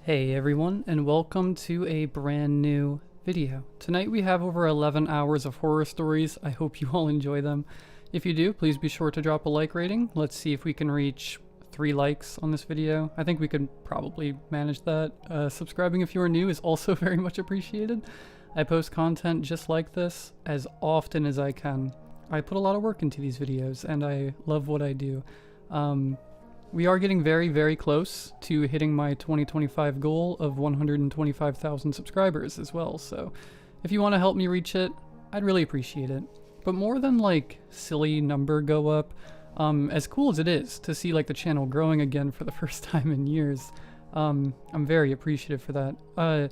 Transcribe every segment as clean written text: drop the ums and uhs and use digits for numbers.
Hey everyone, and welcome to a brand new video. Tonight we have over 11 hours of horror stories. I hope you all enjoy them. If you do, please be sure to drop a like rating. Let's see if we can reach 3 likes on this video. I think we could probably manage that. Subscribing if you are new is also very much appreciated. I post content just like this as often as I can. I put a lot of work into these videos and I love what I do. We are getting very close to hitting my 2025 goal of 125,000 subscribers as well, so if you want to help me reach it, I'd really appreciate it. But more than like silly number go up, as cool as it is to see like the channel growing again for the first time in years, I'm very appreciative for that.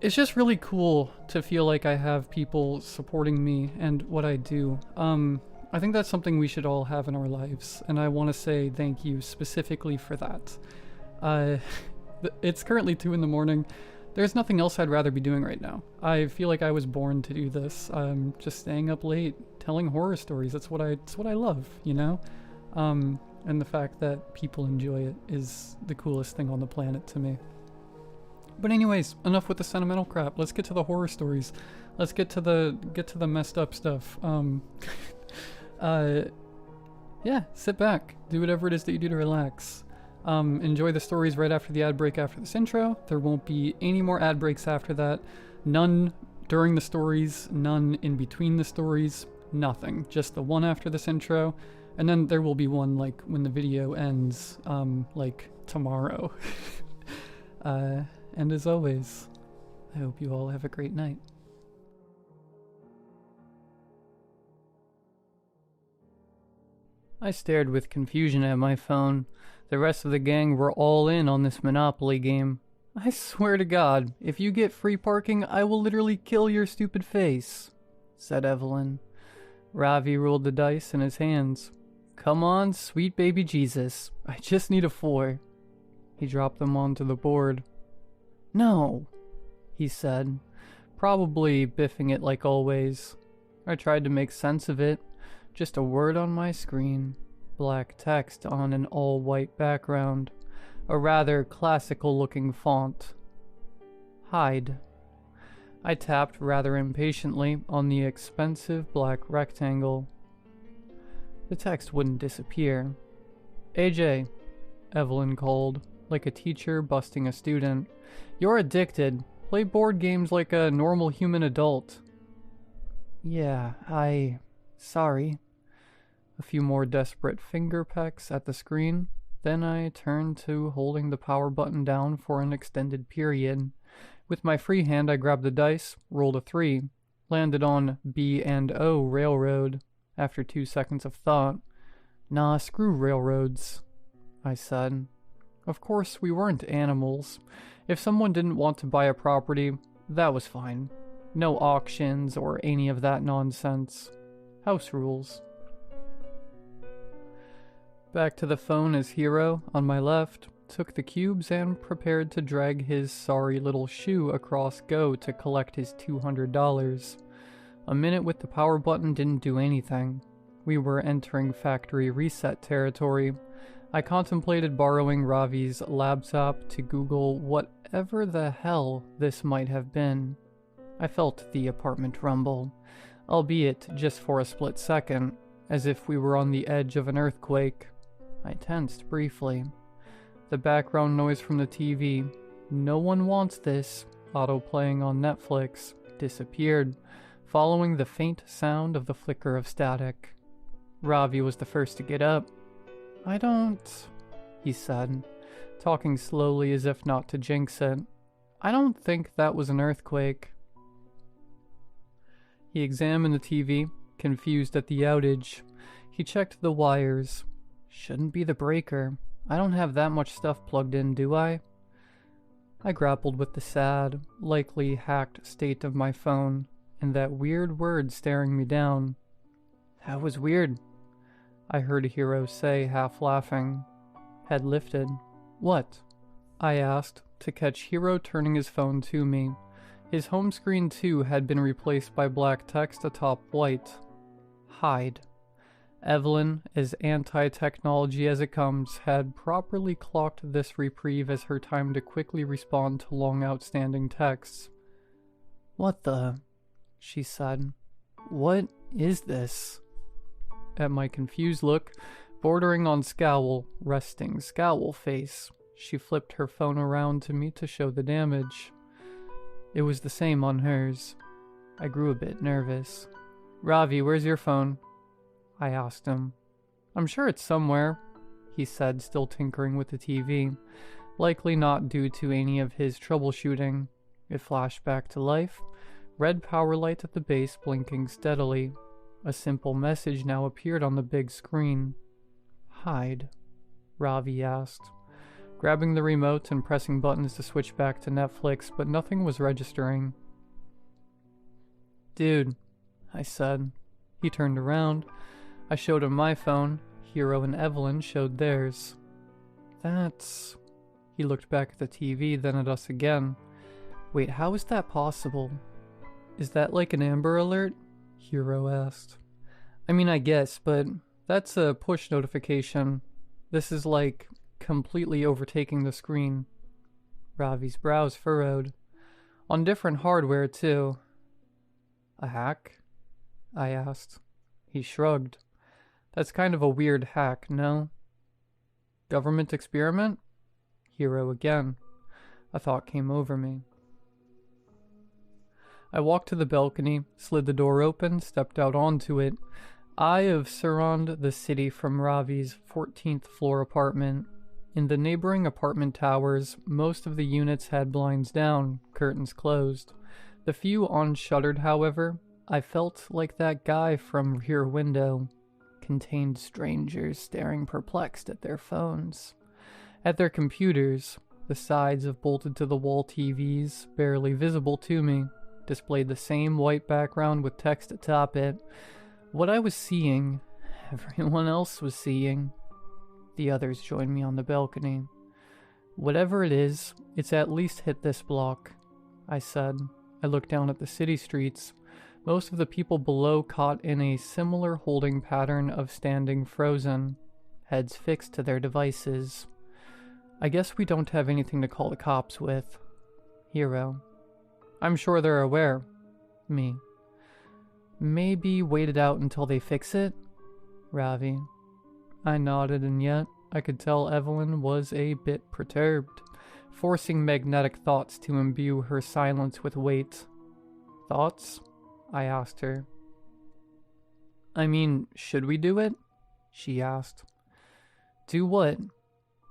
It's just really cool to feel like I have people supporting me and what I do. I think that's something we should all have in our lives, and I want to say thank you specifically for that. It's currently 2 in the morning. There's nothing else I'd rather be doing right now. I feel like I was born to do this. Just staying up late, telling horror stories. That's what I love, you know? And the fact that people enjoy it is the coolest thing on the planet to me. But anyways, enough with the sentimental crap. Let's get to the horror stories. Let's get to the messed up stuff. Yeah, sit back, do whatever it is that you do to relax. Enjoy the stories right after the ad break after this intro. There won't be any more ad breaks after that. None during the stories, none in between the stories, nothing. Just the one after this intro, and then there will be one like when the video ends, like tomorrow. And as always, I hope you all have a great night. I stared with confusion at my phone. The rest of the gang were all in on this Monopoly game. I swear to God, if you get free parking, I will literally kill your stupid face, said Evelyn. Ravi rolled the dice in his hands. Come on, sweet baby Jesus. I just need a 4. He dropped them onto the board. No, he said, probably biffing it like always. I tried to make sense of it. Just a word on my screen, black text on an all-white background, a rather classical-looking font. Hide. I tapped rather impatiently on the expensive black rectangle. The text wouldn't disappear. AJ, Evelyn called, like a teacher busting a student. You're addicted. Play board games like a normal human adult. Yeah, Sorry. A few more desperate finger pecks at the screen, then I turned to holding the power button down for an extended period. With my free hand I grabbed the dice, rolled a 3, landed on B and O railroad. After 2 seconds of thought, nah, screw railroads, I said. Of course, we weren't animals. If someone didn't want to buy a property, that was fine. No auctions or any of that nonsense. House rules. Back to the phone as Hero, on my left, took the cubes and prepared to drag his sorry little shoe across Go to collect his $200. A minute with the power button didn't do anything. We were entering factory reset territory. I contemplated borrowing Ravi's laptop to Google whatever the hell this might have been. I felt the apartment rumble, albeit just for a split second, as if we were on the edge of an earthquake. I tensed briefly. The background noise from the TV, "No One Wants This," auto-playing on Netflix, disappeared, following the faint sound of the flicker of static. Ravi was the first to get up. I don't, he said, talking slowly as if not to jinx it. I don't think that was an earthquake. He examined the TV, confused at the outage. He checked the wires. Shouldn't be the breaker. I don't have that much stuff plugged in, do I? I grappled with the sad, likely hacked state of my phone, and that weird word staring me down. That was weird, I heard Hero say, half laughing. Head lifted. What? I asked, to catch Hero turning his phone to me. His home screen too had been replaced by black text atop white. Hide. Evelyn, as anti-technology as it comes, had properly clocked this reprieve as her time to quickly respond to long outstanding texts. "What the?" she said. "What is this?" At my confused look, bordering on scowl, resting scowl face, she flipped her phone around to me to show the damage. It was the same on hers. I grew a bit nervous. "Ravi, where's your phone?" I asked him. "I'm sure it's somewhere," he said, still tinkering with the TV, likely not due to any of his troubleshooting. It flashed back to life, red power light at the base blinking steadily. A simple message now appeared on the big screen. "Hide?" Ravi asked, grabbing the remote and pressing buttons to switch back to Netflix, but nothing was registering. "Dude," I said. He turned around. I showed him my phone. Hero and Evelyn showed theirs. "That's..." He looked back at the TV, then at us again. "Wait, how is that possible?" "Is that like an Amber Alert?" Hero asked. "I mean, I guess, but that's a push notification. This is like completely overtaking the screen." Ravi's brows furrowed. "On different hardware, too." "A hack?" I asked. He shrugged. "That's kind of a weird hack, no?" "Government experiment?" Hero again. A thought came over me. I walked to the balcony, slid the door open, stepped out onto it. Eye of Surround the city from Ravi's 14th floor apartment. In the neighboring apartment towers, most of the units had blinds down, curtains closed. The few unshuttered, however, I felt like that guy from Rear Window, contained strangers staring perplexed at their phones. At their computers, the sides of bolted-to-the-wall TVs, barely visible to me, displayed the same white background with text atop it. What I was seeing, everyone else was seeing. The others joined me on the balcony. "Whatever it is, it's at least hit this block," I said. I looked down at the city streets. Most of the people below caught in a similar holding pattern of standing frozen, heads fixed to their devices. "I guess we don't have anything to call the cops with." Hero. "I'm sure they're aware." Me. "Maybe wait it out until they fix it?" Ravi. I nodded, and yet I could tell Evelyn was a bit perturbed, forcing magnetic thoughts to imbue her silence with weight. "Thoughts?" I asked her. "I mean, should we do it?" she asked. "Do what?"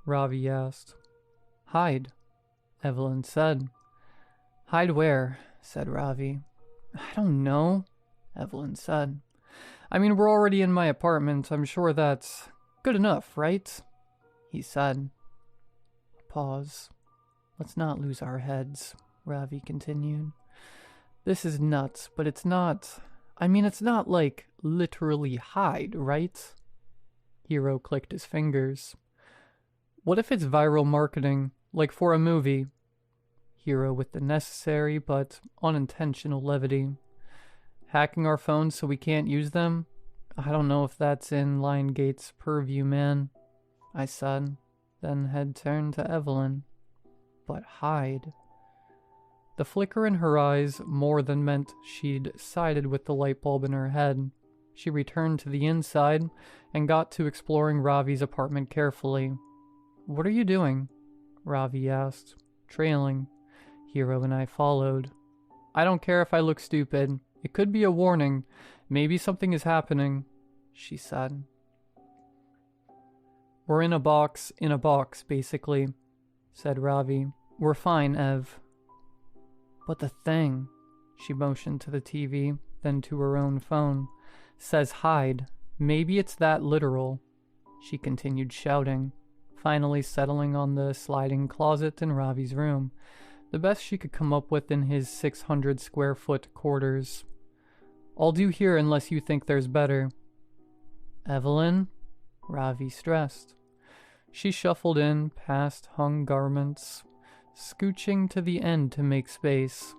Ravi asked. "Hide," Evelyn said. "Hide where?" said Ravi. "I don't know," Evelyn said. "I mean, we're already in my apartment. I'm sure that's good enough, right?" he said. Pause. "Let's not lose our heads," Ravi continued. "This is nuts, but it's not... I mean, it's not like literally hide, right?" Hero clicked his fingers. "What if it's viral marketing, like for a movie?" Hero with the necessary but unintentional levity. "Hacking our phones so we can't use them? I don't know if that's in Lion-Gate's purview, man," I said, then head turned to Evelyn. "But hide." The flicker in her eyes more than meant she'd sided with the light bulb in her head. She returned to the inside and got to exploring Ravi's apartment carefully. "What are you doing?" Ravi asked, trailing. Hero and I followed. "I don't care if I look stupid. It could be a warning. Maybe something is happening," she said. "We're in a box, basically," said Ravi. "We're fine, Ev." "But the thing," she motioned to the TV, then to her own phone, "says hide. Maybe it's that literal." She continued shouting, finally settling on the sliding closet in Ravi's room, the best she could come up with in his 600 square foot quarters. "I'll do here unless you think there's better." "Evelyn?" Ravi stressed. She shuffled in, past hung garments, scooching to the end to make space.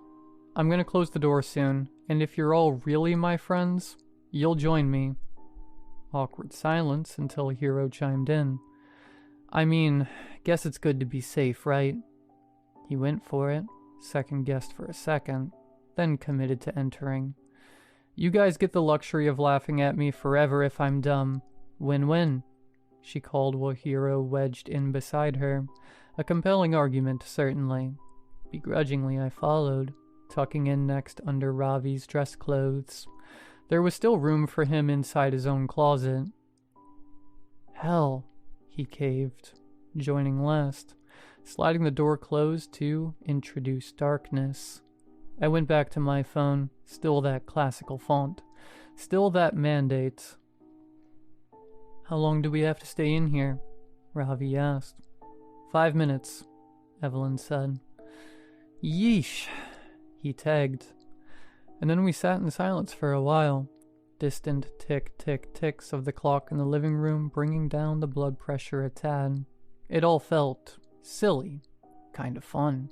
"I'm gonna close the door soon, and if you're all really my friends, you'll join me." Awkward silence until Hero chimed in. I mean, guess it's good to be safe, right? He went for it, second-guessed for a second, then committed to entering. You guys get the luxury of laughing at me forever if I'm dumb. Win-win, she called while Hero wedged in beside her. A compelling argument, certainly. Begrudgingly, I followed, tucking in next under Ravi's dress clothes. There was still room for him inside his own closet. Hell, he caved, joining last, sliding the door closed to introduce darkness. I went back to my phone, still that classical font, still that mandate. How long do we have to stay in here? Ravi asked. 5 minutes, Evelyn said. Yeesh, he tagged. And then we sat in silence for a while, distant tick-tick-ticks of the clock in the living room bringing down the blood pressure a tad. It all felt silly, kind of fun.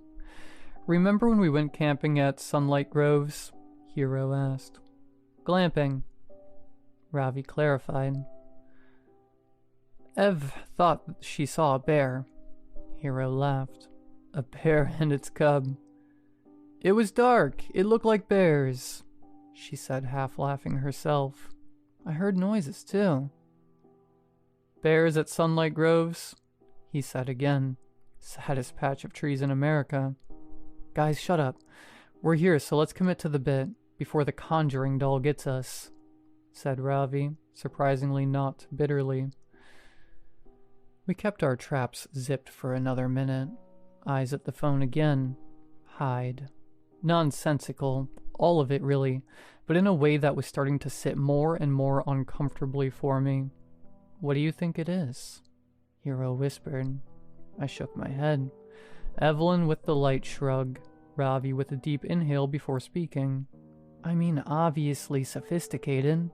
Remember when we went camping at Sunlight Groves? Hero asked. Glamping, Ravi clarified. Ev thought she saw a bear. Hero laughed. A bear and its cub. It was dark. It looked like bears, she said, half laughing herself. I heard noises, too. Bears at Sunlight Groves? He said again. Saddest patch of trees in America. Guys, shut up. We're here, so let's commit to the bit, before the conjuring doll gets us, said Ravi, surprisingly not bitterly. We kept our traps zipped for another minute. Eyes at the phone again. Hide. Nonsensical, all of it really, but in a way that was starting to sit more and more uncomfortably for me. What do you think it is? Hero whispered. I shook my head. Evelyn with the light shrug, Ravi with a deep inhale before speaking. I mean, obviously sophisticated,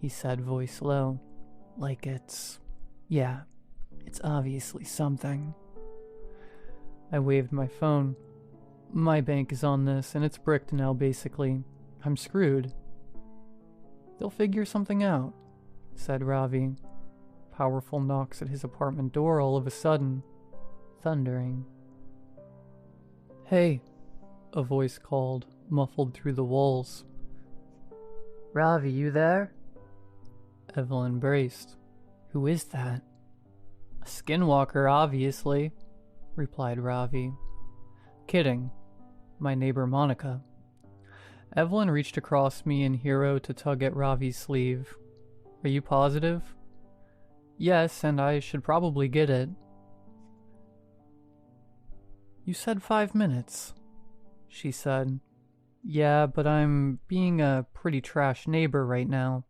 he said, voice low. Like it's obviously something. I waved my phone. My bank is on this, and it's bricked now, basically. I'm screwed. They'll figure something out, said Ravi. Powerful knocks at his apartment door all of a sudden. Thundering. Hey, a voice called, muffled through the walls. Ravi, you there? Evelyn braced. Who is that? A skinwalker, obviously, replied Ravi. Kidding. My neighbor Monica. Evelyn reached across me and Hero to tug at Ravi's sleeve. Are you positive? Yes, and I should probably get it. You said 5 minutes, she said. Yeah, but I'm being a pretty trash neighbor right now,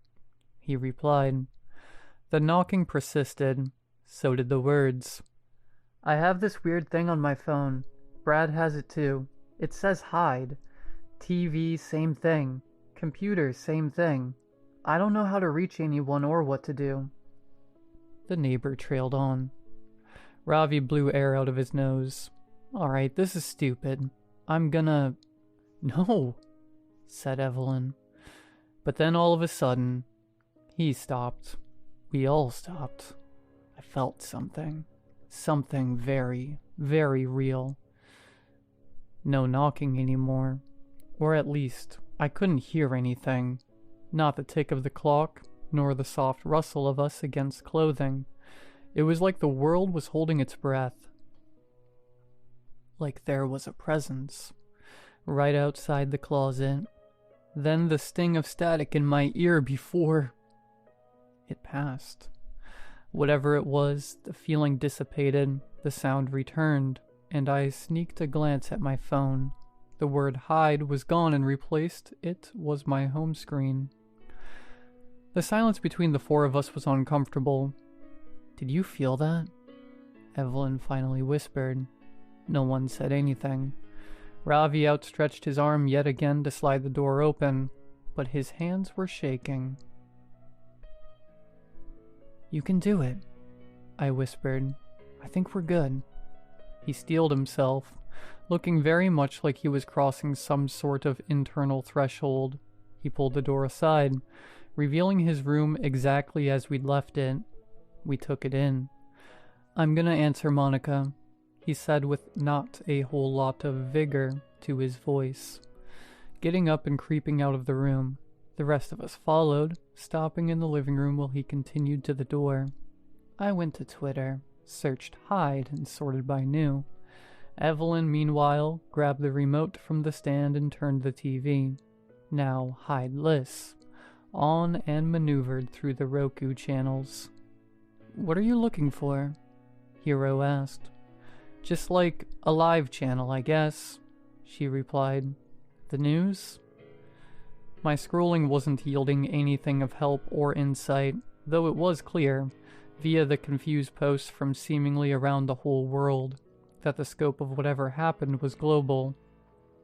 he replied. The knocking persisted. So did the words. I have this weird thing on my phone. Brad has it too. It says hide. TV, same thing. Computer, same thing. I don't know how to reach anyone or what to do. The neighbor trailed on. Ravi blew air out of his nose. Alright, this is stupid. I'm gonna... No, said Evelyn. But then all of a sudden, he stopped. We all stopped. I felt something. Something very, very real. No knocking anymore. Or at least, I couldn't hear anything. Not the tick of the clock, nor the soft rustle of us against clothing. It was like the world was holding its breath. Like there was a presence. Right outside the closet. Then the sting of static in my ear before... It passed. Whatever it was, the feeling dissipated, the sound returned, and I sneaked a glance at my phone. The word hide was gone and replaced it was my home screen. The silence between the four of us was uncomfortable. Did you feel that? Evelyn finally whispered. No one said anything. Ravi outstretched his arm yet again to slide the door open, but his hands were shaking. You can do it, I whispered. I think we're good. He steeled himself, looking very much like he was crossing some sort of internal threshold. He pulled the door aside, revealing his room exactly as we'd left it. We took it in. "I'm gonna answer Monica," he said with not a whole lot of vigor to his voice. Getting up and creeping out of the room, the rest of us followed, stopping in the living room while he continued to the door. I went to Twitter, searched hide, and sorted by new. Evelyn, meanwhile, grabbed the remote from the stand and turned the TV, now hideless, on and maneuvered through the Roku channels. "What are you looking for?" Hero asked. "Just like a live channel, I guess," she replied. "The news?" My scrolling wasn't yielding anything of help or insight, though it was clear, via the confused posts from seemingly around the whole world, that the scope of whatever happened was global.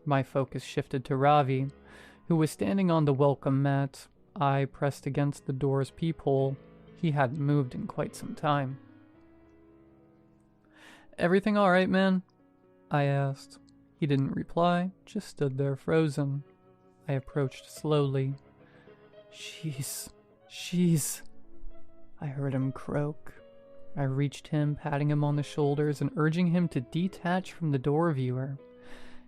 My focus shifted to Ravi, who was standing on the welcome mat, eye pressed against the door's peephole. He hadn't moved in quite some time. "Everything alright, man?" I asked. He didn't reply, just stood there frozen. I approached slowly. She's... I heard him croak. I reached him, patting him on the shoulders and urging him to detach from the door viewer.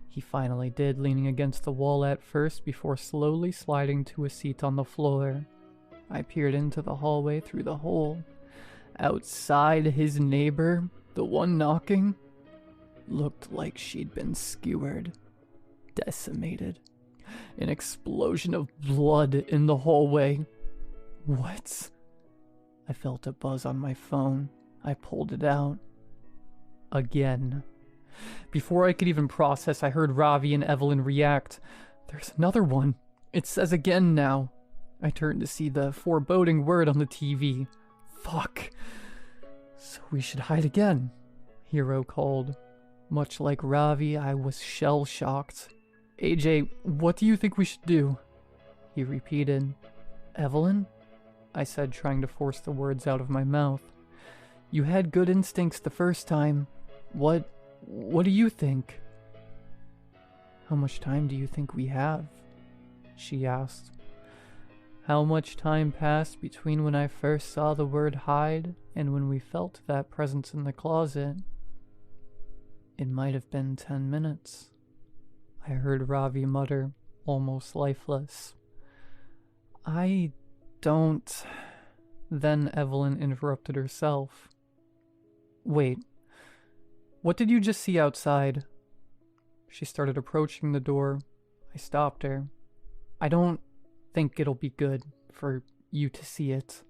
He finally did, leaning against the wall at first before slowly sliding to a seat on the floor. I peered into the hallway through the hole. Outside, his neighbor, the one knocking, looked like she'd been skewered, decimated. An explosion of blood in the hallway. What? I felt a buzz on my phone. I pulled it out. Again. Before I could even process, I heard Ravi and Evelyn react. "There's another one. It says again now." I turned to see the foreboding word on the TV. "Fuck. So we should hide again," Hero called. Much like Ravi, I was shell-shocked. "AJ, what do you think we should do?" He repeated. "Evelyn?" I said, trying to force the words out of my mouth. "You had good instincts the first time. What do you think?" "How much time do you think we have?" she asked. How much time passed between when I first saw the word hide and when we felt that presence in the closet? It might have been 10 minutes. I heard Ravi mutter, almost lifeless. "I don't..." Then Evelyn interrupted herself. "Wait, what did you just see outside?" She started approaching the door. I stopped her. "I don't think it'll be good for you to see it."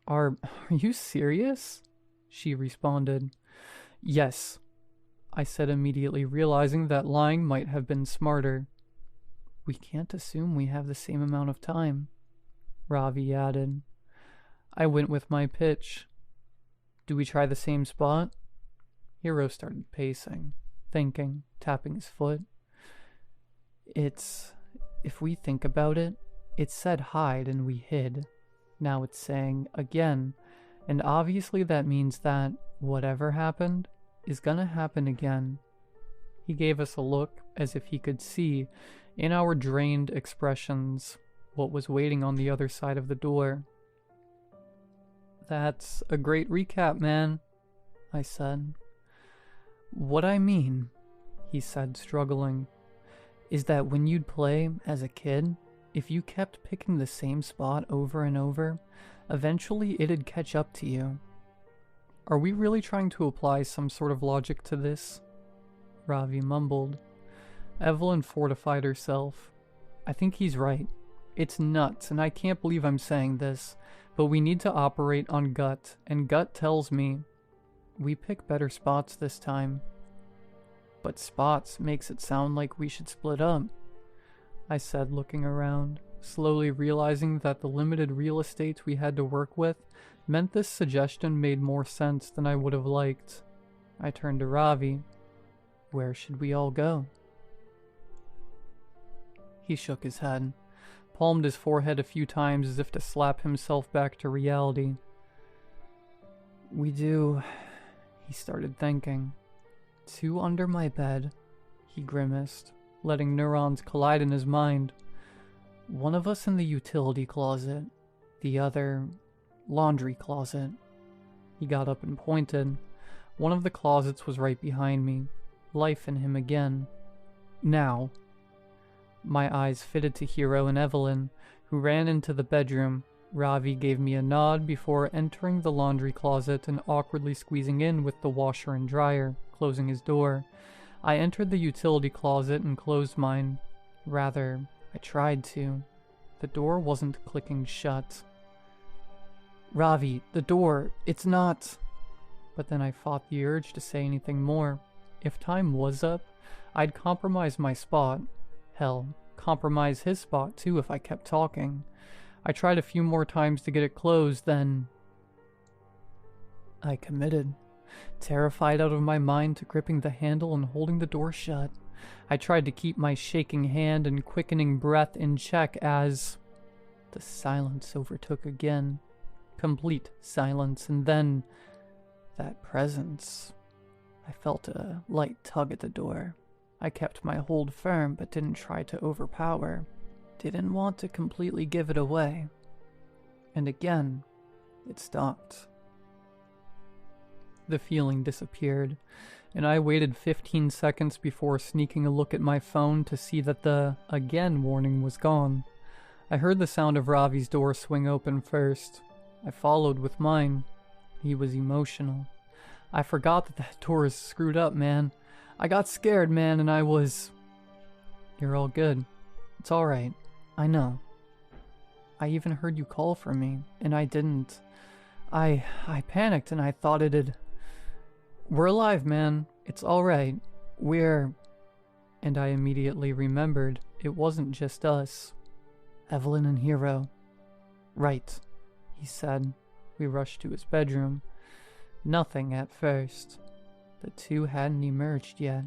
Are you serious?" she responded. "Yes," I said, immediately realizing that lying might have been smarter. "We can't assume we have the same amount of time," Ravi added. I went with my pitch. "Do we try the same spot?" Hero started pacing, thinking, tapping his foot. If we think about it, it said hide and we hid. Now it's saying again, and obviously that means that whatever happened is gonna happen again." He gave us a look as if he could see, in our drained expressions, what was waiting on the other side of the door. "That's a great recap, man," I said. "What I mean," he said, struggling, "is that when you'd play as a kid, if you kept picking the same spot over and over, eventually it'd catch up to you." Are we really trying to apply some sort of logic to this? Ravi mumbled. Evelyn fortified herself. "I think he's right. It's nuts, and I can't believe I'm saying this, but we need to operate on gut, and gut tells me we pick better spots this time." "But spots makes it sound like we should split up," I said, looking around, slowly realizing that the limited real estate we had to work with meant this suggestion made more sense than I would have liked. I turned to Ravi. "Where should we all go?" He shook his head, palmed his forehead a few times as if to slap himself back to reality. "We do..." He started thinking. "Two under my bed," he grimaced, letting neurons collide in his mind. One of us in the utility closet, the other laundry closet. He got up and pointed. One of the closets was right behind me. Life in him again. Now. My eyes fitted to Hero and Evelyn, who ran into the bedroom. Ravi gave me a nod before entering the laundry closet and awkwardly squeezing in with the washer and dryer, closing his door. I entered the utility closet and closed mine. Rather, I tried to. The door wasn't clicking shut. Ravi, the door, it's not... But then I fought the urge to say anything more. If time was up, I'd compromise my spot. Hell, compromise his spot too if I kept talking. I tried a few more times to get it closed, then... I committed. Terrified out of my mind to gripping the handle and holding the door shut. I tried to keep my shaking hand and quickening breath in check as... The silence overtook again. Complete silence, and then... That presence. I felt a light tug at the door. I kept my hold firm, but didn't try to overpower. Didn't want to completely give it away. And again, it stopped. The feeling disappeared, and I waited 15 seconds before sneaking a look at my phone to see that the again warning was gone. I heard the sound of Ravi's door swing open first. I followed with mine. He was emotional. I forgot that door is screwed up, man. I got scared, man, and I was... You're all good. It's alright. I know. I even heard you call for me, and I didn't. I panicked and I thought it'd... We're alive, man. It's alright. We're... And I immediately remembered it wasn't just us. Evelyn and Hero. Right, he said. We rushed to his bedroom. Nothing at first. The two hadn't emerged yet.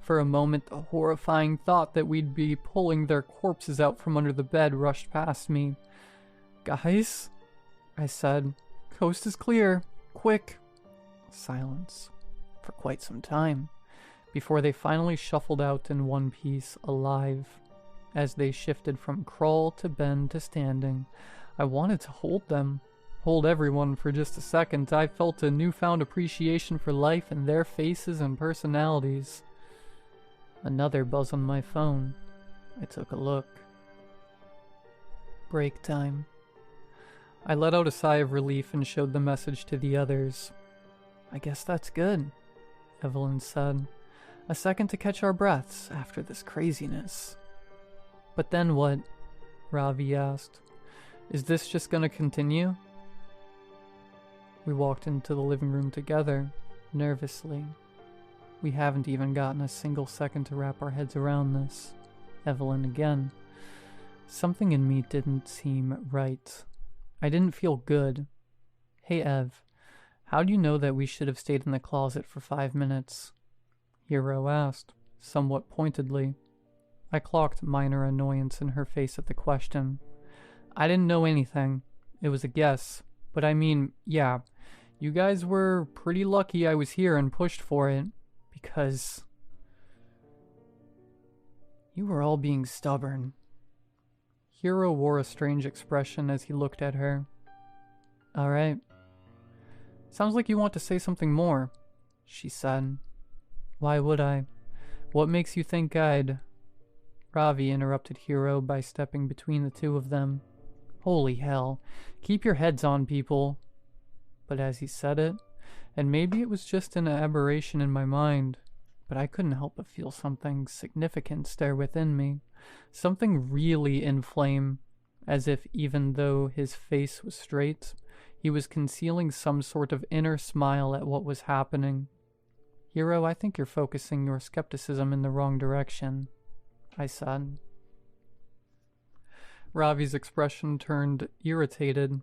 For a moment, the horrifying thought that we'd be pulling their corpses out from under the bed rushed past me. Guys? I said. Coast is clear. Quick. Silence. For quite some time. Before they finally shuffled out in one piece, alive. As they shifted from crawl to bend to standing, I wanted to hold them. Hold everyone for just a second. I felt a newfound appreciation for life and their faces and personalities. Another buzz on my phone. I took a look. Break time. I let out a sigh of relief and showed the message to the others. I guess that's good, Evelyn said. A second to catch our breaths after this craziness. But then what? Ravi asked. Is this just gonna continue? We walked into the living room together, nervously. We haven't even gotten a single second to wrap our heads around this. Evelyn again. Something in me didn't seem right. I didn't feel good. Hey Ev, how do you know that we should have stayed in the closet for 5 minutes? Hero asked, somewhat pointedly. I clocked minor annoyance in her face at the question. I didn't know anything. It was a guess. But I mean, yeah, you guys were pretty lucky I was here and pushed for it, because you were all being stubborn. Hero wore a strange expression as he looked at her. Alright. Sounds like you want to say something more, she said. Why would I? What makes you think I'd... Ravi interrupted Hero by stepping between the two of them. Holy hell. Keep your heads on, people. But as he said it, and maybe it was just an aberration in my mind, but I couldn't help but feel something significant stir within me. Something really inflame, as if even though his face was straight, he was concealing some sort of inner smile at what was happening. Hero, I think you're focusing your skepticism in the wrong direction, I said. Ravi's expression turned irritated,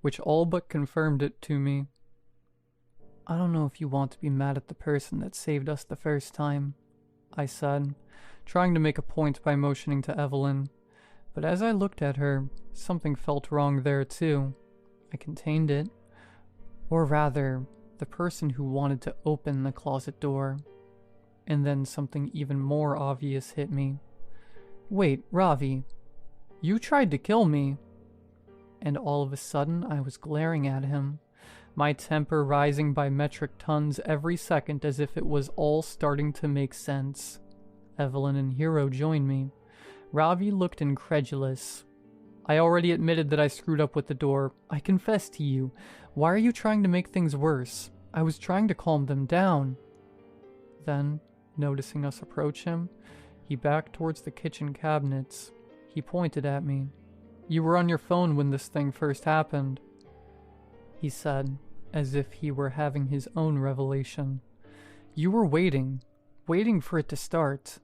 which all but confirmed it to me. I don't know if you want to be mad at the person that saved us the first time, I said, trying to make a point by motioning to Evelyn. But as I looked at her, something felt wrong there too. I contained it. Or rather, the person who wanted to open the closet door. And then something even more obvious hit me. Wait, Ravi. You tried to kill me. And all of a sudden, I was glaring at him, my temper rising by metric tons every second as if it was all starting to make sense. Evelyn and Hero joined me. Ravi looked incredulous. I already admitted that I screwed up with the door. I confess to you. Why are you trying to make things worse? I was trying to calm them down. Then, noticing us approach him, he backed towards the kitchen cabinets. He pointed at me. You were on your phone when this thing first happened, he said, as if he were having his own revelation. You were waiting for it to start.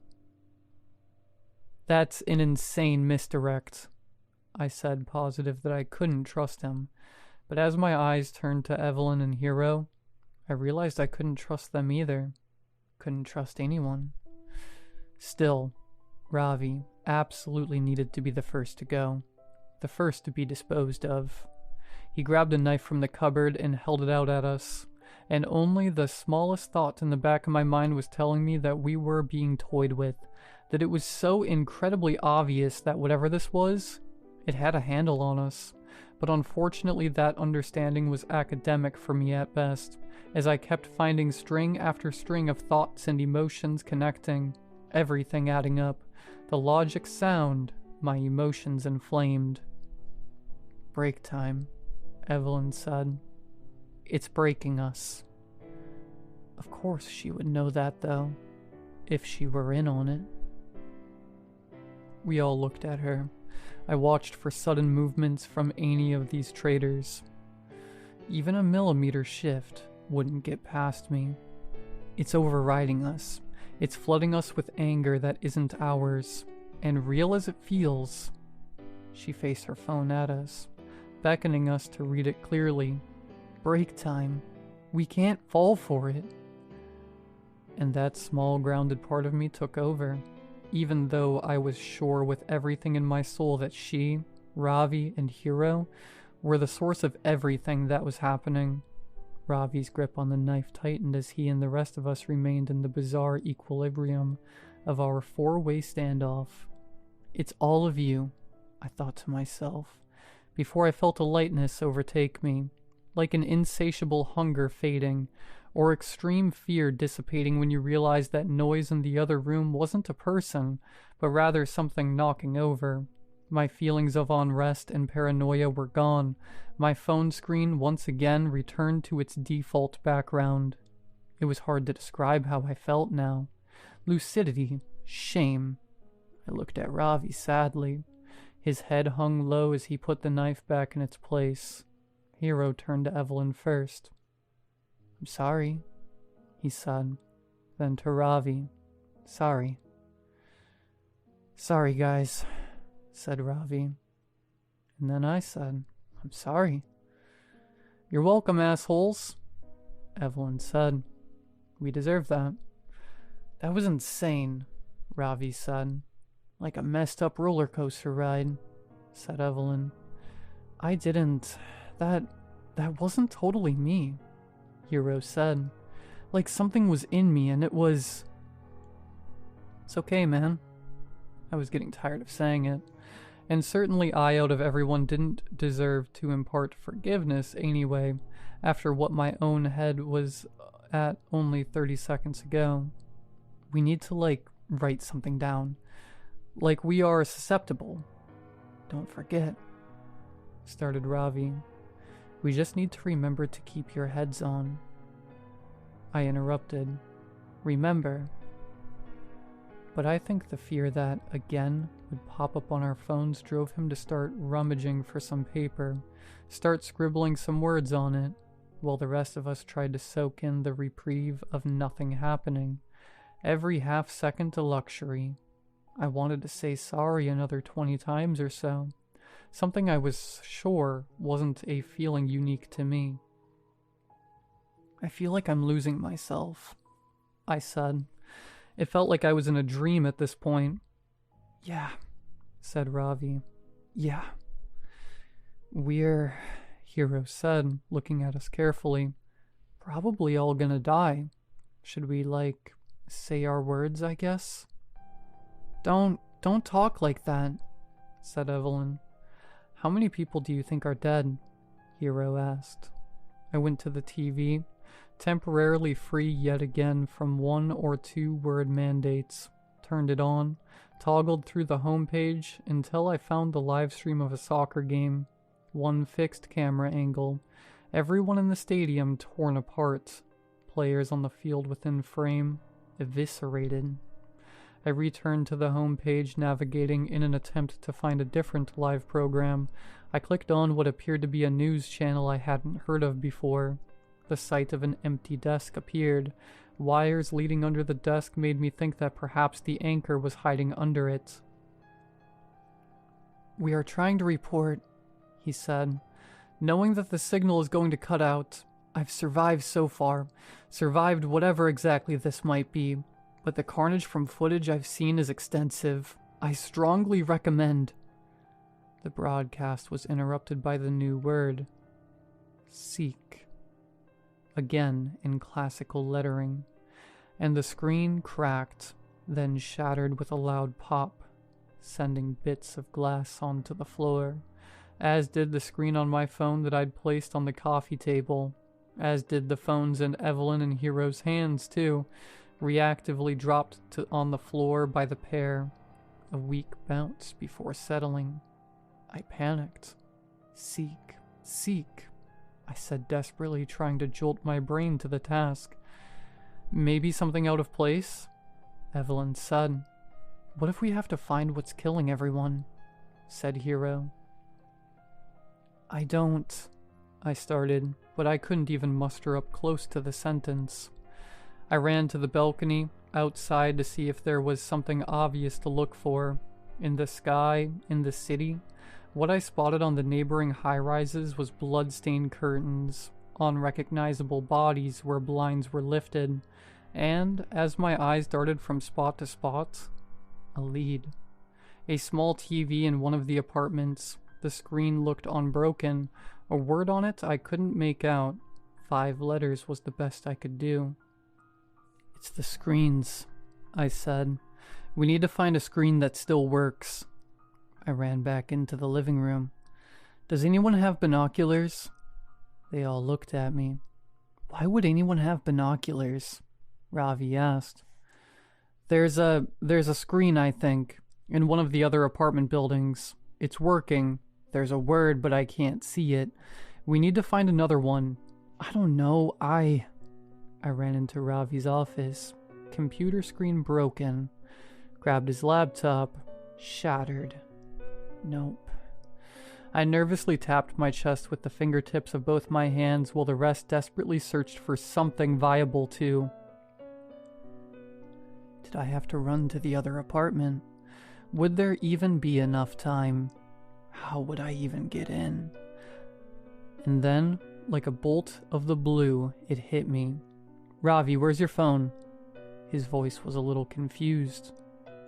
That's an insane misdirect, I said, positive that I couldn't trust him. But as my eyes turned to Evelyn and Hero, I realized I couldn't trust them either. Couldn't trust anyone. Still, Ravi absolutely needed to be the first to go. The first to be disposed of. He grabbed a knife from the cupboard and held it out at us, and only the smallest thought in the back of my mind was telling me that we were being toyed with, that it was so incredibly obvious that whatever this was, it had a handle on us. But unfortunately that understanding was academic for me at best, as I kept finding string after string of thoughts and emotions connecting, everything adding up, the logic sound, my emotions inflamed. Break time, Evelyn said. It's breaking us. Of course she would know that, though, if she were in on it. We all looked at her. I watched for sudden movements from any of these traitors. Even a millimeter shift wouldn't get past me. It's overriding us. It's flooding us with anger that isn't ours. And real as it feels, she faced her phone at us, beckoning us to read it clearly. Break time. We can't fall for it. And that small grounded part of me took over, even though I was sure with everything in my soul that she, Ravi, and Hero were the source of everything that was happening. Ravi's grip on the knife tightened as he and the rest of us remained in the bizarre equilibrium of our four-way standoff. It's all of you, I thought to myself, before I felt a lightness overtake me, like an insatiable hunger fading, or extreme fear dissipating when you realized that noise in the other room wasn't a person, but rather something knocking over. My feelings of unrest and paranoia were gone. My phone screen once again returned to its default background. It was hard to describe how I felt now. Lucidity, shame. I looked at Ravi sadly. His head hung low as he put the knife back in its place. Hero turned to Evelyn first. I'm sorry, he said. Then to Ravi, sorry. Sorry, guys, said Ravi. And then I said, I'm sorry. You're welcome, assholes, Evelyn said. We deserve that. That was insane, Ravi said. Like a messed up roller coaster ride, said Evelyn. I didn't. That wasn't totally me, Hero said. Like something was in me and it was... It's okay, man. I was getting tired of saying it. And certainly I, out of everyone, didn't deserve to impart forgiveness anyway, after what my own head was at only 30 seconds ago. We need to, write something down. Like we are susceptible. Don't forget, started Ravi. We just need to remember to keep your heads on. I interrupted. Remember. But I think the fear that, again, would pop up on our phones drove him to start rummaging for some paper, start scribbling some words on it, while the rest of us tried to soak in the reprieve of nothing happening. Every half second a luxury. I wanted to say sorry another 20 times or so. Something I was sure wasn't a feeling unique to me. I feel like I'm losing myself, I said. It felt like I was in a dream at this point. Yeah, said Ravi. Yeah. We're, Hero said, looking at us carefully, probably all gonna die. Should we, say our words, I guess? Don't talk like that, said Evelyn. How many people do you think are dead? Hero asked. I went to the TV, temporarily free yet again from 1 or 2 word mandates, turned it on, toggled through the homepage until I found the live stream of a soccer game, one fixed camera angle, everyone in the stadium torn apart, players on the field within frame, eviscerated. I returned to the homepage, navigating in an attempt to find a different live program. I clicked on what appeared to be a news channel I hadn't heard of before. The sight of an empty desk appeared. Wires leading under the desk made me think that perhaps the anchor was hiding under it. We are trying to report, he said. Knowing that the signal is going to cut out, I've survived so far. Survived whatever exactly this might be. But the carnage from footage I've seen is extensive. I strongly recommend. The broadcast was interrupted by the new word. Seek. Again in classical lettering. And the screen cracked, then shattered with a loud pop, sending bits of glass onto the floor, as did the screen on my phone that I'd placed on the coffee table, as did the phones in Evelyn and Hero's hands too, reactively dropped on the floor by the pair, a weak bounce before settling. I panicked. Seek, seek, I said desperately, trying to jolt my brain to the task. Maybe something out of place? Evelyn said. What if we have to find what's killing everyone? Said Hero. I started, but I couldn't even muster up close to the sentence. I ran to the balcony, outside, to see if there was something obvious to look for. In the sky, in the city, what I spotted on the neighboring high-rises was blood-stained curtains, unrecognizable bodies where blinds were lifted, and, as my eyes darted from spot to spot, a lead. A small TV in one of the apartments. The screen looked unbroken. A word on it I couldn't make out. 5 letters was the best I could do. It's the screens, I said. We need to find a screen that still works. I ran back into the living room. Does anyone have binoculars? They all looked at me. Why would anyone have binoculars? Ravi asked. There's a screen, I think, in one of the other apartment buildings. It's working. There's a word, but I can't see it. We need to find another one. I don't know, I ran into Ravi's office. Computer screen broken. Grabbed his laptop. Shattered. Nope. I nervously tapped my chest with the fingertips of both my hands while the rest desperately searched for something viable too. Did I have to run to the other apartment? Would there even be enough time? How would I even get in? And then, like a bolt of the blue, it hit me. Ravi, where's your phone? His voice was a little confused.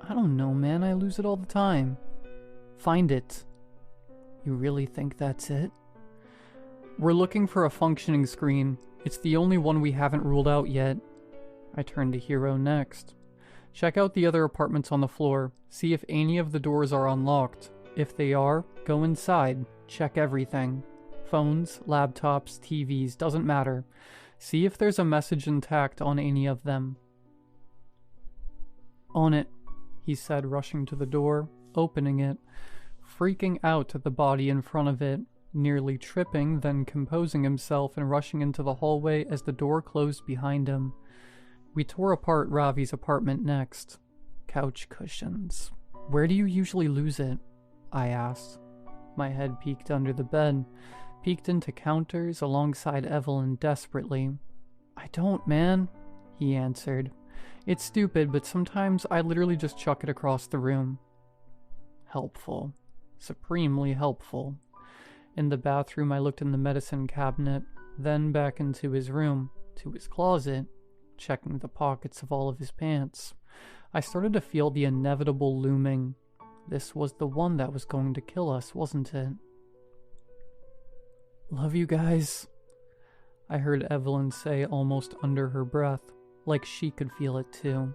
I don't know, man. I lose it all the time. Find it. You really think that's it? We're looking for a functioning screen. It's the only one we haven't ruled out yet. I turned to Hero next. Check out the other apartments on the floor. See if any of the doors are unlocked. If they are, go inside. Check everything. Phones, laptops, TVs, doesn't matter. See if there's a message intact on any of them. On it, he said, rushing to the door, opening it, freaking out at the body in front of it, nearly tripping, then composing himself and rushing into the hallway as the door closed behind him. We tore apart Ravi's apartment next. Couch cushions. Where do you usually lose it? I asked. My head peeked under the bed, peeked into counters alongside Evelyn desperately. I don't, man, he answered. It's stupid, but sometimes I literally just chuck it across the room. Helpful. Supremely helpful. In the bathroom, I looked in the medicine cabinet, then back into his room, to his closet, checking the pockets of all of his pants. I started to feel the inevitable looming. This was the one that was going to kill us, wasn't it? Love you guys, I heard Evelyn say almost under her breath, like she could feel it too.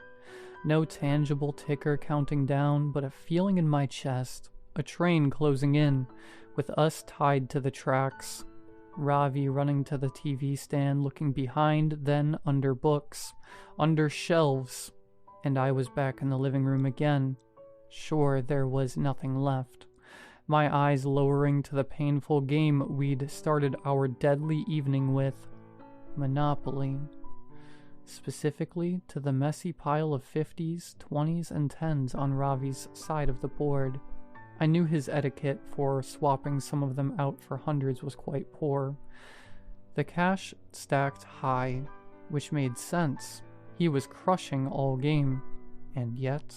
No tangible ticker counting down, but a feeling in my chest, A train closing in, with us tied to the tracks. Ravi running to the TV stand, looking behind, then under books, under shelves, and I was back in the living room again. Sure, there was nothing left. My eyes lowering to the painful game we'd started our deadly evening with. Monopoly. Specifically to the messy pile of 50s, 20s, and 10s on Ravi's side of the board. I knew his etiquette for swapping some of them out for hundreds was quite poor. The cash stacked high, which made sense. He was crushing all game, and yet...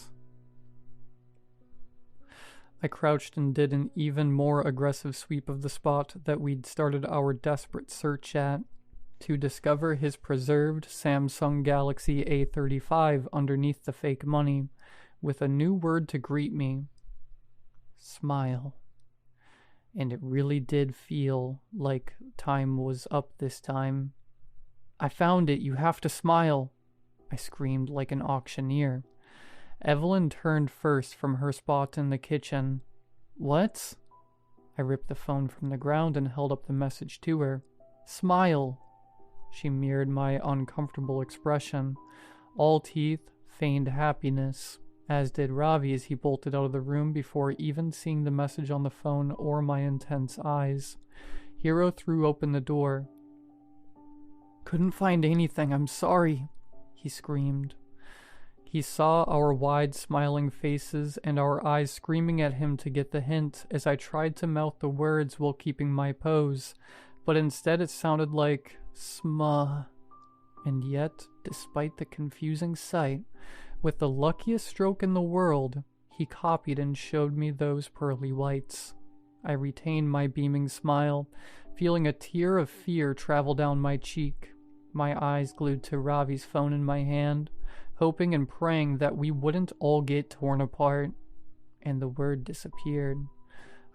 I crouched and did an even more aggressive sweep of the spot that we'd started our desperate search at, to discover his preserved Samsung Galaxy A35 underneath the fake money, with a new word to greet me. Smile. And it really did feel like time was up this time. I found it, you have to smile, I screamed like an auctioneer. Evelyn turned first from her spot in the kitchen. What? I ripped the phone from the ground and held up the message to her. Smile. She mirrored my uncomfortable expression. All teeth, feigned happiness, as did Ravi as he bolted out of the room before even seeing the message on the phone or my intense eyes. Hero threw open the door. Couldn't find anything, I'm sorry, he screamed. He saw our wide smiling faces and our eyes screaming at him to get the hint as I tried to mouth the words while keeping my pose, but instead it sounded like smuh. And yet, despite the confusing sight, with the luckiest stroke in the world, he copied and showed me those pearly whites. I retained my beaming smile, feeling a tear of fear travel down my cheek, my eyes glued to Ravi's phone in my hand, hoping and praying that we wouldn't all get torn apart. And the word disappeared.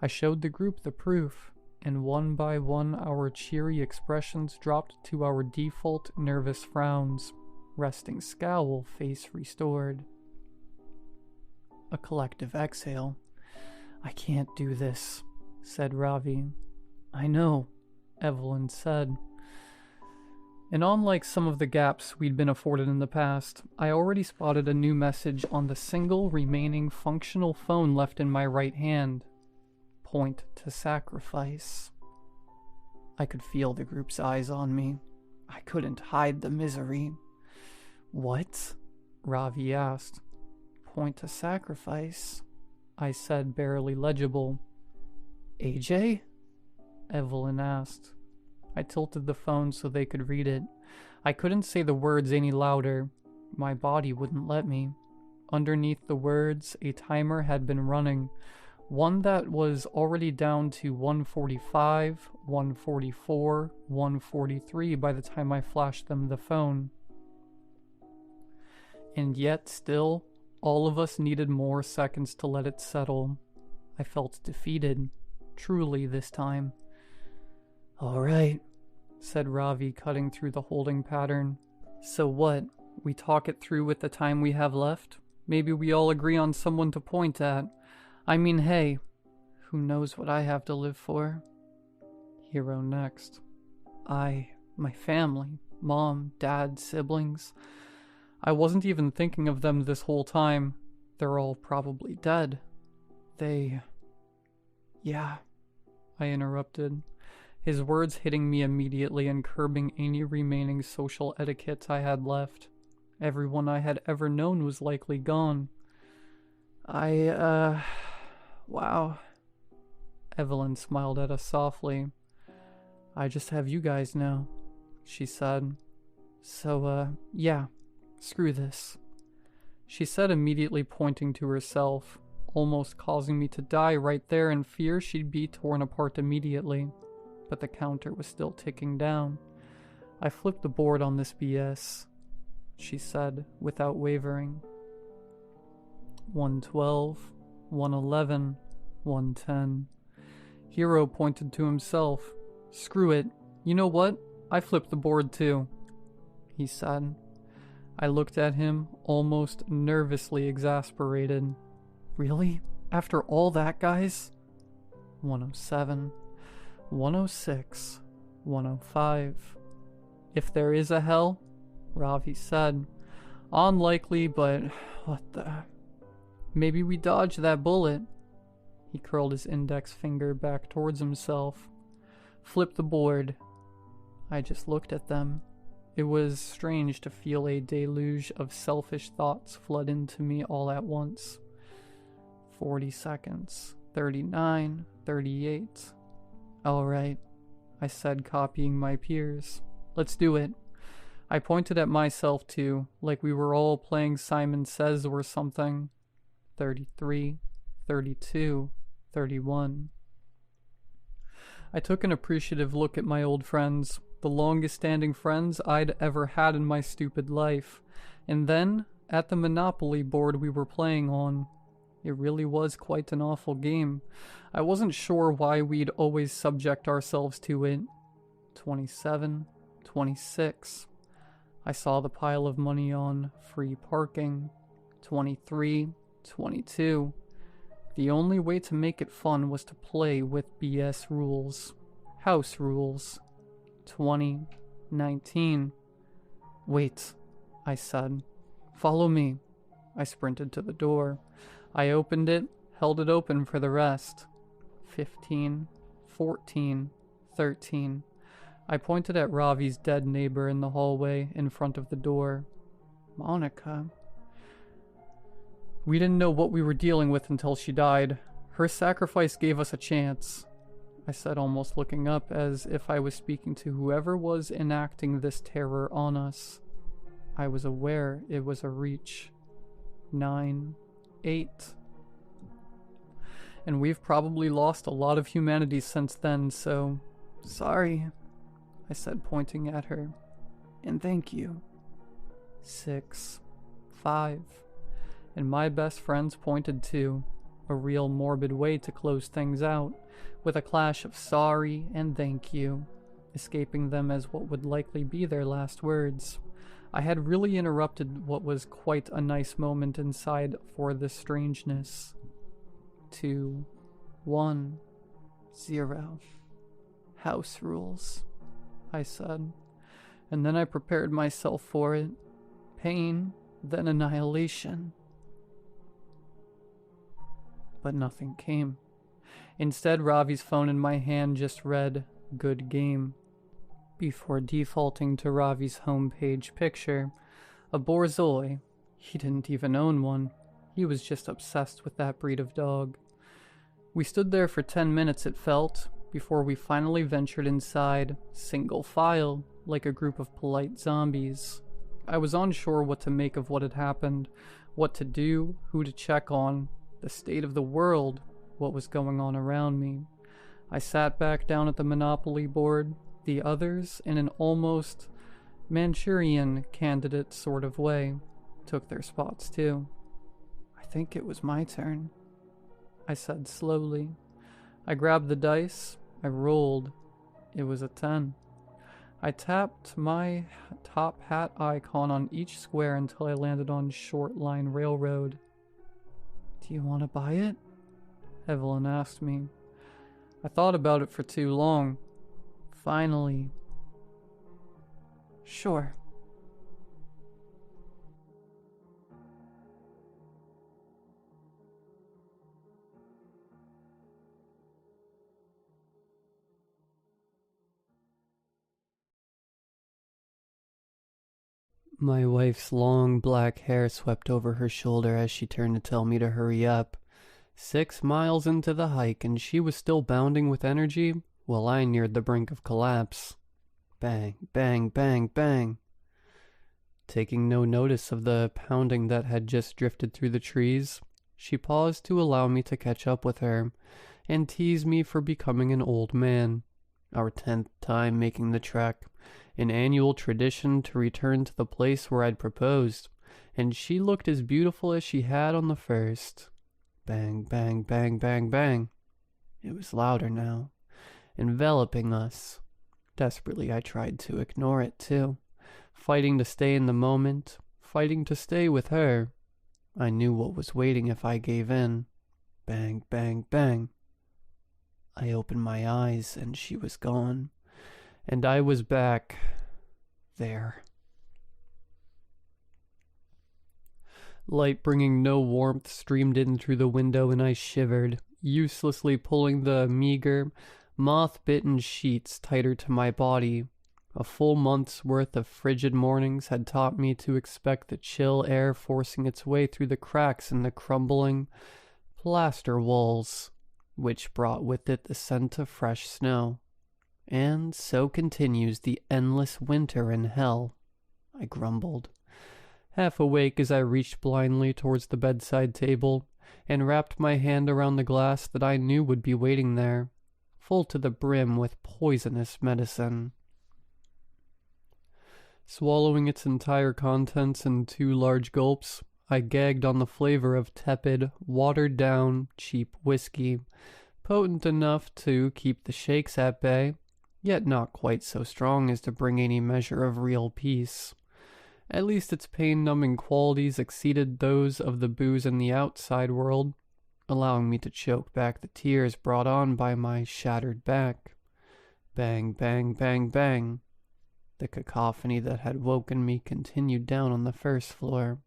I showed the group the proof, and one by one our cheery expressions dropped to our default nervous frowns, resting scowl face restored. A collective exhale. I can't do this, said Ravi. I know, Evelyn said. And unlike some of the gaps we'd been afforded in the past, I already spotted a new message on the single remaining functional phone left in my right hand. Point to sacrifice. I could feel the group's eyes on me. I couldn't hide the misery. What? Ravi asked. Point to sacrifice, I said, barely legible. AJ? Evelyn asked. I tilted the phone so they could read it. I couldn't say the words any louder. My body wouldn't let me. Underneath the words, a timer had been running. One that was already down to 145, 144, 143 by the time I flashed them the phone. And yet, still, all of us needed more seconds to let it settle. I felt defeated. Truly this time. All right, said Ravi, cutting through the holding pattern. So what? We talk it through with the time we have left? Maybe we all agree on someone to point at. I mean, hey, who knows what I have to live for? Hero next. My family, mom, dad, siblings. I wasn't even thinking of them this whole time. They're all probably dead. Yeah, I interrupted, his words hitting me immediately and curbing any remaining social etiquette I had left. Everyone I had ever known was likely gone. Wow. Evelyn smiled at us softly. I just have you guys now, she said. So, yeah, screw this. She said, immediately pointing to herself, almost causing me to die right there in fear she'd be torn apart immediately. But the counter was still ticking down. I flipped the board on this BS, she said, without wavering. 112, 111, 110. Hero pointed to himself. Screw it. You know what? I flipped the board too, he said. I looked at him, almost nervously exasperated. Really? After all that, guys? 107, 106, 105. If there is a hell, Ravi said. Unlikely, but what the... Maybe we dodged that bullet. He curled his index finger back towards himself. Flipped the board. I just looked at them. It was strange to feel a deluge of selfish thoughts flood into me all at once. 40 seconds. 39. 38. Alright, I said, copying my peers. Let's do it. I pointed at myself too, like we were all playing Simon Says or something. 33. 32. 31. I took an appreciative look at my old friends, the longest standing friends I'd ever had in my stupid life, and then at the Monopoly board we were playing on. It really was quite an awful game. I wasn't sure why we'd always subject ourselves to it. 27, 26. I saw the pile of money on free parking. 23, 22. The only way to make it fun was to play with BS rules. House rules. 20, 19. Wait, I said. Follow me. I sprinted to the door. I opened it, held it open for the rest. 15, 14, 13. I pointed at Ravi's dead neighbor in the hallway in front of the door. Monica. We didn't know what we were dealing with until she died. Her sacrifice gave us a chance, I said, almost looking up as if I was speaking to whoever was enacting this terror on us. I was aware it was a reach. 9, 8. And we've probably lost a lot of humanity since then, so... Sorry, I said, pointing at her. And thank you. 6, 5. And my best friends pointed too. A real morbid way to close things out, with a clash of sorry and thank you, escaping them as what would likely be their last words. I had really interrupted what was quite a nice moment inside for this strangeness. 2, 1, 0. House rules, I said. And then I prepared myself for it. Pain, then annihilation. But nothing came. Instead, Ravi's phone in my hand just read, "Good game," before defaulting to Ravi's homepage picture. A Borzoi. He didn't even own one. He was just obsessed with that breed of dog. We stood there for 10 minutes, it felt, before we finally ventured inside, single file, like a group of polite zombies. I was unsure what to make of what had happened, what to do, who to check on, the state of the world, what was going on around me. I sat back down at the Monopoly board, the others, in an almost Manchurian candidate sort of way, took their spots too. I think it was my turn, I said slowly. I grabbed the dice, I rolled. It was a 10. I tapped my top hat icon on each square until I landed on Short Line Railroad. Do you want to buy it? Evelyn asked me. I thought about it for too long. Finally. Sure. My wife's long black hair swept over her shoulder as she turned to tell me to hurry up. 6 miles into the hike and she was still bounding with energy while I neared the brink of collapse. Bang, bang, bang, bang. Taking no notice of the pounding that had just drifted through the trees, she paused to allow me to catch up with her and tease me for becoming an old man. Our 10th time making the trek, an annual tradition to return to the place where I'd proposed, and she looked as beautiful as she had on the first. Bang, bang, bang, bang, bang. It was louder now, enveloping us. Desperately I tried to ignore it too, fighting to stay in the moment, fighting to stay with her. I knew what was waiting if I gave in. Bang, bang, bang. I opened my eyes and she was gone. And I was back there. Light bringing no warmth streamed in through the window and I shivered, uselessly pulling the meager, moth-bitten sheets tighter to my body. A full month's worth of frigid mornings had taught me to expect the chill air forcing its way through the cracks in the crumbling plaster walls, which brought with it the scent of fresh snow. And so continues the endless winter in hell, I grumbled, half awake as I reached blindly towards the bedside table and wrapped my hand around the glass that I knew would be waiting there, full to the brim with poisonous medicine. Swallowing its entire contents in 2 large gulps, I gagged on the flavor of tepid, watered-down, cheap whiskey, potent enough to keep the shakes at bay, yet not quite so strong as to bring any measure of real peace. At least its pain-numbing qualities exceeded those of the booze in the outside world, allowing me to choke back the tears brought on by my shattered back. Bang, bang, bang, bang. The cacophony that had woken me continued down on the first floor.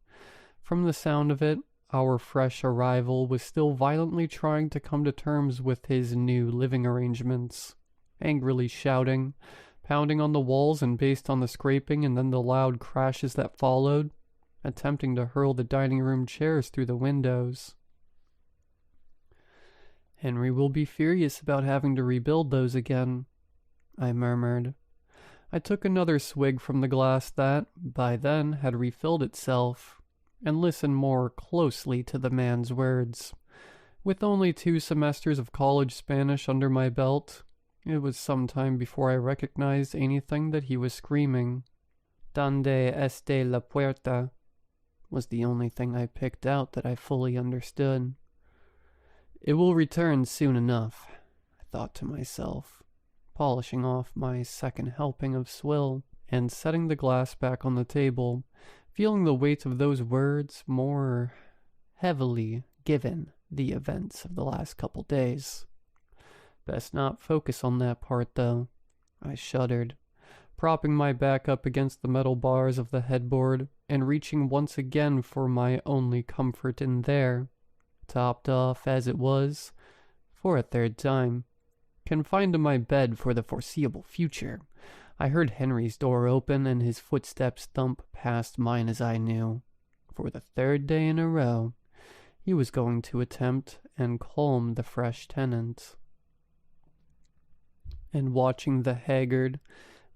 From the sound of it, our fresh arrival was still violently trying to come to terms with his new living arrangements, angrily shouting, pounding on the walls and based on the scraping and then the loud crashes that followed, attempting to hurl the dining room chairs through the windows. Henry will be furious about having to rebuild those again, I murmured. I took another swig from the glass that, by then, had refilled itself, and listened more closely to the man's words. With only 2 semesters of college Spanish under my belt, it was some time before I recognized anything that he was screaming. "Donde esté la puerta?" was the only thing I picked out that I fully understood. It will return soon enough, I thought to myself, polishing off my second helping of swill, and setting the glass back on the table, feeling the weight of those words more heavily given the events of the last couple days. Best not focus on that part, though. I shuddered, propping my back up against the metal bars of the headboard, and reaching once again for my only comfort in there, topped off, as it was, for a 3rd time. Confined to my bed for the foreseeable future, I heard Henry's door open and his footsteps thump past mine as I knew, for the 3rd day in a row, he was going to attempt and calm the fresh tenant. And watching the haggard,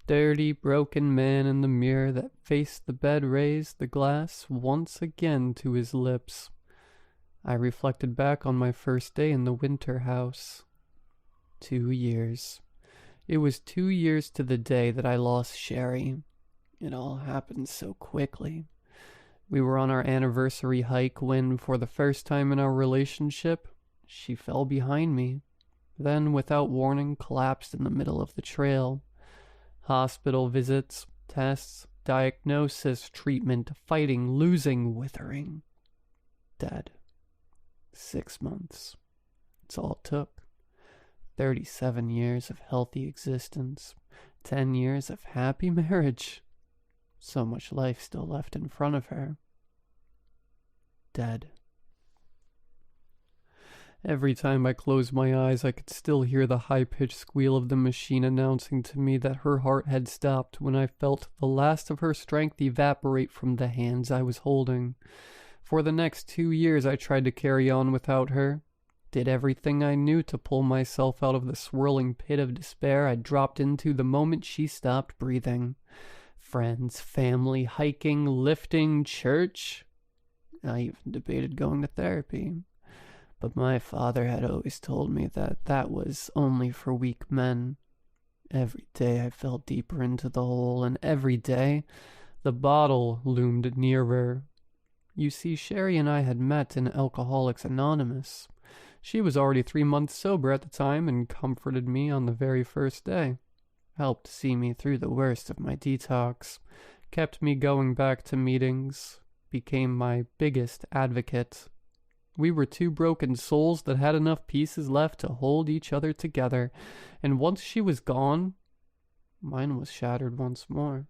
dirty, broken man in the mirror that faced the bed raise the glass once again to his lips, I reflected back on my first day in the winter house. 2 years. It was 2 years to the day that I lost Sherry. It all happened so quickly. We were on our anniversary hike when, for the first time in our relationship, she fell behind me. Then, without warning, collapsed in the middle of the trail. Hospital visits, tests, diagnosis, treatment, fighting, losing, withering. Dead. 6 months. It's all it took. 37 years of healthy existence. 10 years of happy marriage. So much life still left in front of her. Dead. Every time I closed my eyes, I could still hear the high-pitched squeal of the machine announcing to me that her heart had stopped when I felt the last of her strength evaporate from the hands I was holding. For the next 2 years I tried to carry on without her, did everything I knew to pull myself out of the swirling pit of despair I dropped into the moment she stopped breathing. Friends, family, hiking, lifting, church. I even debated going to therapy. But my father had always told me that that was only for weak men. Every day I fell deeper into the hole, and every day the bottle loomed nearer. You see, Sherry and I had met in Alcoholics Anonymous. She was already 3 months sober at the time and comforted me on the very first day, helped see me through the worst of my detox, kept me going back to meetings, became my biggest advocate. We were two broken souls that had enough pieces left to hold each other together, and once she was gone, mine was shattered once more.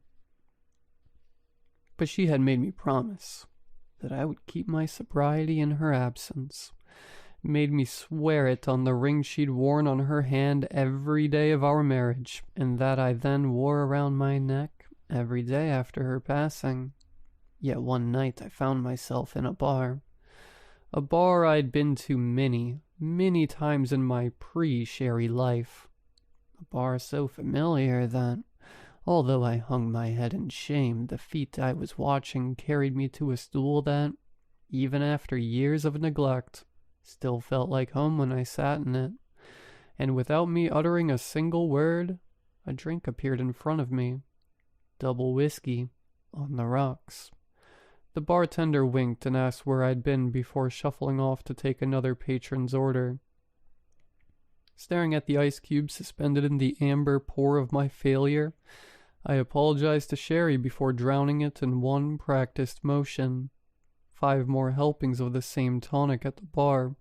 But she had made me promise that I would keep my sobriety in her absence. Made me swear it on the ring she'd worn on her hand every day of our marriage, and that I then wore around my neck every day after her passing. Yet one night I found myself in a bar I'd been to many times in my pre-Sherry life. A bar so familiar that, although I hung my head in shame, the feat I was watching carried me to a stool that, even after years of neglect, still felt like home when I sat in it. And without me uttering a single word, a drink appeared in front of me. Double whiskey on the rocks. The bartender winked and asked where I'd been before shuffling off to take another patron's order. Staring at the ice cubes suspended in the amber pour of my failure, I apologized to Sherry before drowning it in one practiced motion. 5 more helpings of the same tonic at the bar,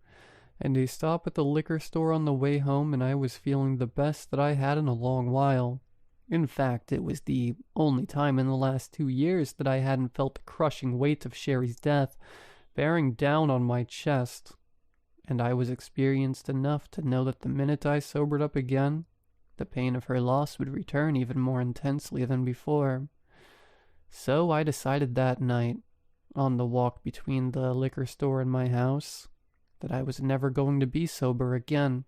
and a stop at the liquor store on the way home, and I was feeling the best that I had in a long while. In fact, it was the only time in the last 2 years that I hadn't felt the crushing weight of Sherry's death bearing down on my chest, and I was experienced enough to know that the minute I sobered up again, the pain of her loss would return even more intensely than before. So I decided that night, on the walk between the liquor store and my house, that I was never going to be sober again.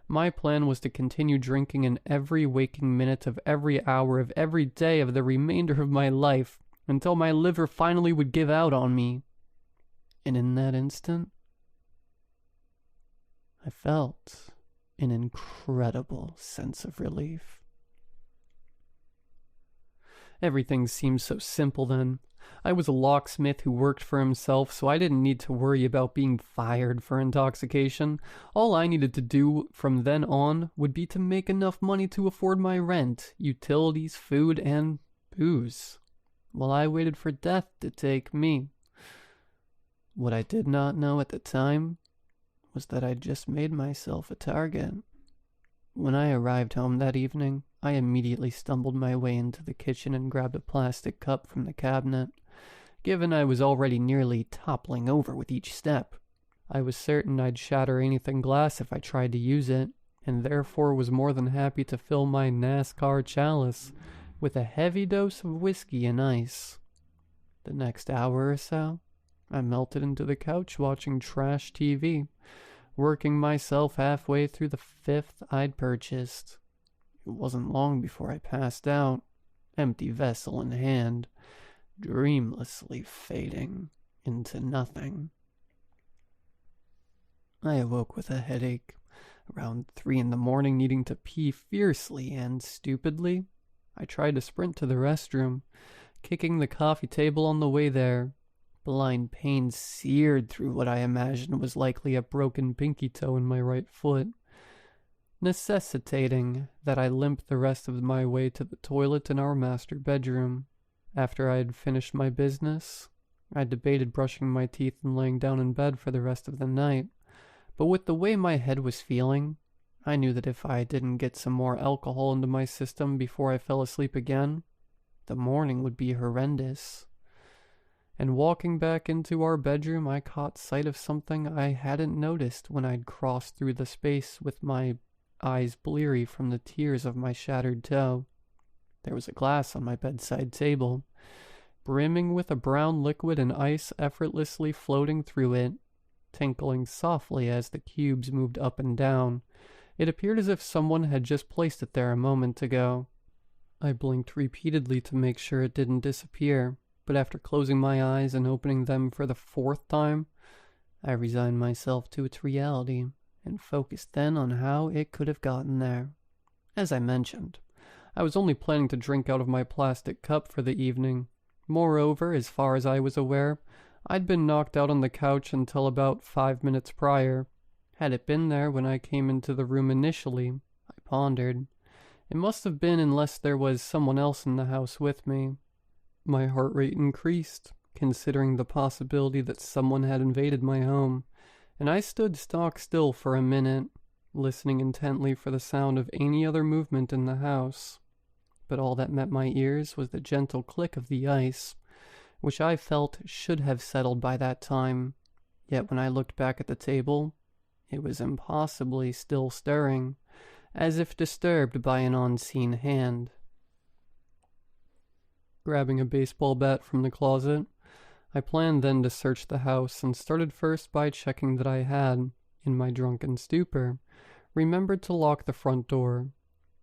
My plan was to continue drinking in every waking minute of every hour of every day of the remainder of my life until my liver finally would give out on me. And in that instant, I felt an incredible sense of relief. Everything seemed so simple then. I was a locksmith who worked for himself, so I didn't need to worry about being fired for intoxication. All I needed to do from then on would be to make enough money to afford my rent, utilities, food, and booze, while I waited for death to take me. What I did not know at the time was that I'd just made myself a target. When I arrived home that evening, I immediately stumbled my way into the kitchen and grabbed a plastic cup from the cabinet. Given I was already nearly toppling over with each step, I was certain I'd shatter anything glass if I tried to use it, and therefore was more than happy to fill my NASCAR chalice with a heavy dose of whiskey and ice. The next hour or so, I melted into the couch watching trash TV, working myself halfway through the 5th I'd purchased. It wasn't long before I passed out, empty vessel in hand, dreamlessly fading into nothing. I awoke with a headache, around 3 a.m, needing to pee fiercely, and stupidly, I tried to sprint to the restroom, kicking the coffee table on the way there. Blind pain seared through what I imagined was likely a broken pinky toe in my right foot, necessitating that I limp the rest of my way to the toilet in our master bedroom. After I had finished my business, I debated brushing my teeth and laying down in bed for the rest of the night, but with the way my head was feeling, I knew that if I didn't get some more alcohol into my system before I fell asleep again, the morning would be horrendous. And walking back into our bedroom, I caught sight of something I hadn't noticed when I'd crossed through the space with my eyes bleary from the tears of my shattered toe. There was a glass on my bedside table, brimming with a brown liquid and ice effortlessly floating through it, tinkling softly as the cubes moved up and down. It appeared as if someone had just placed it there a moment ago. I blinked repeatedly to make sure it didn't disappear, but after closing my eyes and opening them for the 4th time, I resigned myself to its reality and focused then on how it could have gotten there. As I mentioned, I was only planning to drink out of my plastic cup for the evening. Moreover, as far as I was aware, I'd been knocked out on the couch until about 5 minutes prior. Had it been there when I came into the room initially? I pondered. It must have been, unless there was someone else in the house with me. My heart rate increased, considering the possibility that someone had invaded my home, and I stood stock still for a minute, listening intently for the sound of any other movement in the house. But all that met my ears was the gentle click of the ice, which I felt should have settled by that time. Yet when I looked back at the table, it was impossibly still stirring, as if disturbed by an unseen hand. Grabbing a baseball bat from the closet, I planned then to search the house and started first by checking that I had, in my drunken stupor, remembered to lock the front door.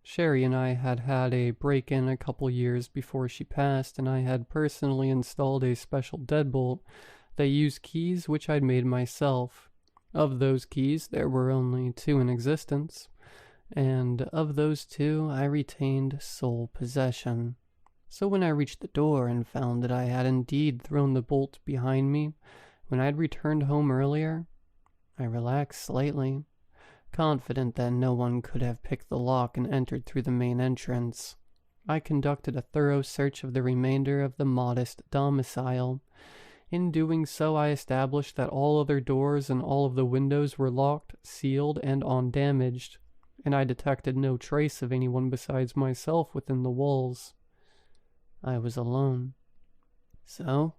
Sherry and I had had a break-in a couple years before she passed, and I had personally installed a special deadbolt that used keys which I'd made myself. Of those keys, there were only 2 in existence, and of those 2 I retained sole possession. So when I reached the door and found that I had indeed thrown the bolt behind me when I had returned home earlier, I relaxed slightly, confident that no one could have picked the lock and entered through the main entrance. I conducted a thorough search of the remainder of the modest domicile. In doing so, I established that all other doors and all of the windows were locked, sealed, and undamaged, and I detected no trace of anyone besides myself within the walls. I was alone. So,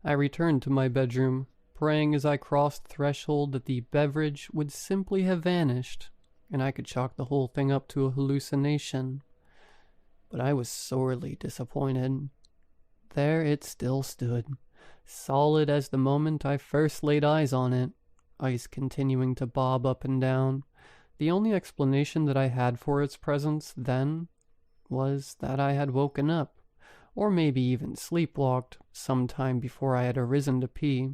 I returned to my bedroom, praying as I crossed the threshold that the beverage would simply have vanished, and I could chalk the whole thing up to a hallucination. But I was sorely disappointed. There it still stood, solid as the moment I first laid eyes on it, ice continuing to bob up and down. The only explanation that I had for its presence then was that I had woken up, or maybe even sleepwalked, some time before I had arisen to pee,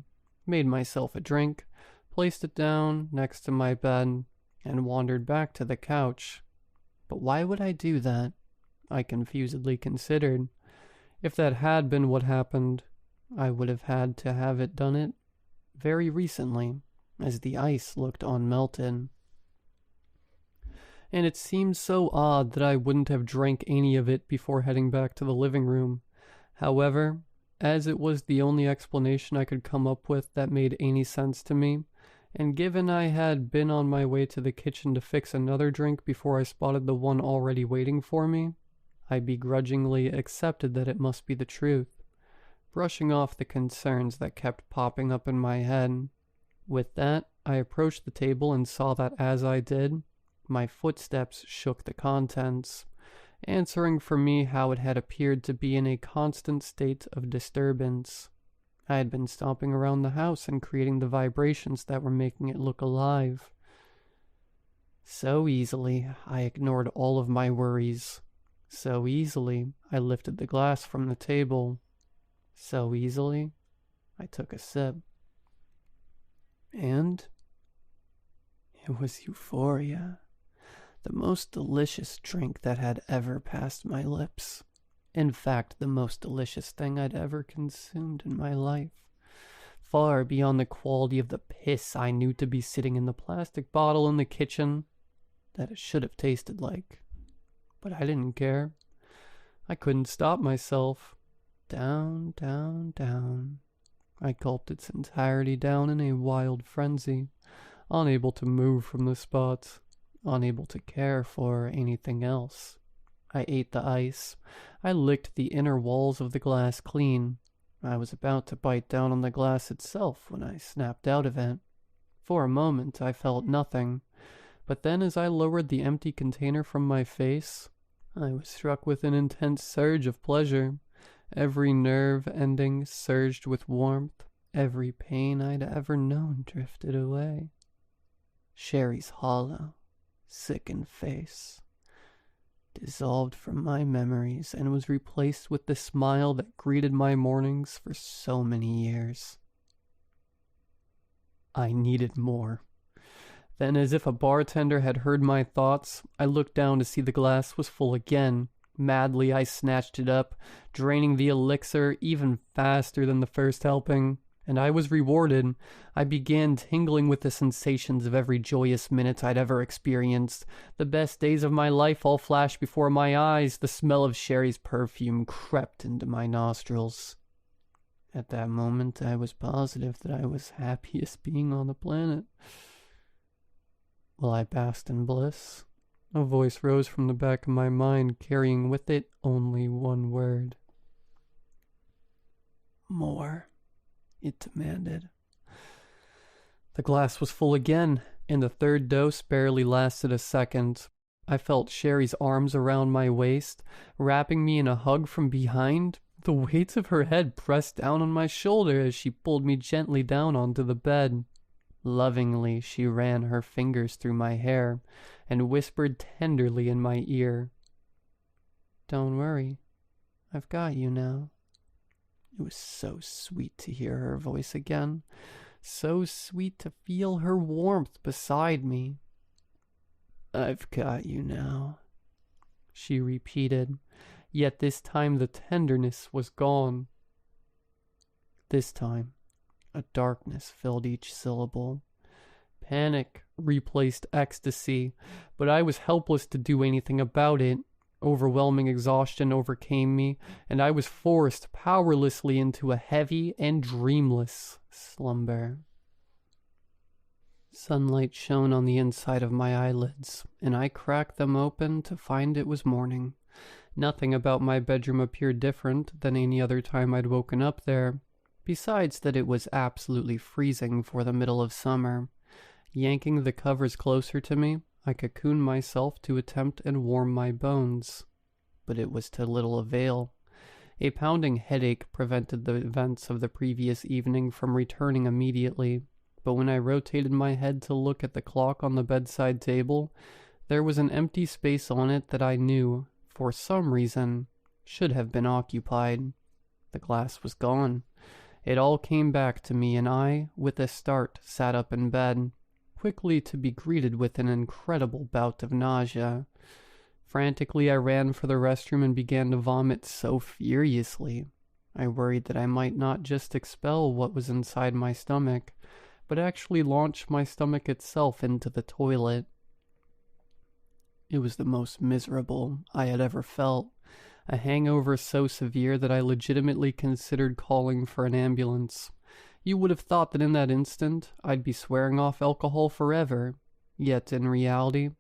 made myself a drink, placed it down next to my bed, and wandered back to the couch. But why would I do that? I confusedly considered. If that had been what happened, I would have had to have it done it very recently, as the ice looked unmelted. And it seemed so odd that I wouldn't have drank any of it before heading back to the living room. However, as it was the only explanation I could come up with that made any sense to me, and given I had been on my way to the kitchen to fix another drink before I spotted the one already waiting for me, I begrudgingly accepted that it must be the truth, brushing off the concerns that kept popping up in my head. With that, I approached the table and saw that as I did, my footsteps shook the contents, answering for me how it had appeared to be in a constant state of disturbance. I had been stomping around the house and creating the vibrations that were making it look alive. So easily, I ignored all of my worries. So easily, I lifted the glass from the table. So easily, I took a sip. And it was euphoria. The most delicious drink that had ever passed my lips. In fact, the most delicious thing I'd ever consumed in my life. Far beyond the quality of the piss I knew to be sitting in the plastic bottle in the kitchen that it should have tasted like. But I didn't care. I couldn't stop myself. Down, down, down. I gulped its entirety down in a wild frenzy, unable to move from the spot. Unable to care for anything else. I ate the ice. I licked the inner walls of the glass clean. I was about to bite down on the glass itself when I snapped out of it. For a moment I felt nothing, but then as I lowered the empty container from my face, I was struck with an intense surge of pleasure. Every nerve ending surged with warmth. Every pain I'd ever known drifted away. Sherry's hollow, sickened face dissolved from my memories and was replaced with the smile that greeted my mornings for so many years. I needed more. Then, as if a bartender had heard my thoughts, I looked down to see the glass was full again. Madly I snatched it up, draining the elixir even faster than the first helping. And I was rewarded. I began tingling with the sensations of every joyous minute I'd ever experienced. The best days of my life all flashed before my eyes. The smell of Sherry's perfume crept into my nostrils. At that moment, I was positive that I was happiest being on the planet. While I basked in bliss, a voice rose from the back of my mind, carrying with it only one word. More, it demanded. The glass was full again, and the third dose barely lasted a second. I felt Sherry's arms around my waist, wrapping me in a hug from behind. The weight of her head pressed down on my shoulder as she pulled me gently down onto the bed. Lovingly, she ran her fingers through my hair and whispered tenderly in my ear, "Don't worry, I've got you now." It was so sweet to hear her voice again, so sweet to feel her warmth beside me. "I've got you now," she repeated, yet this time the tenderness was gone. This time, a darkness filled each syllable. Panic replaced ecstasy, but I was helpless to do anything about it. Overwhelming exhaustion overcame me, and I was forced powerlessly into a heavy and dreamless slumber. Sunlight shone on the inside of my eyelids, and I cracked them open to find it was morning. Nothing about my bedroom appeared different than any other time I'd woken up there, besides that it was absolutely freezing for the middle of summer. Yanking the covers closer to me, I cocooned myself to attempt and warm my bones. But it was to little avail. A pounding headache prevented the events of the previous evening from returning immediately, but when I rotated my head to look at the clock on the bedside table, there was an empty space on it that I knew, for some reason, should have been occupied. The glass was gone. It all came back to me, and I, with a start, sat up in bed, quickly to be greeted with an incredible bout of nausea. Frantically, I ran for the restroom and began to vomit so furiously. I worried that I might not just expel what was inside my stomach, but actually launch my stomach itself into the toilet. It was the most miserable I had ever felt. A hangover so severe that I legitimately considered calling for an ambulance. You would have thought that in that instant, I'd be swearing off alcohol forever. Yet, in reality,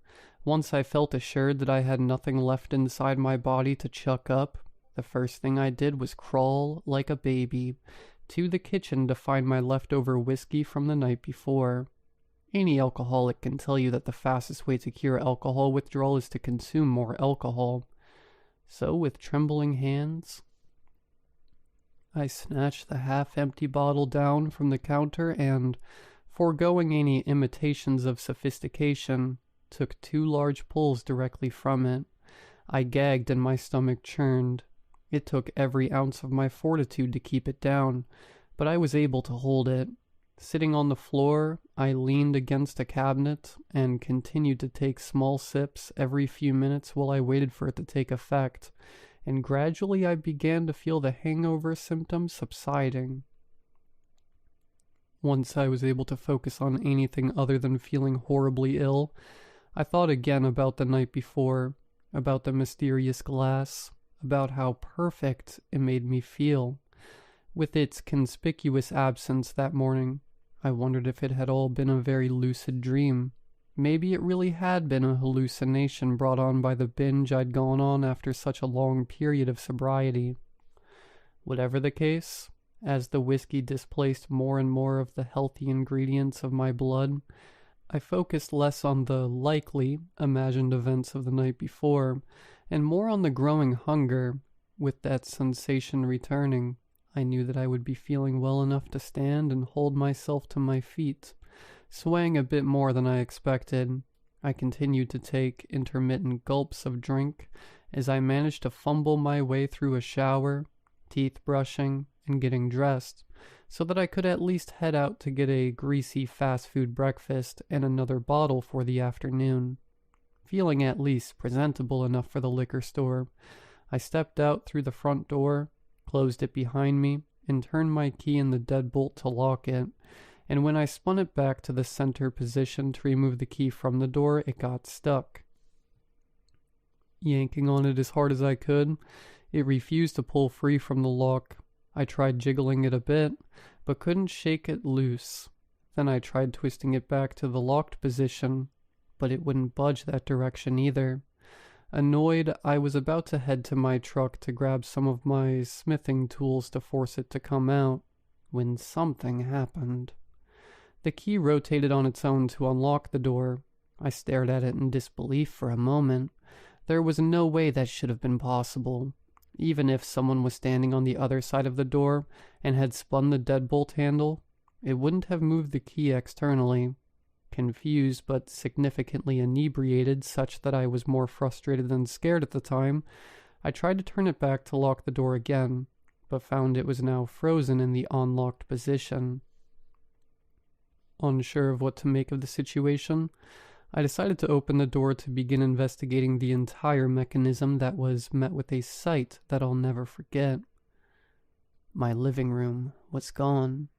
once I felt assured that I had nothing left inside my body to chuck up, the first thing I did was crawl like a baby to the kitchen to find my leftover whiskey from the night before. Any alcoholic can tell you that the fastest way to cure alcohol withdrawal is to consume more alcohol. So, with trembling hands, I snatched the half-empty bottle down from the counter and, foregoing any imitations of sophistication, took 2 large pulls directly from it. I gagged and my stomach churned. It took every ounce of my fortitude to keep it down, but I was able to hold it. Sitting on the floor, I leaned against a cabinet and continued to take small sips every few minutes while I waited for it to take effect, and gradually I began to feel the hangover symptoms subsiding. Once I was able to focus on anything other than feeling horribly ill, I thought again about the night before, about the mysterious glass, about how perfect it made me feel. With its conspicuous absence that morning, I wondered if it had all been a very lucid dream. Maybe it really had been a hallucination brought on by the binge I'd gone on after such a long period of sobriety. Whatever the case, as the whiskey displaced more and more of the healthy ingredients of my blood, I focused less on the likely imagined events of the night before, and more on the growing hunger. With that sensation returning, I knew that I would be feeling well enough to stand and hold myself to my feet. Swaying a bit more than I expected, I continued to take intermittent gulps of drink as I managed to fumble my way through a shower, teeth brushing, and getting dressed, so that I could at least head out to get a greasy fast food breakfast and another bottle for the afternoon. Feeling at least presentable enough for the liquor store, I stepped out through the front door, closed it behind me, and turned my key in the deadbolt to lock it, and when I spun it back to the center position to remove the key from the door, it got stuck. Yanking on it as hard as I could, it refused to pull free from the lock. I tried jiggling it a bit, but couldn't shake it loose. Then I tried twisting it back to the locked position, but it wouldn't budge that direction either. Annoyed, I was about to head to my truck to grab some of my smithing tools to force it to come out, when something happened. The key rotated on its own to unlock the door. I stared at it in disbelief for a moment. There was no way that should have been possible. Even if someone was standing on the other side of the door and had spun the deadbolt handle, it wouldn't have moved the key externally. Confused but significantly inebriated such that I was more frustrated than scared at the time, I tried to turn it back to lock the door again, but found it was now frozen in the unlocked position. Unsure of what to make of the situation, I decided to open the door to begin investigating the entire mechanism that was met with a sight that I'll never forget. My living room was gone.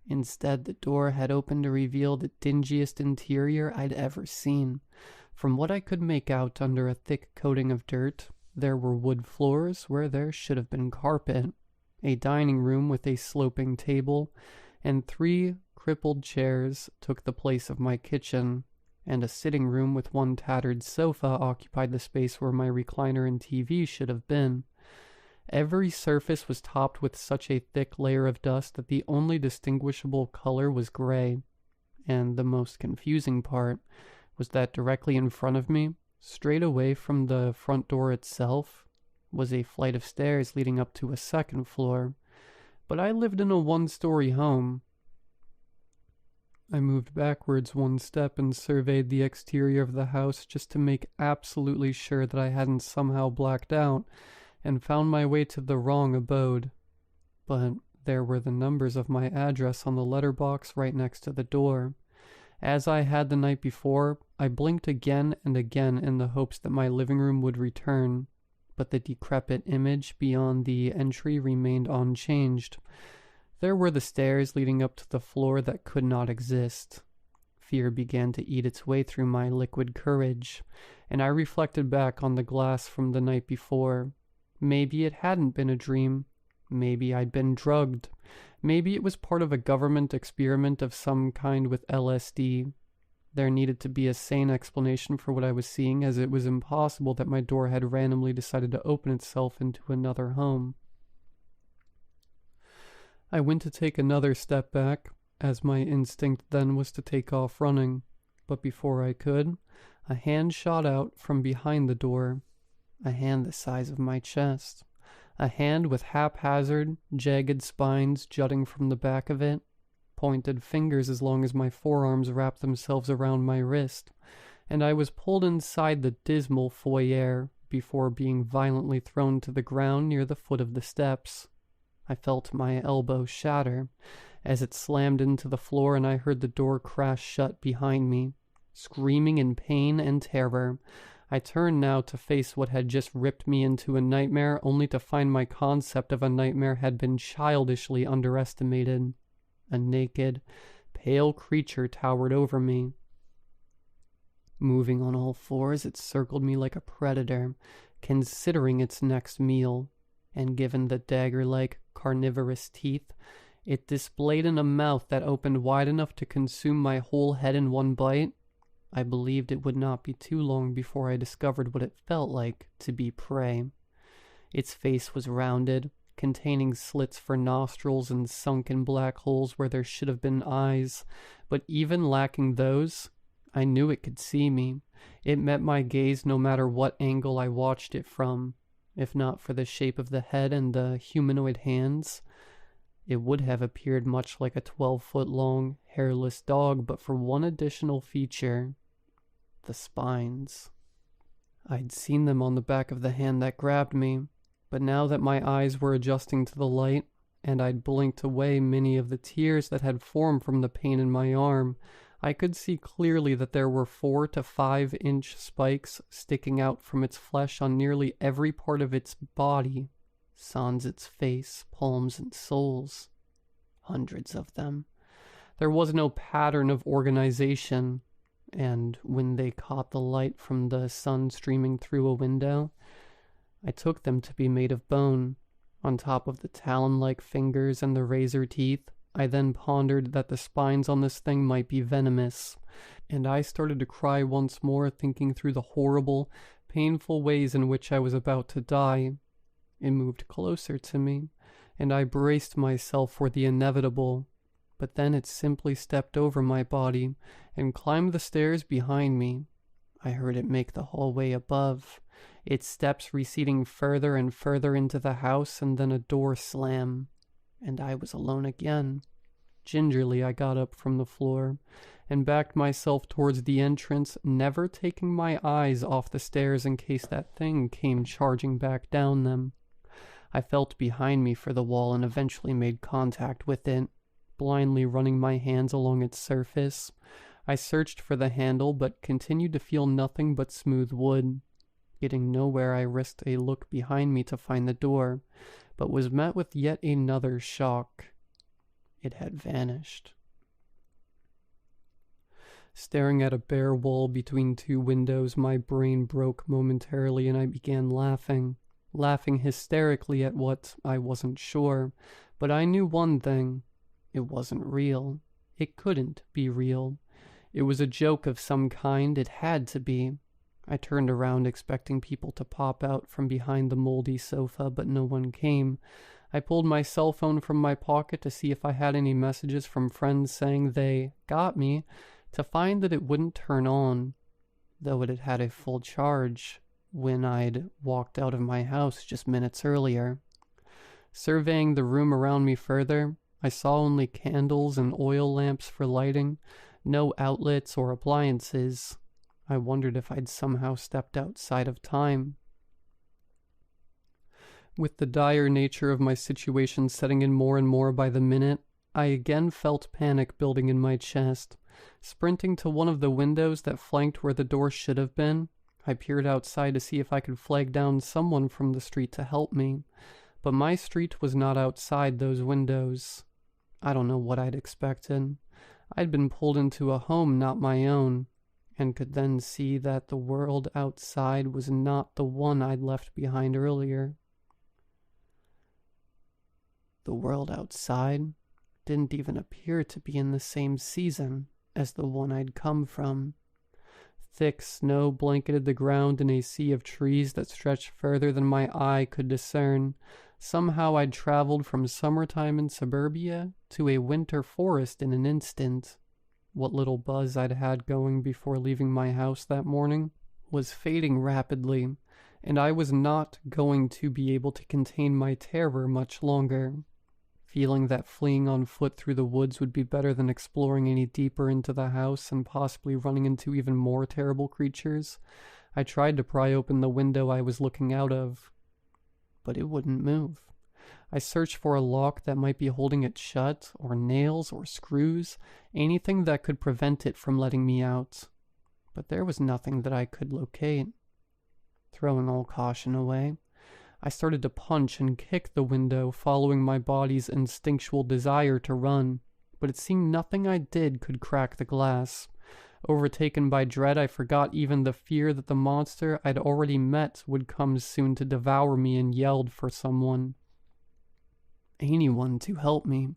Instead, the door had opened to reveal the dingiest interior I'd ever seen. From what I could make out under a thick coating of dirt, there were wood floors where there should have been carpet, a dining room with a sloping table, and 3 crippled chairs took the place of my kitchen, and a sitting room with one tattered sofa occupied the space where my recliner and TV should have been. Every surface was topped with such a thick layer of dust that the only distinguishable color was gray, and the most confusing part was that directly in front of me, straight away from the front door itself, was a flight of stairs leading up to a second floor. But I lived in a 1-story home. I moved backwards 1 step and surveyed the exterior of the house just to make absolutely sure that I hadn't somehow blacked out, and found my way to the wrong abode. But there were the numbers of my address on the letterbox right next to the door. As I had the night before, I blinked again and again in the hopes that my living room would return, but the decrepit image beyond the entry remained unchanged. There were the stairs leading up to the floor that could not exist. Fear began to eat its way through my liquid courage, and I reflected back on the glass from the night before. Maybe it hadn't been a dream. Maybe I'd been drugged. Maybe it was part of a government experiment of some kind with LSD. There needed to be a sane explanation for what I was seeing, as it was impossible that my door had randomly decided to open itself into another home. I went to take another step back, as my instinct then was to take off running, but before I could, a hand shot out from behind the door, a hand the size of my chest, a hand with haphazard, jagged spines jutting from the back of it, pointed fingers as long as my forearms wrapped themselves around my wrist, and I was pulled inside the dismal foyer before being violently thrown to the ground near the foot of the steps. I felt my elbow shatter as it slammed into the floor, and I heard the door crash shut behind me. Screaming in pain and terror, I turned now to face what had just ripped me into a nightmare, only to find my concept of a nightmare had been childishly underestimated. A naked, pale creature towered over me. Moving on all fours, it circled me like a predator, considering its next meal, and given the dagger-like carnivorous teeth it displayed in a mouth that opened wide enough to consume my whole head in one bite, I believed it would not be too long before I discovered what it felt like to be prey. Its face was rounded, containing slits for nostrils and sunken black holes where there should have been eyes, but even lacking those, I knew it could see me. It met my gaze no matter what angle I watched it from. If not for the shape of the head and the humanoid hands, it would have appeared much like a 12-foot-long, hairless dog, but for one additional feature: the spines. I'd seen them on the back of the hand that grabbed me, but now that my eyes were adjusting to the light, and I'd blinked away many of the tears that had formed from the pain in my arm, I could see clearly that there were 4 to 5-inch spikes sticking out from its flesh on nearly every part of its body, sans its face, palms, and soles. Hundreds of them. There was no pattern of organization, and when they caught the light from the sun streaming through a window, I took them to be made of bone, On top of the talon-like fingers and the razor teeth, I then pondered that the spines on this thing might be venomous, and I started to cry once more, thinking through the horrible, painful ways in which I was about to die. It moved closer to me, and I braced myself for the inevitable, but then it simply stepped over my body and climbed the stairs behind me. I heard it make the hallway above, its steps receding further and further into the house, and then a door slam, and I was alone again. Gingerly, I got up from the floor and backed myself towards the entrance, never taking my eyes off the stairs in case that thing came charging back down them. I felt behind me for the wall and eventually made contact with it, blindly running my hands along its surface. I searched for the handle, but continued to feel nothing but smooth wood. Getting nowhere, I risked a look behind me to find the door, but was met with yet another shock. It had vanished. Staring at a bare wall between two windows, my brain broke momentarily and I began laughing hysterically at what I wasn't sure. But I knew one thing. It wasn't real. It couldn't be real. It was a joke of some kind. It had to be. I turned around expecting people to pop out from behind the moldy sofa, but no one came. I pulled my cell phone from my pocket to see if I had any messages from friends saying they got me, to find that it wouldn't turn on, though it had had a full charge when I'd walked out of my house just minutes earlier. Surveying the room around me further, I saw only candles and oil lamps for lighting, no outlets or appliances. I wondered if I'd somehow stepped outside of time. With the dire nature of my situation setting in more and more by the minute, I again felt panic building in my chest. Sprinting to one of the windows that flanked where the door should have been, I peered outside to see if I could flag down someone from the street to help me. But my street was not outside those windows. I don't know what I'd expected. I'd been pulled into a home not my own, and could then see that the world outside was not the one I'd left behind earlier. The world outside didn't even appear to be in the same season as the one I'd come from. Thick snow blanketed the ground in a sea of trees that stretched further than my eye could discern. Somehow I'd traveled from summertime in suburbia to a winter forest in an instant. What little buzz I'd had going before leaving my house that morning was fading rapidly, and I was not going to be able to contain my terror much longer. Feeling that fleeing on foot through the woods would be better than exploring any deeper into the house and possibly running into even more terrible creatures, I tried to pry open the window I was looking out of, but it wouldn't move. I searched for a lock that might be holding it shut, or nails, or screws, anything that could prevent it from letting me out, but there was nothing that I could locate. Throwing all caution away, I started to punch and kick the window, following my body's instinctual desire to run, but it seemed nothing I did could crack the glass. Overtaken by dread, I forgot even the fear that the monster I'd already met would come soon to devour me, and yelled for someone. Anyone to help me,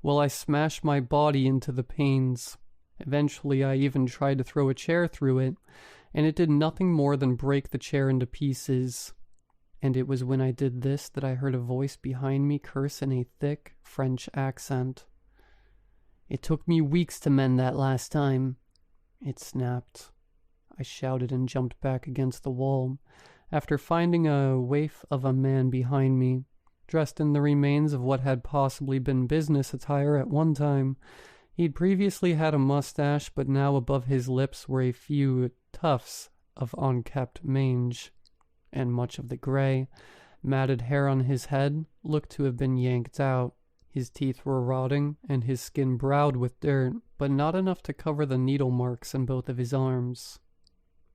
while I smashed my body into the panes. Eventually, I even tried to throw a chair through it, and it did nothing more than break the chair into pieces. And it was when I did this that I heard a voice behind me curse in a thick French accent. "It took me weeks to mend that last time." It snapped. I shouted and jumped back against the wall, after finding a waif of a man behind me, dressed in the remains of what had possibly been business attire at one time. He'd previously had a mustache, but now above his lips were a few tufts of unkempt mange, and much of the gray, matted hair on his head looked to have been yanked out. His teeth were rotting, and his skin browed with dirt, but not enough to cover the needle marks in both of his arms.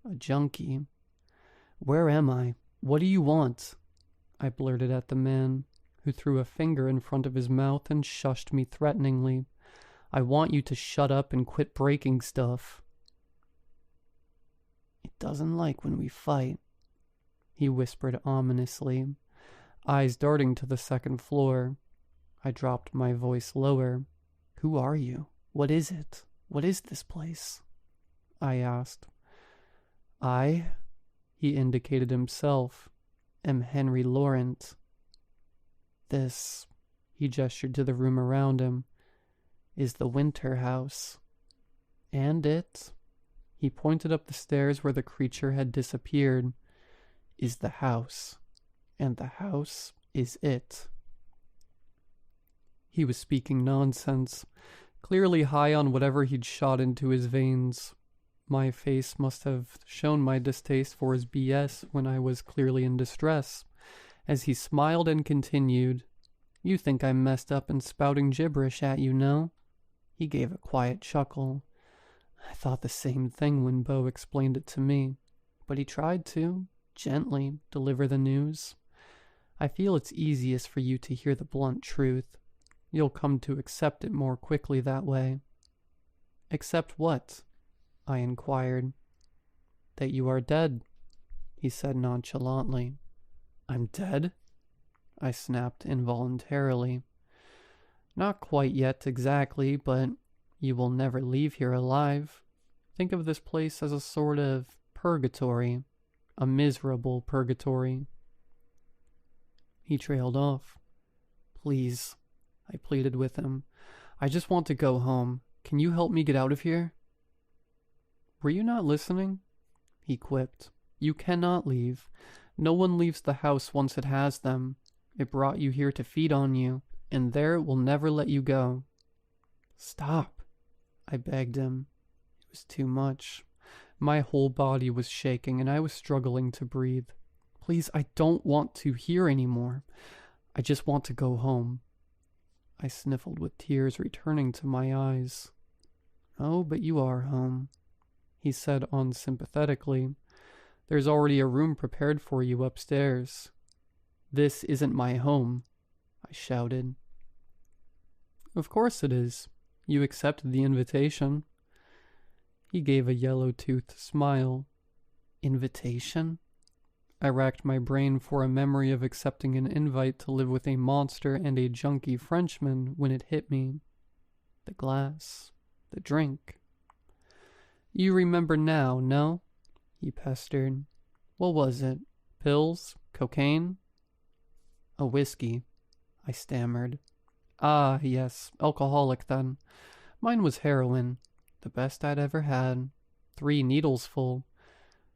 A junkie. "Where am I? What do you want?" I blurted at the man, who threw a finger in front of his mouth and shushed me threateningly. "I want you to shut up and quit breaking stuff." "It doesn't like when we fight," he whispered ominously. eyes darting to the second floor. I dropped my voice lower. "Who are you? What is it? What is this place?" I asked. He indicated himself, am Henry Laurent. This, he gestured to the room around him, is the Winter House. And it, he pointed up the stairs where the creature had disappeared, is the house. And the house is it. He was speaking nonsense, clearly high on whatever he'd shot into his veins. My face must have shown my distaste for his BS when I was clearly in distress, as he smiled and continued, "You think I'm messed up and spouting gibberish at you, no?" He gave a quiet chuckle. I thought the same thing when Bo explained it to me, but he tried to, gently, deliver the news. I feel it's easiest for you to hear the blunt truth. You'll come to accept it more quickly that way. Accept what? I inquired. That you are dead, he said nonchalantly. I'm dead? I snapped involuntarily. Not quite yet exactly, but you will never leave here alive. Think of this place as a sort of purgatory, a miserable purgatory. He trailed off. Please, I pleaded with him. I just want to go home. Can you help me get out of here? Were you not listening? He quipped. You cannot leave. No one leaves the house once it has them. It brought you here to feed on you, and there it will never let you go. Stop, I begged him. It was too much. My whole body was shaking, and I was struggling to breathe. Please, I don't want to hear anymore. I just want to go home. I sniffled with tears returning to my eyes. Oh, but you are home, he said unsympathetically. There's already a room prepared for you upstairs. This isn't my home, I shouted. Of course it is. You accepted the invitation. He gave a yellow-toothed smile. Invitation? I racked my brain for a memory of accepting an invite to live with a monster and a junkie Frenchman when it hit me. The glass. The drink. You remember now, no? He pestered. What was it? Pills? Cocaine? A whiskey, I stammered. Ah, yes, alcoholic then. Mine was heroin, the best I'd ever had. 3 needles full.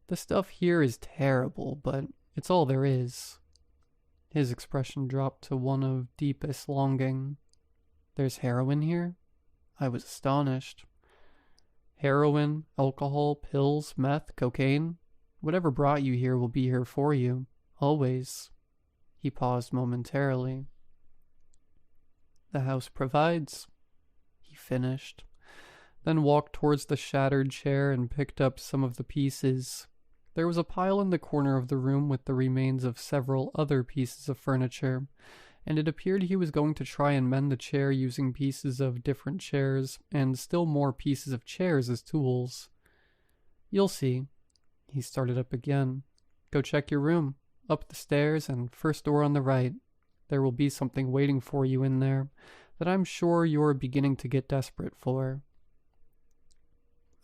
The stuff here is terrible, but it's all there is. His expression dropped to one of deepest longing. There's heroin here? I was astonished. Heroin, alcohol, pills, meth, cocaine. Whatever brought you here will be here for you. Always. He paused momentarily. The house provides, he finished, then walked towards the shattered chair and picked up some of the pieces. There was a pile in the corner of the room with the remains of several other pieces of furniture, and it appeared he was going to try and mend the chair using pieces of different chairs and still more pieces of chairs as tools. You'll see. He started up again. Go check your room. Up the stairs and first door on the right. There will be something waiting for you in there that I'm sure you're beginning to get desperate for.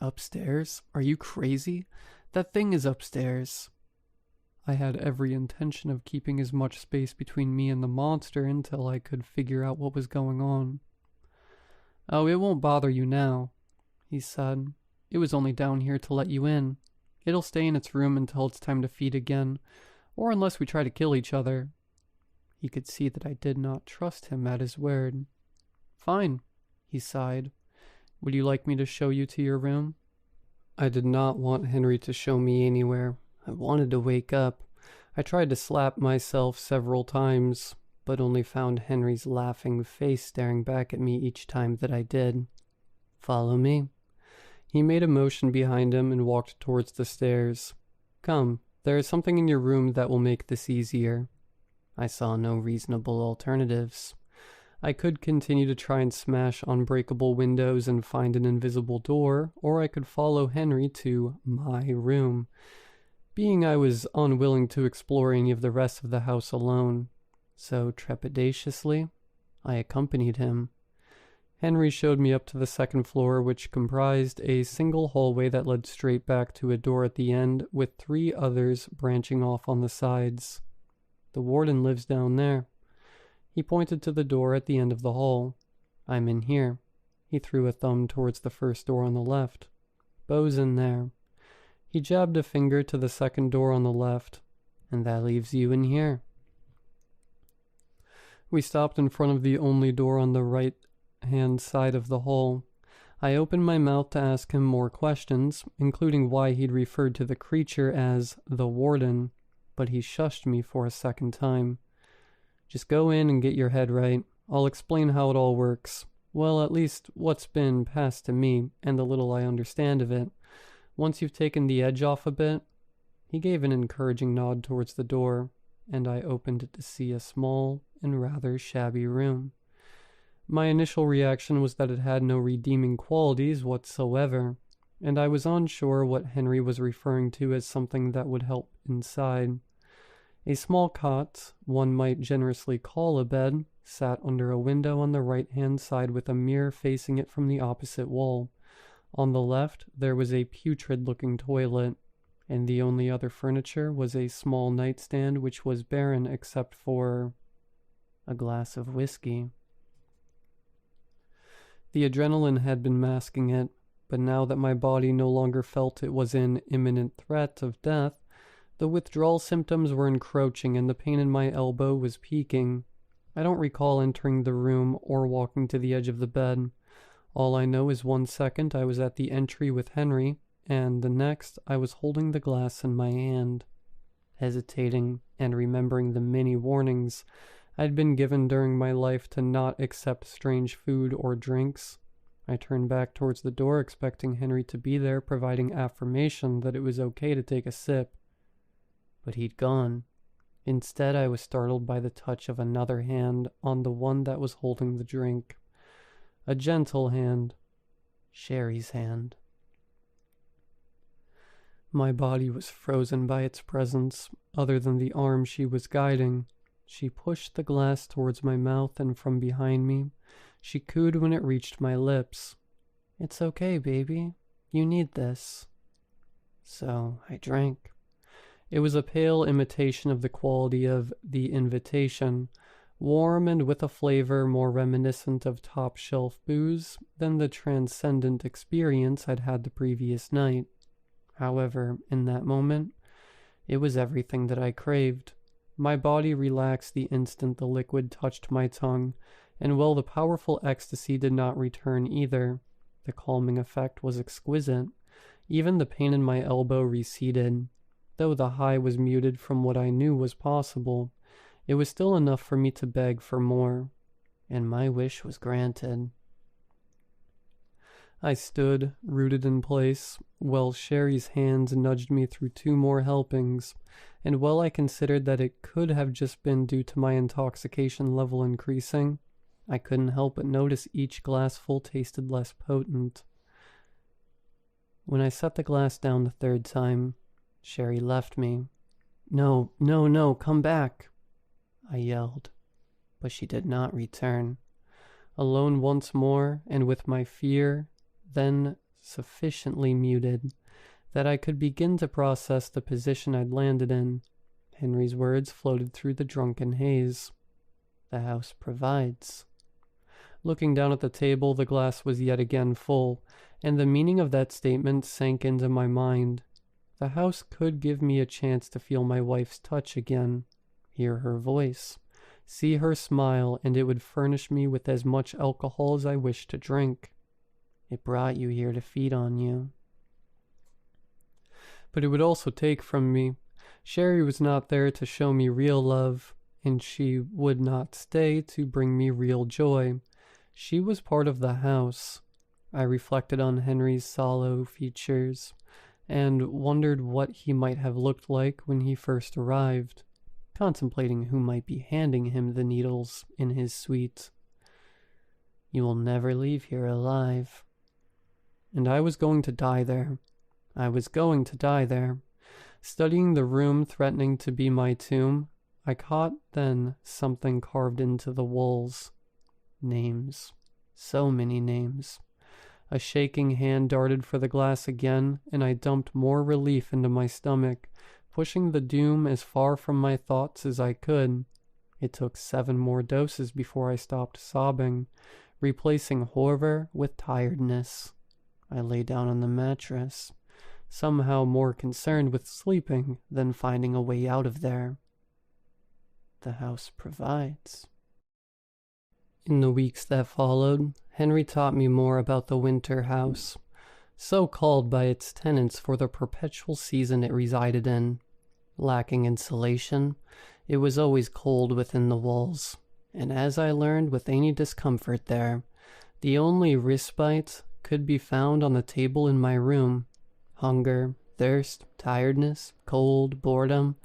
Upstairs? Are you crazy? That thing is upstairs. I had every intention of keeping as much space between me and the monster until I could figure out what was going on. Oh, it won't bother you now, he said. It was only down here to let you in. It'll stay in its room until it's time to feed again, or unless we try to kill each other. He could see that I did not trust him at his word. Fine, he sighed. Would you like me to show you to your room? I did not want Henry to show me anywhere. I wanted to wake up. I tried to slap myself several times, but only found Henry's laughing face staring back at me each time that I did. Follow me. He made a motion behind him and walked towards the stairs. Come, there is something in your room that will make this easier. I saw no reasonable alternatives. I could continue to try and smash unbreakable windows and find an invisible door, or I could follow Henry to my room. Being I was unwilling to explore any of the rest of the house alone, So trepidatiously, I accompanied him. Henry showed me up to the second floor, which comprised a single hallway that led straight back to a door at the end, with 3 others branching off on the sides. The warden lives down there. He pointed to the door at the end of the hall. I'm in here. He threw a thumb towards the first door on the left. Beau's in there. He jabbed a finger to the second door on the left. And that leaves you in here. We stopped in front of the only door on the right-hand side of the hall. I opened my mouth to ask him more questions, including why he'd referred to the creature as the warden, but he shushed me for a second time. Just go in and get your head right. I'll explain how it all works. Well, at least what's been passed to me, and the little I understand of it. Once you've taken the edge off a bit. He gave an encouraging nod towards the door, and I opened it to see a small and rather shabby room. My initial reaction was that it had no redeeming qualities whatsoever, and I was unsure what Henry was referring to as something that would help inside. A small cot, one might generously call a bed, sat under a window on the right-hand side with a mirror facing it from the opposite wall. On the left, there was a putrid-looking toilet, and the only other furniture was a small nightstand which was barren except for a glass of whiskey. The adrenaline had been masking it, but now that my body no longer felt it was in imminent threat of death, the withdrawal symptoms were encroaching and the pain in my elbow was peaking. I don't recall entering the room or walking to the edge of the bed. All I know is 1 second I was at the entry with Henry, and the next I was holding the glass in my hand. Hesitating and remembering the many warnings I'd been given during my life to not accept strange food or drinks, I turned back towards the door expecting Henry to be there providing affirmation that it was okay to take a sip. But he'd gone. Instead, I was startled by the touch of another hand on the one that was holding the drink. A gentle hand. Sherry's hand. My body was frozen by its presence, other than the arm she was guiding. She pushed the glass towards my mouth, and from behind me, she cooed when it reached my lips. It's okay, baby. You need this. So I drank. It was a pale imitation of the quality of the invitation, warm and with a flavor more reminiscent of top-shelf booze than the transcendent experience I'd had the previous night. However, in that moment, it was everything that I craved. My body relaxed the instant the liquid touched my tongue, and while the powerful ecstasy did not return either, the calming effect was exquisite. Even the pain in my elbow receded. Though the high was muted from what I knew was possible, it was still enough for me to beg for more, and my wish was granted. I stood, rooted in place, while Sherry's hands nudged me through 2 more helpings, and while I considered that it could have just been due to my intoxication level increasing, I couldn't help but notice each glassful tasted less potent. When I set the glass down the 3rd time, Sherry left me. No, come back, I yelled, but she did not return. Alone once more, and with my fear then sufficiently muted that I could begin to process the position I'd landed in, Henry's words floated through the drunken haze. The house provides. Looking down at the table, the glass was yet again full, and the meaning of that statement sank into my mind. The house could give me a chance to feel my wife's touch again, hear her voice, see her smile, and it would furnish me with as much alcohol as I wished to drink. It brought you here to feed on you. But it would also take from me. Sherry was not there to show me real love, and she would not stay to bring me real joy. She was part of the house. I reflected on Henry's sallow features, and wondered what he might have looked like when he first arrived, contemplating who might be handing him the needles in his suite. You will never leave here alive. And I was going to die there. I was going to die there. Studying the room threatening to be my tomb, I caught then something carved into the walls. Names. So many names. A shaking hand darted for the glass again, and I dumped more relief into my stomach, pushing the doom as far from my thoughts as I could. It took 7 more doses before I stopped sobbing, replacing horror with tiredness. I lay down on the mattress, somehow more concerned with sleeping than finding a way out of there. The house provides. In the weeks that followed, Henry taught me more about the winter house, so called by its tenants for the perpetual season it resided in. Lacking insulation, it was always cold within the walls, and as I learned with any discomfort there, the only respite could be found on the table in my room. Hunger, thirst, tiredness, cold, boredom,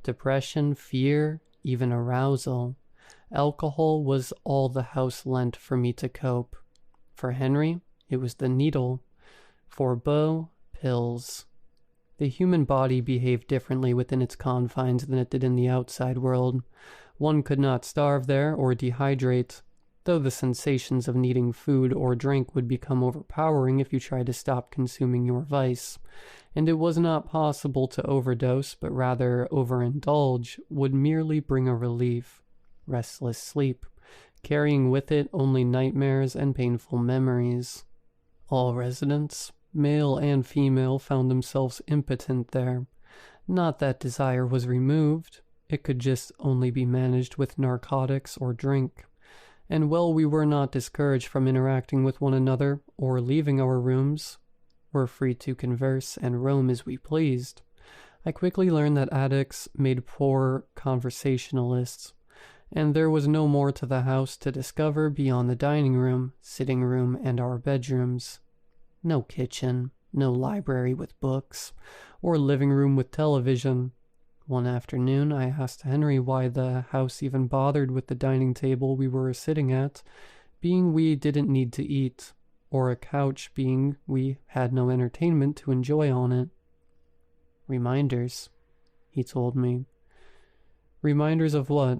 depression, fear, even arousal. Alcohol was all the house lent for me to cope. For Henry, it was the needle. For Beau, pills. The human body behaved differently within its confines than it did in the outside world. One could not starve there or dehydrate, though the sensations of needing food or drink would become overpowering if you tried to stop consuming your vice. And it was not possible to overdose, but rather overindulge would merely bring a relief. Restless sleep, carrying with it only nightmares and painful memories. All residents, male and female, found themselves impotent there. Not that desire was removed, it could just only be managed with narcotics or drink. And while we were not discouraged from interacting with one another or leaving our rooms, were free to converse and roam as we pleased, I quickly learned that addicts made poor conversationalists, and there was no more to the house to discover beyond the dining room, sitting room, and our bedrooms. No kitchen, no library with books, or living room with television. One afternoon I asked Henry why the house even bothered with the dining table we were sitting at, being we didn't need to eat, or a couch being we had no entertainment to enjoy on it. Reminders, he told me. Reminders of what?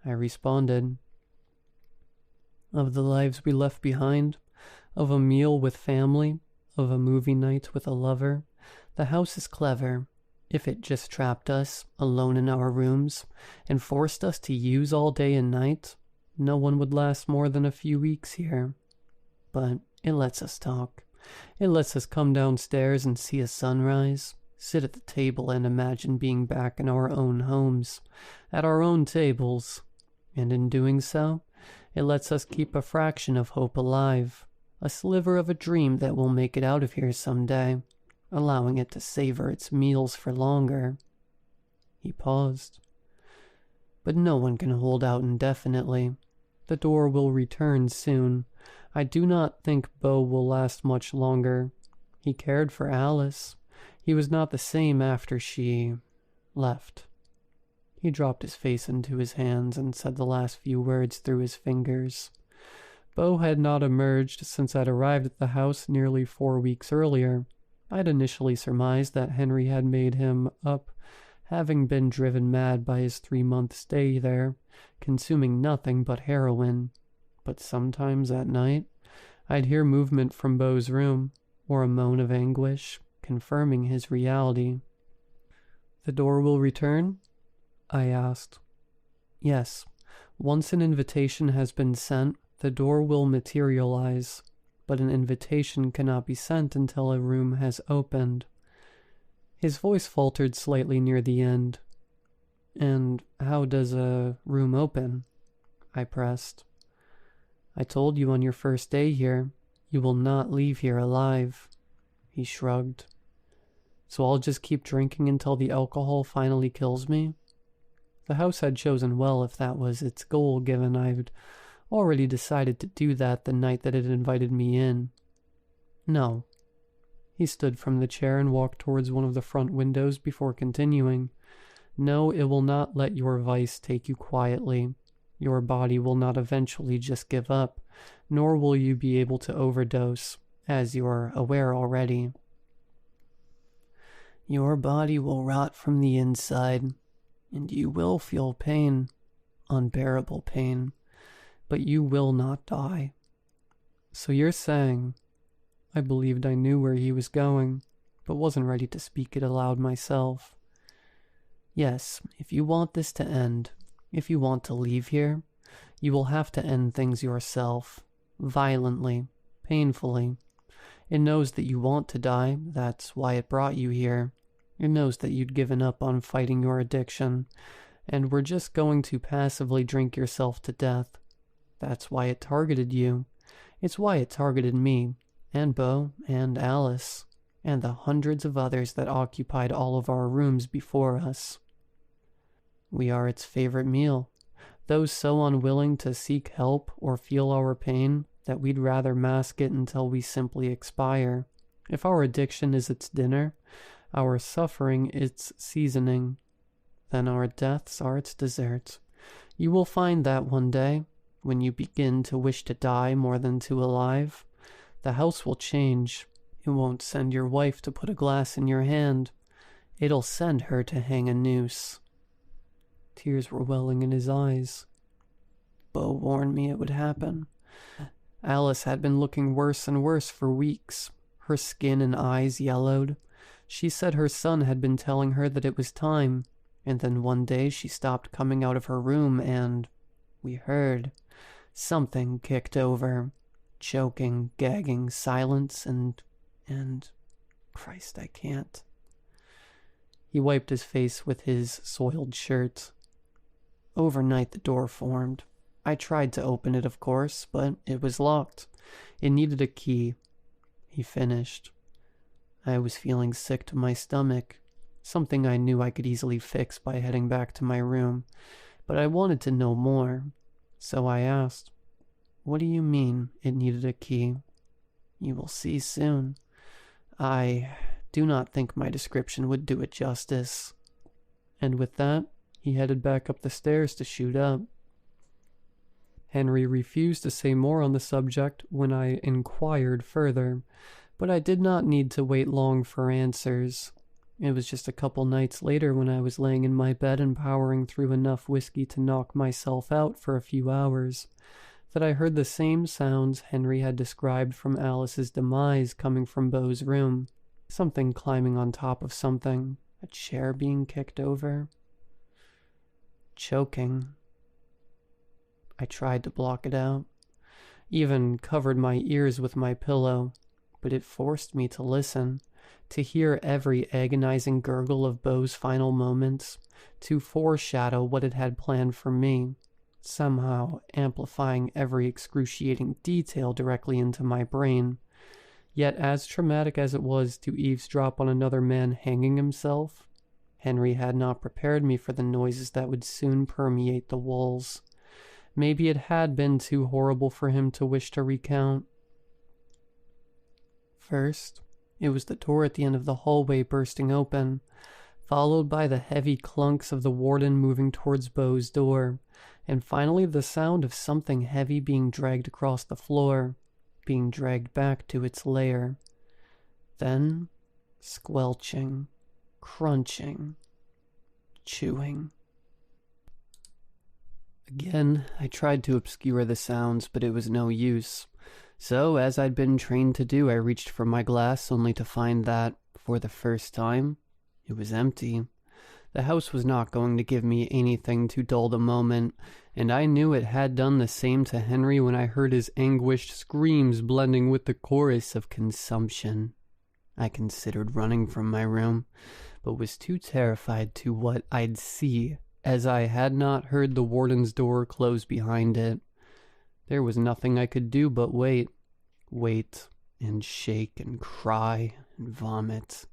I responded. Of the lives we left behind, of a meal with family, of a movie night with a lover. The house is clever. If it just trapped us, alone in our rooms, and forced us to use all day and night, no one would last more than a few weeks here. But it lets us talk. It lets us come downstairs and see a sunrise, sit at the table and imagine being back in our own homes, at our own tables. And in doing so, it lets us keep a fraction of hope alive, a sliver of a dream that we'll make it out of here someday, allowing it to savor its meals for longer. He paused. But no one can hold out indefinitely. The door will return soon. I do not think Beau will last much longer. He cared for Alice. He was not the same after she left. He dropped his face into his hands and said the last few words through his fingers. Beau had not emerged since I'd arrived at the house nearly 4 weeks earlier. I'd initially surmised that Henry had made him up, having been driven mad by his 3-month stay there, consuming nothing but heroin. But sometimes at night, I'd hear movement from Beau's room, or a moan of anguish, confirming his reality. "The door will return?" I asked. "Yes. Once an invitation has been sent, the door will materialize, but an invitation cannot be sent until a room has opened." His voice faltered slightly near the end. "And how does a room open?" I pressed. "I told you on your first day here, you will not leave here alive." He shrugged. "So I'll just keep drinking until the alcohol finally kills me?" The house had chosen well if that was its goal, given I'd already decided to do that the night that it invited me in. "No." He stood from the chair and walked towards one of the front windows before continuing. "No, it will not let your vice take you quietly. Your body will not eventually just give up, nor will you be able to overdose, as you're aware already. Your body will rot from the inside. and you will feel pain, unbearable pain, but you will not die. So you're saying, I believed I knew where he was going, but wasn't ready to speak it aloud myself. Yes, if you want this to end, if you want to leave here, you will have to end things yourself, violently, painfully. It knows that you want to die, that's why it brought you here. It knows that you'd given up on fighting your addiction, and were just going to passively drink yourself to death. That's why it targeted you. It's why it targeted me, and Bo, and Alice, and the hundreds of others that occupied all of our rooms before us. We are its favorite meal, those so unwilling to seek help or feel our pain that we'd rather mask it until we simply expire. If our addiction is its dinner, our suffering its seasoning, then our deaths are its dessert. You will find that one day, when you begin to wish to die more than to alive, the house will change. It won't send your wife to put a glass in your hand. It'll send her to hang a noose. Tears were welling in his eyes. Bo warned me it would happen. Alice had been looking worse and worse for weeks. Her skin and eyes yellowed. She said her son had been telling her that it was time, and then one day she stopped coming out of her room and we heard something kicked over. Choking, gagging, silence, and Christ, I can't. He wiped his face with his soiled shirt. Overnight the door formed. I tried to open it, of course, but it was locked. It needed a key. He finished. I was feeling sick to my stomach, something I knew I could easily fix by heading back to my room, but I wanted to know more, so I asked, "What do you mean it needed a key?" "You will see soon. I do not think my description would do it justice." And with that, he headed back up the stairs to shoot up. Henry refused to say more on the subject when I inquired further, but I did not need to wait long for answers. It was just a couple nights later when I was laying in my bed and powering through enough whiskey to knock myself out for a few hours, that I heard the same sounds Henry had described from Alice's demise coming from Bo's room. Something climbing on top of something, a chair being kicked over. Choking. I tried to block it out, even covered my ears with my pillow, but it forced me to listen, to hear every agonizing gurgle of Bo's final moments, to foreshadow what it had planned for me, somehow amplifying every excruciating detail directly into my brain. Yet as traumatic as it was to eavesdrop on another man hanging himself, Henry had not prepared me for the noises that would soon permeate the walls. Maybe it had been too horrible for him to wish to recount. First, it was the door at the end of the hallway bursting open, followed by the heavy clunks of the warden moving towards Bo's door, and finally the sound of something heavy being dragged across the floor, being dragged back to its lair. Then, squelching, crunching, chewing. Again, I tried to obscure the sounds, but it was no use. So, as I'd been trained to do, I reached for my glass only to find that, for the first time, it was empty. The house was not going to give me anything to dull the moment, and I knew it had done the same to Henry when I heard his anguished screams blending with the chorus of consumption. I considered running from my room, but was too terrified to what I'd see, as I had not heard the warden's door close behind it. There was nothing I could do but wait. Wait, and shake, and cry, and vomit.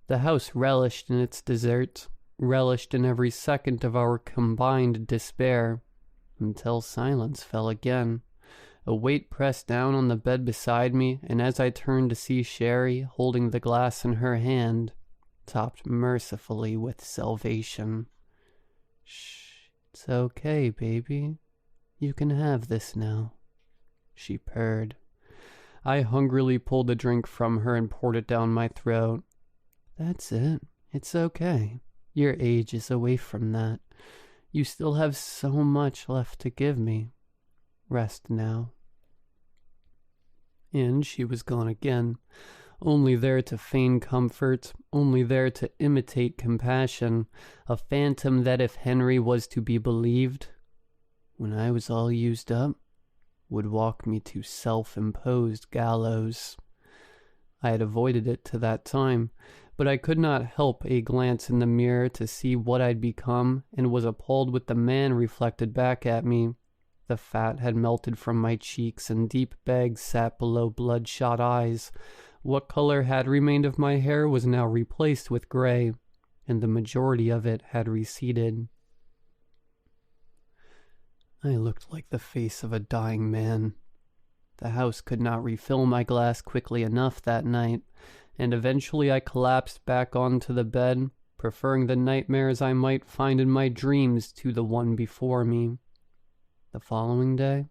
The house relished in its dessert, relished in every second of our combined despair, until silence fell again. A weight pressed down on the bed beside me, and as I turned to see Sherry, holding the glass in her hand, topped mercifully with salvation. "Shh, it's okay, baby. You can have this now," she purred. I hungrily pulled the drink from her and poured it down my throat. "That's it. It's okay. Your age is away from that. You still have so much left to give me. Rest now." And she was gone again, only there to feign comfort, only there to imitate compassion, a phantom that, if Henry was to be believed, when I was all used up, would walk me to self-imposed gallows. I had avoided it to that time, but I could not help a glance in the mirror to see what I'd become, and was appalled with the man reflected back at me. The fat had melted from my cheeks, and deep bags sat below bloodshot eyes. What color had remained of my hair was now replaced with gray, and the majority of it had receded. I looked like the face of a dying man. The house could not refill my glass quickly enough that night, and eventually I collapsed back onto the bed, preferring the nightmares I might find in my dreams to the one before me. The following day,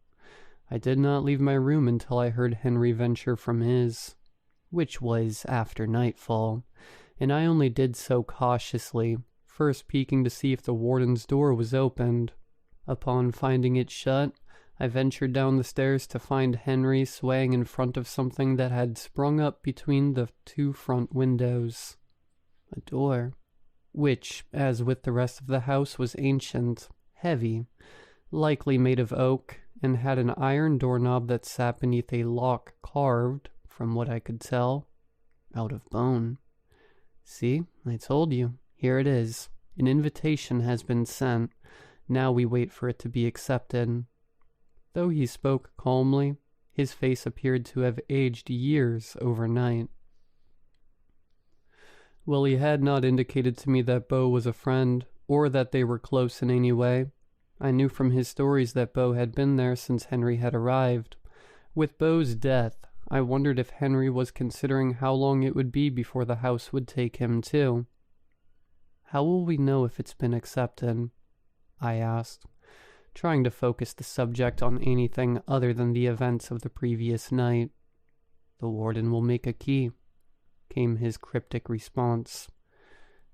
I did not leave my room until I heard Henry venture from his, which was after nightfall, and I only did so cautiously, first peeking to see if the warden's door was opened. Upon finding it shut, I ventured down the stairs to find Henry swaying in front of something that had sprung up between the two front windows. A door, which, as with the rest of the house, was ancient, heavy, likely made of oak, and had an iron doorknob that sat beneath a lock carved, from what I could tell, out of bone. "See, I told you. Here it is. An invitation has been sent. Now we wait for it to be accepted." Though he spoke calmly, his face appeared to have aged years overnight. Well, he had not indicated to me that Bo was a friend, or that they were close in any way. I knew from his stories that Bo had been there since Henry had arrived. With Bo's death, I wondered if Henry was considering how long it would be before the house would take him too. "How will we know if it's been accepted?" I asked, trying to focus the subject on anything other than the events of the previous night. "The warden will make a key," came his cryptic response.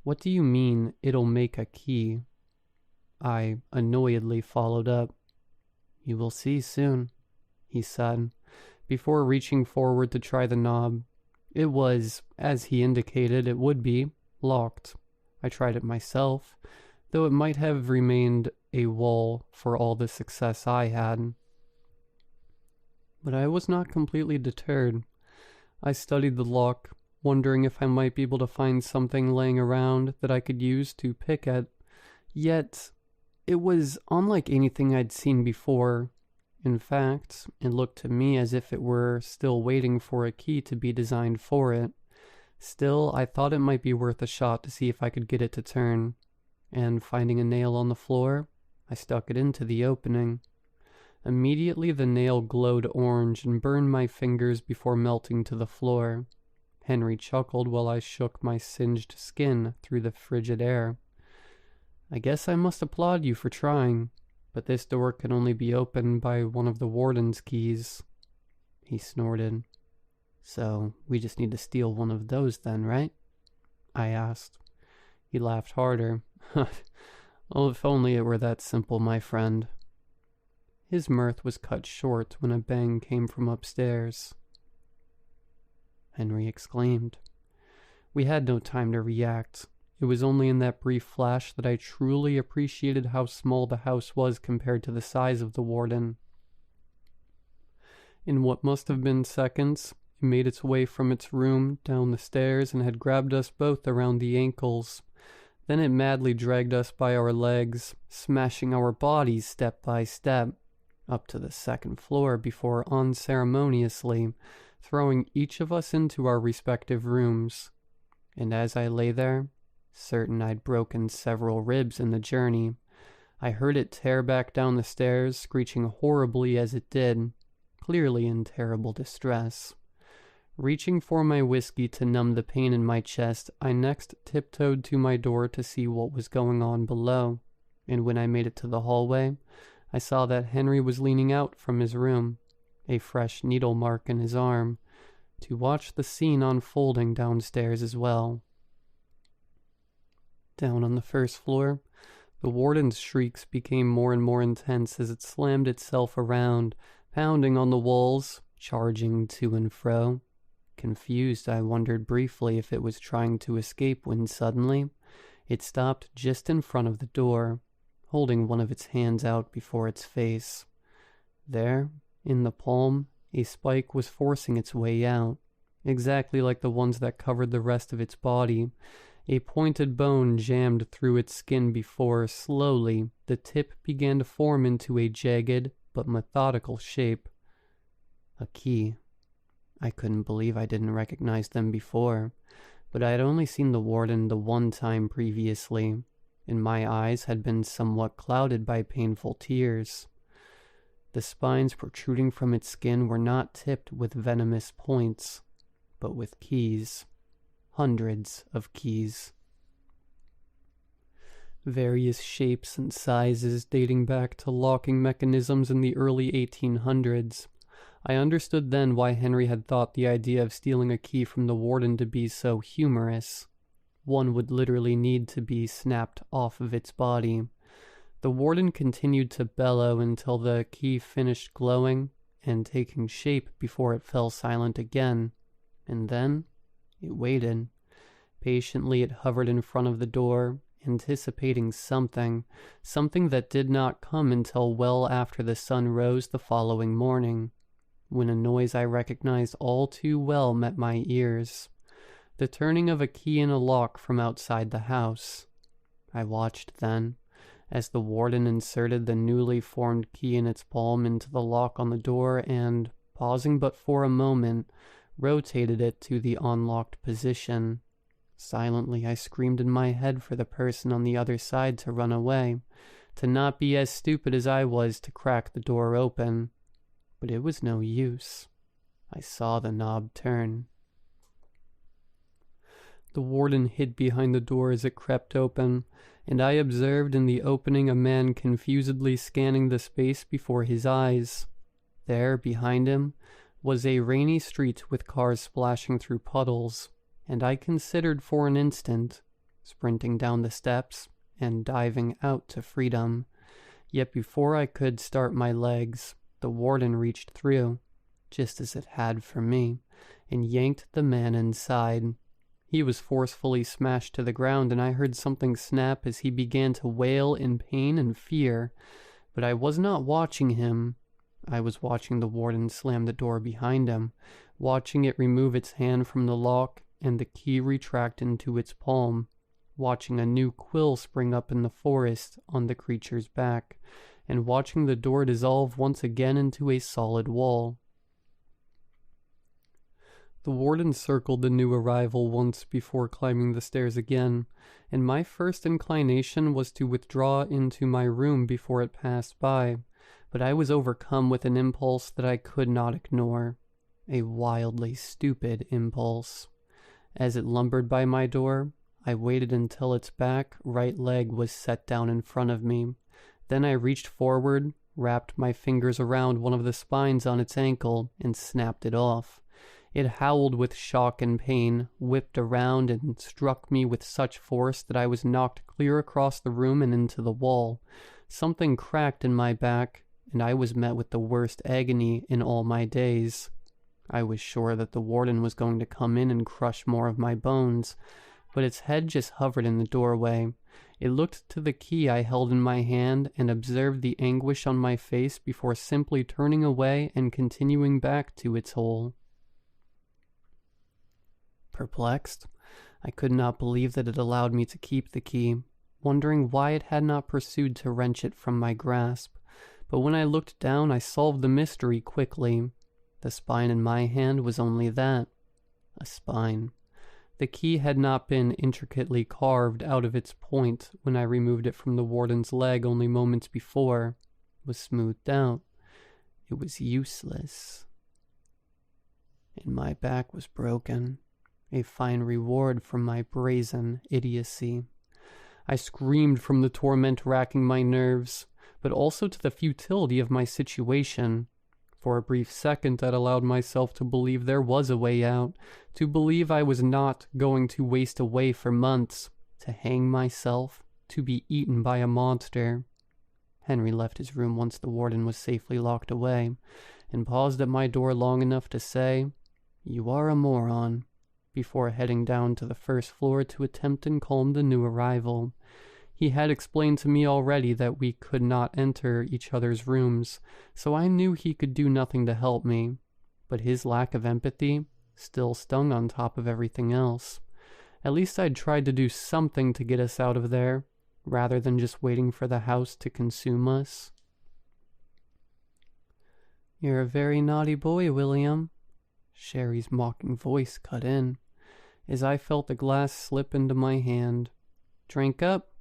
"What do you mean, it'll make a key?" I annoyedly followed up. "You will see soon," he said, before reaching forward to try the knob. It was, as he indicated it would be, locked. I tried it myself, though it might have remained a wall for all the success I had. But I was not completely deterred. I studied the lock, wondering if I might be able to find something laying around that I could use to pick at. Yet, it was unlike anything I'd seen before. In fact, it looked to me as if it were still waiting for a key to be designed for it. Still, I thought it might be worth a shot to see if I could get it to turn, and finding a nail on the floor, I stuck it into the opening. Immediately the nail glowed orange and burned my fingers before melting to the floor. Henry chuckled while I shook my singed skin through the frigid air. "I guess I must applaud you for trying, but this door can only be opened by one of the warden's keys." He snorted. "So we just need to steal one of those then, right?" I asked. He laughed harder. "Oh, if only it were that simple, my friend." His mirth was cut short when a bang came from upstairs. Henry exclaimed. We had no time to react. It was only in that brief flash that I truly appreciated how small the house was compared to the size of the warden. In what must have been seconds, it made its way from its room down the stairs and had grabbed us both around the ankles. Then it madly dragged us by our legs, smashing our bodies step by step, up to the second floor before unceremoniously throwing each of us into our respective rooms. And as I lay there, certain I'd broken several ribs in the journey, I heard it tear back down the stairs, screeching horribly as it did, clearly in terrible distress. Reaching for my whiskey to numb the pain in my chest, I next tiptoed to my door to see what was going on below, and when I made it to the hallway, I saw that Henry was leaning out from his room, a fresh needle mark in his arm, to watch the scene unfolding downstairs as well. Down on the first floor, the warden's shrieks became more and more intense as it slammed itself around, pounding on the walls, charging to and fro. Confused, I wondered briefly if it was trying to escape when suddenly it stopped just in front of the door, holding one of its hands out before its face. There, in the palm, a spike was forcing its way out, exactly like the ones that covered the rest of its body. A pointed bone jammed through its skin before, slowly, the tip began to form into a jagged but methodical shape. A key. I couldn't believe I didn't recognize them before, but I had only seen the warden the one time previously, and my eyes had been somewhat clouded by painful tears. The spines protruding from its skin were not tipped with venomous points, but with keys. Hundreds of keys. Various shapes and sizes dating back to locking mechanisms in the early 1800s. I understood then why Henry had thought the idea of stealing a key from the warden to be so humorous. One would literally need to be snapped off of its body. The warden continued to bellow until the key finished glowing and taking shape before it fell silent again. And then it waited. Patiently it hovered in front of the door, anticipating something that did not come until well after the sun rose the following morning, when a noise I recognized all too well met my ears. The turning of a key in a lock from outside the house. I watched then, as the warden inserted the newly formed key in its palm into the lock on the door and, pausing but for a moment, rotated it to the unlocked position. Silently I screamed in my head for the person on the other side to run away, to not be as stupid as I was to crack the door open. But it was no use. I saw the knob turn. The warden hid behind the door as it crept open, and I observed in the opening a man confusedly scanning the space before his eyes. There, behind him, was a rainy street with cars splashing through puddles, and I considered for an instant sprinting down the steps and diving out to freedom. Yet before I could start my legs, the warden reached through, just as it had for me, and yanked the man inside. He was forcefully smashed to the ground, and I heard something snap as he began to wail in pain and fear. But I was not watching him. I was watching the warden slam the door behind him, watching it remove its hand from the lock and the key retract into its palm, watching a new quill spring up in the forest on the creature's back, and watching the door dissolve once again into a solid wall. The warden circled the new arrival once before climbing the stairs again, and my first inclination was to withdraw into my room before it passed by, but I was overcome with an impulse that I could not ignore, a wildly stupid impulse. As it lumbered by my door, I waited until its back right leg was set down in front of me. Then I reached forward, wrapped my fingers around one of the spines on its ankle, and snapped it off. It howled with shock and pain, whipped around, and struck me with such force that I was knocked clear across the room and into the wall. Something cracked in my back, and I was met with the worst agony in all my days. I was sure that the warden was going to come in and crush more of my bones, but its head just hovered in the doorway. It looked to the key I held in my hand and observed the anguish on my face before simply turning away and continuing back to its hole. Perplexed, I could not believe that it allowed me to keep the key, wondering why it had not pursued to wrench it from my grasp. But when I looked down, I solved the mystery quickly. The spine in my hand was only that, a spine. The key had not been intricately carved out of its point when I removed it from the warden's leg only moments before. It was smoothed out. It was useless. And my back was broken, a fine reward for my brazen idiocy. I screamed from the torment racking my nerves, but also to the futility of my situation. For a brief second, I'd allowed myself to believe there was a way out, to believe I was not going to waste away for months, To hang myself? To be eaten by a monster? Henry left his room once the warden was safely locked away, and paused at my door long enough to say, "You are a moron," before heading down to the first floor to attempt and calm the new arrival. He had explained to me already that we could not enter each other's rooms, so I knew he could do nothing to help me. But his lack of empathy still stung on top of everything else. At least I'd tried to do something to get us out of there, rather than just waiting for the house to consume us. "You're a very naughty boy, William," Sherry's mocking voice cut in, as I felt the glass slip into my hand. "Drink up.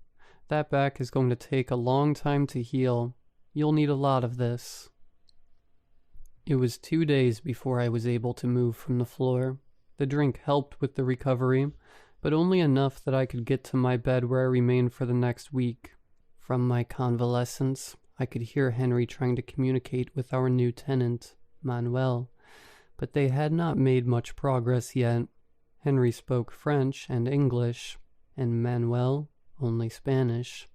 That back is going to take a long time to heal. You'll need a lot of this." It was 2 days before I was able to move from the floor. The drink helped with the recovery, but only enough that I could get to my bed where I remained for the next week. From my convalescence, I could hear Henry trying to communicate with our new tenant, Manuel, but they had not made much progress yet. Henry spoke French and English, and Manuel only Spanish.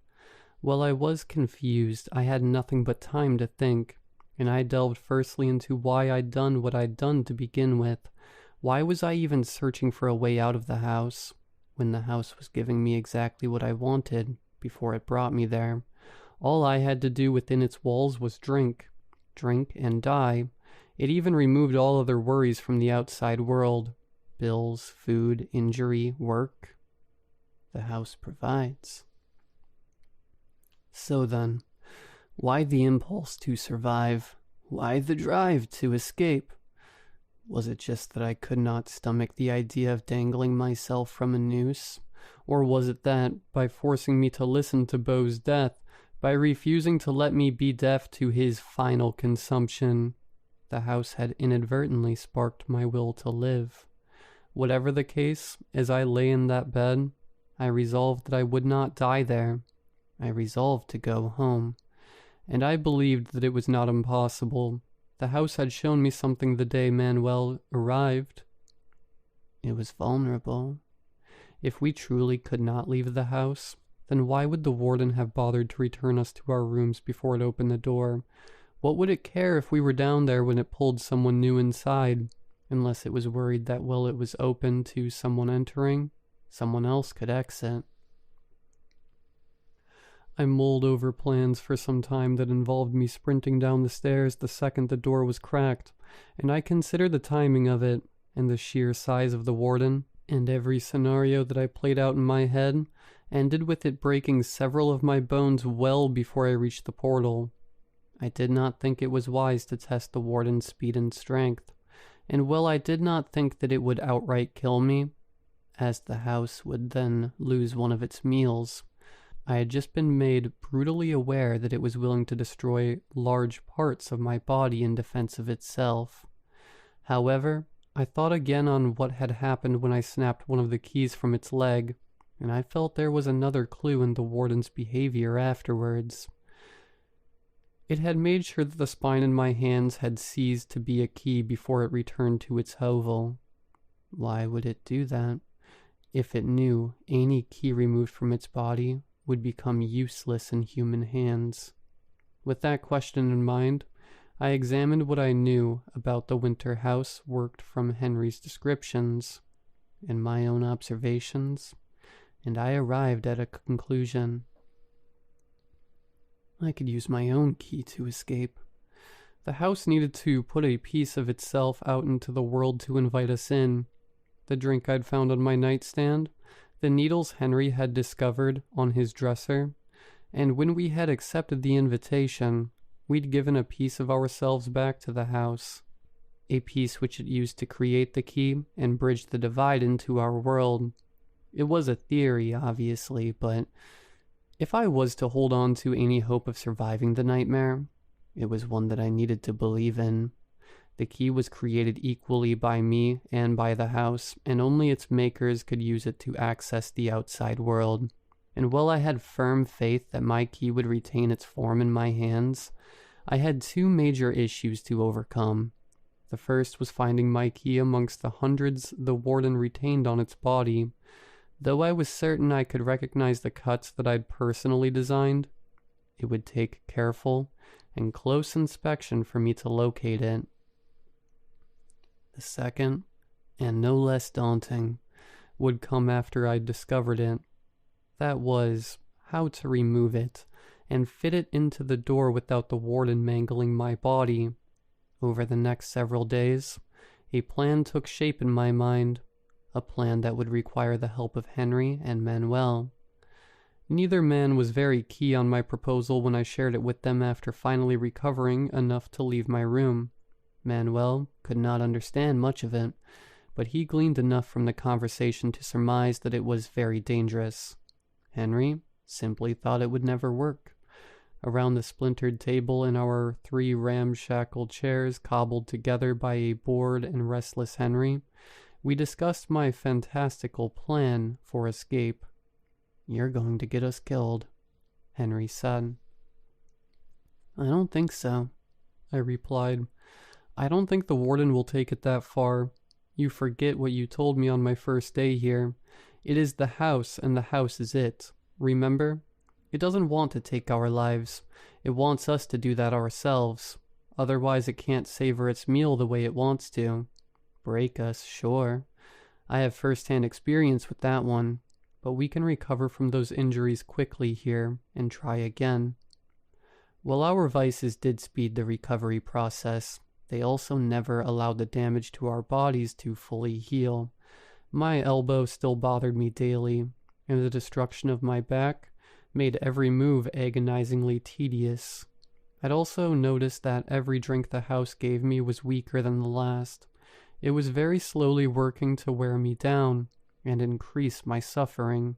While I was confused, I had nothing but time to think, and I delved firstly into why I'd done what I'd done to begin with. Why was I even searching for a way out of the house, when the house was giving me exactly what I wanted before it brought me there? All I had to do within its walls was drink and die. It even removed all other worries from the outside world. Bills, food, injury, work. The house provides. So then, why the impulse to survive? Why the drive to escape? Was it just that I could not stomach the idea of dangling myself from a noose? Or was it that, by forcing me to listen to Beau's death, by refusing to let me be deaf to his final consumption, the house had inadvertently sparked my will to live? Whatever the case, as I lay in that bed, I resolved that I would not die there. I resolved to go home. And I believed that it was not impossible. The house had shown me something the day Manuel arrived. It was vulnerable. If we truly could not leave the house, then why would the warden have bothered to return us to our rooms before it opened the door? What would it care if we were down there when it pulled someone new inside? Unless it was worried that while it was open to someone entering, someone else could exit. I mulled over plans for some time that involved me sprinting down the stairs the second the door was cracked, and I considered the timing of it, and the sheer size of the warden, and every scenario that I played out in my head, ended with it breaking several of my bones well before I reached the portal. I did not think it was wise to test the warden's speed and strength, and while I did not think that it would outright kill me, as the house would then lose one of its meals, I had just been made brutally aware that it was willing to destroy large parts of my body in defense of itself. However, I thought again on what had happened when I snapped one of the keys from its leg, and I felt there was another clue in the warden's behavior afterwards. It had made sure that the spine in my hands had ceased to be a key before it returned to its hovel. Why would it do that? If it knew any key removed from its body would become useless in human hands. With that question in mind, I examined what I knew about the winter house worked from Henry's descriptions and my own observations, and I arrived at a conclusion. I could use my own key to escape. The house needed to put a piece of itself out into the world to invite us in. The drink I'd found on my nightstand, the needles Henry had discovered on his dresser, and when we had accepted the invitation, we'd given a piece of ourselves back to the house, a piece which it used to create the key and bridge the divide into our world. It was a theory, obviously, but if I was to hold on to any hope of surviving the nightmare, it was one that I needed to believe in. The key was created equally by me and by the house, and only its makers could use it to access the outside world. And while I had firm faith that my key would retain its form in my hands, I had two major issues to overcome. The first was finding my key amongst the hundreds the warden retained on its body. Though I was certain I could recognize the cuts that I'd personally designed, it would take careful and close inspection for me to locate it. The second, and no less daunting, would come after I'd discovered it. That was how to remove it and fit it into the door without the warden mangling my body. Over the next several days, a plan took shape in my mind, a plan that would require the help of Henry and Manuel. Neither man was very keen on my proposal when I shared it with them after finally recovering enough to leave my room. Manuel could not understand much of it, but he gleaned enough from the conversation to surmise that it was very dangerous. Henry simply thought it would never work. Around the splintered table in our 3 ramshackle chairs cobbled together by a bored and restless Henry, we discussed my fantastical plan for escape. "You're going to get us killed," Henry said. "I don't think so," I replied. "I don't think the warden will take it that far. You forget what you told me on my first day here. It is the house, and the house is it. Remember? It doesn't want to take our lives. It wants us to do that ourselves. Otherwise it can't savor its meal the way it wants to. Break us, sure. I have first-hand experience with that one. But we can recover from those injuries quickly here and try again." While our vices did speed the recovery process, they also never allowed the damage to our bodies to fully heal. My elbow still bothered me daily, and the destruction of my back made every move agonizingly tedious. I'd also noticed that every drink the house gave me was weaker than the last. It was very slowly working to wear me down and increase my suffering,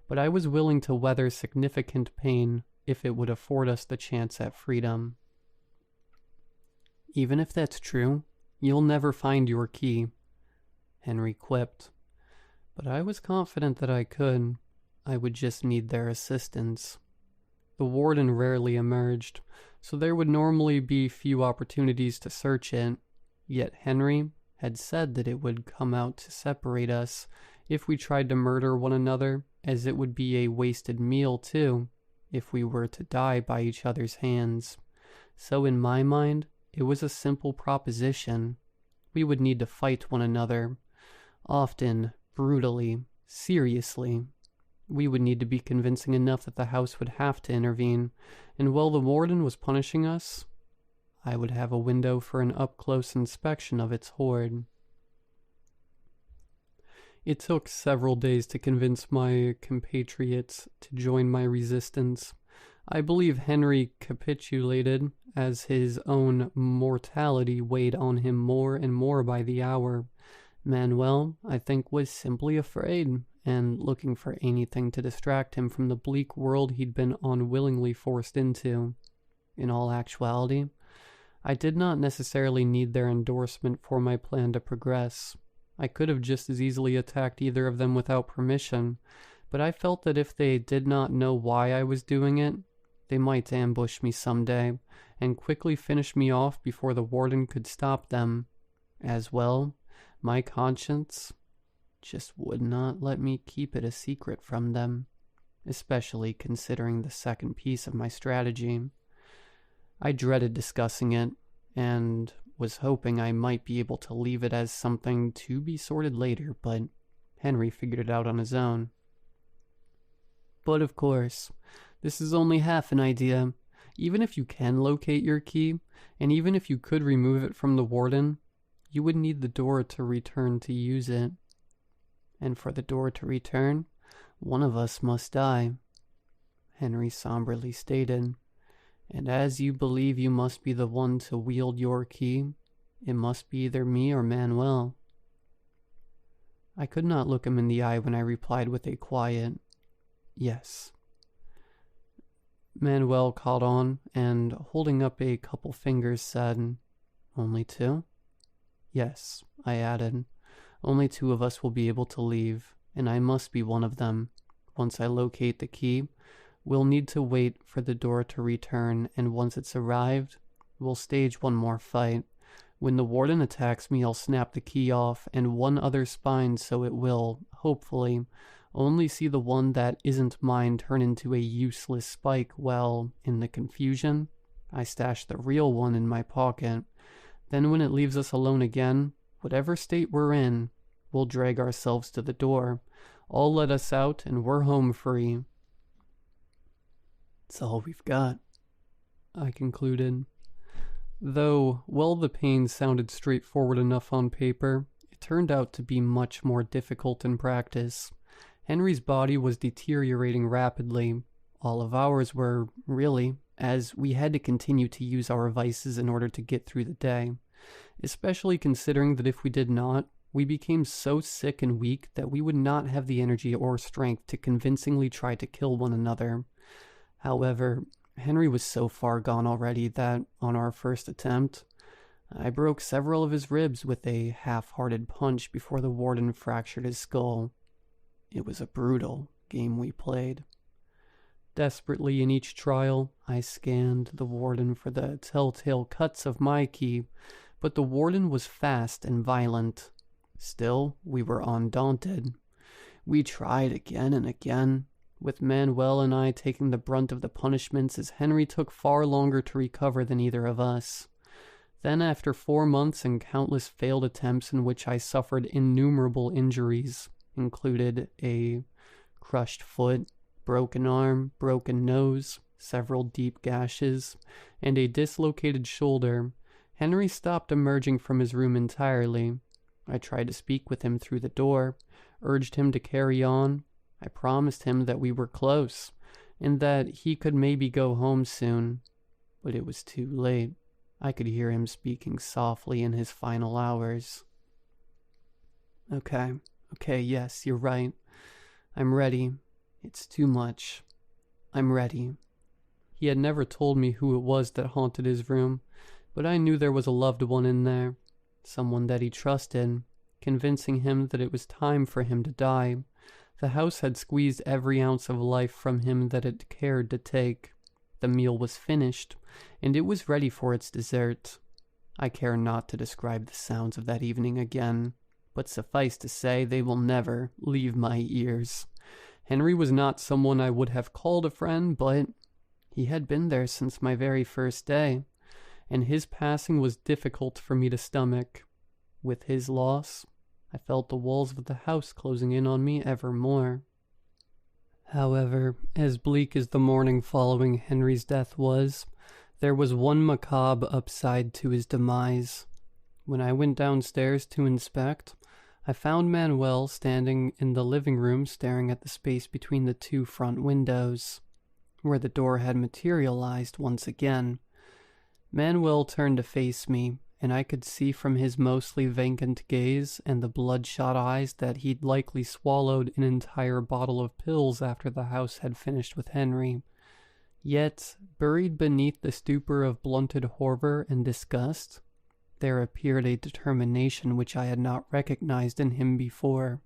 but I was willing to weather significant pain if it would afford us the chance at freedom. "Even if that's true, you'll never find your key," Henry quipped. But I was confident that I could. I would just need their assistance. The warden rarely emerged, so there would normally be few opportunities to search it, yet Henry had said that it would come out to separate us if we tried to murder one another, as it would be a wasted meal too, if we were to die by each other's hands. So in my mind, it was a simple proposition. We would need to fight one another, often brutally, seriously. We would need to be convincing enough that the house would have to intervene, and while the warden was punishing us, I would have a window for an up-close inspection of its hoard. It took several days to convince my compatriots to join my resistance. I believe Henry capitulated, as his own mortality weighed on him more and more by the hour. Manuel, I think, was simply afraid, and looking for anything to distract him from the bleak world he'd been unwillingly forced into. In all actuality, I did not necessarily need their endorsement for my plan to progress. I could have just as easily attacked either of them without permission, but I felt that if they did not know why I was doing it, they might ambush me someday, and quickly finish me off before the warden could stop them. As well, my conscience just would not let me keep it a secret from them, especially considering the second piece of my strategy. I dreaded discussing it, and was hoping I might be able to leave it as something to be sorted later, but Henry figured it out on his own. But of course, this is only half an idea. Even if you can locate your key, and even if you could remove it from the warden, you would need the door to return to use it. And for the door to return, one of us must die, Henry somberly stated. And as you believe you must be the one to wield your key, it must be either me or Manuel. I could not look him in the eye when I replied with a quiet, "Yes." Manuel caught on, and holding up a couple fingers said, "Only 2? "Yes," I added. "Only 2 of us will be able to leave, and I must be one of them. Once I locate the key, we'll need to wait for the door to return, and once it's arrived, we'll stage one more fight. When the warden attacks me, I'll snap the key off, and one other spine, so it will, hopefully, only see the one that isn't mine turn into a useless spike. Well, in the confusion, I stash the real one in my pocket. Then when it leaves us alone again, whatever state we're in, we'll drag ourselves to the door. All let us out and we're home free. It's all we've got, I concluded. Though, while the pain sounded straightforward enough on paper, it turned out to be much more difficult in practice. Henry's body was deteriorating rapidly. All of ours were, really, as we had to continue to use our vices in order to get through the day. Especially considering that if we did not, we became so sick and weak that we would not have the energy or strength to convincingly try to kill one another. However, Henry was so far gone already that, on our first attempt, I broke several of his ribs with a half-hearted punch before the warden fractured his skull. It was a brutal game we played. Desperately in each trial, I scanned the warden for the telltale cuts of my key, but the warden was fast and violent. Still, we were undaunted. We tried again and again, with Manuel and I taking the brunt of the punishments as Henry took far longer to recover than either of us. Then, after 4 months and countless failed attempts in which I suffered innumerable injuries, included a crushed foot, broken arm, broken nose, several deep gashes, and a dislocated shoulder, Henry stopped emerging from his room entirely. I tried to speak with him through the door, urged him to carry on. I promised him that we were close, and that he could maybe go home soon. But it was too late. I could hear him speaking softly in his final hours. Okay, yes, you're right. I'm ready. It's too much. I'm ready. He had never told me who it was that haunted his room, but I knew there was a loved one in there, someone that he trusted, convincing him that it was time for him to die. The house had squeezed every ounce of life from him that it cared to take. The meal was finished, and it was ready for its dessert. I care not to describe the sounds of that evening again, but suffice to say they will never leave my ears. Henry was not someone I would have called a friend, but he had been there since my very first day, and his passing was difficult for me to stomach. With his loss, I felt the walls of the house closing in on me ever more. However, as bleak as the morning following Henry's death was, there was one macabre upside to his demise. When I went downstairs to inspect, I found Manuel standing in the living room staring at the space between the 2 front windows, where the door had materialized once again. Manuel turned to face me, and I could see from his mostly vacant gaze and the bloodshot eyes that he'd likely swallowed an entire bottle of pills after the house had finished with Henry. Yet, buried beneath the stupor of blunted horror and disgust, there appeared a determination which I had not recognized in him before.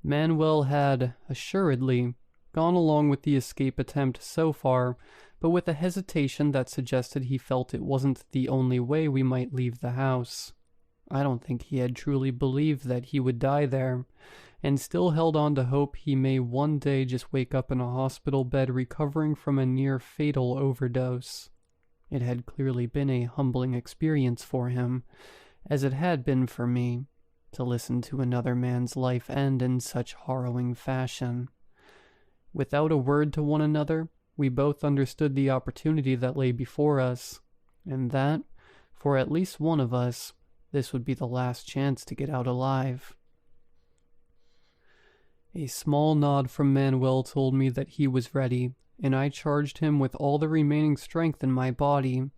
Manuel had, assuredly, gone along with the escape attempt so far, but with a hesitation that suggested he felt it wasn't the only way we might leave the house. I don't think he had truly believed that he would die there, and still held on to hope he may one day just wake up in a hospital bed recovering from a near-fatal overdose. It had clearly been a humbling experience for him, as it had been for me, to listen to another man's life end in such harrowing fashion. Without a word to one another, we both understood the opportunity that lay before us, and that, for at least one of us, this would be the last chance to get out alive. A small nod from Manuel told me that he was ready, and I charged him with all the remaining strength in my body.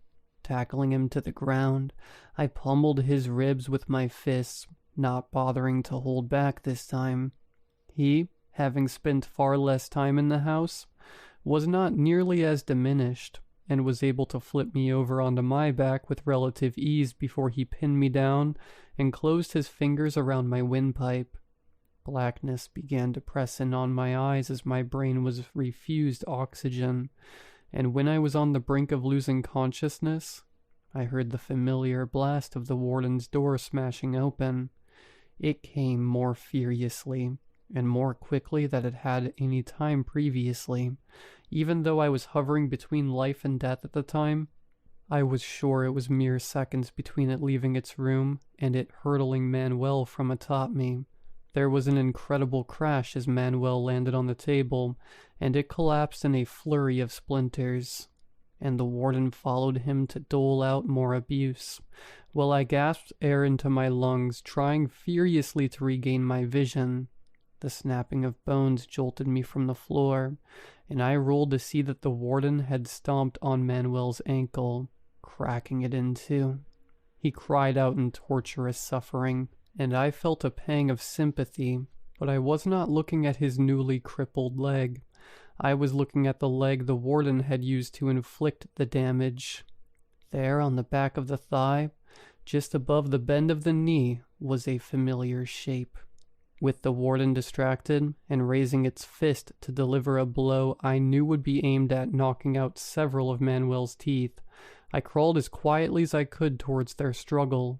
Tackling him to the ground, I pummeled his ribs with my fists, not bothering to hold back this time. He, having spent far less time in the house, was not nearly as diminished, and was able to flip me over onto my back with relative ease before he pinned me down and closed his fingers around my windpipe. Blackness began to press in on my eyes as my brain was refused oxygen, and when I was on the brink of losing consciousness, I heard the familiar blast of the warden's door smashing open. It came more furiously, and more quickly than it had any time previously. Even though I was hovering between life and death at the time, I was sure it was mere seconds between it leaving its room and it hurtling Manuel from atop me. There was an incredible crash as Manuel landed on the table, and it collapsed in a flurry of splinters, and the warden followed him to dole out more abuse, while I gasped air into my lungs, trying furiously to regain my vision. The snapping of bones jolted me from the floor, and I rolled to see that the warden had stomped on Manuel's ankle, cracking it in two. He cried out in torturous suffering, and I felt a pang of sympathy, but I was not looking at his newly crippled leg. I was looking at the leg the warden had used to inflict the damage. There, on the back of the thigh, just above the bend of the knee, was a familiar shape. With the warden distracted and raising its fist to deliver a blow I knew would be aimed at knocking out several of Manuel's teeth, I crawled as quietly as I could towards their struggle,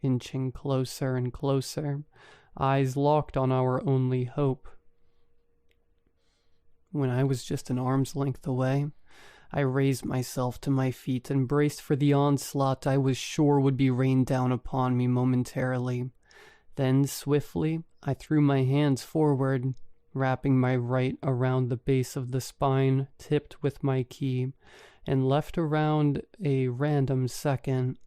inching closer and closer, eyes locked on our only hope. When I was just an arm's length away, I raised myself to my feet and braced for the onslaught I was sure would be rained down upon me momentarily. Then, swiftly, I threw my hands forward, wrapping my right around the base of the spine, tipped with my key, and left around a random second.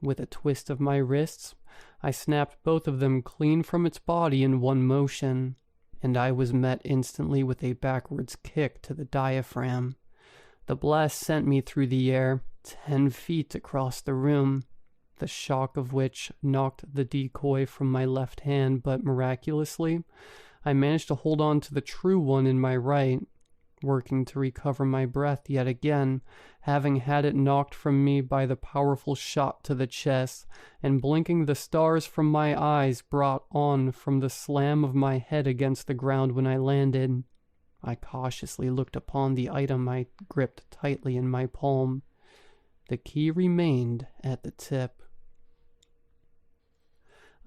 With a twist of my wrists, I snapped both of them clean from its body in one motion, and I was met instantly with a backwards kick to the diaphragm. The blast sent me through the air, 10 feet across the room, the shock of which knocked the decoy from my left hand, but miraculously, I managed to hold on to the true one in my right, working to recover my breath yet again, having had it knocked from me by the powerful shot to the chest, and blinking the stars from my eyes brought on from the slam of my head against the ground when I landed. I cautiously looked upon the item I gripped tightly in my palm. The key remained at the tip.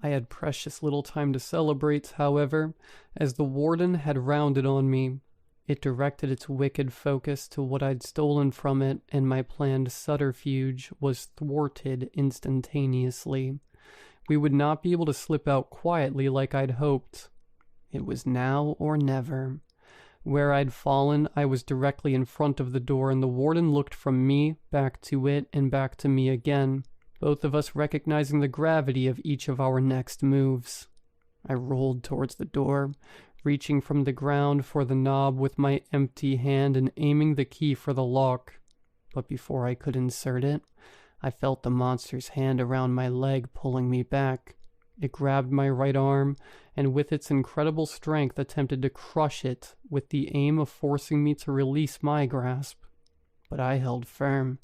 I had precious little time to celebrate, however, as the warden had rounded on me. It directed its wicked focus to what I'd stolen from it, and my planned subterfuge was thwarted instantaneously. We would not be able to slip out quietly like I'd hoped. It was now or never. Where I'd fallen, I was directly in front of the door, and the warden looked from me, back to it, and back to me again, both of us recognizing the gravity of each of our next moves. I rolled towards the door, reaching from the ground for the knob with my empty hand and aiming the key for the lock. But before I could insert it, I felt the monster's hand around my leg pulling me back. It grabbed my right arm, and with its incredible strength attempted to crush it with the aim of forcing me to release my grasp. But I held firm,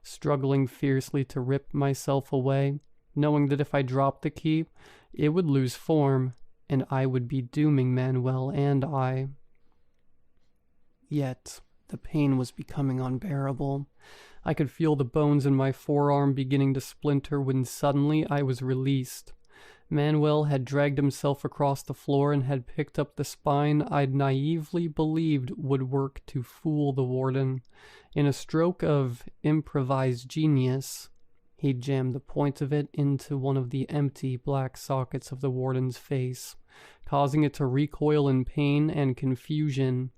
struggling fiercely to rip myself away, knowing that if I dropped the key, it would lose form, and I would be dooming Manuel and I. Yet, the pain was becoming unbearable. I could feel the bones in my forearm beginning to splinter when suddenly I was released. Manuel had dragged himself across the floor and had picked up the spine I'd naively believed would work to fool the warden. In a stroke of improvised genius, he jammed the point of it into one of the empty black sockets of the warden's face, causing it to recoil in pain and confusion.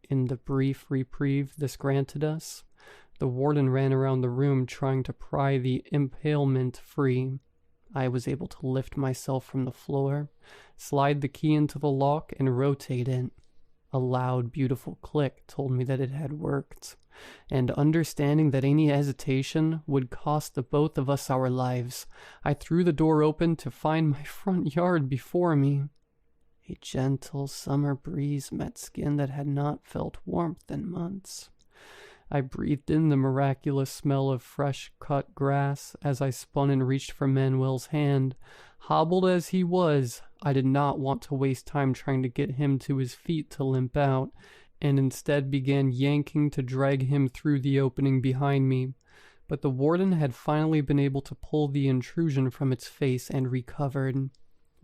In the brief reprieve this granted us, the warden ran around the room trying to pry the impalement free. I was able to lift myself from the floor, slide the key into the lock, and rotate it. A loud, beautiful click told me that it had worked, and understanding that any hesitation would cost the both of us our lives, I threw the door open to find my front yard before me. A gentle summer breeze met skin that had not felt warmth in months. I breathed in the miraculous smell of fresh-cut grass as I spun and reached for Manuel's hand. Hobbled as he was, I did not want to waste time trying to get him to his feet to limp out, and instead began yanking to drag him through the opening behind me. But the warden had finally been able to pull the intrusion from its face and recovered.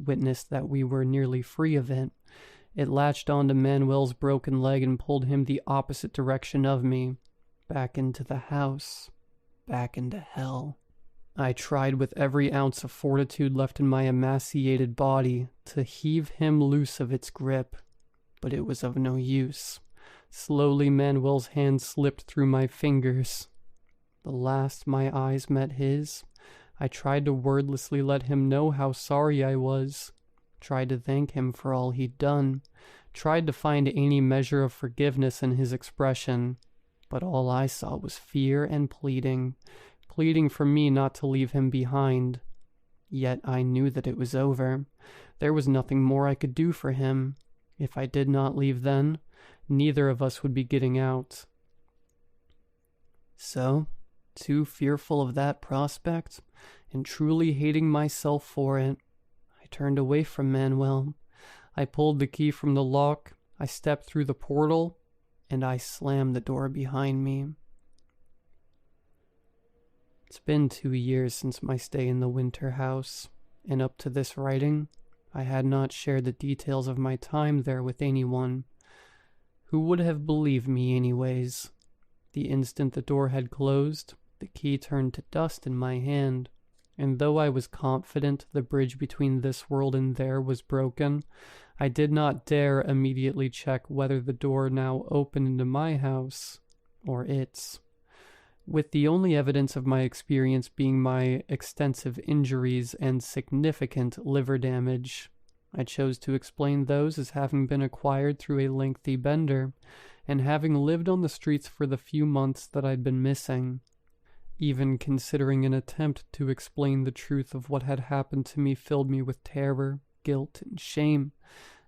Witnessed that we were nearly free of it, It latched onto Manuel's broken leg and pulled him the opposite direction of me, back into the house, back into hell. I tried with every ounce of fortitude left in my emaciated body to heave him loose of its grip, but it was of no use. Slowly Manuel's hand slipped through my fingers. The last my eyes met his, I tried to wordlessly let him know how sorry I was, tried to thank him for all he'd done, tried to find any measure of forgiveness in his expression, but all I saw was fear and pleading for me not to leave him behind. Yet I knew that it was over. There was nothing more I could do for him. If I did not leave then, neither of us would be getting out. So, too fearful of that prospect, and truly hating myself for it, I turned away from Manuel. I pulled the key from the lock, I stepped through the portal, and I slammed the door behind me. It's been 2 years since my stay in the winter house, and up to this writing, I had not shared the details of my time there with anyone. Who would have believed me anyways? The instant the door had closed, the key turned to dust in my hand, and though I was confident the bridge between this world and there was broken, I did not dare immediately check whether the door now opened into my house, or its. With the only evidence of my experience being my extensive injuries and significant liver damage, I chose to explain those as having been acquired through a lengthy bender, and having lived on the streets for the few months that I'd been missing. Even considering an attempt to explain the truth of what had happened to me filled me with terror, guilt, and shame.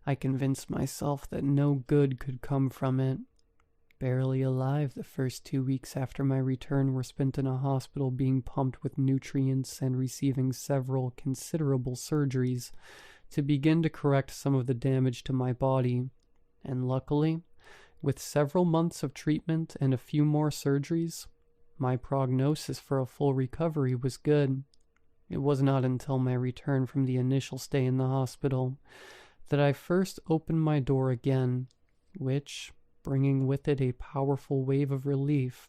I convinced myself that no good could come from it. Barely alive, the first 2 weeks after my return were spent in a hospital being pumped with nutrients and receiving several considerable surgeries to begin to correct some of the damage to my body. And luckily, with several months of treatment and a few more surgeries, my prognosis for a full recovery was good. It was not until my return from the initial stay in the hospital that I first opened my door again, which, bringing with it a powerful wave of relief,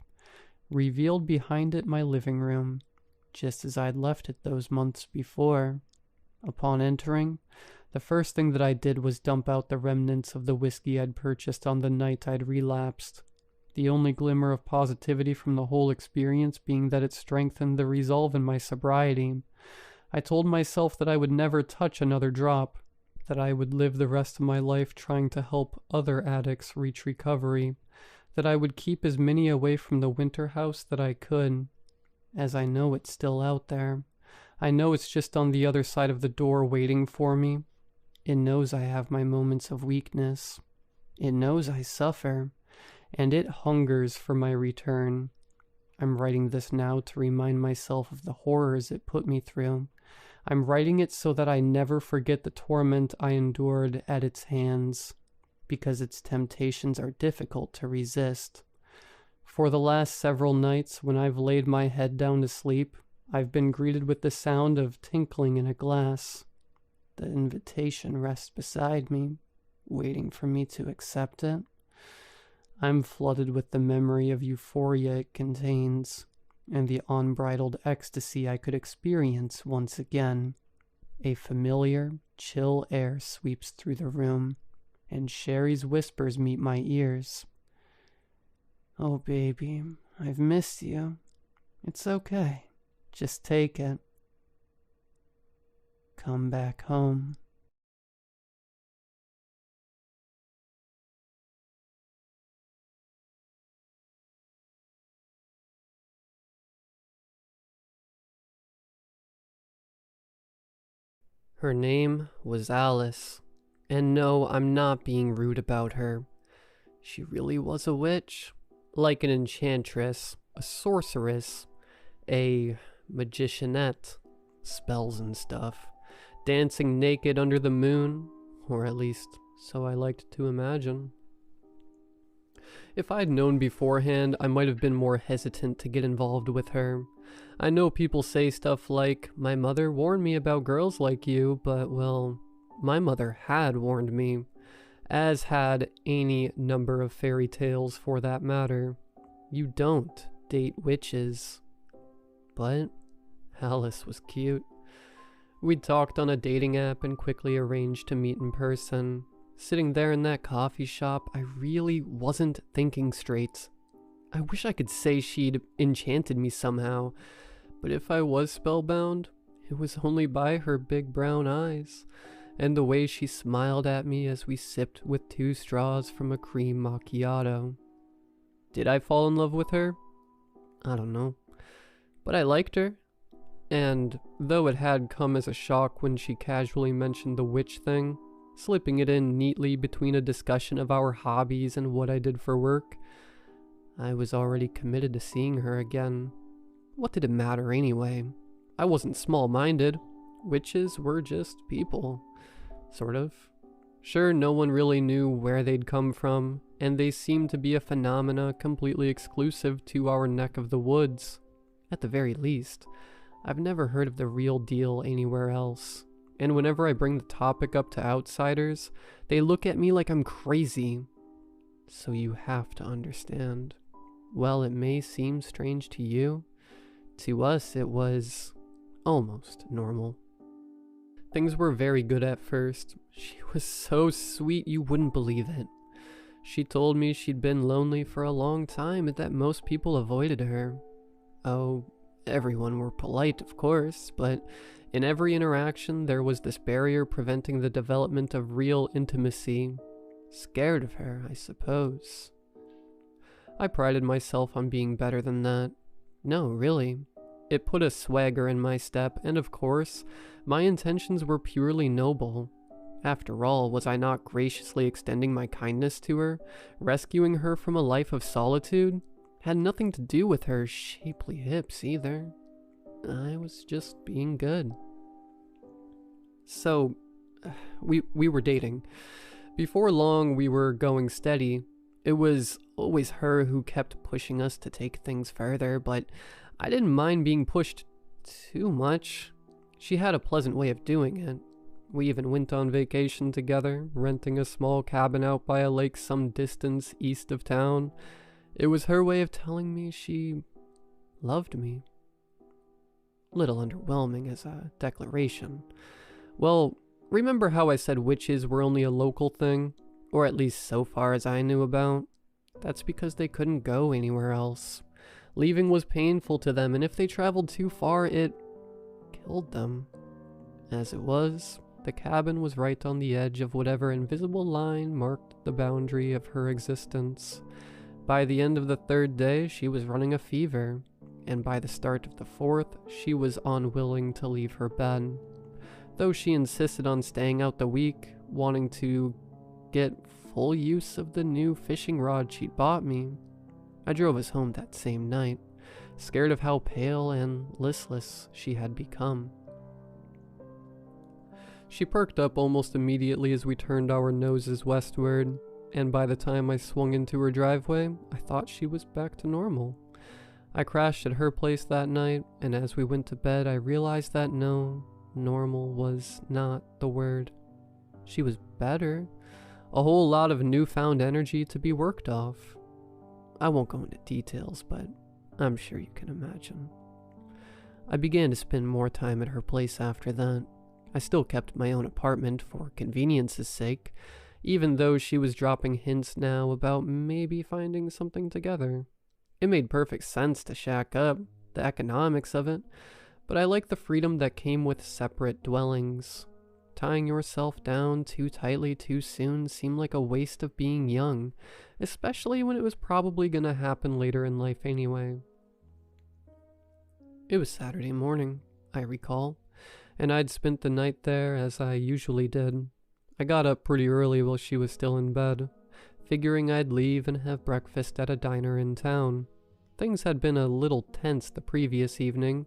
revealed behind it my living room, just as I'd left it those months before. Upon entering, the first thing that I did was dump out the remnants of the whiskey I'd purchased on the night I'd relapsed, the only glimmer of positivity from the whole experience being that it strengthened the resolve in my sobriety. I told myself that I would never touch another drop, that I would live the rest of my life trying to help other addicts reach recovery, that I would keep as many away from the winter house that I could, as I know it's still out there. I know it's just on the other side of the door waiting for me. It knows I have my moments of weakness. It knows I suffer, and it hungers for my return. I'm writing this now to remind myself of the horrors it put me through. I'm writing it so that I never forget the torment I endured at its hands, because its temptations are difficult to resist. For the last several nights, when I've laid my head down to sleep, I've been greeted with the sound of tinkling in a glass. The invitation rests beside me, waiting for me to accept it. I'm flooded with the memory of euphoria it contains, and the unbridled ecstasy I could experience once again. A familiar, chill air sweeps through the room, and Sherry's whispers meet my ears. "Oh, baby, I've missed you. It's okay. Just take it. Come back home." Her name was Alice, and no, I'm not being rude about her. She really was a witch, like an enchantress, a sorceress, a magicianette, spells and stuff, dancing naked under the moon, or at least so I liked to imagine. If I'd known beforehand, I might have been more hesitant to get involved with her. I know people say stuff like, "My mother warned me about girls like you," but, well, my mother had warned me. as had any number of fairy tales for that matter. You don't date witches. But Alice was cute. We talked on a dating app and quickly arranged to meet in person. Sitting there in that coffee shop, I really wasn't thinking straight. I wish I could say she'd enchanted me somehow, but if I was spellbound, it was only by her big brown eyes and the way she smiled at me as we sipped with 2 straws from a cream macchiato. Did I fall in love with her? I don't know. But I liked her, and though it had come as a shock when she casually mentioned the witch thing, slipping it in neatly between a discussion of our hobbies and what I did for work, I was already committed to seeing her again. What did it matter anyway? I wasn't small-minded. Witches were just people. Sort of. Sure, no one really knew where they'd come from, and they seemed to be a phenomena completely exclusive to our neck of the woods. At the very least, I've never heard of the real deal anywhere else. And whenever I bring the topic up to outsiders, they look at me like I'm crazy. So you have to understand. While it may seem strange to you, to us it was almost normal. Things were very good at first. She was so sweet you wouldn't believe it. She told me she'd been lonely for a long time and that most people avoided her. Oh, everyone were polite, of course, but in every interaction there was this barrier preventing the development of real intimacy. Scared of her, I suppose. I prided myself on being better than that. No, really. It put a swagger in my step, and of course, my intentions were purely noble. After all, was I not graciously extending my kindness to her, rescuing her from a life of solitude? Had nothing to do with her shapely hips either. I was just being good. So, we were dating. Before long, we were going steady. It was always her who kept pushing us to take things further, but I didn't mind being pushed too much. She had a pleasant way of doing it. We even went on vacation together, renting a small cabin out by a lake some distance east of town. It was her way of telling me she loved me. Little underwhelming as a declaration. Well, remember how I said witches were only a local thing? Or at least so far as I knew about? That's because they couldn't go anywhere else. Leaving was painful to them, and if they traveled too far, it killed them. As it was, the cabin was right on the edge of whatever invisible line marked the boundary of her existence. By the end of the 3rd day, she was running a fever, and by the start of the 4th, she was unwilling to leave her bed. Though she insisted on staying out the week, wanting to get full use of the new fishing rod she'd bought me. I drove us home that same night, scared of how pale and listless she had become. She perked up almost immediately as we turned our noses westward, and by the time I swung into her driveway, I thought she was back to normal. I crashed at her place that night, and as we went to bed, I realized that no, normal was not the word. She was better. A whole lot of newfound energy to be worked off. I won't go into details, but I'm sure you can imagine. I began to spend more time at her place after that. I still kept my own apartment for convenience's sake, even though she was dropping hints now about maybe finding something together. It made perfect sense to shack up, the economics of it, but I liked the freedom that came with separate dwellings. Tying yourself down too tightly too soon seemed like a waste of being young, especially when it was probably gonna happen later in life anyway. It was Saturday morning, I recall, and I'd spent the night there as I usually did. I got up pretty early while she was still in bed, figuring I'd leave and have breakfast at a diner in town. Things had been a little tense the previous evening.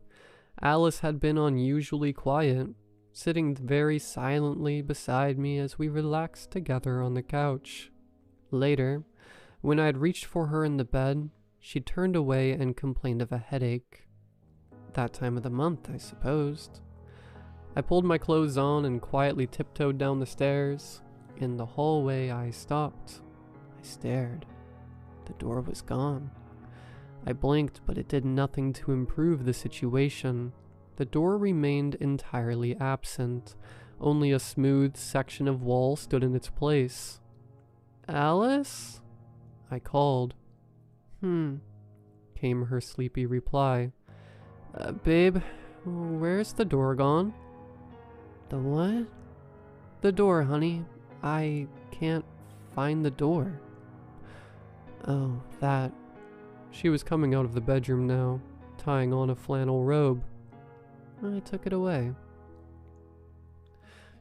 Alice had been unusually quiet, sitting very silently beside me as we relaxed together on the couch. Later, when I had reached for her in the bed, she turned away and complained of a headache. That time of the month, I supposed. I pulled my clothes on and quietly tiptoed down the stairs. In the hallway, I stopped. I stared. The door was gone. I blinked, but it did nothing to improve the situation. The door remained entirely absent. Only a smooth section of wall stood in its place. "Alice?" I called. Came her sleepy reply. Babe, where's the door gone?" "The what?" "The door, honey. I can't find the door." "Oh, that." She was coming out of the bedroom now, tying on a flannel robe. I took it away.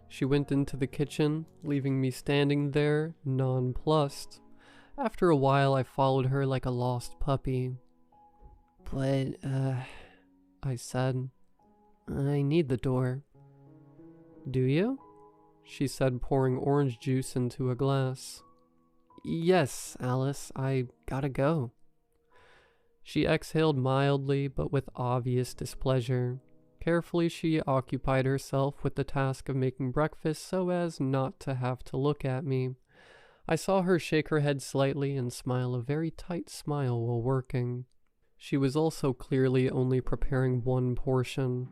She went into the kitchen, leaving me standing there, nonplussed. After a while, I followed her like a lost puppy. "But, I said, "I need the door." "Do you?" she said, pouring orange juice into a glass. "Yes, Alice, I gotta go." She exhaled mildly, but with obvious displeasure. Carefully, she occupied herself with the task of making breakfast so as not to have to look at me. I saw her shake her head slightly and smile a very tight smile while working. She was also clearly only preparing one portion.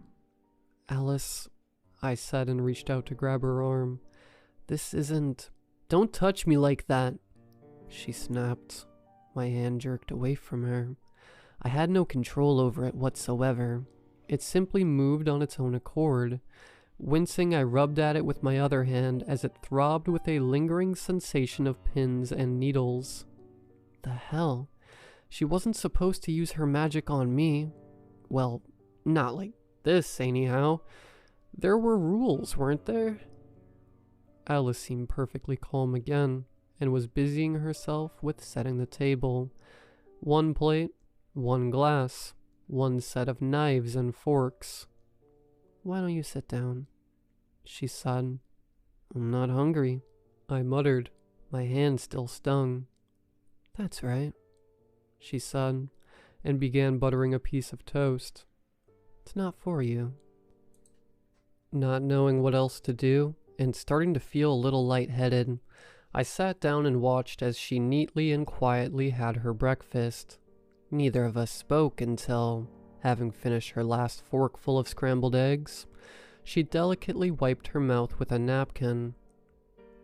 "Alice," I said and reached out to grab her arm. "This isn't—" "Don't touch me like that," she snapped. My hand jerked away from her. I had no control over it whatsoever. It simply moved on its own accord. Wincing, I rubbed at it with my other hand as it throbbed with a lingering sensation of pins and needles. The hell? She wasn't supposed to use her magic on me. Well, not like this, anyhow. There were rules, weren't there? Alice seemed perfectly calm again, and was busying herself with setting the table. One plate, one glass, one set of knives and forks. "Why don't you sit down?" she said. "I'm not hungry," I muttered. My hand still stung. "That's right," she said, and began buttering a piece of toast. "It's not for you." Not knowing what else to do, and starting to feel a little lightheaded, I sat down and watched as she neatly and quietly had her breakfast. Neither of us spoke until, having finished her last forkful of scrambled eggs, she delicately wiped her mouth with a napkin.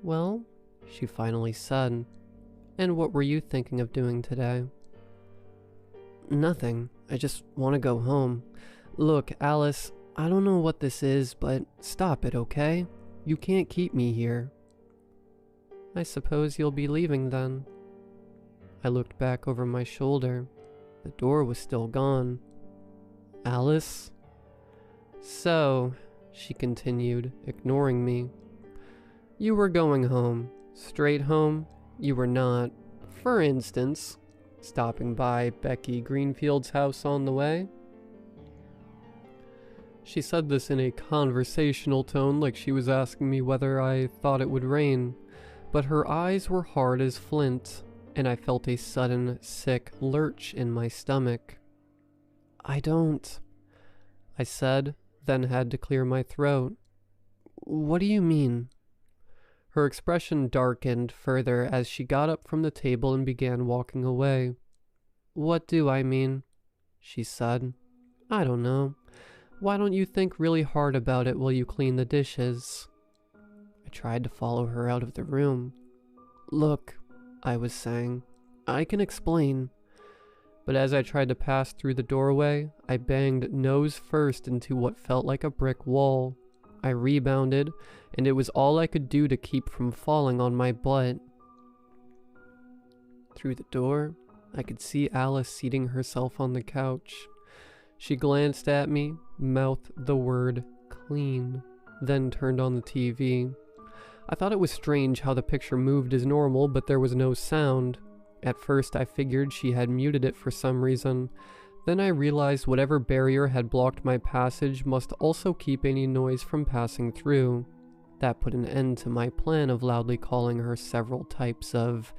"Well," she finally said, "and what were you thinking of doing today?" "Nothing. I just want to go home. Look, Alice, I don't know what this is, but stop it, okay? You can't keep me here." "I suppose you'll be leaving then." I looked back over my shoulder. The door was still gone. "Alice?" "So," she continued, ignoring me, "you were going home. Straight home? You were not, for instance, stopping by Becky Greenfield's house on the way?" She said this in a conversational tone, like she was asking me whether I thought it would rain, but her eyes were hard as flint, and I felt a sudden, sick lurch in my stomach. "I don't," I said, then had to clear my throat. "What do you mean?" Her expression darkened further as she got up from the table and began walking away. "What do I mean?" she said. "I don't know. Why don't you think really hard about it while you clean the dishes?" I tried to follow her out of the room. "Look," I was saying, "I can explain." But as I tried to pass through the doorway, I banged nose first into what felt like a brick wall. I rebounded, and it was all I could do to keep from falling on my butt. Through the door, I could see Alice seating herself on the couch. She glanced at me, mouthed the word "clean," then turned on the TV. I thought it was strange how the picture moved as normal, but there was no sound. At first I figured she had muted it for some reason. Then I realized whatever barrier had blocked my passage must also keep any noise from passing through. That put an end to my plan of loudly calling her several types of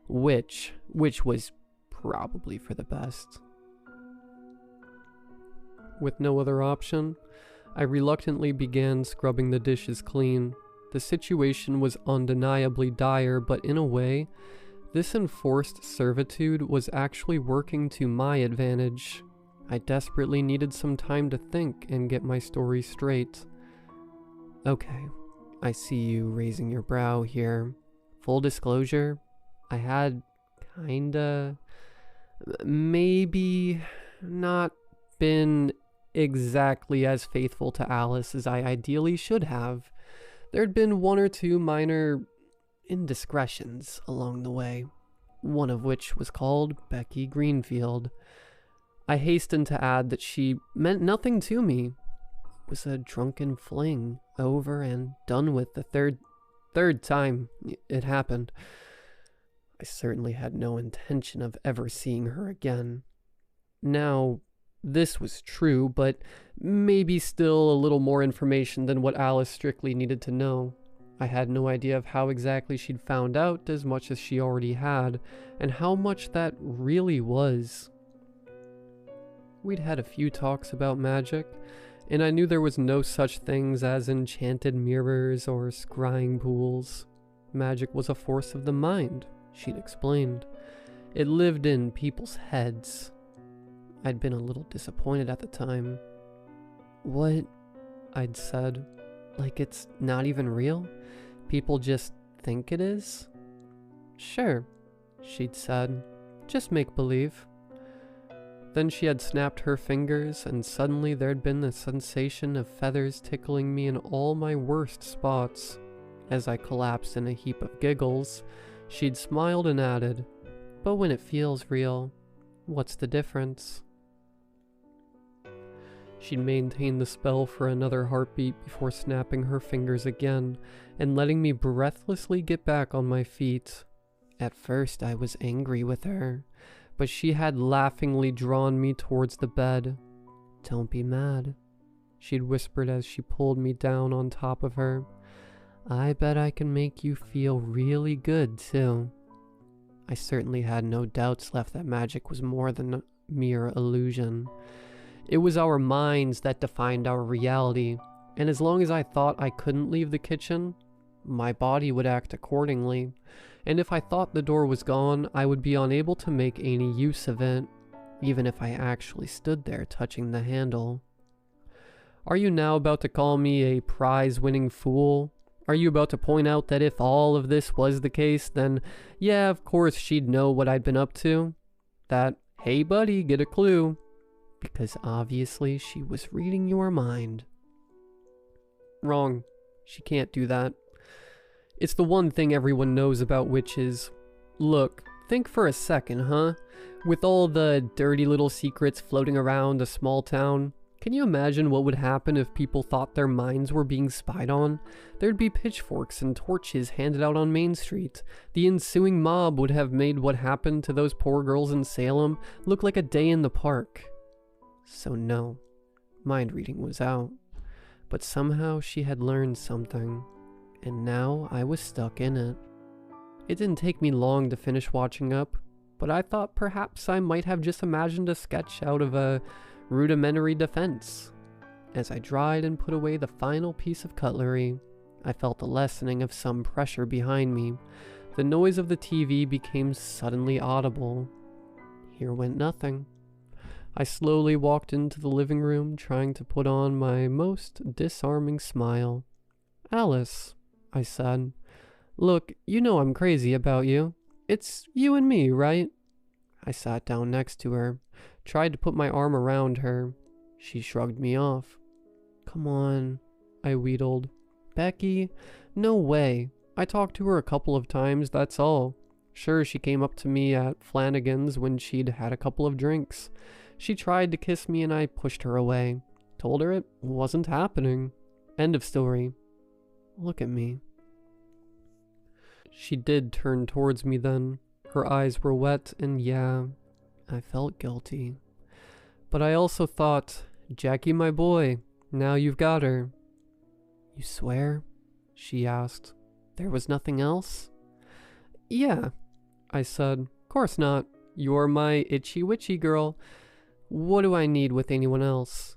which was probably for the best. With no other option, I reluctantly began scrubbing the dishes clean. The situation was undeniably dire, but in a way, this enforced servitude was actually working to my advantage. I desperately needed some time to think and get my story straight. Okay, I see you raising your brow here. Full disclosure, I had maybe not been exactly as faithful to Alice as I ideally should have. There'd been one or two minor indiscretions along the way, one of which was called Becky Greenfield. I hastened to add that she meant nothing to me. It was a drunken fling, over and done with the third time it happened. I certainly had no intention of ever seeing her again. Now, this was true, but maybe still a little more information than what Alice strictly needed to know. I had no idea of how exactly she'd found out as much as she already had, and how much that really was. We'd had a few talks about magic, and I knew there was no such things as enchanted mirrors or scrying pools. Magic was a force of the mind, she'd explained. It lived in people's heads. I'd been a little disappointed at the time. What? I'd said. Like it's not even real? People just think it is? Sure, she'd said. Just make believe. Then she had snapped her fingers, and suddenly there'd been the sensation of feathers tickling me in all my worst spots. As I collapsed in a heap of giggles, she'd smiled and added, "But when it feels real, what's the difference?" She'd maintained the spell for another heartbeat before snapping her fingers again and letting me breathlessly get back on my feet. At first I was angry with her, but she had laughingly drawn me towards the bed. "Don't be mad," she'd whispered as she pulled me down on top of her. "I bet I can make you feel really good, too." I certainly had no doubts left that magic was more than a mere illusion. It was our minds that defined our reality, and as long as I thought I couldn't leave the kitchen, my body would act accordingly, and if I thought the door was gone, I would be unable to make any use of it, even if I actually stood there touching the handle. Are you now about to call me a prize-winning fool? Are you about to point out that if all of this was the case, then yeah, of course she'd know what I'd been up to? That, hey buddy, get a clue. Because obviously she was reading your mind. Wrong. She can't do that. It's the one thing everyone knows about witches. Look, think for a second, huh? With all the dirty little secrets floating around a small town, can you imagine what would happen if people thought their minds were being spied on? There'd be pitchforks and torches handed out on Main Street. The ensuing mob would have made what happened to those poor girls in Salem look like a day in the park. So no, mind reading was out. But somehow she had learned something, and now I was stuck in it. It didn't take me long to finish watching up, but I thought perhaps I might have just imagined a sketch out of a rudimentary defense. As I dried and put away the final piece of cutlery, I felt a lessening of some pressure behind me. The noise of the TV became suddenly audible. Here went nothing. I slowly walked into the living room, trying to put on my most disarming smile. "Alice," I said, "look, you know I'm crazy about you. It's you and me, right?" I sat down next to her, tried to put my arm around her. She shrugged me off. "Come on," I wheedled. "Becky? No way. I talked to her a couple of times, that's all. Sure, she came up to me at Flanagan's when she'd had a couple of drinks. She tried to kiss me and I pushed her away. Told her it wasn't happening. End of story. Look at me." She did turn towards me then. Her eyes were wet, and yeah, I felt guilty. But I also thought, "Jackie, my boy, now you've got her." "You swear?" she asked. "There was nothing else?" "Yeah," I said. "Course not. You're my itchy witchy girl. What do I need with anyone else?"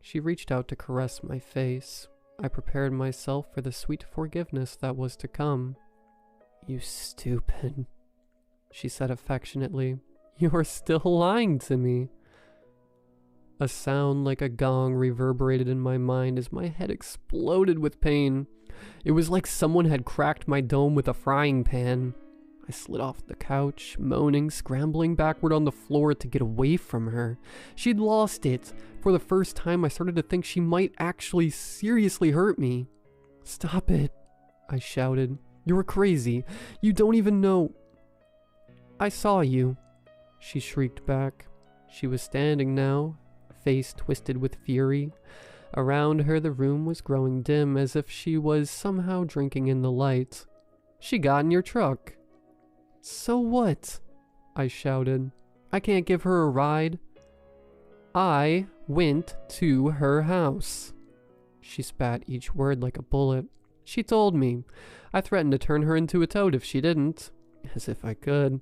She reached out to caress my face. I prepared myself for the sweet forgiveness that was to come. "You stupid," she said affectionately. "You're still lying to me." A sound like a gong reverberated in my mind as my head exploded with pain. It was like someone had cracked my dome with a frying pan. I slid off the couch, moaning, scrambling backward on the floor to get away from her. She'd lost it. For the first time, I started to think she might actually seriously hurt me. "Stop it," I shouted. "You're crazy. You don't even know." "I saw you," she shrieked back. She was standing now, face twisted with fury. Around her, the room was growing dim, as if she was somehow drinking in the light. "She got in your truck." "So what?" I shouted. "I can't give her a ride." "I went to her house." She spat each word like a bullet. "She told me. I threatened to turn her into a toad if she didn't." As if I could.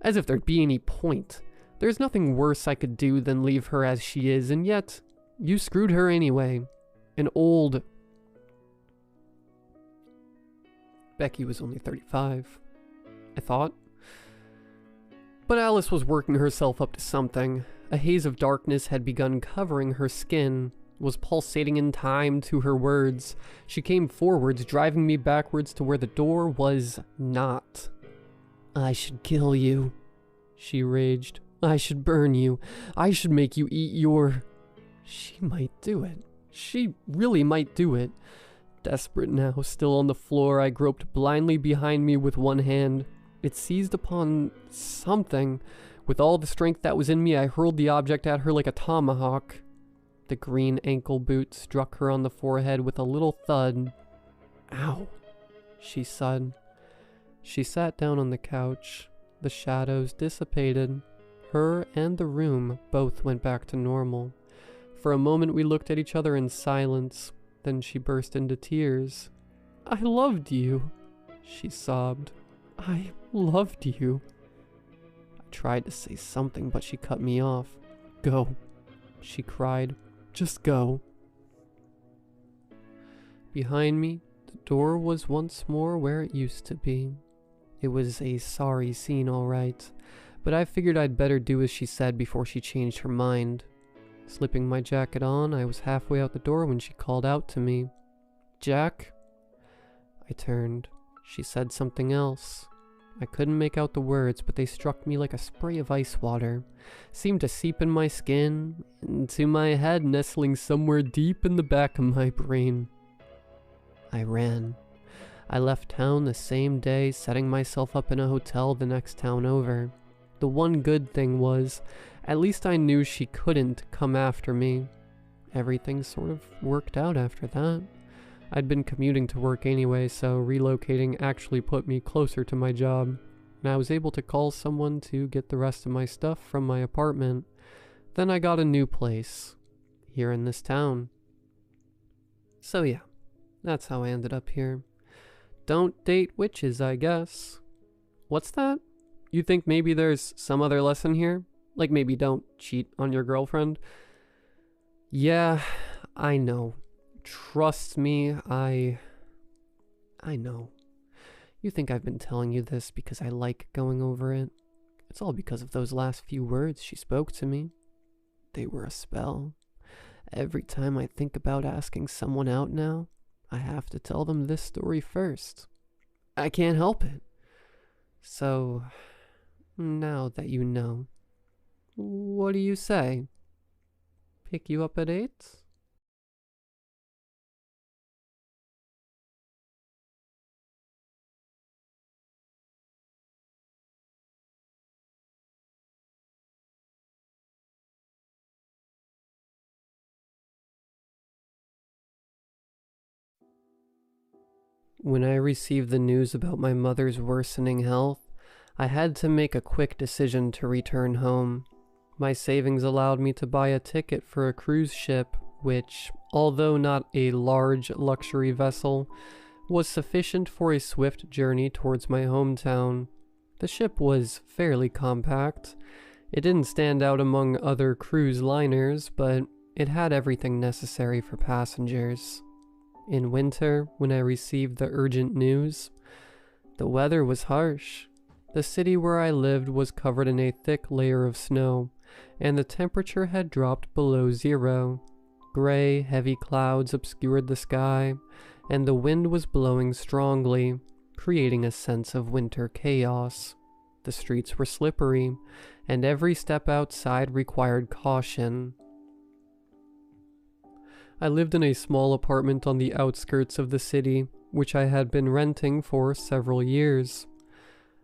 As if there'd be any point. There's nothing worse I could do than leave her as she is, and yet, you screwed her anyway. An old... Becky was only 35. I thought. But Alice was working herself up to something. A haze of darkness had begun covering her skin, was pulsating in time to her words. She came forwards, driving me backwards to where the door was not. "I should kill you," she raged. "I should burn you. I should make you eat your..." She might do it. She really might do it. Desperate now, still on the floor, I groped blindly behind me with one hand. It seized upon something. With all the strength that was in me, I hurled the object at her like a tomahawk. The green ankle boot struck her on the forehead with a little thud. "Ow," she said. She sat down on the couch. The shadows dissipated. Her and the room both went back to normal. For a moment we looked at each other in silence. Then she burst into tears. "I loved you," she sobbed. "I loved you." I tried to say something, but she cut me off. "Go," she cried. "Just go." Behind me, the door was once more where it used to be. It was a sorry scene, all right, but I figured I'd better do as she said before she changed her mind. Slipping my jacket on, I was halfway out the door when she called out to me. "Jack?" I turned. She said something else. I couldn't make out the words, but they struck me like a spray of ice water, seemed to seep in my skin, into my head, nestling somewhere deep in the back of my brain. I ran. I left town the same day, setting myself up in a hotel the next town over. The one good thing was, at least I knew she couldn't come after me. Everything sort of worked out after that. I'd been commuting to work anyway, so relocating actually put me closer to my job, and I was able to call someone to get the rest of my stuff from my apartment. Then I got a new place, here in this town. So yeah, that's how I ended up here. Don't date witches, I guess. What's that? You think maybe there's some other lesson here? Like maybe don't cheat on your girlfriend? Yeah, I know. Trust me, I know. You think I've been telling you this because I like going over it? It's all because of those last few words she spoke to me. They were a spell. Every time I think about asking someone out now, I have to tell them this story first. I can't help it. So, now that you know, what do you say? Pick you up at 8? When I received the news about my mother's worsening health, I had to make a quick decision to return home. My savings allowed me to buy a ticket for a cruise ship, which, although not a large luxury vessel, was sufficient for a swift journey towards my hometown. The ship was fairly compact. It didn't stand out among other cruise liners, but it had everything necessary for passengers. In winter, when I received the urgent news, the weather was harsh. The city where I lived was covered in a thick layer of snow, and the temperature had dropped below 0. Gray, heavy clouds obscured the sky, and the wind was blowing strongly, creating a sense of winter chaos. The streets were slippery, and every step outside required caution. I lived in a small apartment on the outskirts of the city, which I had been renting for several years.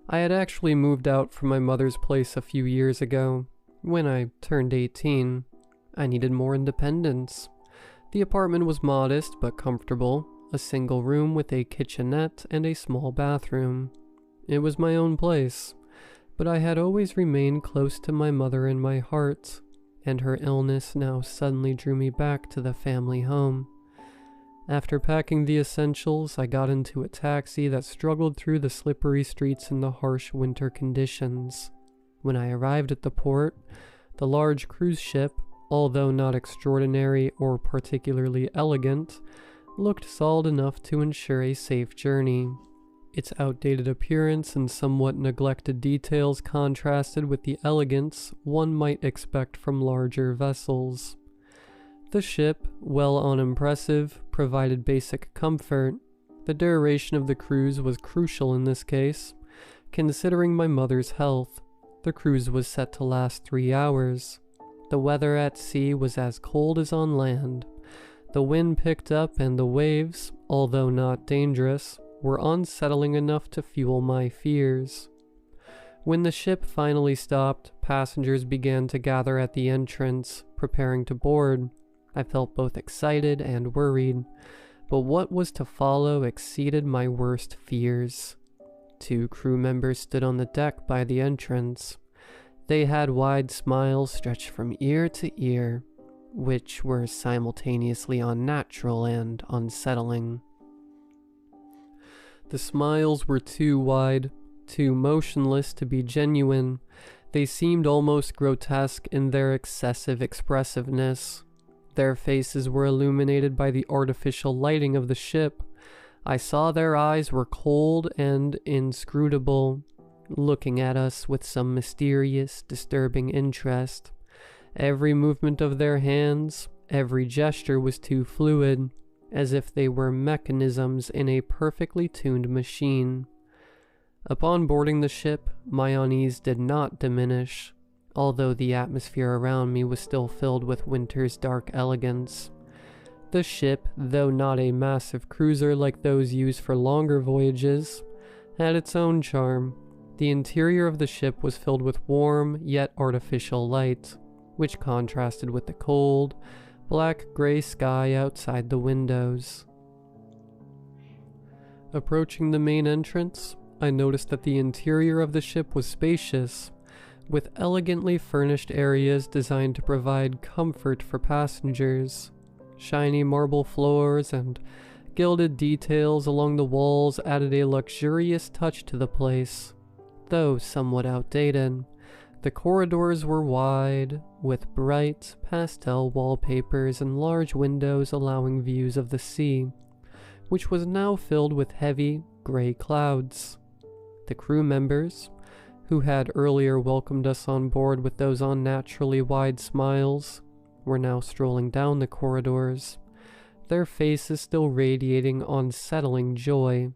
I had actually moved out from my mother's place a few years ago. When I turned 18, I needed more independence. The apartment was modest but comfortable, a single room with a kitchenette and a small bathroom. It was my own place, but I had always remained close to my mother in my heart, and her illness now suddenly drew me back to the family home. After packing the essentials, I got into a taxi that struggled through the slippery streets in the harsh winter conditions. When I arrived at the port, the large cruise ship, although not extraordinary or particularly elegant, looked solid enough to ensure a safe journey. Its outdated appearance and somewhat neglected details contrasted with the elegance one might expect from larger vessels. The ship, while unimpressive, provided basic comfort. The duration of the cruise was crucial in this case, considering my mother's health. The cruise was set to last 3 hours. The weather at sea was as cold as on land. The wind picked up and the waves, although not dangerous, were unsettling enough to fuel my fears. When the ship finally stopped, passengers began to gather at the entrance, preparing to board. I felt both excited and worried, but what was to follow exceeded my worst fears. 2 crew members stood on the deck by the entrance. They had wide smiles stretched from ear to ear, which were simultaneously unnatural and unsettling. The smiles were too wide, too motionless to be genuine. They seemed almost grotesque in their excessive expressiveness. Their faces were illuminated by the artificial lighting of the ship. I saw their eyes were cold and inscrutable, looking at us with some mysterious, disturbing interest. Every movement of their hands, every gesture was too fluid, as if they were mechanisms in a perfectly tuned machine. Upon boarding the ship, my unease did not diminish, although the atmosphere around me was still filled with winter's dark elegance. The ship, though not a massive cruiser like those used for longer voyages, had its own charm. The interior of the ship was filled with warm, yet artificial light, which contrasted with the cold, black-gray sky outside the windows. Approaching the main entrance, I noticed that the interior of the ship was spacious, with elegantly furnished areas designed to provide comfort for passengers. Shiny marble floors and gilded details along the walls added a luxurious touch to the place, though somewhat outdated. The corridors were wide, with bright, pastel wallpapers and large windows allowing views of the sea, which was now filled with heavy, gray clouds. The crew members, who had earlier welcomed us on board with those unnaturally wide smiles, were now strolling down the corridors, their faces still radiating unsettling joy.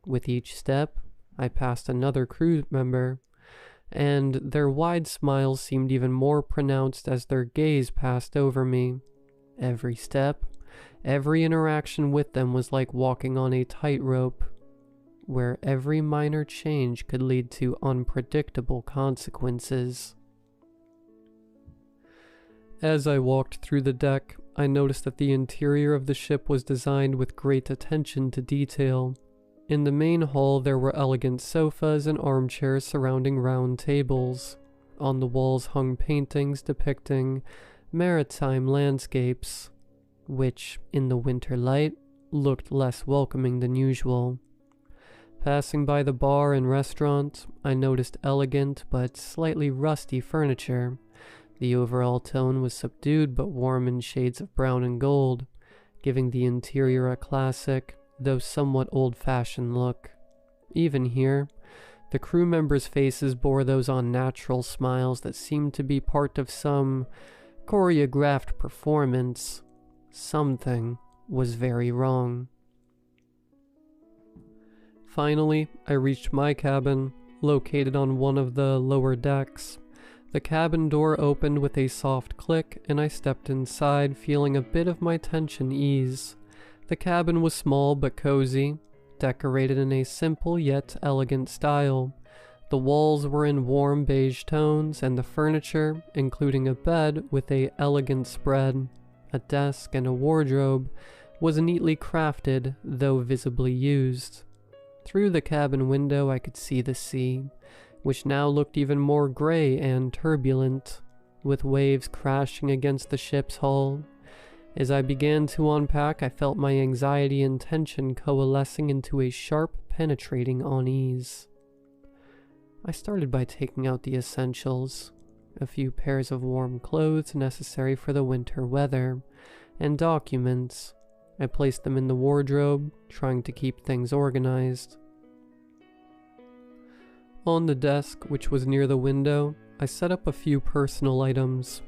With each step, I passed another crew member, and their wide smiles seemed even more pronounced as their gaze passed over me. Every step, every interaction with them was like walking on a tightrope, where every minor change could lead to unpredictable consequences. As I walked through the deck, I noticed that the interior of the ship was designed with great attention to detail. In the main hall there were elegant sofas and armchairs surrounding round tables. On the walls hung paintings depicting maritime landscapes, which, in the winter light, looked less welcoming than usual. Passing by the bar and restaurant, I noticed elegant but slightly rusty furniture. The overall tone was subdued but warm in shades of brown and gold. giving the interior a classic, though somewhat old-fashioned look. Even here, the crew members' faces bore those unnatural smiles that seemed to be part of some choreographed performance. Something was very wrong. Finally, I reached my cabin, located on one of the lower decks. The cabin door opened with a soft click, and I stepped inside, feeling a bit of my tension ease. The cabin was small but cozy, decorated in a simple yet elegant style. The walls were in warm beige tones, and the furniture, including a bed with an elegant spread, a desk, and a wardrobe, was neatly crafted, though visibly used. Through the cabin window I could see the sea, which now looked even more gray and turbulent, with waves crashing against the ship's hull. As I began to unpack, I felt my anxiety and tension coalescing into a sharp, penetrating unease. I started by taking out the essentials, a few pairs of warm clothes necessary for the winter weather, and documents. I placed them in the wardrobe, trying to keep things organized. On the desk, which was near the window, I set up a few personal items: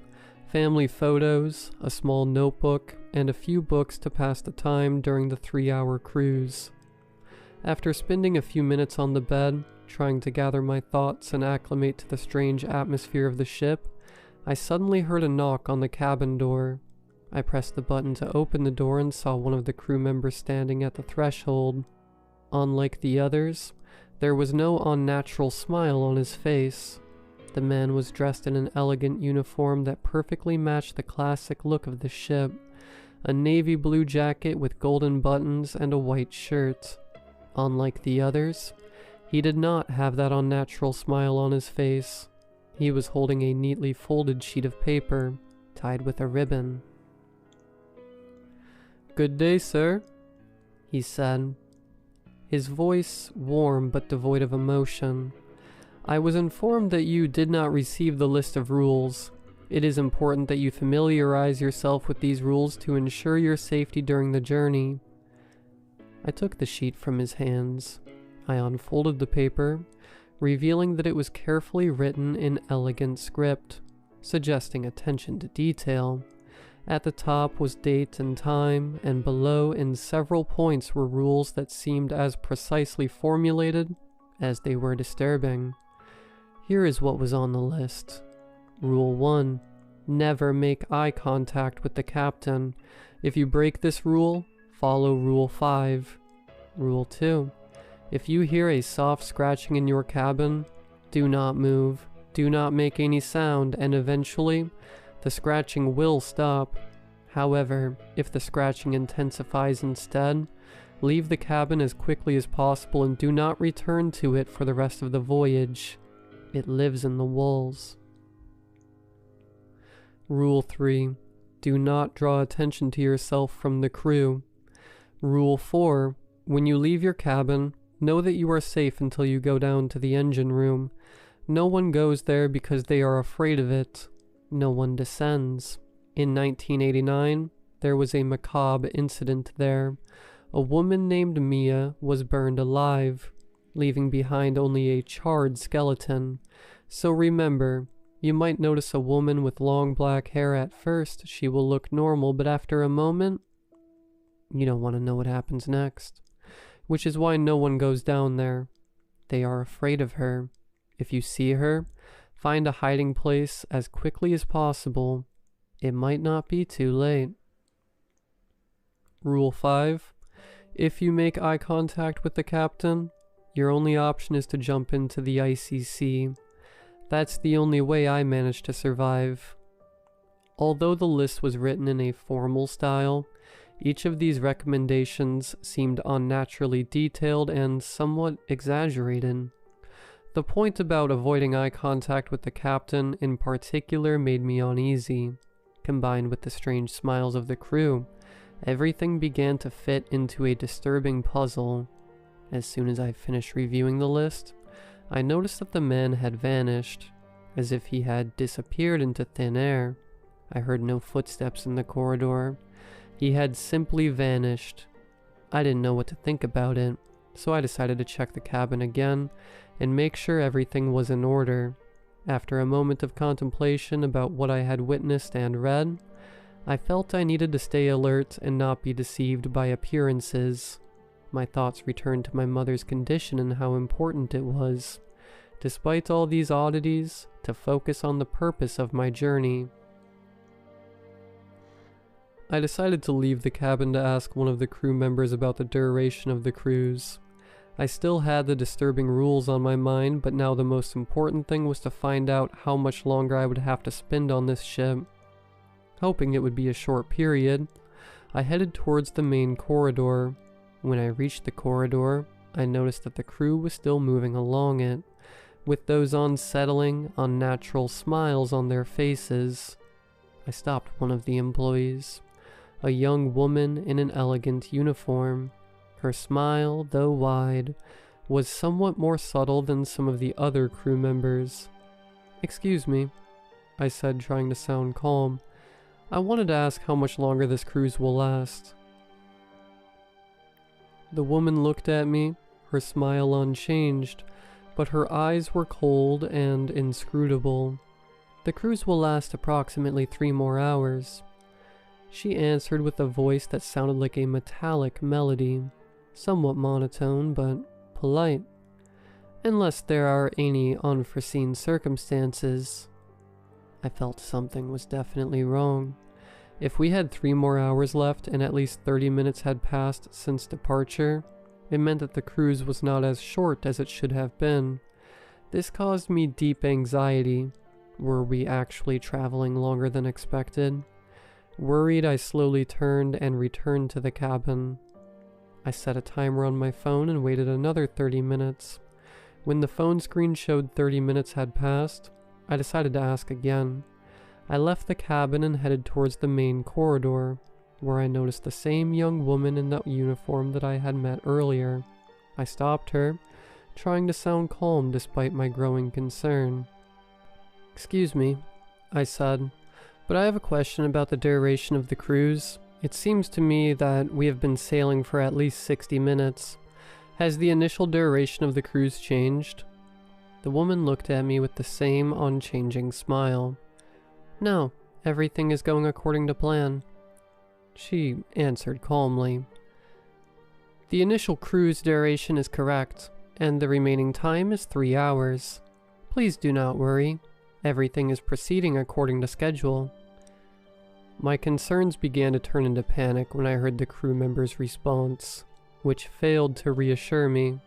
family photos, a small notebook, and a few books to pass the time during the 3-hour cruise. After spending a few minutes on the bed, trying to gather my thoughts and acclimate to the strange atmosphere of the ship, I suddenly heard a knock on the cabin door. I pressed the button to open the door and saw one of the crew members standing at the threshold. Unlike the others, there was no unnatural smile on his face. The man was dressed in an elegant uniform that perfectly matched the classic look of the ship, a navy blue jacket with golden buttons and a white shirt. Unlike the others, he did not have that unnatural smile on his face. He was holding a neatly folded sheet of paper, tied with a ribbon. "Good day, sir," he said, his voice warm but devoid of emotion. "I was informed that you did not receive the list of rules. It is important that you familiarize yourself with these rules to ensure your safety during the journey." I took the sheet from his hands. I unfolded the paper, revealing that it was carefully written in elegant script, suggesting attention to detail. At the top was date and time, and below in several points were rules that seemed as precisely formulated as they were disturbing. Here is what was on the list. Rule 1. Never make eye contact with the captain. If you break this rule, follow Rule 5. Rule 2. If you hear a soft scratching in your cabin, do not move, do not make any sound, and eventually, the scratching will stop. However, if the scratching intensifies instead, leave the cabin as quickly as possible and do not return to it for the rest of the voyage. It lives in the walls. Rule 3. Do not draw attention to yourself from the crew. Rule 4. When you leave your cabin, know that you are safe until you go down to the engine room. No one goes there because they are afraid of it. No one descends. In 1989, there was a macabre incident there. A woman named Mia was burned alive, leaving behind only a charred skeleton. So remember, you might notice a woman with long black hair at first. She will look normal, but after a moment, you don't want to know what happens next. Which is why no one goes down there. They are afraid of her. If you see her, find a hiding place as quickly as possible. It might not be too late. Rule 5. If you make eye contact with the captain, your only option is to jump into the icy sea. That's the only way I managed to survive. Although the list was written in a formal style, each of these recommendations seemed unnaturally detailed and somewhat exaggerated. The point about avoiding eye contact with the captain in particular made me uneasy. Combined with the strange smiles of the crew, everything began to fit into a disturbing puzzle. As soon as I finished reviewing the list, I noticed that the man had vanished, as if he had disappeared into thin air. I heard no footsteps in the corridor. He had simply vanished. I didn't know what to think about it, so I decided to check the cabin again and make sure everything was in order. After a moment of contemplation about what I had witnessed and read, I felt I needed to stay alert and not be deceived by appearances. My thoughts returned to my mother's condition and how important it was, despite all these oddities, to focus on the purpose of my journey. I decided to leave the cabin to ask one of the crew members about the duration of the cruise. I still had the disturbing rules on my mind, but now the most important thing was to find out how much longer I would have to spend on this ship. Hoping it would be a short period, I headed towards the main corridor. When I reached the corridor, I noticed that the crew was still moving along it, with those unsettling, unnatural smiles on their faces. I stopped one of the employees, a young woman in an elegant uniform. Her smile, though wide, was somewhat more subtle than some of the other crew members. "Excuse me," I said, trying to sound calm. "I wanted to ask how much longer this cruise will last." The woman looked at me, her smile unchanged, but her eyes were cold and inscrutable. "The cruise will last approximately 3 more hours. She answered with a voice that sounded like a metallic melody, somewhat monotone but polite. "Unless there are any unforeseen circumstances." I felt something was definitely wrong. If we had 3 more hours left and at least 30 minutes had passed since departure, it meant that the cruise was not as short as it should have been. This caused me deep anxiety. Were we actually traveling longer than expected? Worried, I slowly turned and returned to the cabin. I set a timer on my phone and waited another 30 minutes. When the phone screen showed 30 minutes had passed, I decided to ask again. I left the cabin and headed towards the main corridor, where I noticed the same young woman in the uniform that I had met earlier. I stopped her, trying to sound calm despite my growing concern. "Excuse me," I said, "but I have a question about the duration of the cruise. It seems to me that we have been sailing for at least 60 minutes. Has the initial duration of the cruise changed?" The woman looked at me with the same unchanging smile. "No, everything is going according to plan," she answered calmly. "The initial cruise duration is correct, and the remaining time is 3 hours. Please do not worry. Everything is proceeding according to schedule." My concerns began to turn into panic when I heard the crew member's response, which failed to reassure me.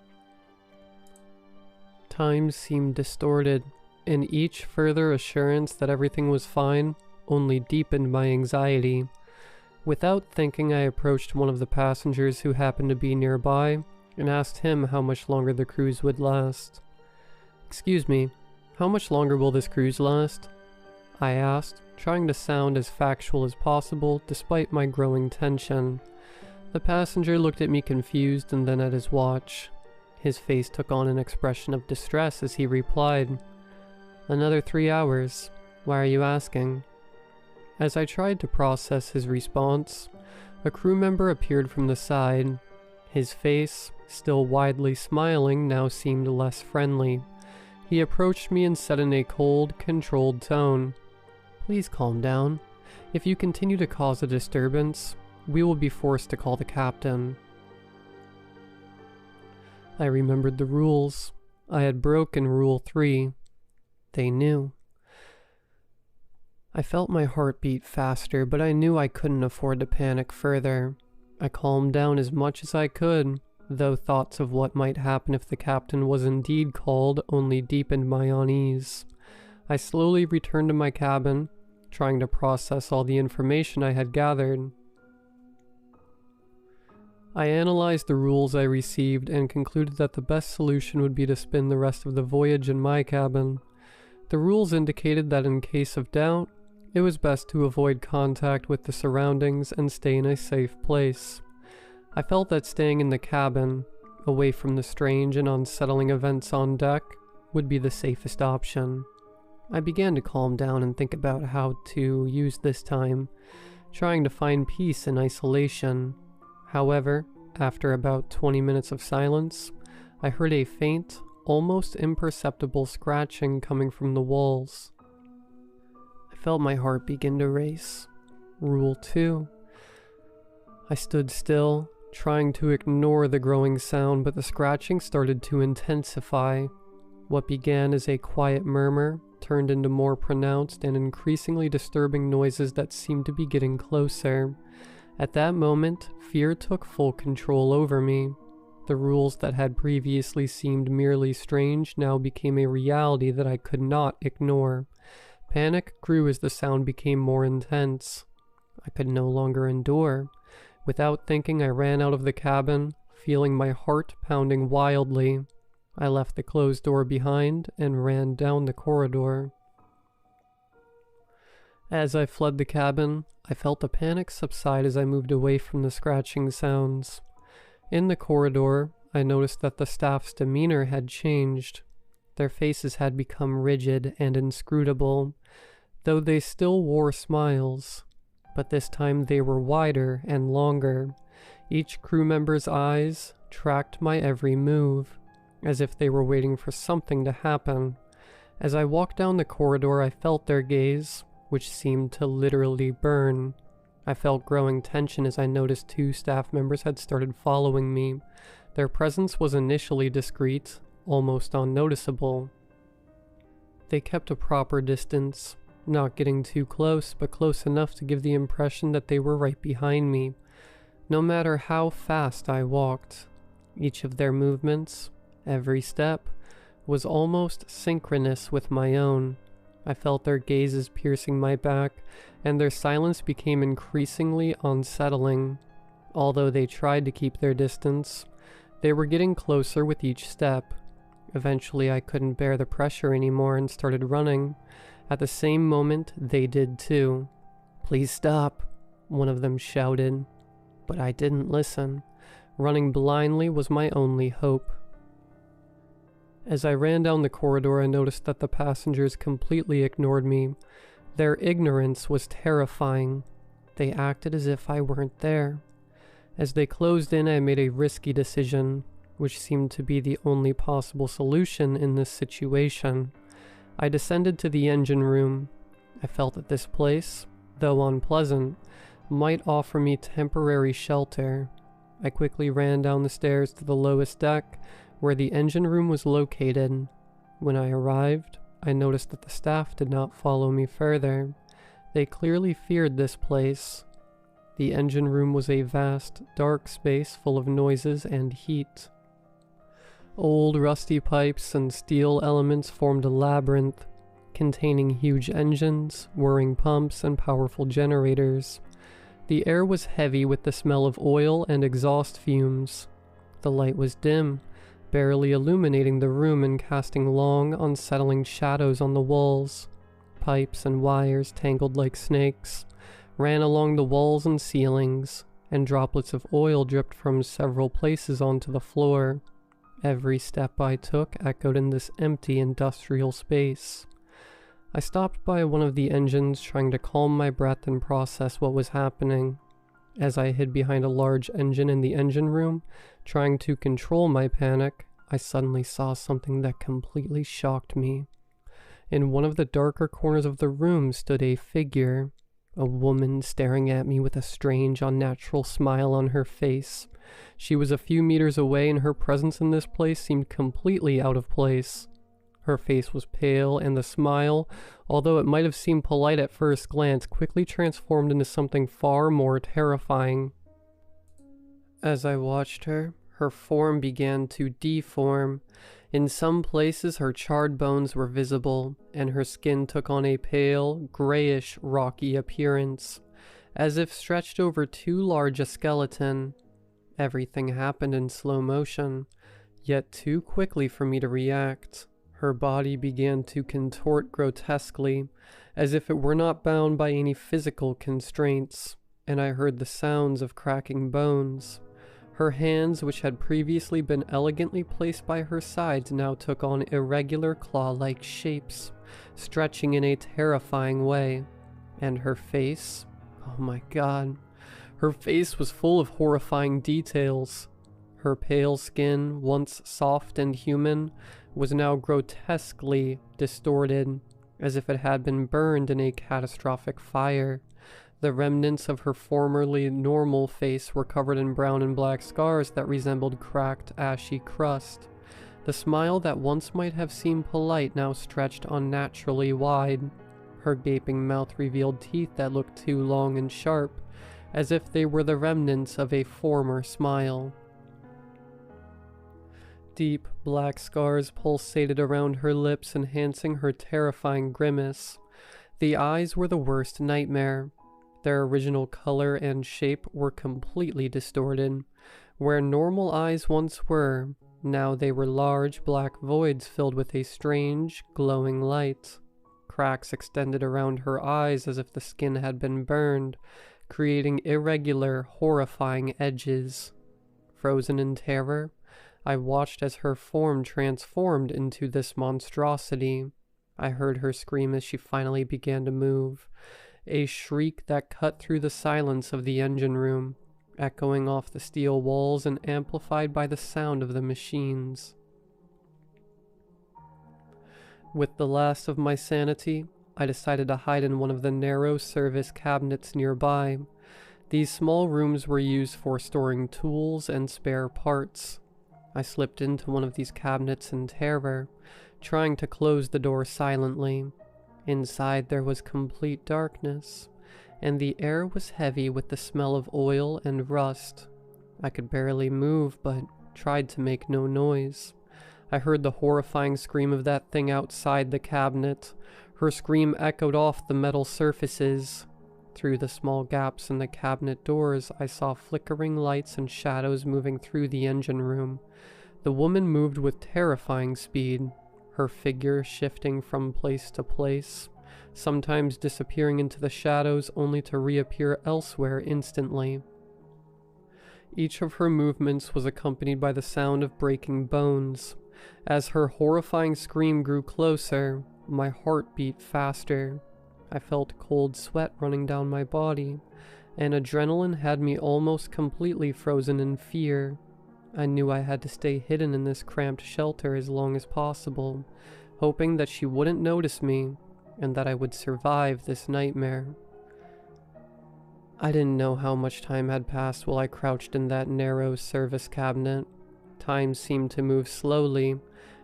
Time seemed distorted, and each further assurance that everything was fine only deepened my anxiety. Without thinking, I approached one of the passengers who happened to be nearby and asked him how much longer the cruise would last. "Excuse me, how much longer will this cruise last?" I asked, trying to sound as factual as possible despite my growing tension. The passenger looked at me confused and then at his watch. His face took on an expression of distress as he replied, "Another 3 hours. Why are you asking?" As I tried to process his response, a crew member appeared from the side. His face, still widely smiling, now seemed less friendly. He approached me and said in a cold, controlled tone, "Please calm down. If you continue to cause a disturbance, we will be forced to call the captain." I remembered the rules. I had broken Rule 3. They knew. I felt my heart beat faster, but I knew I couldn't afford to panic further. I calmed down as much as I could, though thoughts of what might happen if the captain was indeed called only deepened my unease. I slowly returned to my cabin, trying to process all the information I had gathered. I analyzed the rules I received and concluded that the best solution would be to spend the rest of the voyage in my cabin. The rules indicated that in case of doubt, it was best to avoid contact with the surroundings and stay in a safe place. I felt that staying in the cabin, away from the strange and unsettling events on deck, would be the safest option. I began to calm down and think about how to use this time. trying to find peace in isolation. However, after about 20 minutes of silence, I heard a faint, almost imperceptible scratching coming from the walls. I felt my heart begin to race. Rule 2. I stood still, trying to ignore the growing sound, but the scratching started to intensify. What began as a quiet murmur turned into more pronounced and increasingly disturbing noises that seemed to be getting closer. At that moment, fear took full control over me. The rules that had previously seemed merely strange now became a reality that I could not ignore. Panic grew as the sound became more intense. I could no longer endure. Without thinking, I ran out of the cabin, feeling my heart pounding wildly. I left the closed door behind and ran down the corridor. As I fled the cabin, I felt the panic subside as I moved away from the scratching sounds. In the corridor, I noticed that the staff's demeanor had changed. Their faces had become rigid and inscrutable, though they still wore smiles. But this time they were wider and longer. Each crew member's eyes tracked my every move, as if they were waiting for something to happen. As I walked down the corridor, I felt their gaze, which seemed to literally burn. I felt growing tension as I noticed 2 staff members had started following me. Their presence was initially discreet, almost unnoticeable. They kept a proper distance, not getting too close, but close enough to give the impression that they were right behind me. No matter how fast I walked, each of their movements, every step, was almost synchronous with my own. I felt their gazes piercing my back, and their silence became increasingly unsettling. Although they tried to keep their distance, they were getting closer with each step. Eventually, I couldn't bear the pressure anymore and started running. At the same moment, they did too. "Please stop," one of them shouted. But I didn't listen. Running blindly was my only hope. As I ran down the corridor, I noticed that the passengers completely ignored me. Their ignorance was terrifying. They acted as if I weren't there. As they closed in, I made a risky decision, which seemed to be the only possible solution in this situation. I descended to the engine room. I felt that this place, though unpleasant, might offer me temporary shelter. I quickly ran down the stairs to the lowest deck, where the engine room was located. When I arrived, I noticed that the staff did not follow me further. They clearly feared this place. The engine room was a vast, dark space full of noises and heat. Old rusty pipes and steel elements formed a labyrinth, containing huge engines, whirring pumps, and powerful generators. The air was heavy with the smell of oil and exhaust fumes. The light was dim, barely illuminating the room and casting long, unsettling shadows on the walls. Pipes and wires, tangled like snakes, ran along the walls and ceilings, and droplets of oil dripped from several places onto the floor. Every step I took echoed in this empty industrial space. I stopped by one of the engines, trying to calm my breath and process what was happening. As I hid behind a large engine in the engine room, trying to control my panic, I suddenly saw something that completely shocked me. In one of the darker corners of the room stood a figure, a woman staring at me with a strange, unnatural smile on her face. She was a few meters away, and her presence in this place seemed completely out of place. Her face was pale, and the smile, although it might have seemed polite at first glance, quickly transformed into something far more terrifying. As I watched her, her form began to deform. In some places, her charred bones were visible, and her skin took on a pale, grayish, rocky appearance, as if stretched over too large a skeleton. Everything happened in slow motion, yet too quickly for me to react. Her body began to contort grotesquely, as if it were not bound by any physical constraints, and I heard the sounds of cracking bones. Her hands, which had previously been elegantly placed by her sides, now took on irregular claw-like shapes, stretching in a terrifying way, and her face, Oh my god. Her face was full of horrifying details. Her pale skin, once soft and human, was now grotesquely distorted, as if it had been burned in a catastrophic fire. The remnants of her formerly normal face were covered in brown and black scars that resembled cracked, ashy crust. The smile that once might have seemed polite now stretched unnaturally wide. Her gaping mouth revealed teeth that looked too long and sharp, as if they were the remnants of a former smile. Deep black scars pulsated around her lips, enhancing her terrifying grimace. The eyes were the worst nightmare. Their original color and shape were completely distorted. Where normal eyes once were, now they were large black voids filled with a strange, glowing light. Cracks extended around her eyes as if the skin had been burned, creating irregular, horrifying edges. Frozen in terror, I watched as her form transformed into this monstrosity. I heard her scream as she finally began to move, a shriek that cut through the silence of the engine room, echoing off the steel walls and amplified by the sound of the machines. With the last of my sanity, I decided to hide in one of the narrow service cabinets nearby. These small rooms were used for storing tools and spare parts. I slipped into one of these cabinets in terror, trying to close the door silently. Inside there was complete darkness, and the air was heavy with the smell of oil and rust. I could barely move, but tried to make no noise. I heard the horrifying scream of that thing outside the cabinet. Her scream echoed off the metal surfaces. Through the small gaps in the cabinet doors, I saw flickering lights and shadows moving through the engine room. The woman moved with terrifying speed, her figure shifting from place to place, sometimes disappearing into the shadows only to reappear elsewhere instantly. Each of her movements was accompanied by the sound of breaking bones. As her horrifying scream grew closer, my heart beat faster. I felt cold sweat running down my body, and adrenaline had me almost completely frozen in fear. I knew I had to stay hidden in this cramped shelter as long as possible, hoping that she wouldn't notice me and that I would survive this nightmare. I didn't know how much time had passed while I crouched in that narrow service cabinet. Time seemed to move slowly,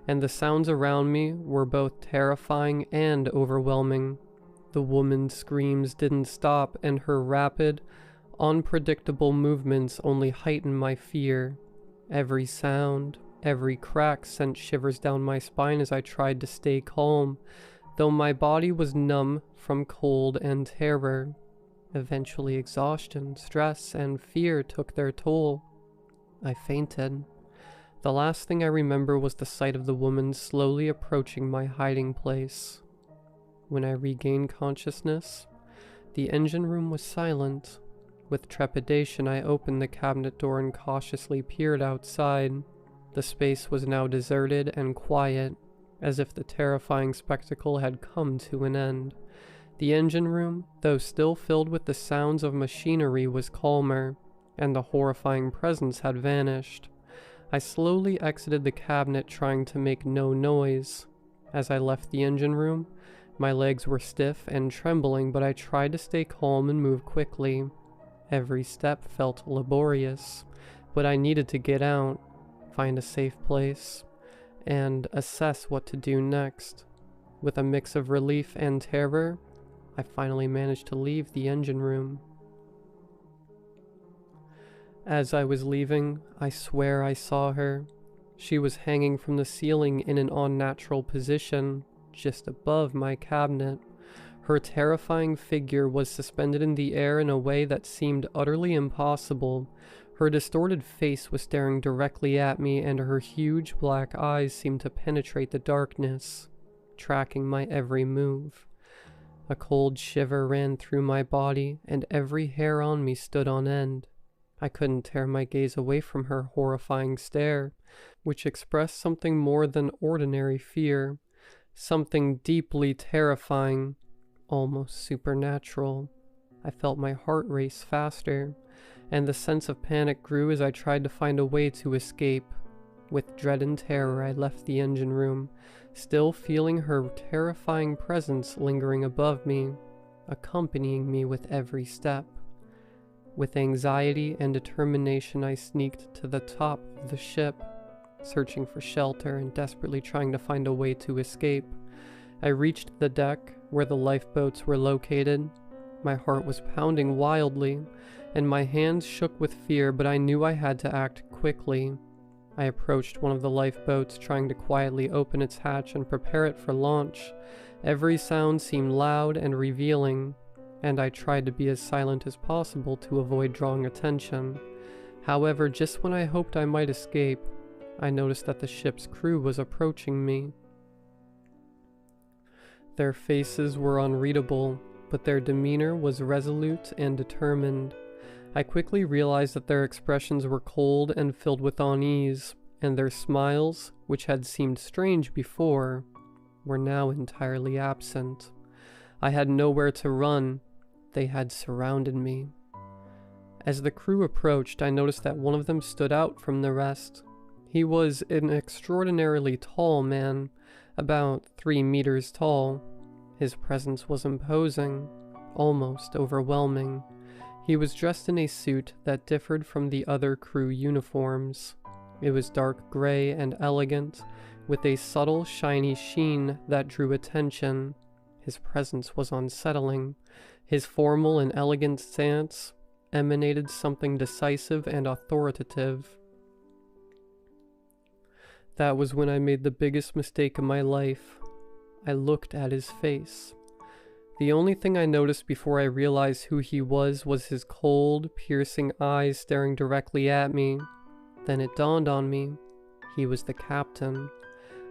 and the sounds around me were both terrifying and overwhelming. The woman's screams didn't stop, and her rapid, unpredictable movements only heightened my fear. Every sound, every crack sent shivers down my spine as I tried to stay calm, though my body was numb from cold and terror. Eventually exhaustion, stress, and fear took their toll. I fainted. The last thing I remember was the sight of the woman slowly approaching my hiding place. When I regained consciousness, the engine room was silent. With trepidation, I opened the cabinet door and cautiously peered outside. The space was now deserted and quiet, as if the terrifying spectacle had come to an end. The engine room, though still filled with the sounds of machinery, was calmer, and the horrifying presence had vanished. I slowly exited the cabinet, trying to make no noise. As I left the engine room, my legs were stiff and trembling, but I tried to stay calm and move quickly. Every step felt laborious, but I needed to get out, find a safe place, and assess what to do next. With a mix of relief and terror, I finally managed to leave the engine room. As I was leaving, I swear I saw her. She was hanging from the ceiling in an unnatural position, just above my cabinet. Her terrifying figure was suspended in the air in a way that seemed utterly impossible. Her distorted face was staring directly at me, and her huge black eyes seemed to penetrate the darkness, tracking my every move. A cold shiver ran through my body, and every hair on me stood on end. I couldn't tear my gaze away from her horrifying stare, which expressed something more than ordinary fear, something deeply terrifying, almost supernatural. I felt my heart race faster, and the sense of panic grew as I tried to find a way to escape. With dread and terror, I left the engine room, still feeling her terrifying presence lingering above me, accompanying me with every step. With anxiety and determination, I sneaked to the top of the ship, searching for shelter and desperately trying to find a way to escape. I reached the deck where the lifeboats were located. My heart was pounding wildly, and my hands shook with fear, but I knew I had to act quickly. I approached one of the lifeboats, trying to quietly open its hatch and prepare it for launch. Every sound seemed loud and revealing, and I tried to be as silent as possible to avoid drawing attention. However, just when I hoped I might escape, I noticed that the ship's crew was approaching me. Their faces were unreadable, but their demeanor was resolute and determined. I quickly realized that their expressions were cold and filled with unease, and their smiles, which had seemed strange before, were now entirely absent. I had nowhere to run. They had surrounded me. As the crew approached, I noticed that one of them stood out from the rest. He was an extraordinarily tall man, about 3 meters tall. His presence was imposing, almost overwhelming. He was dressed in a suit that differed from the other crew uniforms. It was dark gray and elegant, with a subtle, shiny sheen that drew attention. His presence was unsettling. His formal and elegant stance emanated something decisive and authoritative. That was when I made the biggest mistake of my life. I looked at his face. The only thing I noticed before I realized who he was his cold, piercing eyes staring directly at me. Then it dawned on me. He was the captain.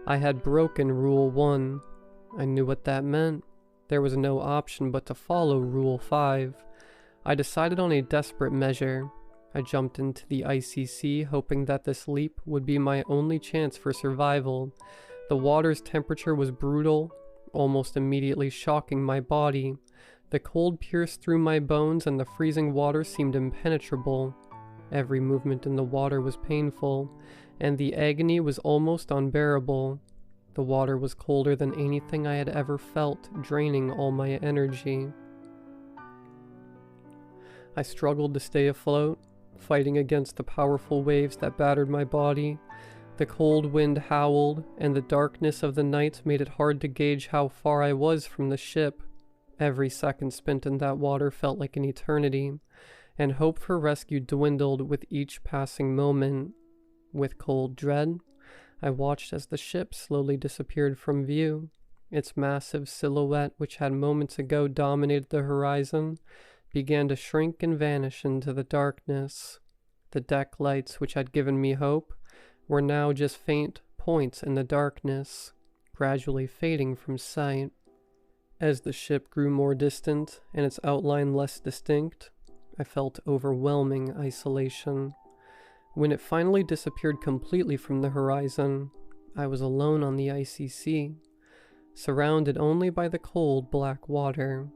I had broken Rule 1. I knew what that meant. There was no option but to follow Rule 5. I decided on a desperate measure. I jumped into the icy sea, hoping that this leap would be my only chance for survival. The water's temperature was brutal, almost immediately shocking my body. The cold pierced through my bones, and the freezing water seemed impenetrable. Every movement in the water was painful, and the agony was almost unbearable. The water was colder than anything I had ever felt, draining all my energy. I struggled to stay afloat, fighting against the powerful waves that battered my body. The cold wind howled, and the darkness of the night made it hard to gauge how far I was from the ship. Every second spent in that water felt like an eternity, and hope for rescue dwindled with each passing moment. With cold dread, I watched as the ship slowly disappeared from view. Its massive silhouette, which had moments ago dominated the horizon, began to shrink and vanish into the darkness. The deck lights, which had given me hope, were now just faint points in the darkness, gradually fading from sight. As the ship grew more distant and its outline less distinct, I felt overwhelming isolation. When it finally disappeared completely from the horizon, I was alone on the icy sea, surrounded only by the cold black water.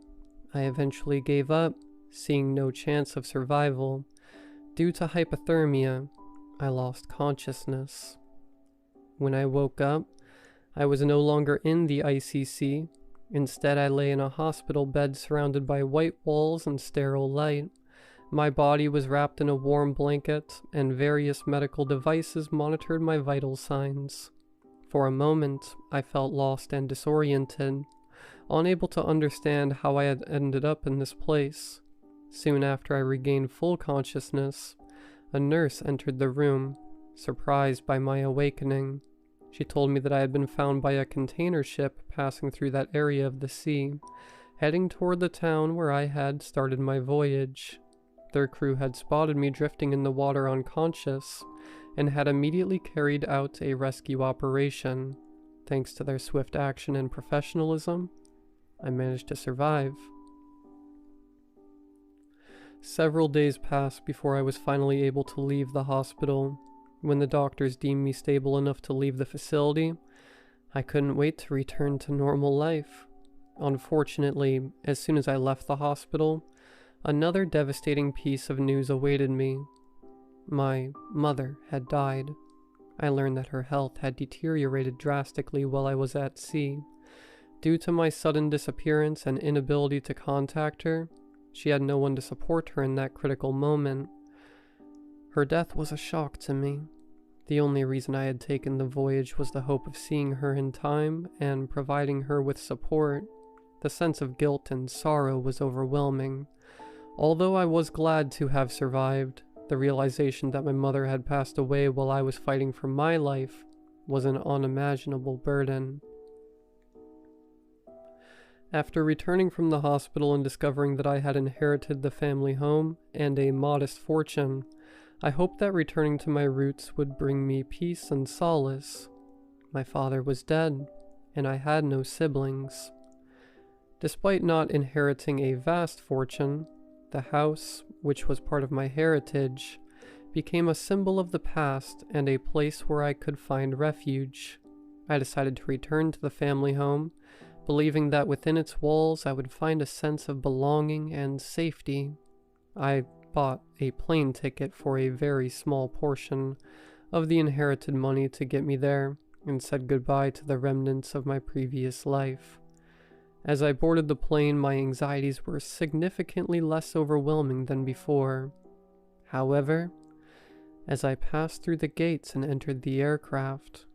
I eventually gave up, seeing no chance of survival. Due to hypothermia, I lost consciousness. When I woke up, I was no longer in the icy sea. Instead, I lay in a hospital bed surrounded by white walls and sterile light. My body was wrapped in a warm blanket, and various medical devices monitored my vital signs. For a moment, I felt lost and disoriented, unable to understand how I had ended up in this place. Soon after I regained full consciousness, a nurse entered the room, surprised by my awakening. She told me that I had been found by a container ship passing through that area of the sea, heading toward the town where I had started my voyage. Their crew had spotted me drifting in the water unconscious, and had immediately carried out a rescue operation. Thanks to their swift action and professionalism, I managed to survive. Several days passed before I was finally able to leave the hospital. When the doctors deemed me stable enough to leave the facility, I couldn't wait to return to normal life. Unfortunately, as soon as I left the hospital, Another devastating piece of news awaited me. My mother had died. I learned that her health had deteriorated drastically while I was at sea. Due to my sudden disappearance and inability to contact her, she had no one to support her in that critical moment. Her death was a shock to me. The only reason I had taken the voyage was the hope of seeing her in time and providing her with support. The sense of guilt and sorrow was overwhelming. Although I was glad to have survived, the realization that my mother had passed away while I was fighting for my life was an unimaginable burden. After returning from the hospital and discovering that I had inherited the family home and a modest fortune, I hoped that returning to my roots would bring me peace and solace. My father was dead, and I had no siblings. Despite not inheriting a vast fortune, the house, which was part of my heritage, became a symbol of the past and a place where I could find refuge. I decided to return to the family home, believing that within its walls I would find a sense of belonging and safety. I bought a plane ticket for a very small portion of the inherited money to get me there, and said goodbye to the remnants of my previous life. As I boarded the plane, my anxieties were significantly less overwhelming than before. However, as I passed through the gates and entered the aircraft,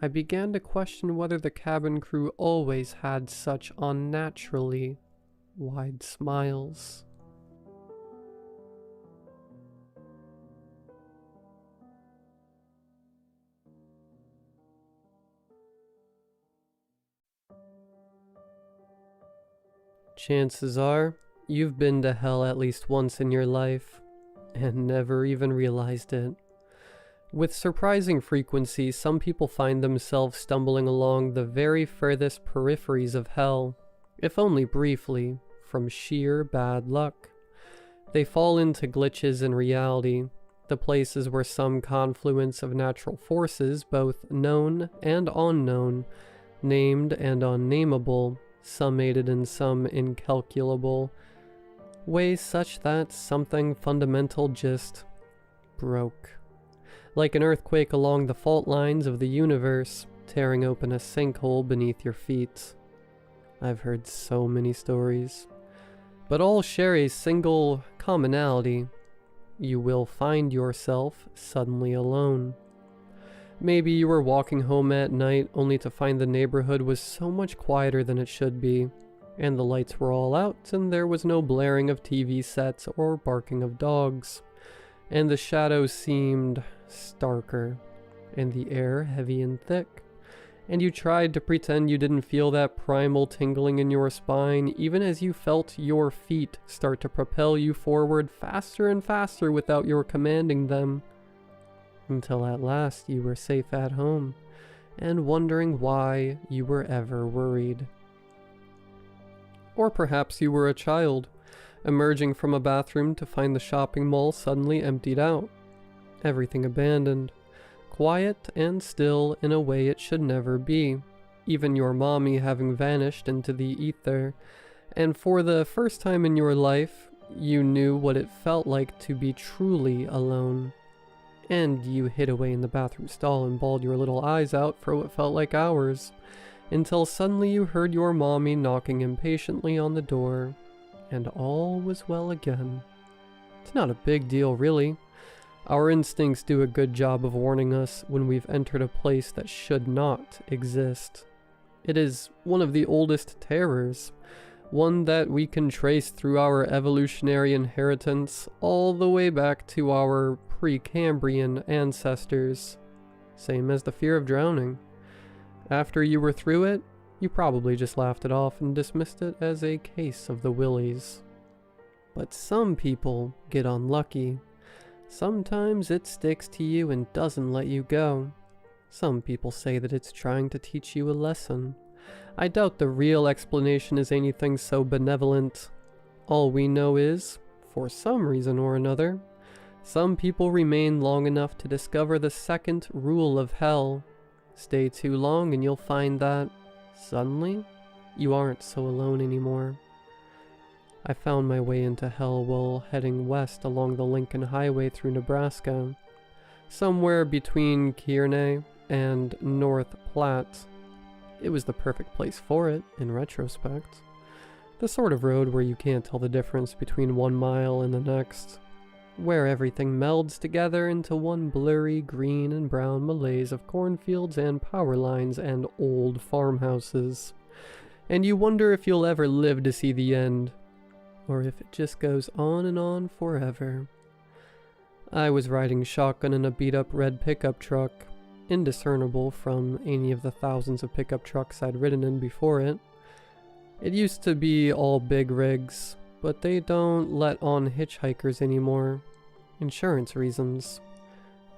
I began to question whether the cabin crew always had such unnaturally wide smiles. Chances are, you've been to hell at least once in your life, and never even realized it. With surprising frequency, some people find themselves stumbling along the very furthest peripheries of hell, if only briefly, from sheer bad luck. They fall into glitches in reality, the places where some confluence of natural forces, both known and unknown, named and unnameable, summated in some incalculable way such that something fundamental just broke. Like an earthquake along the fault lines of the universe, tearing open a sinkhole beneath your feet. I've heard so many stories, but all share a single commonality. You will find yourself suddenly alone. Maybe you were walking home at night only to find the neighborhood was so much quieter than it should be, and the lights were all out and there was no blaring of TV sets or barking of dogs, and the shadows seemed starker, and the air heavy and thick, and you tried to pretend you didn't feel that primal tingling in your spine even as you felt your feet start to propel you forward faster and faster without your commanding them. Until at last you were safe at home, and wondering why you were ever worried. Or perhaps you were a child, emerging from a bathroom to find the shopping mall suddenly emptied out, everything abandoned, quiet and still in a way it should never be, even your mommy having vanished into the ether, and for the first time in your life, you knew what it felt like to be truly alone. And you hid away in the bathroom stall and bawled your little eyes out for what felt like hours, until suddenly you heard your mommy knocking impatiently on the door, and all was well again. It's not a big deal, really. Our instincts do a good job of warning us when we've entered a place that should not exist. It is one of the oldest terrors, one that we can trace through our evolutionary inheritance all the way back to our Precambrian ancestors, same as the fear of drowning. After you were through it, you probably just laughed it off and dismissed it as a case of the willies. But some people get unlucky. Sometimes it sticks to you and doesn't let you go. Some people say that it's trying to teach you a lesson. I doubt the real explanation is anything so benevolent. All we know is, for some reason or another, some people remain long enough to discover the second rule of hell. Stay too long and you'll find that, suddenly, you aren't so alone anymore. I found my way into hell while heading west along the Lincoln Highway through Nebraska, somewhere between Kearney and North Platte. It was the perfect place for it, in retrospect. The sort of road where you can't tell the difference between 1 mile and the next, where everything melds together into one blurry green and brown malaise of cornfields and power lines and old farmhouses. And you wonder if you'll ever live to see the end, or if it just goes on and on forever. I was riding shotgun in a beat-up red pickup truck, indiscernible from any of the thousands of pickup trucks I'd ridden in before it. It used to be all big rigs, but they don't let on hitchhikers anymore. Insurance reasons.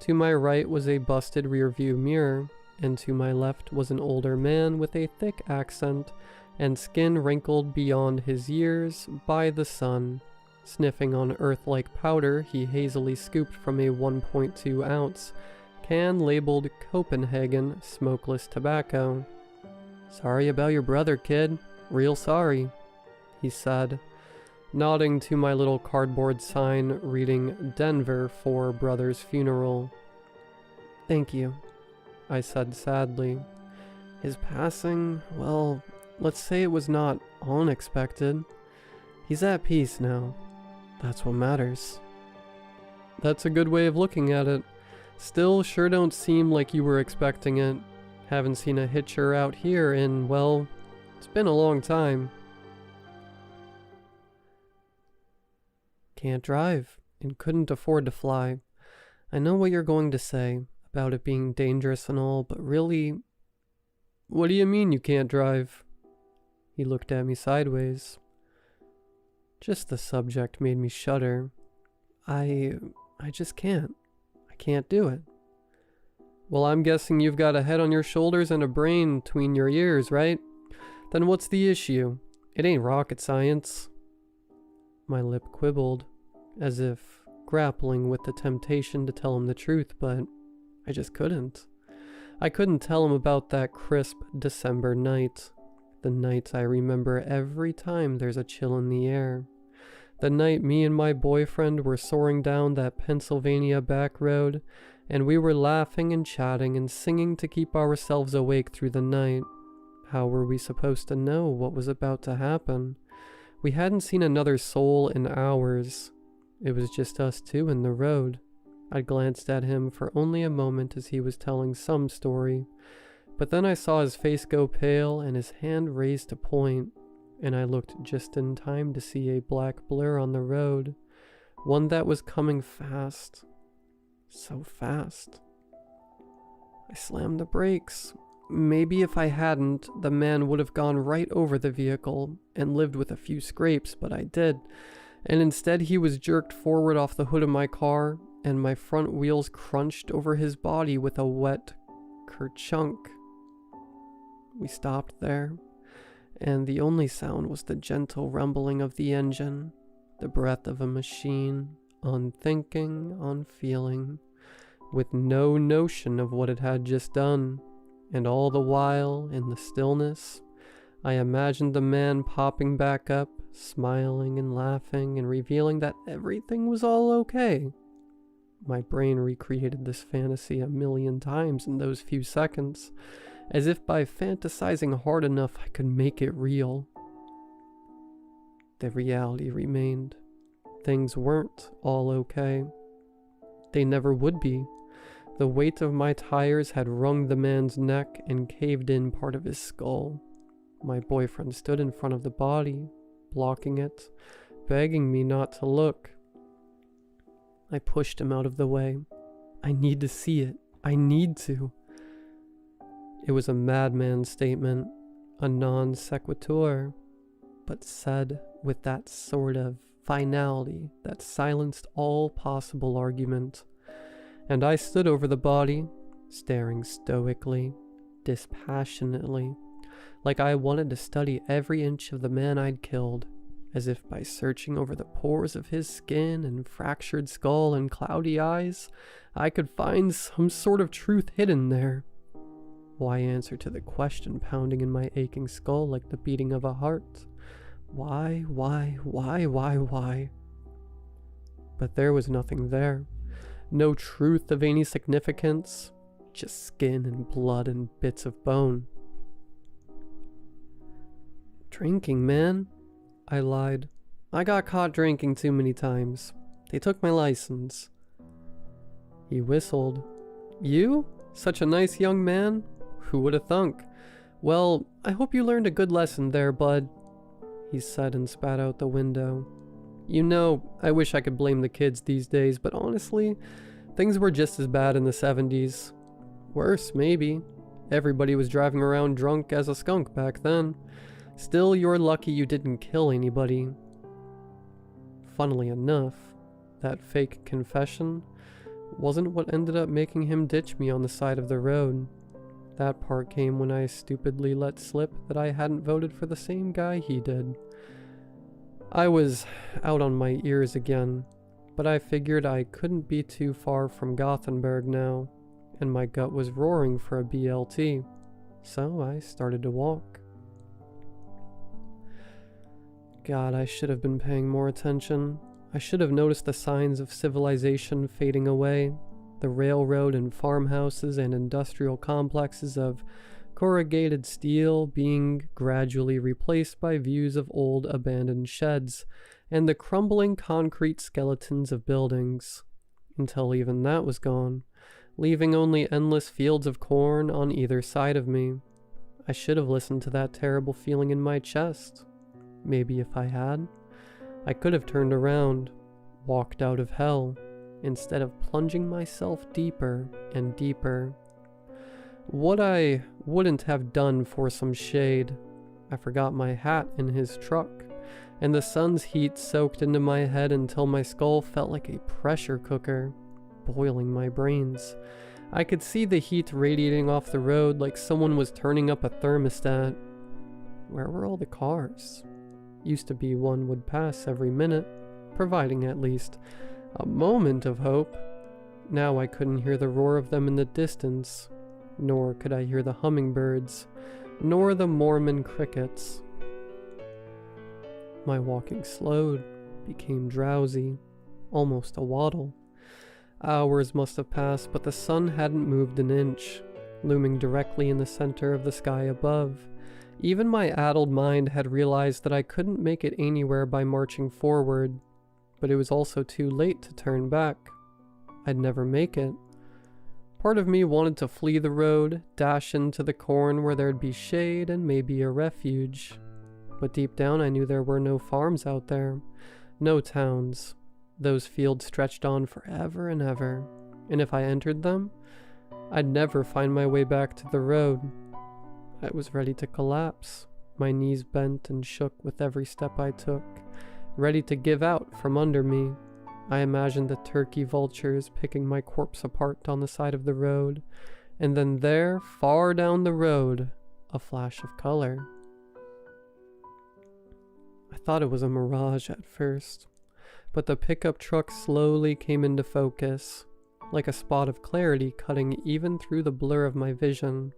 To my right was a busted rearview mirror, and to my left was an older man with a thick accent and skin wrinkled beyond his years by the sun, sniffing on earth-like powder he hazily scooped from a 1.2 ounce can labeled Copenhagen smokeless tobacco. "Sorry about your brother, kid. Real sorry," he said, nodding to my little cardboard sign reading Denver for brother's funeral. "Thank you," I said sadly. "His passing, well, let's say it was not unexpected. He's at peace now. That's what matters." That's a good way of looking at it. Still sure don't seem like you were expecting it. Haven't seen a hitcher out here in, well, it's been a long time. "Can't drive and couldn't afford to fly. I know what you're going to say about it being dangerous and all, but really..." "What do you mean you can't drive?" He looked at me sideways. Just the subject made me shudder. I just can't. I can't do it." "Well, I'm guessing you've got a head on your shoulders and a brain between your ears, right? Then what's the issue? It ain't rocket science." My lip quibbled, as if grappling with the temptation to tell him the truth, but I just couldn't. I couldn't tell him about that crisp December night. The night I remember every time there's a chill in the air. The night me and my boyfriend were soaring down that Pennsylvania back road, and we were laughing and chatting and singing to keep ourselves awake through the night. How were we supposed to know what was about to happen? We hadn't seen another soul in hours. It was just us two in the road. I glanced at him for only a moment as he was telling some story, but then I saw his face go pale and his hand raised to point, and I looked just in time to see a black blur on the road, one that was coming fast. So fast. I slammed the brakes. Maybe if I hadn't, the man would have gone right over the vehicle and lived with a few scrapes, but I did. And instead he was jerked forward off the hood of my car, and my front wheels crunched over his body with a wet kerchunk. We stopped there, and the only sound was the gentle rumbling of the engine, the breath of a machine, unthinking, unfeeling, with no notion of what it had just done. And all the while, in the stillness, I imagined the man popping back up, smiling and laughing and revealing that everything was all okay. My brain recreated this fantasy 1,000,000 times in those few seconds, as if by fantasizing hard enough I could make it real. The reality remained. Things weren't all okay. They never would be. The weight of my tires had wrung the man's neck and caved in part of his skull. My boyfriend stood in front of the body, blocking it, begging me not to look. I pushed him out of the way. I need to see it. I need to. It was a madman's statement, a non sequitur, but said with that sort of finality that silenced all possible argument. And I stood over the body, staring stoically, dispassionately, like I wanted to study every inch of the man I'd killed, as if by searching over the pores of his skin and fractured skull and cloudy eyes, I could find some sort of truth hidden there. Why answer to the question pounding in my aching skull like the beating of a heart? Why? But there was nothing there. No truth of any significance. Just skin and blood and bits of bone. Drinking, man. I lied. I got caught drinking too many times. They took my license. He whistled. You? Such a nice young man? Who would have thunk? Well, I hope you learned a good lesson there, bud, he said and spat out the window. You know, I wish I could blame the kids these days, but honestly, things were just as bad in the 70s. Worse, maybe. Everybody was driving around drunk as a skunk back then. Still, you're lucky you didn't kill anybody. Funnily enough, that fake confession wasn't what ended up making him ditch me on the side of the road. That part came when I stupidly let slip that I hadn't voted for the same guy he did. I was out on my ears again, but I figured I couldn't be too far from Gothenburg now, and my gut was roaring for a BLT, so I started to walk. God, I should have been paying more attention. I should have noticed the signs of civilization fading away, the railroad and farmhouses and industrial complexes of corrugated steel being gradually replaced by views of old abandoned sheds and the crumbling concrete skeletons of buildings, until even that was gone, leaving only endless fields of corn on either side of me. I should have listened to that terrible feeling in my chest. Maybe if I had, I could have turned around, walked out of hell, instead of plunging myself deeper and deeper. What I wouldn't have done for some shade. I forgot my hat in his truck, and the sun's heat soaked into my head until my skull felt like a pressure cooker, boiling my brains. I could see the heat radiating off the road like someone was turning up a thermostat. Where were all the cars? Used to be one would pass every minute, providing at least a moment of hope. Now I couldn't hear the roar of them in the distance, nor could I hear the hummingbirds, nor the Mormon crickets. My walking slowed, became drowsy, almost a waddle. Hours must have passed, but the sun hadn't moved an inch, looming directly in the center of the sky above. Even my addled mind had realized that I couldn't make it anywhere by marching forward, but it was also too late to turn back. I'd never make it. Part of me wanted to flee the road, dash into the corn where there'd be shade and maybe a refuge. But deep down I knew there were no farms out there, no towns. Those fields stretched on forever and ever, and if I entered them, I'd never find my way back to the road. I was ready to collapse, my knees bent and shook with every step I took, ready to give out from under me. I imagined the turkey vultures picking my corpse apart on the side of the road, and then there, far down the road, a flash of color. I thought it was a mirage at first, but the pickup truck slowly came into focus, like a spot of clarity cutting even through the blur of my vision.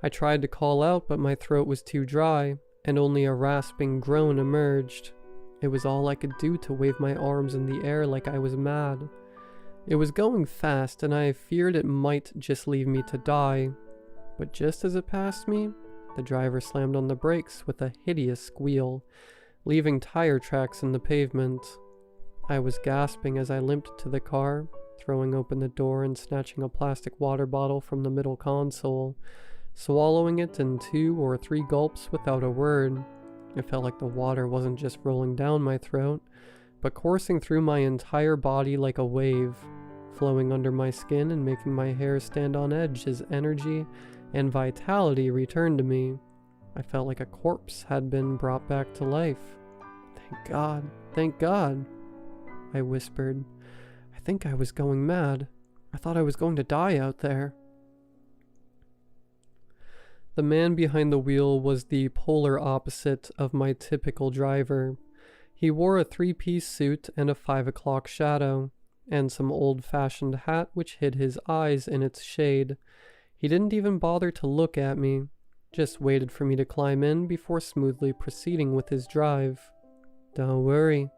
I tried to call out, but my throat was too dry, and only a rasping groan emerged. It was all I could do to wave my arms in the air like I was mad. It was going fast, and I feared it might just leave me to die. But just as it passed me, the driver slammed on the brakes with a hideous squeal, leaving tire tracks in the pavement. I was gasping as I limped to the car, throwing open the door and snatching a plastic water bottle from the middle console, swallowing it in 2 or 3 gulps without a word. It felt like the water wasn't just rolling down my throat, but coursing through my entire body like a wave, flowing under my skin and making my hair stand on edge as energy and vitality returned to me. I felt like a corpse had been brought back to life. Thank God, thank God, I whispered. I think I was going mad. I thought I was going to die out there. The man behind the wheel was the polar opposite of my typical driver. He wore a 3-piece suit and a 5 o'clock shadow, and some old-fashioned hat which hid his eyes in its shade. He didn't even bother to look at me. just waited for me to climb in before smoothly proceeding with his drive. "Don't worry,"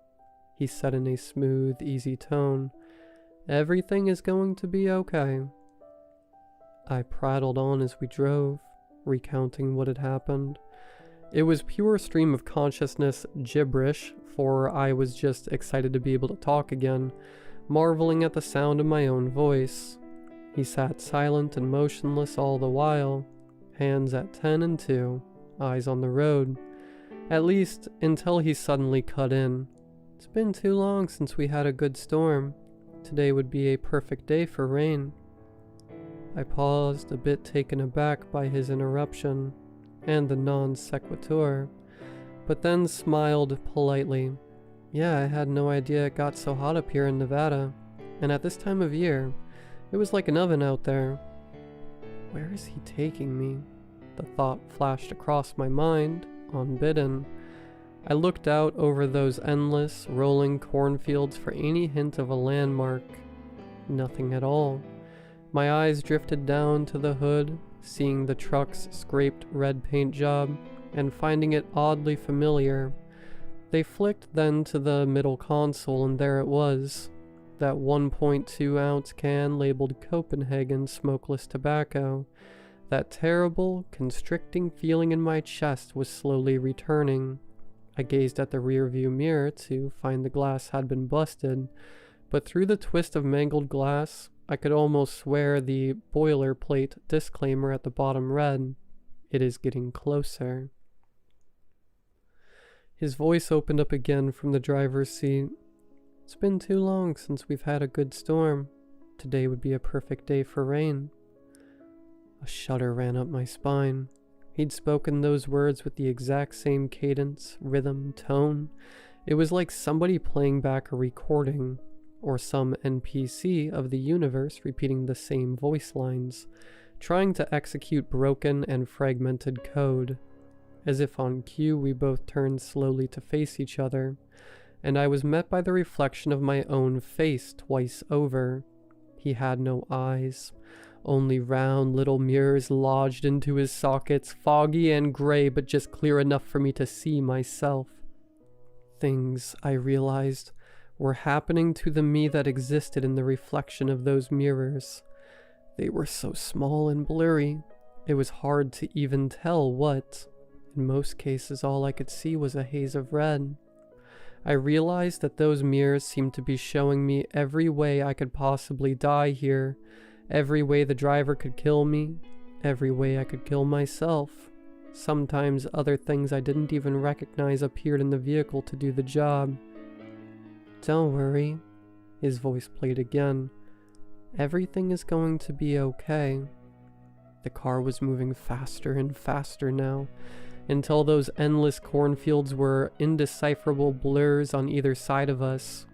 he said in a smooth, easy tone. "Everything is going to be okay." I prattled on as we drove, recounting what had happened. It was pure stream of consciousness gibberish, for I was just excited to be able to talk again, marveling at the sound of my own voice. He sat silent and motionless all the while, hands at 10 and 2, eyes on the road, at least until he suddenly cut in. "It's been too long since we had a good storm. Today would be a perfect day for rain." I paused, a bit taken aback by his interruption and the non sequitur, but then smiled politely. "Yeah, I had no idea it got so hot up here in Nevada, and at this time of year, it was like an oven out there." Where is he taking me? The thought flashed across my mind, unbidden. I looked out over those endless, rolling cornfields for any hint of a landmark. Nothing at all. My eyes drifted down to the hood, seeing the truck's scraped red paint job, and finding it oddly familiar. They flicked then to the middle console, and there it was. That 1.2 ounce can labeled Copenhagen smokeless tobacco. That terrible, constricting feeling in my chest was slowly returning. I gazed at the rearview mirror to find the glass had been busted, but through the twist of mangled glass, I could almost swear the boilerplate disclaimer at the bottom read, "It is getting closer." His voice opened up again from the driver's seat. "It's been too long since we've had a good storm. Today would be a perfect day for rain." A shudder ran up my spine. He'd spoken those words with the exact same cadence, rhythm, tone. It was like somebody playing back a recording, or some NPC of the universe repeating the same voice lines, trying to execute broken and fragmented code. As if on cue, we both turned slowly to face each other, and I was met by the reflection of my own face twice over. He had no eyes, only round little mirrors lodged into his sockets, foggy and gray, but just clear enough for me to see myself. Things, I realized, were happening to the me that existed in the reflection of those mirrors. They were so small and blurry, it was hard to even tell what. In most cases, all I could see was a haze of red. I realized that those mirrors seemed to be showing me every way I could possibly die here, every way the driver could kill me, every way I could kill myself. Sometimes other things I didn't even recognize appeared in the vehicle to do the job. "Don't worry," his voice played again. "Everything is going to be okay." The car was moving faster and faster now, until those endless cornfields were indecipherable blurs on either side of us.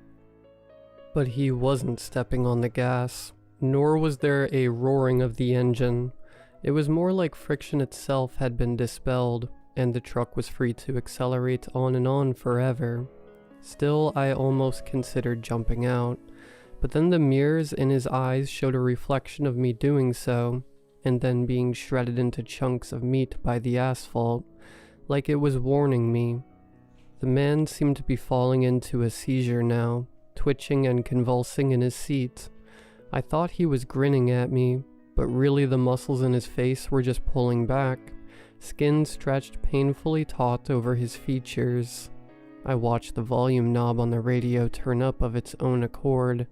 But he wasn't stepping on the gas, nor was there a roaring of the engine. It was more like friction itself had been dispelled, and the truck was free to accelerate on and on forever. Still, I almost considered jumping out, but then the mirrors in his eyes showed a reflection of me doing so, and then being shredded into chunks of meat by the asphalt, like it was warning me. The man seemed to be falling into a seizure now, twitching and convulsing in his seat. I thought he was grinning at me, but really the muscles in his face were just pulling back, skin stretched painfully taut over his features. I watched the volume knob on the radio turn up of its own accord,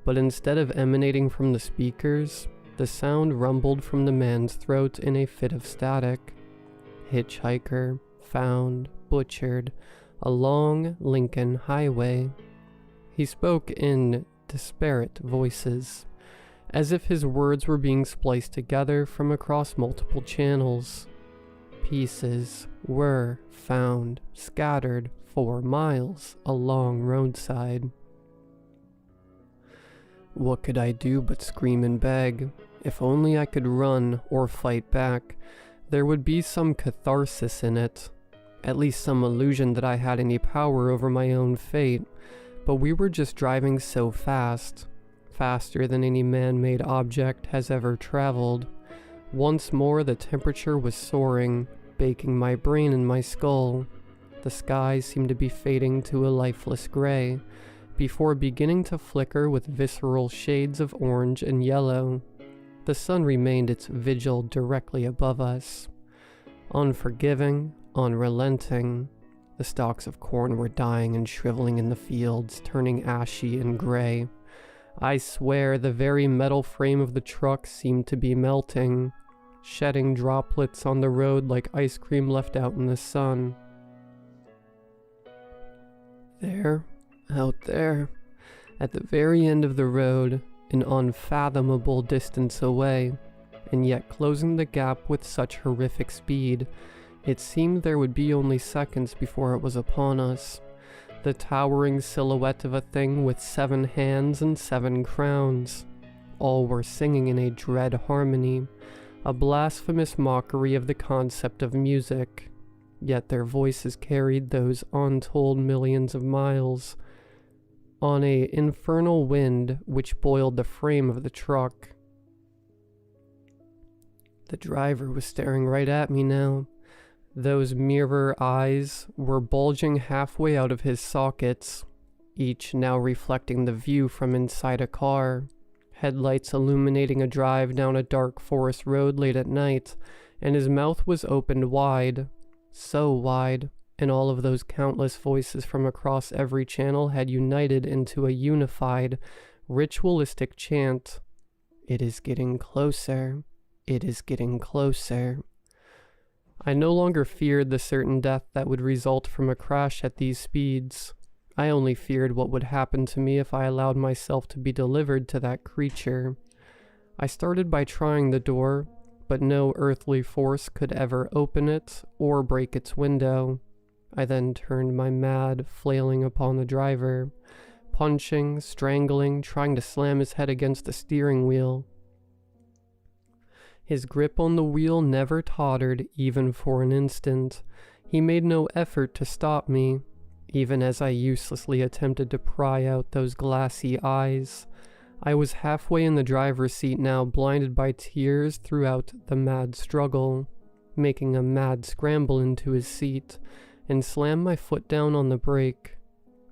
but instead of emanating from the speakers, the sound rumbled from the man's throat in a fit of static. Hitchhiker, found, butchered, along Lincoln Highway. He spoke in disparate voices, as if his words were being spliced together from across multiple channels. Pieces were found scattered 4 miles along roadside. What could I do but scream and beg? If only I could run or fight back, there would be some catharsis in it, at least some illusion that I had any power over my own fate, but we were just driving so fast, faster than any man-made object has ever traveled. Once more the temperature was soaring, baking my brain and my skull. The sky seemed to be fading to a lifeless gray, before beginning to flicker with visceral shades of orange and yellow. The sun remained its vigil directly above us. Unforgiving, unrelenting, the stalks of corn were dying and shriveling in the fields, turning ashy and gray. I swear the very metal frame of the truck seemed to be melting, shedding droplets on the road like ice cream left out in the sun. There, out there, at the very end of the road, an unfathomable distance away, and yet closing the gap with such horrific speed, it seemed there would be only seconds before it was upon us. The towering silhouette of a thing with 7 hands and 7 crowns. All were singing in a dread harmony, a blasphemous mockery of the concept of music, yet their voices carried those untold millions of miles on a infernal wind which boiled the frame of the truck. The driver was staring right at me now. Those mirror eyes were bulging halfway out of his sockets, each now reflecting the view from inside a car, headlights illuminating a drive down a dark forest road late at night, and his mouth was opened wide, so wide, and all of those countless voices from across every channel had united into a unified, ritualistic chant. It is getting closer. It is getting closer. I no longer feared the certain death that would result from a crash at these speeds. I only feared what would happen to me if I allowed myself to be delivered to that creature. I started by trying the door, but no earthly force could ever open it or break its window. I then turned my mad, flailing upon the driver, punching, strangling, trying to slam his head against the steering wheel. His grip on the wheel never tottered even for an instant. He made no effort to stop me, even as I uselessly attempted to pry out those glassy eyes. I was halfway in the driver's seat now, blinded by tears throughout the mad struggle, making a mad scramble into his seat, and slammed my foot down on the brake.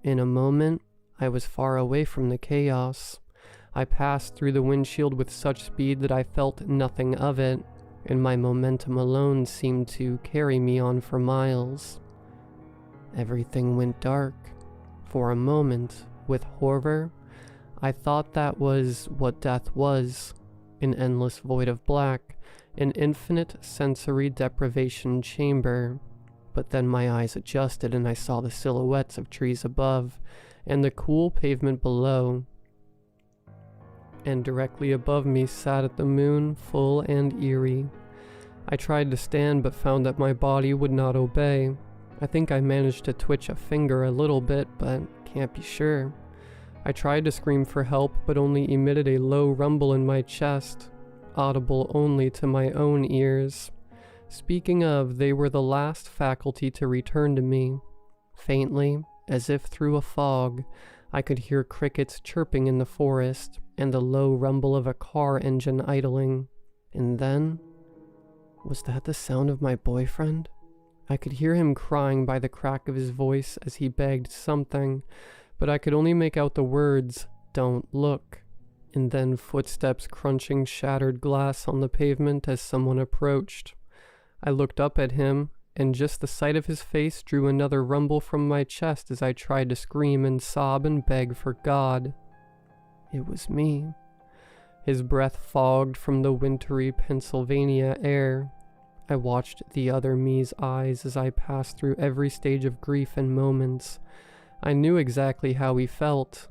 In a moment, I was far away from the chaos. I passed through the windshield with such speed that I felt nothing of it, and my momentum alone seemed to carry me on for miles. Everything went dark. For a moment, with horror, I thought that was what death was, an endless void of black, an infinite sensory deprivation chamber. But then my eyes adjusted and I saw the silhouettes of trees above, and the cool pavement below. And directly above me sat the moon, full and eerie. I tried to stand but found that my body would not obey. I think I managed to twitch a finger a little bit, but can't be sure. I tried to scream for help but only emitted a low rumble in my chest, audible only to my own ears. Speaking of, they were the last faculty to return to me. Faintly, as if through a fog, I could hear crickets chirping in the forest, and the low rumble of a car engine idling. And then, was that the sound of my boyfriend? I could hear him crying by the crack of his voice as he begged something, but I could only make out the words, "Don't look," and then footsteps crunching shattered glass on the pavement as someone approached. I looked up at him, and just the sight of his face drew another rumble from my chest as I tried to scream and sob and beg for God. It was me. His breath fogged from the wintry Pennsylvania air. I watched the other me's eyes as I passed through every stage of grief and moments. I knew exactly how he felt.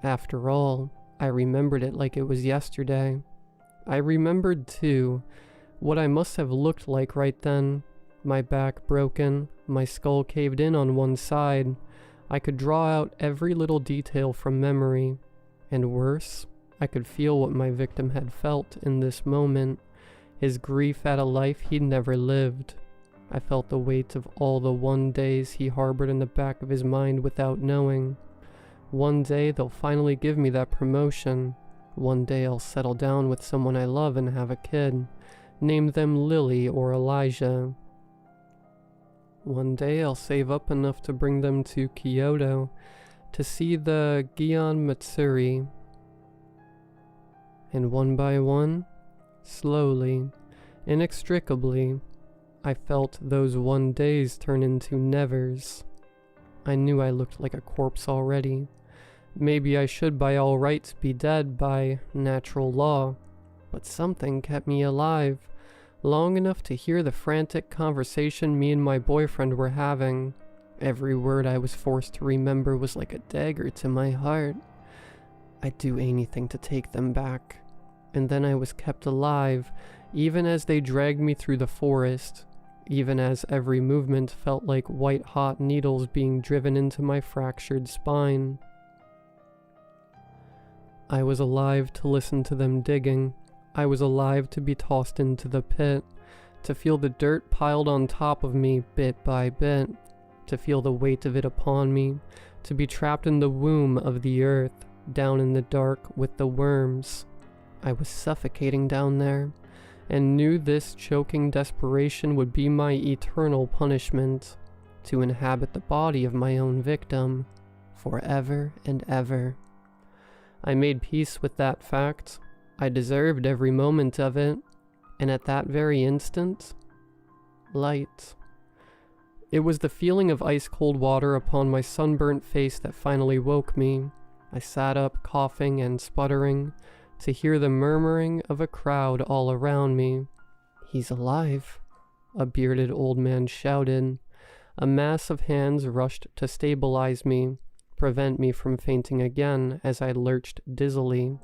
After all, I remembered it like it was yesterday. I remembered, too, what I must have looked like right then. My back broken, my skull caved in on one side. I could draw out every little detail from memory. And worse, I could feel what my victim had felt in this moment. His grief at a life he'd never lived. I felt the weight of all the one days he harbored in the back of his mind without knowing. One day they'll finally give me that promotion. One day I'll settle down with someone I love and have a kid. Name them Lily or Elijah. One day I'll save up enough to bring them to Kyoto to see the Gion Matsuri. And one by one, slowly, inextricably, I felt those one days turn into nevers. I knew I looked like a corpse already. Maybe I should by all rights be dead by natural law, but something kept me alive, long enough to hear the frantic conversation me and my boyfriend were having. Every word I was forced to remember was like a dagger to my heart. I'd do anything to take them back. And then I was kept alive, even as they dragged me through the forest, even as every movement felt like white-hot needles being driven into my fractured spine. I was alive to listen to them digging. I was alive to be tossed into the pit, to feel the dirt piled on top of me bit by bit, to feel the weight of it upon me, to be trapped in the womb of the earth, down in the dark with the worms. I was suffocating down there, and knew this choking desperation would be my eternal punishment, to inhabit the body of my own victim, forever and ever. I made peace with that fact. I deserved every moment of it, and at that very instant, light. It was the feeling of ice-cold water upon my sunburnt face that finally woke me. I sat up, coughing and sputtering, to hear the murmuring of a crowd all around me. "He's alive," a bearded old man shouted. A mass of hands rushed to stabilize me, prevent me from fainting again as I lurched dizzily.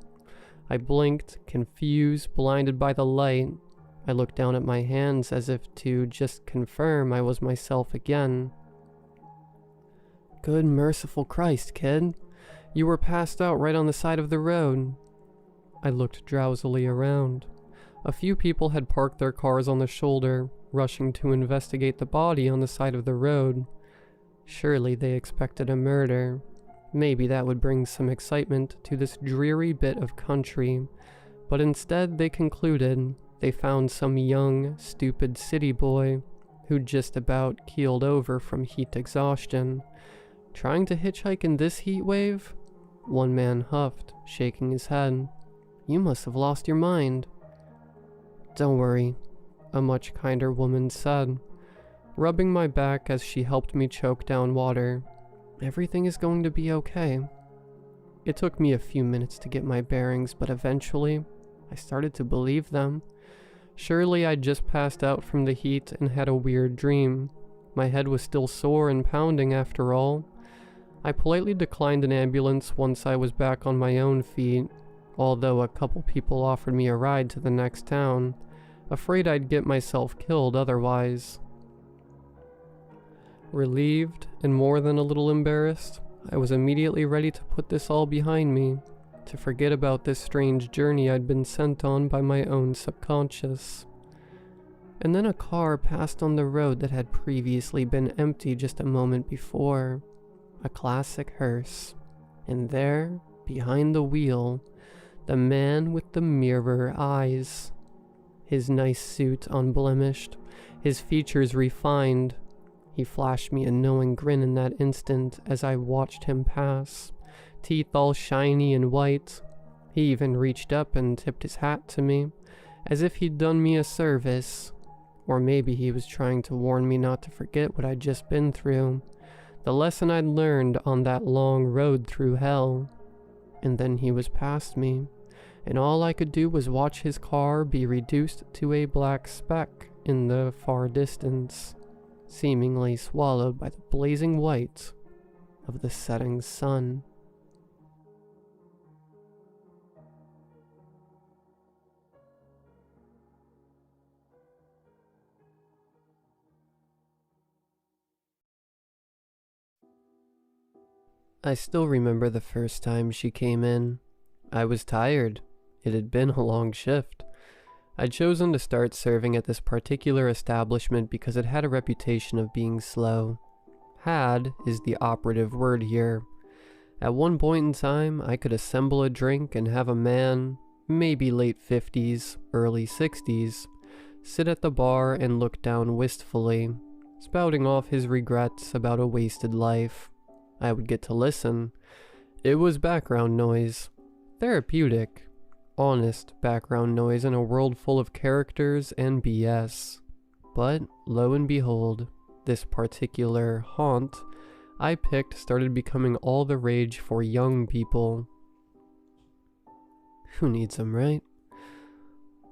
I blinked, confused, blinded by the light. I looked down at my hands as if to just confirm I was myself again. "Good merciful Christ, kid. You were passed out right on the side of the road." I looked drowsily around. A few people had parked their cars on the shoulder, rushing to investigate the body on the side of the road. Surely they expected a murder. Maybe that would bring some excitement to this dreary bit of country, but instead they concluded they found some young, stupid city boy who'd just about keeled over from heat exhaustion. "Trying to hitchhike in this heat wave?" One man huffed, shaking his head. "You must have lost your mind." "Don't worry," a much kinder woman said, rubbing my back as she helped me choke down water. "Everything is going to be okay." It took me a few minutes to get my bearings, but eventually, I started to believe them. Surely I'd just passed out from the heat and had a weird dream. My head was still sore and pounding after all. I politely declined an ambulance once I was back on my own feet, although a couple people offered me a ride to the next town, afraid I'd get myself killed otherwise. Relieved and more than a little embarrassed, I was immediately ready to put this all behind me, to forget about this strange journey I'd been sent on by my own subconscious. And then a car passed on the road that had previously been empty just a moment before. A classic hearse. And there, behind the wheel, the man with the mirror eyes. His nice suit unblemished, his features refined. He flashed me a knowing grin in that instant as I watched him pass, teeth all shiny and white. He even reached up and tipped his hat to me, as if he'd done me a service. Or maybe he was trying to warn me not to forget what I'd just been through, the lesson I'd learned on that long road through hell. And then he was past me, and all I could do was watch his car be reduced to a black speck in the far distance, seemingly swallowed by the blazing white of the setting sun. I still remember the first time she came in. I was tired. It had been a long shift. I'd chosen to start serving at this particular establishment because it had a reputation of being slow. Had is the operative word here. At one point in time, I could assemble a drink and have a man, maybe late 50s, early 60s, sit at the bar and look down wistfully, spouting off his regrets about a wasted life. I would get to listen. It was background noise. Therapeutic. Honest background noise in a world full of characters and BS. But, lo and behold, this particular haunt I picked started becoming all the rage for young people. Who needs them, right?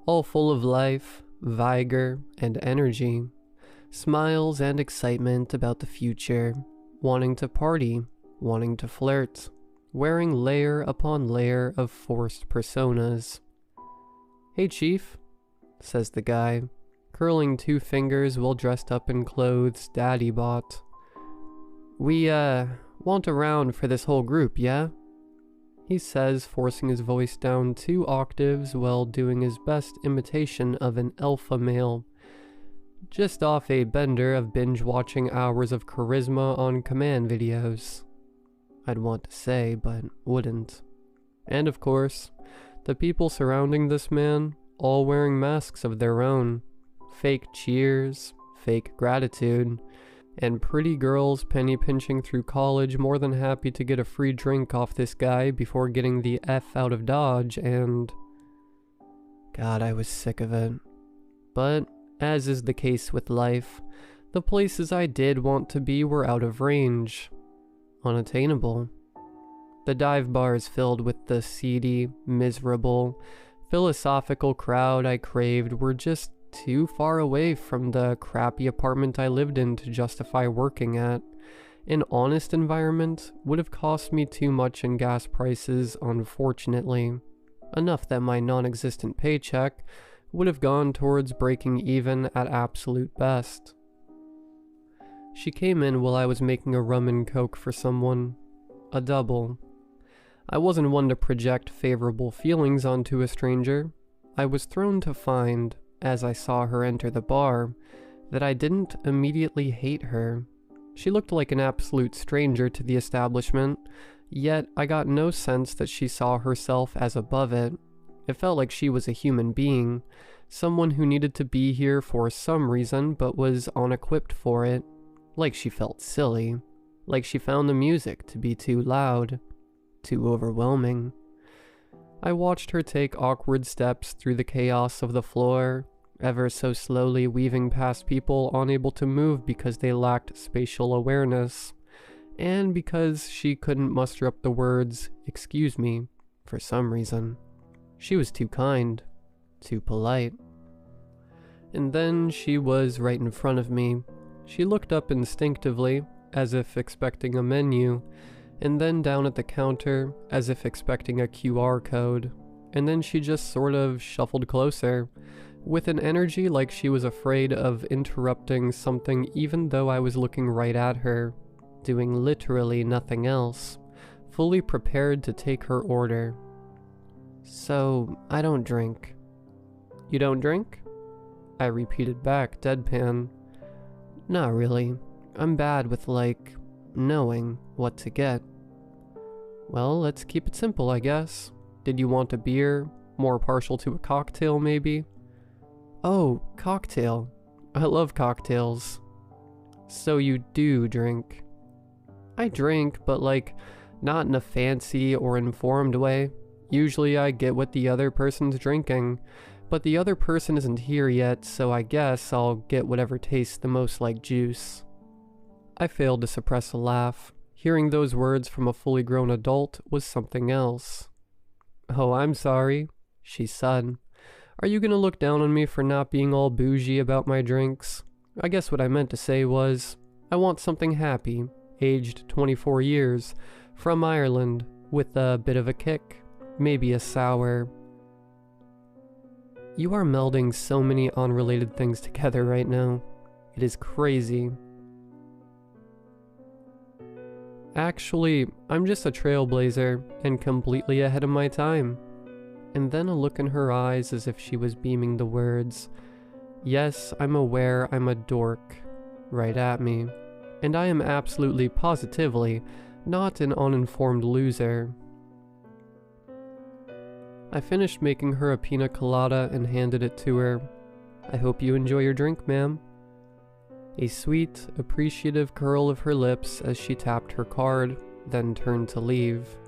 All full of life, vigor, and energy. Smiles and excitement about the future. Wanting to party, wanting to flirt. Wearing layer upon layer of forced personas. "Hey, Chief," says the guy, curling 2 fingers while dressed up in clothes Daddy bought. "We, want a round for this whole group, yeah?" He says, forcing his voice down 2 octaves while doing his best imitation of an alpha male. Just off a bender of binge-watching hours of charisma on command videos. I'd want to say, but wouldn't. And of course, the people surrounding this man, all wearing masks of their own. Fake cheers, fake gratitude, and pretty girls penny pinching through college more than happy to get a free drink off this guy before getting the F out of Dodge, and... God, I was sick of it. But, as is the case with life, the places I did want to be were out of range. Unattainable. The dive bars filled with the seedy, miserable, philosophical crowd I craved were just too far away from the crappy apartment I lived in to justify working at. An honest environment would have cost me too much in gas prices, unfortunately. Enough that my non-existent paycheck would have gone towards breaking even at absolute best. She came in while I was making a rum and coke for someone. A double. I wasn't one to project favorable feelings onto a stranger. I was thrown to find, as I saw her enter the bar, that I didn't immediately hate her. She looked like an absolute stranger to the establishment, yet I got no sense that she saw herself as above it. It felt like she was a human being, someone who needed to be here for some reason but was unequipped for it. Like she felt silly. Like she found the music to be too loud. Too overwhelming. I watched her take awkward steps through the chaos of the floor, ever so slowly weaving past people unable to move because they lacked spatial awareness, and because she couldn't muster up the words, "excuse me," for some reason. She was too kind, too polite. And then she was right in front of me. She looked up instinctively, as if expecting a menu, and then down at the counter, as if expecting a QR code, and then she just sort of shuffled closer, with an energy like she was afraid of interrupting something even though I was looking right at her, doing literally nothing else, fully prepared to take her order. "So, I don't drink." "You don't drink?" I repeated back, deadpan. "Not really. I'm bad with, knowing what to get." "Well, let's keep it simple, I guess. Did you want a beer? More partial to a cocktail, maybe?" "Oh, cocktail. I love cocktails." "So you do drink?" "I drink, but not in a fancy or informed way. Usually I get what the other person's drinking, but the other person isn't here yet, so I guess I'll get whatever tastes the most like juice." I failed to suppress a laugh. Hearing those words from a fully grown adult was something else. "Oh, I'm sorry," she said. "Are you gonna look down on me for not being all bougie about my drinks? I guess what I meant to say was, I want something happy, aged 24 years, from Ireland, with a bit of a kick, maybe a sour." You are melding so many unrelated things together right now. It is crazy. Actually, I'm just a trailblazer and completely ahead of my time. And then a look in her eyes as if she was beaming the words, "Yes, I'm aware I'm a dork," right at me. And I am absolutely positively not an uninformed loser. I finished making her a pina colada and handed it to her. I hope you enjoy your drink, ma'am." A sweet, appreciative curl of her lips as she tapped her card, then turned to leave.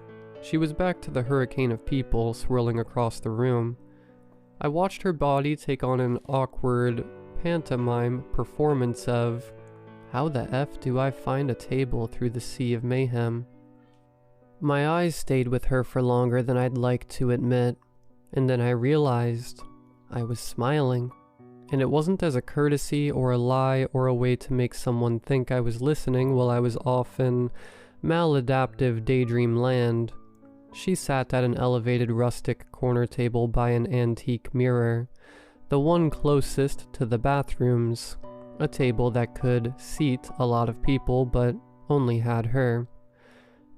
She was back to the hurricane of people swirling across the room. I watched her body take on an awkward pantomime performance of, "How the F do I find a table through the sea of mayhem?" My eyes stayed with her for longer than I'd like to admit, and then I realized I was smiling. And it wasn't as a courtesy or a lie or a way to make someone think I was listening while I was off in maladaptive daydream land. She sat at an elevated rustic corner table by an antique mirror, the one closest to the bathrooms, a table that could seat a lot of people but only had her.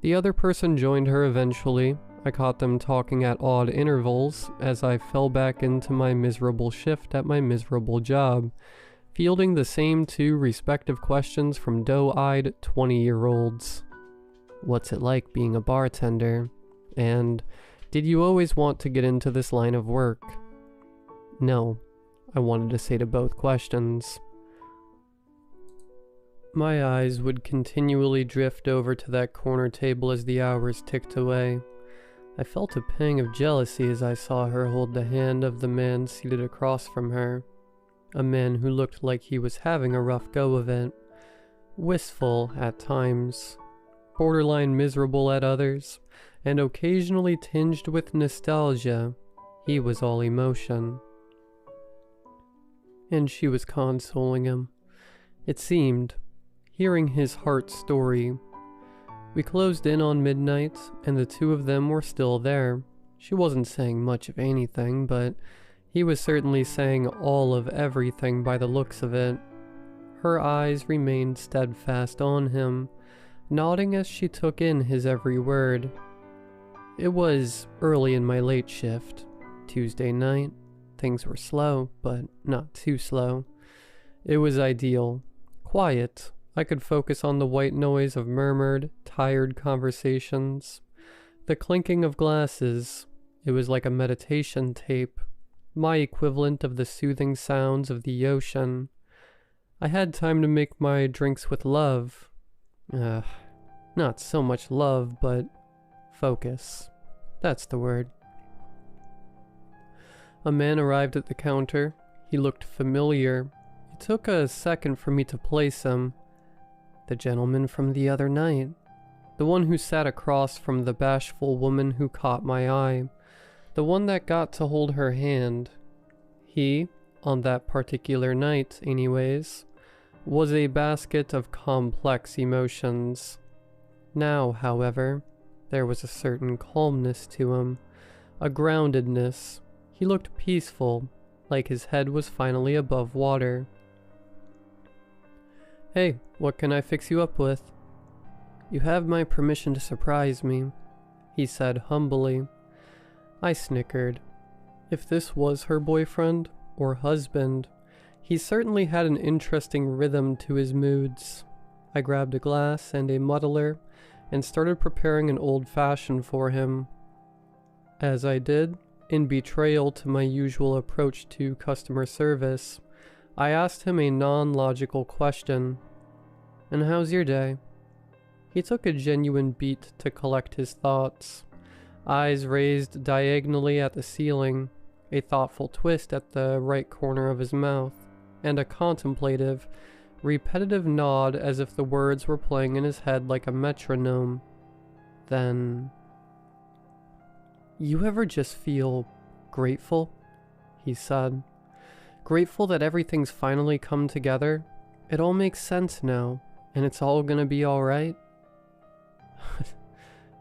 The other person joined her eventually. I caught them talking at odd intervals as I fell back into my miserable shift at my miserable job, fielding the same two respective questions from doe-eyed 20-year-olds. What's it like being a bartender? And did you always want to get into this line of work? No, I wanted to say to both questions. My eyes would continually drift over to that corner table as the hours ticked away. I felt a pang of jealousy as I saw her hold the hand of the man seated across from her, a man who looked like he was having a rough go of it, wistful at times, borderline miserable at others, and occasionally tinged with nostalgia. He was all emotion. And she was consoling him, it seemed, hearing his heart story. We closed in on midnight, and the two of them were still there. She wasn't saying much of anything, but he was certainly saying all of everything by the looks of it. Her eyes remained steadfast on him, nodding as she took in his every word. It was early in my late shift, Tuesday night. Things were slow, but not too slow. It was ideal. Quiet. I could focus on the white noise of murmured, tired conversations. The clinking of glasses. It was like a meditation tape. My equivalent of the soothing sounds of the ocean. I had time to make my drinks with love. Not so much love, but focus. That's the word. A man arrived at the counter. He looked familiar. It took a second for me to place him. The gentleman from the other night. The one who sat across from the bashful woman who caught my eye. The one that got to hold her hand. He, on that particular night anyways, was a basket of complex emotions. Now, however, there was a certain calmness to him, a groundedness. He looked peaceful, like his head was finally above water. "Hey, what can I fix you up with?" "You have my permission to surprise me," he said humbly. I snickered. If this was her boyfriend, or husband, he certainly had an interesting rhythm to his moods. I grabbed a glass and a muddler, and started preparing an old-fashioned for him. As I did, in betrayal to my usual approach to customer service, I asked him a non-logical question. "And how's your day?" He took a genuine beat to collect his thoughts. Eyes raised diagonally at the ceiling, a thoughtful twist at the right corner of his mouth, and a contemplative, repetitive nod as if the words were playing in his head like a metronome. Then, "You ever just feel grateful?" he said. "Grateful that everything's finally come together? It all makes sense now, and it's all gonna be alright?"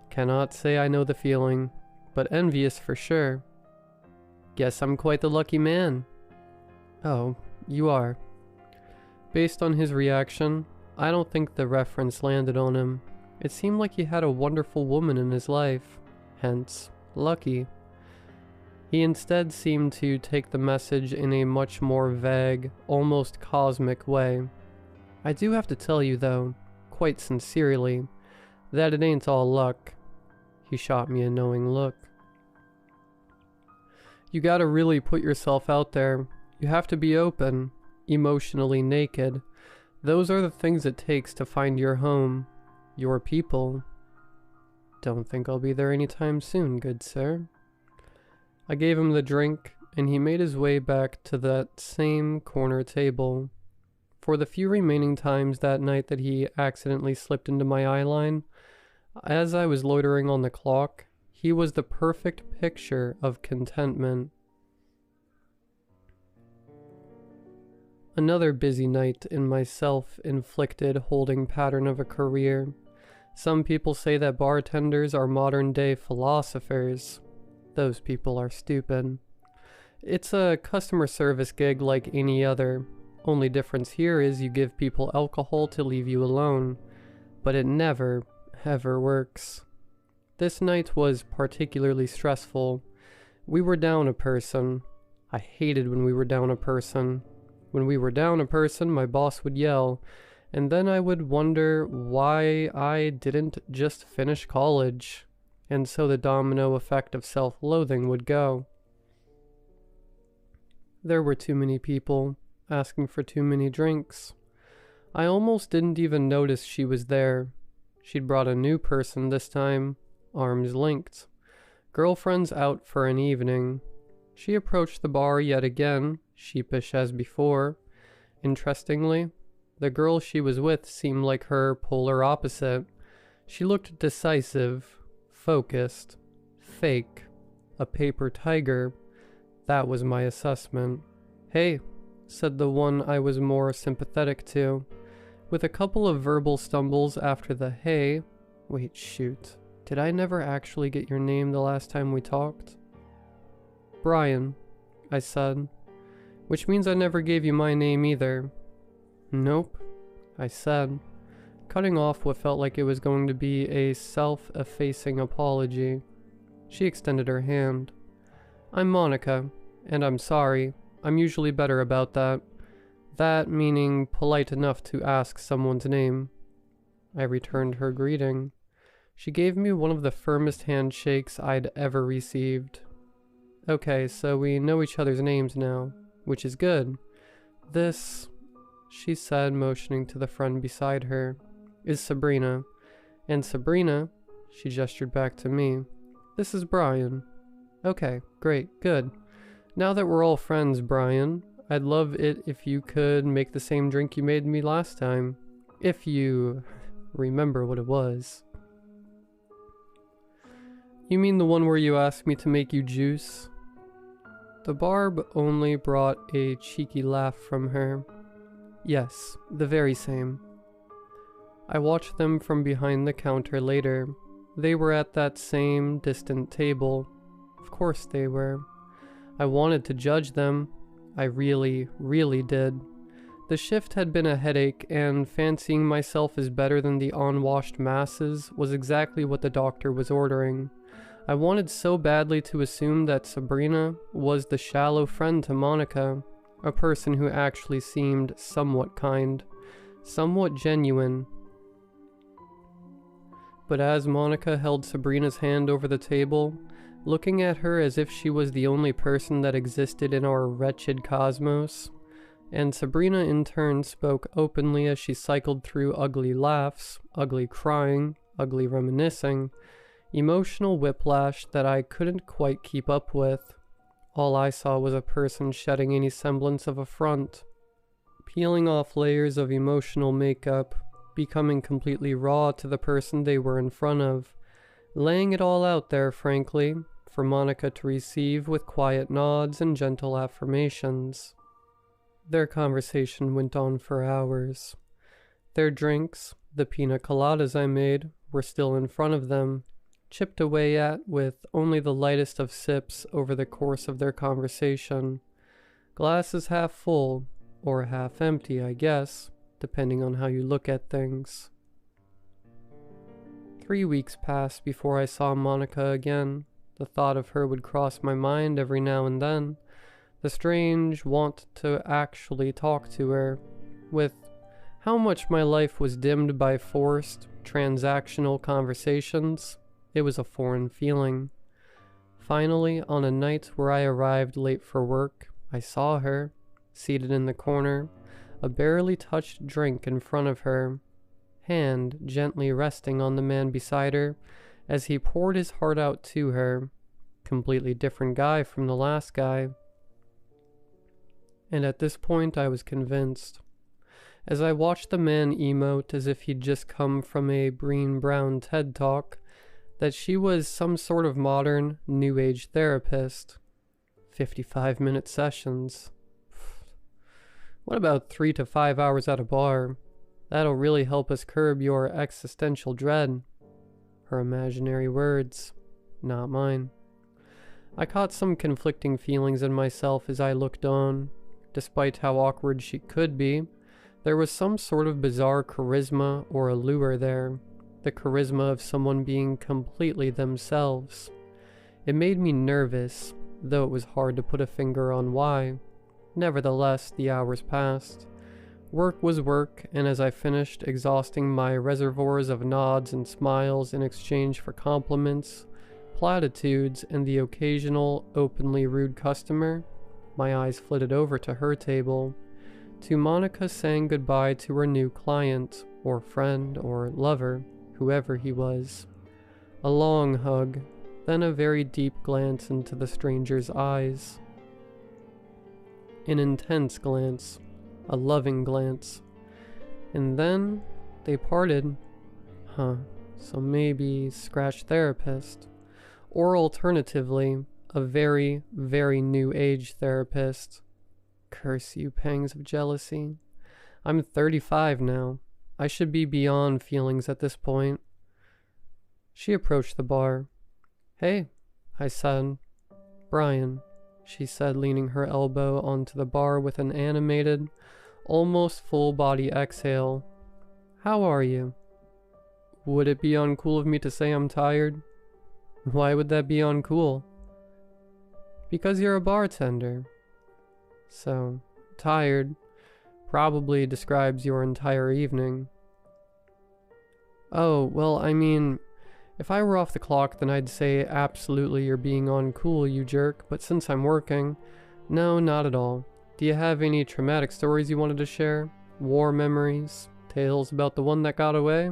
Cannot say I know the feeling, but envious for sure. "Guess I'm quite the lucky man." "Oh, you are." Based on his reaction, I don't think the reference landed on him. It seemed like he had a wonderful woman in his life, hence, lucky. He instead seemed to take the message in a much more vague, almost cosmic way. "I do have to tell you, though, quite sincerely, that it ain't all luck." He shot me a knowing look. "You gotta really put yourself out there. You have to be open, emotionally naked. Those are the things it takes to find your home, your people. Don't think I'll be there anytime soon, good sir. I gave him the drink, and he made his way back to that same corner table. For the few remaining times that night that he accidentally slipped into my eye line, as I was loitering on the clock, he was the perfect picture of contentment. Another busy night in my self-inflicted holding pattern of a career. Some people say that bartenders are modern-day philosophers. Those people are stupid. It's a customer service gig like any other. Only difference here is you give people alcohol to leave you alone. But it never, ever works. This night was particularly stressful. We were down a person. I hated when we were down a person. When we were down a person, my boss would yell, and then I would wonder why I didn't just finish college, and so the domino effect of self-loathing would go. There were too many people, asking for too many drinks. I almost didn't even notice she was there. She'd brought a new person this time, arms linked. Girlfriend's out for an evening. She approached the bar yet again, sheepish as before. Interestingly, the girl she was with seemed like her polar opposite. She looked decisive, focused, fake, a paper tiger. That was my assessment. "Hey," said the one I was more sympathetic to. With a couple of verbal stumbles after the "hey," wait, shoot. Did I never actually get your name the last time we talked? "Brian," I said. "Which means I never gave you my name either." "Nope," I said, cutting off what felt like it was going to be a self-effacing apology. She extended her hand. "I'm Monica, and I'm sorry. I'm usually better about that. That meaning polite enough to ask someone's name." I returned her greeting. She gave me one of the firmest handshakes I'd ever received. "Okay, so we know each other's names now, which is good. This," she said, motioning to the friend beside her, "is Sabrina. And Sabrina," she gestured back to me, "this is Brian." "Okay, great, good. Now that we're all friends, Brian, I'd love it if you could make the same drink you made me last time. If you remember what it was." "You mean the one where you asked me to make you juice?" The barb only brought a cheeky laugh from her. "Yes, the very same." I watched them from behind the counter later. They were at that same distant table. Of course they were. I wanted to judge them. I really, really did. The shift had been a headache, and fancying myself as better than the unwashed masses was exactly what the doctor was ordering. I wanted so badly to assume that Sabrina was the shallow friend to Monica, a person who actually seemed somewhat kind, somewhat genuine. But as Monica held Sabrina's hand over the table, looking at her as if she was the only person that existed in our wretched cosmos, and Sabrina in turn spoke openly as she cycled through ugly laughs, ugly crying, ugly reminiscing, emotional whiplash that I couldn't quite keep up with. All I saw was a person shedding any semblance of a front, peeling off layers of emotional makeup, becoming completely raw to the person they were in front of, laying it all out there, frankly, for Monica to receive with quiet nods and gentle affirmations. Their conversation went on for hours. Their drinks, the pina coladas I made, were still in front of them, chipped away at with only the lightest of sips over the course of their conversation. Glasses half full, or half empty, I guess, depending on how you look at things. 3 weeks passed before I saw Monica again. The thought of her would cross my mind every now and then. The strange want to actually talk to her. With how much my life was dimmed by forced, transactional conversations, it was a foreign feeling. Finally, on a night where I arrived late for work, I saw her. seated in the corner, a barely touched drink in front of her, hand gently resting on the man beside her as he poured his heart out to her. Completely different guy from the last guy. And at this point I was convinced. As I watched the man emote as if he'd just come from a Breen Brown TED Talk, that she was some sort of modern, new age therapist. 55-minute sessions. What about 3 to 5 hours at a bar? That'll really help us curb your existential dread. Her imaginary words, not mine. I caught some conflicting feelings in myself as I looked on. Despite how awkward she could be, there was some sort of bizarre charisma or allure there. The charisma of someone being completely themselves. It made me nervous, though it was hard to put a finger on why. Nevertheless, the hours passed. Work was work, and as I finished exhausting my reservoirs of nods and smiles in exchange for compliments, platitudes, and the occasional openly rude customer, my eyes flitted over to her table, to Monica saying goodbye to her new client, or friend, or lover, whoever he was. A long hug, then a very deep glance into the stranger's eyes. An intense glance, a loving glance. And then they parted. So maybe scratch therapist. Or alternatively, a very, very new age therapist. Curse you, pangs of jealousy. I'm 35 now. I should be beyond feelings at this point. She approached the bar. Hey, I said. Brian, she said, leaning her elbow onto the bar with an animated, almost full-body exhale. How are you? Would it be uncool of me to say I'm tired? Why would that be uncool? Because you're a bartender. So, tired probably describes your entire evening. Oh, well, I mean, if I were off the clock, then I'd say absolutely you're being uncool, you jerk, but since I'm working, no, not at all. Do you have any traumatic stories you wanted to share? War memories? Tales about the one that got away?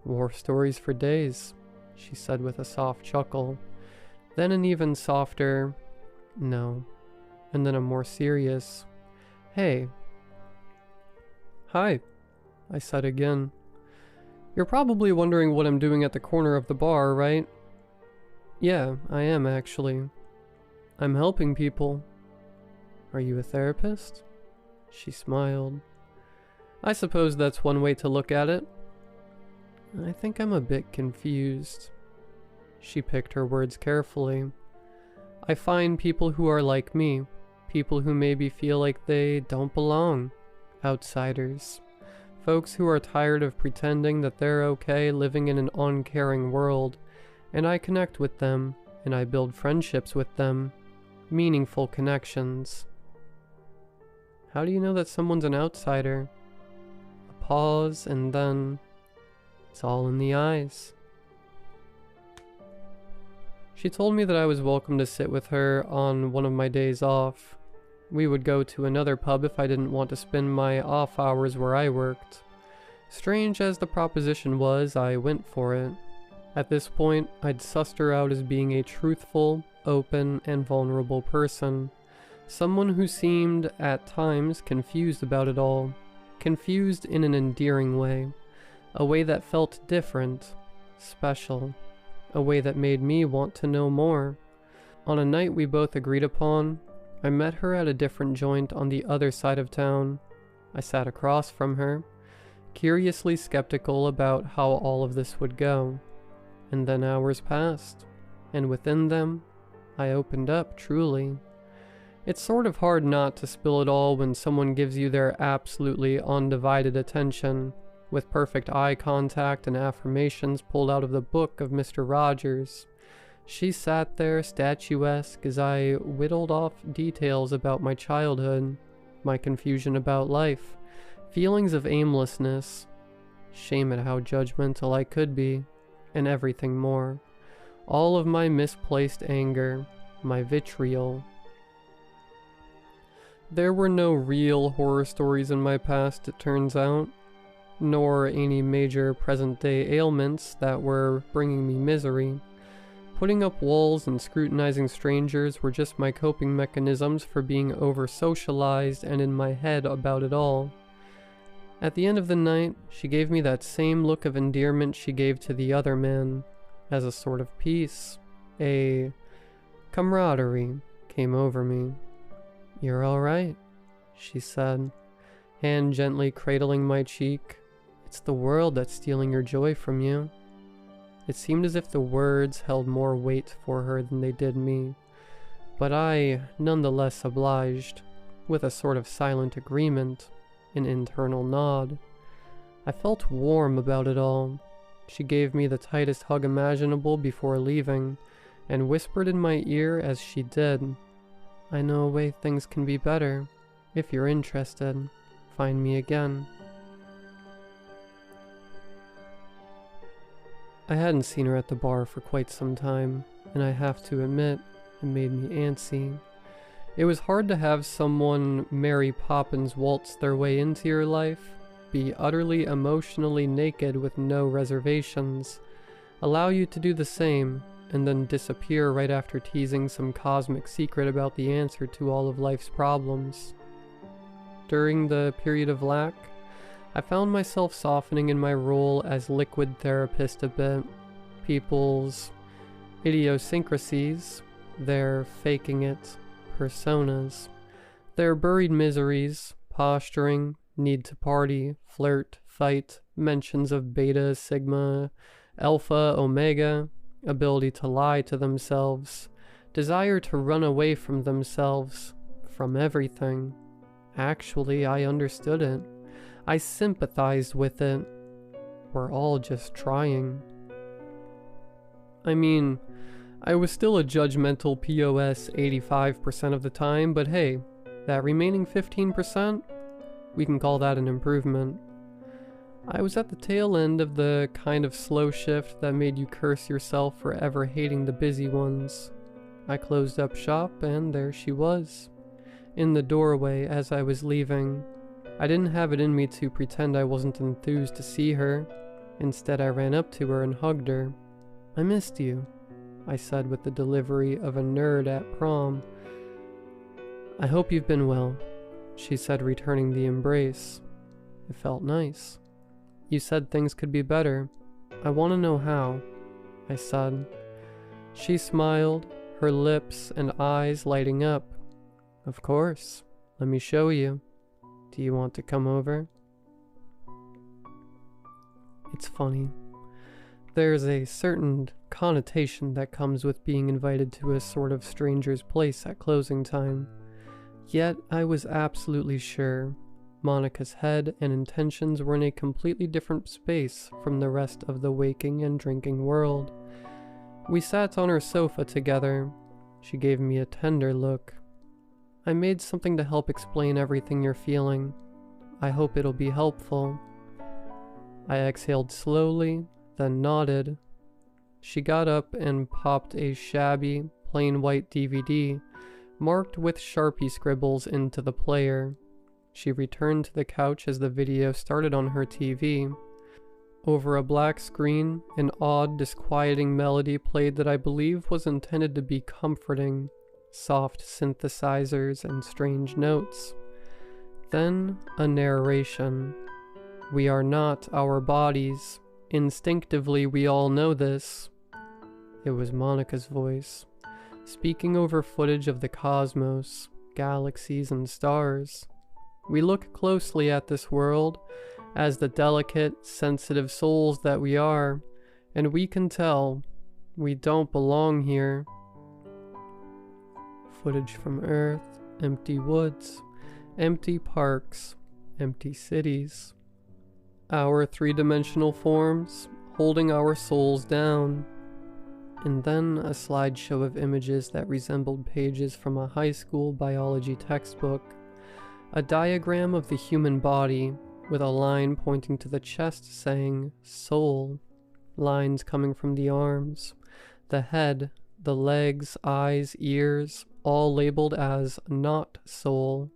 War stories for days, she said with a soft chuckle. Then an even softer, no. And then a more serious, hey. Hi, I said again. You're probably wondering what I'm doing at the corner of the bar, right? Yeah, I am actually. I'm helping people. Are you a therapist? She smiled. I suppose that's one way to look at it. I think I'm a bit confused. She picked her words carefully. I find people who are like me, people who maybe feel like they don't belong, outsiders, folks who are tired of pretending that they're okay living in an uncaring world, and I connect with them, and I build friendships with them, meaningful connections. How do you know that someone's an outsider? A pause, and then it's all in the eyes. She told me that I was welcome to sit with her on one of my days off. We would go to another pub if I didn't want to spend my off hours where I worked. Strange as the proposition was, I went for it. At this point, I'd sussed her out as being a truthful, open, and vulnerable person. Someone who seemed, at times, confused about it all. Confused in an endearing way. A way that felt different, special. A way that made me want to know more. On a night we both agreed upon, I met her at a different joint on the other side of town. I sat across from her, curiously skeptical about how all of this would go. And then hours passed, and within them, I opened up truly. It's sort of hard not to spill it all when someone gives you their absolutely undivided attention, with perfect eye contact and affirmations pulled out of the book of Mr. Rogers. She sat there statuesque as I whittled off details about my childhood, my confusion about life, feelings of aimlessness, shame at how judgmental I could be, and everything more. All of my misplaced anger, my vitriol. There were no real horror stories in my past, it turns out, nor any major present-day ailments that were bringing me misery. Putting up walls and scrutinizing strangers were just my coping mechanisms for being over-socialized and in my head about it all. At the end of the night, she gave me that same look of endearment she gave to the other man, as a sort of peace, a camaraderie came over me. "You're all right," she said, hand gently cradling my cheek. "It's the world that's stealing your joy from you." It seemed as if the words held more weight for her than they did me, but I nonetheless obliged, with a sort of silent agreement, an internal nod. I felt warm about it all. She gave me the tightest hug imaginable before leaving, and whispered in my ear as she did, "I know a way things can be better. If you're interested, find me again." I hadn't seen her at the bar for quite some time, and I have to admit, it made me antsy. It was hard to have someone Mary Poppins waltz their way into your life, be utterly emotionally naked with no reservations, allow you to do the same, and then disappear right after teasing some cosmic secret about the answer to all of life's problems. During the period of lack, I found myself softening in my role as liquid therapist a bit. People's idiosyncrasies, their faking it personas, their buried miseries, posturing, need to party, flirt, fight, mentions of beta, sigma, alpha, omega, ability to lie to themselves, desire to run away from themselves, from everything. Actually, I understood it. I sympathized with it. We're all just trying. I mean, I was still a judgmental POS 85% of the time, but hey, that remaining 15%, we can call that an improvement. I was at the tail end of the kind of slow shift that made you curse yourself for ever hating the busy ones. I closed up shop, and there she was, in the doorway as I was leaving. I didn't have it in me to pretend I wasn't enthused to see her. Instead, I ran up to her and hugged her. "I missed you," I said with the delivery of a nerd at prom. "I hope you've been well," she said, returning the embrace. It felt nice. "You said things could be better. I want to know how," I said. She smiled, her lips and eyes lighting up. "Of course. Let me show you. Do you want to come over?" It's funny. There's a certain connotation that comes with being invited to a sort of stranger's place at closing time. Yet I was absolutely sure Monica's head and intentions were in a completely different space from the rest of the waking and drinking world. We sat on her sofa together. She gave me a tender look. "I made something to help explain everything you're feeling. I hope it'll be helpful." I exhaled slowly, then nodded. She got up and popped a shabby, plain white DVD, marked with Sharpie scribbles, into the player. She returned to the couch as the video started on her TV. Over a black screen, an odd, disquieting melody played that I believe was intended to be comforting. Soft synthesizers and strange notes. Then a narration. "We are not our bodies. Instinctively we all know this." It was Monica's voice, speaking over footage of the cosmos, galaxies and stars. "We look closely at this world, as the delicate, sensitive souls that we are, and we can tell we don't belong here." Footage from Earth, empty woods, empty parks, empty cities. Our three-dimensional forms holding our souls down. And then a slideshow of images that resembled pages from a high school biology textbook. A diagram of the human body with a line pointing to the chest saying soul. Lines coming from the arms, the head, the legs, eyes, ears, all labeled as not soul.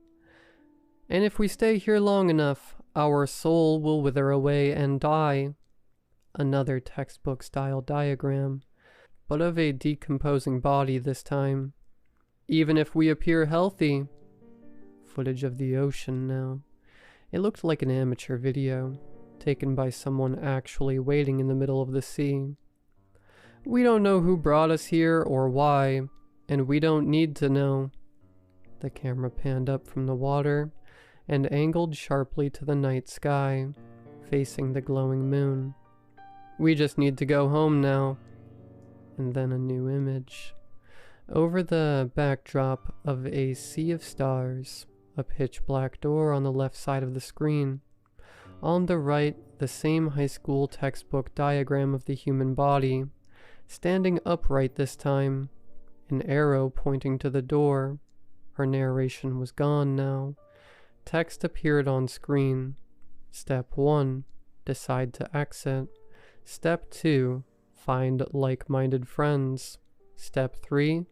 And if we stay here long enough, our soul will wither away and die. Another textbook-style diagram, but of a decomposing body this time. Even if we appear healthy. Footage of the ocean now. It looked like an amateur video, taken by someone actually wading in the middle of the sea. We don't know who brought us here or why, and we don't need to know. The camera panned up from the water and angled sharply to the night sky, facing the glowing moon. We just need to go home now. And then a new image. Over the backdrop of a sea of stars, a pitch-black door on the left side of the screen. On the right, the same high school textbook diagram of the human body, standing upright this time, an arrow pointing to the door. Her narration was gone now. Text appeared on screen. Step 1, decide to exit. Step 2, find like-minded friends. Step 3,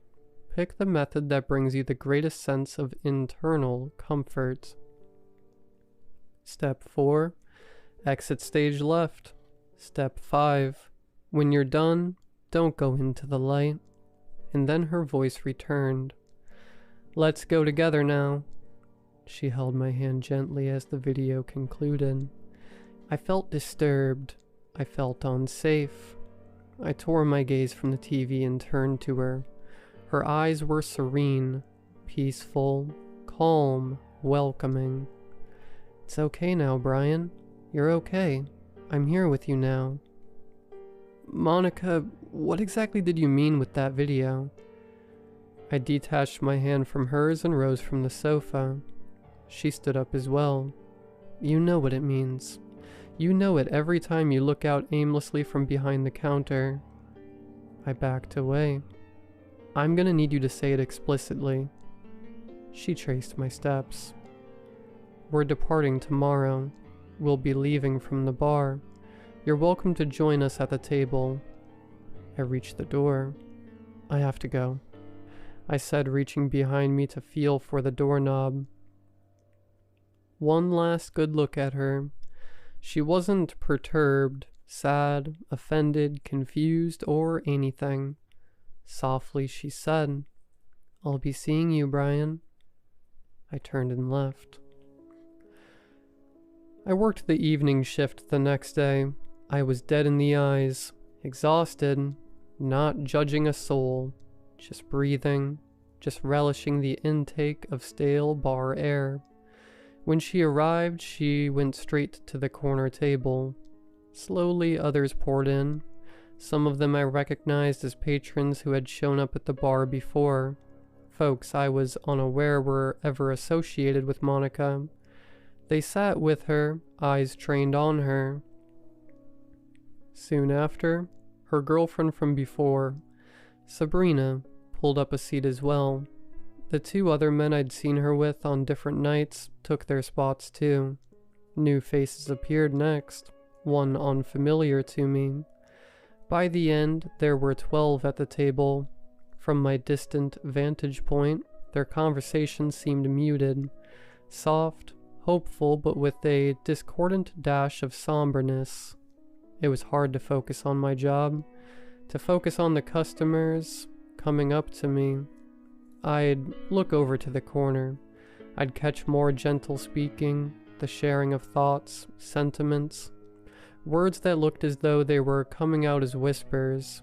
pick the method that brings you the greatest sense of internal comfort. Step 4, exit stage left. Step 5, when you're done, don't go into the light. And then her voice returned. Let's go together now. She held my hand gently as the video concluded. I felt disturbed. I felt unsafe. I tore my gaze from the TV and turned to her. Her eyes were serene, peaceful, calm, welcoming. It's okay now, Brian. You're okay. I'm here with you now. Monica, what exactly did you mean with that video? I detached my hand from hers and rose from the sofa. She stood up as well. You know what it means. You know it every time you look out aimlessly from behind the counter. I backed away. I'm gonna need you to say it explicitly. She traced my steps. We're departing tomorrow. We'll be leaving from the bar. You're welcome to join us at the table. I reached the door. I have to go, I said, reaching behind me to feel for the doorknob. One last good look at her. She wasn't perturbed, sad, offended, confused, or anything. Softly she said, I'll be seeing you, Brian. I turned and left. I worked the evening shift the next day. I was dead in the eyes, exhausted, not judging a soul, just breathing, just relishing the intake of stale bar air. When she arrived, she went straight to the corner table. Slowly, others poured in. Some of them I recognized as patrons who had shown up at the bar before. Folks I was unaware were ever associated with Monica. They sat with her, eyes trained on her. Soon after, her girlfriend from before, Sabrina, pulled up a seat as well. The two other men I'd seen her with on different nights took their spots too. New faces appeared next, one unfamiliar to me. By the end, there were 12 at the table. From my distant vantage point, their conversation seemed muted, soft, hopeful, but with a discordant dash of somberness. It was hard to focus on my job, to focus on the customers coming up to me. I'd look over to the corner. I'd catch more gentle speaking, the sharing of thoughts, sentiments, words that looked as though they were coming out as whispers.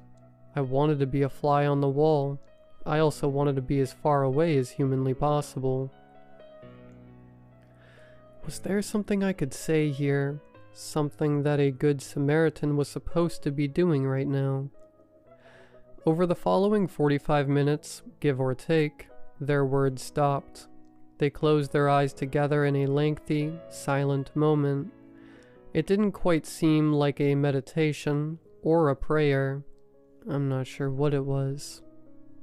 I wanted to be a fly on the wall. I also wanted to be as far away as humanly possible. Was there something I could say here? Something that a good Samaritan was supposed to be doing right now? Over the following 45 minutes, give or take, their words stopped. They closed their eyes together in a lengthy, silent moment. It didn't quite seem like a meditation or a prayer. I'm not sure what it was.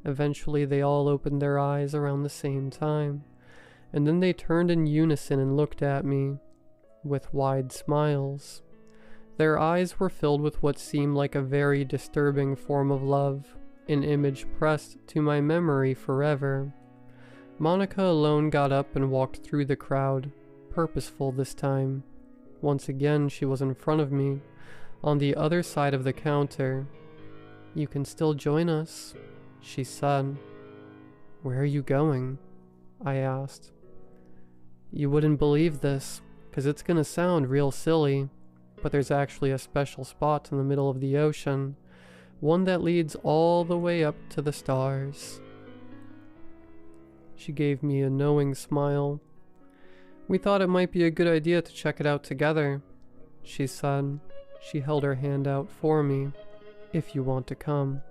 Eventually they all opened their eyes around the same time, and then they turned in unison and looked at me, with wide smiles. Their eyes were filled with what seemed like a very disturbing form of love, an image pressed to my memory forever. Monica alone got up and walked through the crowd, purposeful this time. Once again, she was in front of me, on the other side of the counter. "You can still join us," she said. "Where are you going?" I asked. "You wouldn't believe this, 'cause it's gonna sound real silly, but there's actually a special spot in the middle of the ocean, one that leads all the way up to the stars." She gave me a knowing smile. "We thought it might be a good idea to check it out together," she said. She held her hand out for me. "If you want to come."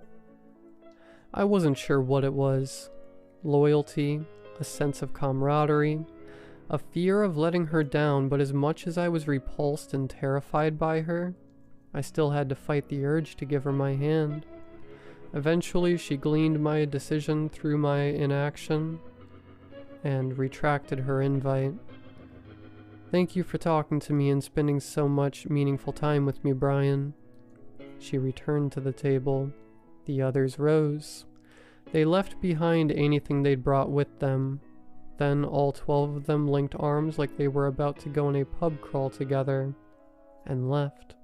I wasn't sure what it was. Loyalty, a sense of camaraderie, a fear of letting her down, but as much as I was repulsed and terrified by her, I still had to fight the urge to give her my hand. Eventually, she gleaned my decision through my inaction and retracted her invite. "Thank you for talking to me and spending so much meaningful time with me, Brian." She returned to the table. The others rose. They left behind anything they'd brought with them. Then all 12 of them linked arms like they were about to go on a pub crawl together, and left.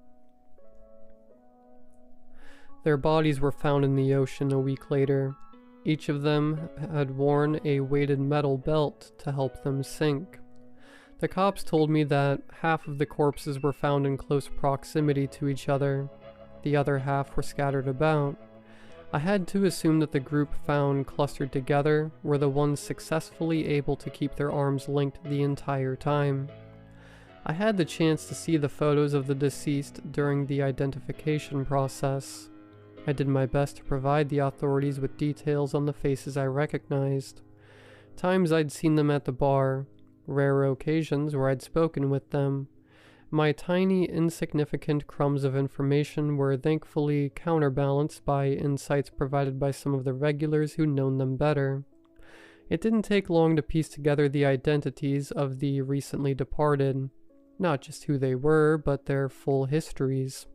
Their bodies were found in the ocean a week later. Each of them had worn a weighted metal belt to help them sink. The cops told me that half of the corpses were found in close proximity to each other. The other half were scattered about. I had to assume that the group found clustered together were the ones successfully able to keep their arms linked the entire time. I had the chance to see the photos of the deceased during the identification process. I did my best to provide the authorities with details on the faces I recognized. Times I'd seen them at the bar, rare occasions where I'd spoken with them. My tiny, insignificant crumbs of information were thankfully counterbalanced by insights provided by some of the regulars who'd known them better. It didn't take long to piece together the identities of the recently departed, not just who they were, but their full histories.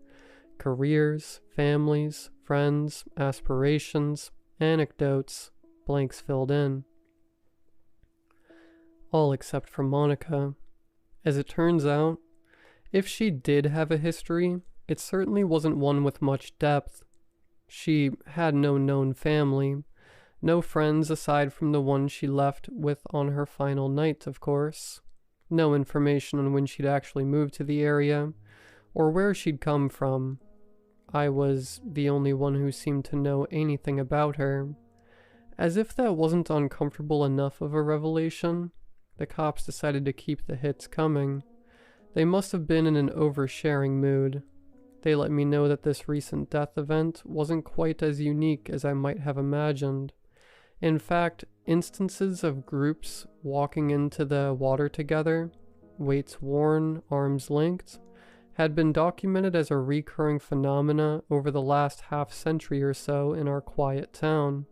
Careers, families, friends, aspirations, anecdotes, blanks filled in. All except for Monica. As it turns out, if she did have a history, it certainly wasn't one with much depth. She had no known family, no friends aside from the one she left with on her final night, of course. No information on when she'd actually moved to the area, or where she'd come from. I was the only one who seemed to know anything about her. As if that wasn't uncomfortable enough of a revelation, the cops decided to keep the hits coming. They must have been in an oversharing mood. They let me know that this recent death event wasn't quite as unique as I might have imagined. In fact, instances of groups walking into the water together, weights worn, arms linked, had been documented as a recurring phenomena over the last half-century or so in our quiet town.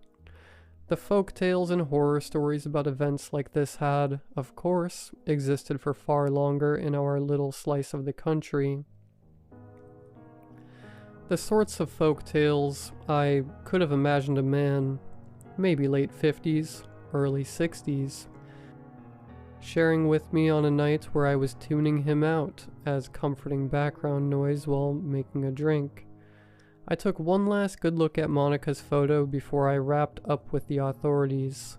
The folk tales and horror stories about events like this had, of course, existed for far longer in our little slice of the country. The sorts of folk tales I could have imagined a man, maybe late 50s, early 60s, sharing with me on a night where I was tuning him out as comforting background noise while making a drink. I took one last good look at Monica's photo before I wrapped up with the authorities.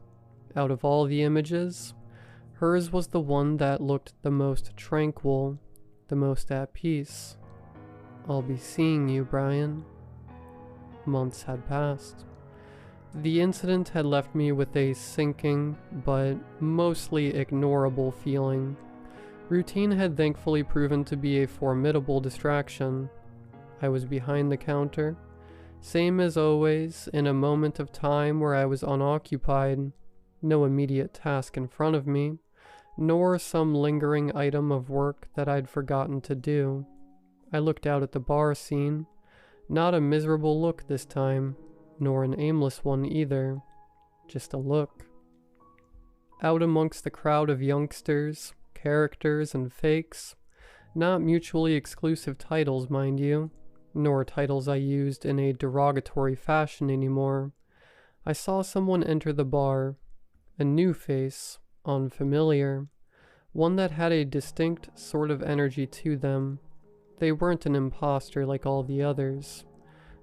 Out of all the images, hers was the one that looked the most tranquil, the most at peace. "I'll be seeing you, Brian." Months had passed. The incident had left me with a sinking, but mostly ignorable feeling. Routine had thankfully proven to be a formidable distraction. I was behind the counter, same as always, in a moment of time where I was unoccupied, no immediate task in front of me, nor some lingering item of work that I'd forgotten to do. I looked out at the bar scene, not a miserable look this time, nor an aimless one either, just a look. Out amongst the crowd of youngsters, characters, and fakes, not mutually exclusive titles, mind you, nor titles I used in a derogatory fashion anymore, I saw someone enter the bar, A new face, unfamiliar, one that had a distinct sort of energy to them. They weren't an imposter like all the others.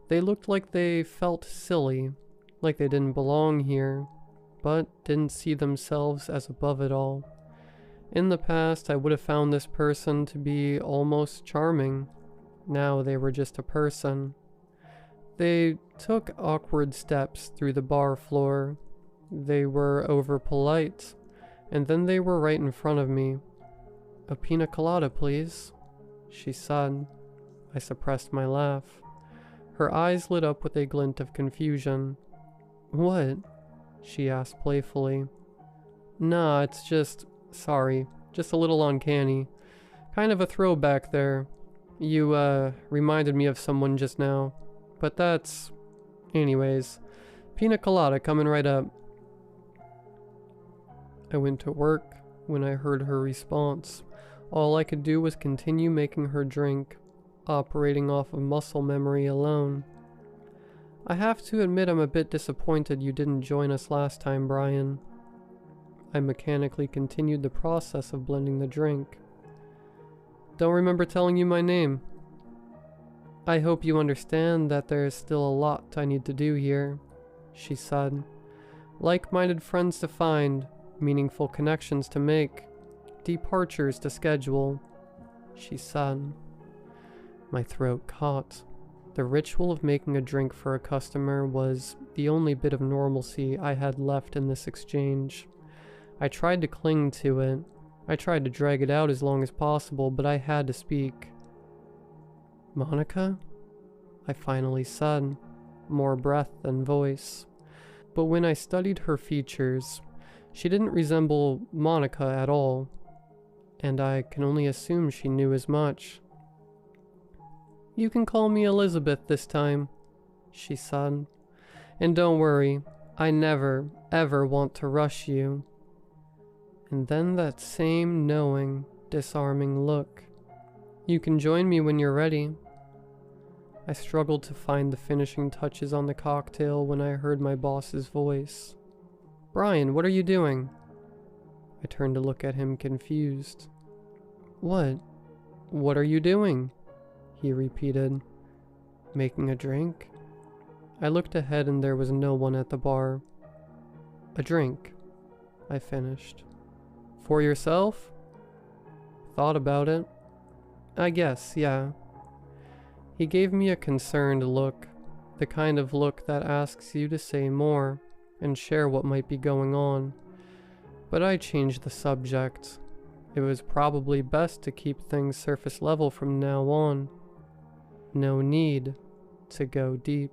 They looked like they felt silly, like they didn't belong here, but didn't see themselves as above it all. In the past, I would have found this person to be almost charming. Now they were just a person. They took awkward steps through the bar floor. They were over-polite, and then they were right in front of me. "A pina colada, please," she said. I suppressed my laugh. Her eyes lit up with a glint of confusion. "What?" she asked playfully. "Nah, it's just... sorry, just a little uncanny. Kind of a throwback there. You, reminded me of someone just now. But that's... anyways. Pina colada coming right up." I went to work when I heard her response. All I could do was continue making her drink, operating off of muscle memory alone. "I have to admit I'm a bit disappointed you didn't join us last time, Brian." I mechanically continued the process of blending the drink. "Don't remember telling you my name." "I hope you understand that there is still a lot I need to do here," she said. "Like-minded friends to find, meaningful connections to make, departures to schedule," she said. My throat caught. The ritual of making a drink for a customer was the only bit of normalcy I had left in this exchange. I tried to cling to it. I tried to drag it out as long as possible, but I had to speak. "Monica?" I finally said, more breath than voice. But when I studied her features, she didn't resemble Monica at all, and I can only assume she knew as much. "You can call me Elizabeth this time," she said. "And don't worry, I never, ever want to rush you." And then that same knowing, disarming look. "You can join me when you're ready." I struggled to find the finishing touches on the cocktail when I heard my boss's voice. "Brian, what are you doing?" I turned to look at him confused. "What? What are you doing?" he repeated. "Making a drink?" I looked ahead and there was no one at the bar. "A drink," I finished. "For yourself?" "Thought about it." "I guess, yeah." He gave me a concerned look, the kind of look that asks you to say more and share what might be going on. But I changed the subject. It was probably best to keep things surface level from now on. No need to go deep.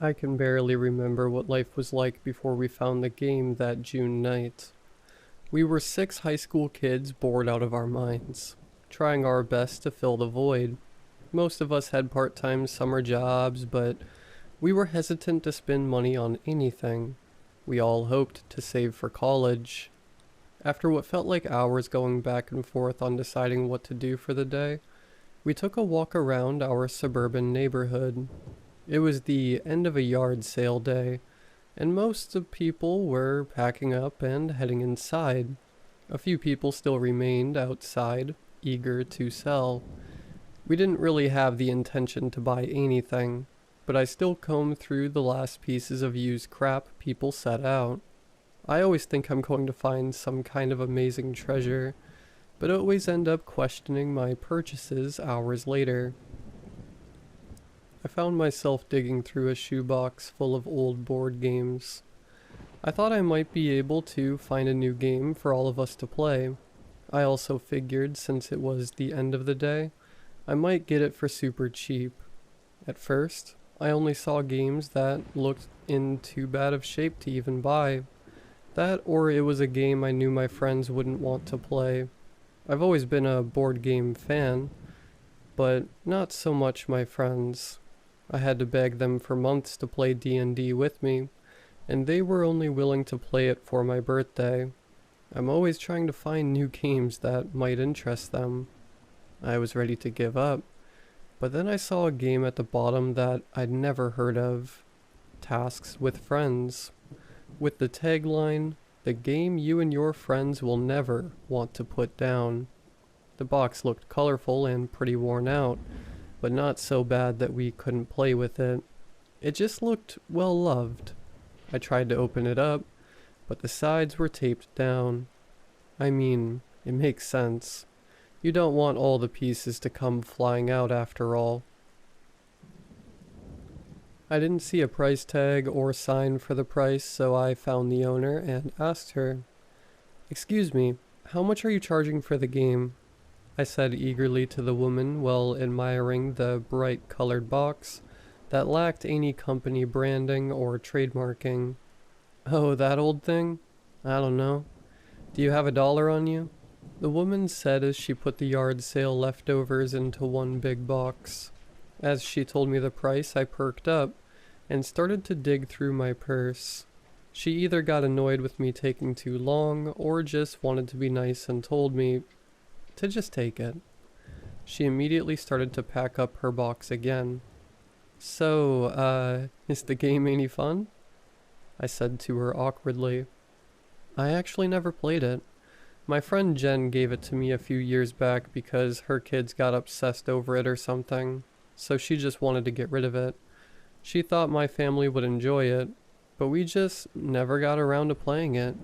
I can barely remember what life was like before we found the game that June night. We were 6 high school kids bored out of our minds, trying our best to fill the void. Most of us had part-time summer jobs, but we were hesitant to spend money on anything. We all hoped to save for college. After what felt like hours going back and forth on deciding what to do for the day, we took a walk around our suburban neighborhood. It was the end of a yard sale day, and most of people were packing up and heading inside. A few people still remained outside, eager to sell. We didn't really have the intention to buy anything, but I still combed through the last pieces of used crap people set out. I always think I'm going to find some kind of amazing treasure, but always end up questioning my purchases hours later. I found myself digging through a shoebox full of old board games. I thought I might be able to find a new game for all of us to play. I also figured, since it was the end of the day, I might get it for super cheap. At first, I only saw games that looked in too bad of shape to even buy. That, or it was a game I knew my friends wouldn't want to play. I've always been a board game fan, but not so much my friends. I had to beg them for months to play D&D with me, and they were only willing to play it for my birthday. I'm always trying to find new games that might interest them. I was ready to give up, but then I saw a game at the bottom that I'd never heard of. Tasks with Friends. With the tagline, "The game you and your friends will never want to put down." The box looked colorful and pretty worn out, but not so bad that we couldn't play with it. It just looked well loved. I tried to open it up, but the sides were taped down. I mean, it makes sense. You don't want all the pieces to come flying out after all. I didn't see a price tag or sign for the price, so I found the owner and asked her, "Excuse me, how much are you charging for the game?" I said eagerly to the woman while admiring the bright colored box that lacked any company branding or trademarking. "Oh, that old thing? I don't know. Do you have $1 on you?" The woman said as she put the yard sale leftovers into one big box. As she told me the price, I perked up and started to dig through my purse. She either got annoyed with me taking too long or just wanted to be nice and told me to just take it. She immediately started to pack up her box again. "So, is the game any fun?" I said to her awkwardly. "I actually never played it. My friend Jen gave it to me a few years back because her kids got obsessed over it or something, so she just wanted to get rid of it. She thought my family would enjoy it, but we just never got around to playing it,"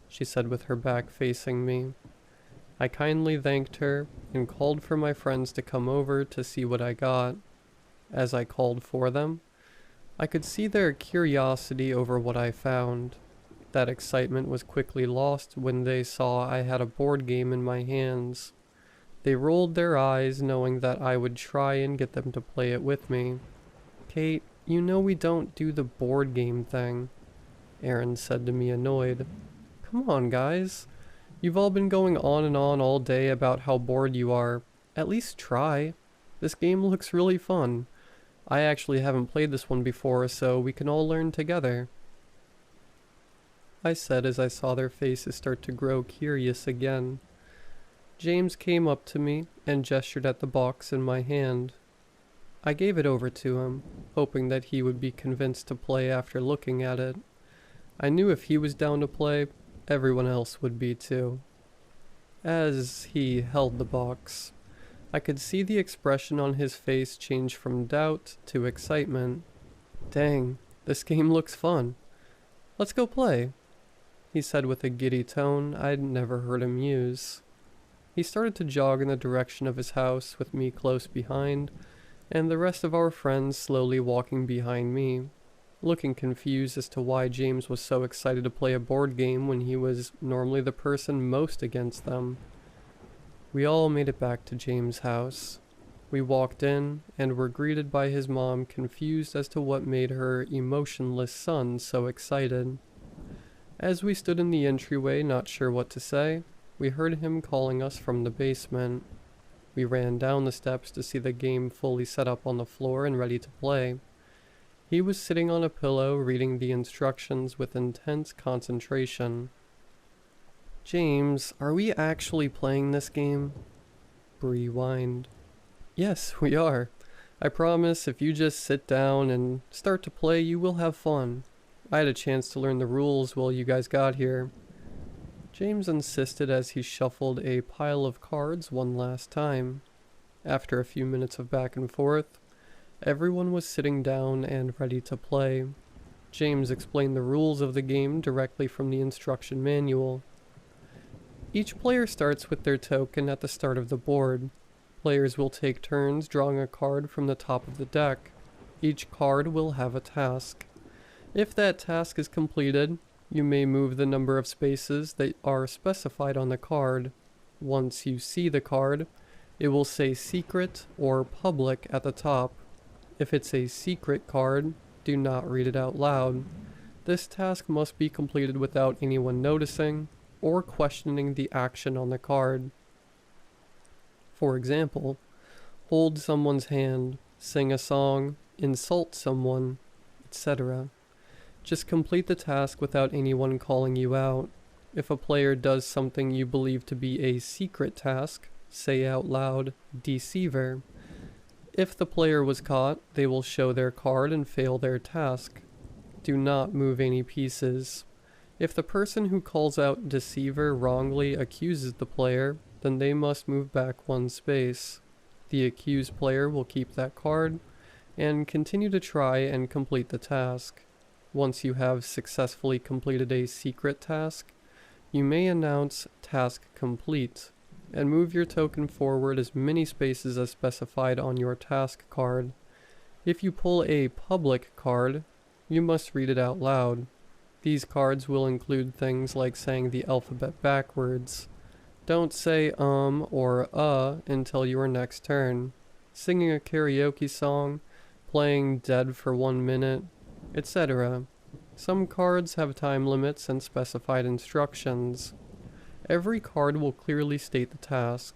she said with her back facing me. I kindly thanked her and called for my friends to come over to see what I got. As I called for them, I could see their curiosity over what I found. That excitement was quickly lost when they saw I had a board game in my hands. They rolled their eyes knowing that I would try and get them to play it with me. "Kate, you know we don't do the board game thing," Aaron said to me annoyed. "Come on, guys. You've all been going on and on all day about how bored you are. At least try. This game looks really fun. I actually haven't played this one before, so we can all learn together," I said as I saw their faces start to grow curious again. James came up to me and gestured at the box in my hand. I gave it over to him, hoping that he would be convinced to play after looking at it. I knew if he was down to play, everyone else would be too. As he held the box, I could see the expression on his face change from doubt to excitement. "Dang, this game looks fun. Let's go play," he said with a giddy tone I'd never heard him use. He started to jog in the direction of his house with me close behind, and the rest of our friends slowly walking behind me, looking confused as to why James was so excited to play a board game when he was normally the person most against them. We all made it back to James' house. We walked in and were greeted by his mom, confused as to what made her emotionless son so excited. As we stood in the entryway not sure what to say, we heard him calling us from the basement. We ran down the steps to see the game fully set up on the floor and ready to play. He was sitting on a pillow reading the instructions with intense concentration. "James, are we actually playing this game?" Bree whined. "Yes, we are. I promise if you just sit down and start to play, you will have fun. I had a chance to learn the rules while you guys got here," James insisted as he shuffled a pile of cards one last time. After a few minutes of back and forth, everyone was sitting down and ready to play. James explained the rules of the game directly from the instruction manual. Each player starts with their token at the start of the board. Players will take turns drawing a card from the top of the deck. Each card will have a task. If that task is completed, you may move the number of spaces that are specified on the card. Once you see the card, it will say secret or public at the top. If it's a secret card, do not read it out loud. This task must be completed without anyone noticing or questioning the action on the card. For example, hold someone's hand, sing a song, insult someone, etc. Just complete the task without anyone calling you out. If a player does something you believe to be a secret task, say out loud, "Deceiver." If the player was caught, they will show their card and fail their task. Do not move any pieces. If the person who calls out "Deceiver" wrongly accuses the player, then they must move back one space. The accused player will keep that card and continue to try and complete the task. Once you have successfully completed a secret task, you may announce "Task Complete" and move your token forward as many spaces as specified on your task card. If you pull a public card, you must read it out loud. These cards will include things like saying the alphabet backwards. Don't say or until your next turn. Singing a karaoke song, playing Dead for 1 minute, etc. Some cards have time limits and specified instructions. Every card will clearly state the task.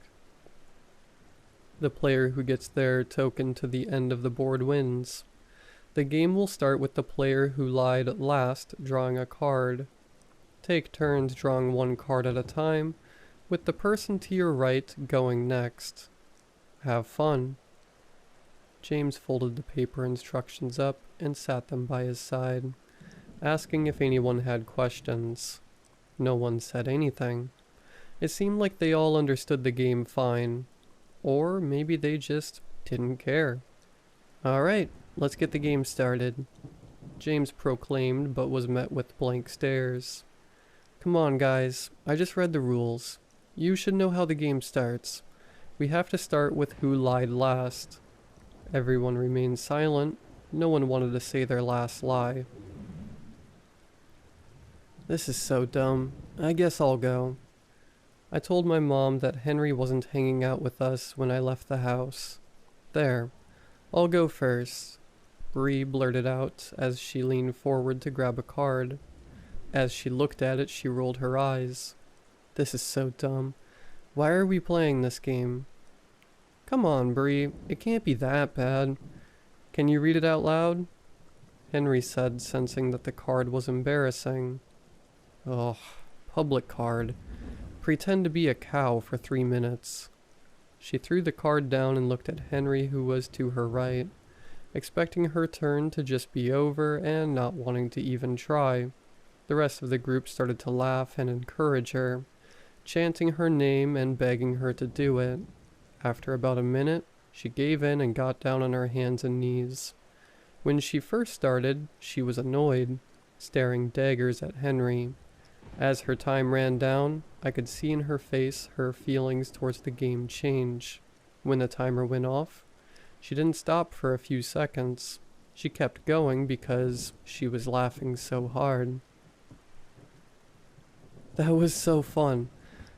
The player who gets their token to the end of the board wins. The game will start with the player who lied last drawing a card. Take turns drawing one card at a time, with the person to your right going next. Have fun. James folded the paper instructions up and sat them by his side, asking if anyone had questions. No one said anything. It seemed like they all understood the game fine. Or maybe they just didn't care. "Alright, let's get the game started," James proclaimed, but was met with blank stares. "Come on, guys. I just read the rules. You should know how the game starts. We have to start with who lied last." Everyone remained silent. No one wanted to say their last lie. "This is so dumb. I guess I'll go. I told my mom that Henry wasn't hanging out with us when I left the house. There. I'll go first," Bree blurted out as she leaned forward to grab a card. As she looked at it, she rolled her eyes. "This is so dumb. Why are we playing this game?" "Come on, Bree. It can't be that bad. Can you read it out loud?" Henry said, sensing that the card was embarrassing. "Ugh, public card. Pretend to be a cow for 3 minutes. She threw the card down and looked at Henry, who was to her right, expecting her turn to just be over and not wanting to even try. The rest of the group started to laugh and encourage her, chanting her name and begging her to do it. After about a minute, she gave in and got down on her hands and knees. When she first started, she was annoyed, staring daggers at Henry. As her time ran down, I could see in her face her feelings towards the game change. When the timer went off, she didn't stop for a few seconds. She kept going because she was laughing so hard. "That was so fun.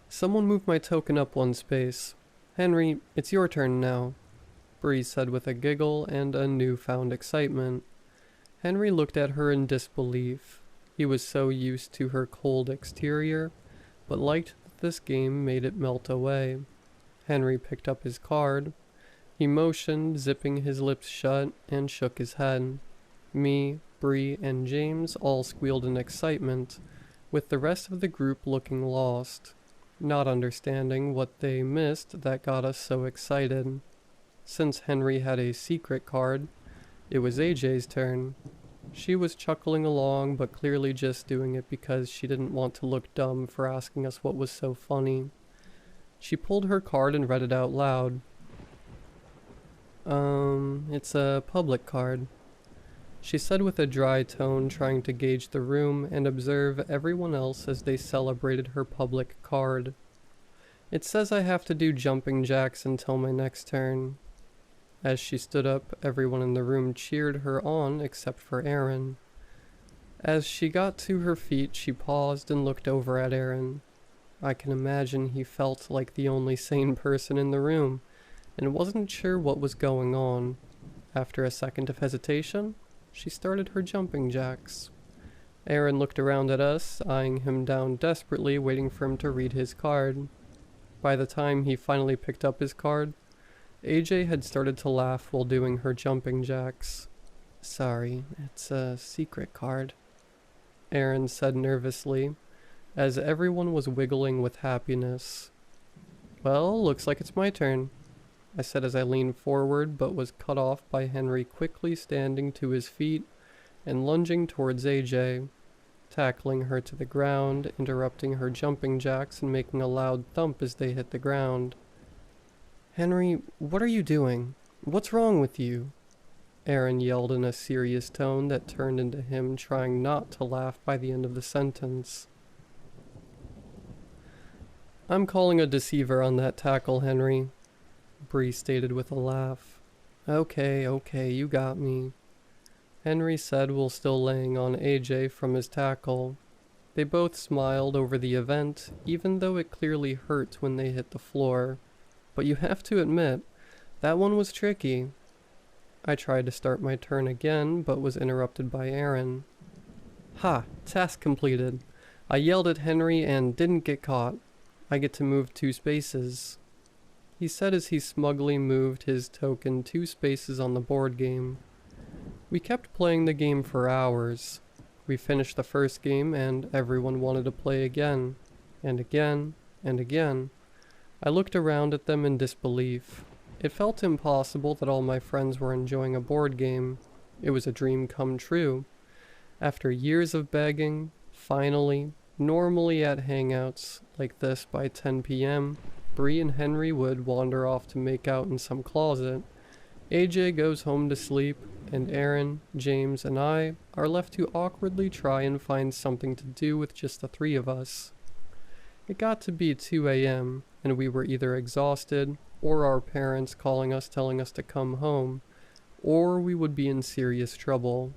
Someone moved my token up one space. Henry, it's your turn now," Bree said with a giggle and a newfound excitement. Henry looked at her in disbelief. He was so used to her cold exterior, but liked that this game made it melt away. Henry picked up his card. He motioned, zipping his lips shut, and shook his head. Me, Bree, and James all squealed in excitement, with the rest of the group looking lost, not understanding what they missed that got us so excited. Since Henry had a secret card, it was AJ's turn. She was chuckling along, but clearly just doing it because she didn't want to look dumb for asking us what was so funny. She pulled her card and read it out loud. It's a public card," she said with a dry tone, trying to gauge the room and observe everyone else as they celebrated her public card. "It says I have to do jumping jacks until my next turn." As she stood up, everyone in the room cheered her on except for Aaron. As she got to her feet, she paused and looked over at Aaron. I can imagine he felt like the only sane person in the room, and wasn't sure what was going on. After a second of hesitation, she started her jumping jacks. Aaron looked around at us, eyeing him down desperately, waiting for him to read his card. By the time he finally picked up his card, AJ had started to laugh while doing her jumping jacks. "Sorry, it's a secret card," Aaron said nervously, as everyone was wiggling with happiness. Well, looks like it's my turn, I said as I leaned forward, but was cut off by Henry quickly standing to his feet and lunging towards AJ, tackling her to the ground, interrupting her jumping jacks and making a loud thump as they hit the ground. Henry, what are you doing? What's wrong with you? Aaron yelled in a serious tone that turned into him trying not to laugh by the end of the sentence. I'm calling a deceiver on that tackle, Henry, Bree stated with a laugh. Okay, you got me, Henry said while still laying on AJ from his tackle. They both smiled over the event, even though it clearly hurt when they hit the floor. But you have to admit, that one was tricky. I tried to start my turn again, but was interrupted by Aaron. Ha! Task completed. I yelled at Henry and didn't get caught. I get to move 2 spaces, he said as he smugly moved his token 2 spaces on the board game. We kept playing the game for hours. We finished the first game and everyone wanted to play again, and again, and again. I looked around at them in disbelief. It felt impossible that all my friends were enjoying a board game. It was a dream come true. After years of begging, finally, normally at hangouts like this by 10 p.m., Bree and Henry would wander off to make out in some closet. AJ goes home to sleep, and Aaron, James, and I are left to awkwardly try and find something to do with just the 3 of us. It got to be 2 a.m., and we were either exhausted, or our parents calling us telling us to come home, or we would be in serious trouble.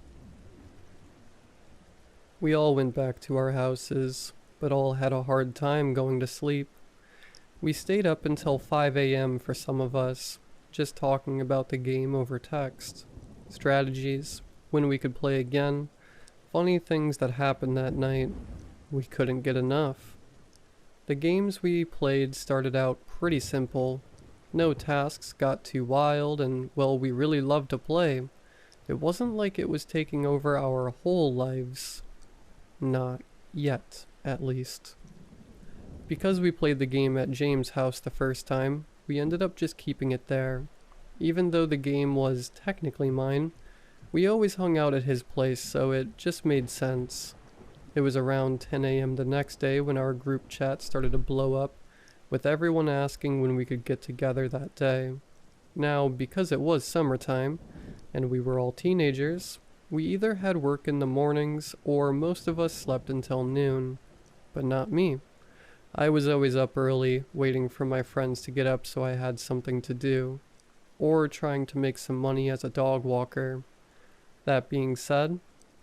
We all went back to our houses, but all had a hard time going to sleep. We stayed up until 5 a.m. for some of us, just talking about the game over text, strategies, when we could play again, funny things that happened that night. We couldn't get enough. The games we played started out pretty simple. No tasks got too wild, and well, we really loved to play. It wasn't like it was taking over our whole lives. Not yet, at least. Because we played the game at James' house the first time, we ended up just keeping it there. Even though the game was technically mine, we always hung out at his place, so it just made sense. It was around 10 a.m. the next day when our group chat started to blow up, with everyone asking when we could get together that day. Now, because it was summertime, and we were all teenagers, we either had work in the mornings, or most of us slept until noon. But not me. I was always up early, waiting for my friends to get up so I had something to do, or trying to make some money as a dog walker. That being said,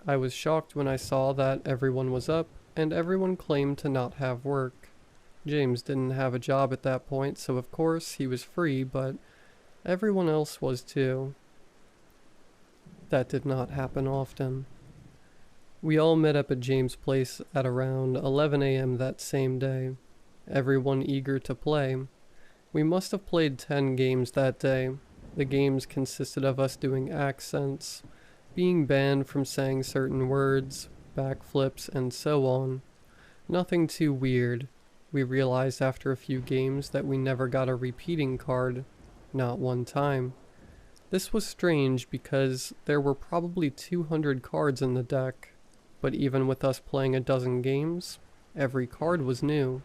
I was shocked when I saw that everyone was up, and everyone claimed to not have work. James didn't have a job at that point, so of course he was free, but everyone else was too. That did not happen often. We all met up at James' place at around 11 a.m. that same day, everyone eager to play. We must have played 10 games that day. The games consisted of us doing accents, being banned from saying certain words, backflips, and so on. Nothing too weird. We realized after a few games that we never got a repeating card, not one time. This was strange because there were probably 200 cards in the deck, but even with us playing a dozen games, every card was new.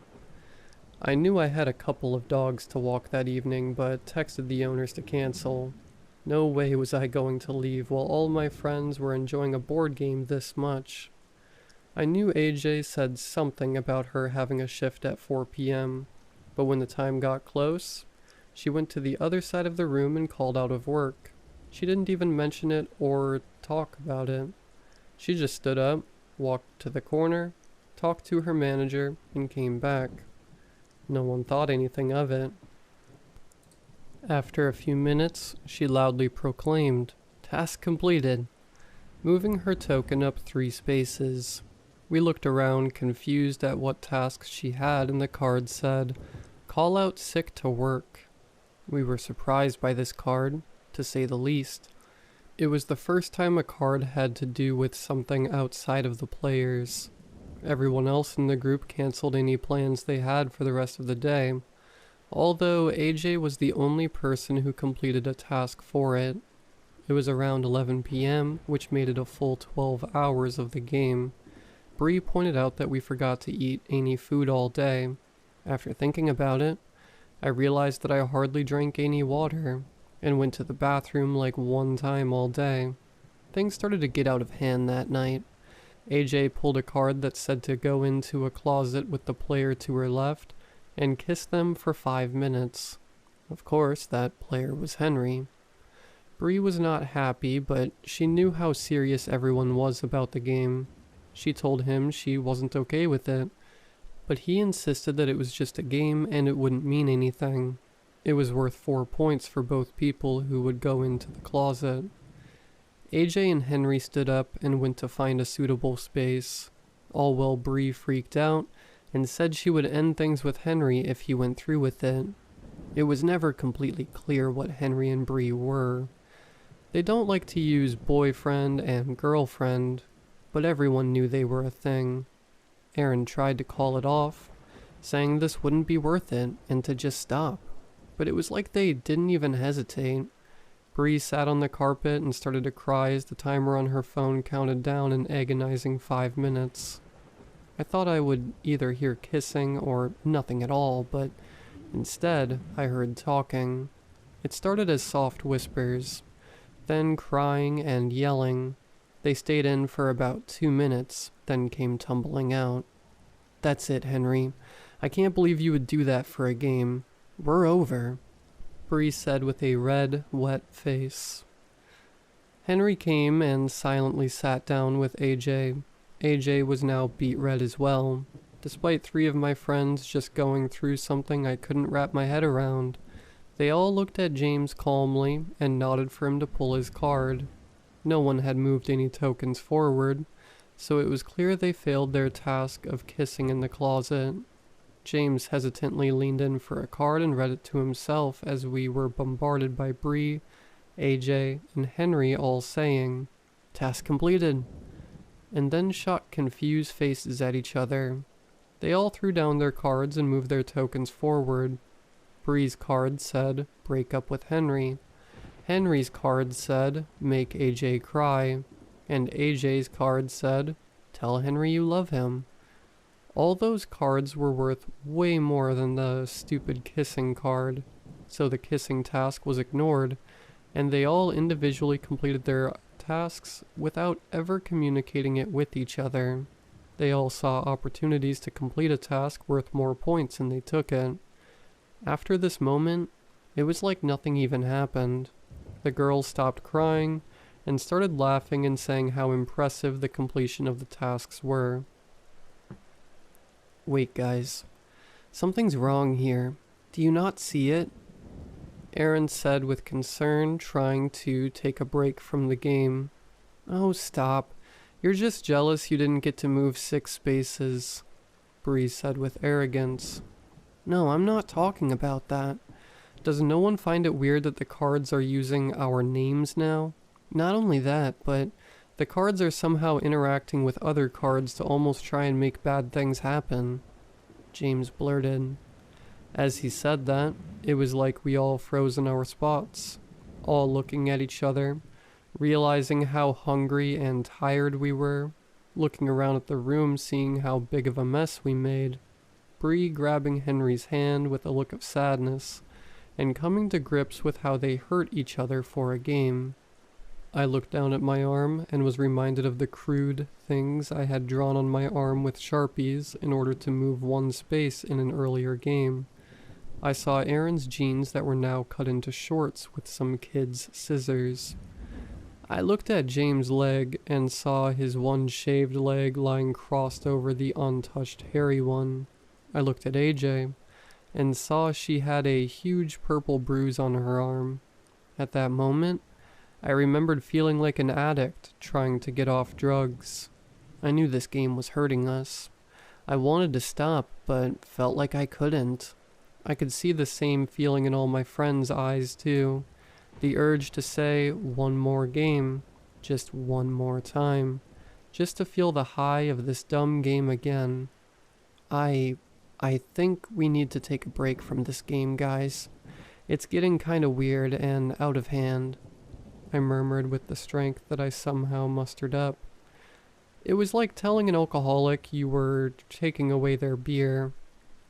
I knew I had a couple of dogs to walk that evening, but texted the owners to cancel. No way was I going to leave while all my friends were enjoying a board game this much. I knew AJ said something about her having a shift at 4 p.m., but when the time got close, she went to the other side of the room and called out of work. She didn't even mention it or talk about it. She just stood up, walked to the corner, talked to her manager, and came back. No one thought anything of it. After a few minutes, she loudly proclaimed, "Task completed," moving her token up 3 spaces. We looked around, confused at what tasks she had, and the card said, "Call out sick to work." We were surprised by this card, to say the least. It was the first time a card had to do with something outside of the players. Everyone else in the group canceled any plans they had for the rest of the day, although AJ was the only person who completed a task for it. It was around 11 p.m., which made it a full 12 hours of the game. Bree pointed out that we forgot to eat any food all day. After thinking about it, I realized that I hardly drank any water, and went to the bathroom like one time all day. Things started to get out of hand that night. AJ pulled a card that said to go into a closet with the player to her left and kiss them for 5 minutes. Of course, that player was Henry. Bree was not happy, but she knew how serious everyone was about the game. She told him she wasn't okay with it, but he insisted that it was just a game and it wouldn't mean anything. It was worth 4 points for both people who would go into the closet. AJ and Henry stood up and went to find a suitable space. All while Bree freaked out and said she would end things with Henry if he went through with it. It was never completely clear what Henry and Bree were. They don't like to use boyfriend and girlfriend, but everyone knew they were a thing. Aaron tried to call it off, saying this wouldn't be worth it and to just stop. But it was like they didn't even hesitate. Bree sat on the carpet and started to cry as the timer on her phone counted down an agonizing 5 minutes. I thought I would either hear kissing or nothing at all, but instead I heard talking. It started as soft whispers, then crying and yelling. They stayed in for about 2 minutes, then came tumbling out. "That's it, Henry. I can't believe you would do that for a game. We're over," Bree said with a red, wet face. Henry came and silently sat down with AJ. AJ was now beet red as well, despite 3 of my friends just going through something I couldn't wrap my head around. They all looked at James calmly and nodded for him to pull his card. No one had moved any tokens forward, so it was clear they failed their task of kissing in the closet. James hesitantly leaned in for a card and read it to himself as we were bombarded by Bree, AJ, and Henry all saying, "Task completed," and then shot confused faces at each other. They all threw down their cards and moved their tokens forward. Bree's card said, "Break up with Henry." Henry's card said, "Make AJ cry," and AJ's card said, "Tell Henry you love him." All those cards were worth way more than the stupid kissing card, so the kissing task was ignored, and they all individually completed their tasks without ever communicating it with each other. They all saw opportunities to complete a task worth more points and they took it. After this moment, it was like nothing even happened. The girls stopped crying and started laughing and saying how impressive the completion of the tasks were. "Wait, guys. Something's wrong here. Do you not see it?" Aaron said with concern, trying to take a break from the game. "Oh, stop. You're just jealous you didn't get to move 6 spaces," Bree said with arrogance. "No, I'm not talking about that. Does no one find it weird that the cards are using our names now? Not only that, but the cards are somehow interacting with other cards to almost try and make bad things happen," James blurted. As he said that, it was like we all froze in our spots, all looking at each other, realizing how hungry and tired we were, looking around at the room seeing how big of a mess we made, Bree grabbing Henry's hand with a look of sadness, and coming to grips with how they hurt each other for a game. I looked down at my arm and was reminded of the crude things I had drawn on my arm with Sharpies in order to move 1 space in an earlier game. I saw Aaron's jeans that were now cut into shorts with some kid's scissors. I looked at James' leg and saw his one shaved leg lying crossed over the untouched hairy one. I looked at AJ and saw she had a huge purple bruise on her arm. At that moment, I remembered feeling like an addict trying to get off drugs. I knew this game was hurting us. I wanted to stop, but felt like I couldn't. I could see the same feeling in all my friends' eyes too. The urge to say one more game, just one more time, just to feel the high of this dumb game again. I think we need to take a break from this game, guys. It's getting kinda weird and out of hand, I murmured with the strength that I somehow mustered up. It was like telling an alcoholic you were taking away their beer.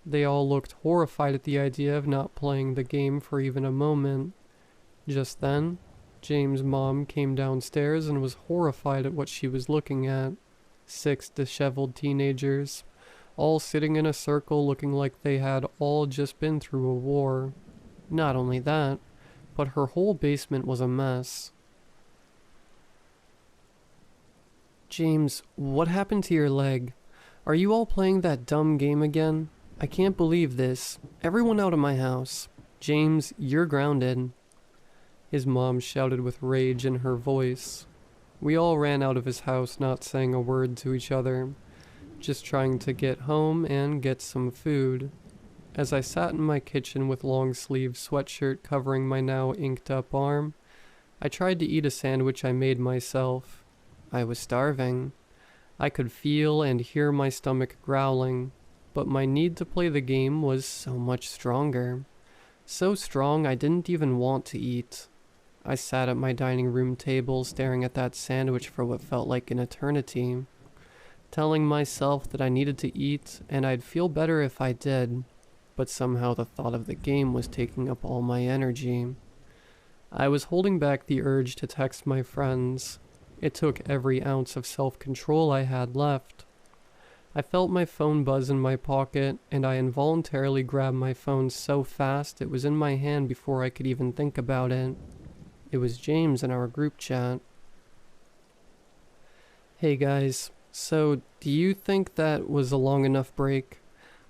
They all looked horrified at the idea of not playing the game for even a moment. Just then, James' mom came downstairs and was horrified at what she was looking at. 6 disheveled teenagers, all sitting in a circle looking like they had all just been through a war. Not only that, but her whole basement was a mess. James, what happened to your leg? Are you all playing that dumb game again? I can't believe this. Everyone out of my house. James, you're grounded. His mom shouted with rage in her voice. We all ran out of his house, not saying a word to each other, just trying to get home and get some food. As I sat in my kitchen with long-sleeve sweatshirt covering my now inked-up arm, I tried to eat a sandwich I made myself. I was starving. I could feel and hear my stomach growling, but my need to play the game was so much stronger. So strong I didn't even want to eat. I sat at my dining room table staring at that sandwich for what felt like an eternity, telling myself that I needed to eat and I'd feel better if I did, but somehow the thought of the game was taking up all my energy. I was holding back the urge to text my friends. It took every ounce of self-control I had left. I felt my phone buzz in my pocket, and I involuntarily grabbed my phone so fast it was in my hand before I could even think about it. It was James in our group chat. Hey guys, so do you think that was a long enough break?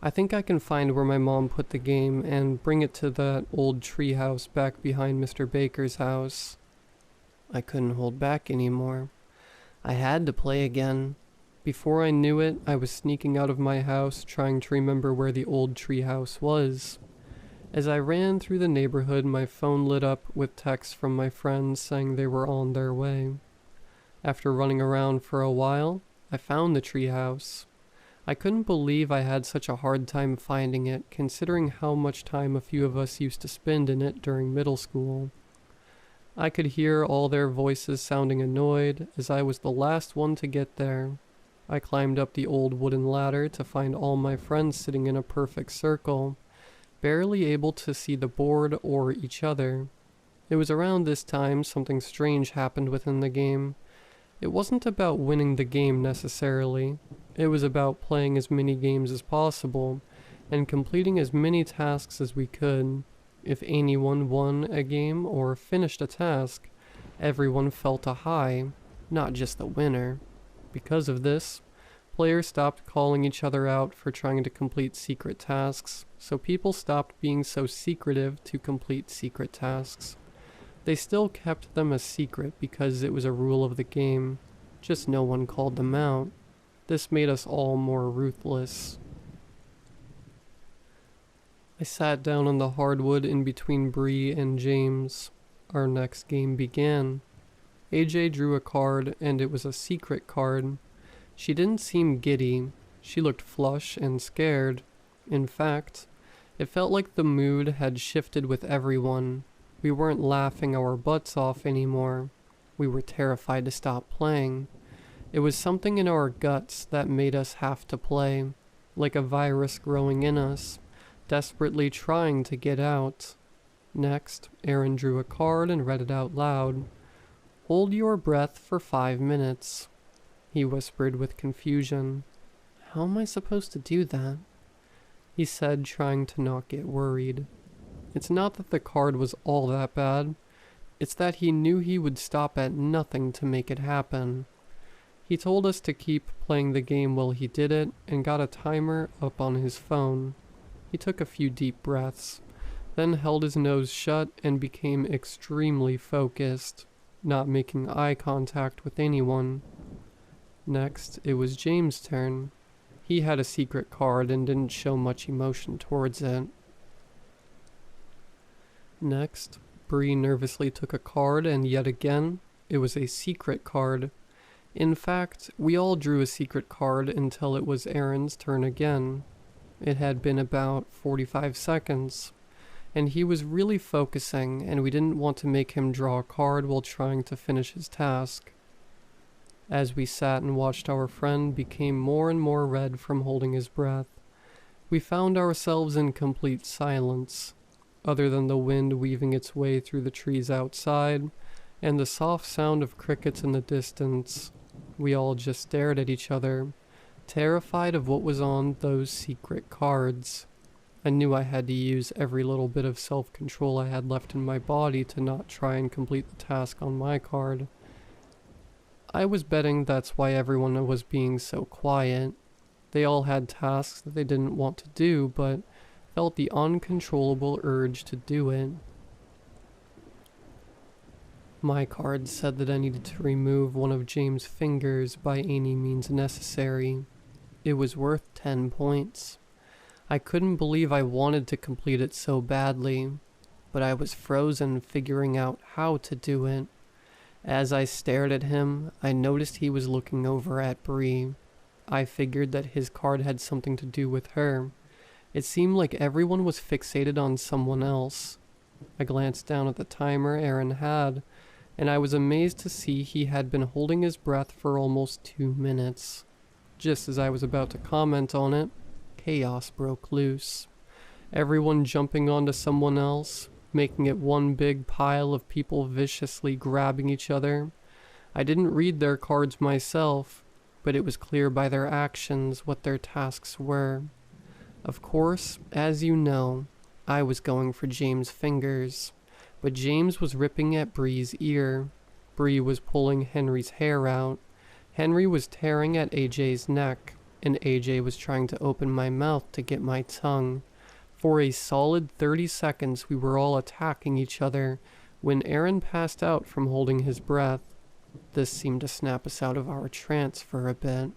I think I can find where my mom put the game and bring it to that old treehouse back behind Mr. Baker's house. I couldn't hold back anymore. I had to play again. Before I knew it, I was sneaking out of my house trying to remember where the old treehouse was. As I ran through the neighborhood, my phone lit up with texts from my friends saying they were on their way. After running around for a while, I found the treehouse. I couldn't believe I had such a hard time finding it, considering how much time a few of us used to spend in it during middle school. I could hear all their voices sounding annoyed, as I was the last one to get there. I climbed up the old wooden ladder to find all my friends sitting in a perfect circle, barely able to see the board or each other. It was around this time something strange happened within the game. It wasn't about winning the game necessarily. It was about playing as many games as possible, and completing as many tasks as we could. If anyone won a game or finished a task, everyone felt a high, not just the winner. Because of this, players stopped calling each other out for trying to complete secret tasks, so people stopped being so secretive to complete secret tasks. They still kept them a secret because it was a rule of the game, just no one called them out. This made us all more ruthless. I sat down on the hardwood in between Bree and James. Our next game began. AJ drew a card, and it was a secret card. She didn't seem giddy. She looked flush and scared. In fact, it felt like the mood had shifted with everyone. We weren't laughing our butts off anymore. We were terrified to stop playing. It was something in our guts that made us have to play, like a virus growing in us, desperately trying to get out. Next, Aaron drew a card and read it out loud. "Hold your breath for 5 minutes," he whispered with confusion. "How am I supposed to do that?" he said, trying to not get worried. It's not that the card was all that bad. It's that he knew he would stop at nothing to make it happen. He told us to keep playing the game while he did it, and got a timer up on his phone. He took a few deep breaths, then held his nose shut and became extremely focused, not making eye contact with anyone. Next, it was James' turn. He had a secret card and didn't show much emotion towards it. Next, Bree nervously took a card, and yet again, it was a secret card. In fact, we all drew a secret card until it was Aaron's turn again. It had been about 45 seconds, and he was really focusing, and we didn't want to make him draw a card while trying to finish his task. As we sat and watched our friend become more and more red from holding his breath, we found ourselves in complete silence, other than the wind weaving its way through the trees outside, and the soft sound of crickets in the distance. We all just stared at each other, terrified of what was on those secret cards. I knew I had to use every little bit of self-control I had left in my body to not try and complete the task on my card. I was betting that's why everyone was being so quiet. They all had tasks that they didn't want to do, but felt the uncontrollable urge to do it. My card said that I needed to remove one of James' fingers by any means necessary. It was worth 10 points. I couldn't believe I wanted to complete it so badly, but I was frozen figuring out how to do it. As I stared at him, I noticed he was looking over at Bree. I figured that his card had something to do with her. It seemed like everyone was fixated on someone else. I glanced down at the timer Aaron had, and I was amazed to see he had been holding his breath for almost 2 minutes. Just as I was about to comment on it, chaos broke loose. Everyone jumping onto someone else, making it one big pile of people viciously grabbing each other. I didn't read their cards myself, but it was clear by their actions what their tasks were. Of course, as you know, I was going for James' fingers, but James was ripping at Bree's ear. Bree was pulling Henry's hair out. Henry was tearing at AJ's neck, and AJ was trying to open my mouth to get my tongue. For a solid 30 seconds we were all attacking each other when Aaron passed out from holding his breath. This seemed to snap us out of our trance for a bit.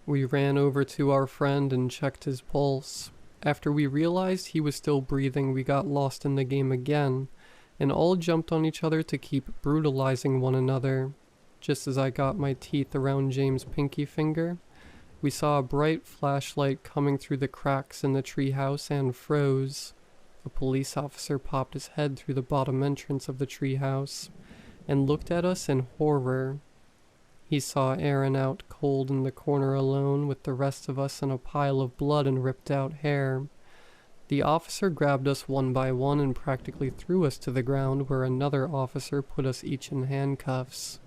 We ran over to our friend and checked his pulse. After we realized he was still breathing, we got lost in the game again, and all jumped on each other to keep brutalizing one another. Just as I got my teeth around James' pinky finger, we saw a bright flashlight coming through the cracks in the treehouse and froze. A police officer popped his head through the bottom entrance of the treehouse and looked at us in horror. He saw Aaron out cold in the corner alone with the rest of us in a pile of blood and ripped out hair. The officer grabbed us one by one and practically threw us to the ground, where another officer put us each in handcuffs.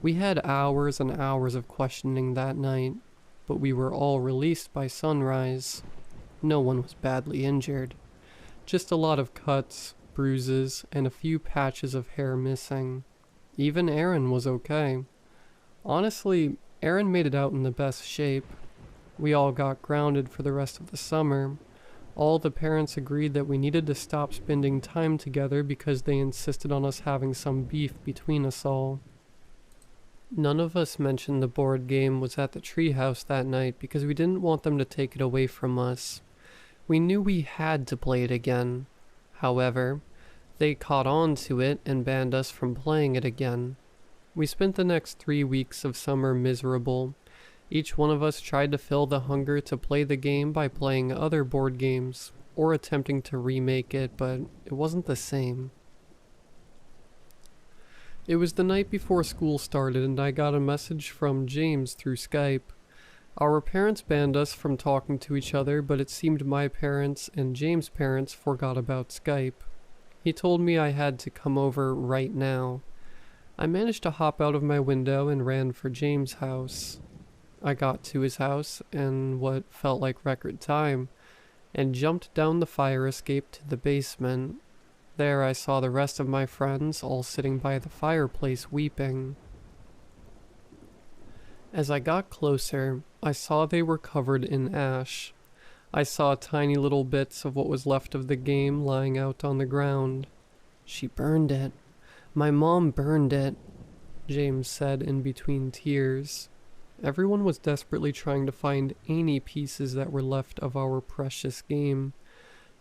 We had hours and hours of questioning that night, but we were all released by sunrise. No one was badly injured. Just a lot of cuts, bruises, and a few patches of hair missing. Even Aaron was okay. Honestly, Aaron made it out in the best shape. We all got grounded for the rest of the summer. All the parents agreed that we needed to stop spending time together because they insisted on us having some beef between us all. None of us mentioned the board game was at the treehouse that night because we didn't want them to take it away from us. We knew we had to play it again. However, they caught on to it and banned us from playing it again. We spent the next 3 weeks of summer miserable. Each one of us tried to fill the hunger to play the game by playing other board games or attempting to remake it, but it wasn't the same. It was the night before school started and I got a message from James through Skype. Our parents banned us from talking to each other, but it seemed my parents and James' parents forgot about Skype. He told me I had to come over right now. I managed to hop out of my window and ran for James' house. I got to his house in what felt like record time, and jumped down the fire escape to the basement. There I saw the rest of my friends all sitting by the fireplace weeping. As I got closer, I saw they were covered in ash. I saw tiny little bits of what was left of the game lying out on the ground. "She burned it. My mom burned it," James said in between tears. Everyone was desperately trying to find any pieces that were left of our precious game.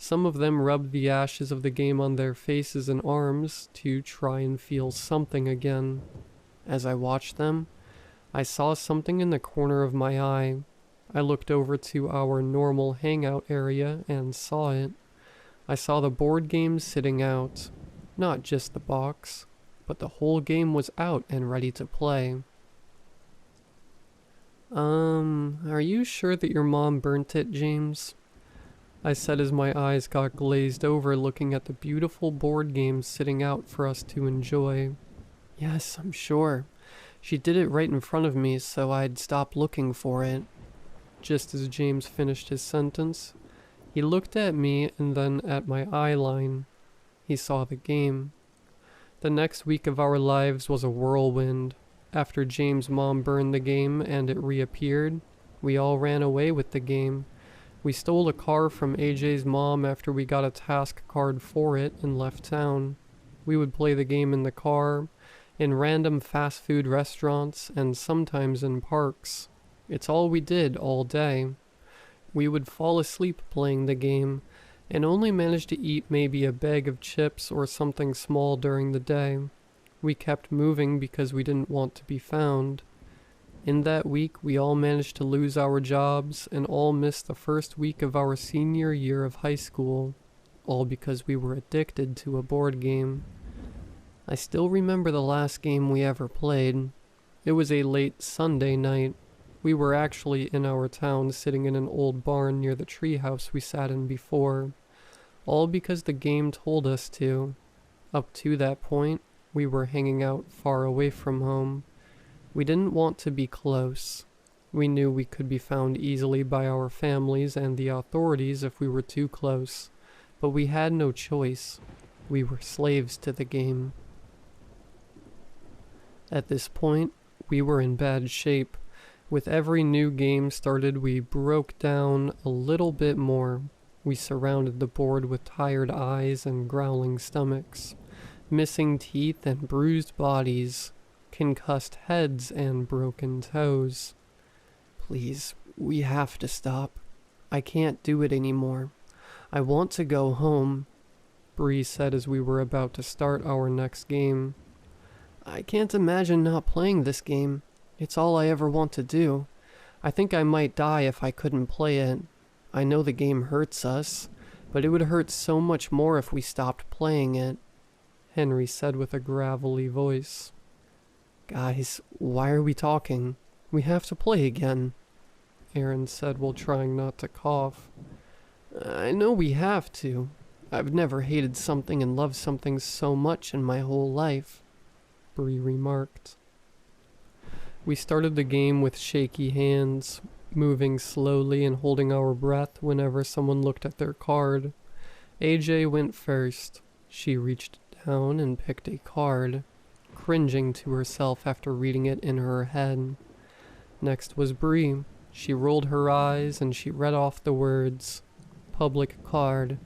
Some of them rubbed the ashes of the game on their faces and arms to try and feel something again. As I watched them, I saw something in the corner of my eye. I looked over to our normal hangout area and saw it. I saw the board game sitting out. Not just the box, but the whole game was out and ready to play. Are you sure that your mom burnt it, James? I said as my eyes got glazed over looking at the beautiful board game sitting out for us to enjoy. Yes, I'm sure. She did it right in front of me, so I'd stop looking for it. Just as James finished his sentence, he looked at me and then at my eye line. He saw the game. The next week of our lives was a whirlwind. After James' mom burned the game and it reappeared, we all ran away with the game. We stole a car from AJ's mom after we got a task card for it and left town. We would play the game in the car, in random fast food restaurants, and sometimes in parks. It's all we did all day. We would fall asleep playing the game, and only managed to eat maybe a bag of chips or something small during the day. We kept moving because we didn't want to be found. In that week, we all managed to lose our jobs and all missed the first week of our senior year of high school, all because we were addicted to a board game. I still remember the last game we ever played. It was a late Sunday night. We were actually in our town sitting in an old barn near the treehouse we sat in before, all because the game told us to. Up to that point, we were hanging out far away from home. We didn't want to be close. We knew we could be found easily by our families and the authorities if we were too close, but we had no choice. We were slaves to the game. At this point, we were in bad shape. With every new game started, we broke down a little bit more. We surrounded the board with tired eyes and growling stomachs, missing teeth and bruised bodies, concussed heads and broken toes. Please, we have to stop. I can't do it anymore. I want to go home, Bree said as we were about to start our next game. I can't imagine not playing this game. It's all I ever want to do. I think I might die if I couldn't play it. I know the game hurts us, but it would hurt so much more if we stopped playing it, Henry said with a gravelly voice. Guys, why are we talking? We have to play again, Aaron said while trying not to cough. I know we have to. I've never hated something and loved something so much in my whole life, Bree remarked. We started the game with shaky hands, moving slowly and holding our breath whenever someone looked at their card. AJ went first. She reached down and picked a card, cringing to herself after reading it in her head. Next was Bree. She rolled her eyes and she read off the words, Public card.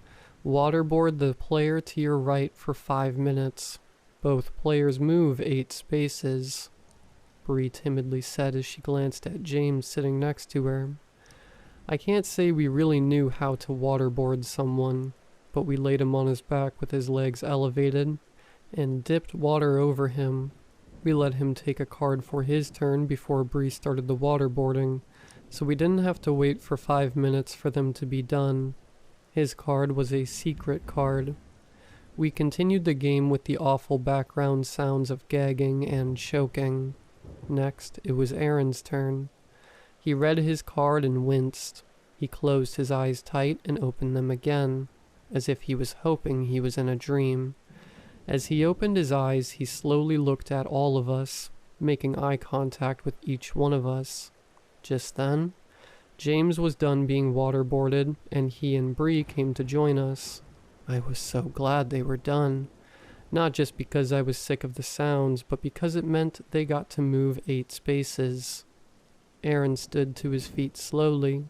Waterboard the player to your right for 5 minutes. Both players move 8 spaces, Bree timidly said as she glanced at James sitting next to her. I can't say we really knew how to waterboard someone, but we laid him on his back with his legs elevated and dipped water over him. We let him take a card for his turn before Bree started the waterboarding, so we didn't have to wait for 5 minutes for them to be done. His card was a secret card. We continued the game with the awful background sounds of gagging and choking. Next, it was Aaron's turn. He read his card and winced. He closed his eyes tight and opened them again, as if he was hoping he was in a dream. As he opened his eyes, he slowly looked at all of us, making eye contact with each one of us. Just then, James was done being waterboarded, and he and Bree came to join us. I was so glad they were done. Not just because I was sick of the sounds, but because it meant they got to move 8 spaces. Aaron stood to his feet slowly.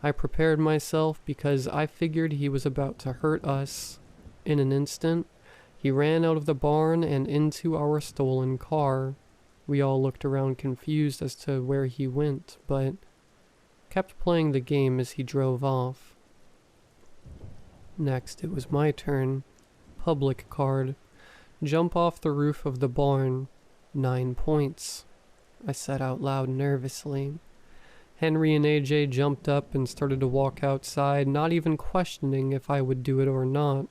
I prepared myself because I figured he was about to hurt us. In an instant, he ran out of the barn and into our stolen car. We all looked around confused as to where he went, but kept playing the game as he drove off. Next, it was my turn. Public card. Jump off the roof of the barn. 9 points. I said out loud nervously. Henry and AJ jumped up and started to walk outside, not even questioning if I would do it or not.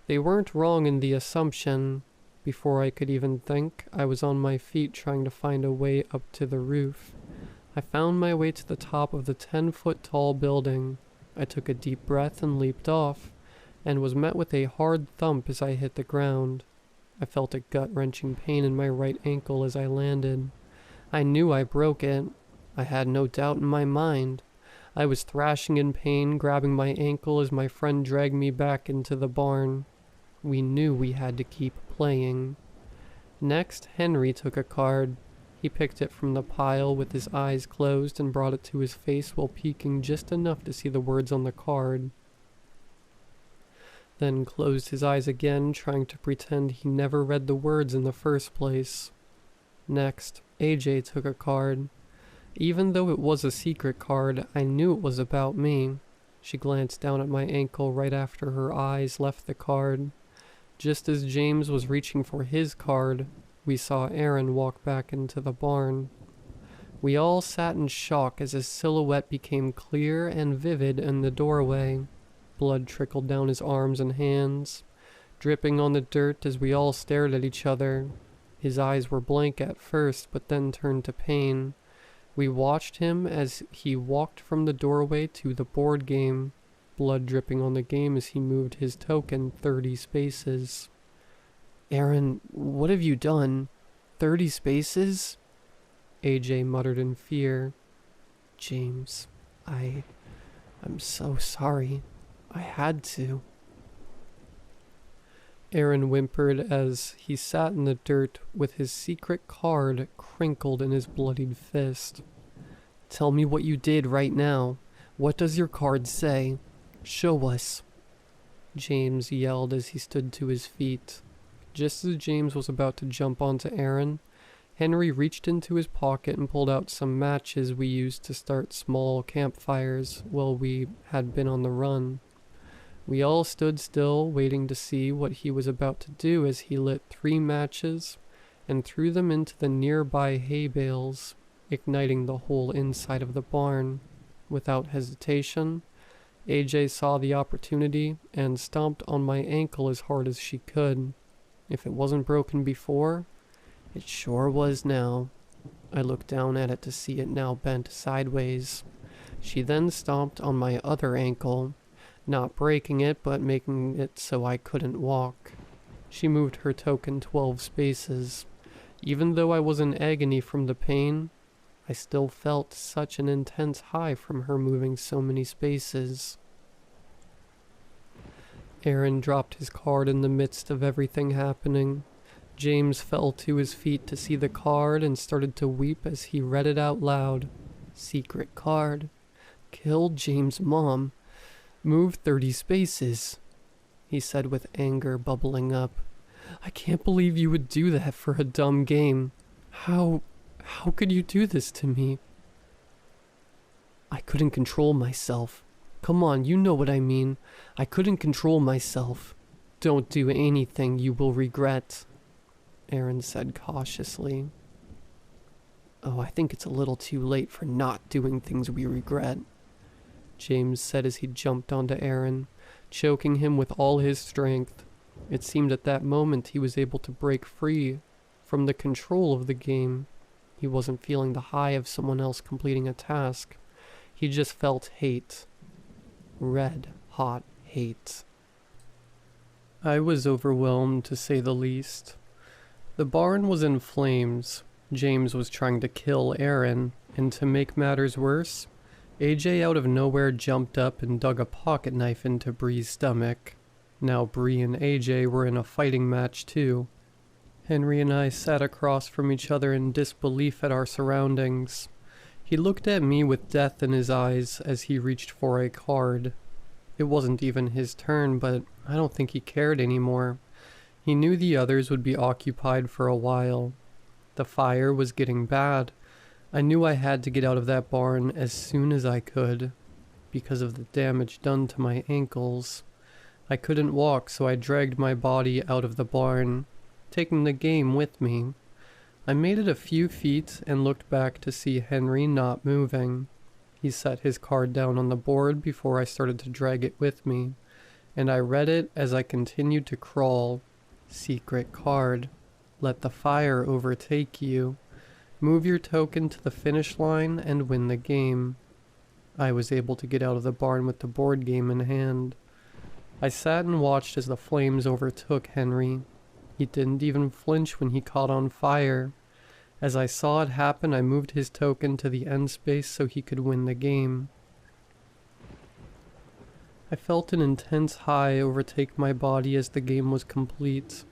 They weren't wrong in the assumption. Before I could even think, I was on my feet trying to find a way up to the roof. I found my way to the top of the 10-foot tall building. I took a deep breath and leaped off, and was met with a hard thump as I hit the ground. I felt a gut-wrenching pain in my right ankle as I landed. I knew I broke it. I had no doubt in my mind. I was thrashing in pain, grabbing my ankle as my friend dragged me back into the barn. We knew we had to keep playing. Next, Henry took a card. He picked it from the pile with his eyes closed and brought it to his face while peeking just enough to see the words on the card. Then closed his eyes again, trying to pretend he never read the words in the first place. Next, AJ took a card. Even though it was a secret card, I knew it was about me. She glanced down at my ankle right after her eyes left the card. Just as James was reaching for his card, we saw Aaron walk back into the barn. We all sat in shock as his silhouette became clear and vivid in the doorway. Blood trickled down his arms and hands, dripping on the dirt as we all stared at each other. His eyes were blank at first, but then turned to pain. We watched him as he walked from the doorway to the board game, blood dripping on the game as he moved his token 30 spaces. "Aaron, what have you done? 30 spaces?" AJ muttered in fear. "James, I'm so sorry. I had to." Aaron whimpered as he sat in the dirt with his secret card crinkled in his bloodied fist. "Tell me what you did right now. What does your card say? Show us." James yelled as he stood to his feet. Just as James was about to jump onto Aaron, Henry reached into his pocket and pulled out some matches we used to start small campfires while we had been on the run. We all stood still, waiting to see what he was about to do as he lit 3 matches and threw them into the nearby hay bales, igniting the whole inside of the barn. Without hesitation, AJ saw the opportunity and stomped on my ankle as hard as she could. If it wasn't broken before, it sure was now. I looked down at it to see it now bent sideways. She then stomped on my other ankle, not breaking it, but making it so I couldn't walk. She moved her token 12 spaces. Even though I was in agony from the pain, I still felt such an intense high from her moving so many spaces. Aaron dropped his card in the midst of everything happening. James fell to his feet to see the card and started to weep as he read it out loud. "Secret card. Killed James' mom. Move 30 spaces," he said with anger bubbling up. "I can't believe you would do that for a dumb game. How could you do this to me?" "I couldn't control myself. Come on, you know what I mean. I couldn't control myself. Don't do anything you will regret," Aaron said cautiously. "Oh, I think it's a little too late for not doing things we regret," James said as he jumped onto Aaron, choking him with all his strength. It seemed at that moment he was able to break free from the control of the game. He wasn't feeling the high of someone else completing a task. He just felt hate. Red hot hate. I was overwhelmed, to say the least. The barn was in flames. James was trying to kill Aaron, and to make matters worse, AJ out of nowhere jumped up and dug a pocket knife into Bree's stomach. Now Bree and AJ were in a fighting match too. Henry and I sat across from each other in disbelief at our surroundings. He looked at me with death in his eyes as he reached for a card. It wasn't even his turn, but I don't think he cared anymore. He knew the others would be occupied for a while. The fire was getting bad. I knew I had to get out of that barn as soon as I could, because of the damage done to my ankles. I couldn't walk, so I dragged my body out of the barn, taking the game with me. I made it a few feet and looked back to see Henry not moving. He set his card down on the board before I started to drag it with me, and I read it as I continued to crawl. Secret card. Let the fire overtake you. Move your token to the finish line and win the game. I was able to get out of the barn with the board game in hand. I sat and watched as the flames overtook Henry. He didn't even flinch when he caught on fire. As I saw it happen, I moved his token to the end space so he could win the game. I felt an intense high overtake my body as the game was complete.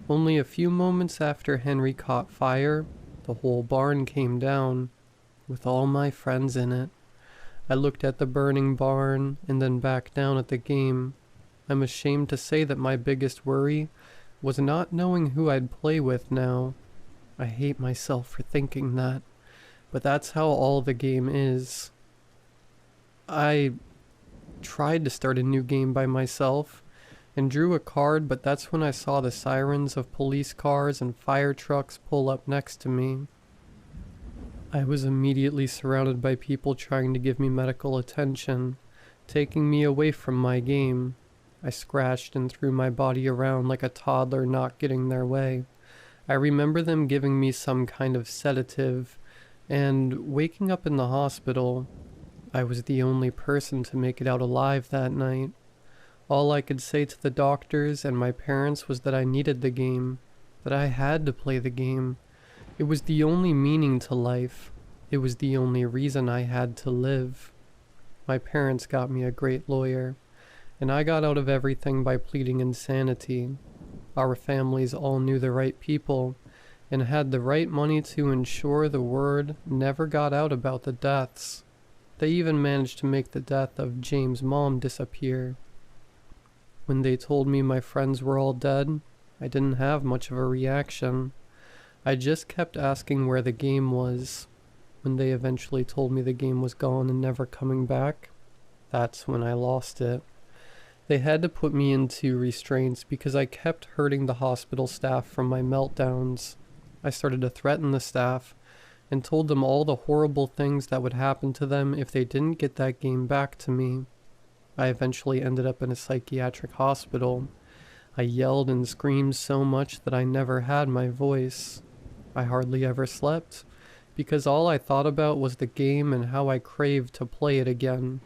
Only a few moments after Henry caught fire, the whole barn came down, with all my friends in it. I looked at the burning barn and then back down at the game. I'm ashamed to say that my biggest worry was not knowing who I'd play with now. I hate myself for thinking that, but that's how all the game is. I tried to start a new game by myself and drew a card, but that's when I saw the sirens of police cars and fire trucks pull up next to me. I was immediately surrounded by people trying to give me medical attention, taking me away from my game. I scratched and threw my body around like a toddler not getting their way. I remember them giving me some kind of sedative, and waking up in the hospital. I was the only person to make it out alive that night. All I could say to the doctors and my parents was that I needed the game, that I had to play the game. It was the only meaning to life. It was the only reason I had to live. My parents got me a great lawyer, and I got out of everything by pleading insanity. Our families all knew the right people and had the right money to ensure the word never got out about the deaths. They even managed to make the death of James' mom disappear. When they told me my friends were all dead, I didn't have much of a reaction. I just kept asking where the game was. When they eventually told me the game was gone and never coming back, that's when I lost it. They had to put me into restraints because I kept hurting the hospital staff from my meltdowns. I started to threaten the staff and told them all the horrible things that would happen to them if they didn't get that game back to me. I eventually ended up in a psychiatric hospital. I yelled and screamed so much that I never had my voice. I hardly ever slept, because all I thought about was the game and how I craved to play it again.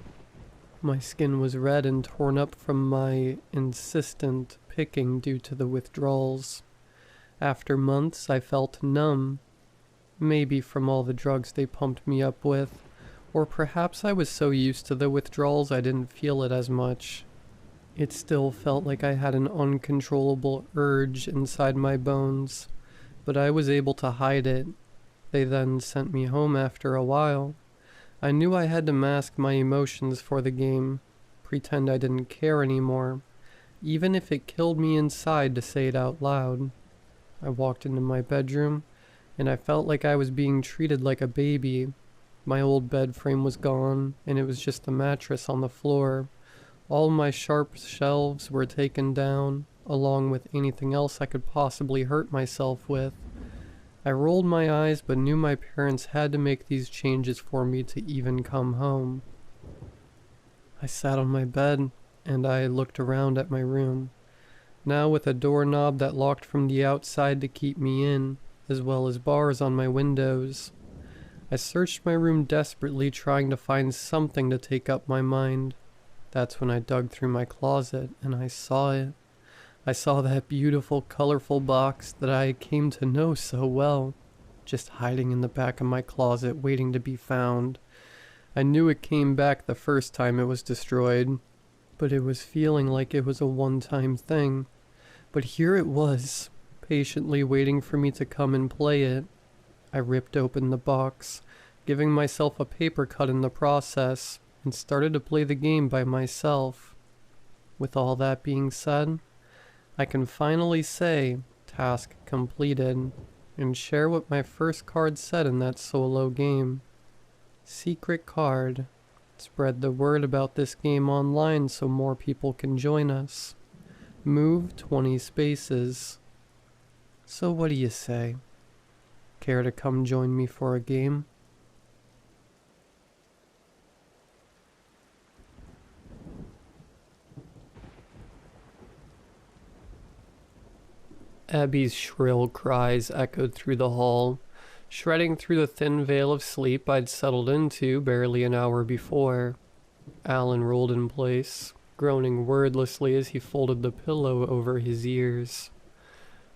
My skin was red and torn up from my insistent picking due to the withdrawals. After months, I felt numb. Maybe from all the drugs they pumped me up with, or perhaps I was so used to the withdrawals I didn't feel it as much. It still felt like I had an uncontrollable urge inside my bones, but I was able to hide it. They then sent me home after a while. I knew I had to mask my emotions for the game, pretend I didn't care anymore, even if it killed me inside to say it out loud. I walked into my bedroom, and I felt like I was being treated like a baby. My old bed frame was gone, and it was just a mattress on the floor. All my sharp shelves were taken down, along with anything else I could possibly hurt myself with. I rolled my eyes but knew my parents had to make these changes for me to even come home. I sat on my bed and I looked around at my room, now with a doorknob that locked from the outside to keep me in, as well as bars on my windows. I searched my room desperately, trying to find something to take up my mind. That's when I dug through my closet and I saw it. I saw that beautiful, colorful box that I came to know so well, just hiding in the back of my closet waiting to be found. I knew it came back the first time it was destroyed, but it was feeling like it was a one-time thing. But here it was, patiently waiting for me to come and play it. I ripped open the box, giving myself a paper cut in the process, and started to play the game by myself. With all that being said, I can finally say, task completed, and share what my first card said in that solo game. Secret card. Spread the word about this game online so more people can join us. Move 20 spaces. So what do you say? Care to come join me for a game? Abby's shrill cries echoed through the hall, shredding through the thin veil of sleep I'd settled into barely an hour before. Alan rolled in place, groaning wordlessly as he folded the pillow over his ears.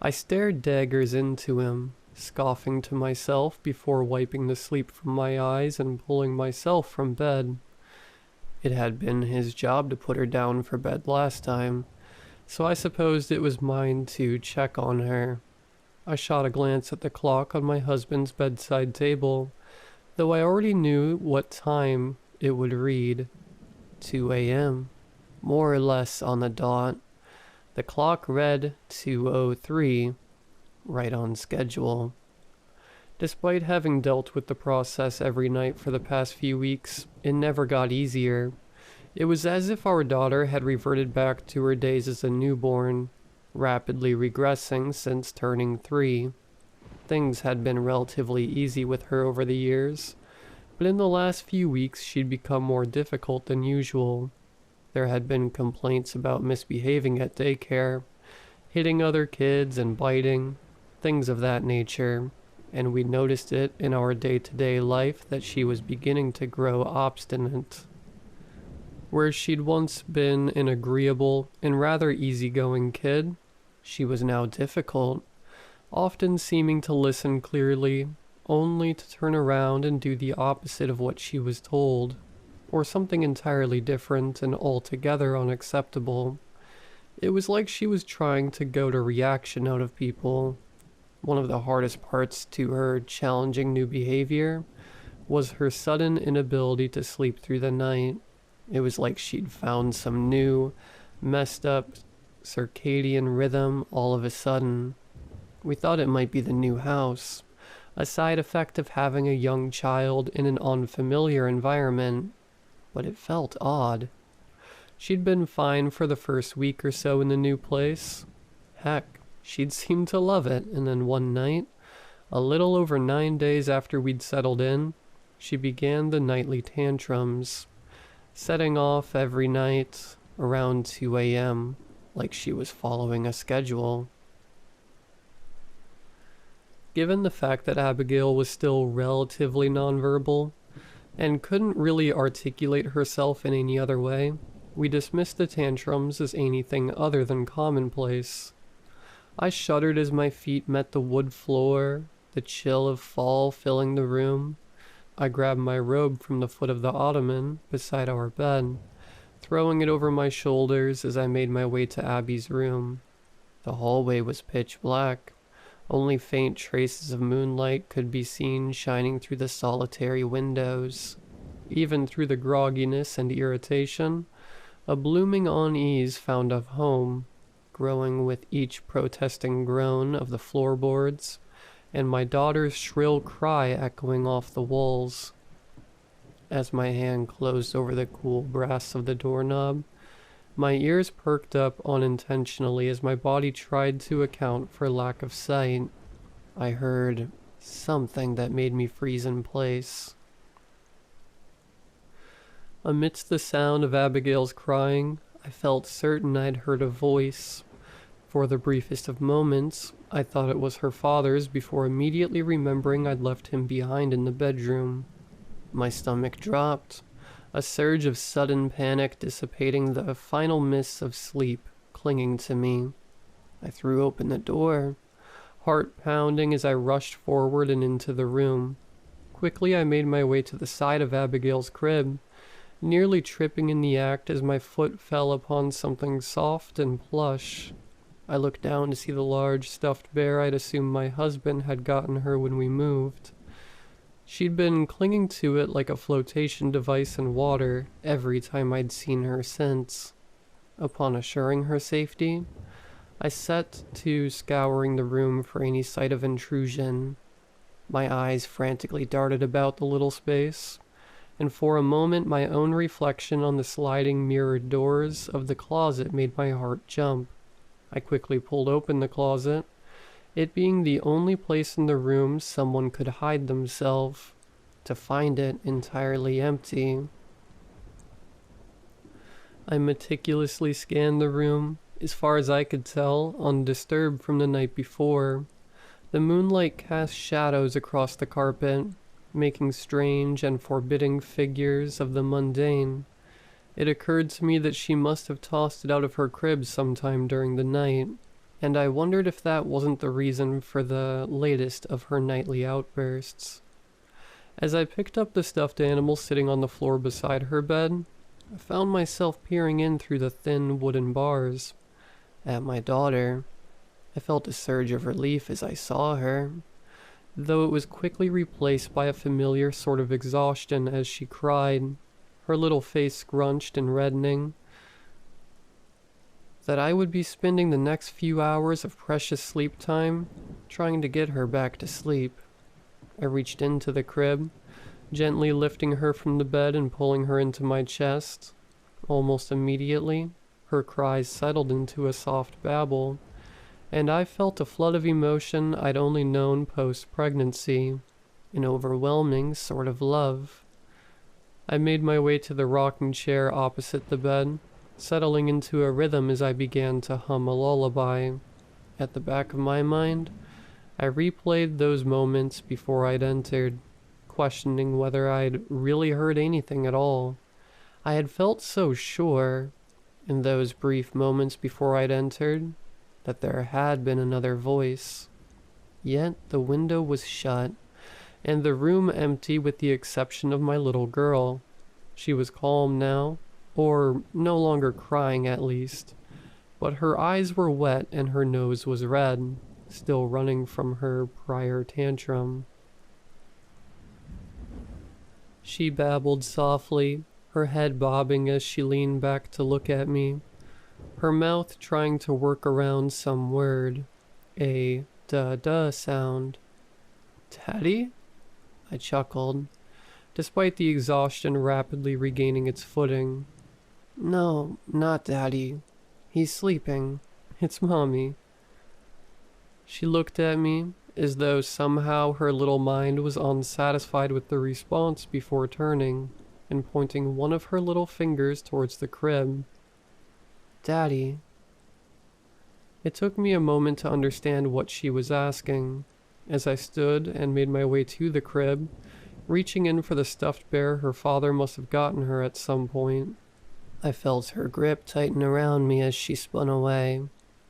I stared daggers into him, scoffing to myself before wiping the sleep from my eyes and pulling myself from bed. It had been his job to put her down for bed last time, so I supposed it was mine to check on her. I shot a glance at the clock on my husband's bedside table, though I already knew what time it would read. 2 a.m., more or less on the dot. The clock read 2:03, right on schedule. Despite having dealt with the process every night for the past few weeks, it never got easier. It was as if our daughter had reverted back to her days as a newborn, rapidly regressing since turning 3. Things had been relatively easy with her over the years, but in the last few weeks she'd become more difficult than usual. There had been complaints about misbehaving at daycare, hitting other kids and biting, things of that nature, and we noticed it in our day-to-day life that she was beginning to grow obstinate. Where she'd once been an agreeable and rather easygoing kid, she was now difficult, often seeming to listen clearly, only to turn around and do the opposite of what she was told, or something entirely different and altogether unacceptable. It was like she was trying to goad a reaction out of people. One of the hardest parts to her challenging new behavior was her sudden inability to sleep through the night. It was like she'd found some new, messed up circadian rhythm all of a sudden. We thought it might be the new house, a side effect of having a young child in an unfamiliar environment, but it felt odd. She'd been fine for the first week or so in the new place. Heck, she'd seemed to love it, and then one night, a little over 9 days after we'd settled in, she began the nightly tantrums, setting off every night around 2 a.m., like she was following a schedule. Given the fact that Abigail was still relatively nonverbal, and couldn't really articulate herself in any other way, we dismissed the tantrums as anything other than commonplace. I shuddered as my feet met the wood floor, the chill of fall filling the room. I grabbed my robe from the foot of the ottoman beside our bed, throwing it over my shoulders as I made my way to Abby's room. The hallway was pitch black. Only faint traces of moonlight could be seen shining through the solitary windows. Even through the grogginess and irritation, a blooming unease found a home, growing with each protesting groan of the floorboards, and my daughter's shrill cry echoing off the walls. As my hand closed over the cool brass of the doorknob, my ears perked up unintentionally as my body tried to account for lack of sight. I heard something that made me freeze in place. Amidst the sound of Abigail's crying, I felt certain I'd heard a voice. For the briefest of moments, I thought it was her father's before immediately remembering I'd left him behind in the bedroom. My stomach dropped, a surge of sudden panic dissipating the final mists of sleep clinging to me. I threw open the door, heart pounding as I rushed forward and into the room. Quickly I made my way to the side of Abigail's crib, nearly tripping in the act as my foot fell upon something soft and plush. I looked down to see the large stuffed bear I'd assumed my husband had gotten her when we moved. She'd been clinging to it like a flotation device in water every time I'd seen her since. Upon assuring her safety, I set to scouring the room for any sight of intrusion. My eyes frantically darted about the little space, and for a moment my own reflection on the sliding mirrored doors of the closet made my heart jump. I quickly pulled open the closet, it being the only place in the room someone could hide themselves, to find it entirely empty. I meticulously scanned the room, as far as I could tell, undisturbed from the night before. The moonlight cast shadows across the carpet, making strange and forbidding figures of the mundane. It occurred to me that she must have tossed it out of her crib sometime during the night, and I wondered if that wasn't the reason for the latest of her nightly outbursts. As I picked up the stuffed animal sitting on the floor beside her bed, I found myself peering in through the thin wooden bars at my daughter. I felt a surge of relief as I saw her, though it was quickly replaced by a familiar sort of exhaustion as she cried, her little face scrunched and reddening, that I would be spending the next few hours of precious sleep time trying to get her back to sleep. I reached into the crib, gently lifting her from the bed and pulling her into my chest. Almost immediately, her cries settled into a soft babble, and I felt a flood of emotion I'd only known post-pregnancy, an overwhelming sort of love. I made my way to the rocking chair opposite the bed, settling into a rhythm as I began to hum a lullaby. At the back of my mind, I replayed those moments before I'd entered, questioning whether I'd really heard anything at all. I had felt so sure, in those brief moments before I'd entered, that there had been another voice. Yet the window was shut, and the room empty with the exception of my little girl. She was calm now, or no longer crying at least, but her eyes were wet and her nose was red, still running from her prior tantrum. She babbled softly, her head bobbing as she leaned back to look at me, her mouth trying to work around some word, a da-da sound. "Daddy?" I chuckled, despite the exhaustion rapidly regaining its footing. "No, not Daddy. He's sleeping. It's Mommy." She looked at me, as though somehow her little mind was unsatisfied with the response before turning and pointing one of her little fingers towards the crib. "Daddy." It took me a moment to understand what she was asking, as I stood and made my way to the crib, reaching in for the stuffed bear her father must have gotten her at some point. I felt her grip tighten around me as she spun away,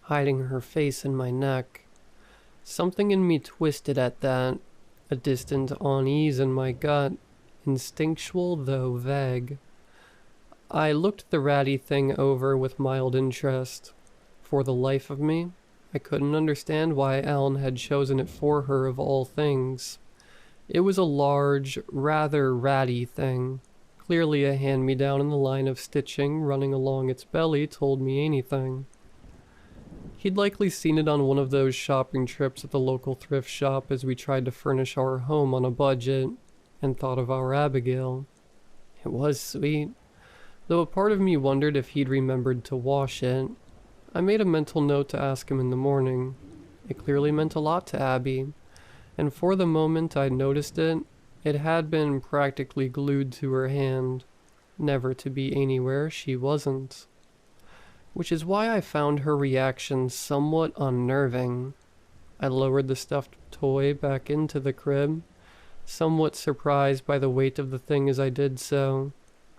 hiding her face in my neck. Something in me twisted at that, a distant unease in my gut, instinctual though vague. I looked the ratty thing over with mild interest. For the life of me, I couldn't understand why Ellen had chosen it for her of all things. It was a large, rather ratty thing. Clearly a hand-me-down in the line of stitching running along its belly told me anything. He'd likely seen it on one of those shopping trips at the local thrift shop as we tried to furnish our home on a budget, and thought of our Abigail. It was sweet, though a part of me wondered if he'd remembered to wash it. I made a mental note to ask him in the morning. It clearly meant a lot to Abby, and for the moment I'd noticed it, it had been practically glued to her hand, never to be anywhere she wasn't. Which is why I found her reaction somewhat unnerving. I lowered the stuffed toy back into the crib, somewhat surprised by the weight of the thing as I did so,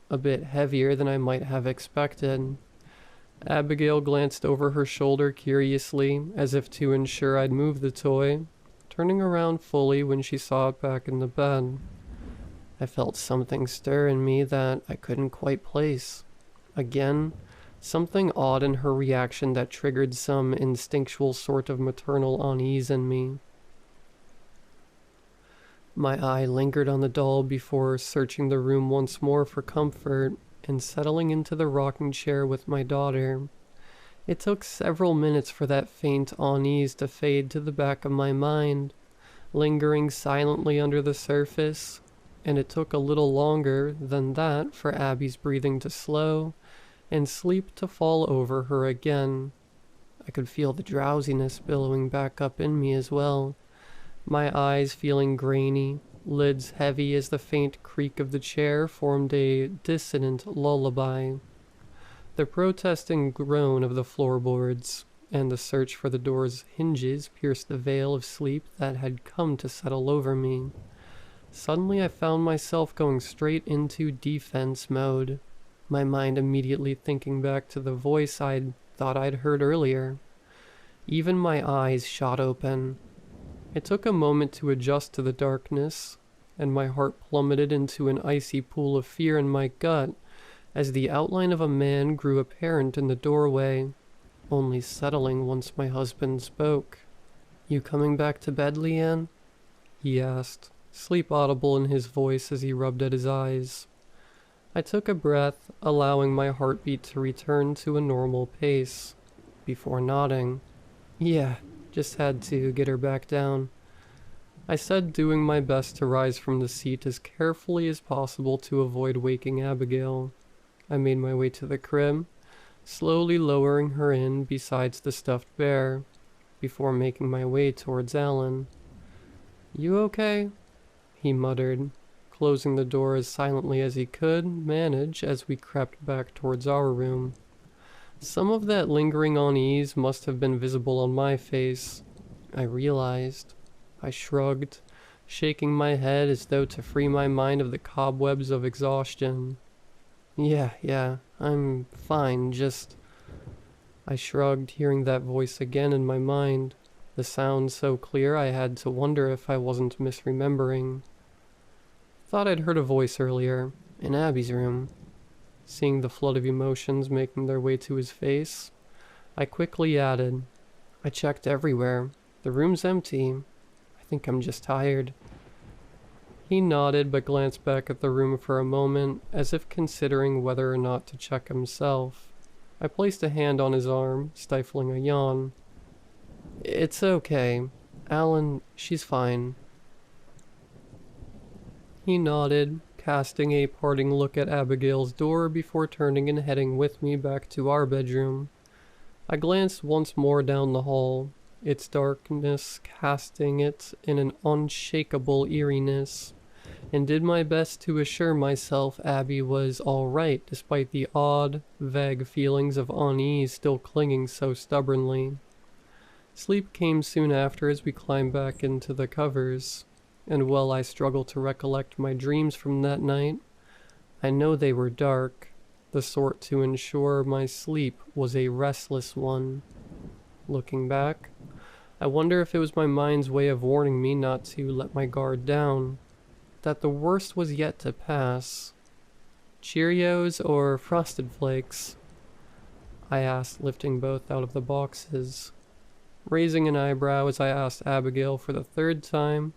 a bit heavier than I might have expected. Abigail glanced over her shoulder curiously, as if to ensure I'd moved the toy, turning around fully when she saw it back in the bed. I felt something stir in me that I couldn't quite place. Again, something odd in her reaction that triggered some instinctual sort of maternal unease in me. My eye lingered on the doll before searching the room once more for comfort and settling into the rocking chair with my daughter. It took several minutes for that faint unease to fade to the back of my mind, lingering silently under the surface, and it took a little longer than that for Abby's breathing to slow and sleep to fall over her again. I could feel the drowsiness billowing back up in me as well, my eyes feeling grainy, lids heavy as the faint creak of the chair formed a dissonant lullaby. The protesting groan of the floorboards and the search for the door's hinges pierced the veil of sleep that had come to settle over me. Suddenly I found myself going straight into defense mode, my mind immediately thinking back to the voice I'd thought I'd heard earlier. Even my eyes shot open. It took a moment to adjust to the darkness, and my heart plummeted into an icy pool of fear in my gut as the outline of a man grew apparent in the doorway, only settling once my husband spoke. "You coming back to bed, Leanne?" he asked, sleep audible in his voice as he rubbed at his eyes. I took a breath, allowing my heartbeat to return to a normal pace, before nodding. "Yeah, just had to get her back down," I said, doing my best to rise from the seat as carefully as possible to avoid waking Abigail. I made my way to the crib, slowly lowering her in besides the stuffed bear, before making my way towards Alan. "You okay?" he muttered, closing the door as silently as he could manage as we crept back towards our room. Some of that lingering unease must have been visible on my face, I realized. I shrugged, shaking my head as though to free my mind of the cobwebs of exhaustion. Yeah, I'm fine, just..." I shrugged, hearing that voice again in my mind, the sound so clear I had to wonder if I wasn't misremembering. "Thought I'd heard a voice earlier, in Abby's room." Seeing the flood of emotions making their way to his face, I quickly added, "I checked everywhere. The room's empty. I think I'm just tired." He nodded but glanced back at the room for a moment, as if considering whether or not to check himself. I placed a hand on his arm, stifling a yawn. "It's okay. Alan, she's fine." He nodded, casting a parting look at Abigail's door before turning and heading with me back to our bedroom. I glanced once more down the hall, its darkness casting it in an unshakable eeriness, and did my best to assure myself Abby was all right despite the odd, vague feelings of unease still clinging so stubbornly. Sleep came soon after as we climbed back into the covers, and while I struggle to recollect my dreams from that night, I know they were dark, the sort to ensure my sleep was a restless one. Looking back, I wonder if it was my mind's way of warning me not to let my guard down, that the worst was yet to pass. "Cheerios or Frosted Flakes?" I asked, lifting both out of the boxes. Raising an eyebrow as I asked Abigail for the third time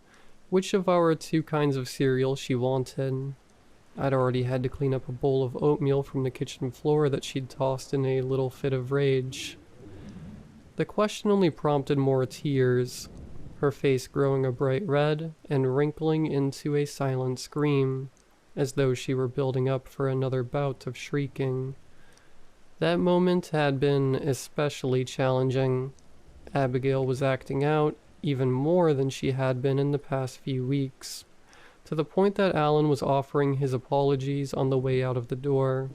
which of our two kinds of cereal she wanted. I'd already had to clean up a bowl of oatmeal from the kitchen floor that she'd tossed in a little fit of rage. The question only prompted more tears, her face growing a bright red and wrinkling into a silent scream, as though she were building up for another bout of shrieking. That moment had been especially challenging. Abigail was acting out even more than she had been in the past few weeks, to the point that Alan was offering his apologies on the way out of the door,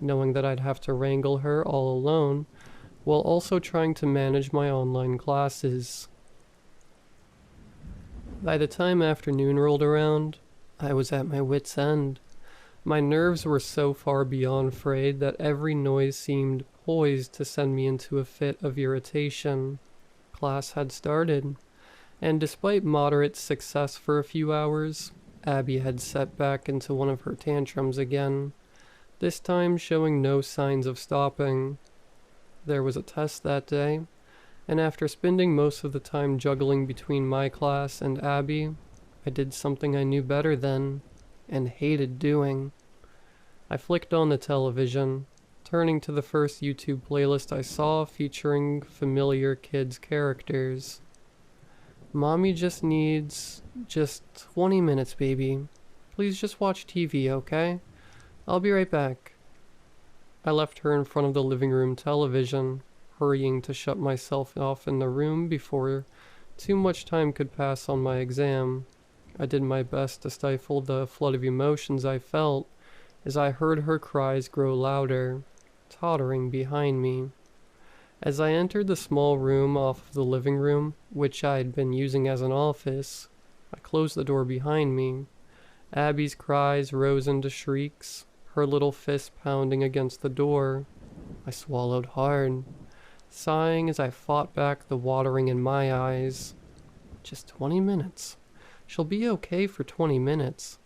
knowing that I'd have to wrangle her all alone, while also trying to manage my online classes. By the time afternoon rolled around, I was at my wit's end. My nerves were so far beyond frayed that every noise seemed poised to send me into a fit of irritation. Class had started, and despite moderate success for a few hours, Abby had set back into one of her tantrums again, this time showing no signs of stopping. There was a test that day, and after spending most of the time juggling between my class and Abby, I did something I knew better than, and hated doing. I flicked on the television, turning to the first YouTube playlist I saw featuring familiar kids' characters. "Mommy just needs 20 minutes, baby. Please just watch TV, okay? I'll be right back. I left her in front of the living room television, hurrying to shut myself off in the room before too much time could pass on my exam. I did my best to stifle the flood of emotions I felt as I heard her cries grow louder, tottering behind me. As I entered the small room off of the living room, which I had been using as an office, I closed the door behind me. Abby's cries rose into shrieks, her little fist pounding against the door. I swallowed hard, sighing as I fought back the watering in my eyes. Just 20 minutes. She'll be okay for 20 minutes.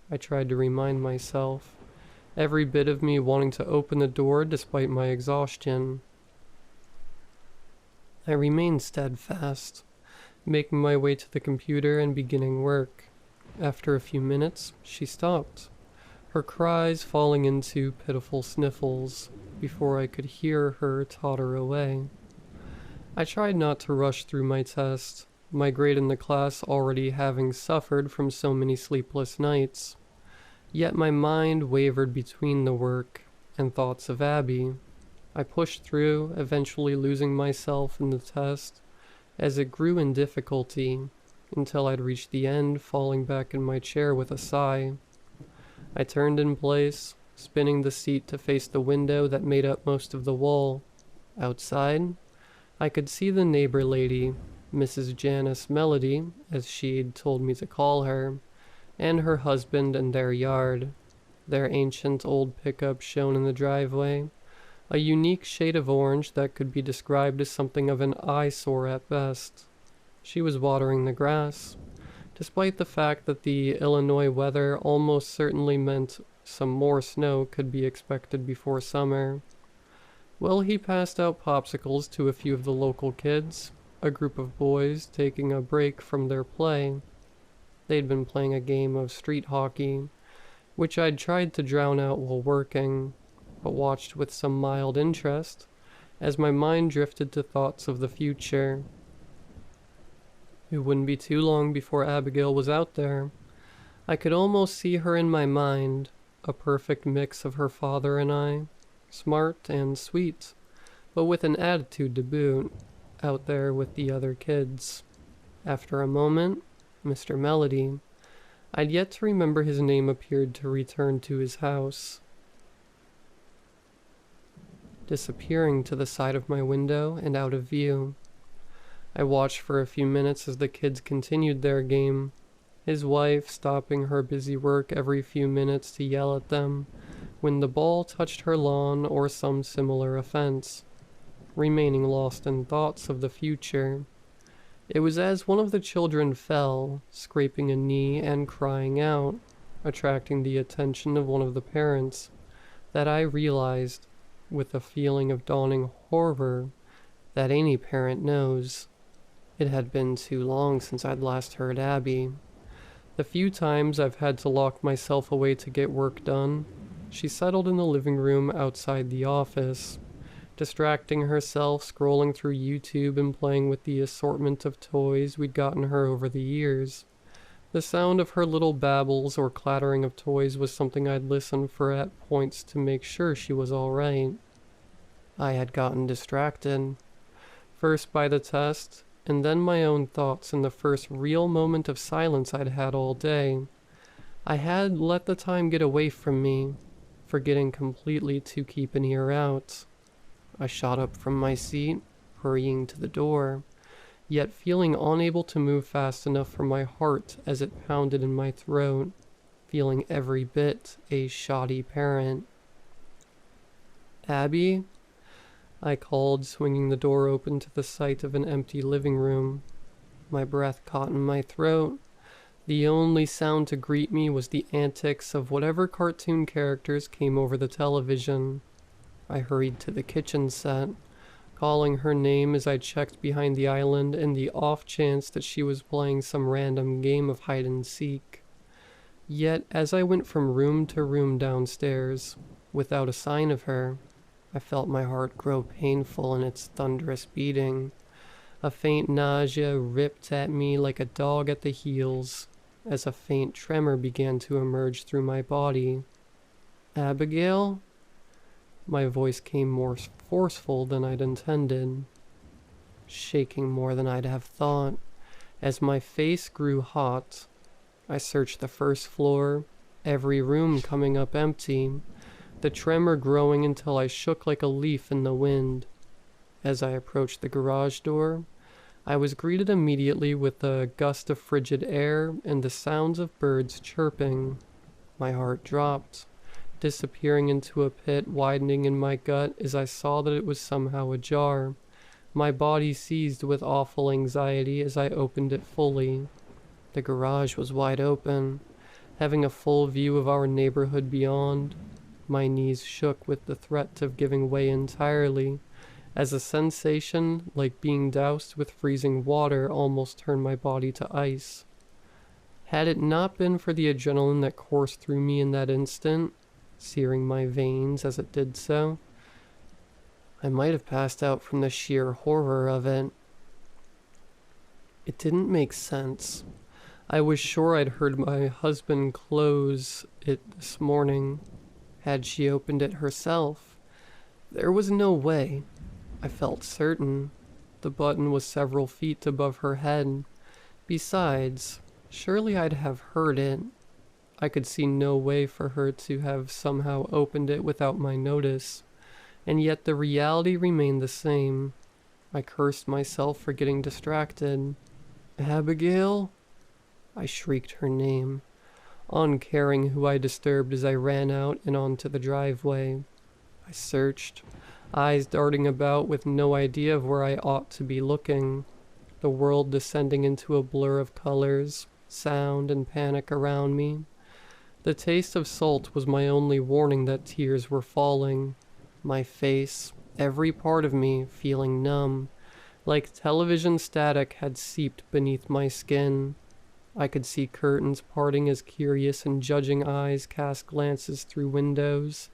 I tried to remind myself, every bit of me wanting to open the door despite my exhaustion. I remained steadfast, making my way to the computer and beginning work. After a few minutes, she stopped, her cries falling into pitiful sniffles before I could hear her totter away. I tried not to rush through my test, my grade in the class already having suffered from so many sleepless nights. Yet my mind wavered between the work and thoughts of Abby. I pushed through, eventually losing myself in the test as it grew in difficulty, until I'd reached the end, falling back in my chair with a sigh. I turned in place, spinning the seat to face the window that made up most of the wall. Outside, I could see the neighbor lady, Mrs. Janice Melody, as she'd told me to call her, and her husband and their yard. Their ancient old pickup shone in the driveway, a unique shade of orange that could be described as something of an eyesore at best. She was watering the grass, despite the fact that the Illinois weather almost certainly meant some more snow could be expected before summer. Well, he passed out popsicles to a few of the local kids, a group of boys taking a break from their play. They'd been playing a game of street hockey, which I'd tried to drown out while working, but watched with some mild interest as my mind drifted to thoughts of the future. It wouldn't be too long before Abigail was out there. I could almost see her in my mind, a perfect mix of her father and I, smart and sweet, but with an attitude to boot, out there with the other kids. After a moment, Mr. Melody, I'd yet to remember his name, appeared to return to his house, disappearing to the side of my window and out of view. I watched for a few minutes as the kids continued their game, his wife stopping her busy work every few minutes to yell at them when the ball touched her lawn or some similar offense, remaining lost in thoughts of the future. It was as one of the children fell, scraping a knee and crying out, attracting the attention of one of the parents, that I realized, with a feeling of dawning horror that any parent knows, it had been too long since I'd last heard Abby. The few times I've had to lock myself away to get work done, she settled in the living room outside the office, distracting herself scrolling through YouTube and playing with the assortment of toys we'd gotten her over the years. The sound of her little babbles or clattering of toys was something I'd listen for at points to make sure she was all right. I had gotten distracted, first by the test, and then my own thoughts in the first real moment of silence I'd had all day. I had let the time get away from me, forgetting completely to keep an ear out. I shot up from my seat, hurrying to the door, yet feeling unable to move fast enough for my heart as it pounded in my throat, feeling every bit a shoddy parent. "Abby?" I called, swinging the door open to the sight of an empty living room. My breath caught in my throat. The only sound to greet me was the antics of whatever cartoon characters came over the television. I hurried to the kitchen set, calling her name as I checked behind the island in the off chance that she was playing some random game of hide and seek. Yet, as I went from room to room downstairs, without a sign of her, I felt my heart grow painful in its thunderous beating. A faint nausea ripped at me like a dog at the heels, as a faint tremor began to emerge through my body. "Abigail?" My voice came more forceful than I'd intended, shaking more than I'd have thought. As my face grew hot, I searched the first floor, every room coming up empty, the tremor growing until I shook like a leaf in the wind. As I approached the garage door, I was greeted immediately with a gust of frigid air and the sounds of birds chirping. My heart dropped, disappearing into a pit widening in my gut as I saw that it was somehow ajar. My body seized with awful anxiety as I opened it fully. The garage was wide open, having a full view of our neighborhood beyond. My knees shook with the threat of giving way entirely, as a sensation like being doused with freezing water almost turned my body to ice. Had it not been for the adrenaline that coursed through me in that instant, searing my veins as it did so, I might have passed out from the sheer horror of it. It didn't make sense. I was sure I'd heard my husband close it this morning. Had she opened it herself? There was no way. I felt certain. The button was several feet above her head. Besides, surely I'd have heard it. I could see no way for her to have somehow opened it without my notice, and yet the reality remained the same. I cursed myself for getting distracted. "Abigail?" I shrieked her name, uncaring who I disturbed as I ran out and onto the driveway. I searched, eyes darting about with no idea of where I ought to be looking, the world descending into a blur of colors, sound, and panic around me. The taste of salt was my only warning that tears were falling. My face, every part of me, feeling numb, like television static had seeped beneath my skin. I could see curtains parting as curious and judging eyes cast glances through windows,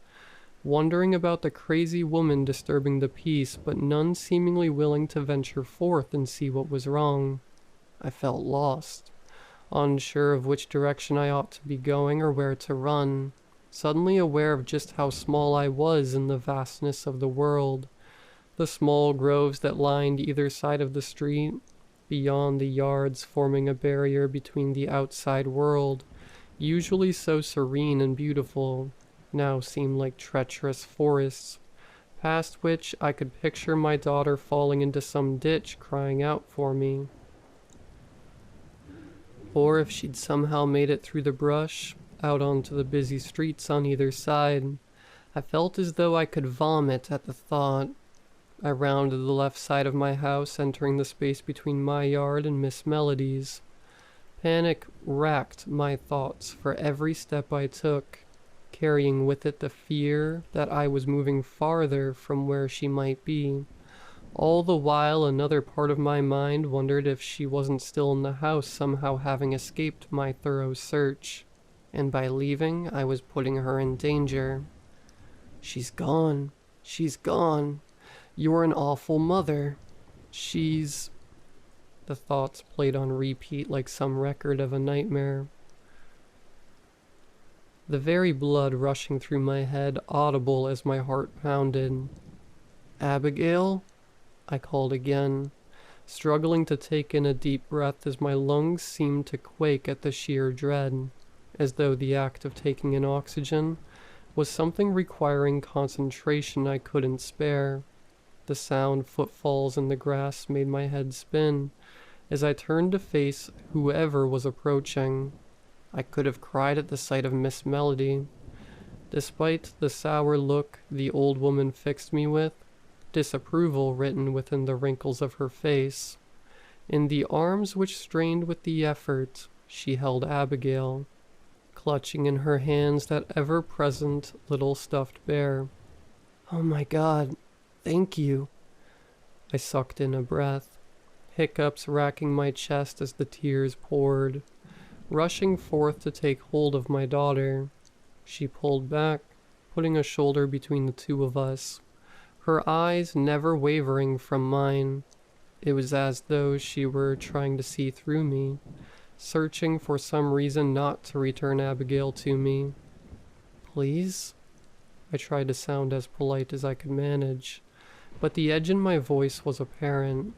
wondering about the crazy woman disturbing the peace, but none seemingly willing to venture forth and see what was wrong. I felt lost, unsure of which direction I ought to be going or where to run, suddenly aware of just how small I was in the vastness of the world. The small groves that lined either side of the street, beyond the yards forming a barrier between the outside world, usually so serene and beautiful, now seemed like treacherous forests, past which I could picture my daughter falling into some ditch crying out for me. Or if she'd somehow made it through the brush, out onto the busy streets on either side. I felt as though I could vomit at the thought. I rounded the left side of my house, entering the space between my yard and Miss Melody's. Panic racked my thoughts for every step I took, carrying with it the fear that I was moving farther from where she might be. All the while, another part of my mind wondered if she wasn't still in the house, somehow having escaped my thorough search, and by leaving, I was putting her in danger. "She's gone. She's gone. You're an awful mother. She's..." The thoughts played on repeat like some record of a nightmare. The very blood rushing through my head, audible as my heart pounded. "Abigail?" I called again, struggling to take in a deep breath as my lungs seemed to quake at the sheer dread, as though the act of taking in oxygen was something requiring concentration I couldn't spare. The sound footfalls in the grass made my head spin as I turned to face whoever was approaching. I could have cried at the sight of Miss Melody. Despite the sour look the old woman fixed me with, disapproval written within the wrinkles of her face. In the arms which strained with the effort, she held Abigail, clutching in her hands that ever-present little stuffed bear. "Oh my God, thank you." I sucked in a breath, hiccups racking my chest as the tears poured, rushing forth to take hold of my daughter. She pulled back, putting a shoulder between the two of us, her eyes never wavering from mine. It was as though she were trying to see through me, searching for some reason not to return Abigail to me. "Please?" I tried to sound as polite as I could manage, but the edge in my voice was apparent,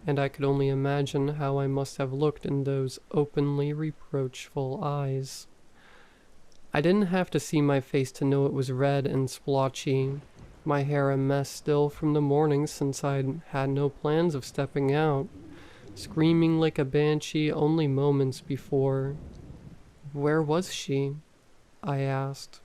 and I could only imagine how I must have looked in those openly reproachful eyes. I didn't have to see my face to know it was red and splotchy, my hair a mess still from the morning since I'd had no plans of stepping out, screaming like a banshee only moments before. "Where was she?" I asked,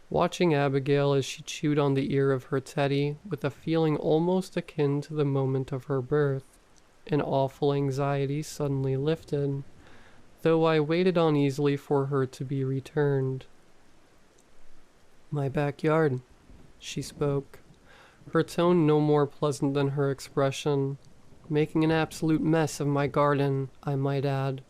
watching Abigail as she chewed on the ear of her teddy with a feeling almost akin to the moment of her birth. An awful anxiety suddenly lifted, though I waited uneasily for her to be returned. "My backyard," she spoke, her tone no more pleasant than her expression. "Making an absolute mess of my garden, I might add."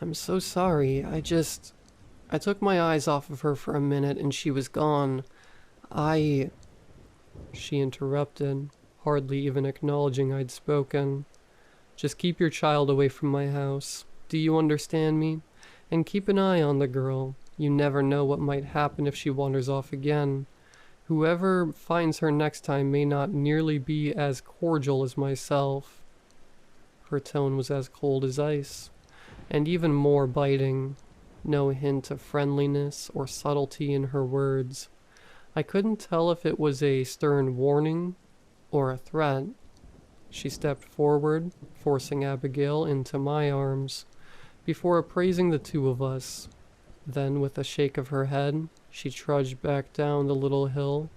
"I'm so sorry, I took my eyes off of her for a minute and she was gone. She interrupted, hardly even acknowledging I'd spoken. "Just keep your child away from my house. Do you understand me? And keep an eye on the girl. You never know what might happen if she wanders off again. Whoever finds her next time may not nearly be as cordial as myself." Her tone was as cold as ice, and even more biting. No hint of friendliness or subtlety in her words. I couldn't tell if it was a stern warning or a threat. She stepped forward, forcing Abigail into my arms, before appraising the two of us. Then, with a shake of her head, she trudged back down the little hill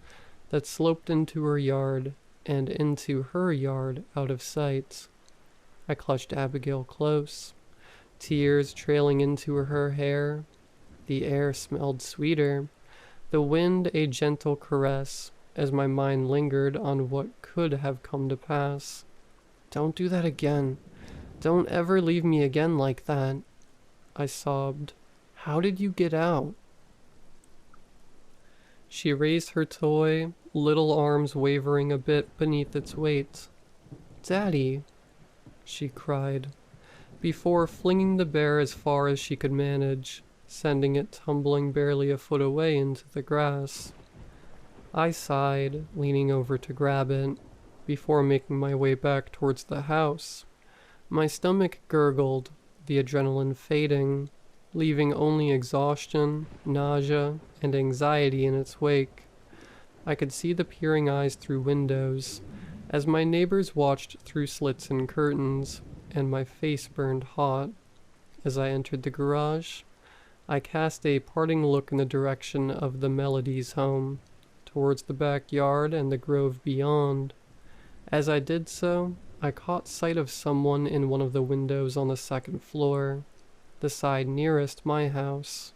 that sloped into her yard, and into her yard out of sight. I clutched Abigail close, tears trailing into her hair. The air smelled sweeter, the wind a gentle caress, as my mind lingered on what could have come to pass. "Don't do that again. Don't ever leave me again like that," I sobbed. "How did you get out?" She raised her toy, little arms wavering a bit beneath its weight. "Daddy," she cried, before flinging the bear as far as she could manage, sending it tumbling barely a foot away into the grass. I sighed, leaning over to grab it, before making my way back towards the house. My stomach gurgled, the adrenaline fading, leaving only exhaustion, nausea, and anxiety in its wake. I could see the peering eyes through windows, as my neighbors watched through slits in curtains, and my face burned hot. As I entered the garage, I cast a parting look in the direction of the Melody's home, towards the backyard and the grove beyond. As I did so, I caught sight of someone in one of the windows on the second floor, the side nearest my house.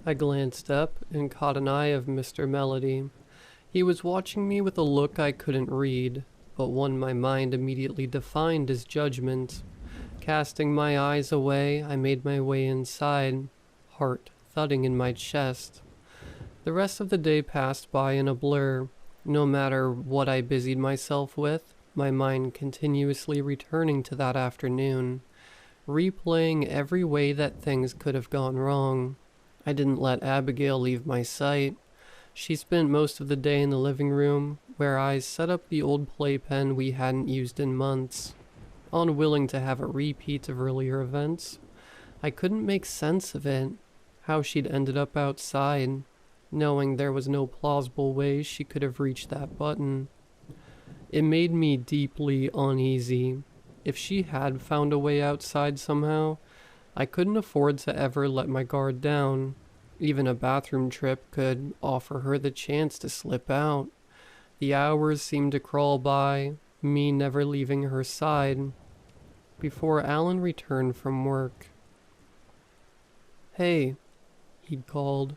I glanced up and caught an eye of Mr. Melody. He was watching me with a look I couldn't read, but one my mind immediately defined as judgment. Casting my eyes away, I made my way inside, heart thudding in my chest. The rest of the day passed by in a blur. No matter what I busied myself with, my mind continuously returning to that afternoon, replaying every way that things could have gone wrong. I didn't let Abigail leave my sight. She spent most of the day in the living room, where I set up the old playpen we hadn't used in months. Unwilling to have a repeat of earlier events, I couldn't make sense of it, how she'd ended up outside, knowing there was no plausible way she could have reached that button. It made me deeply uneasy. If she had found a way outside somehow, I couldn't afford to ever let my guard down. Even a bathroom trip could offer her the chance to slip out. The hours seemed to crawl by, me never leaving her side, before Alan returned from work. "Hey," he'd called,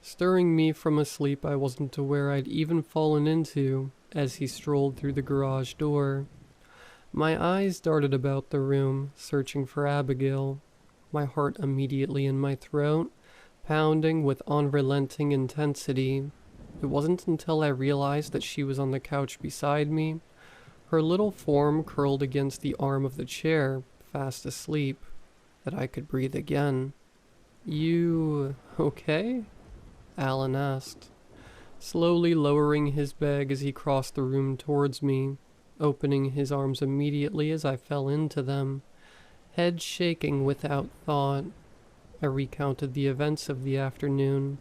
stirring me from a sleep I wasn't aware I'd even fallen into as he strolled through the garage door. My eyes darted about the room, searching for Abigail, my heart immediately in my throat, pounding with unrelenting intensity. It wasn't until I realized that she was on the couch beside me, her little form curled against the arm of the chair, fast asleep that I could breathe again. "You okay?" Alan asked, slowly lowering his bag as he crossed the room towards me, opening his arms immediately as I fell into them, head shaking without thought. I recounted the events of the afternoon,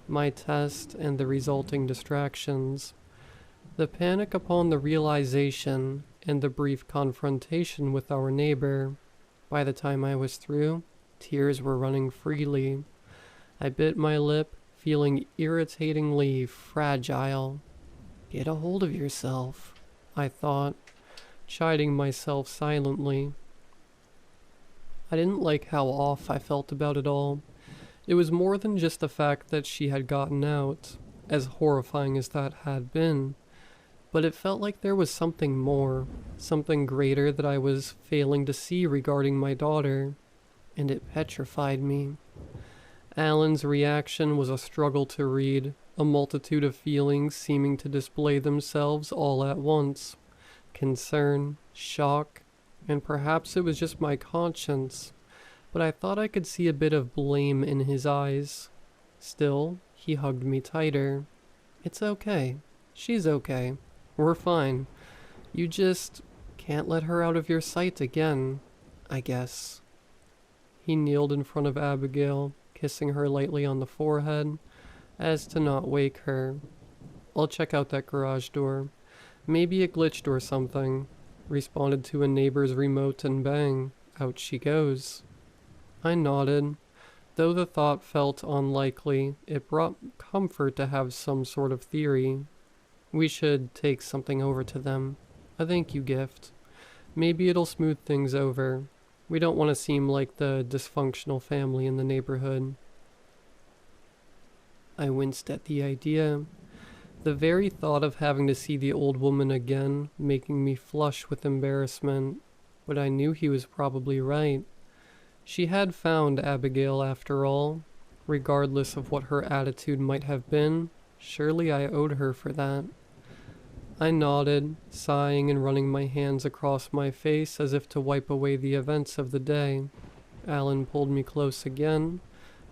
my test and the resulting distractions, the panic upon the realization, and the brief confrontation with our neighbor. By the time I was through, tears were running freely. I bit my lip, feeling irritatingly fragile. "Get a hold of yourself," I thought, chiding myself silently. I didn't like how off I felt about it all. It was more than just the fact that she had gotten out, as horrifying as that had been, but it felt like there was something more, something greater that I was failing to see regarding my daughter, and it petrified me. Alan's reaction was a struggle to read, a multitude of feelings seeming to display themselves all at once. Concern, shock, and perhaps it was just my conscience, but I thought I could see a bit of blame in his eyes. Still, he hugged me tighter. "It's okay. She's okay. We're fine. You just can't let her out of your sight again, I guess." He kneeled in front of Abigail, kissing her lightly on the forehead, as to not wake her. "I'll check out that garage door. Maybe it glitched or something," responded to a neighbor's remote, and bang, out she goes. I nodded. Though the thought felt unlikely, it brought comfort to have some sort of theory. "We should take something over to them. A thank you gift. Maybe it'll smooth things over. We don't want to seem like the dysfunctional family in the neighborhood." I winced at the idea. The very thought of having to see the old woman again making me flush with embarrassment, but I knew he was probably right. She had found Abigail after all. Regardless of what her attitude might have been, surely I owed her for that. I nodded, sighing and running my hands across my face as if to wipe away the events of the day. Alan pulled me close again,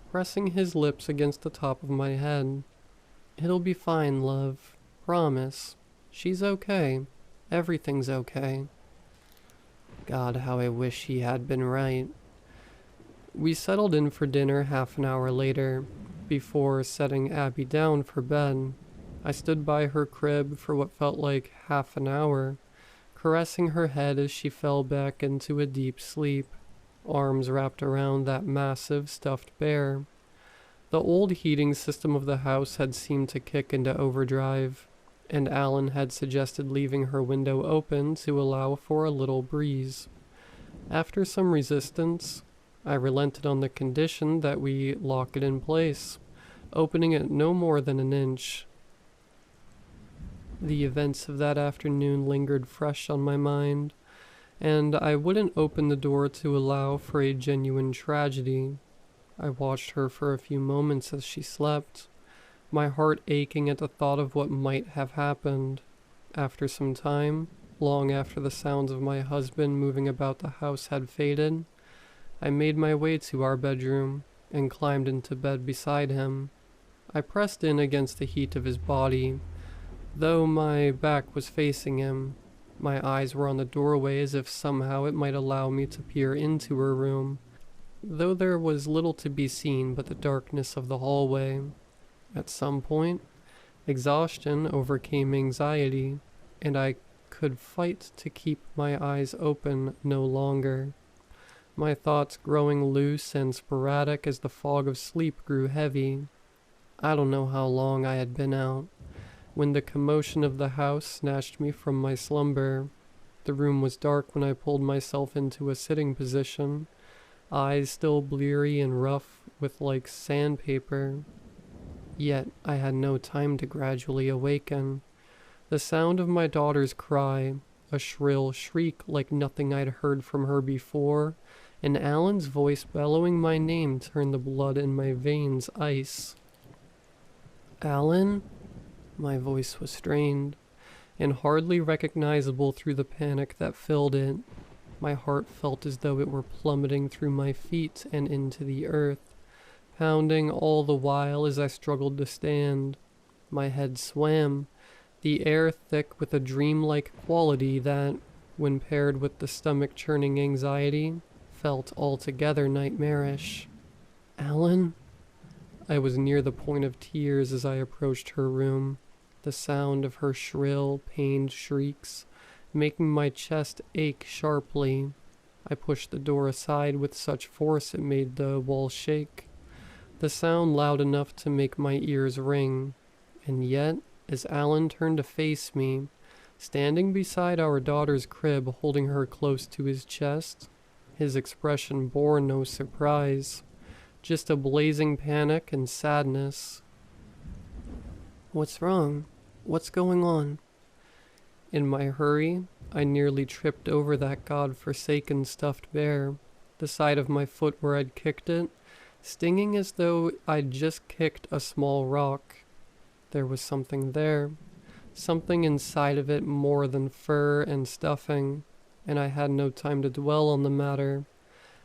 pressing his lips against the top of my head. "It'll be fine, love. Promise. She's okay. Everything's okay." God, how I wish he had been right. We settled in for dinner half an hour later. Before setting Abby down for bed, I stood by her crib for what felt like half an hour, caressing her head as she fell back into a deep sleep, arms wrapped around that massive stuffed bear. The old heating system of the house had seemed to kick into overdrive, and Alan had suggested leaving her window open to allow for a little breeze. After some resistance, I relented on the condition that we lock it in place, opening it no more than an inch. The events of that afternoon lingered fresh on my mind, and I wouldn't open the door to allow for a genuine tragedy. I watched her for a few moments as she slept, my heart aching at the thought of what might have happened. After some time, long after the sounds of my husband moving about the house had faded, I made my way to our bedroom and climbed into bed beside him. I pressed in against the heat of his body, though my back was facing him. My eyes were on the doorway as if somehow it might allow me to peer into her room, though there was little to be seen but the darkness of the hallway. At some point, exhaustion overcame anxiety, and I could fight to keep my eyes open no longer. My thoughts growing loose and sporadic as the fog of sleep grew heavy. I don't know how long I had been out, when the commotion of the house snatched me from my slumber. The room was dark when I pulled myself into a sitting position, eyes still bleary and rough with like sandpaper. Yet I had no time to gradually awaken. The sound of my daughter's cry, a shrill shriek like nothing I'd heard from her before, and Alan's voice bellowing my name turned the blood in my veins ice. "Alan?" My voice was strained, and hardly recognizable through the panic that filled it. My heart felt as though it were plummeting through my feet and into the earth, pounding all the while as I struggled to stand. My head swam, the air thick with a dreamlike quality that, when paired with the stomach-churning anxiety, felt altogether nightmarish. Alan? I was near the point of tears as I approached her room, the sound of her shrill, pained shrieks making my chest ache sharply. I pushed the door aside with such force it made the wall shake, the sound loud enough to make my ears ring. And yet, as Alan turned to face me, standing beside our daughter's crib holding her close to his chest, his expression bore no surprise, just a blazing panic and sadness. "What's wrong? What's going on?" In my hurry, I nearly tripped over that god-forsaken stuffed bear, the side of my foot where I'd kicked it, stinging as though I'd just kicked a small rock. There was something there, something inside of it more than fur and stuffing, and I had no time to dwell on the matter.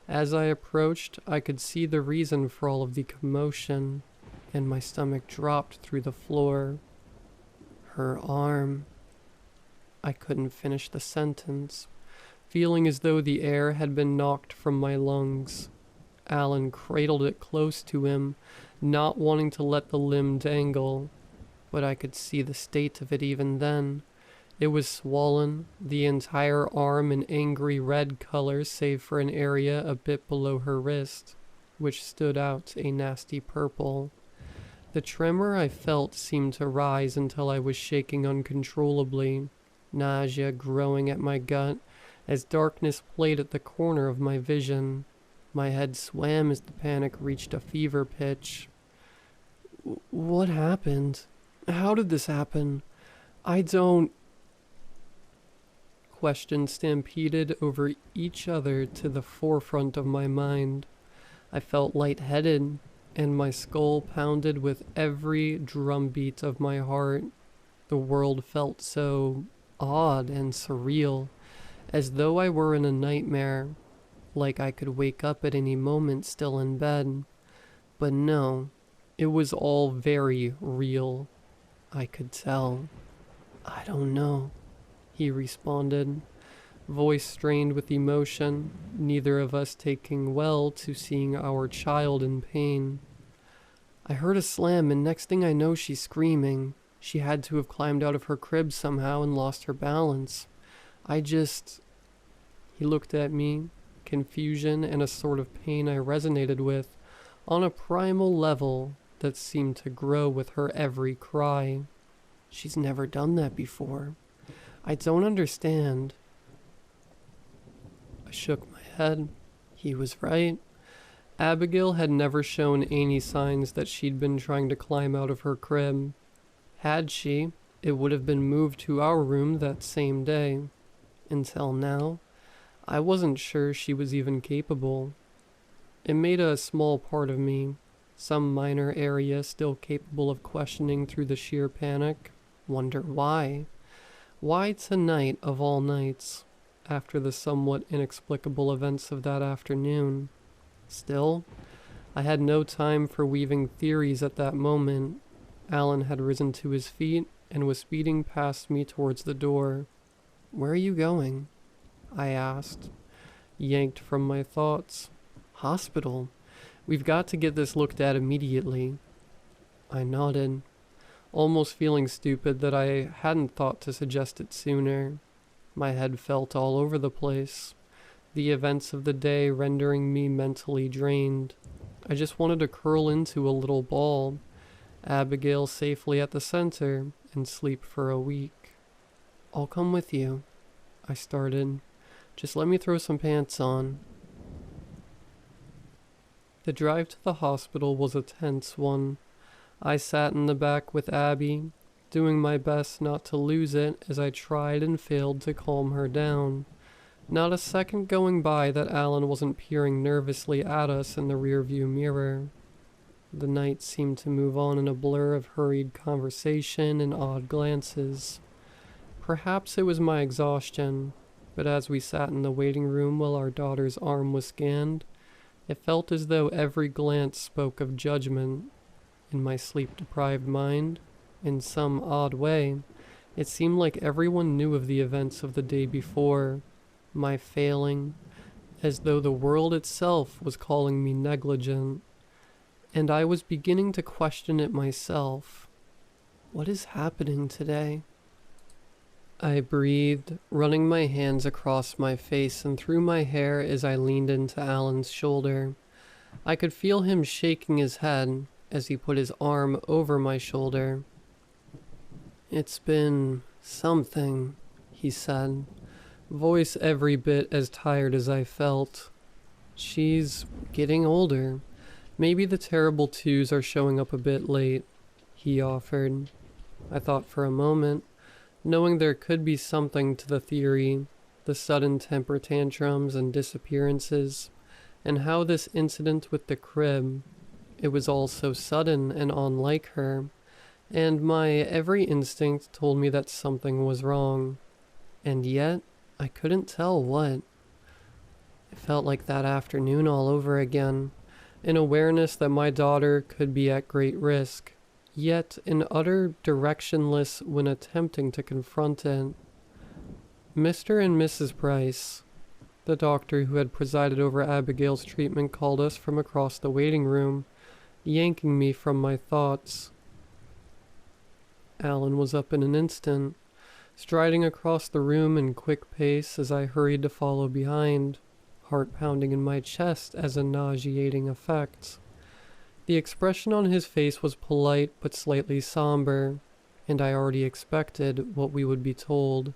As I approached, I could see the reason for all of the commotion, and my stomach dropped through the floor. Her arm. I couldn't finish the sentence, feeling as though the air had been knocked from my lungs. Alan cradled it close to him, not wanting to let the limb dangle, but I could see the state of it even then. It was swollen, the entire arm an angry red color save for an area a bit below her wrist, which stood out a nasty purple. The tremor I felt seemed to rise until I was shaking uncontrollably, nausea growing at my gut as darkness played at the corner of my vision. My head swam as the panic reached a fever pitch. What happened? How did this happen? I don't... Questions stampeded over each other to the forefront of my mind. I felt lightheaded, and my skull pounded with every drumbeat of my heart. The world felt so odd and surreal, as though I were in a nightmare, like I could wake up at any moment still in bed. But no, it was all very real. I could tell. "I don't know," he responded, voice strained with emotion, neither of us taking well to seeing our child in pain. "I heard a slam, and next thing I know she's screaming. She had to have climbed out of her crib somehow and lost her balance. He looked at me, confusion and a sort of pain I resonated with, on a primal level that seemed to grow with her every cry. She's never done that before. I don't understand." I shook my head. He was right. Abigail had never shown any signs that she'd been trying to climb out of her crib. Had she, it would have been moved to our room that same day. Until now, I wasn't sure she was even capable. It made a small part of me, some minor area still capable of questioning through the sheer panic, wonder why. Why tonight of all nights, after the somewhat inexplicable events of that afternoon? Still, I had no time for weaving theories at that moment. Alan had risen to his feet and was speeding past me towards the door. "Where are you going?" I asked, yanked from my thoughts. "Hospital. We've got to get this looked at immediately." I nodded, almost feeling stupid that I hadn't thought to suggest it sooner. My head felt all over the place, the events of the day rendering me mentally drained. I just wanted to curl into a little ball, Abigail safely at the center, and sleep for a week. "I'll come with you," I started. "Just let me throw some pants on." The drive to the hospital was a tense one. I sat in the back with Abby, doing my best not to lose it as I tried and failed to calm her down. Not a second going by that Alan wasn't peering nervously at us in the rearview mirror. The night seemed to move on in a blur of hurried conversation and odd glances. Perhaps it was my exhaustion. but as we sat in the waiting room while our daughter's arm was scanned, it felt as though every glance spoke of judgment. In my sleep-deprived mind, in some odd way, it seemed like everyone knew of the events of the day before, my failing, as though the world itself was calling me negligent, and I was beginning to question it myself. What is happening today? I breathed, running my hands across my face and through my hair as I leaned into Alan's shoulder. I could feel him shaking his head as he put his arm over my shoulder. "It's been something," he said, voice every bit as tired as I felt. "She's getting older. Maybe the terrible twos are showing up a bit late," he offered. I thought for a moment, knowing there could be something to the theory, the sudden temper tantrums and disappearances, and how this incident with the crib, it was all so sudden and unlike her, and my every instinct told me that something was wrong. And yet, I couldn't tell what. It felt like that afternoon all over again, an awareness that my daughter could be at great risk, yet an utter directionless when attempting to confront it. Mr. and Mrs. Price, the doctor who had presided over Abigail's treatment, called us from across the waiting room, yanking me from my thoughts. Alan was up in an instant, striding across the room in quick pace as I hurried to follow behind, heart pounding in my chest as a nauseating effect. The expression on his face was polite but slightly somber, and I already expected what we would be told.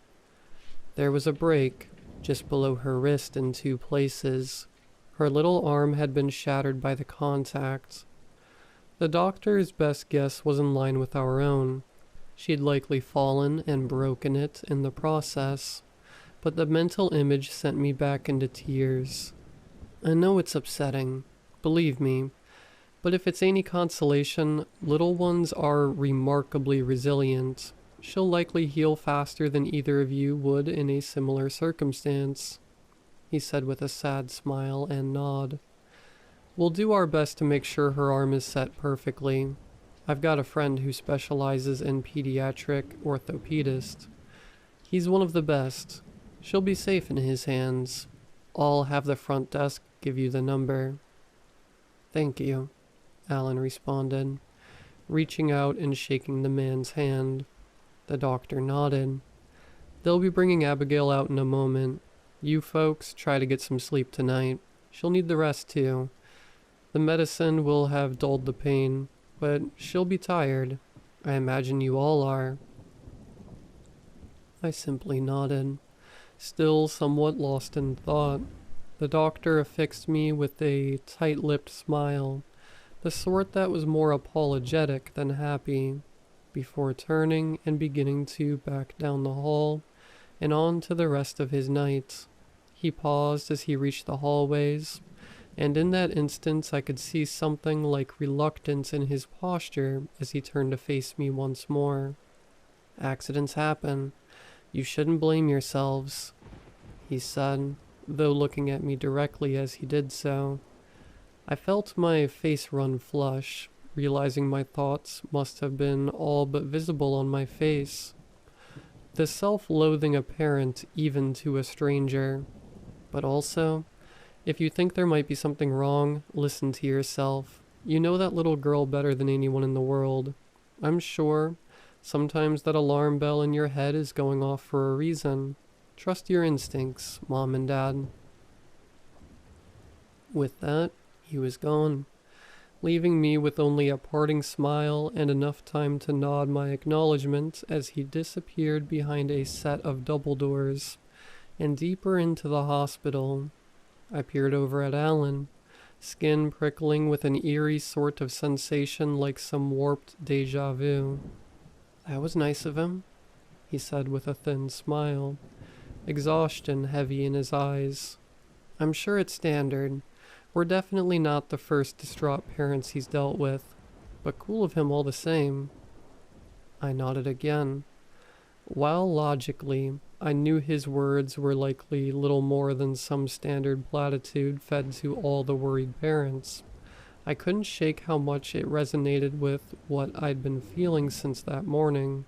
There was a break just below her wrist in 2 places. Her little arm had been shattered by the contact. The doctor's best guess was in line with our own. She had likely fallen and broken it in the process, but the mental image sent me back into tears. I know it's upsetting, believe me, but if it's any consolation, little ones are remarkably resilient. She'll likely heal faster than either of you would in a similar circumstance," he said with a sad smile and nod. "We'll do our best to make sure her arm is set perfectly. I've got a friend who specializes in pediatric orthopedist. He's one of the best. She'll be safe in his hands. I'll have the front desk give you the number." "Thank you," Alan responded, reaching out and shaking the man's hand. The doctor nodded. "They'll be bringing Abigail out in a moment. You folks try to get some sleep tonight. She'll need the rest too. The medicine will have dulled the pain, but she'll be tired. I imagine you all are." I simply nodded, still somewhat lost in thought. The doctor affixed me with a tight-lipped smile, the sort that was more apologetic than happy, before turning and beginning to back down the hall and on to the rest of his night. He paused as he reached the hallways, and in that instant I could see something like reluctance in his posture as he turned to face me once more. "Accidents happen. You shouldn't blame yourselves," he said, though looking at me directly as he did so. I felt my face run flush, realizing my thoughts must have been all but visible on my face. The self-loathing apparent even to a stranger. But also, if you think there might be something wrong, listen to yourself. You know that little girl better than anyone in the world. I'm sure sometimes that alarm bell in your head is going off for a reason. Trust your instincts, Mom and Dad." With that, he was gone, leaving me with only a parting smile and enough time to nod my acknowledgement as he disappeared behind a set of double doors and deeper into the hospital. I peered over at Alan, skin prickling with an eerie sort of sensation like some warped deja vu. "That was nice of him," he said with a thin smile, exhaustion heavy in his eyes. "I'm sure it's standard. We're definitely not the first distraught parents he's dealt with, but cool of him all the same." I nodded again. While logically, I knew his words were likely little more than some standard platitude fed to all the worried parents, I couldn't shake how much it resonated with what I'd been feeling since that morning.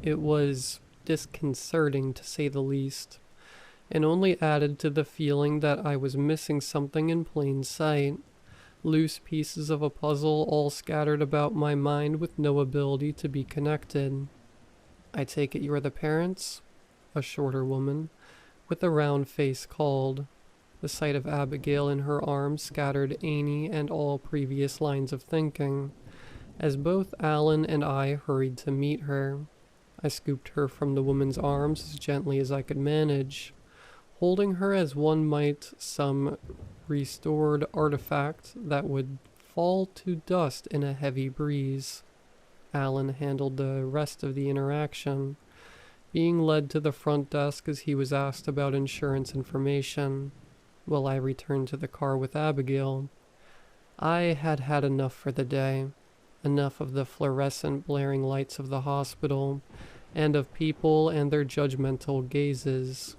It was disconcerting, to say the least, and only added to the feeling that I was missing something in plain sight. Loose pieces of a puzzle all scattered about my mind with no ability to be connected. "I take it you're the parents?" a shorter woman, with a round face called. The sight of Abigail in her arms scattered any and all previous lines of thinking, as both Alan and I hurried to meet her. I scooped her from the woman's arms as gently as I could manage, holding her as one might some restored artifact that would fall to dust in a heavy breeze. Alan handled the rest of the interaction, being led to the front desk as he was asked about insurance information, while I returned to the car with Abigail. I had had enough for the day, enough of the fluorescent blaring lights of the hospital, and of people and their judgmental gazes.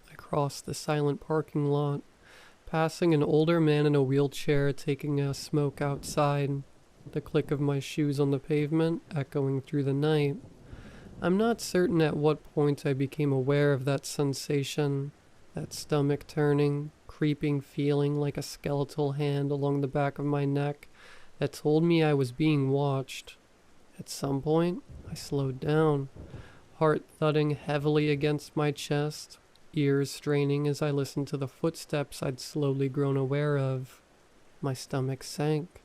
I crossed the silent parking lot, passing an older man in a wheelchair taking a smoke outside, the click of my shoes on the pavement echoing through the night. I'm not certain at what point I became aware of that sensation, that stomach turning, creeping feeling like a skeletal hand along the back of my neck that told me I was being watched. At some point, I slowed down, heart thudding heavily against my chest, ears straining as I listened to the footsteps I'd slowly grown aware of. My stomach sank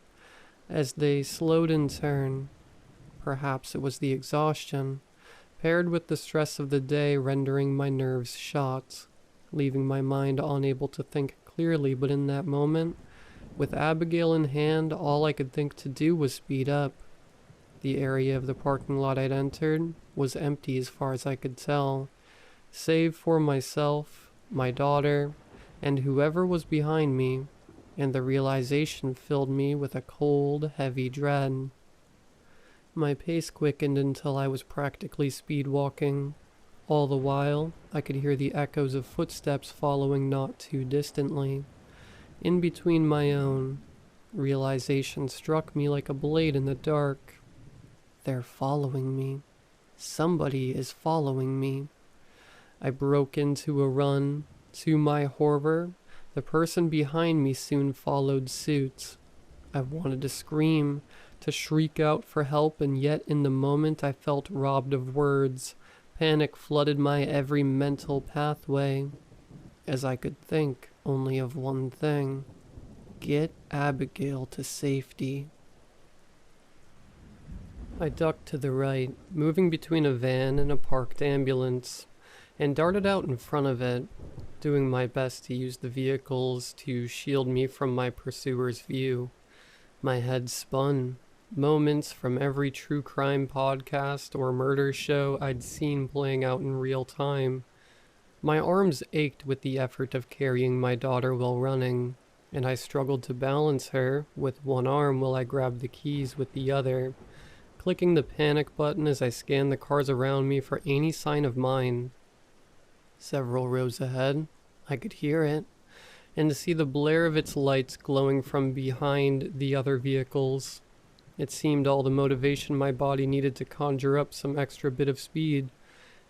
as they slowed in turn. Perhaps it was the exhaustion, paired with the stress of the day rendering my nerves shot, leaving my mind unable to think clearly. But in that moment, with Abigail in hand, all I could think to do was speed up. The area of the parking lot I'd entered was empty as far as I could tell, save for myself, my daughter, and whoever was behind me, and the realization filled me with a cold, heavy dread. My pace quickened until I was practically speed walking. All the while, I could hear the echoes of footsteps following not too distantly. In between my own, realization struck me like a blade in the dark. They're following me. Somebody is following me. I broke into a run. To my horror, the person behind me soon followed suit. I wanted to scream, to shriek out for help, and yet in the moment I felt robbed of words. Panic flooded my every mental pathway, as I could think only of one thing: get Abigail to safety. I ducked to the right, moving between a van and a parked ambulance, and darted out in front of it, doing my best to use the vehicles to shield me from my pursuer's view. My head spun. Moments from every true crime podcast or murder show I'd seen playing out in real time. My arms ached with the effort of carrying my daughter while running, and I struggled to balance her with one arm while I grabbed the keys with the other, clicking the panic button as I scanned the cars around me for any sign of mine. Several rows ahead, I could hear it, and to see the blare of its lights glowing from behind the other vehicles. It seemed all the motivation my body needed to conjure up some extra bit of speed,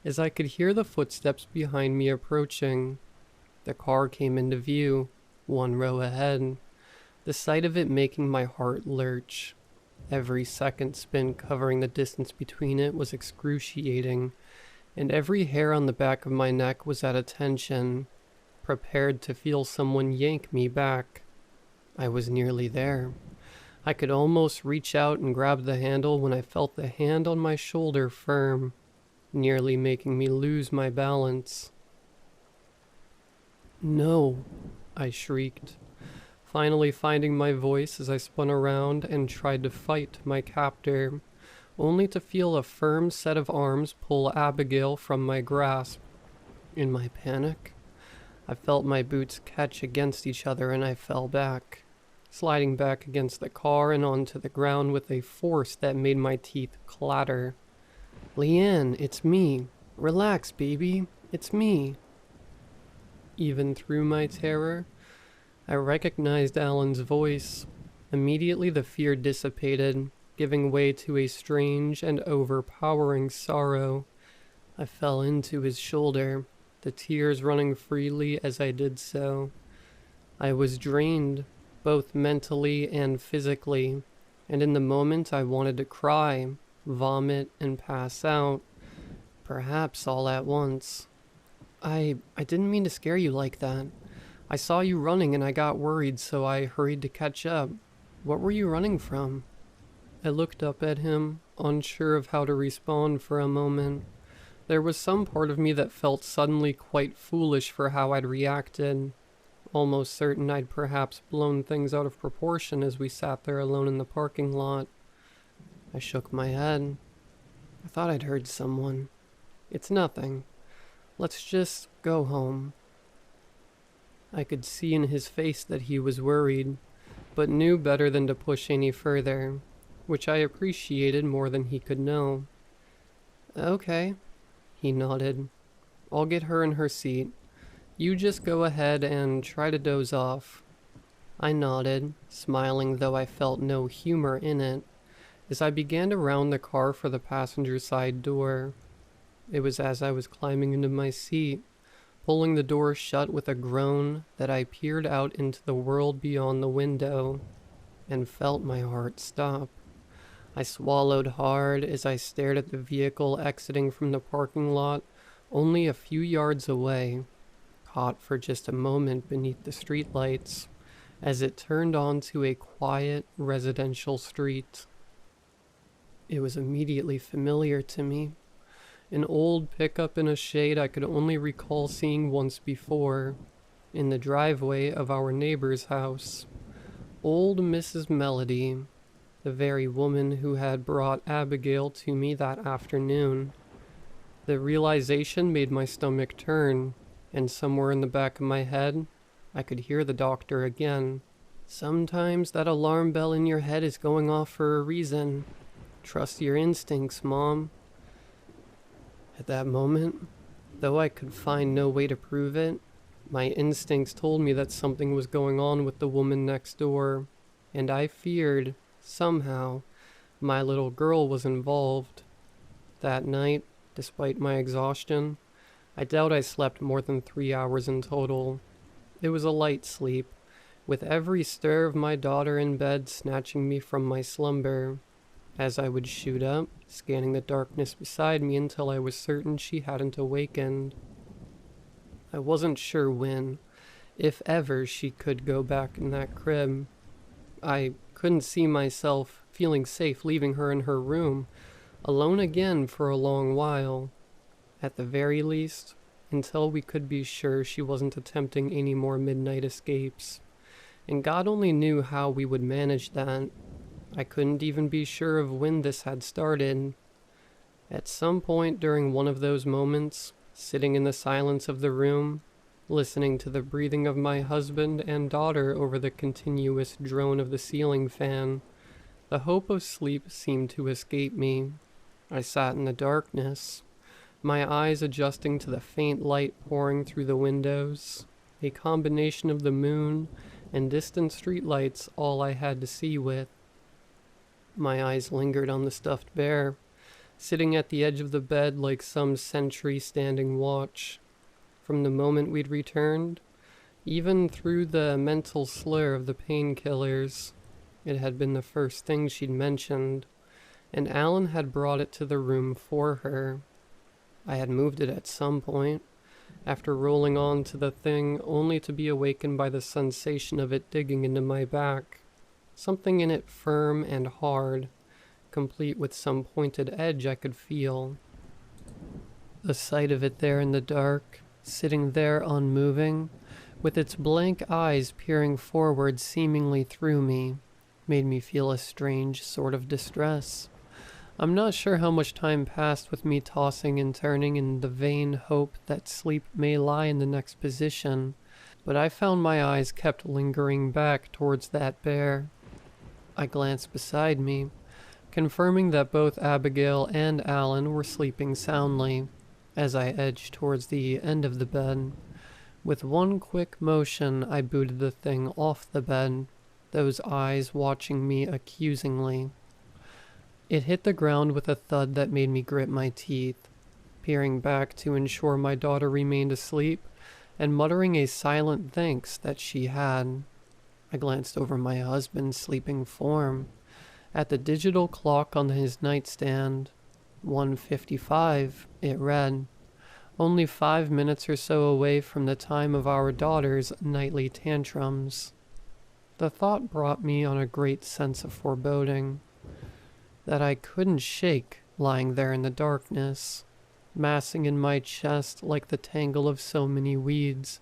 as I could hear the footsteps behind me approaching. The car came into view, one row ahead, the sight of it making my heart lurch. Every second spin covering the distance between it was excruciating, and every hair on the back of my neck was at attention, prepared to feel someone yank me back. I was nearly there. I could almost reach out and grab the handle when I felt the hand on my shoulder firm, nearly making me lose my balance. "No," I shrieked, finally finding my voice as I spun around and tried to fight my captor, only to feel a firm set of arms pull Abigail from my grasp. In my panic, I felt my boots catch against each other and I fell back, sliding back against the car and onto the ground with a force that made my teeth clatter. "Leanne, it's me. Relax, baby. It's me." Even through my terror, I recognized Alan's voice. Immediately the fear dissipated, giving way to a strange and overpowering sorrow. I fell into his shoulder, the tears running freely as I did so. I was drained, both mentally and physically, and in the moment I wanted to cry, vomit, and pass out, perhaps all at once. I didn't mean to scare you like that. I saw you running and I got worried, so I hurried to catch up. What were you running from?" I looked up at him, unsure of how to respond for a moment. There was some part of me that felt suddenly quite foolish for how I'd reacted, almost certain I'd perhaps blown things out of proportion as we sat there alone in the parking lot. I shook my head. "I thought I'd heard someone. It's nothing. Let's just go home." I could see in his face that he was worried, but knew better than to push any further, which I appreciated more than he could know. "Okay," he nodded. "I'll get her in her seat. You just go ahead and try to doze off." I nodded, smiling though I felt no humor in it, as I began to round the car for the passenger side door. It was as I was climbing into my seat, pulling the door shut with a groan, that I peered out into the world beyond the window, and felt my heart stop. I swallowed hard as I stared at the vehicle exiting from the parking lot only a few yards away, caught for just a moment beneath the streetlights, as it turned onto a quiet residential street. It was immediately familiar to me. An old pickup in a shade I could only recall seeing once before, in the driveway of our neighbor's house. Old Mrs. Melody, the very woman who had brought Abigail to me that afternoon. The realization made my stomach turn, and somewhere in the back of my head, I could hear the doctor again. "Sometimes that alarm bell in your head is going off for a reason. Trust your instincts, Mom." At that moment, though I could find no way to prove it, my instincts told me that something was going on with the woman next door, and I feared, somehow, my little girl was involved. That night, despite my exhaustion, I doubt I slept more than 3 hours in total. It was a light sleep, with every stir of my daughter in bed snatching me from my slumber, as I would shoot up, scanning the darkness beside me until I was certain she hadn't awakened. I wasn't sure when, if ever, she could go back in that crib. I couldn't see myself feeling safe leaving her in her room, alone again for a long while. At the very least, until we could be sure she wasn't attempting any more midnight escapes. And God only knew how we would manage that. I couldn't even be sure of when this had started. At some point during one of those moments, sitting in the silence of the room, listening to the breathing of my husband and daughter over the continuous drone of the ceiling fan, the hope of sleep seemed to escape me. I sat in the darkness, my eyes adjusting to the faint light pouring through the windows, a combination of the moon and distant streetlights all I had to see with. My eyes lingered on the stuffed bear, sitting at the edge of the bed like some sentry standing watch. From the moment we'd returned, even through the mental slur of the painkillers, it had been the first thing she'd mentioned, and Alan had brought it to the room for her. I had moved it at some point, after rolling on to the thing only to be awakened by the sensation of it digging into my back. Something in it firm and hard, complete with some pointed edge I could feel. The sight of it there in the dark, sitting there unmoving, with its blank eyes peering forward seemingly through me, made me feel a strange sort of distress. I'm not sure how much time passed with me tossing and turning in the vain hope that sleep may lie in the next position, but I found my eyes kept lingering back towards that bear. I glanced beside me, confirming that both Abigail and Alan were sleeping soundly, as I edged towards the end of the bed. With one quick motion, I booted the thing off the bed, those eyes watching me accusingly. It hit the ground with a thud that made me grit my teeth, peering back to ensure my daughter remained asleep, and muttering a silent thanks that she had. I glanced over my husband's sleeping form, at the digital clock on his nightstand. 1:55, it read. Only 5 minutes or so away from the time of our daughter's nightly tantrums. The thought brought me on a great sense of foreboding, that I couldn't shake lying there in the darkness, massing in my chest like the tangle of so many weeds.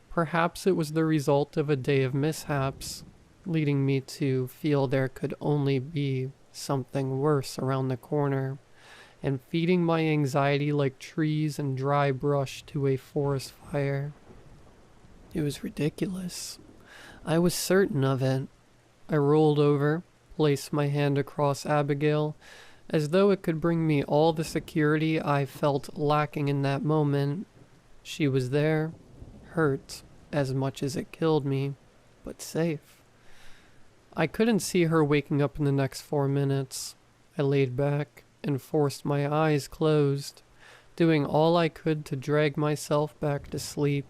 Perhaps it was the result of a day of mishaps, leading me to feel there could only be something worse around the corner, and feeding my anxiety like trees and dry brush to a forest fire. It was ridiculous. I was certain of it. I rolled over, placed my hand across Abigail, as though it could bring me all the security I felt lacking in that moment. She was there, hurt as much as it killed me, but safe. I couldn't see her waking up in the next 4 minutes. I laid back and forced my eyes closed, doing all I could to drag myself back to sleep.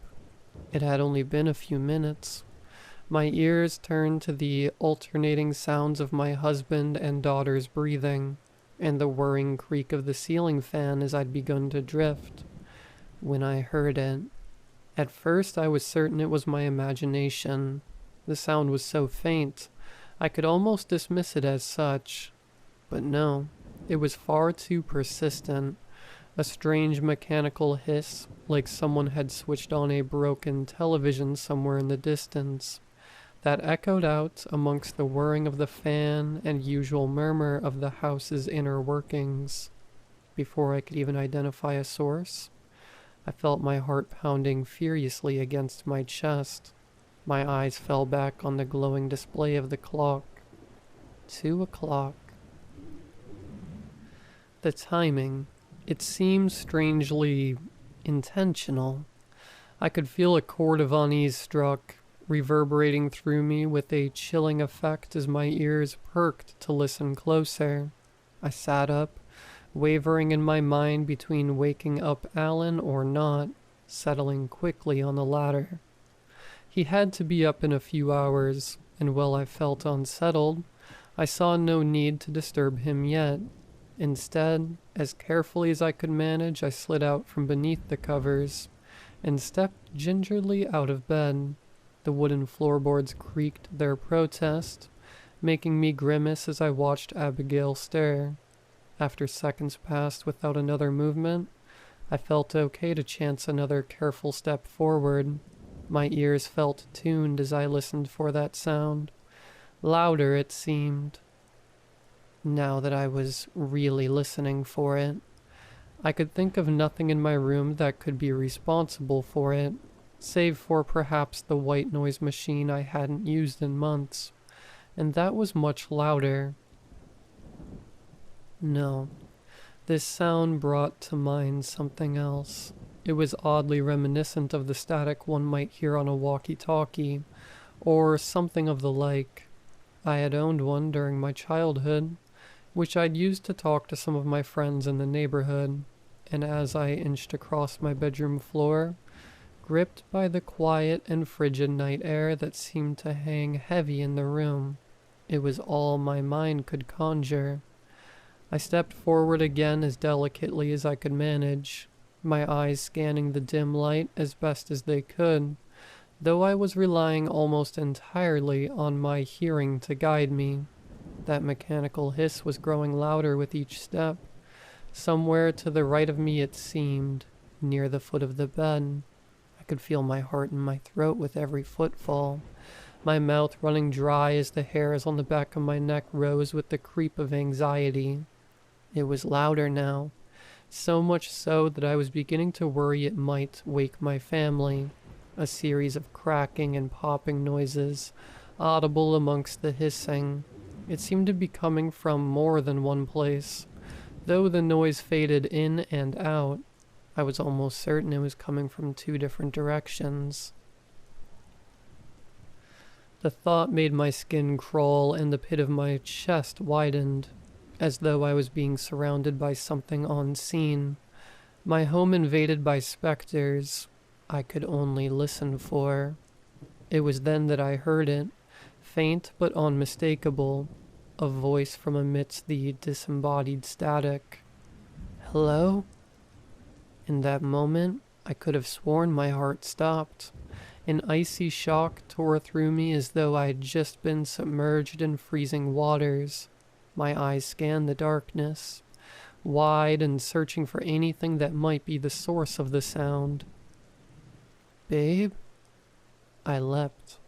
It had only been a few minutes. My ears turned to the alternating sounds of my husband and daughter's breathing, and the whirring creak of the ceiling fan as I'd begun to drift, when I heard it. At first I was certain it was my imagination. The sound was so faint, I could almost dismiss it as such. But no, it was far too persistent, a strange mechanical hiss, like someone had switched on a broken television somewhere in the distance, that echoed out amongst the whirring of the fan and usual murmur of the house's inner workings. Before I could even identify a source, I felt my heart pounding furiously against my chest. My eyes fell back on the glowing display of the clock. 2 o'clock. The timing, it seemed strangely intentional. I could feel a chord of unease struck, reverberating through me with a chilling effect as my ears perked to listen closer. I sat up, wavering in my mind between waking up Alan or not, settling quickly on the latter. He had to be up in a few hours, and while I felt unsettled, I saw no need to disturb him yet. Instead, as carefully as I could manage, I slid out from beneath the covers and stepped gingerly out of bed. The wooden floorboards creaked their protest, making me grimace as I watched Abigail stare. After seconds passed without another movement, I felt okay to chance another careful step forward. My ears felt tuned as I listened for that sound. Louder, it seemed. Now that I was really listening for it, I could think of nothing in my room that could be responsible for it, save for perhaps the white noise machine I hadn't used in months, and that was much louder. No, this sound brought to mind something else. It was oddly reminiscent of the static one might hear on a walkie-talkie, or something of the like. I had owned one during my childhood, which I'd used to talk to some of my friends in the neighborhood, and as I inched across my bedroom floor, gripped by the quiet and frigid night air that seemed to hang heavy in the room, it was all my mind could conjure. I stepped forward again as delicately as I could manage, my eyes scanning the dim light as best as they could, though I was relying almost entirely on my hearing to guide me. That mechanical hiss was growing louder with each step. Somewhere to the right of me it seemed, near the foot of the bed. I could feel my heart in my throat with every footfall, my mouth running dry as the hairs on the back of my neck rose with the creep of anxiety. It was louder now, so much so that I was beginning to worry it might wake my family. a series of cracking and popping noises, audible amongst the hissing. It seemed to be coming from more than one place. Though the noise faded in and out, I was almost certain it was coming from 2 different directions. The thought made my skin crawl and the pit of my chest widened, as though I was being surrounded by something unseen. My home invaded by specters I could only listen for. It was then that I heard it, faint but unmistakable, a voice from amidst the disembodied static. Hello? In that moment, I could have sworn my heart stopped. An icy shock tore through me as though I had just been submerged in freezing waters. My eyes scanned the darkness, wide and searching for anything that might be the source of the sound. Babe? I leapt,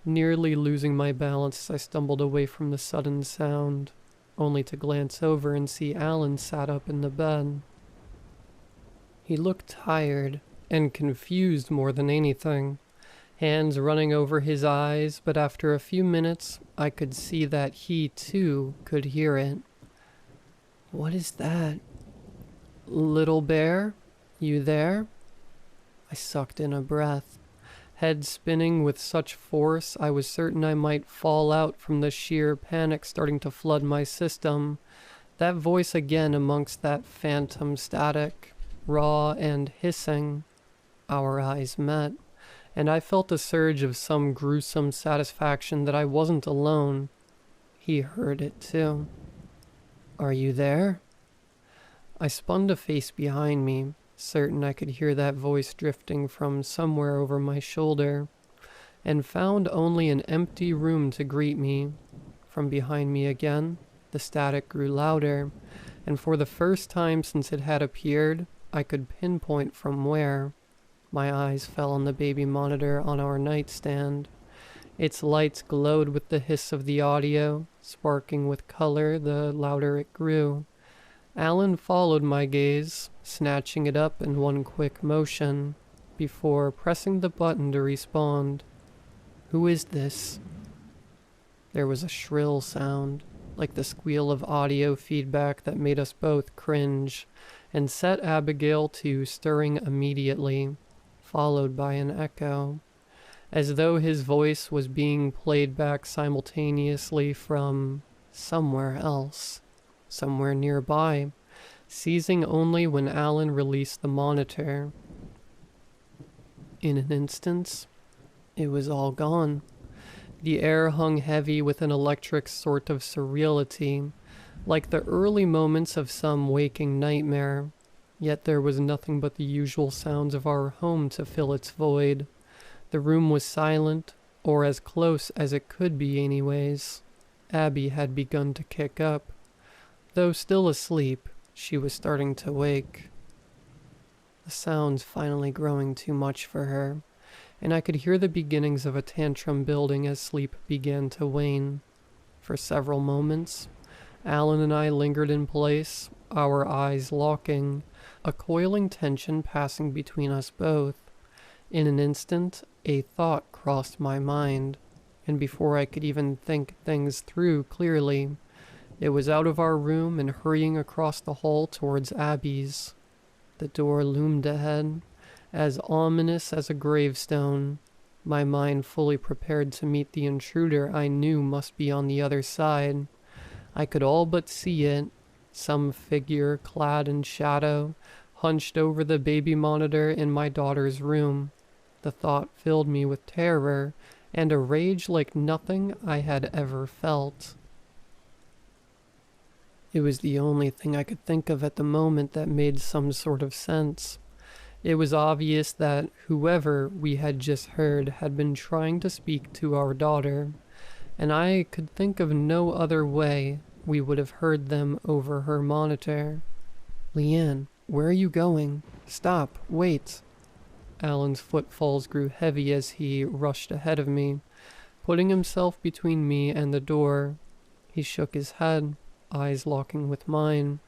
nearly losing my balance as I stumbled away from the sudden sound, only to glance over and see Alan sat up in the bed. He looked tired and confused more than anything, hands running over his eyes, but after a few minutes I could see that he too could hear it. What is that? Little bear? You there? I sucked in a breath, head spinning with such force I was certain I might fall out from the sheer panic starting to flood my system. That voice again amongst that phantom static, raw and hissing. Our eyes met, and I felt a surge of some gruesome satisfaction that I wasn't alone. He heard it too. Are you there? I spun to face behind me, certain I could hear that voice drifting from somewhere over my shoulder, and found only an empty room to greet me. From behind me again, the static grew louder, and for the first time since it had appeared, I could pinpoint from where. My eyes fell on the baby monitor on our nightstand. Its lights glowed with the hiss of the audio, sparking with color the louder it grew. Alan followed my gaze, snatching it up in one quick motion, before pressing the button to respond. Who is this? There was a shrill sound, like the squeal of audio feedback that made us both cringe, and set Abigail to stirring immediately, followed by an echo, as though his voice was being played back simultaneously from somewhere else, somewhere nearby, ceasing only when Alan released the monitor. In an instant, it was all gone. The air hung heavy with an electric sort of surreality, like the early moments of some waking nightmare, yet there was nothing but the usual sounds of our home to fill its void. The room was silent, or as close as it could be anyways. Abby had begun to kick up. Though still asleep, she was starting to wake. The sounds finally growing too much for her, and I could hear the beginnings of a tantrum building as sleep began to wane. For several moments, Alan and I lingered in place, our eyes locking, a coiling tension passing between us both. In an instant, a thought crossed my mind, and before I could even think things through clearly, it was out of our room and hurrying across the hall towards Abby's. The door loomed ahead, as ominous as a gravestone, my mind fully prepared to meet the intruder I knew must be on the other side. I could all but see it, some figure clad in shadow, hunched over the baby monitor in my daughter's room. The thought filled me with terror and a rage like nothing I had ever felt. It was the only thing I could think of at the moment that made some sort of sense. It was obvious that whoever we had just heard had been trying to speak to our daughter, and I could think of no other way we would have heard them over her monitor. Leanne, where are you going? Stop, wait. Alan's footfalls grew heavy as he rushed ahead of me, putting himself between me and the door. He shook his head, eyes locking with mine,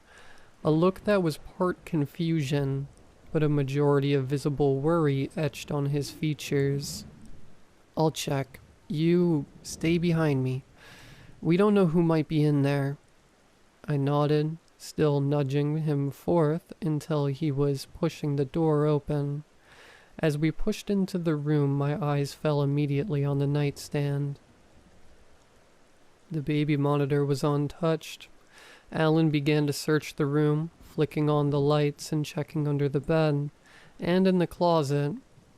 a look that was part confusion, but a majority of visible worry etched on his features. "I'll check. You stay behind me. We don't know who might be in there." I nodded, still nudging him forth until he was pushing the door open. As we pushed into the room, my eyes fell immediately on the nightstand. The baby monitor was untouched. Alan began to search the room, flicking on the lights and checking under the bed, and in the closet.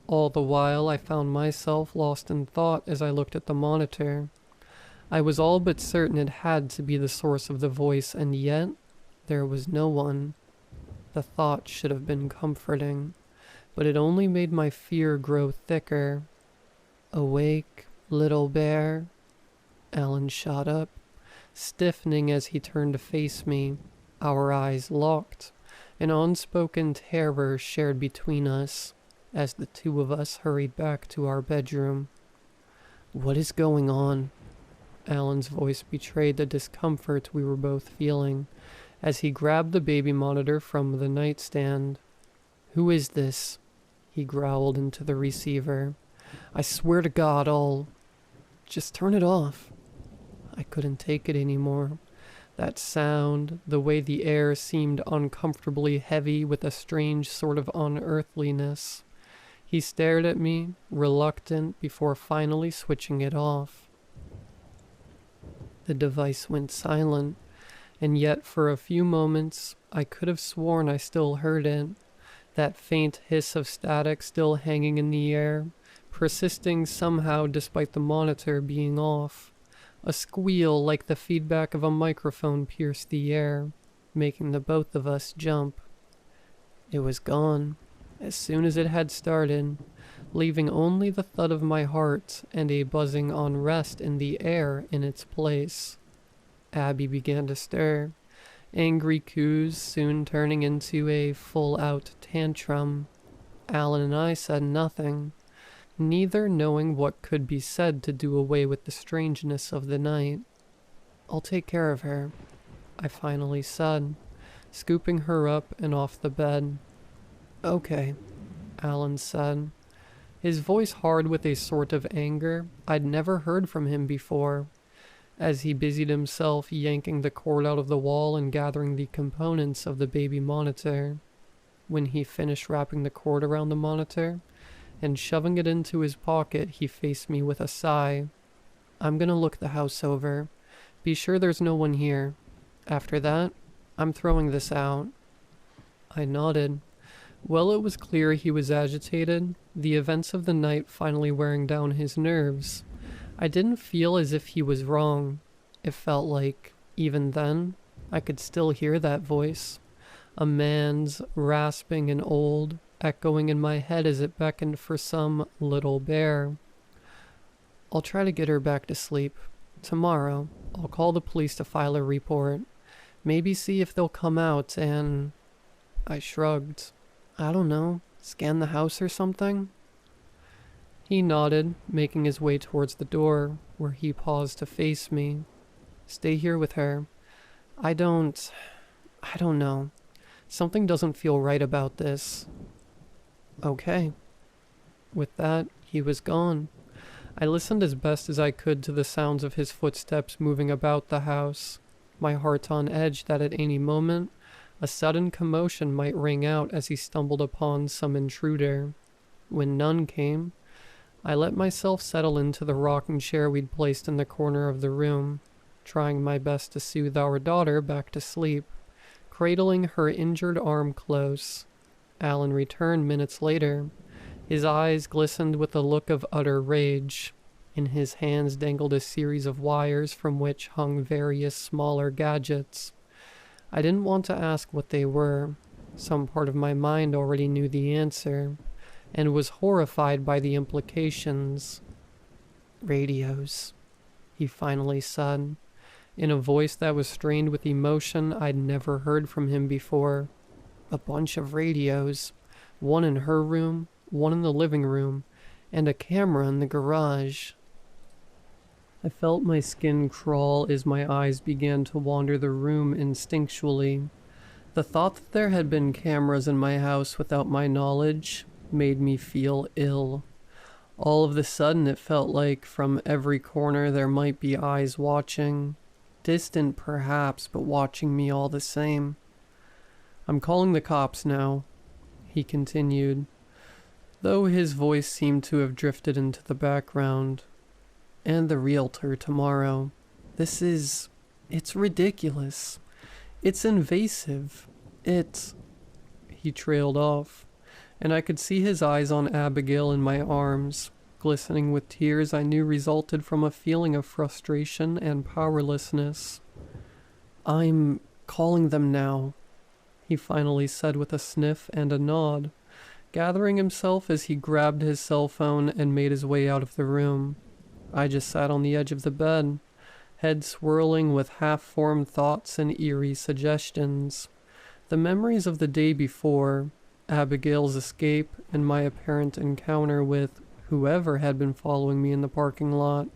All the while, I found myself lost in thought as I looked at the monitor. I was all but certain it had to be the source of the voice, and yet there was no one. The thought should have been comforting, but it only made my fear grow thicker. "Awake, little bear?" Alan shot up, stiffening as he turned to face me. Our eyes locked, an unspoken terror shared between us, as the two of us hurried back to our bedroom. "What is going on?" Alan's voice betrayed the discomfort we were both feeling, as he grabbed the baby monitor from the nightstand. "Who is this?" he growled into the receiver. "I swear to God, I'll..." "Just turn it off." I couldn't take it anymore. That sound, the way the air seemed uncomfortably heavy with a strange sort of unearthliness. He stared at me, reluctant, before finally switching it off. The device went silent, and yet for a few moments I could have sworn I still heard it. That faint hiss of static still hanging in the air, persisting somehow despite the monitor being off. A squeal like the feedback of a microphone pierced the air, making the both of us jump. It was gone, as soon as it had started, leaving only the thud of my heart and a buzzing unrest in the air in its place. Abby began to stir, angry coos soon turning into a full-out tantrum. Alan and I said nothing, neither knowing what could be said to do away with the strangeness of the night. "I'll take care of her," I finally said, scooping her up and off the bed. "Okay," Alan said, his voice hard with a sort of anger I'd never heard from him before, as he busied himself yanking the cord out of the wall and gathering the components of the baby monitor. When he finished wrapping the cord around the monitor and shoving it into his pocket, he faced me with a sigh. "I'm gonna look the house over. Be sure there's no one here. After that, I'm throwing this out." I nodded. Well, it was clear he was agitated, the events of the night finally wearing down his nerves. I didn't feel as if he was wrong. It felt like, even then, I could still hear that voice. A man's, rasping and old, echoing in my head as it beckoned for some little bear. "I'll try to get her back to sleep. Tomorrow, I'll call the police to file a report. Maybe see if they'll come out and..." I shrugged. "I don't know, scan the house or something?" He nodded, making his way towards the door, where he paused to face me. "Stay here with her. I don't know. Something doesn't feel right about this." "Okay." With that, he was gone. I listened as best as I could to the sounds of his footsteps moving about the house, my heart on edge that at any moment a sudden commotion might ring out as he stumbled upon some intruder. When none came, I let myself settle into the rocking chair we'd placed in the corner of the room, trying my best to soothe our daughter back to sleep, cradling her injured arm close. Alan returned minutes later. His eyes glistened with a look of utter rage. In his hands dangled a series of wires from which hung various smaller gadgets. I didn't want to ask what they were. Some part of my mind already knew the answer, and was horrified by the implications. "Radios," he finally said, in a voice that was strained with emotion I'd never heard from him before. "A bunch of radios. One in her room, one in the living room, and a camera in the garage." I felt my skin crawl as my eyes began to wander the room instinctually. The thought that there had been cameras in my house without my knowledge made me feel ill. All of a sudden it felt like from every corner there might be eyes watching. Distant perhaps, but watching me all the same. "I'm calling the cops now," he continued, though his voice seemed to have drifted into the background. "And the realtor tomorrow. It's ridiculous. It's invasive. He trailed off, and I could see his eyes on Abigail in my arms, glistening with tears I knew resulted from a feeling of frustration and powerlessness. "I'm calling them now," he finally said with a sniff and a nod, gathering himself as he grabbed his cell phone and made his way out of the room. I just sat on the edge of the bed, head swirling with half-formed thoughts and eerie suggestions. The memories of the day before, Abigail's escape, and my apparent encounter with whoever had been following me in the parking lot,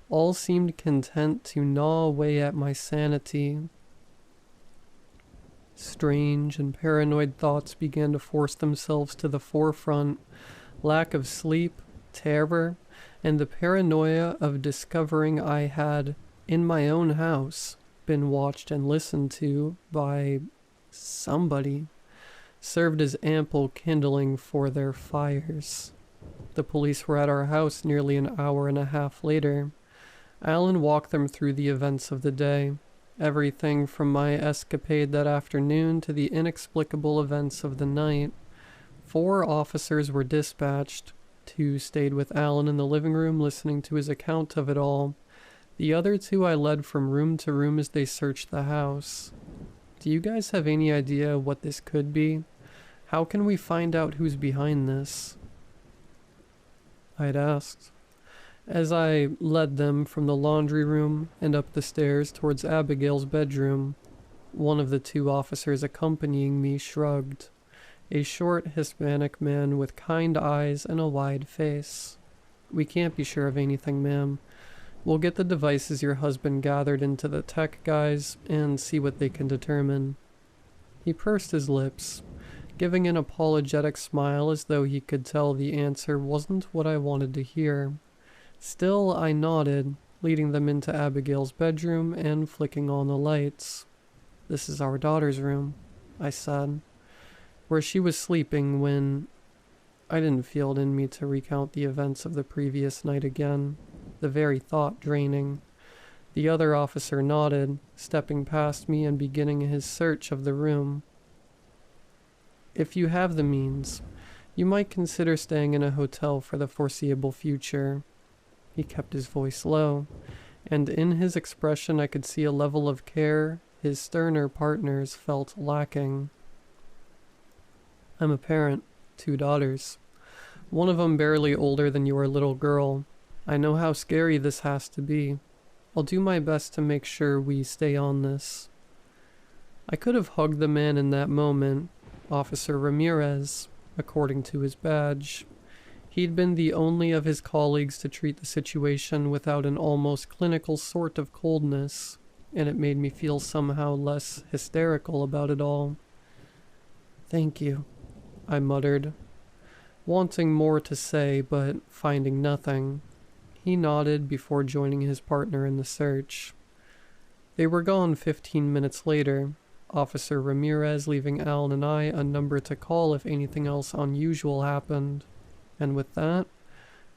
all seemed content to gnaw away at my sanity. Strange and paranoid thoughts began to force themselves to the forefront. Lack of sleep, terror, and the paranoia of discovering I had, in my own house, been watched and listened to by somebody, served as ample kindling for their fires. The police were at our house nearly an hour and a half later. Alan walked them through the events of the day, everything from my escapade that afternoon to the inexplicable events of the night. 4 officers were dispatched. 2 stayed with Alan in the living room listening to his account of it all. The other 2 I led from room to room as they searched the house. Do you guys have any idea what this could be? How can we find out who's behind this? I'd asked, as I led them from the laundry room and up the stairs towards Abigail's bedroom. One of the 2 officers accompanying me shrugged, a short Hispanic man with kind eyes and a wide face. "We can't be sure of anything, ma'am. We'll get the devices your husband gathered into the tech guys and see what they can determine." He pursed his lips, giving an apologetic smile as though he could tell the answer wasn't what I wanted to hear. Still, I nodded, leading them into Abigail's bedroom and flicking on the lights. "This is our daughter's room," I said, "where she was sleeping when—" I didn't feel it in me to recount the events of the previous night again, the very thought draining. The other officer nodded, stepping past me and beginning his search of the room. "If you have the means, you might consider staying in a hotel for the foreseeable future." He kept his voice low, and in his expression I could see a level of care his sterner partners felt lacking. "I'm a parent, 2 daughters. One of them barely older than your little girl. I know how scary this has to be. I'll do my best to make sure we stay on this." I could have hugged the man in that moment, Officer Ramirez, according to his badge. He'd been the only of his colleagues to treat the situation without an almost clinical sort of coldness, and it made me feel somehow less hysterical about it all. "Thank you," I muttered, wanting more to say but finding nothing. He nodded before joining his partner in the search. They were gone 15 minutes later, Officer Ramirez leaving Alan and I a number to call if anything else unusual happened. And with that,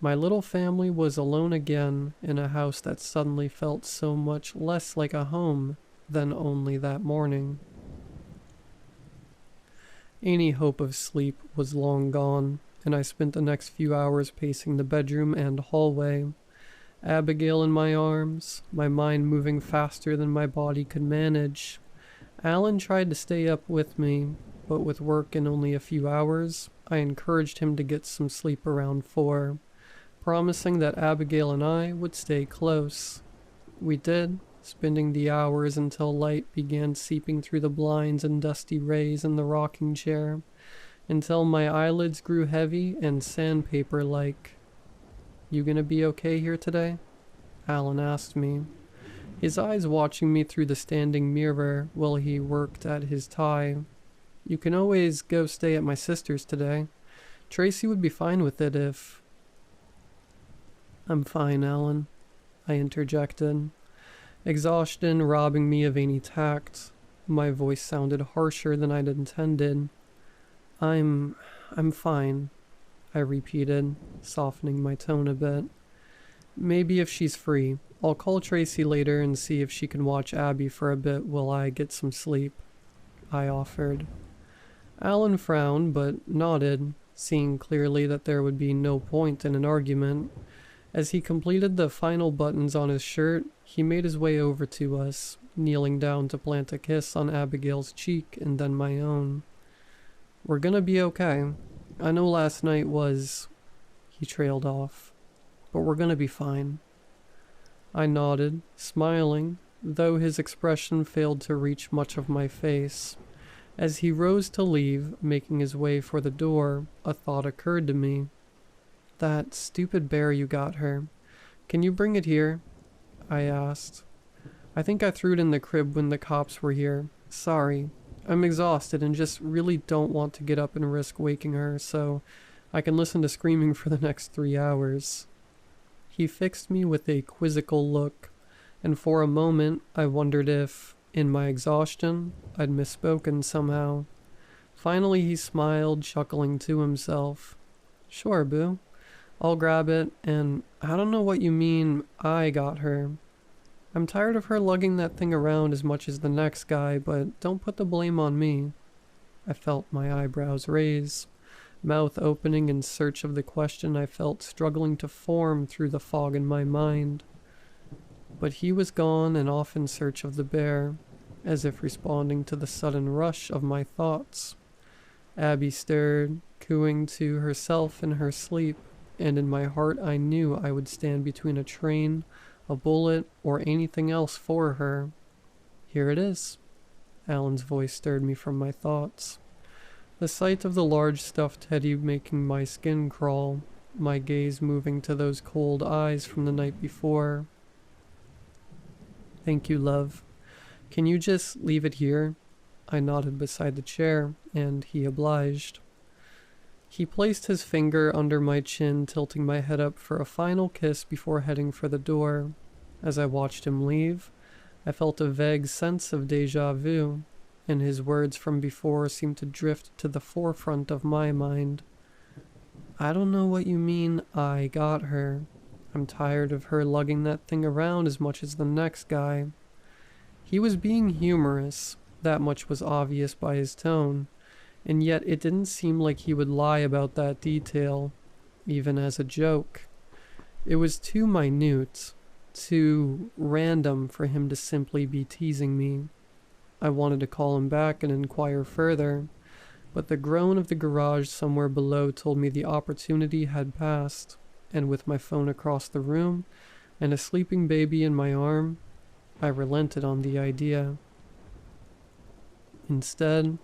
my little family was alone again in a house that suddenly felt so much less like a home than only that morning. Any hope of sleep was long gone, and I spent the next few hours pacing the bedroom and hallway, Abigail in my arms, my mind moving faster than my body could manage. Alan tried to stay up with me, but with work in only a few hours, I encouraged him to get some sleep around 4, promising that Abigail and I would stay close. We did, spending the hours until light began seeping through the blinds and dusty rays in the rocking chair, until my eyelids grew heavy and sandpaper-like. "You gonna be okay here today?" Alan asked me, his eyes watching me through the standing mirror while he worked at his tie. "You can always go stay at my sister's today. Tracy would be fine with it if—" "I'm fine, Alan," I interjected, exhaustion robbing me of any tact. My voice sounded harsher than I'd intended. I'm fine," I repeated, softening my tone a bit. "Maybe if she's free, I'll call Tracy later and see if she can watch Abby for a bit while I get some sleep," I offered. Alan frowned but nodded, seeing clearly that there would be no point in an argument. As he completed the final buttons on his shirt, he made his way over to us, kneeling down to plant a kiss on Abigail's cheek and then my own. "We're gonna be okay. I know last night was—" He trailed off. "But we're gonna be fine." I nodded, smiling, though his expression failed to reach much of my face. As he rose to leave, making his way for the door, a thought occurred to me. "That stupid bear you got her. Can you bring it here?" I asked. "I think I threw it in the crib when the cops were here. Sorry. I'm exhausted and just really don't want to get up and risk waking her, so I can listen to screaming for the next 3 hours." He fixed me with a quizzical look, and for a moment I wondered if, in my exhaustion, I'd misspoken somehow. Finally he smiled, chuckling to himself. "Sure, boo. I'll grab it, and I don't know what you mean I got her. I'm tired of her lugging that thing around as much as the next guy, but don't put the blame on me." I felt my eyebrows raise, mouth opening in search of the question I felt struggling to form through the fog in my mind. But he was gone and off in search of the bear, as if responding to the sudden rush of my thoughts. Abby stirred, cooing to herself in her sleep, and in my heart I knew I would stand between a train, a bullet, or anything else for her. "Here it is." Alan's voice stirred me from my thoughts. The sight of the large stuffed teddy making my skin crawl, my gaze moving to those cold eyes from the night before. "Thank you, love. Can you just leave it here?" I nodded beside the chair, and he obliged. He placed his finger under my chin, tilting my head up for a final kiss before heading for the door. As I watched him leave, I felt a vague sense of déjà vu, and his words from before seemed to drift to the forefront of my mind. "I don't know what you mean I got her. I'm tired of her lugging that thing around as much as the next guy." He was being humorous, that much was obvious by his tone, and yet it didn't seem like he would lie about that detail, even as a joke. It was too minute, too random for him to simply be teasing me. I wanted to call him back and inquire further, but the groan of the garage somewhere below told me the opportunity had passed, and with my phone across the room and a sleeping baby in my arm, I relented on the idea. Instead,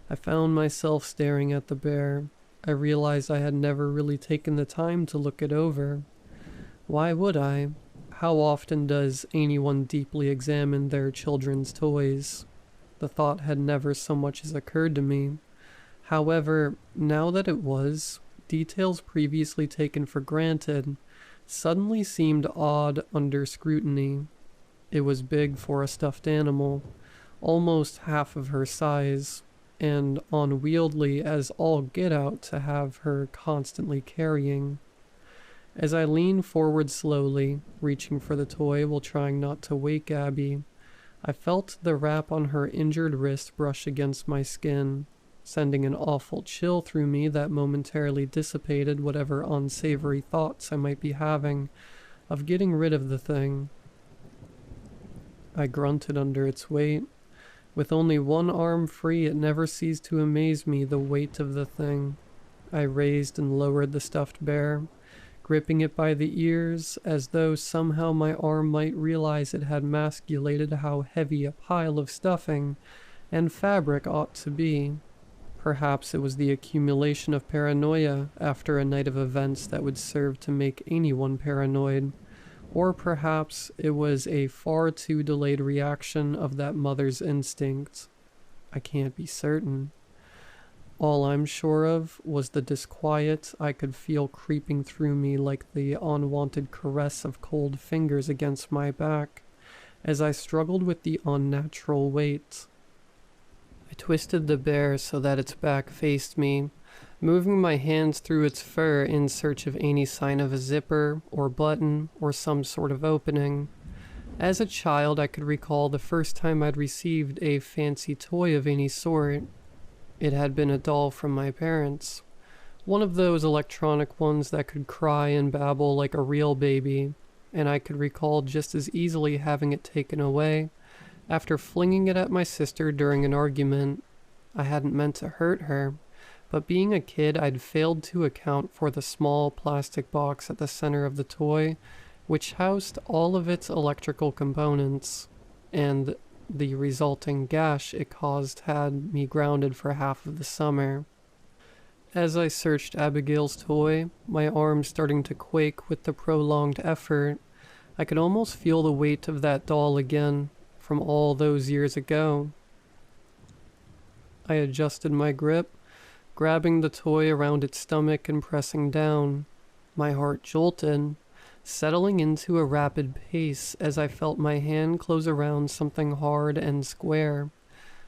I found myself staring at the bear. I realized I had never really taken the time to look it over. Why would I? How often does anyone deeply examine their children's toys? The thought had never so much as occurred to me. However, now that it was, details previously taken for granted suddenly seemed odd under scrutiny. It was big for a stuffed animal, almost half of her size, and unwieldy as all get out to have her constantly carrying. As I leaned forward slowly, reaching for the toy while trying not to wake Abby, I felt the wrap on her injured wrist brush against my skin, sending an awful chill through me that momentarily dissipated whatever unsavory thoughts I might be having of getting rid of the thing. I grunted under its weight. With only one arm free, it never ceased to amaze me the weight of the thing. I raised and lowered the stuffed bear, gripping it by the ears, as though somehow my arm might realize it had masculated how heavy a pile of stuffing and fabric ought to be. Perhaps it was the accumulation of paranoia after a night of events that would serve to make anyone paranoid, Or perhaps it was a far too delayed reaction of that mother's instinct. I can't be certain. All I'm sure of was the disquiet I could feel creeping through me like the unwanted caress of cold fingers against my back as I struggled with the unnatural weight. I twisted the bear so that its back faced me, moving my hands through its fur in search of any sign of a zipper or button or some sort of opening. As a child, I could recall the first time I'd received a fancy toy of any sort. It had been a doll from my parents, one of those electronic ones that could cry and babble like a real baby, and I could recall just as easily having it taken away after flinging it at my sister during an argument. I hadn't meant to hurt her, but being a kid, I'd failed to account for the small plastic box at the center of the toy, which housed all of its electrical components, and the resulting gash it caused had me grounded for half of the summer. As I searched Abigail's toy, my arms starting to quake with the prolonged effort, I could almost feel the weight of that doll again from all those years ago. I adjusted my grip, grabbing the toy around its stomach and pressing down. My heart jolted, settling into a rapid pace as I felt my hand close around something hard and square.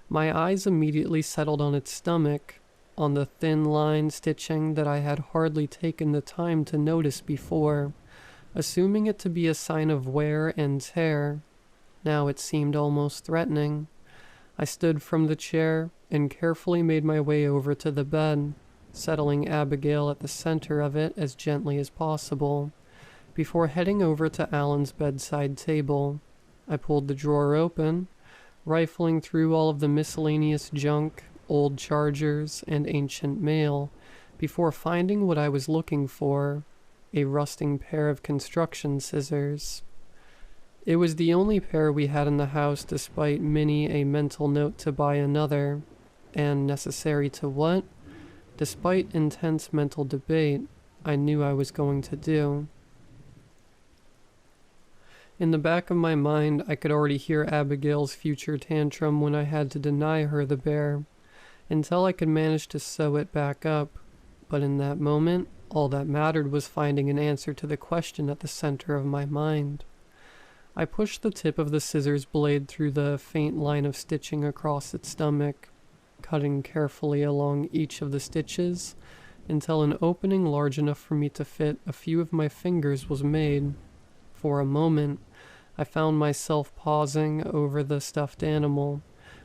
My eyes immediately settled on its stomach, on the thin line stitching that I had hardly taken the time to notice before, assuming it to be a sign of wear and tear. Now it seemed almost threatening. I stood from the chair and carefully made my way over to the bed, settling Abigail at the center of it as gently as possible. Before heading over to Alan's bedside table, I pulled the drawer open, rifling through all of the miscellaneous junk, old chargers, and ancient mail, before finding what I was looking for, a rusting pair of construction scissors. It was the only pair we had in the house, despite many a mental note to buy another, and necessary to what? Despite intense mental debate, I knew I was going to do. In the back of my mind, I could already hear Abigail's future tantrum when I had to deny her the bear, until I could manage to sew it back up. But in that moment, all that mattered was finding an answer to the question at the center of my mind. I pushed the tip of the scissors blade through the faint line of stitching across its stomach, cutting carefully along each of the stitches until an opening large enough for me to fit a few of my fingers was made. For a moment, I found myself pausing over the stuffed animal,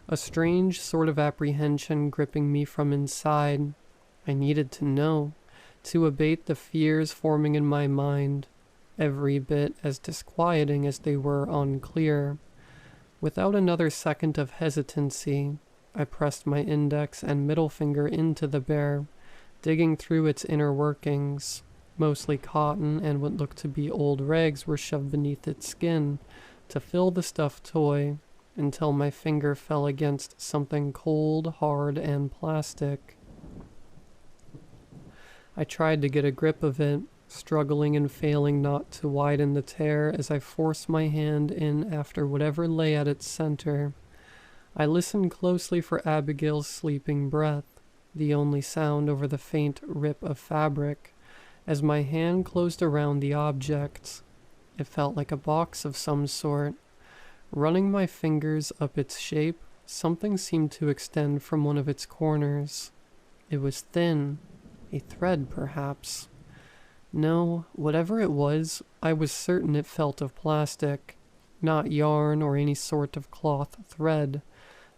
a strange sort of apprehension gripping me from inside. I needed to know, to abate the fears forming in my mind, every bit as disquieting as they were unclear. Without another second of hesitancy, I pressed my index and middle finger into the bear, digging through its inner workings. Mostly cotton and what looked to be old rags were shoved beneath its skin to fill the stuffed toy, until my finger fell against something cold, hard, and plastic. I tried to get a grip of it, struggling and failing not to widen the tear as I forced my hand in after whatever lay at its center. I listened closely for Abigail's sleeping breath, the only sound over the faint rip of fabric, as my hand closed around the object. It felt like a box of some sort. Running my fingers up its shape, something seemed to extend from one of its corners. It was thin, a thread perhaps. No, whatever it was, I was certain it felt of plastic, not yarn or any sort of cloth thread.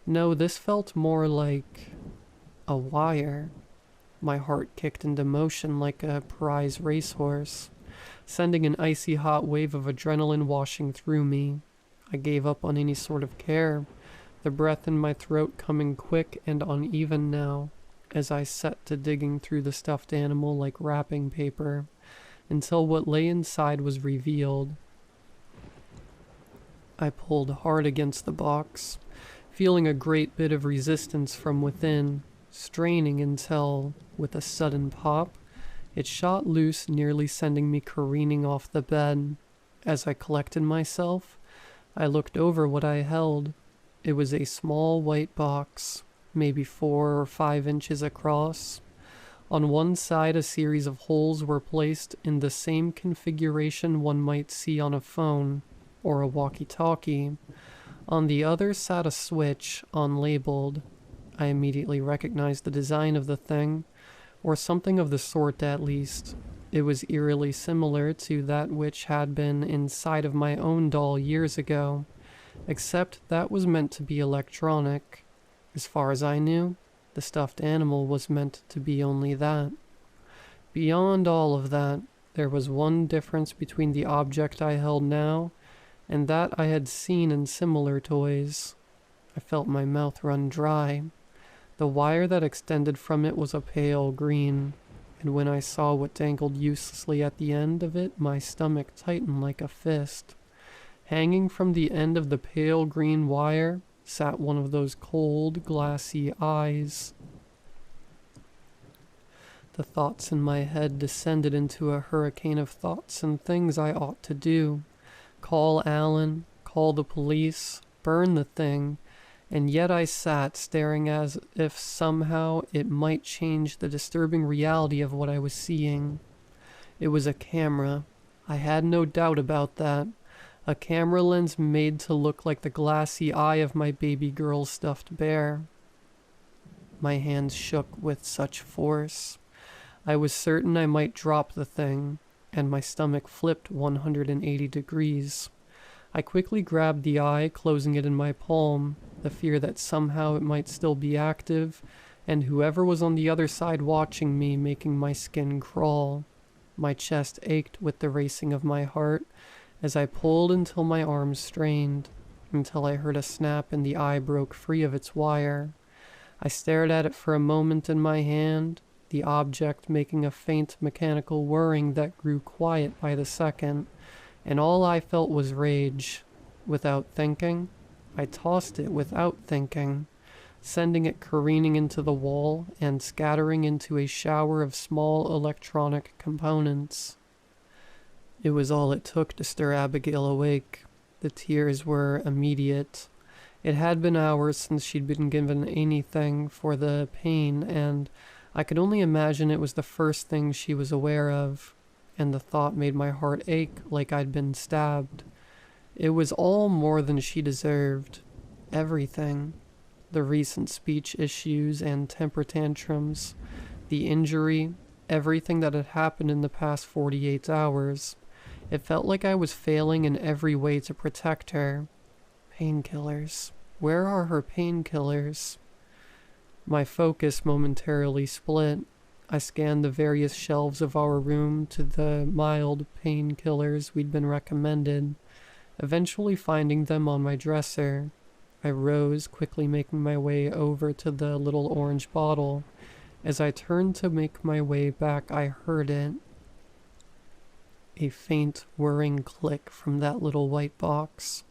No, this felt more like a wire. My heart kicked into motion like a prize racehorse, sending an icy hot wave of adrenaline washing through me. I gave up on any sort of care, the breath in my throat coming quick and uneven now, as I set to digging through the stuffed animal like wrapping paper, until what lay inside was revealed. I pulled hard against the box, feeling a great bit of resistance from within, straining until, with a sudden pop, it shot loose, nearly sending me careening off the bed. As I collected myself, I looked over what I held. It was a small white box, maybe 4 or 5 inches across. On one side, a series of holes were placed in the same configuration one might see on a phone or a walkie-talkie. On the other sat a switch, unlabeled. I immediately recognized the design of the thing, or something of the sort at least. It was eerily similar to that which had been inside of my own doll years ago, except that was meant to be electronic. As far as I knew, the stuffed animal was meant to be only that. Beyond all of that, there was one difference between the object I held now and that I had seen in similar toys. I felt my mouth run dry. The wire that extended from it was a pale green, and when I saw what dangled uselessly at the end of it, my stomach tightened like a fist. Hanging from the end of the pale green wire sat one of those cold, glassy eyes. The thoughts in my head descended into a hurricane of thoughts and things I ought to do. Call Alan, call the police, burn the thing, and yet I sat staring as if somehow it might change the disturbing reality of what I was seeing. It was a camera. I had no doubt about that. A camera lens made to look like the glassy eye of my baby girl's stuffed bear. My hands shook with such force. I was certain I might drop the thing, and my stomach flipped 180 degrees. I quickly grabbed the eye, closing it in my palm, the fear that somehow it might still be active, and whoever was on the other side watching me making my skin crawl. My chest ached with the racing of my heart, as I pulled until my arms strained, until I heard a snap and the eye broke free of its wire. I stared at it for a moment in my hand, the object making a faint mechanical whirring that grew quiet by the second, and all I felt was rage. Without thinking, I tossed it without thinking, sending it careening into the wall and scattering into a shower of small electronic components. It was all it took to stir Abigail awake. The tears were immediate. It had been hours since she'd been given anything for the pain, and I could only imagine it was the first thing she was aware of, and the thought made my heart ache like I'd been stabbed. It was all more than she deserved. Everything. The recent speech issues and temper tantrums, the injury, everything that had happened in the past 48 hours. It felt like I was failing in every way to protect her. Painkillers. Where are her painkillers? My focus momentarily split. I scanned the various shelves of our room to the mild painkillers we'd been recommended, eventually finding them on my dresser. I rose, quickly making my way over to the little orange bottle. As I turned to make my way back, I heard it. A faint whirring click from that little white box.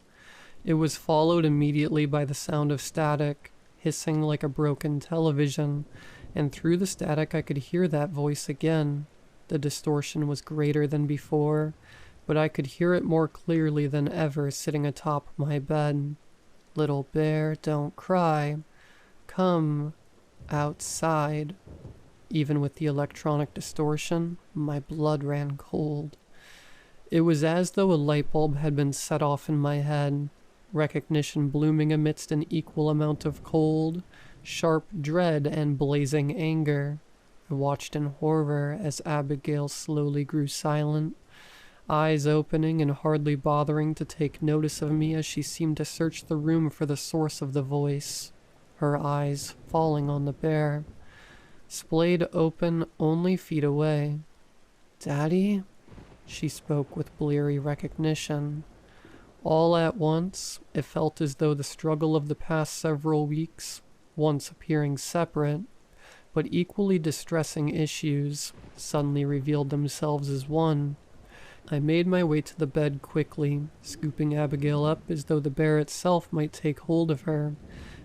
It was followed immediately by the sound of static, hissing like a broken television, and through the static I could hear that voice again. The distortion was greater than before, but I could hear it more clearly than ever sitting atop my bed. Little bear, don't cry. Come outside. Even with the electronic distortion, my blood ran cold. It was as though a light bulb had been set off in my head, recognition blooming amidst an equal amount of cold, sharp dread, and blazing anger. I watched in horror as Abigail slowly grew silent, eyes opening and hardly bothering to take notice of me as she seemed to search the room for the source of the voice, her eyes falling on the bear. Splayed open only feet away. "Daddy?" She spoke with bleary recognition. All at once, it felt as though the struggle of the past several weeks, once appearing separate, but equally distressing issues, suddenly revealed themselves as one. I made my way to the bed quickly, scooping Abigail up as though the bear itself might take hold of her,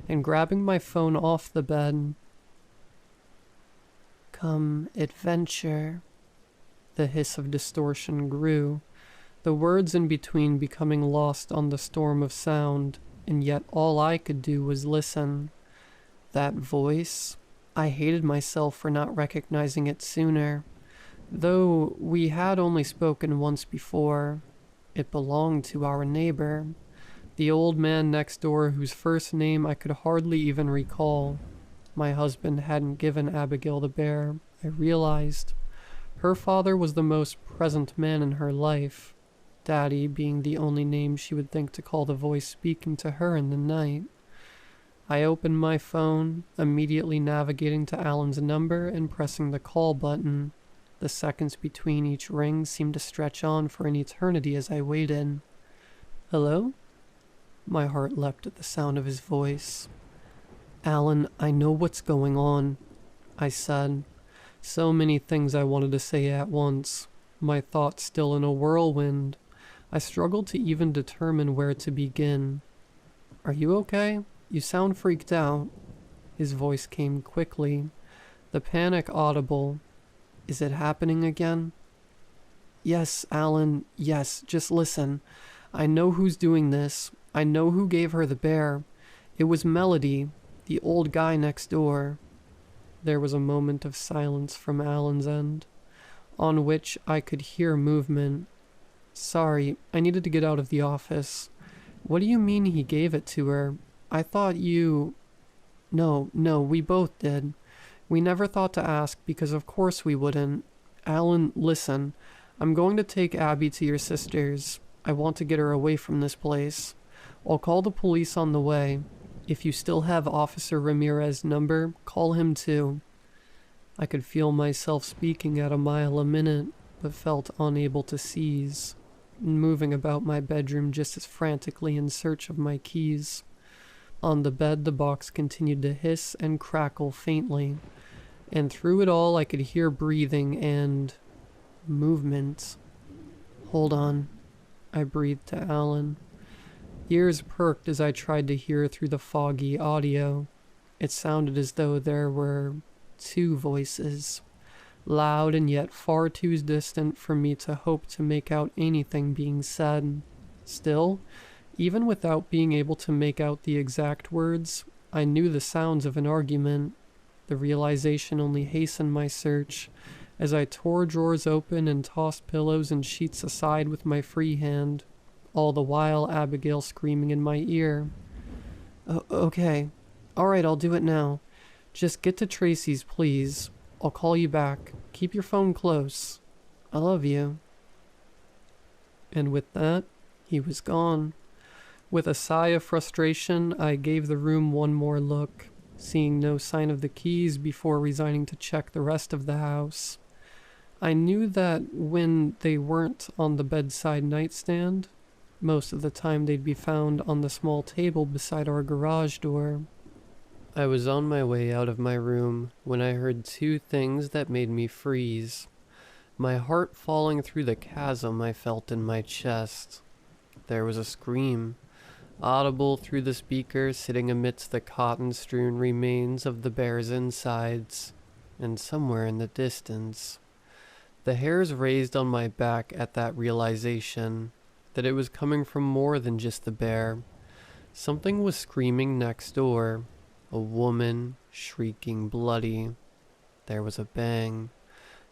and grabbing my phone off the bed. "Come, adventure." The hiss of distortion grew. the words in between becoming lost on the storm of sound, and yet all I could do was listen. That voice, I hated myself for not recognizing it sooner. Though we had only spoken once before, it belonged to our neighbor, the old man next door whose first name I could hardly even recall. My husband hadn't given Abigail the bear, I realized. Her father was the most present man in her life, Daddy being the only name she would think to call the voice speaking to her in the night. I opened my phone, immediately navigating to Alan's number and pressing the call button. The seconds between each ring seemed to stretch on for an eternity as I waited. Hello? My heart leapt at the sound of his voice. Alan, I know what's going on, I said. So many things I wanted to say at once, my thoughts still in a whirlwind. I struggled to even determine where to begin. Are you okay? You sound freaked out. His voice came quickly, the panic audible. Is it happening again? Yes, Alan, yes, just listen. I know who's doing this. I know who gave her the bear. It was Melody, the old guy next door. There was a moment of silence from Alan's end, on which I could hear movement. Sorry, I needed to get out of the office. What do you mean he gave it to her? I thought you... No, we both did. We never thought to ask because of course we wouldn't. Alan, listen. I'm going to take Abby to your sister's. I want to get her away from this place. I'll call the police on the way. If you still have Officer Ramirez's number, call him too. I could feel myself speaking at a mile a minute, but felt unable to seize, moving about my bedroom just as frantically in search of my keys. On the bed, the box continued to hiss and crackle faintly, and through it all I could hear breathing and... movement. Hold on, I breathed to Alan. Ears perked as I tried to hear through the foggy audio. It sounded as though there were 2 voices, loud and yet far too distant for me to hope to make out anything being said. Still, even without being able to make out the exact words, I knew the sounds of an argument. The realization only hastened my search, as I tore drawers open and tossed pillows and sheets aside with my free hand, all the while Abigail screaming in my ear. Okay. Alright, I'll do it now. Just get to Tracy's, please. I'll call you back. Keep your phone close. I love you. And with that, he was gone. With a sigh of frustration, I gave the room one more look, seeing no sign of the keys before resigning to check the rest of the house. I knew that when they weren't on the bedside nightstand, most of the time they'd be found on the small table beside our garage door. I was on my way out of my room when I heard 2 things that made me freeze. My heart falling through the chasm I felt in my chest. There was a scream, audible through the speaker sitting amidst the cotton-strewn remains of the bear's insides, and somewhere in the distance. The hairs raised on my back at that realization that it was coming from more than just the bear. Something was screaming next door, a woman shrieking bloody. There was a bang,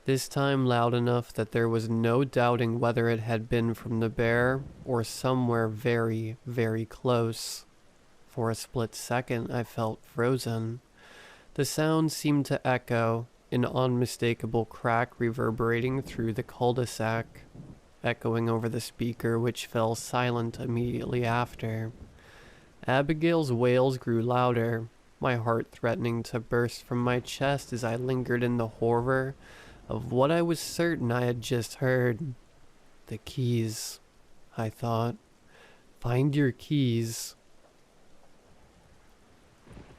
this time loud enough that there was no doubting whether it had been from the bear or somewhere very, very close. For a split second I felt frozen. The sound seemed to echo, an unmistakable crack reverberating through the cul-de-sac, echoing over the speaker which fell silent immediately after. Abigail's wails grew louder, my heart threatening to burst from my chest as I lingered in the horror of what I was certain I had just heard. The keys, I thought. Find your keys.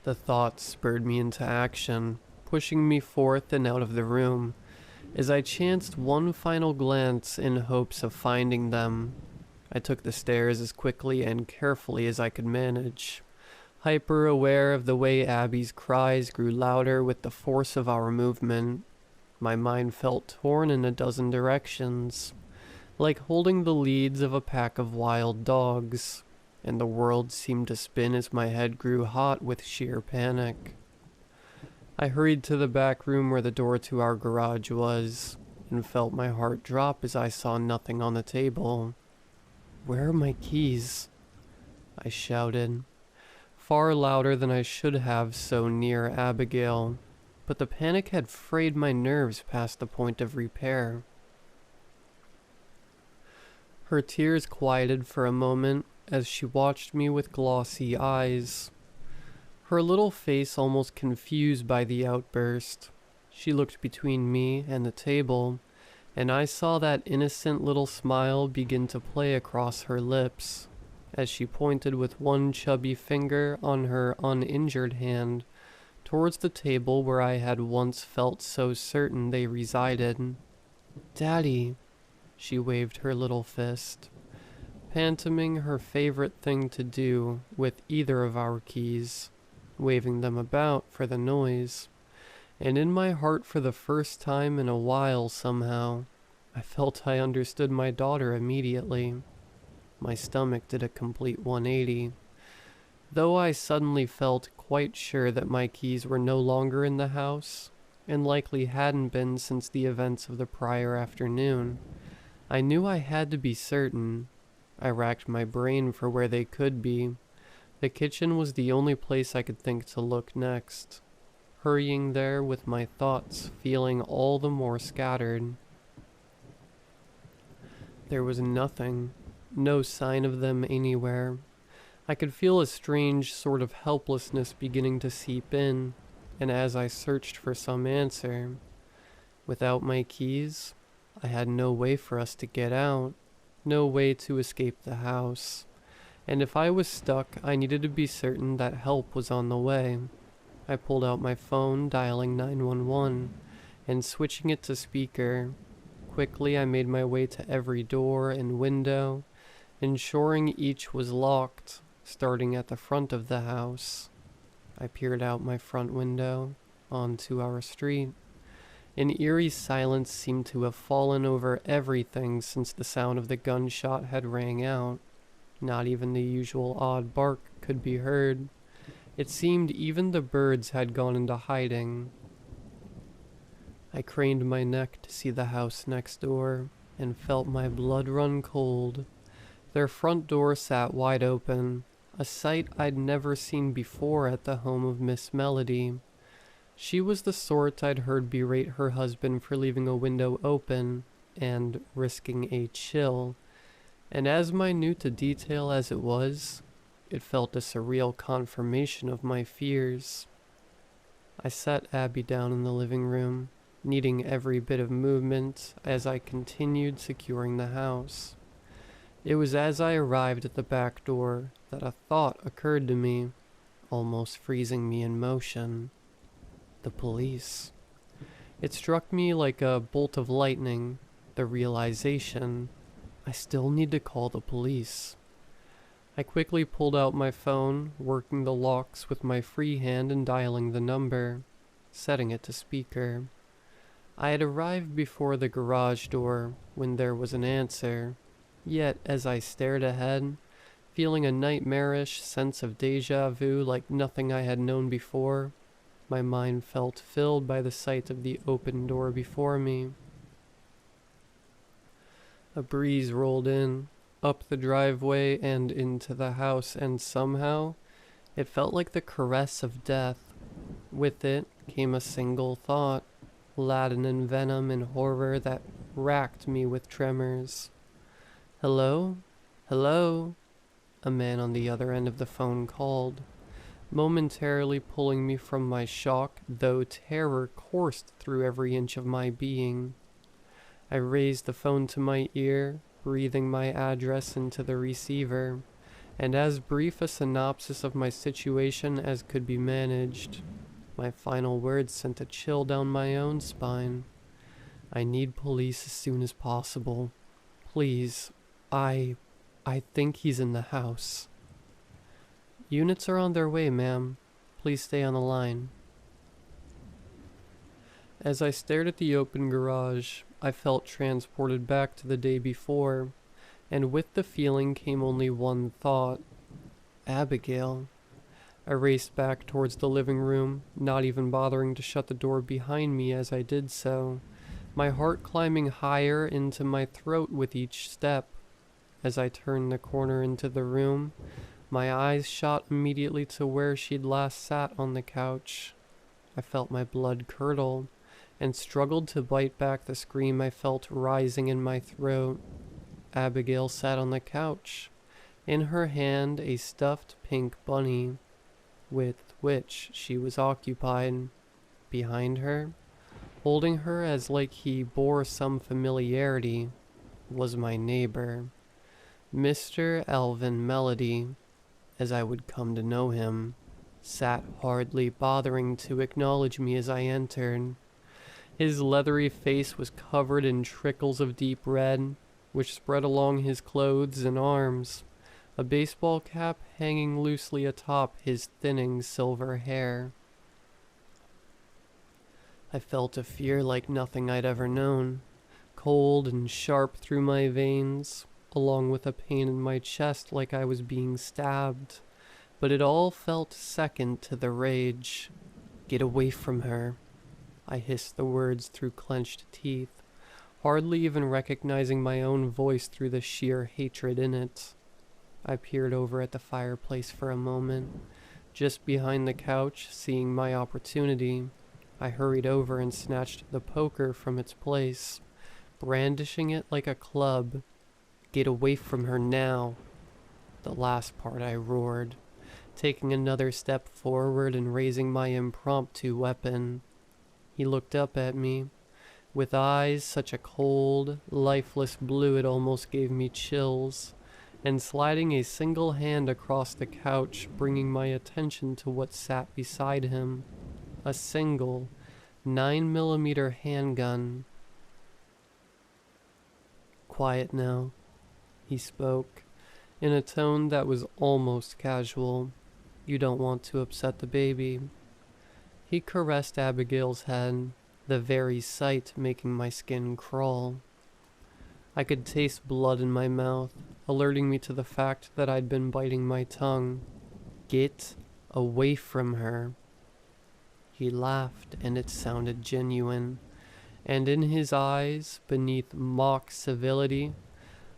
The thought spurred me into action, pushing me forth and out of the room, as I chanced one final glance in hopes of finding them. I took the stairs as quickly and carefully as I could manage, hyper-aware of the way Abby's cries grew louder with the force of our movement. My mind felt torn in a dozen directions. like holding the leads of a pack of wild dogs, and the world seemed to spin as my head grew hot with sheer panic. I hurried to the back room where the door to our garage was, and felt my heart drop as I saw nothing on the table. "Where are my keys?" I shouted, far louder than I should have so near Abigail, but the panic had frayed my nerves past the point of repair. Her tears quieted for a moment as she watched me with glossy eyes, her little face almost confused by the outburst. She looked between me and the table, and I saw that innocent little smile begin to play across her lips as she pointed with one chubby finger on her uninjured hand towards the table where I had once felt so certain they resided. "Daddy," she waved her little fist, pantomiming her favorite thing to do with either of our keys, waving them about for the noise. And in my heart, for the first time in a while somehow, I felt I understood my daughter immediately. My stomach did a complete 180, though I suddenly felt quite sure that my keys were no longer in the house, and likely hadn't been since the events of the prior afternoon. I knew I had to be certain. I racked my brain for where they could be. The kitchen was the only place I could think to look next, hurrying there with my thoughts feeling all the more scattered. There was nothing, no sign of them anywhere. I could feel a strange sort of helplessness beginning to seep in, and as I searched for some answer, without my keys, I had no way for us to get out, no way to escape the house, and if I was stuck, I needed to be certain that help was on the way. I pulled out my phone, dialing 911, and switching it to speaker. Quickly, I made my way to every door and window, ensuring each was locked, starting at the front of the house. I peered out my front window onto our street. An eerie silence seemed to have fallen over everything since the sound of the gunshot had rang out. Not even the usual odd bark could be heard. It seemed even the birds had gone into hiding. I craned my neck to see the house next door, and felt my blood run cold. Their front door sat wide open, a sight I'd never seen before at the home of Miss Melody. She was the sort I'd heard berate her husband for leaving a window open and risking a chill, and as minute to detail as it was, it felt a surreal confirmation of my fears. I sat Abby down in the living room, needing every bit of movement as I continued securing the house. It was as I arrived at the back door that a thought occurred to me, almost freezing me in motion. The police. It struck me like a bolt of lightning, the realization, I still need to call the police. I quickly pulled out my phone, working the locks with my free hand and dialing the number, setting it to speaker. I had arrived before the garage door when there was an answer, yet as I stared ahead, feeling a nightmarish sense of déjà vu like nothing I had known before, my mind felt filled by the sight of the open door before me. A breeze rolled in, up the driveway and into the house, and somehow it felt like the caress of death. With it came a single thought, laden in venom and horror that racked me with tremors. "Hello? Hello?" a man on the other end of the phone called, momentarily pulling me from my shock, though terror coursed through every inch of my being. I raised the phone to my ear, breathing my address into the receiver, and as brief a synopsis of my situation as could be managed. My final words sent a chill down my own spine. "I need police as soon as possible. Please, I think he's in the house." "Units are on their way, ma'am. Please stay on the line." As I stared at the open garage, I felt transported back to the day before, and with the feeling came only one thought. Abigail. I raced back towards the living room, not even bothering to shut the door behind me as I did so, my heart climbing higher into my throat with each step. As I turned the corner into the room, my eyes shot immediately to where she'd last sat on the couch. I felt my blood curdle, and struggled to bite back the scream I felt rising in my throat. Abigail sat on the couch, in her hand a stuffed pink bunny, with which she was occupied. Behind her, holding her as like he bore some familiarity, was my neighbor, Mr. Elvin Melody, as I would come to know him, sat hardly bothering to acknowledge me as I entered. His leathery face was covered in trickles of deep red, which spread along his clothes and arms, a baseball cap hanging loosely atop his thinning silver hair. I felt a fear like nothing I'd ever known, cold and sharp through my veins, along with a pain in my chest like I was being stabbed. But it all felt second to the rage. "Get away from her," I hissed the words through clenched teeth, hardly even recognizing my own voice through the sheer hatred in it. I peered over at the fireplace for a moment, just behind the couch, seeing my opportunity. I hurried over and snatched the poker from its place, brandishing it like a club. "Get away from her now." The last part I roared, taking another step forward and raising my impromptu weapon. He looked up at me, with eyes such a cold, lifeless blue it almost gave me chills, and sliding a single hand across the couch, bringing my attention to what sat beside him. A single 9mm handgun. "Quiet now," he spoke, in a tone that was almost casual. "You don't want to upset the baby." He caressed Abigail's head, the very sight making my skin crawl. I could taste blood in my mouth, alerting me to the fact that I'd been biting my tongue. "Get away from her." He laughed, and it sounded genuine, and in his eyes, beneath mock civility,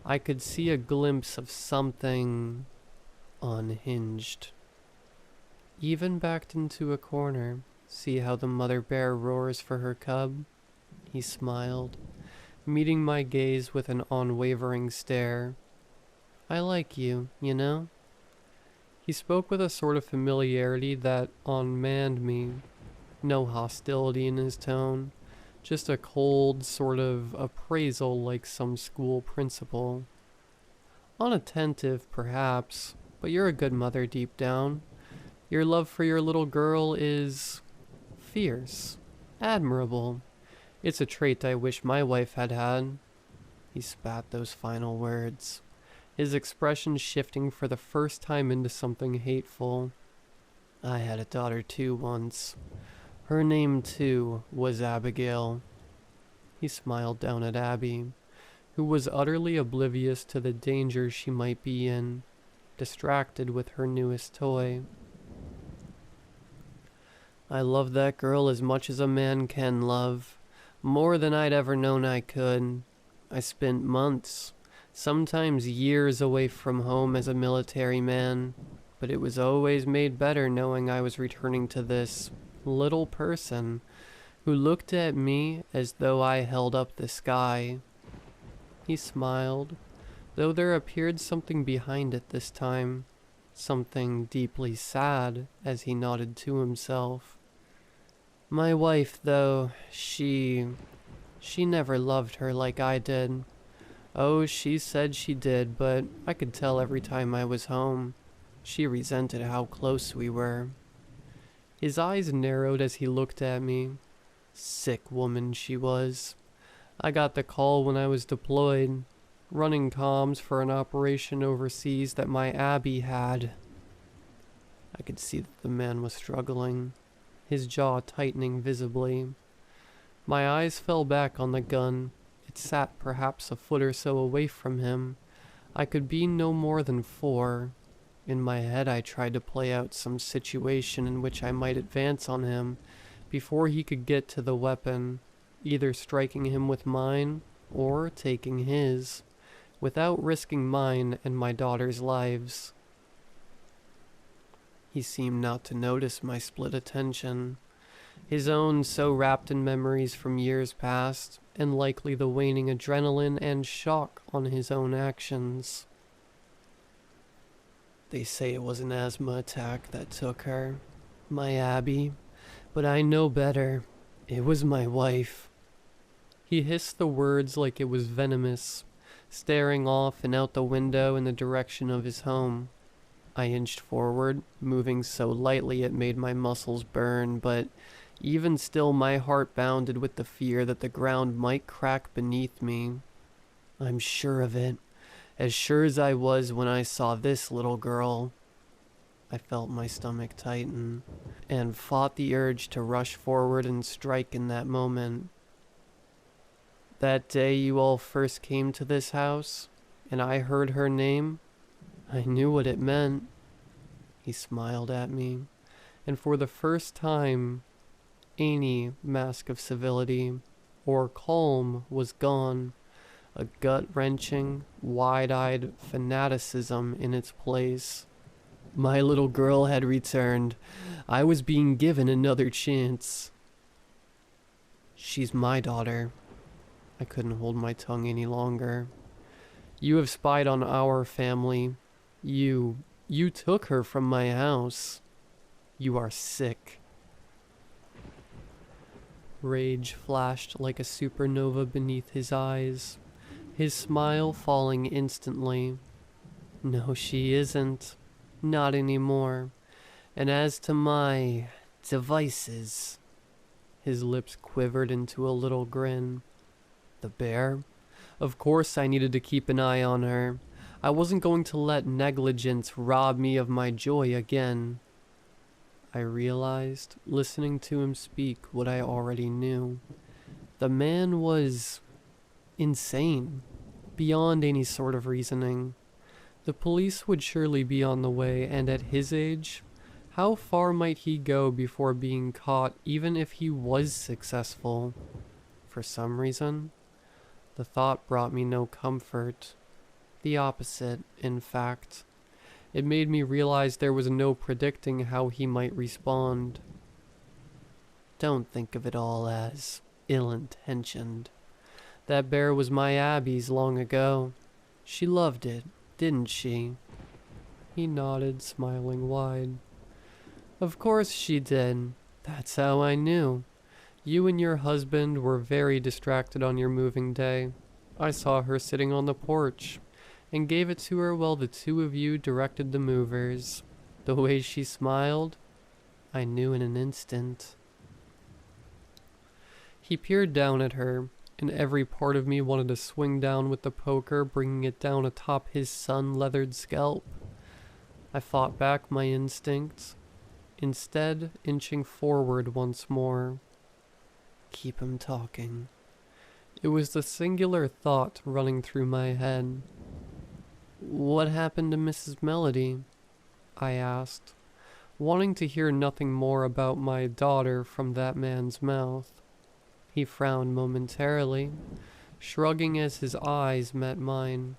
I could see a glimpse of something unhinged. Even backed into a corner. "See how the mother bear roars for her cub?" He smiled, meeting my gaze with an unwavering stare. "I like you, you know?" He spoke with a sort of familiarity that unmanned me. No hostility in his tone, just a cold sort of appraisal like some school principal. Unattentive, perhaps, but you're a good mother deep down. Your love for your little girl is fierce, admirable. It's a trait I wish my wife had had. He spat those final words, his expression shifting for the first time into something hateful. "I had a daughter too once. Her name, too, was Abigail." He smiled down at Abby, who was utterly oblivious to the danger she might be in, distracted with her newest toy. "I love that girl as much as a man can love, more than I'd ever known I could. I spent months, sometimes years away from home as a military man, but it was always made better knowing I was returning to this little person who looked at me as though I held up the sky." He smiled, though there appeared something behind it this time, something deeply sad as he nodded to himself. "My wife, though, she never loved her like I did. Oh, she said she did, but I could tell every time I was home. She resented how close we were." His eyes narrowed as he looked at me. Sick woman she was. I got the call when I was deployed, running comms for an operation overseas that my Abby had. I could see that the man was struggling, his jaw tightening visibly. My eyes fell back on the gun, It sat perhaps a foot or so away from him. I could be no more than 4. In my head, I tried to play out some situation in which I might advance on him before he could get to the weapon, either striking him with mine or taking his, without risking mine and my daughter's lives. He seemed not to notice my split attention, his own so wrapped in memories from years past, and likely the waning adrenaline and shock on his own actions. They say it was an asthma attack that took her, my Abby, but I know better. It was my wife. He hissed the words like it was venomous, staring off and out the window in the direction of his home. I inched forward, moving so lightly it made my muscles burn, but even still my heart bounded with the fear that the ground might crack beneath me. I'm sure of it. As sure as I was when I saw this little girl. I felt my stomach tighten, and fought the urge to rush forward and strike in that moment. That day you all first came to this house, and I heard her name, I knew what it meant. He smiled at me, and for the first time, any mask of civility or calm was gone. A gut-wrenching, wide-eyed fanaticism in its place. My little girl had returned. I was being given another chance. She's my daughter. I couldn't hold my tongue any longer. You have spied on our family. You took her from my house. You are sick. Rage flashed like a supernova beneath his eyes, his smile falling instantly. No, she isn't. Not anymore. And as to my devices, his lips quivered into a little grin. The bear? Of course I needed to keep an eye on her. I wasn't going to let negligence rob me of my joy again. I realized, listening to him speak, what I already knew. The man was insane, beyond any sort of reasoning. The police would surely be on the way, and at his age, how far might he go before being caught, even if he was successful? For some reason, the thought brought me no comfort. The opposite, in fact. It made me realize there was no predicting how he might respond. Don't think of it all as ill-intentioned. That bear was my Abby's long ago. She loved it, didn't she? He nodded, smiling wide. Of course she did. That's how I knew. You and your husband were very distracted on your moving day. I saw her sitting on the porch, and gave it to her while the two of you directed the movers. The way she smiled, I knew in an instant. He peered down at her, and every part of me wanted to swing down with the poker, bringing it down atop his sun-leathered scalp. I fought back my instincts, instead inching forward once more. Keep him talking. It was the singular thought running through my head. What happened to Mrs. Melody? I asked, wanting to hear nothing more about my daughter from that man's mouth. He frowned momentarily, shrugging as his eyes met mine.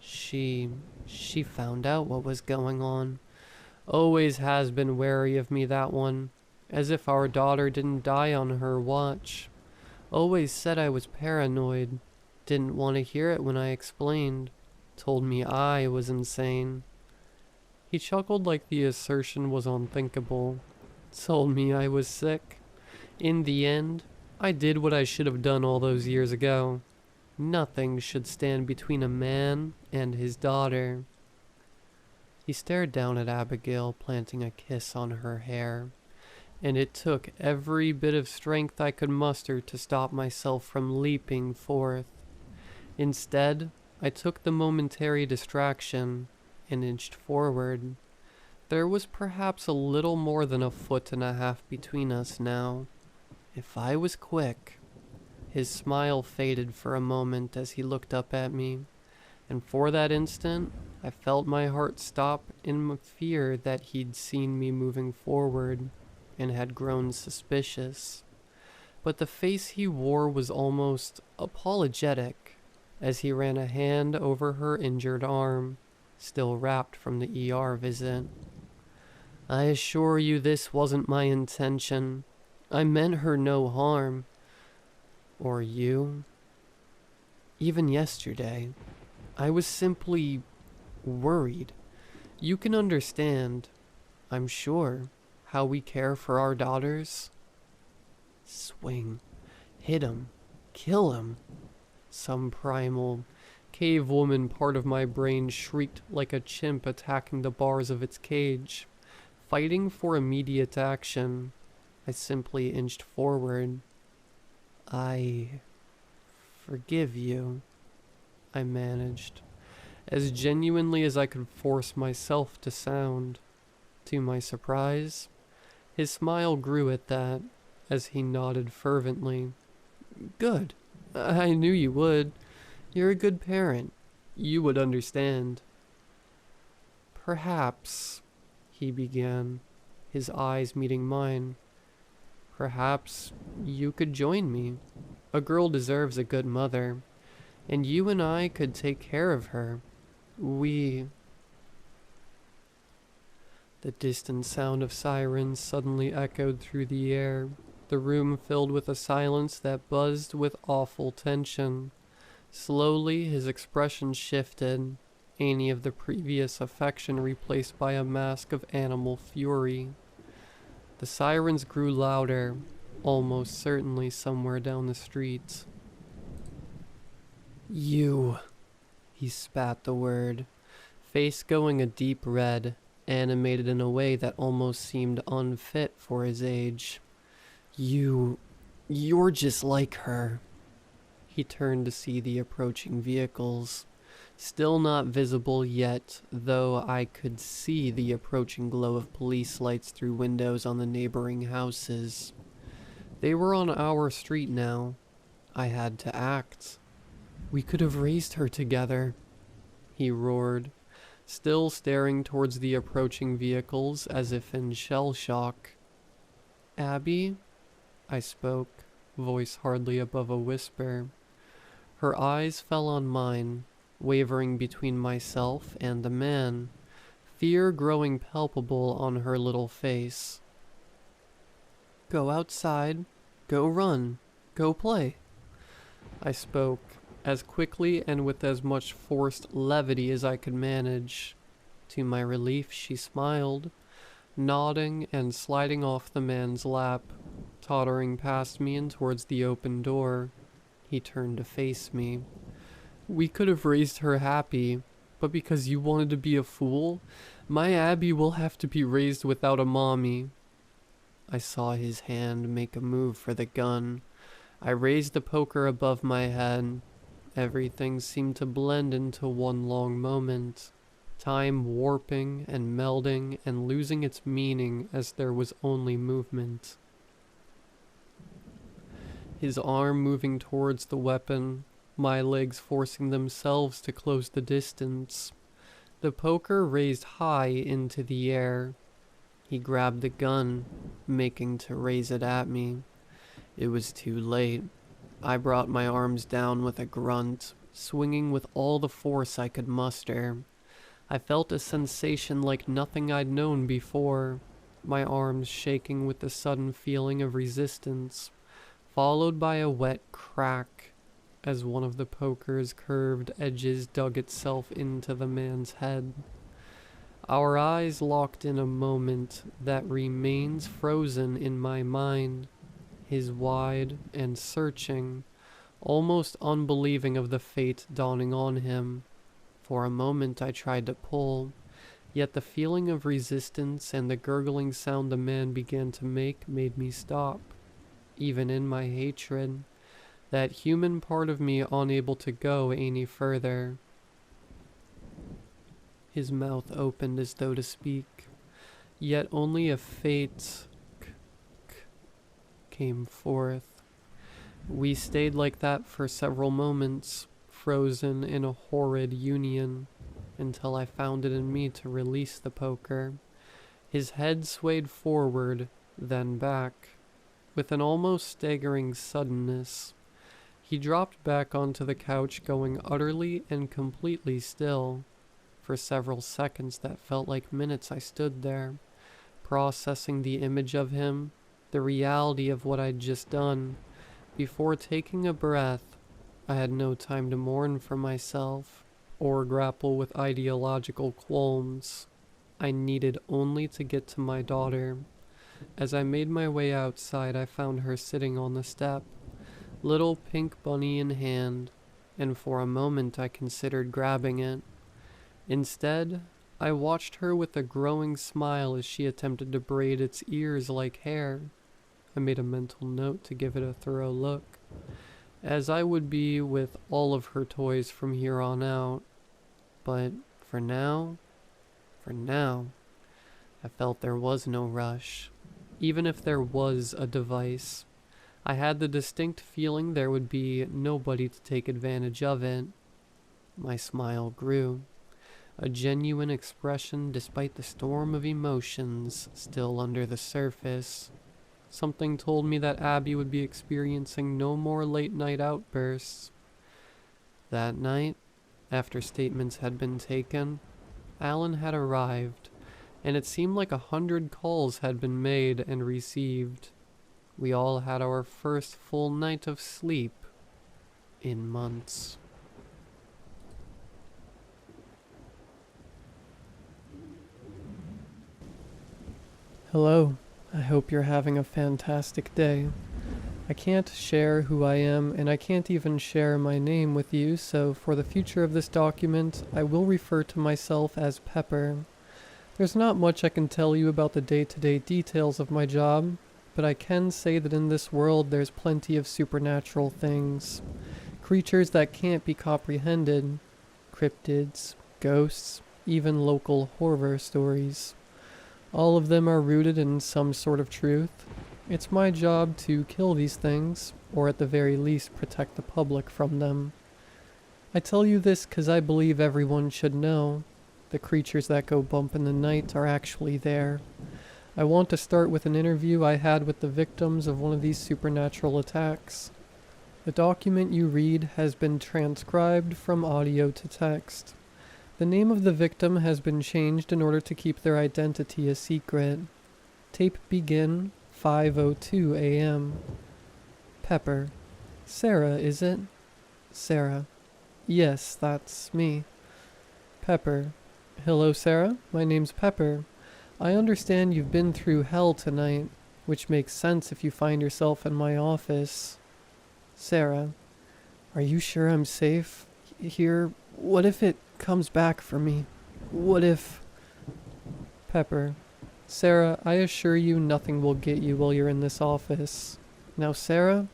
She found out what was going on. Always has been wary of me, that one. As if our daughter didn't die on her watch. Always said I was paranoid. Didn't want to hear it when I explained. Told me I was insane. He chuckled like the assertion was unthinkable. Told me I was sick. In the end, I did what I should have done all those years ago. Nothing should stand between a man and his daughter. He stared down at Abigail, planting a kiss on her hair, and it took every bit of strength I could muster to stop myself from leaping forth. Instead, I took the momentary distraction and inched forward. There was perhaps a little more than 1.5 feet between us now. If I was quick, His smile faded for a moment as he looked up at me, and for that instant, I felt my heart stop in fear that he'd seen me moving forward and had grown suspicious. But the face he wore was almost apologetic as he ran a hand over her injured arm, still wrapped from the ER visit. I assure you this wasn't my intention. I meant her no harm. Or you. Even yesterday, I was simply worried. You can understand, I'm sure, how we care for our daughters. Swing. Hit him. Kill him. Some primal, cave woman part of my brain shrieked like a chimp attacking the bars of its cage. Fighting for immediate action, I simply inched forward. I forgive you, I managed, as genuinely as I could force myself to sound. To my surprise, his smile grew at that, as he nodded fervently. Good. I knew you would. You're a good parent. You would understand. Perhaps, he began, his eyes meeting mine. Perhaps you could join me. A girl deserves a good mother, and you and I could take care of her. The distant sound of sirens suddenly echoed through the air, the room filled with a silence that buzzed with awful tension. Slowly his expression shifted, any of the previous affection replaced by a mask of animal fury. The sirens grew louder, almost certainly somewhere down the street. You, he spat the word, face going a deep red, animated in a way that almost seemed unfit for his age. You're just like her. He turned to see the approaching vehicles. Still not visible yet, though I could see the approaching glow of police lights through windows on the neighboring houses. They were on our street now. I had to act. We could have raised her together, he roared, still staring towards the approaching vehicles as if in shell shock. Abby? I spoke, voice hardly above a whisper. Her eyes fell on mine, wavering between myself and the man, fear growing palpable on her little face. Go outside, go run, go play. I spoke, as quickly and with as much forced levity as I could manage. To my relief, she smiled, nodding and sliding off the man's lap, tottering past me and towards the open door. He turned to face me. We could have raised her happy, but because you wanted to be a fool, my Abby will have to be raised without a mommy. I saw his hand make a move for the gun. I raised the poker above my head. Everything seemed to blend into one long moment, time warping and melding and losing its meaning as there was only movement. His arm moving towards the weapon, my legs forcing themselves to close the distance. The poker raised high into the air. He grabbed the gun, making to raise it at me. It was too late. I brought my arms down with a grunt, swinging with all the force I could muster. I felt a sensation like nothing I'd known before, my arms shaking with the sudden feeling of resistance, followed by a wet crack as one of the poker's curved edges dug itself into the man's head. Our eyes locked in a moment that remains frozen in my mind, his wide and searching, almost unbelieving of the fate dawning on him. For a moment I tried to pull, yet the feeling of resistance and the gurgling sound the man began to make made me stop. Even in my hatred, that human part of me unable to go any further. His mouth opened as though to speak, yet only a faint k came forth. We stayed like that for several moments, frozen in a horrid union, until I found it in me to release the poker. His head swayed forward, then back. With an almost staggering suddenness, he dropped back onto the couch, going utterly and completely still. For several seconds that felt like minutes I stood there, processing the image of him, the reality of what I'd just done. Before taking a breath, I had no time to mourn for myself or grapple with ideological qualms. I needed only to get to my daughter. As I made my way outside, I found her sitting on the step, little pink bunny in hand, and for a moment I considered grabbing it. Instead, I watched her with a growing smile as she attempted to braid its ears like hair. I made a mental note to give it a thorough look, as I would be with all of her toys from here on out. But for now, I felt there was no rush. Even if there was a device, I had the distinct feeling there would be nobody to take advantage of it. My smile grew, a genuine expression despite the storm of emotions still under the surface. Something told me that Abby would be experiencing no more late-night outbursts. That night, after statements had been taken, Alan had arrived, and it seemed like 100 calls had been made and received. We all had our first full night of sleep in months. Hello, I hope you're having a fantastic day. I can't share who I am, and I can't even share my name with you, so for the future of this document, I will refer to myself as Pepper. There's not much I can tell you about the day-to-day details of my job, but I can say that in this world there's plenty of supernatural things. Creatures that can't be comprehended, cryptids, ghosts, even local horror stories. All of them are rooted in some sort of truth. It's my job to kill these things, or at the very least protect the public from them. I tell you this because I believe everyone should know. The creatures that go bump in the night are actually there. I want to start with an interview I had with the victims of one of these supernatural attacks. The document you read has been transcribed from audio to text. The name of the victim has been changed in order to keep their identity a secret. Tape begin 5:02 a.m. Pepper. Sarah, is it? Sarah. Yes, that's me. Pepper. Hello, Sarah. My name's Pepper. I understand you've been through hell tonight, which makes sense if you find yourself in my office. Sarah. Are you sure I'm safe here? What if it comes back for me? What if... Pepper. Sarah, I assure you nothing will get you while you're in this office. Now, Sarah,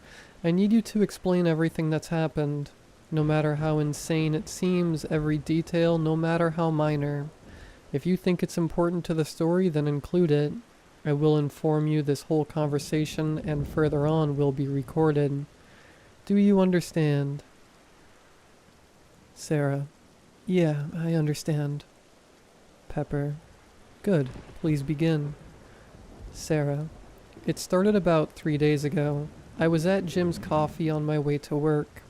I need you to explain everything that's happened. No matter how insane it seems, every detail, no matter how minor. If you think it's important to the story, then include it. I will inform you this whole conversation and further on will be recorded. Do you understand? Sarah. Yeah, I understand. Pepper. Good. Please begin. Sarah. It started about 3 days ago. I was at Jim's Coffee on my way to work.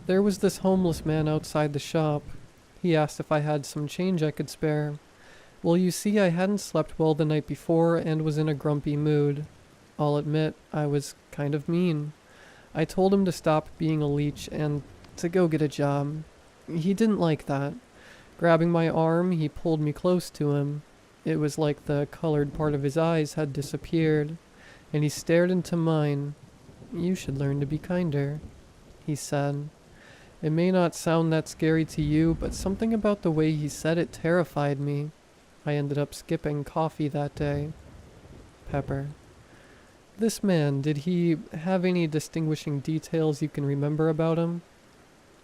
There was this homeless man outside the shop. He asked if I had some change I could spare. Well, you see, I hadn't slept well the night before and was in a grumpy mood. I'll admit, I was kind of mean. I told him to stop being a leech and to go get a job. He didn't like that. Grabbing my arm, he pulled me close to him. It was like the colored part of his eyes had disappeared, and he stared into mine. You should learn to be kinder, he said. It may not sound that scary to you, but something about the way he said it terrified me. I ended up skipping coffee that day. Pepper. This man, did he have any distinguishing details you can remember about him?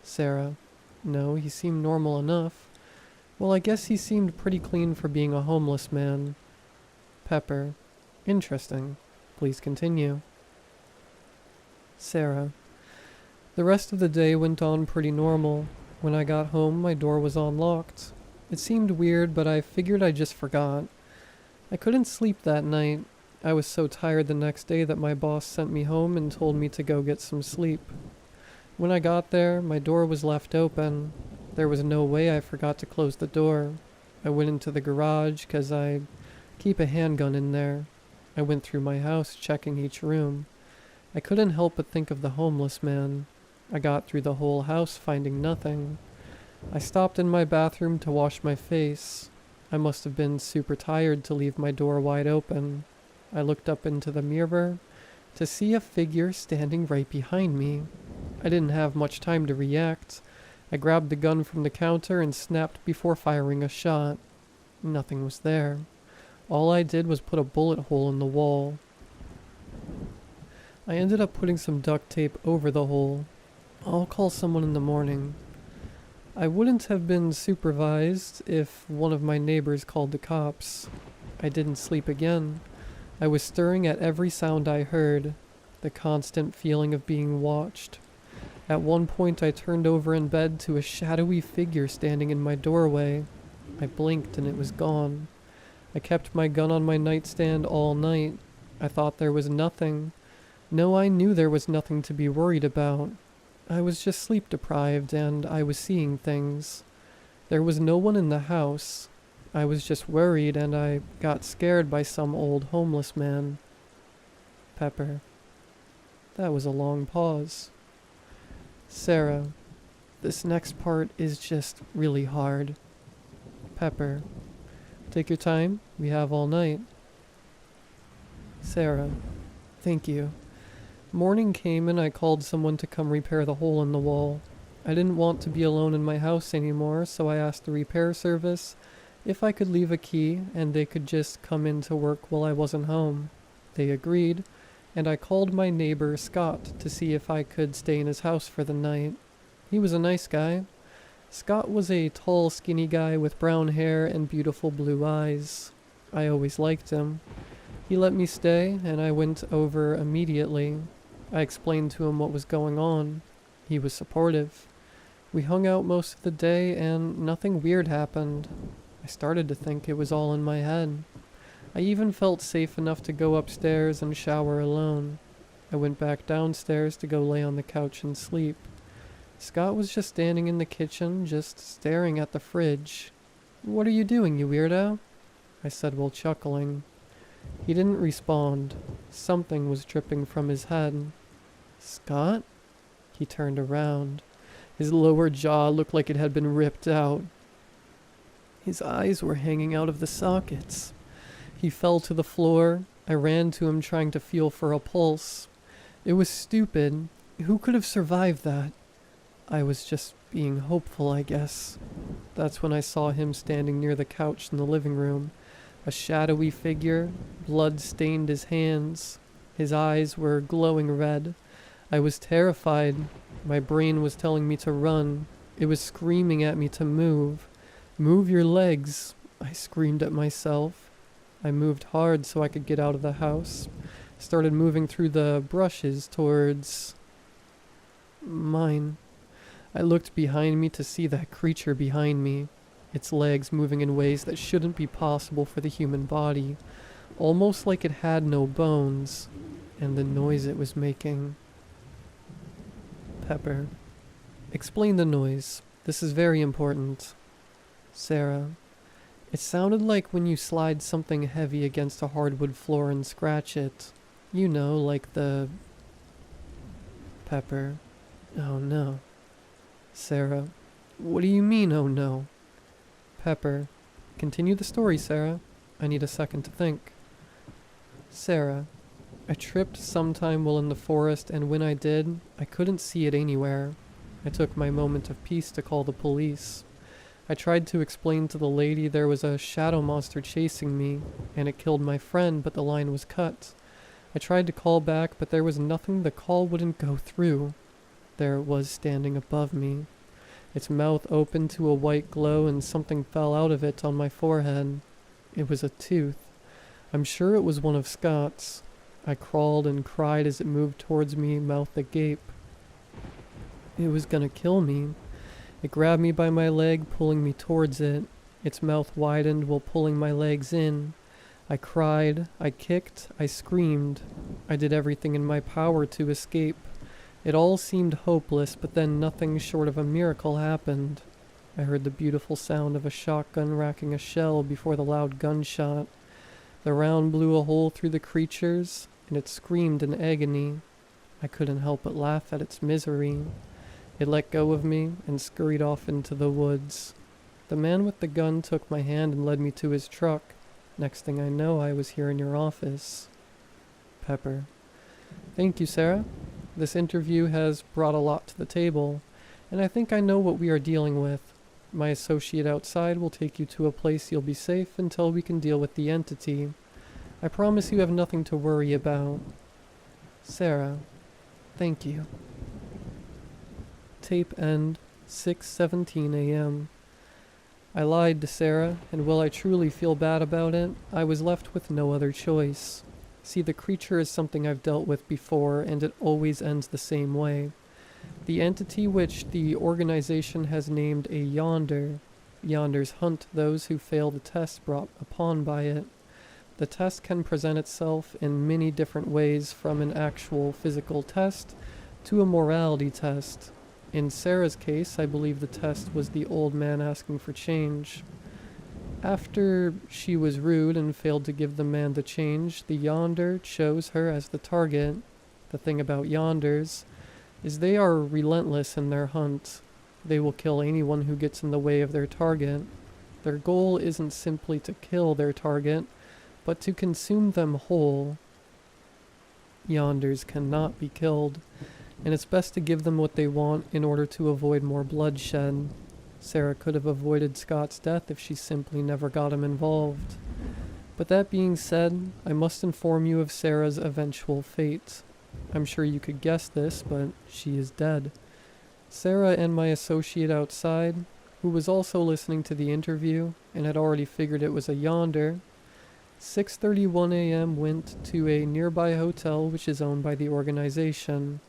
Sarah. No, he seemed normal enough. Well, I guess he seemed pretty clean for being a homeless man. Pepper. Interesting. Please continue. Sarah. The rest of the day went on pretty normal. When I got home, my door was unlocked. It seemed weird, but I figured I just forgot. I couldn't sleep that night. I was so tired the next day that my boss sent me home and told me to go get some sleep. When I got there, my door was left open. There was no way I forgot to close the door. I went into the garage because I keep a handgun in there. I went through my house checking each room. I couldn't help but think of the homeless man. I got through the whole house finding nothing. I stopped in my bathroom to wash my face. I must have been super tired to leave my door wide open. I looked up into the mirror to see a figure standing right behind me. I didn't have much time to react. I grabbed the gun from the counter and snapped before firing a shot. Nothing was there. All I did was put a bullet hole in the wall. I ended up putting some duct tape over the hole. I'll call someone in the morning. I wouldn't have been supervised if one of my neighbors called the cops. I didn't sleep again. I was stirring at every sound I heard, the constant feeling of being watched. At one point I turned over in bed to a shadowy figure standing in my doorway. I blinked and it was gone. I kept my gun on my nightstand all night. I thought there was nothing. No, I knew there was nothing to be worried about. I was just sleep deprived and I was seeing things. There was no one in the house. I was just worried and I got scared by some old homeless man. Pepper. That was a long pause. Sarah. This next part is just really hard. Pepper. Take your time. We have all night. Sarah. Thank you. Morning came and I called someone to come repair the hole in the wall. I didn't want to be alone in my house anymore, so I asked the repair service if I could leave a key and they could just come in to work while I wasn't home. They agreed, and I called my neighbor Scott to see if I could stay in his house for the night. He was a nice guy. Scott was a tall, skinny guy with brown hair and beautiful blue eyes. I always liked him. He let me stay, and I went over immediately. I explained to him what was going on. He was supportive. We hung out most of the day, and nothing weird happened. I started to think it was all in my head. I even felt safe enough to go upstairs and shower alone. I went back downstairs to go lay on the couch and sleep. Scott was just standing in the kitchen, just staring at the fridge. "What are you doing, you weirdo?" I said while chuckling. He didn't respond. Something was dripping from his head. "Scott?" He turned around. His lower jaw looked like it had been ripped out. His eyes were hanging out of the sockets. He fell to the floor. I ran to him trying to feel for a pulse. It was stupid. Who could have survived that? I was just being hopeful, I guess. That's when I saw him standing near the couch in the living room. A shadowy figure. Blood stained his hands. His eyes were glowing red. I was terrified. My brain was telling me to run. It was screaming at me to move. "Move your legs," I screamed at myself. I moved hard so I could get out of the house. Started moving through the brushes towards mine. I looked behind me to see that creature behind me. Its legs moving in ways that shouldn't be possible for the human body. Almost like it had no bones. And the noise it was making. Pepper. Explain the noise. This is very important. Sarah. It sounded like when you slide something heavy against a hardwood floor and scratch it. You know, like the... Pepper. Oh no. Sarah. What do you mean, oh no? Pepper. Continue the story, Sarah. I need a second to think. Sarah. I tripped sometime while in the forest, and when I did, I couldn't see it anywhere. I took my moment of peace to call the police. I tried to explain to the lady there was a shadow monster chasing me, and it killed my friend, but the line was cut. I tried to call back, but there was nothing. The call wouldn't go through. There it was standing above me. Its mouth opened to a white glow, and something fell out of it on my forehead. It was a tooth. I'm sure it was one of Scott's. I crawled and cried as it moved towards me, mouth agape. It was gonna kill me. It grabbed me by my leg, pulling me towards it. Its mouth widened while pulling my legs in. I cried, I kicked, I screamed. I did everything in my power to escape. It all seemed hopeless, but then nothing short of a miracle happened. I heard the beautiful sound of a shotgun racking a shell before the loud gunshot. The round blew a hole through the creatures, and it screamed in agony. I couldn't help but laugh at its misery. It let go of me and scurried off into the woods. The man with the gun took my hand and led me to his truck. Next thing I know, I was here in your office. Pepper. Thank you, Sarah. This interview has brought a lot to the table, and I think I know what we are dealing with. My associate outside will take you to a place you'll be safe until we can deal with the entity. I promise you have nothing to worry about. Sarah. Thank you. Tape end, 6:17 a.m. I lied to Sarah, and while I truly feel bad about it, I was left with no other choice. See, the creature is something I've dealt with before, and it always ends the same way. The entity which the organization has named a Yonder. Yonders hunt those who fail the test brought upon by it. The test can present itself in many different ways, from an actual physical test to a morality test. In Sarah's case, I believe the test was the old man asking for change. After she was rude and failed to give the man the change, the Yonder chose her as the target. The thing about Yonders is they are relentless in their hunt. They will kill anyone who gets in the way of their target. Their goal isn't simply to kill their target, but to consume them whole. Yonders cannot be killed, and it's best to give them what they want in order to avoid more bloodshed. Sarah could have avoided Scott's death if she simply never got him involved. But that being said, I must inform you of Sarah's eventual fate. I'm sure you could guess this, but she is dead. Sarah and my associate outside, who was also listening to the interview and had already figured it was a Yonder, 6:31 a.m. went to a nearby hotel which is owned by the organization.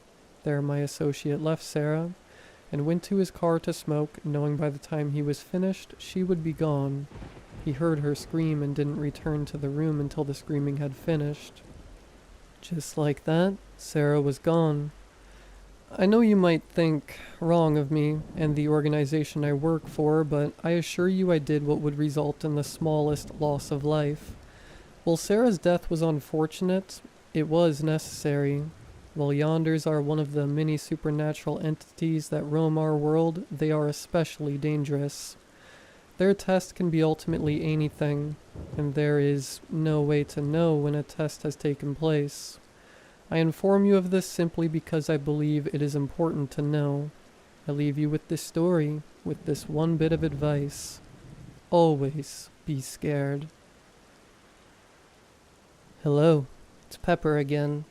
There my associate left Sarah and went to his car to smoke, knowing by the time he was finished, she would be gone. He heard her scream and didn't return to the room until the screaming had finished. Just like that, Sarah was gone. I know you might think wrong of me and the organization I work for, but I assure you I did what would result in the smallest loss of life. While Sarah's death was unfortunate, it was necessary. While Yonders are one of the many supernatural entities that roam our world, they are especially dangerous. Their test can be ultimately anything, and there is no way to know when a test has taken place. I inform you of this simply because I believe it is important to know. I leave you with this story, with this one bit of advice. Always be scared. Hello, it's Pepper again.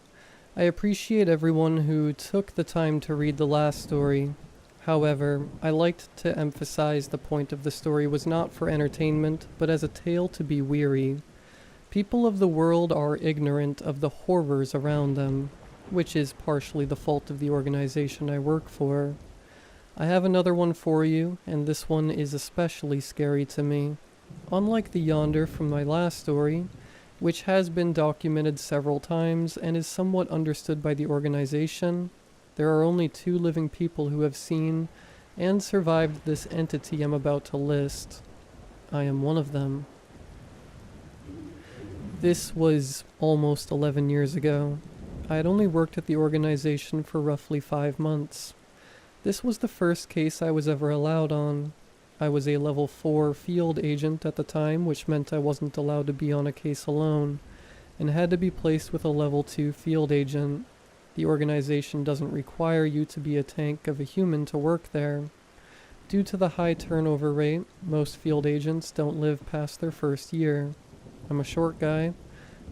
I appreciate everyone who took the time to read the last story. However, I liked to emphasize the point of the story was not for entertainment, but as a tale to be weary. People of the world are ignorant of the horrors around them, which is partially the fault of the organization I work for. I have another one for you, and this one is especially scary to me. Unlike the Yonder from my last story, which has been documented several times and is somewhat understood by the organization, there are only 2 living people who have seen and survived this entity I'm about to list. I am one of them. This was almost 11 years ago. I had only worked at the organization for roughly 5 months. This was the first case I was ever allowed on. I was a level 4 field agent at the time, which meant I wasn't allowed to be on a case alone, and had to be placed with a level 2 field agent. The organization doesn't require you to be a tank of a human to work there. Due to the high turnover rate, most field agents don't live past their first year. I'm a short guy,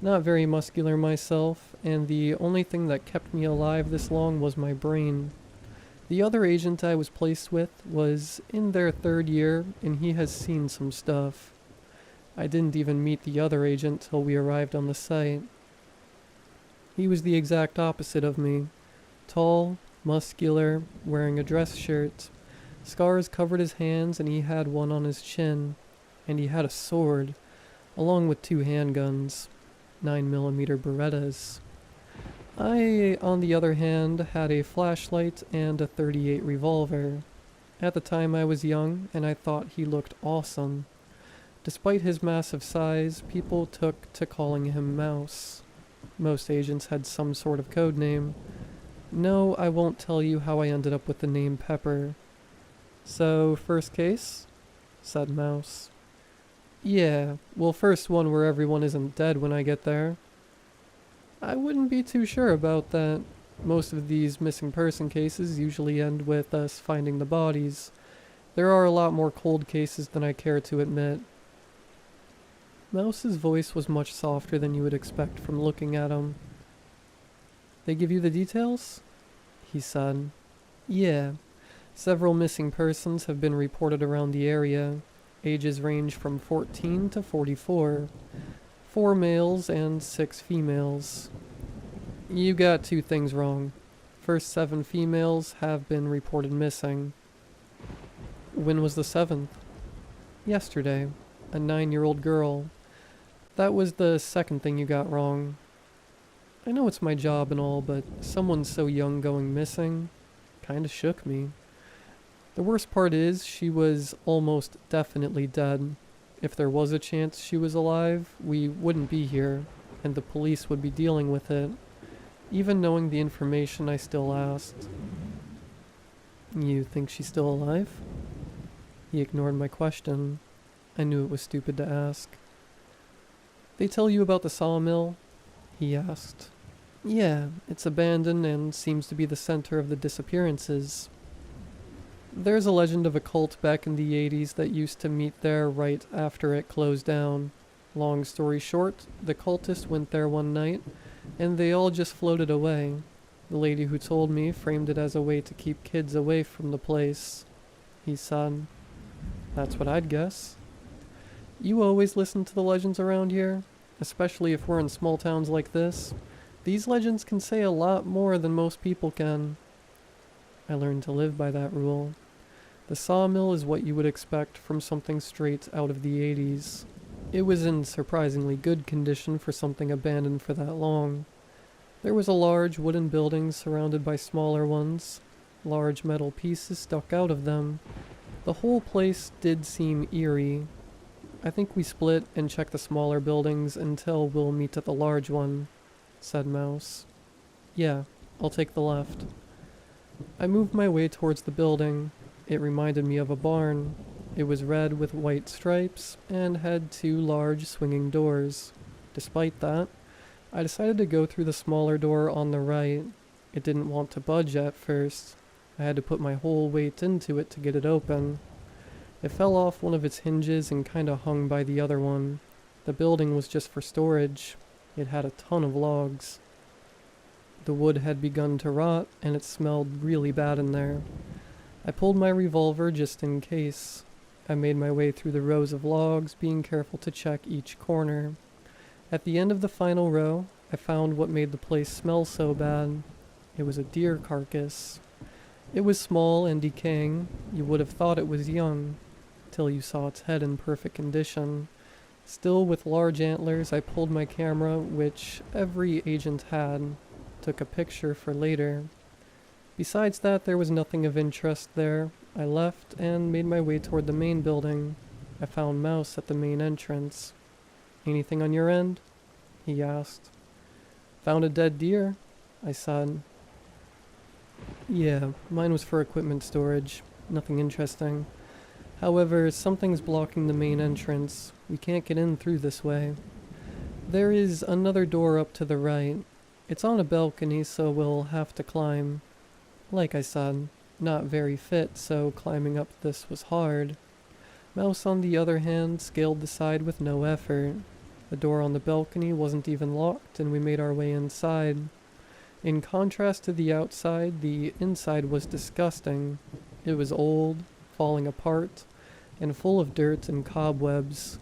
not very muscular myself, and the only thing that kept me alive this long was my brain. The other agent I was placed with was in their 3rd year, and he has seen some stuff. I didn't even meet the other agent till we arrived on the site. He was the exact opposite of me. Tall, muscular, wearing a dress shirt. Scars covered his hands and he had one on his chin. And he had a sword, along with 2 handguns, 9mm Berettas. I, on the other hand, had a flashlight and a .38 revolver. At the time I was young, and I thought he looked awesome. Despite his massive size, people took to calling him Mouse. Most agents had some sort of code name. No, I won't tell you how I ended up with the name Pepper. So, first case? Said Mouse. Yeah, well, first one where everyone isn't dead when I get there. I wouldn't be too sure about that. Most of these missing person cases usually end with us finding the bodies. There are a lot more cold cases than I care to admit. Mouse's voice was much softer than you would expect from looking at him. They give you the details? He said. Yeah. Several missing persons have been reported around the area. Ages range from 14 to 44. 4 males and 6 females. You got 2 things wrong. First 7 females have been reported missing. When was the 7th? Yesterday. A 9-year-old girl. That was the second thing you got wrong. I know it's my job and all, but someone so young going missing kinda shook me. The worst part is, she was almost definitely dead. If there was a chance she was alive, we wouldn't be here, and the police would be dealing with it. Even knowing the information, I still asked. You think she's still alive? He ignored my question. I knew it was stupid to ask. They tell you about the sawmill? He asked. Yeah, it's abandoned and seems to be the center of the disappearances. There's a legend of a cult back in the 80s that used to meet there right after it closed down. Long story short, the cultists went there one night, and they all just floated away. The lady who told me framed it as a way to keep kids away from the place. He said. That's what I'd guess. You always listen to the legends around here, especially if we're in small towns like this. These legends can say a lot more than most people can. I learned to live by that rule. The sawmill is what you would expect from something straight out of the 80s. It was in surprisingly good condition for something abandoned for that long. There was a large wooden building surrounded by smaller ones. Large metal pieces stuck out of them. The whole place did seem eerie. I think we split and checked the smaller buildings until we'll meet at the large one, said Mouse. Yeah, I'll take the left. I moved my way towards the building. It reminded me of a barn. It was red with white stripes and had 2 large swinging doors. Despite that, I decided to go through the smaller door on the right. It didn't want to budge at first. I had to put my whole weight into it to get it open. It fell off one of its hinges and kinda hung by the other one. The building was just for storage. It had a ton of logs. The wood had begun to rot, and it smelled really bad in there. I pulled my revolver just in case. I made my way through the rows of logs, being careful to check each corner. At the end of the final row, I found what made the place smell so bad. It was a deer carcass. It was small and decaying. You would have thought it was young, till you saw its head in perfect condition. Still with large antlers, I pulled my camera, which every agent had. Took a picture for later. Besides that, there was nothing of interest there. I left and made my way toward the main building. I found Mouse at the main entrance. Anything on your end? He asked. Found a dead deer, I said. Yeah, mine was for equipment storage. Nothing interesting. However, something's blocking the main entrance. We can't get in through this way. There is another door up to the right. It's on a balcony, so we'll have to climb. Like I said, not very fit, so climbing up this was hard. Mouse, on the other hand, scaled the side with no effort. The door on the balcony wasn't even locked, and we made our way inside. In contrast to the outside, the inside was disgusting. It was old, falling apart, and full of dirt and cobwebs.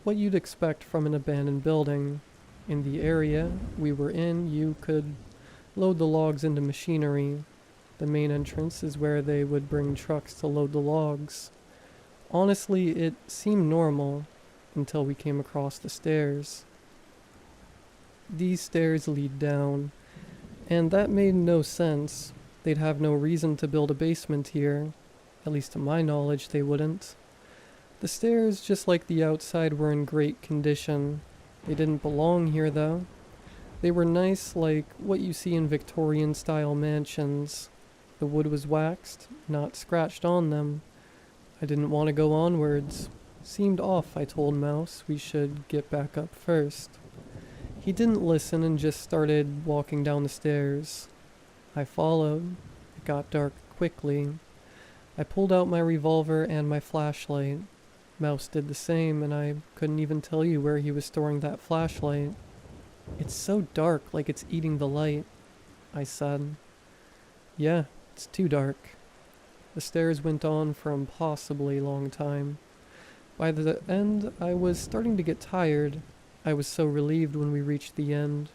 What you'd expect from an abandoned building. In the area we were in, you could load the logs into machinery. The main entrance is where they would bring trucks to load the logs. Honestly, it seemed normal until we came across the stairs. These stairs lead down, and that made no sense. They'd have no reason to build a basement here. At least to my knowledge, they wouldn't. The stairs, just like the outside, were in great condition. They didn't belong here, though. They were nice, like what you see in Victorian-style mansions. The wood was waxed, not scratched on them. I didn't want to go onwards. Seemed off, I told Mouse. We should get back up first. He didn't listen and just started walking down the stairs. I followed. It got dark quickly. I pulled out my revolver and my flashlight. Mouse did the same, and I couldn't even tell you where he was storing that flashlight. It's so dark, like it's eating the light, I said. Yeah, it's too dark. The stairs went on for an impossibly long time. By the end, I was starting to get tired. I was so relieved when we reached the end.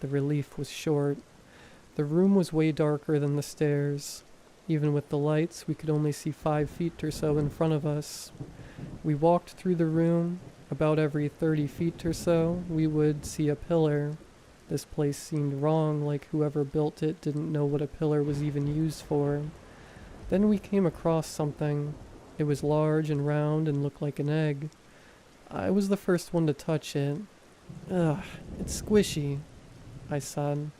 The relief was short. The room was way darker than the stairs. Even with the lights, we could only see 5 feet or so in front of us. We walked through the room. About every 30 feet or so, we would see a pillar. This place seemed wrong, like whoever built it didn't know what a pillar was even used for. Then we came across something. It was large and round and looked like an egg. I was the first one to touch it. Ugh, it's squishy, I said.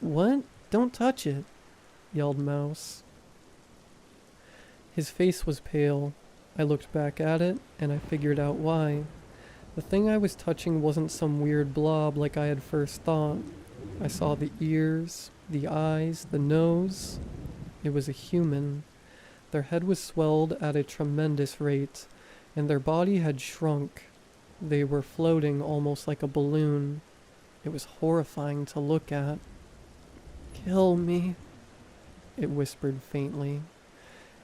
What? Don't touch it, yelled Mouse. His face was pale. I looked back at it, and I figured out why. The thing I was touching wasn't some weird blob like I had first thought. I saw the ears, the eyes, the nose. It was a human. Their head was swelled at a tremendous rate, and their body had shrunk. They were floating almost like a balloon. It was horrifying to look at. "Kill me," it whispered faintly.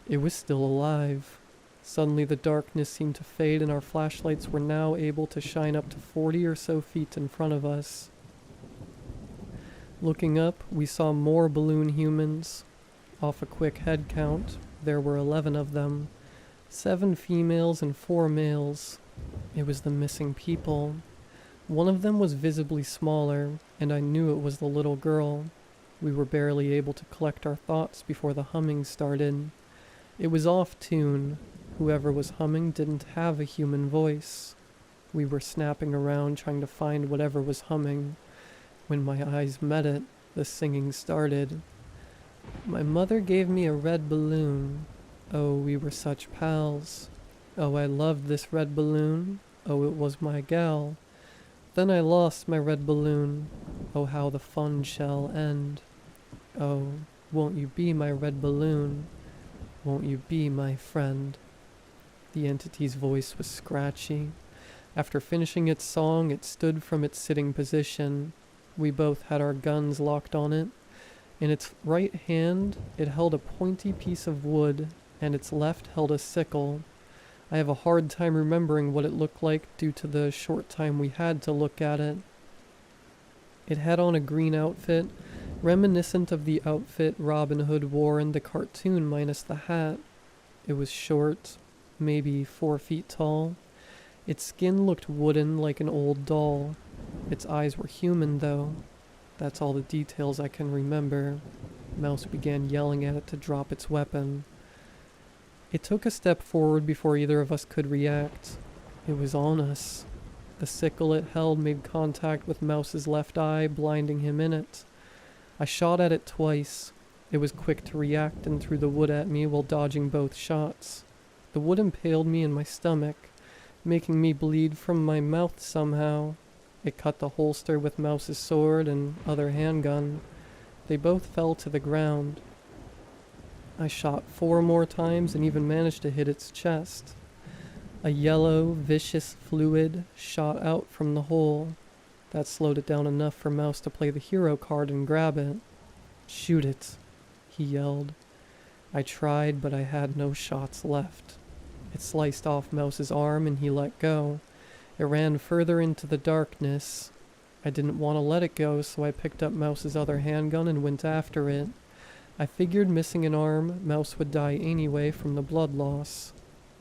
It was still alive. Suddenly the darkness seemed to fade, and our flashlights were now able to shine up to 40 or so feet in front of us. Looking up, we saw more balloon humans. Off a quick head count, there were 11 of them. 7 females and 4 males. It was the missing people. One of them was visibly smaller, and I knew it was the little girl. We were barely able to collect our thoughts before the humming started. It was off tune. Whoever was humming didn't have a human voice. We were snapping around trying to find whatever was humming. When my eyes met it, the singing started. My mother gave me a red balloon. Oh, we were such pals. Oh, I loved this red balloon. Oh, it was my gal. Then I lost my red balloon. Oh, how the fun shall end. Oh, won't you be my red balloon? Won't you be my friend? The entity's voice was scratchy. After finishing its song, it stood from its sitting position. We both had our guns locked on it. In its right hand, it held a pointy piece of wood, and its left held a sickle. I have a hard time remembering what it looked like due to the short time we had to look at it. It had on a green outfit, reminiscent of the outfit Robin Hood wore in the cartoon minus the hat. It was short, maybe 4 feet tall. Its skin looked wooden like an old doll. Its eyes were human, though. That's all the details I can remember. Mouse began yelling at it to drop its weapon. It took a step forward before either of us could react. It was on us. The sickle it held made contact with Mouse's left eye, blinding him in it. I shot at it twice. It was quick to react and threw the wood at me while dodging both shots. The wood impaled me in my stomach, making me bleed from my mouth somehow. It cut the holster with Mouse's sword and other handgun. They both fell to the ground. I shot 4 more times and even managed to hit its chest. A yellow, vicious fluid shot out from the hole. That slowed it down enough for Mouse to play the hero card and grab it. "Shoot it," he yelled. I tried, but I had no shots left. It sliced off Mouse's arm and he let go. It ran further into the darkness. I didn't want to let it go, so I picked up Mouse's other handgun and went after it. I figured missing an arm, Mouse would die anyway from the blood loss.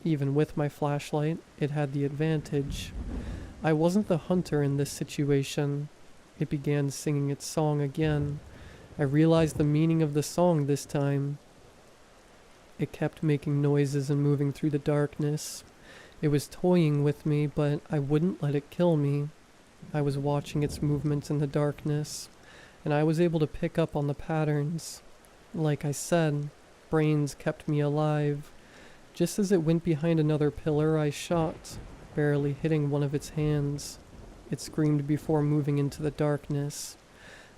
Even with my flashlight, it had the advantage. I wasn't the hunter in this situation. It began singing its song again. I realized the meaning of the song this time. It kept making noises and moving through the darkness. It was toying with me, but I wouldn't let it kill me. I was watching its movements in the darkness, and I was able to pick up on the patterns. Like I said, brains kept me alive. Just as it went behind another pillar, I shot, barely hitting one of its hands. It screamed before moving into the darkness.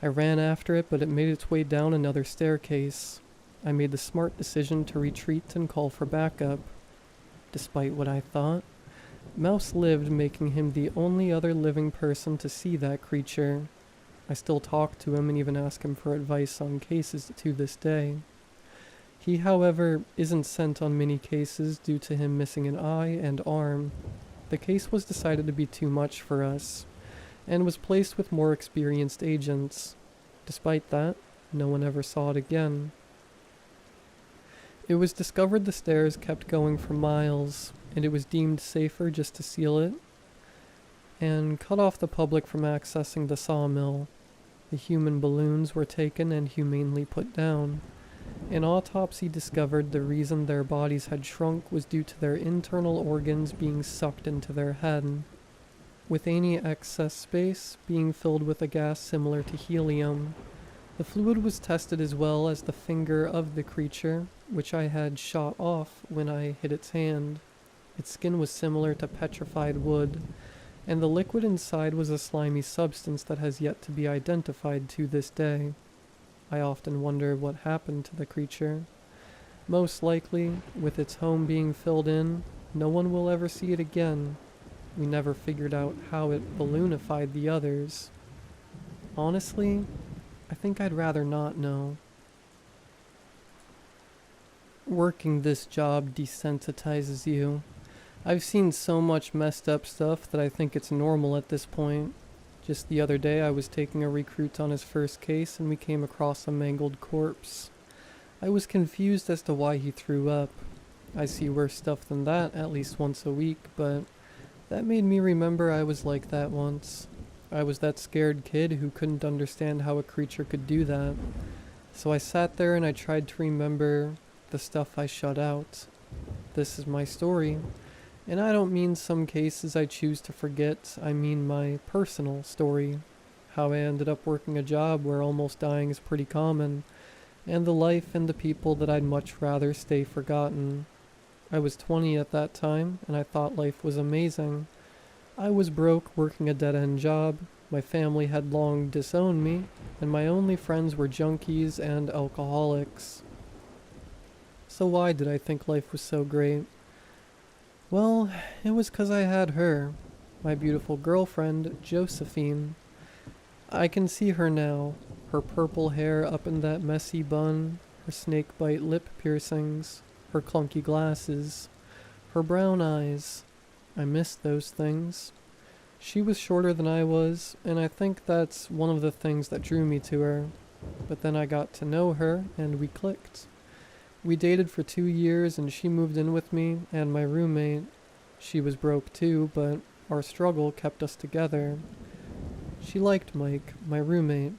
I ran after it, but it made its way down another staircase. I made the smart decision to retreat and call for backup. Despite what I thought, Mouse lived, making him the only other living person to see that creature. I still talk to him and even ask him for advice on cases to this day. He, however, isn't sent on many cases due to him missing an eye and arm. The case was decided to be too much for us, and was placed with more experienced agents. Despite that, no one ever saw it again. It was discovered the stairs kept going for miles, and it was deemed safer just to seal it and cut off the public from accessing the sawmill. The human balloons were taken and humanely put down. An autopsy discovered the reason their bodies had shrunk was due to their internal organs being sucked into their head, with any excess space being filled with a gas similar to helium. The fluid was tested as well as the finger of the creature, which I had shot off when I hit its hand. Its skin was similar to petrified wood, and the liquid inside was a slimy substance that has yet to be identified to this day. I often wonder what happened to the creature. Most likely, with its home being filled in, no one will ever see it again. We never figured out how it balloonified the others. Honestly, I think I'd rather not know. Working this job desensitizes you. I've seen so much messed up stuff that I think it's normal at this point. Just the other day I was taking a recruit on his first case and we came across a mangled corpse. I was confused as to why he threw up. I see worse stuff than that at least once a week, but that made me remember I was like that once. I was that scared kid who couldn't understand how a creature could do that. So I sat there and I tried to remember the stuff I shut out. This is my story. And I don't mean some cases I choose to forget, I mean my personal story. How I ended up working a job where almost dying is pretty common, and the life and the people that I'd much rather stay forgotten. I was 20 at that time, and I thought life was amazing. I was broke working a dead-end job, my family had long disowned me, and my only friends were junkies and alcoholics. So why did I think life was so great? Well, it was 'cause I had her, my beautiful girlfriend, Josephine. I can see her now, her purple hair up in that messy bun, her snakebite lip piercings, her clunky glasses, her brown eyes. I missed those things. She was shorter than I was, and I think that's one of the things that drew me to her. But then I got to know her, and we clicked. We dated for 2 years and she moved in with me and my roommate. She was broke too, but our struggle kept us together. She liked Mike, my roommate.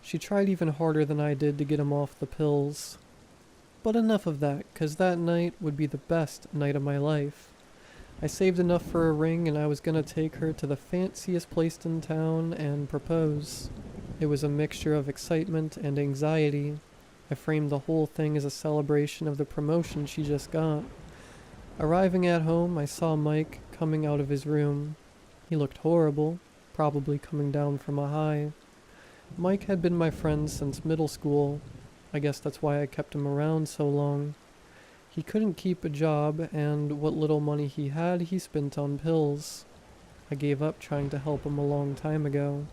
She tried even harder than I did to get him off the pills. But enough of that, 'cause that night would be the best night of my life. I saved enough for a ring and I was gonna take her to the fanciest place in town and propose. It was a mixture of excitement and anxiety. I framed the whole thing as a celebration of the promotion she just got. Arriving at home, I saw Mike coming out of his room. He looked horrible, probably coming down from a high. Mike had been my friend since middle school. I guess that's why I kept him around so long. He couldn't keep a job, and what little money he had, he spent on pills. I gave up trying to help him a long time ago.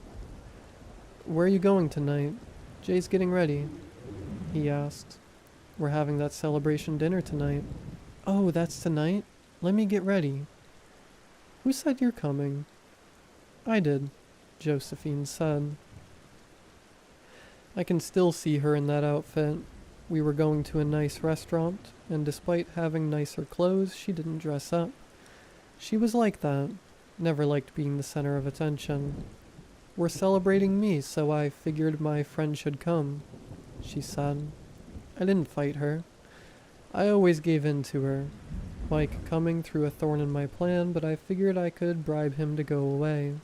"Where are you going tonight? Jay's getting ready," he asked. "We're having that celebration dinner tonight." "Oh, that's tonight? Let me get ready." "Who said you're coming?" "I did," Josephine said. I can still see her in that outfit. We were going to a nice restaurant, and despite having nicer clothes, she didn't dress up. She was like that, never liked being the center of attention. We're celebrating me, so I figured my friend should come, she said. I didn't fight her. I always gave in to her. Mike coming threw a thorn in my plan, but I figured I could bribe him to go away.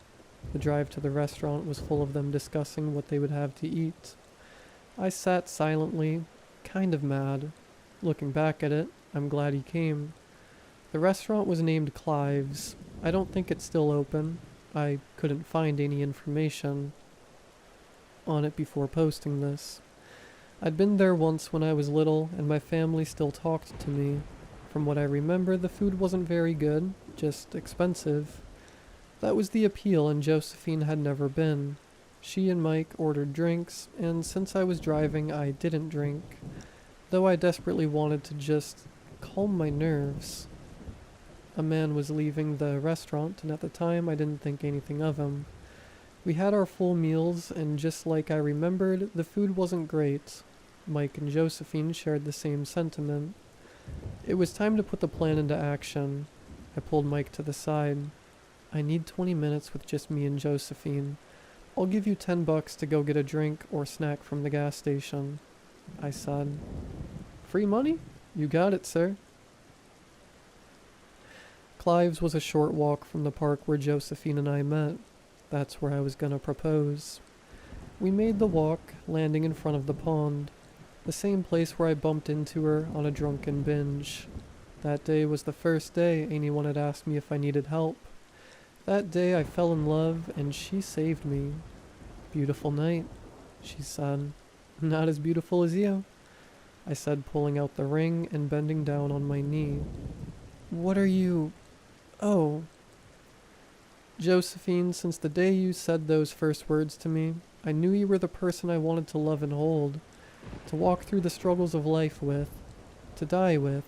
The drive to the restaurant was full of them discussing what they would have to eat. I sat silently, kind of mad. Looking back at it, I'm glad he came. The restaurant was named Clive's. I don't think it's still open. I couldn't find any information on it before posting this. I'd been there once when I was little, and my family still talked to me. From what I remember, the food wasn't very good, just expensive. That was the appeal, and Josephine had never been. She and Mike ordered drinks, and since I was driving, I didn't drink, though I desperately wanted to just calm my nerves. A man was leaving the restaurant, and at the time I didn't think anything of him. We had our full meals, and just like I remembered, the food wasn't great. Mike and Josephine shared the same sentiment. It was time to put the plan into action. I pulled Mike to the side. I need 20 minutes with just me and Josephine. I'll give you $10 to go get a drink or snack from the gas station, I said. Free money? You got it, sir. Clive's was a short walk from the park where Josephine and I met. That's where I was gonna propose. We made the walk, landing in front of the pond, the same place where I bumped into her on a drunken binge. That day was the first day anyone had asked me if I needed help. That day I fell in love, and she saved me. Beautiful night, she said. Not as beautiful as you, I said, pulling out the ring and bending down on my knee. What are you... Oh. Josephine, since the day you said those first words to me, I knew you were the person I wanted to love and hold, to walk through the struggles of life with, to die with.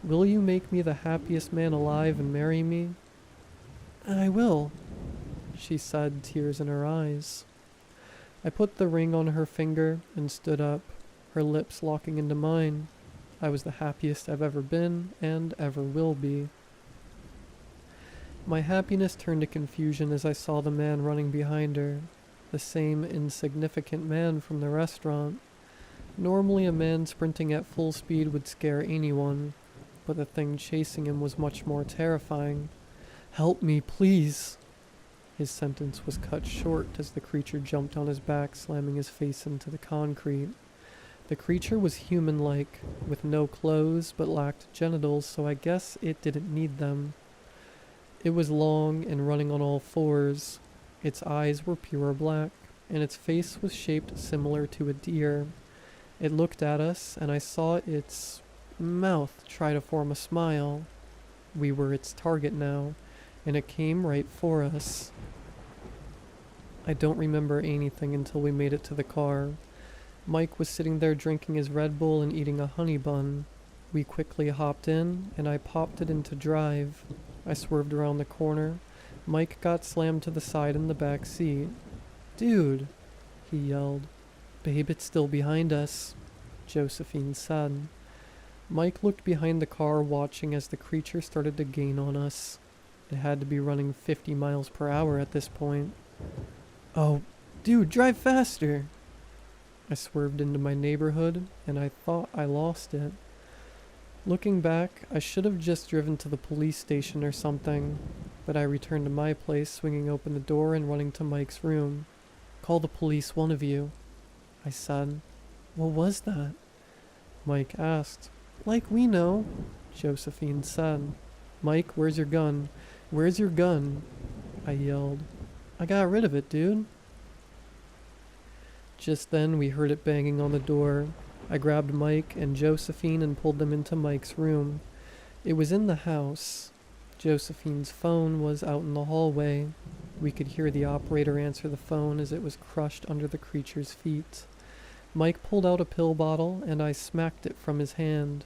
Will you make me the happiest man alive and marry me? I will, she said, tears in her eyes. I put the ring on her finger and stood up, her lips locking into mine. I was the happiest I've ever been and ever will be. My happiness turned to confusion as I saw the man running behind her, the same insignificant man from the restaurant. Normally a man sprinting at full speed would scare anyone, but the thing chasing him was much more terrifying. Help me, please. His sentence was cut short as the creature jumped on his back, slamming his face into the concrete. The creature was human-like, with no clothes but lacked genitals, so I guess it didn't need them. It was long and running on all fours. Its eyes were pure black, and its face was shaped similar to a deer. It looked at us, and I saw its mouth try to form a smile. We were its target now, and it came right for us. I don't remember anything until we made it to the car. Mike was sitting there drinking his Red Bull and eating a honey bun. We quickly hopped in, and I popped it into drive. I swerved around the corner. Mike got slammed to the side in the back seat. Dude, he yelled. Babe, it's still behind us, Josephine said. Mike looked behind the car, watching as the creature started to gain on us. It had to be running 50 miles per hour at this point. Oh, dude, drive faster! I swerved into my neighborhood, and I thought I lost it. Looking back, I should have just driven to the police station or something, but I returned to my place, swinging open the door and running to Mike's room. Call the police, one of you, I said. What was that? Mike asked. Like we know, Josephine said. Mike, where's your gun? Where's your gun? I yelled. I got rid of it, dude. Just then, we heard it banging on the door. I grabbed Mike and Josephine and pulled them into Mike's room. It was in the house. Josephine's phone was out in the hallway. We could hear the operator answer the phone as it was crushed under the creature's feet. Mike pulled out a pill bottle, and I smacked it from his hand.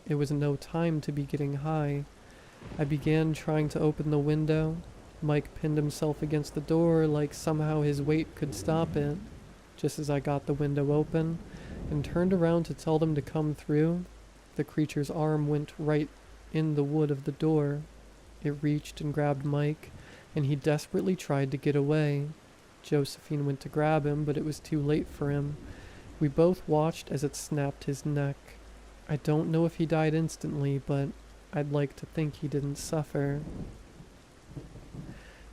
It was no time to be getting high. I began trying to open the window. Mike pinned himself against the door like somehow his weight could stop it. Just as I got the window open, and turned around to tell them to come through, the creature's arm went right in the wood of the door. It reached and grabbed Mike, and he desperately tried to get away. Josephine went to grab him, but it was too late for him. We both watched as it snapped his neck. I don't know if he died instantly, but I'd like to think he didn't suffer.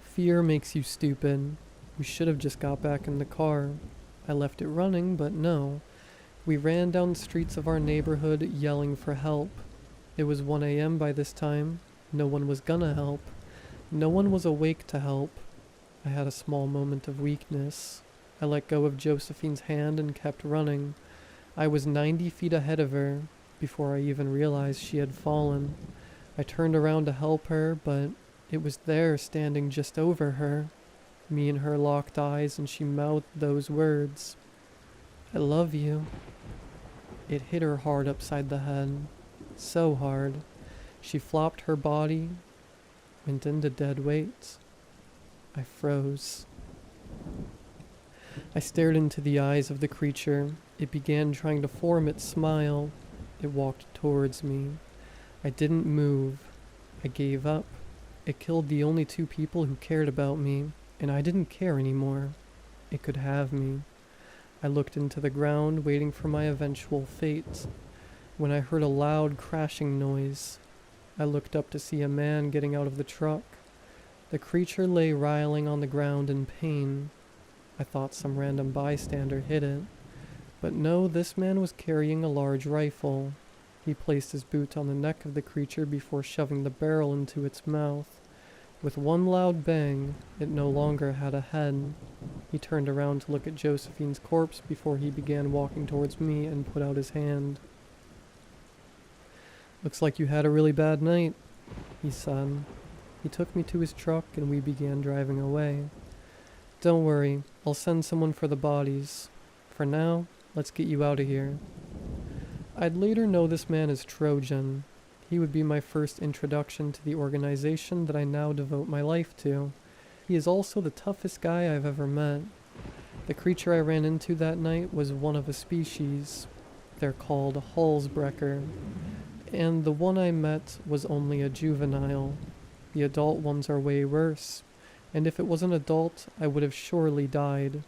Fear makes you stupid. We should have just got back in the car. I left it running, but no. We ran down the streets of our neighborhood yelling for help. It was 1 a.m. by this time. No one was gonna help. No one was awake to help. I had a small moment of weakness. I let go of Josephine's hand and kept running. I was 90 feet ahead of her before I even realized she had fallen. I turned around to help her, but it was there standing just over her. Me and her locked eyes, and she mouthed those words. "I love you." It hit her hard upside the head. So hard. She flopped her body, went into dead weight. I froze. I stared into the eyes of the creature. It began trying to form its smile. It walked towards me. I didn't move. I gave up. It killed the only 2 people who cared about me, and I didn't care anymore. It could have me. I looked into the ground, waiting for my eventual fate, when I heard a loud crashing noise. I looked up to see a man getting out of the truck. The creature lay writhing on the ground in pain. I thought some random bystander hit it. But no, this man was carrying a large rifle. He placed his boot on the neck of the creature before shoving the barrel into its mouth. With one loud bang, it no longer had a head. He turned around to look at Josephine's corpse before he began walking towards me and put out his hand. "Looks like you had a really bad night," he said. He took me to his truck and we began driving away. "Don't worry, I'll send someone for the bodies. For now, let's get you out of here." I'd later know this man as Trojan. He would be my first introduction to the organization that I now devote my life to. He is also the toughest guy I've ever met. The creature I ran into that night was one of a species. They're called Halsbrecker. And the one I met was only a juvenile. The adult ones are way worse. And if it was an adult, I would have surely died.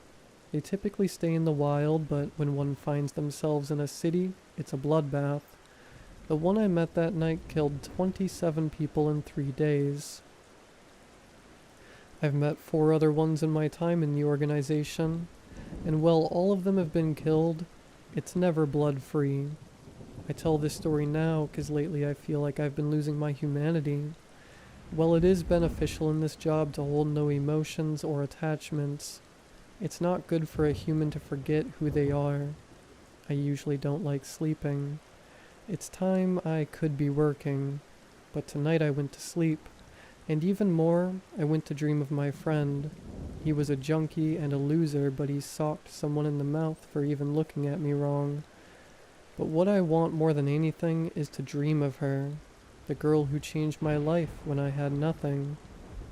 They typically stay in the wild, but when one finds themselves in a city, it's a bloodbath. The one I met that night killed 27 people in 3 days. I've met 4 other ones in my time in the organization, and while all of them have been killed, it's never blood-free. I tell this story now because lately I feel like I've been losing my humanity. While it is beneficial in this job to hold no emotions or attachments, it's not good for a human to forget who they are. I usually don't like sleeping. It's time I could be working, but tonight I went to sleep, and even more, I went to dream of my friend. He was a junkie and a loser, but he socked someone in the mouth for even looking at me wrong. But what I want more than anything is to dream of her, the girl who changed my life when I had nothing.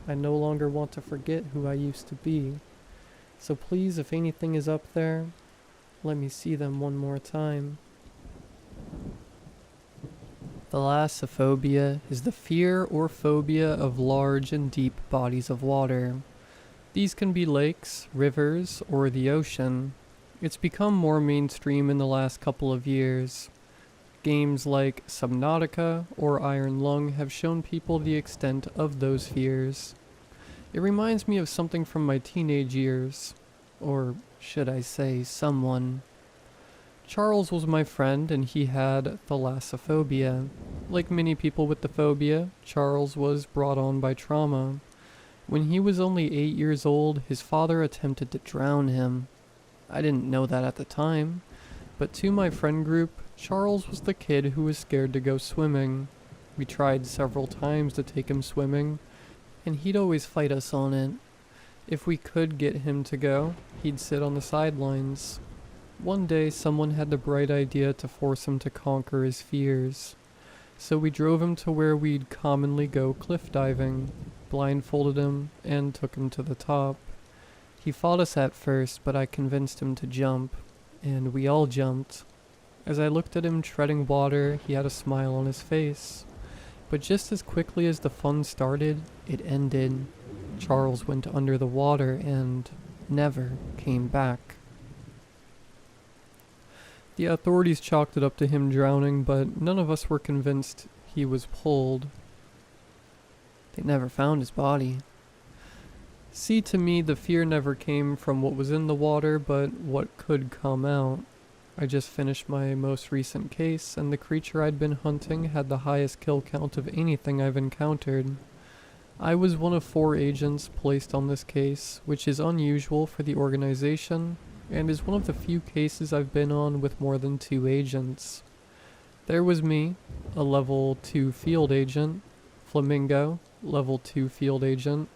I no longer want to forget who I used to be. So please, if anything is up there, let me see them one more time. Thalassophobia is the fear or phobia of large and deep bodies of water. These can be lakes, rivers, or the ocean. It's become more mainstream in the last couple of years. Games like Subnautica or Iron Lung have shown people the extent of those fears. It reminds me of something from my teenage years. Or should I say, someone. Charles was my friend and he had thalassophobia. Like many people with the phobia, Charles was brought on by trauma. When he was only 8 years old, his father attempted to drown him. I didn't know that at the time, but to my friend group, Charles was the kid who was scared to go swimming. We tried several times to take him swimming, and he'd always fight us on it. If we could get him to go, he'd sit on the sidelines. One day, someone had the bright idea to force him to conquer his fears. So we drove him to where we'd commonly go cliff diving, blindfolded him, and took him to the top. He fought us at first, but I convinced him to jump, and we all jumped. As I looked at him treading water, he had a smile on his face. But just as quickly as the fun started, it ended. Charles went under the water and never came back. The authorities chalked it up to him drowning, but none of us were convinced he was pulled. They never found his body. See, to me, the fear never came from what was in the water, but what could come out. I just finished my most recent case, and the creature I'd been hunting had the highest kill count of anything I've encountered. I was one of 4 agents placed on this case, which is unusual for the organization, and is one of the few cases I've been on with more than 2 agents. There was me, a level 2 field agent, Flamingo, level 2 field agent,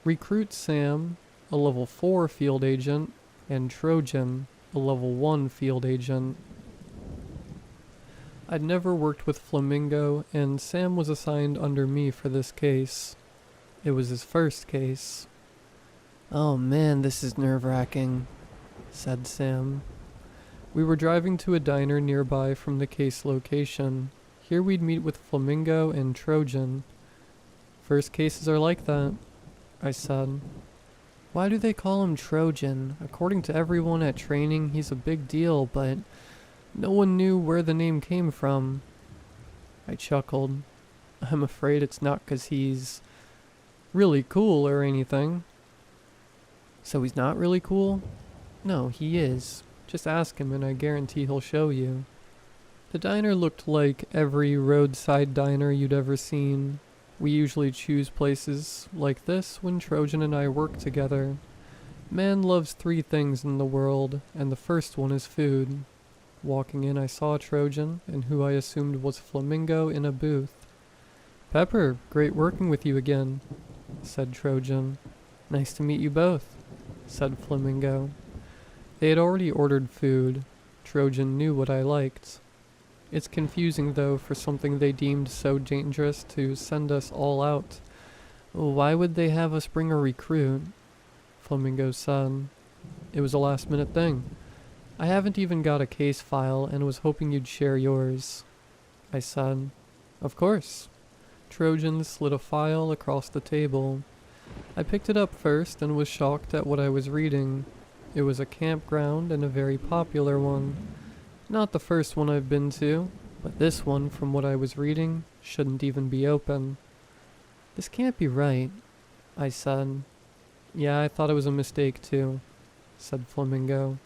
Recruit Sam, a level 4 field agent, and Trojan, a level 1 field agent. I'd never worked with Flamingo, and Sam was assigned under me for this case. It was his first case. "Oh man, this is nerve-wracking," said Sam. We were driving to a diner nearby from the case location. Here we'd meet with Flamingo and Trojan. "First cases are like that," I said. "Why do they call him Trojan? According to everyone at training, he's a big deal, but no one knew where the name came from." I chuckled. "I'm afraid it's not 'cause he's really cool or anything." "So he's not really cool?" "No, he is. Just ask him and I guarantee he'll show you." The diner looked like every roadside diner you'd ever seen. We usually choose places like this when Trojan and I work together. Man loves 3 things in the world, and the first one is food. Walking in, I saw Trojan, and who I assumed was Flamingo, in a booth. "Pepper, great working with you again," said Trojan. "Nice to meet you both," said Flamingo. They had already ordered food. Trojan knew what I liked. It's confusing, though, for something they deemed so dangerous to send us all out. "Why would they have us bring a recruit?" Flamingo said. "It was a last-minute thing. I haven't even got a case file and was hoping you'd share yours." I said. "Of course." Trojan slid a file across the table. I picked it up first and was shocked at what I was reading. It was a campground, and a very popular one. Not the first one I've been to, but this one, from what I was reading, shouldn't even be open. "This can't be right," I said. "Yeah, I thought it was a mistake too," said Flamingo.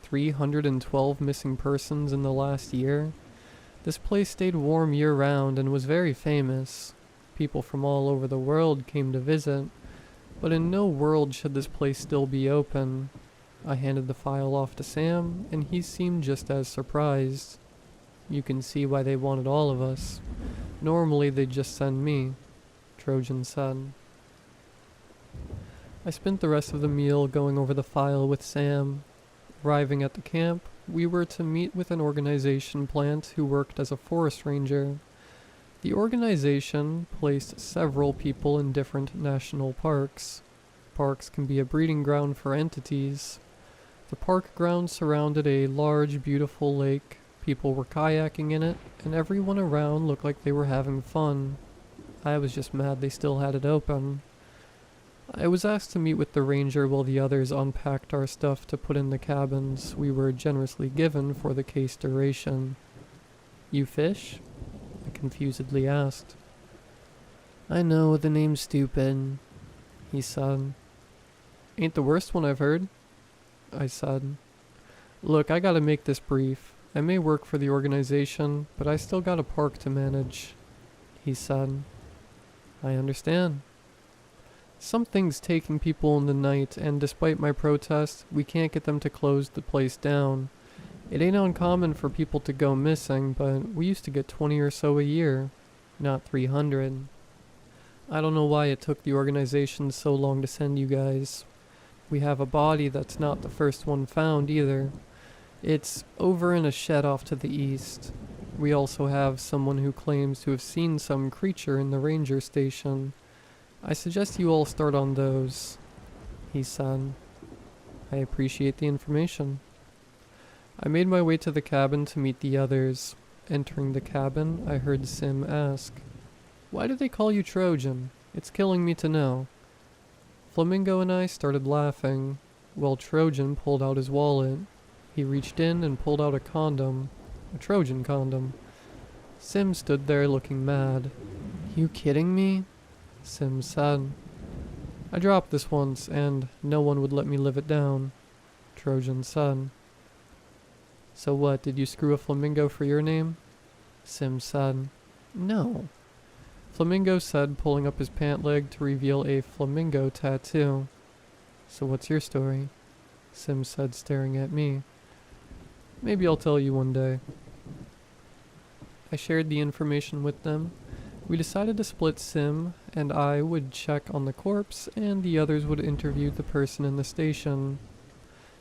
312 missing persons in the last year? This place stayed warm year-round and was very famous. People from all over the world came to visit, but in no world should this place still be open. I handed the file off to Sam, and he seemed just as surprised. "You can see why they wanted all of us. Normally they'd just send me," Trojan said. I spent the rest of the meal going over the file with Sam. Arriving at the camp, we were to meet with an organization plant who worked as a forest ranger. The organization placed several people in different national parks. Parks can be a breeding ground for entities. The park grounds surrounded a large, beautiful lake. People were kayaking in it, and everyone around looked like they were having fun. I was just mad they still had it open. I was asked to meet with the ranger while the others unpacked our stuff to put in the cabins we were generously given for the case duration. "You fish?" I confusedly asked. "I know, the name's stupid," he said. "Ain't the worst one I've heard," I said. "Look, I gotta make this brief. I may work for the organization, but I still got a park to manage," he said. "I understand. Something's taking people in the night, and despite my protest, we can't get them to close the place down. It ain't uncommon for people to go missing, but we used to get 20 or so a year, not 300. I don't know why it took the organization so long to send you guys. We have a body that's not the first one found either. It's over in a shed off to the east. We also have someone who claims to have seen some creature in the ranger station. I suggest you all start on those," he said. "I appreciate the information." I made my way to the cabin to meet the others. Entering the cabin, I heard Sim ask, "Why do they call you Trojan? It's killing me to know." Flamingo and I started laughing, while Trojan pulled out his wallet. He reached in and pulled out a condom, a Trojan condom. Sim stood there looking mad. "You kidding me?" Sim said. "I dropped this once, and no one would let me live it down," Trojan said. "So what, did you screw a flamingo for your name?" Sim said. "No." Flamingo said, pulling up his pant leg to reveal a flamingo tattoo. "So what's your story?" Sim said, staring at me. "Maybe I'll tell you one day." I shared the information with them. We decided to split. Sim and I would check on the corpse, and the others would interview the person in the station.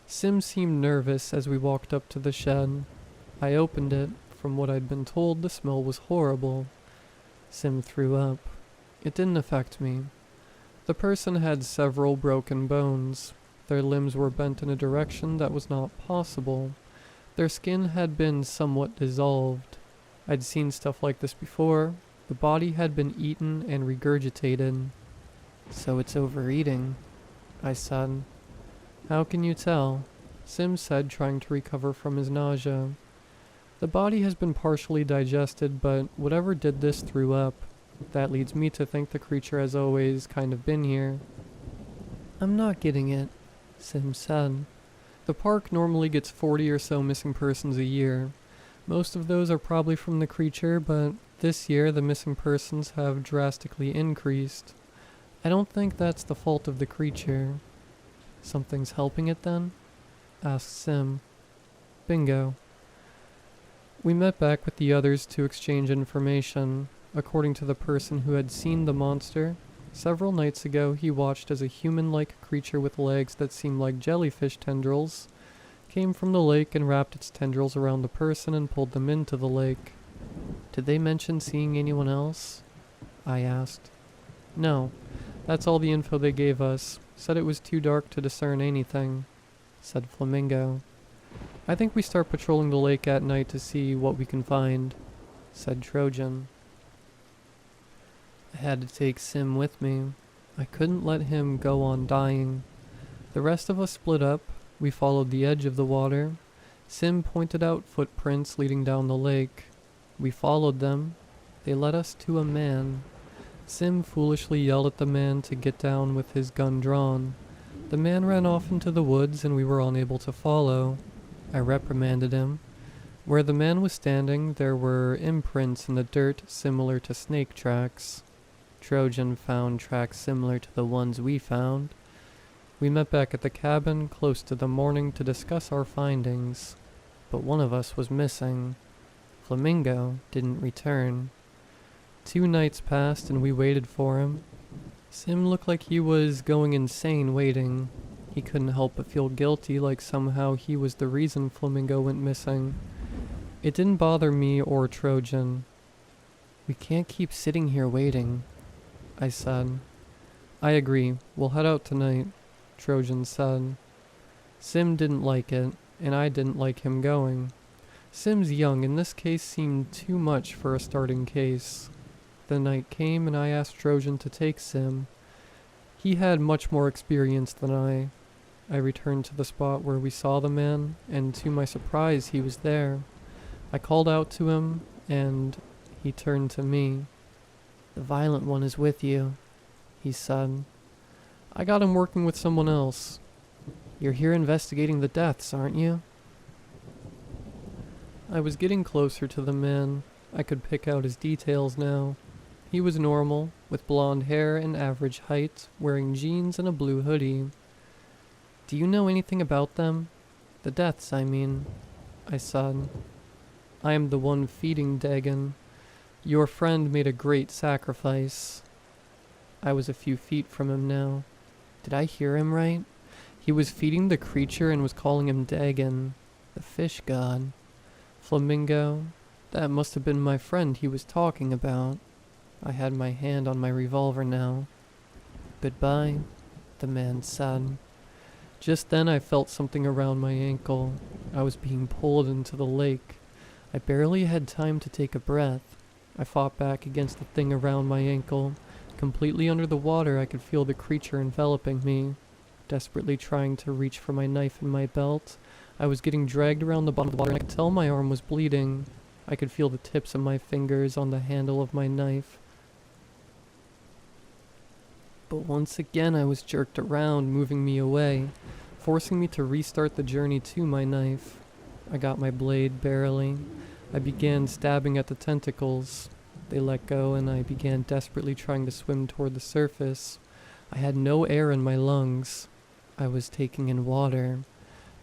Sim seemed nervous as we walked up to the shed. I opened it. From what I'd been told, the smell was horrible. Sim threw up. It didn't affect me. The person had several broken bones. Their limbs were bent in a direction that was not possible. Their skin had been somewhat dissolved. I'd seen stuff like this before. The body had been eaten and regurgitated. "So it's overeating," I said. "How can you tell?" Sim said, trying to recover from his nausea. "The body has been partially digested, but whatever did this threw up. That leads me to think the creature has always kind of been here." "I'm not getting it," Sim said. "The park normally gets 40 or so missing persons a year. Most of those are probably from the creature, but this year the missing persons have drastically increased. I don't think that's the fault of the creature." "Something's helping it then?" asked Sim. "Bingo." We met back with the others to exchange information. According to the person who had seen the monster, several nights ago he watched as a human-like creature with legs that seemed like jellyfish tendrils came from the lake and wrapped its tendrils around the person and pulled them into the lake. "Did they mention seeing anyone else?" I asked. "No, that's all the info they gave us. Said it was too dark to discern anything," said Flamingo. "I think we start patrolling the lake at night to see what we can find," said Trojan. I had to take Sim with me. I couldn't let him go on dying. The rest of us split up. We followed the edge of the water. Sim pointed out footprints leading down the lake. We followed them. They led us to a man. Sim foolishly yelled at the man to get down with his gun drawn. The man ran off into the woods and we were unable to follow. I reprimanded him. Where the man was standing, there were imprints in the dirt similar to snake tracks. Trojan found tracks similar to the ones we found. We met back at the cabin close to the morning to discuss our findings. But one of us was missing. Flamingo didn't return. 2 nights passed and we waited for him. Sim looked like he was going insane waiting. He couldn't help but feel guilty, like somehow he was the reason Flamingo went missing. It didn't bother me or Trojan. "We can't keep sitting here waiting," I said. "I agree. We'll head out tonight," Trojan said. Sim didn't like it, and I didn't like him going. Sim's young, and this case seemed too much for a starting case. The night came, and I asked Trojan to take Sim. He had much more experience than I. I returned to the spot where we saw the man, and to my surprise, he was there. I called out to him, and he turned to me. "The violent one is with you," he said. "I got him working with someone else." "You're here investigating the deaths, aren't you?" I was getting closer to the man. I could pick out his details now. He was normal, with blonde hair and average height, wearing jeans and a blue hoodie. "Do you know anything about them? The deaths, I mean," I said. "I am the one feeding Dagon. Your friend made a great sacrifice." I was a few feet from him now. Did I hear him right? He was feeding the creature and was calling him Dagon, the fish god. Flamingo, that must have been my friend he was talking about. I had my hand on my revolver now. "Goodbye," the man said. Just then I felt something around my ankle. I was being pulled into the lake. I barely had time to take a breath. I fought back against the thing around my ankle. Completely under the water, I could feel the creature enveloping me. Desperately trying to reach for my knife in my belt, I was getting dragged around the bottom of the water and I could tell my arm was bleeding. I could feel the tips of my fingers on the handle of my knife. But once again I was jerked around, moving me away, forcing me to restart the journey to my knife. I got my blade barely. I began stabbing at the tentacles. They let go and I began desperately trying to swim toward the surface. I had no air in my lungs. I was taking in water.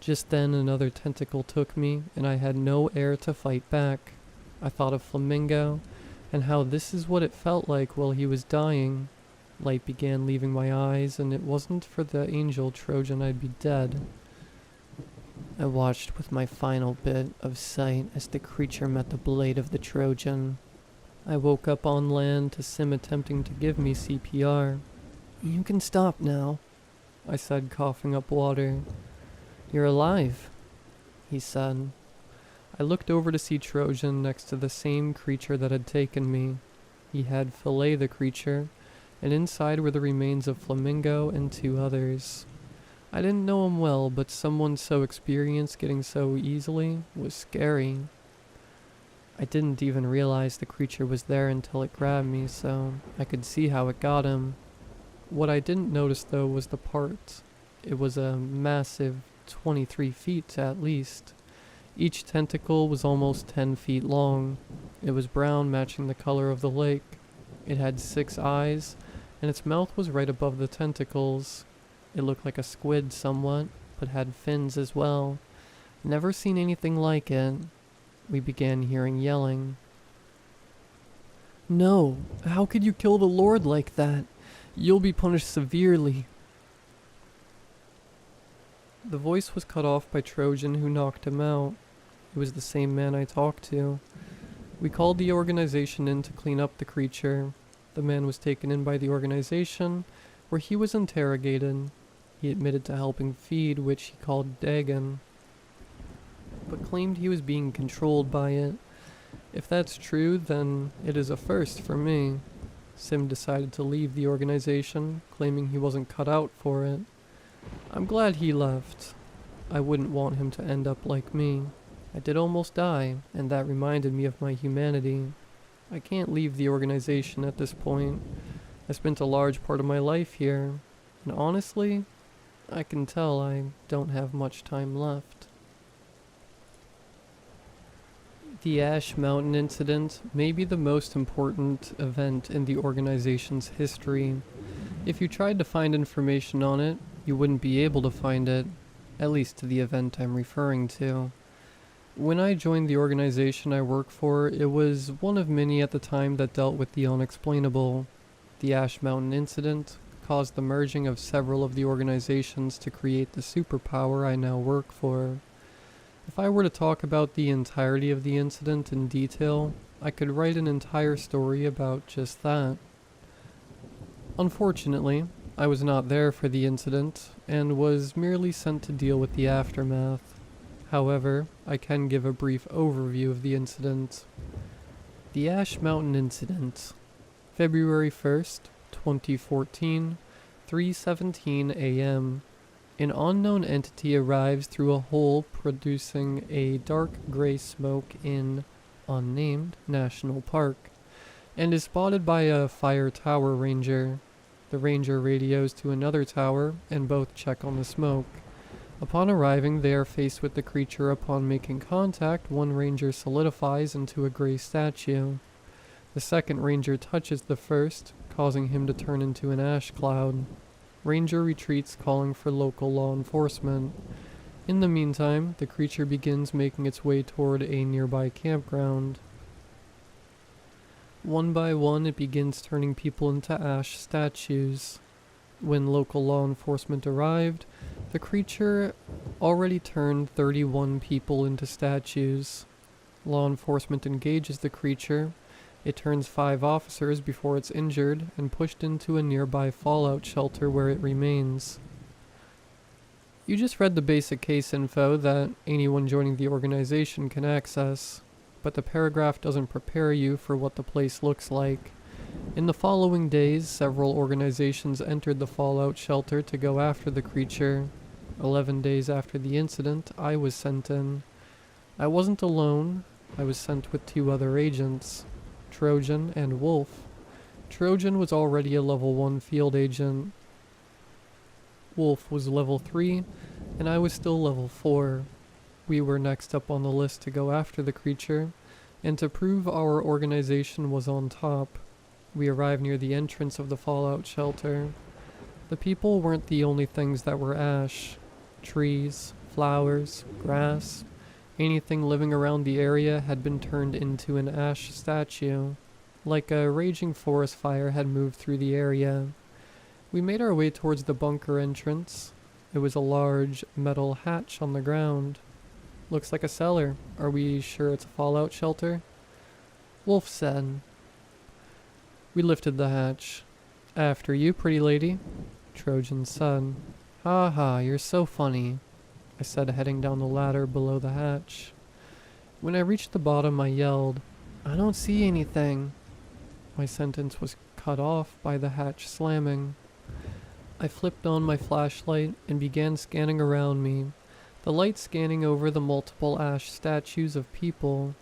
Just then another tentacle took me and I had no air to fight back. I thought of Flamingo and how this is what it felt like while he was dying. Light began leaving my eyes, and it wasn't for the angel Trojan I'd be dead. I watched with my final bit of sight as the creature met the blade of the Trojan. I woke up on land to Sim attempting to give me CPR. "You can stop now," I said, coughing up water. "You're alive," he said. I looked over to see Trojan next to the same creature that had taken me. He had filleted the creature, and inside were the remains of Flamingo and 2 others. I didn't know him well, but someone so experienced getting so easily was scary. I didn't even realize the creature was there until it grabbed me, so I could see how it got him. What I didn't notice though was the part. It was a massive 23 feet at least. Each tentacle was almost 10 feet long. It was brown, matching the color of the lake. It had 6 eyes, and its mouth was right above the tentacles. It looked like a squid somewhat, but had fins as well. Never seen anything like it. We began hearing yelling. "No, how could you kill the Lord like that? You'll be punished severely." The voice was cut off by Trojan, who knocked him out. It was the same man I talked to. We called the organization in to clean up the creature. The man was taken in by the organization, where he was interrogated. He admitted to helping feed, which he called Dagon, but claimed he was being controlled by it. If that's true, then it is a first for me. Sim decided to leave the organization, claiming he wasn't cut out for it. I'm glad he left. I wouldn't want him to end up like me. I did almost die, and that reminded me of my humanity. I can't leave the organization at this point. I spent a large part of my life here, and honestly, I can tell I don't have much time left. The Ash Mountain incident may be the most important event in the organization's history. If you tried to find information on it, you wouldn't be able to find it, at least to the event I'm referring to. When I joined the organization I work for, it was one of many at the time that dealt with the unexplainable. The Ash Mountain incident caused the merging of several of the organizations to create the superpower I now work for. If I were to talk about the entirety of the incident in detail, I could write an entire story about just that. Unfortunately, I was not there for the incident, and was merely sent to deal with the aftermath. However, I can give a brief overview of the incident. The Ash Mountain Incident. February 1st, 2014, 3:17 a.m. An unknown entity arrives through a hole producing a dark gray smoke in unnamed National Park, and is spotted by a fire tower ranger. The ranger radios to another tower, and both check on the smoke. Upon arriving, they are faced with the creature. Upon making contact, one ranger solidifies into a gray statue. The second ranger touches the first, causing him to turn into an ash cloud. Ranger retreats, calling for local law enforcement. In the meantime, the creature begins making its way toward a nearby campground. One by one, it begins turning people into ash statues. When local law enforcement arrived, the creature already turned 31 people into statues. Law enforcement engages the creature. It turns 5 officers before it's injured and pushed into a nearby fallout shelter where it remains. You just read the basic case info that anyone joining the organization can access, but the paragraph doesn't prepare you for what the place looks like. In the following days, several organizations entered the fallout shelter to go after the creature. 11 days after the incident, I was sent in. I wasn't alone. I was sent with 2 other agents, Trojan and Wolf. Trojan was already a level 1 field agent. Wolf was level 3, and I was still level 4. We were next up on the list to go after the creature, and to prove our organization was on top. We arrived near the entrance of the fallout shelter. The people weren't the only things that were ash. Trees, flowers, grass, anything living around the area had been turned into an ash statue, like a raging forest fire had moved through the area. We made our way towards the bunker entrance. It was a large metal hatch on the ground. Looks like a cellar. Are we sure it's a fallout shelter? Wolf said. We lifted the hatch. After you, pretty lady, Trojan said. Ha ha, you're so funny, I said, heading down the ladder below the hatch. When I reached the bottom, I yelled, I don't see anything. My sentence was cut off by the hatch slamming. I flipped on my flashlight and began scanning around me, the light scanning over the multiple ash statues of people.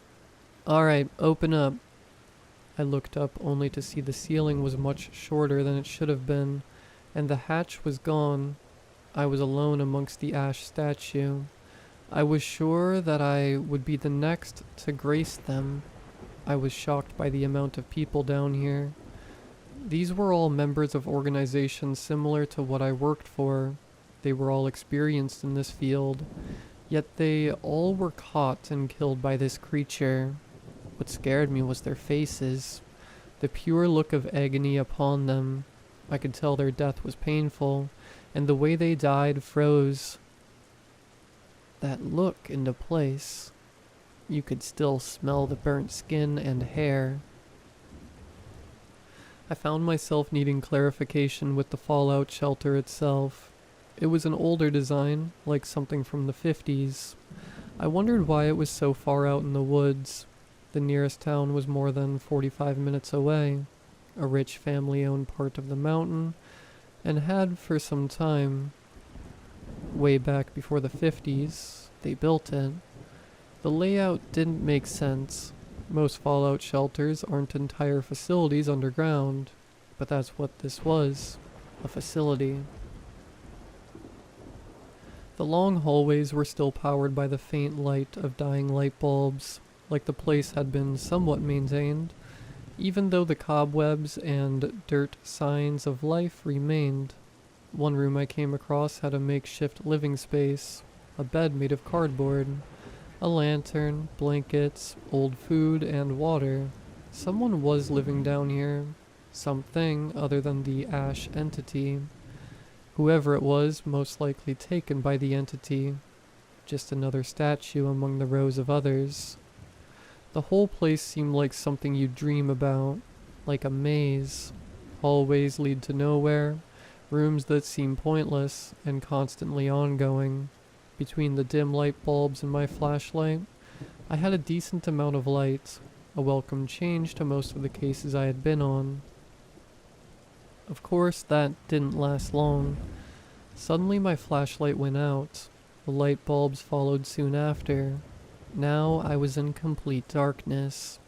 Alright, open up. I looked up only to see the ceiling was much shorter than it should have been, and the hatch was gone. I was alone amongst the ash statue. I was sure that I would be the next to grace them. I was shocked by the amount of people down here. These were all members of organizations similar to what I worked for. They were all experienced in this field, yet they all were caught and killed by this creature. What scared me was their faces, the pure look of agony upon them. I could tell their death was painful, and the way they died froze that look into place. You could still smell the burnt skin and hair. I found myself needing clarification with the fallout shelter itself. It was an older design, like something from the 50s. I wondered why it was so far out in the woods. The nearest town was more than 45 minutes away, a rich family-owned part of the mountain, and had for some time. Way back before the 50s, they built it. The layout didn't make sense. Most fallout shelters aren't entire facilities underground, but that's what this was, a facility. The long hallways were still powered by the faint light of dying light bulbs, like the place had been somewhat maintained, even though the cobwebs and dirt signs of life remained. One room I came across had a makeshift living space, a bed made of cardboard, a lantern, blankets, old food, and water. Someone was living down here. Something other than the ash entity. Whoever it was, most likely taken by the entity. Just another statue among the rows of others. The whole place seemed like something you'd dream about, like a maze. Hallways lead to nowhere, rooms that seem pointless and constantly ongoing. Between the dim light bulbs and my flashlight, I had a decent amount of light, a welcome change to most of the cases I had been on. Of course, that didn't last long. Suddenly my flashlight went out. The light bulbs followed soon after. Now I was in complete darkness.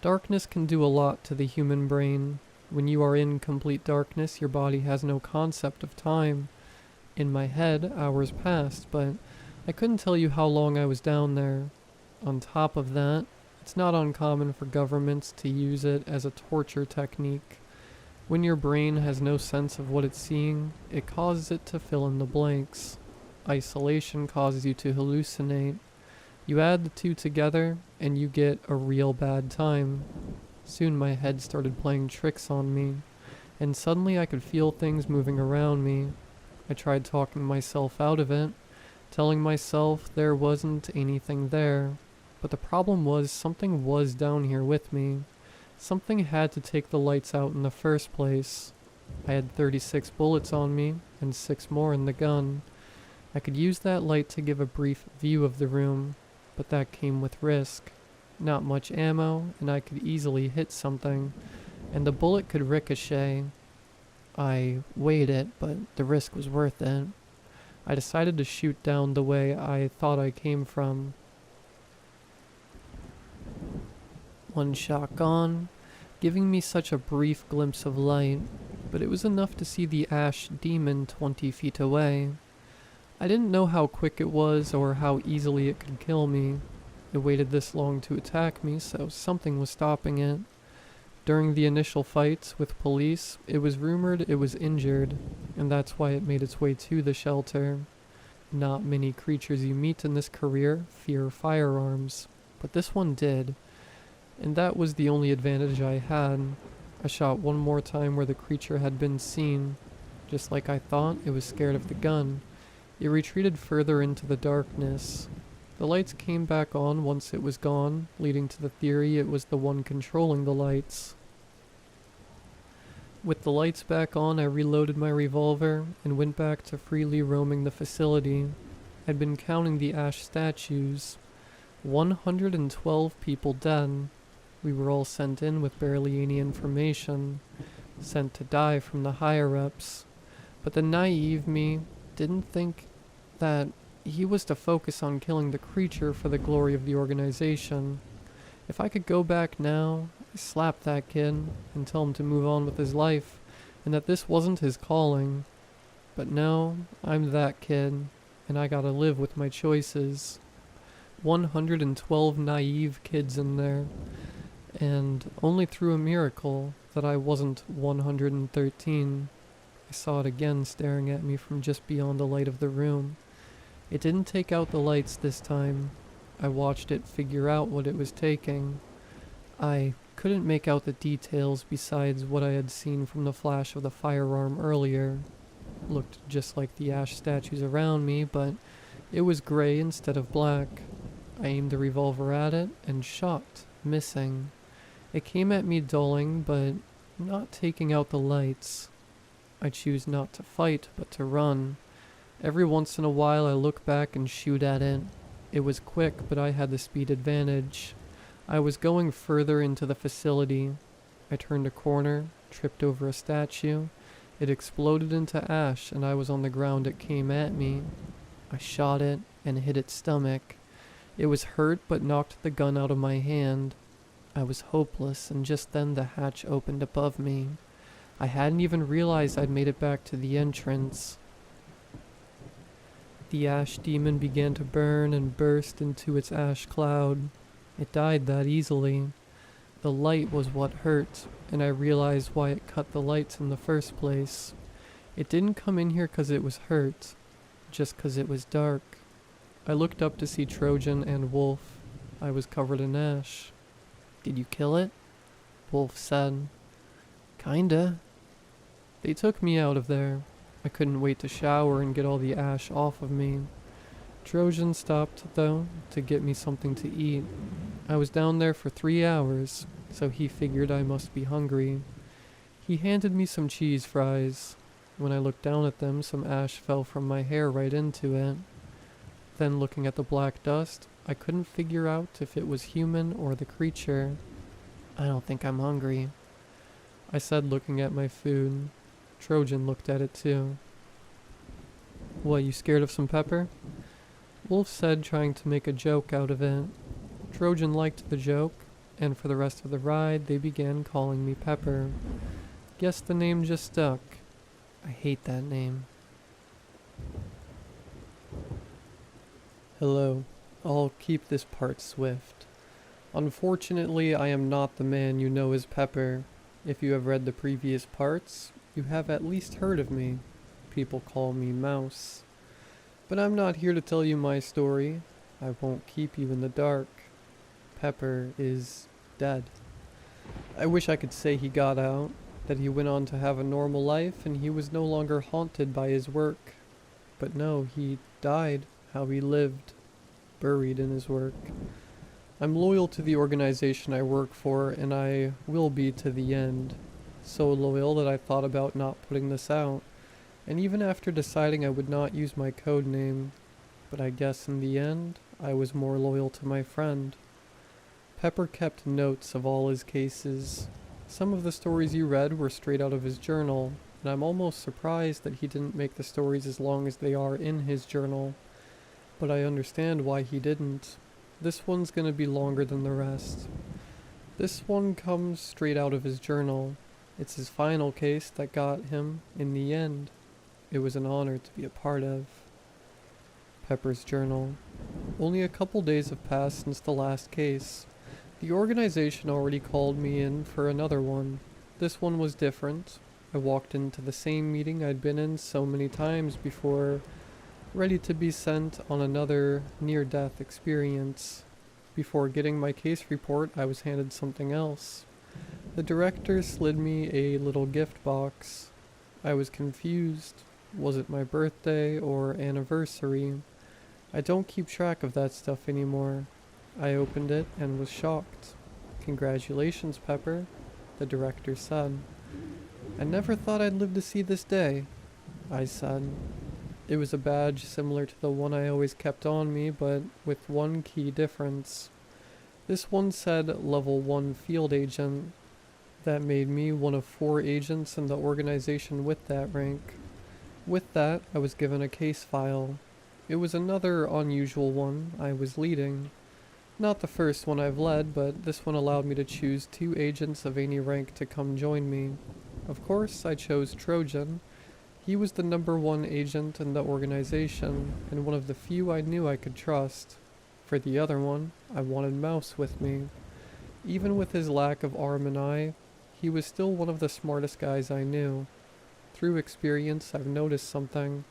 Darkness can do a lot to the human brain. When you are in complete darkness, your body has no concept of time. In my head, hours passed, but I couldn't tell you how long I was down there. On top of that, it's not uncommon for governments to use it as a torture technique. When your brain has no sense of what it's seeing, it causes it to fill in the blanks. Isolation causes you to hallucinate. You add the two together, and you get a real bad time. Soon my head started playing tricks on me, and suddenly I could feel things moving around me. I tried talking myself out of it, telling myself there wasn't anything there. But the problem was something was down here with me. Something had to take the lights out in the first place. I had 36 bullets on me, and 6 more in the gun. I could use that light to give a brief view of the room, but that came with risk. Not much ammo, and I could easily hit something, and the bullet could ricochet. I weighed it, but the risk was worth it. I decided to shoot down the way I thought I came from. One shot gone, giving me such a brief glimpse of light, but it was enough to see the ash demon 20 feet away. I didn't know how quick it was or how easily it could kill me. It waited this long to attack me, so something was stopping it. During the initial fights with police, it was rumored it was injured, and that's why it made its way to the shelter. Not many creatures you meet in this career fear firearms, but this one did, and that was the only advantage I had. I shot one more time where the creature had been seen. Just like I thought, it was scared of the gun. It retreated further into the darkness. The lights came back on once it was gone, leading to the theory it was the one controlling the lights. With the lights back on, I reloaded my revolver and went back to freely roaming the facility. I'd been counting the ash statues. 112 people dead. We were all sent in with barely any information, sent to die from the higher-ups. But the naive me didn't think that he was to focus on killing the creature for the glory of the organization. If I could go back now, I'd slap that kid and tell him to move on with his life, and that this wasn't his calling. But no, I'm that kid, and I gotta live with my choices. 112 naive kids in there, and only through a miracle that I wasn't 113. I saw it again staring at me from just beyond the light of the room. It didn't take out the lights this time. I watched it figure out what it was taking. I couldn't make out the details besides what I had seen from the flash of the firearm earlier. Looked just like the ash statues around me, but it was gray instead of black. I aimed the revolver at it and shot, missing. It came at me dulling, but not taking out the lights. I choose not to fight, but to run. Every once in a while I look back and shoot at it. It was quick, but I had the speed advantage. I was going further into the facility. I turned a corner, tripped over a statue. It exploded into ash, and I was on the ground. It came at me. I shot it and hit its stomach. It was hurt, but knocked the gun out of my hand. I was hopeless, and just then the hatch opened above me. I hadn't even realized I'd made it back to the entrance. The ash demon began to burn and burst into its ash cloud. It died that easily. The light was what hurt, and I realized why it cut the lights in the first place. It didn't come in here 'cause it was hurt, just 'cause it was dark. I looked up to see Trojan and Wolf. I was covered in ash. "Did you kill it?" Wolf said. "Kinda." They took me out of there. I couldn't wait to shower and get all the ash off of me. Trojan stopped, though, to get me something to eat. I was down there for 3 hours, so he figured I must be hungry. He handed me some cheese fries. When I looked down at them, some ash fell from my hair right into it. Then, looking at the black dust, I couldn't figure out if it was human or the creature. "I don't think I'm hungry," I said, looking at my food. Trojan looked at it too. "What, you scared of some pepper?" Wolf said, trying to make a joke out of it. Trojan liked the joke, and for the rest of the ride, they began calling me Pepper. Guess the name just stuck. I hate that name. Hello. I'll keep this part swift. Unfortunately, I am not the man you know as Pepper. If you have read the previous parts, you have at least heard of me. People call me Mouse. But I'm not here to tell you my story. I won't keep you in the dark. Pepper is dead. I wish I could say he got out, that he went on to have a normal life and he was no longer haunted by his work. But no, he died how he lived, buried in his work. I'm loyal to the organization I work for, and I will be to the end. So loyal that I thought about not putting this out. And even after deciding I would not use my code name, but I guess in the end, I was more loyal to my friend. Pepper kept notes of all his cases. Some of the stories you read were straight out of his journal, and I'm almost surprised that he didn't make the stories as long as they are in his journal. But I understand why he didn't. This one's gonna be longer than the rest. This one comes straight out of his journal. It's his final case that got him in the end. It was an honor to be a part of. Pepper's journal. Only a couple days have passed since the last case. The organization already called me in for another one. This one was different. I walked into the same meeting I'd been in so many times before, ready to be sent on another near-death experience. Before getting my case report, I was handed something else. The director slid me a little gift box. I was confused. Was it my birthday or anniversary? I don't keep track of that stuff anymore. I opened it and was shocked. "Congratulations, Pepper," the director said. "I never thought I'd live to see this day," I said. It was a badge similar to the one I always kept on me, but with one key difference. This one said Level 1 Field Agent. That made me one of 4 agents in the organization with that rank. With that, I was given a case file. It was another unusual one I was leading. Not the first one I've led, but this one allowed me to choose 2 agents of any rank to come join me. Of course, I chose Trojan. He was the number 1 agent in the organization, and one of the few I knew I could trust. For the other one, I wanted Mouse with me. Even with his lack of arm and eye, he was still one of the smartest guys I knew. Through experience, I've noticed something.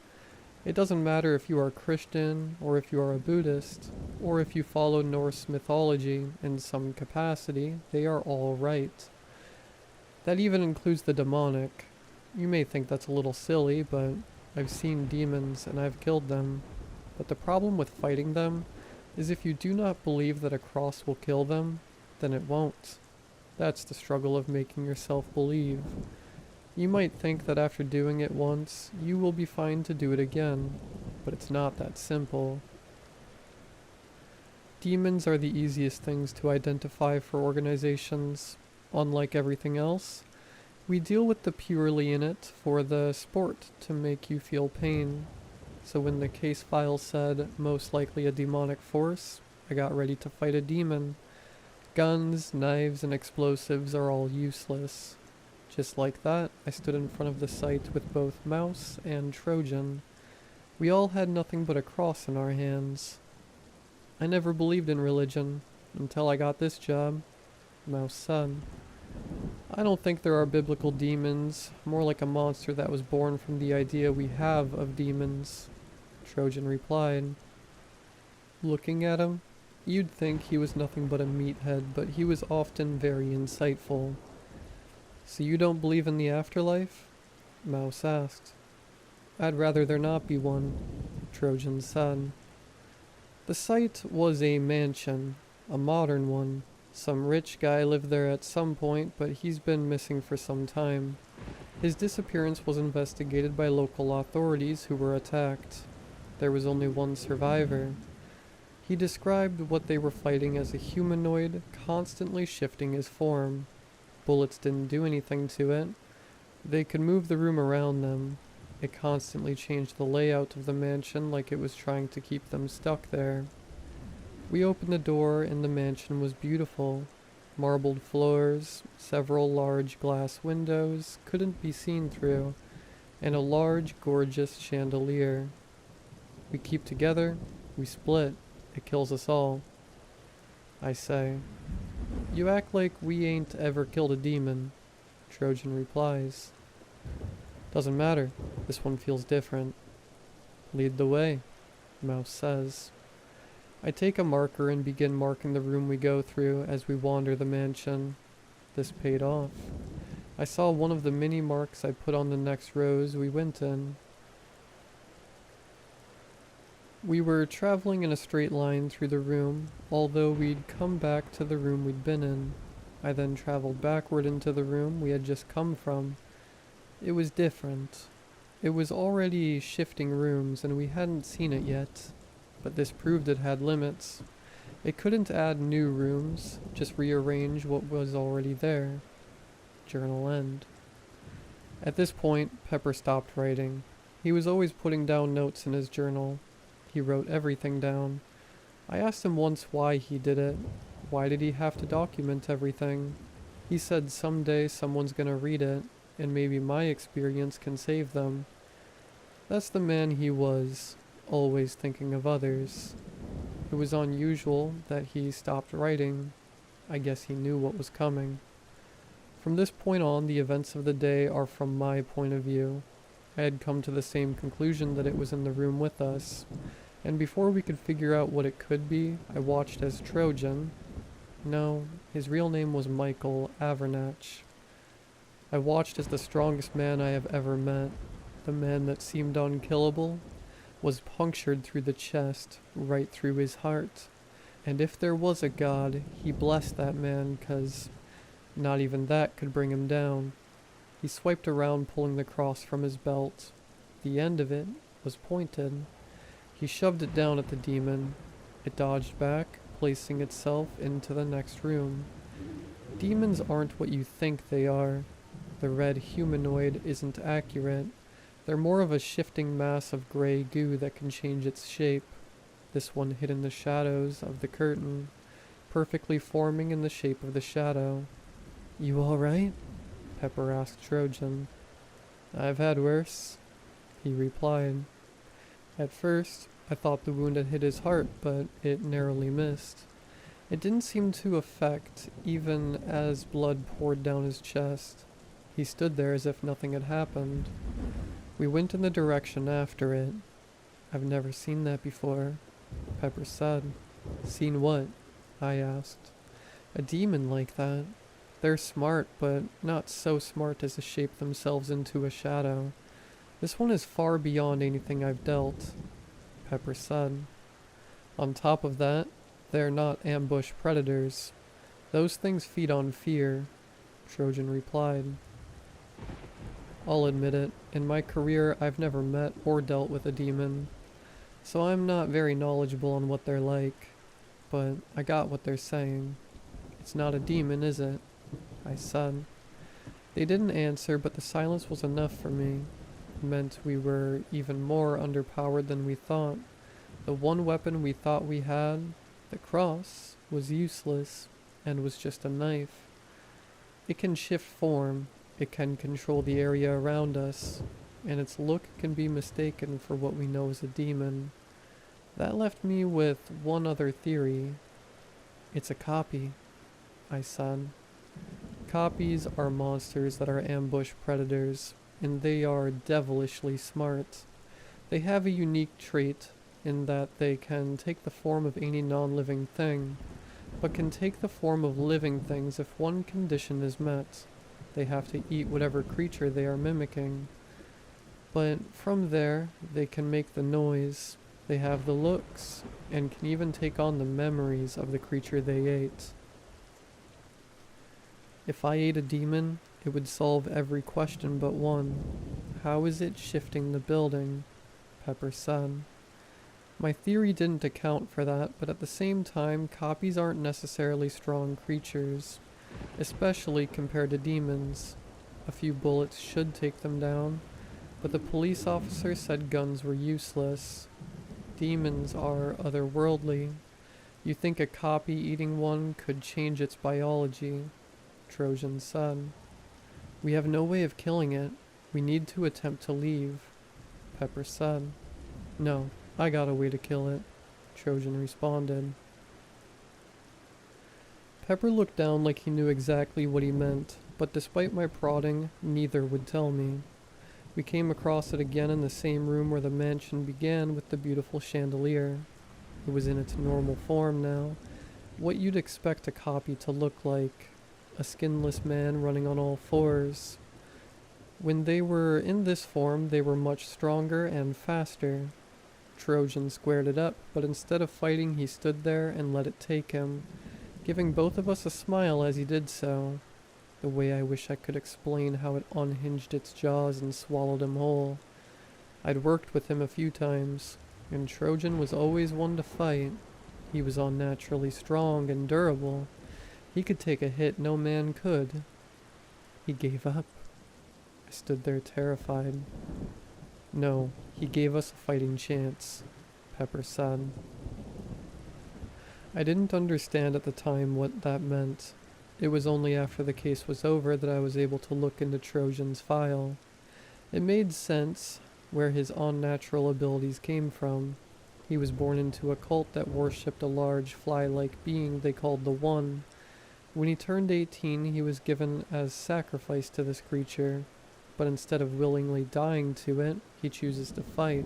It doesn't matter if you are Christian, or if you are a Buddhist, or if you follow Norse mythology in some capacity, they are all right. That even includes the demonic. You may think that's a little silly, but I've seen demons and I've killed them. But the problem with fighting them is if you do not believe that a cross will kill them, then it won't. That's the struggle of making yourself believe. You might think that after doing it once, you will be fine to do it again, but it's not that simple. Demons are the easiest things to identify for organizations. Unlike everything else, we deal with the purely in it for the sport to make you feel pain. So when the case file said most likely a demonic force, I got ready to fight a demon. Guns, knives, and explosives are all useless. Just like that, I stood in front of the site with both Mouse and Trojan. We all had nothing but a cross in our hands. I never believed in religion, until I got this job, Mouse said. I don't think there are biblical demons, more like a monster that was born from the idea we have of demons, Trojan replied. Looking at him, you'd think he was nothing but a meathead, but he was often very insightful. "So you don't believe in the afterlife?" Mouse asked. "I'd rather there not be one," Trojan said. The site was a mansion, a modern one. Some rich guy lived there at some point, but he's been missing for some time. His disappearance was investigated by local authorities who were attacked. There was only one survivor. He described what they were fighting as a humanoid, constantly shifting his form. Bullets didn't do anything to it. They could move the room around them. It constantly changed the layout of the mansion like it was trying to keep them stuck there. We opened the door and the mansion was beautiful. Marbled floors, several large glass windows couldn't be seen through, and a large, gorgeous chandelier. We keep together, we split. It kills us all, I say. You act like we ain't ever killed a demon, Trojan replies. Doesn't matter, this one feels different. Lead the way, Mouse says. I take a marker and begin marking the room we go through as we wander the mansion. This paid off. I saw one of the mini marks I put on the next rows we went in. We were traveling in a straight line through the room, although we'd come back to the room we'd been in. I then traveled backward into the room we had just come from. It was different. It was already shifting rooms and we hadn't seen it yet, but this proved it had limits. It couldn't add new rooms, just rearrange what was already there. Journal end. At this point, Pepper stopped writing. He was always putting down notes in his journal. He wrote everything down. I asked him once why he did it. Why did he have to document everything? He said someday someone's gonna read it, and maybe my experience can save them. That's the man he was, always thinking of others. It was unusual that he stopped writing. I guess he knew what was coming. From this point on, the events of the day are from my point of view. I had come to the same conclusion that it was in the room with us, and before we could figure out what it could be, I watched as Trojan. No, his real name was Michael Avernatch. I watched as the strongest man I have ever met, the man that seemed unkillable, was punctured through the chest, right through his heart. And if there was a God, he blessed that man, 'cause not even that could bring him down. He swiped around, pulling the cross from his belt. The end of it was pointed. He shoved it down at the demon. It dodged back, placing itself into the next room. Demons aren't what you think they are. The red humanoid isn't accurate. They're more of a shifting mass of gray goo that can change its shape. This one hid in the shadows of the curtain, perfectly forming in the shape of the shadow. "You all right?" Pepper asked Trojan. "I've had worse," he replied. At first, I thought the wound had hit his heart, but it narrowly missed. It didn't seem to affect, even as blood poured down his chest. He stood there as if nothing had happened. We went in the direction after it. "I've never seen that before," Pepper said. "Seen what?" I asked. "A demon like that. They're smart, but not so smart as to shape themselves into a shadow. This one is far beyond anything I've dealt," Pepper said. "On top of that, they're not ambush predators. Those things feed on fear," Trojan replied. "I'll admit it, in my career I've never met or dealt with a demon, so I'm not very knowledgeable on what they're like, but I got what they're saying. It's not a demon, is it?" I said. They didn't answer, but the silence was enough for me. It meant we were even more underpowered than we thought. The one weapon we thought we had, the cross, was useless and was just a knife. It can shift form, it can control the area around us, and its look can be mistaken for what we know as a demon. That left me with one other theory. "It's a copy," I said. Copies are monsters that are ambush predators, and they are devilishly smart. They have a unique trait in that they can take the form of any non-living thing, but can take the form of living things if one condition is met. They have to eat whatever creature they are mimicking. But from there, they can make the noise, they have the looks, and can even take on the memories of the creature they ate. If I ate a demon, it would solve every question but one. "How is it shifting the building?" Pepper said. My theory didn't account for that, but at the same time, copies aren't necessarily strong creatures, especially compared to demons. A few bullets should take them down, but the police officer said guns were useless. Demons are otherworldly. You think a copy eating one could change its biology, Trojan said. "We have no way of killing it. We need to attempt to leave," Pepper said. "No, I got a way to kill it," Trojan responded. Pepper looked down like he knew exactly what he meant, but despite my prodding, neither would tell me. We came across it again in the same room where the mansion began with the beautiful chandelier. It was in its normal form now, what you'd expect a copy to look like. A skinless man running on all fours. When they were in this form, they were much stronger and faster. Trojan squared it up, but instead of fighting, he stood there and let it take him, giving both of us a smile as he did so. The way I wish I could explain how it unhinged its jaws and swallowed him whole. I'd worked with him a few times, and Trojan was always one to fight. He was unnaturally strong and durable. He could take a hit no man could. He gave up. I stood there terrified. No, he gave us a fighting chance, Pepper said. I didn't understand at the time what that meant. It was only after the case was over that I was able to look into Trojan's file. It made sense where his unnatural abilities came from. He was born into a cult that worshipped a large fly-like being they called the One. When he turned 18, he was given as sacrifice to this creature, but instead of willingly dying to it, he chooses to fight.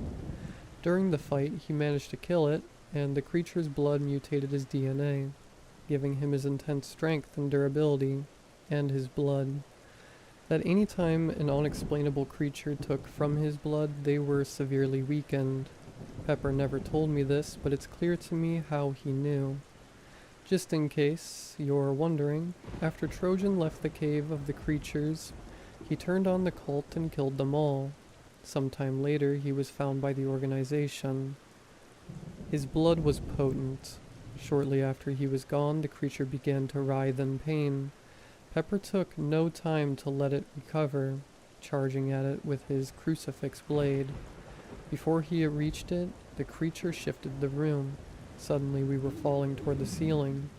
During the fight, he managed to kill it, and the creature's blood mutated his DNA, giving him his intense strength and durability, and his blood. That any time an unexplainable creature took from his blood, they were severely weakened. Pepper never told me this, but it's clear to me how he knew. Just in case you're wondering, after Trojan left the cave of the creatures, he turned on the cult and killed them all. Sometime later, he was found by the organization. His blood was potent. Shortly after he was gone, the creature began to writhe in pain. Pepper took no time to let it recover, charging at it with his crucifix blade. Before he had reached it, the creature shifted the room. Suddenly we were falling toward the ceiling.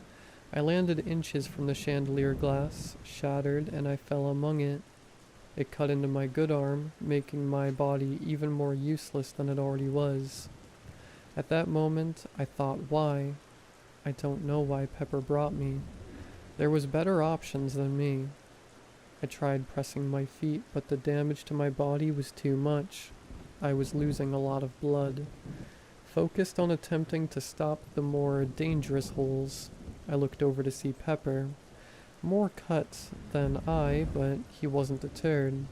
I landed inches from the chandelier glass, shattered, and I fell among it. It cut into my good arm, making my body even more useless than it already was. At that moment, I thought, why? I don't know why Pepper brought me. There was better options than me. I tried pressing my feet, but the damage to my body was too much. I was losing a lot of blood. Focused on attempting to stop the more dangerous holes, I looked over to see Pepper. More cut than I, but he wasn't deterred.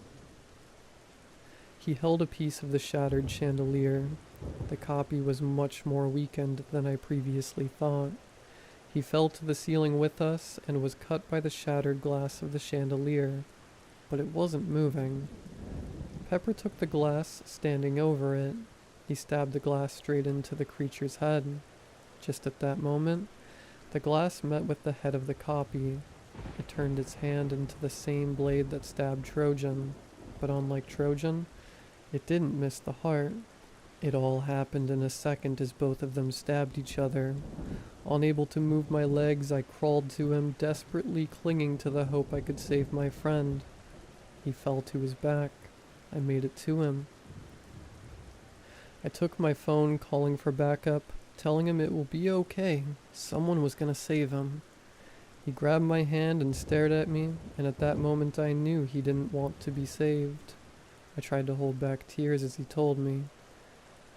He held a piece of the shattered chandelier. The copy was much more weakened than I previously thought. He fell to the ceiling with us and was cut by the shattered glass of the chandelier, but it wasn't moving. Pepper took the glass, standing over it. He stabbed the glass straight into the creature's head. Just at that moment, the glass met with the head of the copy. It turned its hand into the same blade that stabbed Trojan, but unlike Trojan, it didn't miss the heart. It all happened in a second as both of them stabbed each other. Unable to move my legs, I crawled to him, desperately clinging to the hope I could save my friend. He fell to his back. I made it to him. I took my phone, calling for backup, telling him it will be okay. Someone was gonna save him. He grabbed my hand and stared at me, and at that moment I knew he didn't want to be saved. I tried to hold back tears as he told me,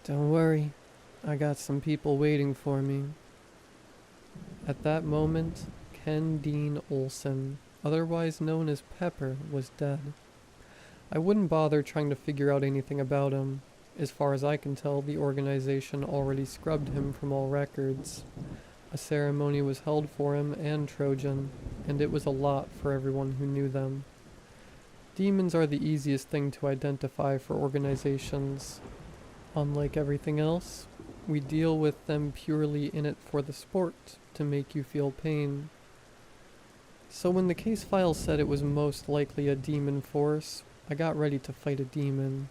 "Don't worry, I got some people waiting for me." At that moment, Ken Dean Olsen, otherwise known as Pepper, was dead. I wouldn't bother trying to figure out anything about him. As far as I can tell, the organization already scrubbed him from all records. A ceremony was held for him and Trojan, and it was a lot for everyone who knew them. Demons are the easiest thing to identify for organizations. Unlike everything else, we deal with them purely in it for the sport, to make you feel pain. So when the case file said it was most likely a demon force, I got ready to fight a demon.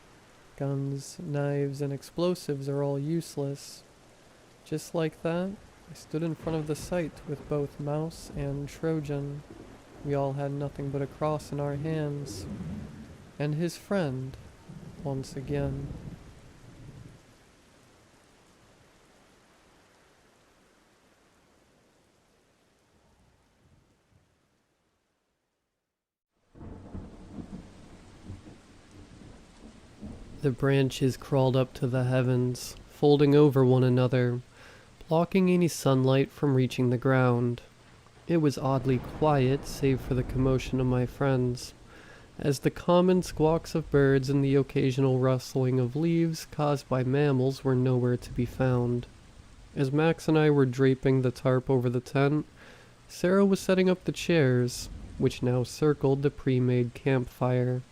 Guns, knives, and explosives are all useless. Just like that, I stood in front of the site with both Mouse and Trojan. We all had nothing but a cross in our hands. And his friend, once again. The branches crawled up to the heavens, folding over one another, blocking any sunlight from reaching the ground. It was oddly quiet, save for the commotion of my friends, as the common squawks of birds and the occasional rustling of leaves caused by mammals were nowhere to be found. As Max and I were draping the tarp over the tent, Sarah was setting up the chairs, which now circled the pre-made campfire.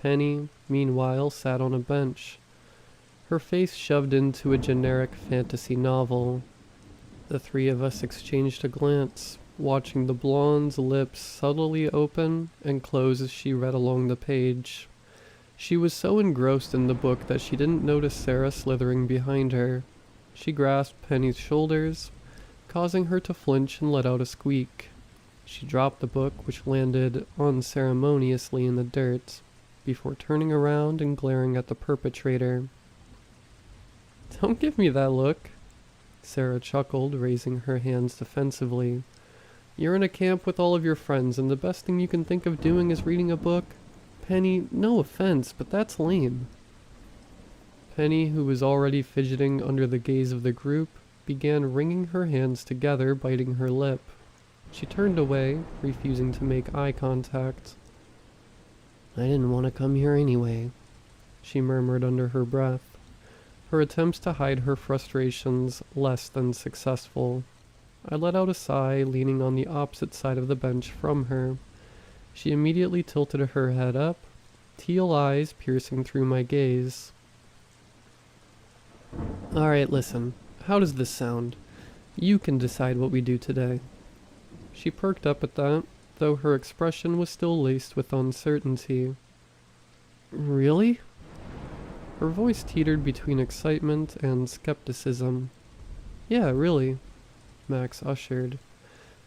Penny, meanwhile, sat on a bench. her face shoved into a generic fantasy novel. The three of us exchanged a glance, watching the blonde's lips subtly open and close as she read along the page. She was so engrossed in the book that she didn't notice Sarah slithering behind her. She grasped Penny's shoulders, causing her to flinch and let out a squeak. She dropped the book, which landed unceremoniously in the dirt, before turning around and glaring at the perpetrator. "Don't give me that look," Sarah chuckled, raising her hands defensively. "You're in a camp with all of your friends, and the best thing you can think of doing is reading a book? Penny, no offense, but that's lame." Penny, who was already fidgeting under the gaze of the group, began wringing her hands together, biting her lip. She turned away, refusing to make eye contact. "I didn't want to come here anyway," she murmured under her breath, her attempts to hide her frustrations less than successful. I let out a sigh, leaning on the opposite side of the bench from her. She immediately tilted her head up, teal eyes piercing through my gaze. "Alright, listen. How does this sound? You can decide what we do today." She perked up at that, though her expression was still laced with uncertainty. "Really?" Her voice teetered between excitement and skepticism. "Yeah, really," Max ushered,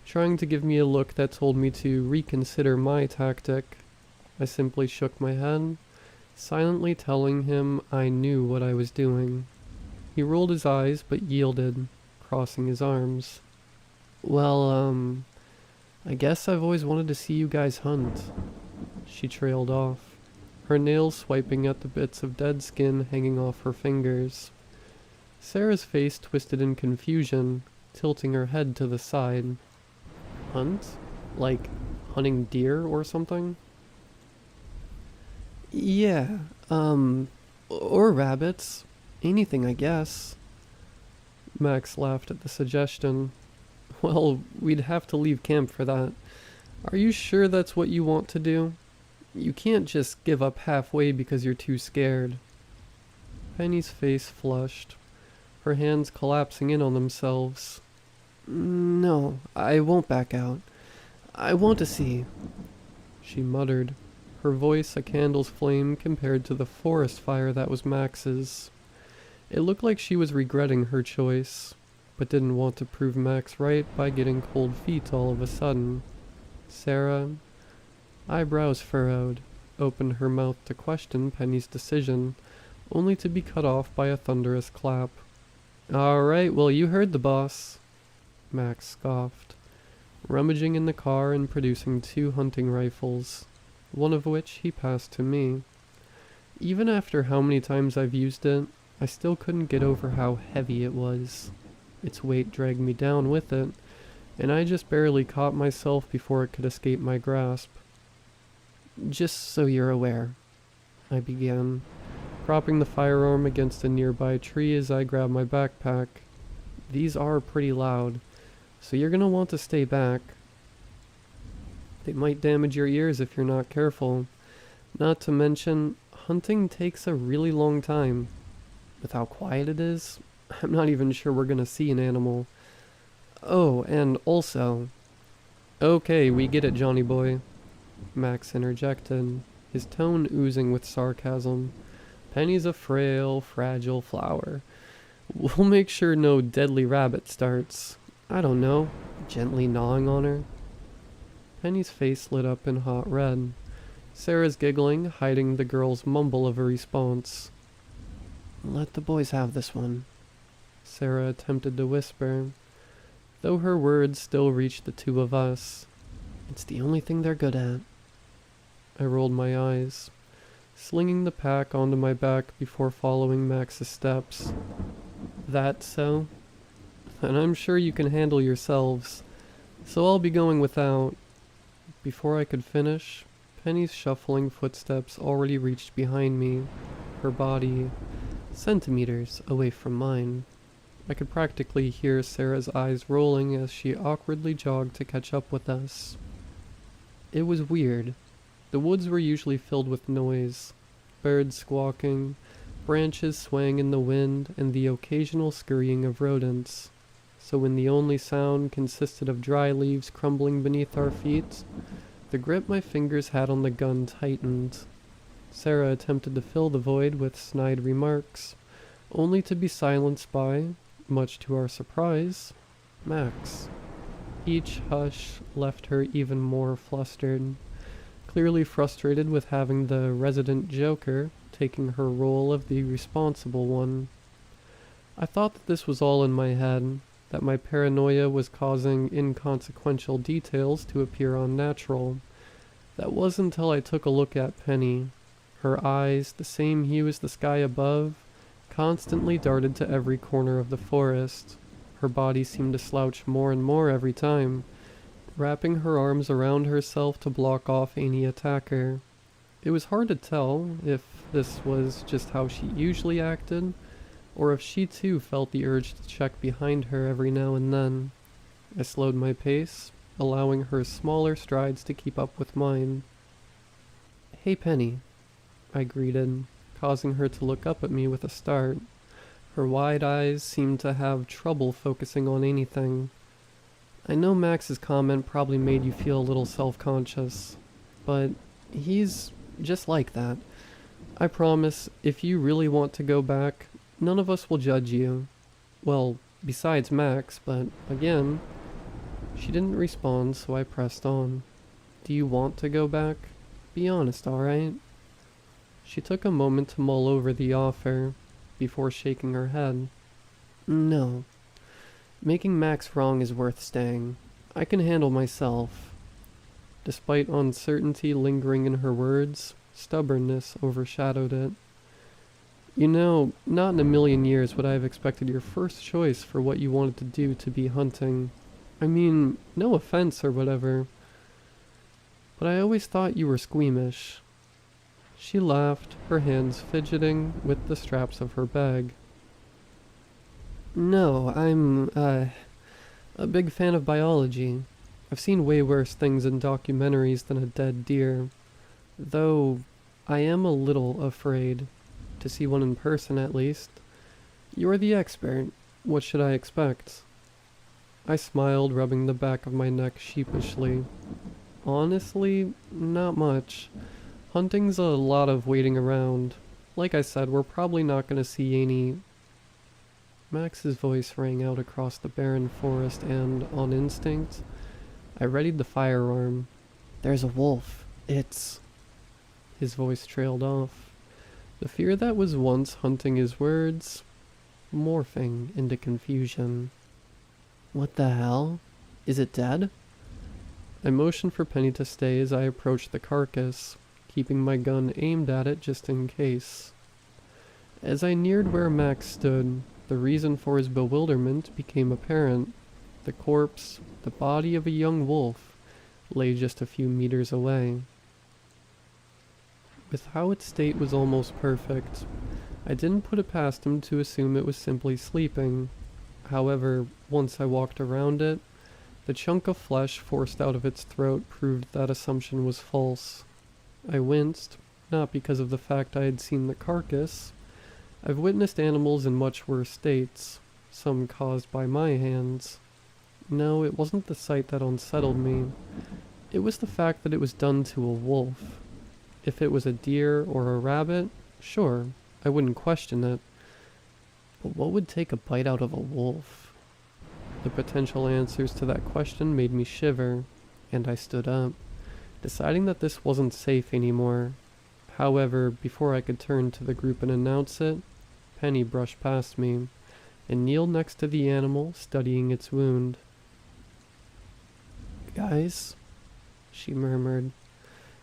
trying to give me a look that told me to reconsider my tactic. I simply shook my head, silently telling him I knew what I was doing. He rolled his eyes but yielded, crossing his arms. "Well, I guess I've always wanted to see you guys hunt." She trailed off, her nails swiping at the bits of dead skin hanging off her fingers. Sarah's face twisted in confusion, tilting her head to the side. "Hunt? Like hunting deer or something?" "Yeah, or rabbits. Anything, I guess." Max laughed at the suggestion. "Well, we'd have to leave camp for that. Are you sure that's what you want to do? You can't just give up halfway because you're too scared." Penny's face flushed, her hands collapsing in on themselves. "No, I won't back out. I want to see," she muttered, her voice a candle's flame compared to the forest fire that was Max's. It looked like she was regretting her choice, but didn't want to prove Max right by getting cold feet all of a sudden. Sarah, eyebrows furrowed, opened her mouth to question Penny's decision, only to be cut off by a thunderous clap. "All right, well, you heard the boss," Max scoffed, rummaging in the car and producing 2 hunting rifles, one of which he passed to me. Even after how many times I've used it, I still couldn't get over how heavy it was. Its weight dragged me down with it, and I just barely caught myself before it could escape my grasp. "Just so you're aware," I began, propping the firearm against a nearby tree as I grabbed my backpack. "These are pretty loud, so you're gonna want to stay back. They might damage your ears if you're not careful. Not to mention, hunting takes a really long time. With how quiet it is, I'm not even sure we're gonna see an animal. Oh, and also..." "Okay, we get it, Johnny boy," Max interjected, his tone oozing with sarcasm. "Penny's a frail, fragile flower. We'll make sure no deadly rabbit starts, I don't know, gently gnawing on her." Penny's face lit up in hot red, Sarah's giggling hiding the girl's mumble of a response. "Let the boys have this one," Sarah attempted to whisper, though her words still reached the 2 of us. "It's the only thing they're good at." I rolled my eyes, slinging the pack onto my back before following Max's steps. "That so? Then I'm sure you can handle yourselves, so I'll be going without..." Before I could finish, Penny's shuffling footsteps already reached behind me, her body centimeters away from mine. I could practically hear Sarah's eyes rolling as she awkwardly jogged to catch up with us. It was weird. The woods were usually filled with noise, birds squawking, branches swaying in the wind and the occasional scurrying of rodents. So when the only sound consisted of dry leaves crumbling beneath our feet, the grip my fingers had on the gun tightened. Sarah attempted to fill the void with snide remarks, only to be silenced by, much to our surprise, Max. Each hush left her even more flustered, clearly frustrated with having the resident joker taking her role of the responsible one. I thought that this was all in my head, that my paranoia was causing inconsequential details to appear unnatural. That was until I took a look at Penny. Her eyes, the same hue as the sky above, constantly darted to every corner of the forest. Her body seemed to slouch more and more every time, wrapping her arms around herself to block off any attacker. It was hard to tell if this was just how she usually acted, or if she too felt the urge to check behind her every now and then. I slowed my pace, allowing her smaller strides to keep up with mine. "Hey, Penny," I greeted, causing her to look up at me with a start. Her wide eyes seemed to have trouble focusing on anything. "I know Max's comment probably made you feel a little self-conscious, but he's just like that. I promise, if you really want to go back, none of us will judge you. Well, besides Max, but again..." She didn't respond, so I pressed on. "Do you want to go back? Be honest, alright?" She took a moment to mull over the offer, before shaking her head. "No. Making Max wrong is worth staying. I can handle myself." Despite uncertainty lingering in her words, stubbornness overshadowed it. "You know, not in a million years would I have expected your first choice for what you wanted to do to be hunting. I mean, no offense or whatever, but I always thought you were squeamish." She laughed, her hands fidgeting with the straps of her bag. "No, I'm, a big fan of biology. I've seen way worse things in documentaries than a dead deer. Though, I am a little afraid. To see one in person, at least. You're the expert. What should I expect?" I smiled, rubbing the back of my neck sheepishly. "Honestly, not much. Hunting's a lot of waiting around. Like I said, we're probably not going to see any..." Max's voice rang out across the barren forest and, on instinct, I readied the firearm. "There's a wolf. It's..." His voice trailed off. The fear that was once hunting his words, morphing into confusion. "What the hell? Is it dead?" I motioned for Penny to stay as I approached the carcass, keeping my gun aimed at it just in case. As I neared where Max stood, the reason for his bewilderment became apparent. The corpse, the body of a young wolf, lay just a few meters away. With how its state was almost perfect, I didn't put it past him to assume it was simply sleeping. However, once I walked around it, the chunk of flesh forced out of its throat proved that assumption was false. I winced, not because of the fact I had seen the carcass. I've witnessed animals in much worse states, some caused by my hands. No, it wasn't the sight that unsettled me. It was the fact that it was done to a wolf. If it was a deer or a rabbit, sure, I wouldn't question it. But what would take a bite out of a wolf? The potential answers to that question made me shiver, and I stood up, deciding that this wasn't safe anymore. However, before I could turn to the group and announce it, Penny brushed past me and kneeled next to the animal, studying its wound. "Guys," she murmured,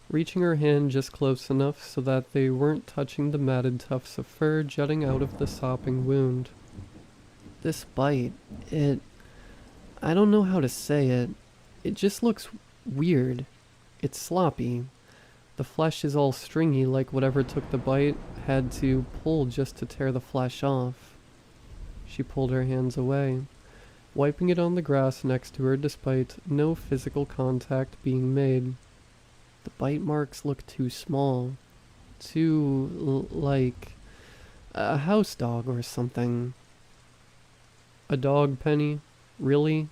reaching her hand just close enough so that they weren't touching the matted tufts of fur jutting out of the sopping wound. "This bite, I don't know how to say it. It just looks weird. It's sloppy. The flesh is all stringy like whatever took the bite had to pull just to tear the flesh off." She pulled her hands away, wiping it on the grass next to her despite no physical contact being made. "The bite marks look too small. Too, A house dog or something. A dog, Penny? Really?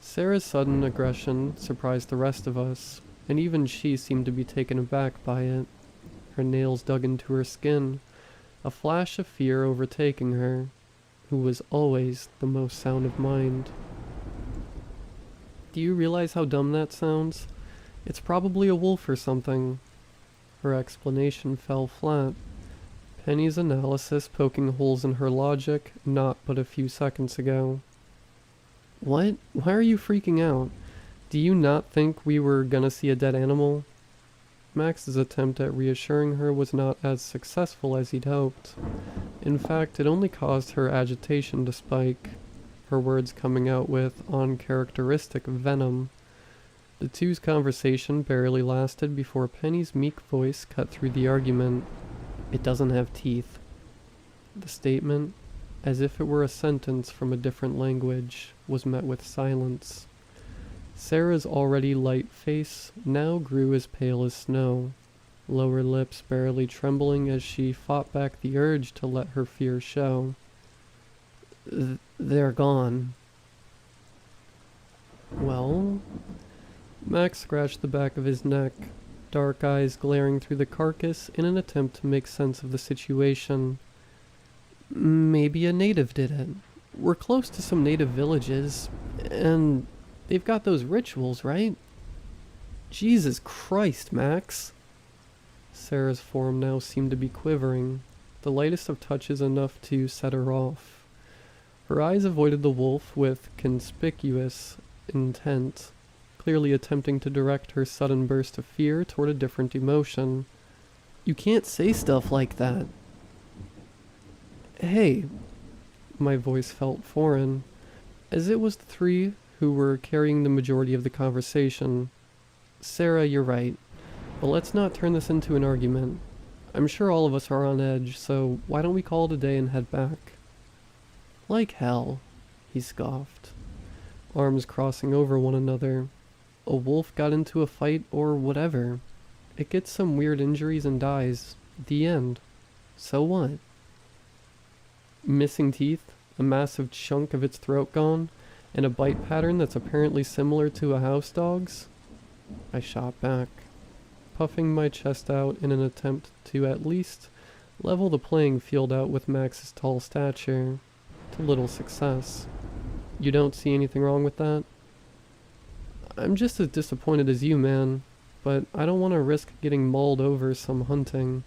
Sarah's sudden aggression surprised the rest of us, and even she seemed to be taken aback by it. Her nails dug into her skin, a flash of fear overtaking her, who was always the most sound of mind. Do you realize how dumb that sounds? It's probably a wolf or something. Her explanation fell flat. Penny's analysis poking holes in her logic not but a few seconds ago. What? Why are you freaking out? Do you not think we were gonna see a dead animal? Max's attempt at reassuring her was not as successful as he'd hoped. In fact, it only caused her agitation to spike, her words coming out with uncharacteristic venom. The two's conversation barely lasted before Penny's meek voice cut through the argument. It doesn't have teeth. The statement, as if it were a sentence from a different language, was met with silence. Sarah's already light face now grew as pale as snow, lower lips barely trembling as she fought back the urge to let her fear show. They're gone. Well? Max scratched the back of his neck, dark eyes glaring through the carcass in an attempt to make sense of the situation. Maybe a native did it. We're close to some native villages, and they've got those rituals, right? Jesus Christ, Max. Sarah's form now seemed to be quivering, the lightest of touches enough to set her off. Her eyes avoided the wolf with conspicuous intent, clearly attempting to direct her sudden burst of fear toward a different emotion. You can't say stuff like that. Hey, my voice felt foreign, as it was the three who were carrying the majority of the conversation. Sarah, you're right, but let's not turn this into an argument. I'm sure all of us are on edge, so why don't we call it a day and head back? Like hell, he scoffed, arms crossing over one another. A wolf got into a fight or whatever. It gets some weird injuries and dies. The end. So what? Missing teeth, a massive chunk of its throat gone, and a bite pattern that's apparently similar to a house dog's? I shot back, puffing my chest out in an attempt to at least level the playing field out with Max's tall stature, to little success. You don't see anything wrong with that? I'm just as disappointed as you, man, but I don't want to risk getting mauled over some hunting.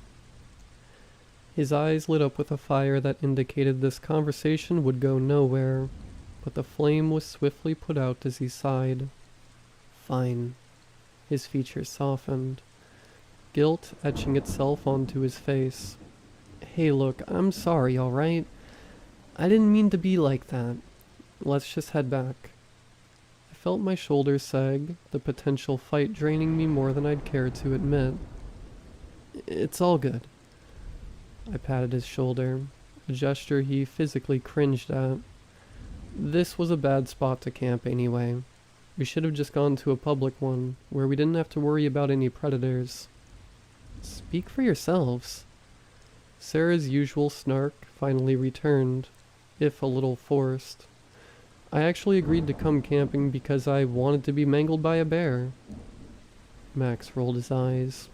His eyes lit up with a fire that indicated this conversation would go nowhere, but the flame was swiftly put out as he sighed. Fine. His features softened, guilt etching itself onto his face. Hey, look, I'm sorry, alright? I didn't mean to be like that. Let's just head back. I felt my shoulders sag, the potential fight draining me more than I'd care to admit. It's all good. I patted his shoulder, a gesture he physically cringed at. This was a bad spot to camp anyway. We should have just gone to a public one, where we didn't have to worry about any predators. Speak for yourselves. Sarah's usual snark finally returned, if a little forced. I actually agreed to come camping because I wanted to be mangled by a bear. Max rolled his eyes,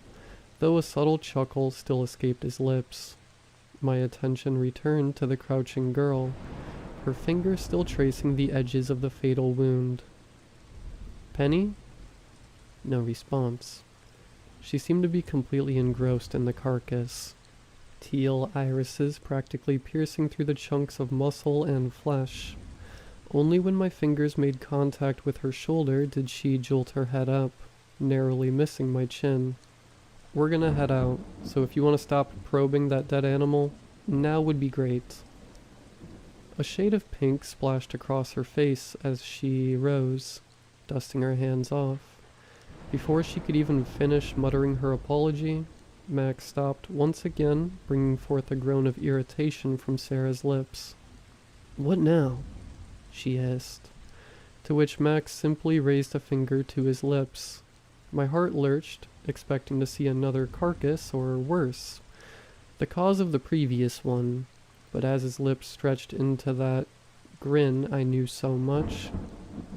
though a subtle chuckle still escaped his lips. My attention returned to the crouching girl, her finger still tracing the edges of the fatal wound. Penny? No response. She seemed to be completely engrossed in the carcass, teal irises practically piercing through the chunks of muscle and flesh. Only when my fingers made contact with her shoulder did she jolt her head up, narrowly missing my chin. We're gonna head out, so if you want to stop probing that dead animal, now would be great. A shade of pink splashed across her face as she rose, dusting her hands off. Before she could even finish muttering her apology, Max stopped once again, bringing forth a groan of irritation from Sarah's lips. What now? She hissed, to which Max simply raised a finger to his lips. My heart lurched, expecting to see another carcass or worse. the cause of the previous one, but as his lips stretched into that grin I knew so much,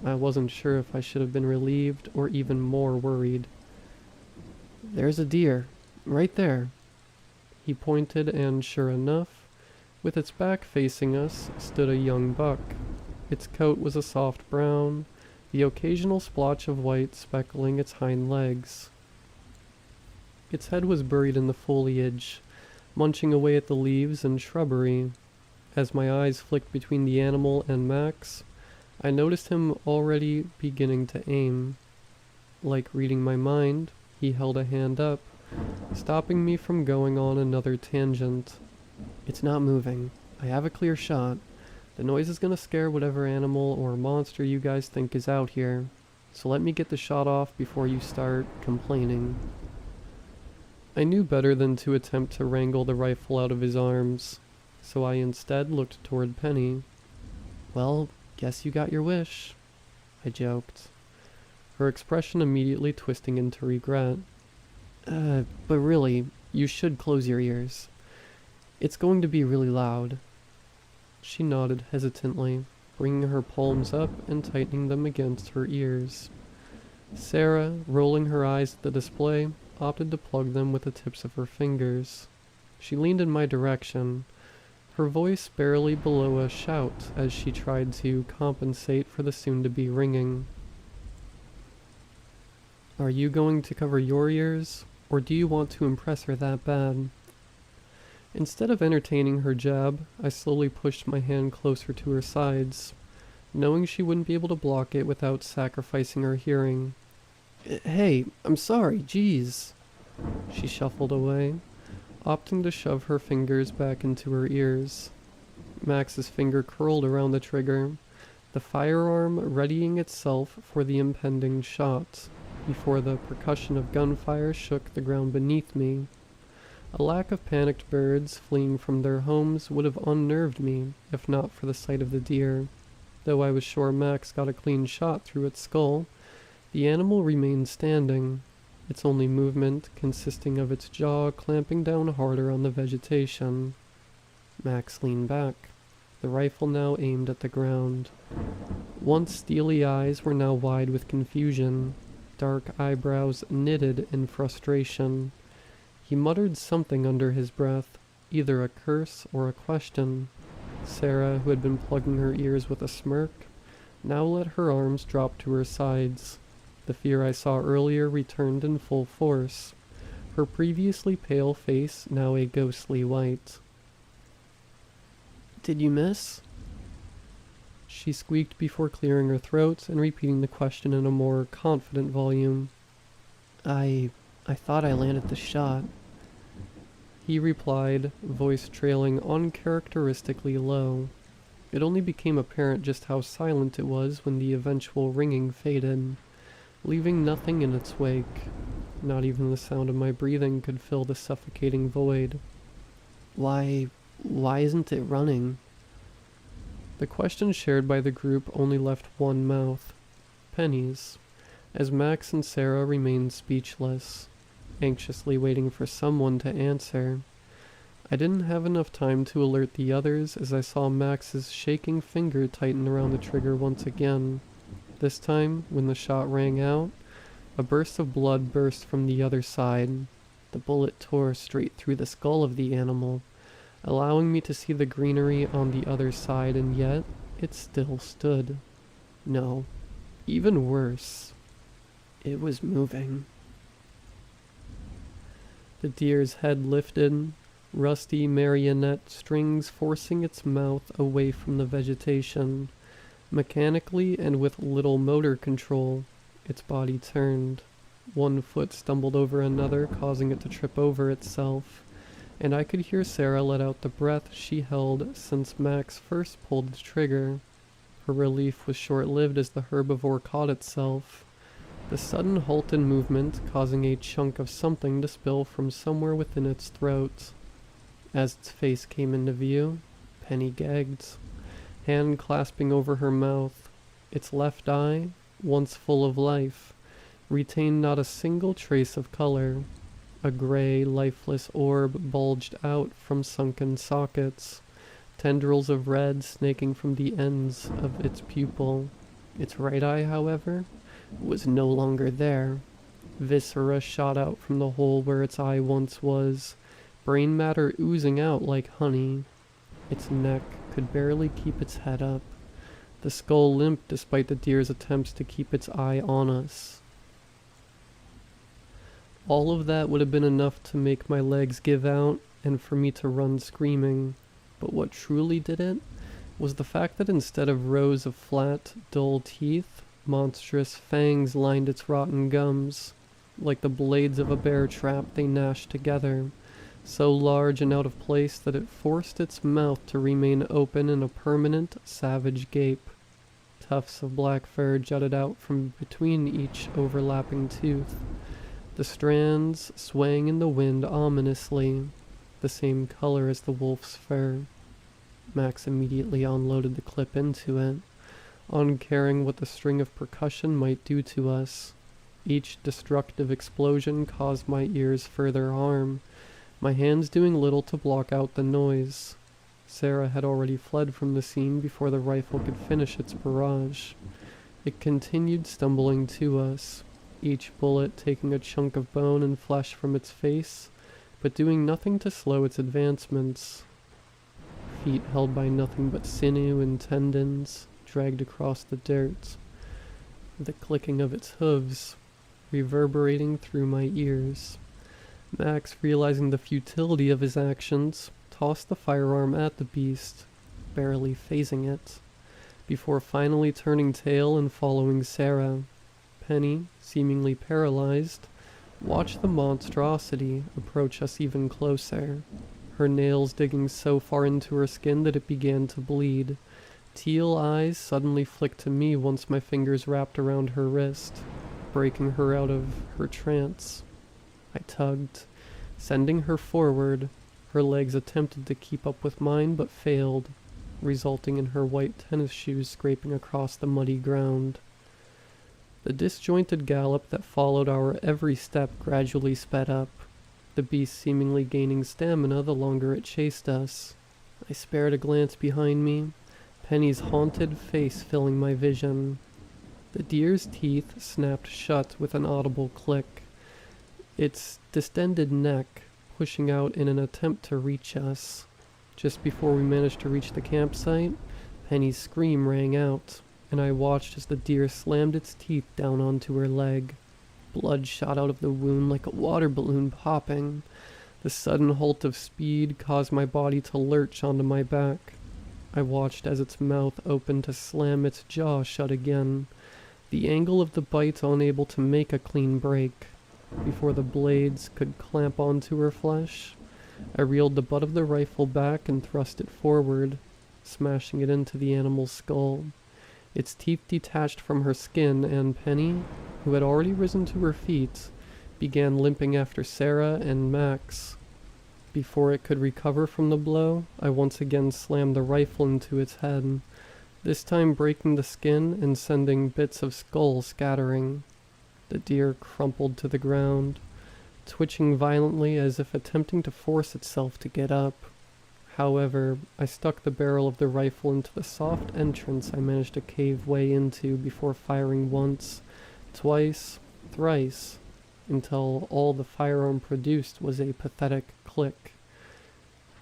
I wasn't sure if I should have been relieved or even more worried. "There's a deer, right there." He pointed, and sure enough, with its back facing us, stood a young buck. Its coat was a soft brown, the occasional splotch of white speckling its hind legs. Its head was buried in the foliage, munching away at the leaves and shrubbery. As my eyes flicked between the animal and Max, I noticed him already beginning to aim. Like reading my mind, he held a hand up, stopping me from going on another tangent. "It's not moving. I have a clear shot. The noise is gonna scare whatever animal or monster you guys think is out here, so let me get the shot off before you start complaining." I knew better than to attempt to wrangle the rifle out of his arms, so I instead looked toward Penny. "Well, guess you got your wish," I joked, her expression immediately twisting into regret. But really, you should close your ears. It's going to be really loud." She nodded hesitantly, bringing her palms up and tightening them against her ears. Sarah, rolling her eyes at the display, opted to plug them with the tips of her fingers. She leaned in my direction, her voice barely below a shout as she tried to compensate for the soon-to-be ringing. "Are you going to cover your ears, or do you want to impress her that bad?" Instead of entertaining her jab, I slowly pushed my hand closer to her sides, knowing she wouldn't be able to block it without sacrificing her hearing. "Hey, I'm sorry, jeez." She shuffled away, opting to shove her fingers back into her ears. Max's finger curled around the trigger, the firearm readying itself for the impending shot, before the percussion of gunfire shook the ground beneath me. A lack of panicked birds fleeing from their homes would have unnerved me, if not for the sight of the deer. Though I was sure Max got a clean shot through its skull, the animal remained standing, its only movement consisting of its jaw clamping down harder on the vegetation. Max leaned back, the rifle now aimed at the ground. Once steely eyes were now wide with confusion, dark eyebrows knitted in frustration. He muttered something under his breath, either a curse or a question. Sarah, who had been plugging her ears with a smirk, now let her arms drop to her sides. The fear I saw earlier returned in full force, her previously pale face now a ghostly white. "Did you miss?" She squeaked before clearing her throat and repeating the question in a more confident volume. I thought I landed the shot," he replied, voice trailing uncharacteristically low. It only became apparent just how silent it was when the eventual ringing faded, leaving nothing in its wake. Not even the sound of my breathing could fill the suffocating void. Why isn't it running?" The question shared by the group only left one mouth, Penny's, as Max and Sarah remained speechless, anxiously waiting for someone to answer. I didn't have enough time to alert the others as I saw Max's shaking finger tighten around the trigger once again. This time, when the shot rang out, a burst of blood burst from the other side. The bullet tore straight through the skull of the animal, allowing me to see the greenery on the other side, and yet it still stood. No, even worse. It was moving. The deer's head lifted, rusty marionette strings forcing its mouth away from the vegetation. Mechanically and with little motor control, its body turned. One foot stumbled over another, causing it to trip over itself, and I could hear Sarah let out the breath she held since Max first pulled the trigger. Her relief was short-lived as the herbivore caught itself, the sudden halt in movement causing a chunk of something to spill from somewhere within its throat. As its face came into view, Penny gagged, hand clasping over her mouth. Its left eye, once full of life, retained not a single trace of color. A gray, lifeless orb bulged out from sunken sockets, tendrils of red snaking from the ends of its pupil. Its right eye, however, was no longer there. Viscera shot out from the hole where its eye once was, brain matter oozing out like honey. Its neck could barely keep its head up. The skull limped despite the deer's attempts to keep its eye on us. All of that would have been enough to make my legs give out and for me to run screaming. But what truly did it was the fact that instead of rows of flat, dull teeth, monstrous fangs lined its rotten gums. Like the blades of a bear trap, they gnashed together, so large and out of place that it forced its mouth to remain open in a permanent, savage gape. Tufts of black fur jutted out from between each overlapping tooth, the strands swaying in the wind ominously, the same color as the wolf's fur. Max immediately unloaded the clip into it, uncaring what the string of percussion might do to us. Each destructive explosion caused my ears further harm, my hands doing little to block out the noise. Sarah had already fled from the scene before the rifle could finish its barrage. It continued stumbling to us, each bullet taking a chunk of bone and flesh from its face, but doing nothing to slow its advancements. Feet held by nothing but sinew and tendons dragged across the dirt, the clicking of its hooves reverberating through my ears. Max, realizing the futility of his actions, tossed the firearm at the beast, barely phasing it, before finally turning tail and following Sarah. Penny, seemingly paralyzed, watched the monstrosity approach us even closer, her nails digging so far into her skin that it began to bleed. Teal eyes suddenly flicked to me once my fingers wrapped around her wrist, breaking her out of her trance. I tugged, sending her forward. Her legs attempted to keep up with mine but failed, resulting in her white tennis shoes scraping across the muddy ground. The disjointed gallop that followed our every step gradually sped up, the beast seemingly gaining stamina the longer it chased us. I spared a glance behind me, Penny's haunted face filling my vision. The deer's teeth snapped shut with an audible click, its distended neck pushing out in an attempt to reach us. Just before we managed to reach the campsite, Penny's scream rang out, and I watched as the deer slammed its teeth down onto her leg. Blood shot out of the wound like a water balloon popping. The sudden halt of speed caused my body to lurch onto my back. I watched as its mouth opened to slam its jaw shut again, the angle of the bite unable to make a clean break. Before the blades could clamp onto her flesh, I reeled the butt of the rifle back and thrust it forward, smashing it into the animal's skull. Its teeth detached from her skin, and Penny, who had already risen to her feet, began limping after Sarah and Max. Before it could recover from the blow, I once again slammed the rifle into its head, this time breaking the skin and sending bits of skull scattering. The deer crumpled to the ground, twitching violently as if attempting to force itself to get up. However, I stuck the barrel of the rifle into the soft entrance I managed to cave way into before firing once, twice, thrice, until all the firearm produced was a pathetic click.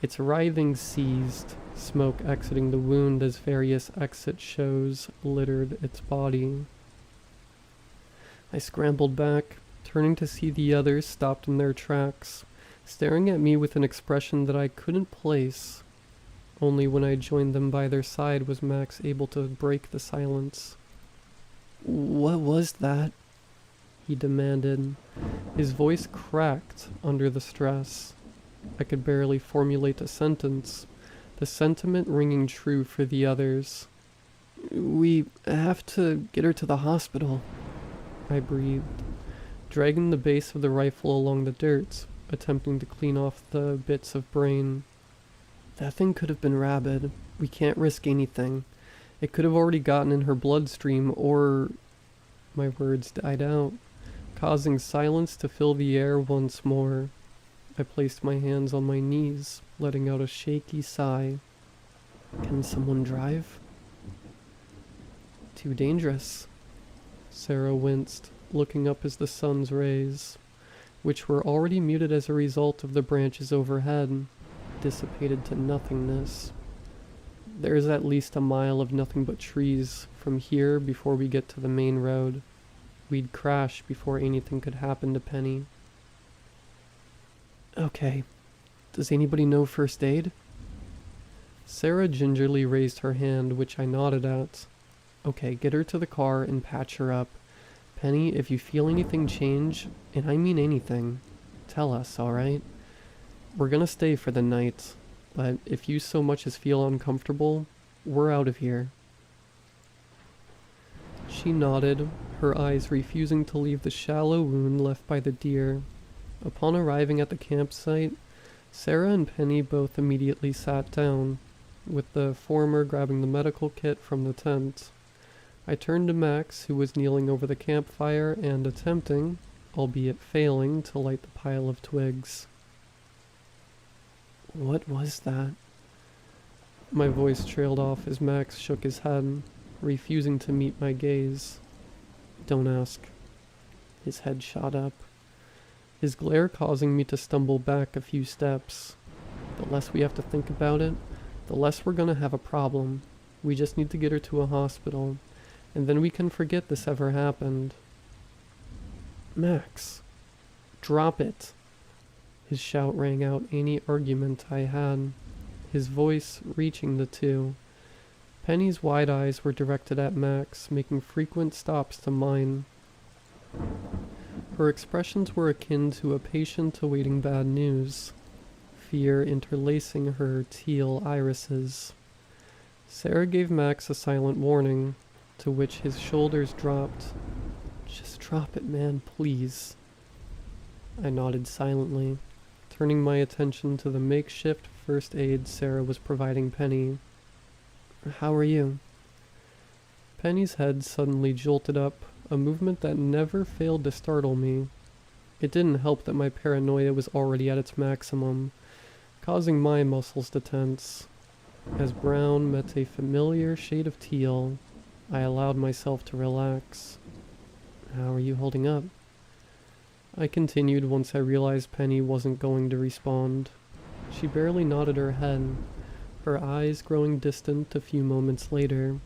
Its writhing ceased, smoke exiting the wound as various exit shows littered its body. I scrambled back, turning to see the others stopped in their tracks, staring at me with an expression that I couldn't place. Only when I joined them by their side was Max able to break the silence. "What was that?" he demanded. His voice cracked under the stress. I could barely formulate a sentence, the sentiment ringing true for the others. "We have to get her to the hospital," I breathed, dragging the base of the rifle along the dirt, attempting to clean off the bits of brain. "That thing could have been rabid. We can't risk anything. It could have already gotten in her bloodstream, or..." My words died out, causing silence to fill the air once more. I placed my hands on my knees, letting out a shaky sigh. Can someone drive? Too dangerous. Sarah winced, looking up as the sun's rays, which were already muted as a result of the branches overhead, dissipated to nothingness. There is at least a mile of nothing but trees from here before we get to the main road. We'd crash before anything could happen to Penny. Okay, does anybody know first aid? Sarah gingerly raised her hand, which I nodded at. Okay, get her to the car and patch her up. Penny, if you feel anything change, and I mean anything, tell us, alright? We're gonna stay for the night, but if you so much as feel uncomfortable, we're out of here. She nodded, her eyes refusing to leave the shallow wound left by the deer. Upon arriving at the campsite, Sarah and Penny both immediately sat down, with the former grabbing the medical kit from the tent. I turned to Max, who was kneeling over the campfire and attempting, albeit failing, to light the pile of twigs. What was that? My voice trailed off as Max shook his head, refusing to meet my gaze. Don't ask. His head shot up, his glare causing me to stumble back a few steps. The less we have to think about it, the less we're gonna have a problem. We just need to get her to a hospital, and then we can forget this ever happened. Max, drop it. His shout rang out any argument I had, his voice reaching the two. Penny's wide eyes were directed at Max, making frequent stops to mine. Her expressions were akin to a patient awaiting bad news, fear interlacing her teal irises. Sarah gave Max a silent warning, to which his shoulders dropped. Just drop it, man, please. I nodded silently, turning my attention to the makeshift first aid Sarah was providing Penny. How are you? Penny's head suddenly jolted up, a movement that never failed to startle me. It didn't help that my paranoia was already at its maximum, causing my muscles to tense. As brown met a familiar shade of teal, I allowed myself to relax. How are you holding up? I continued once I realized Penny wasn't going to respond. She barely nodded her head, her eyes growing distant a few moments later.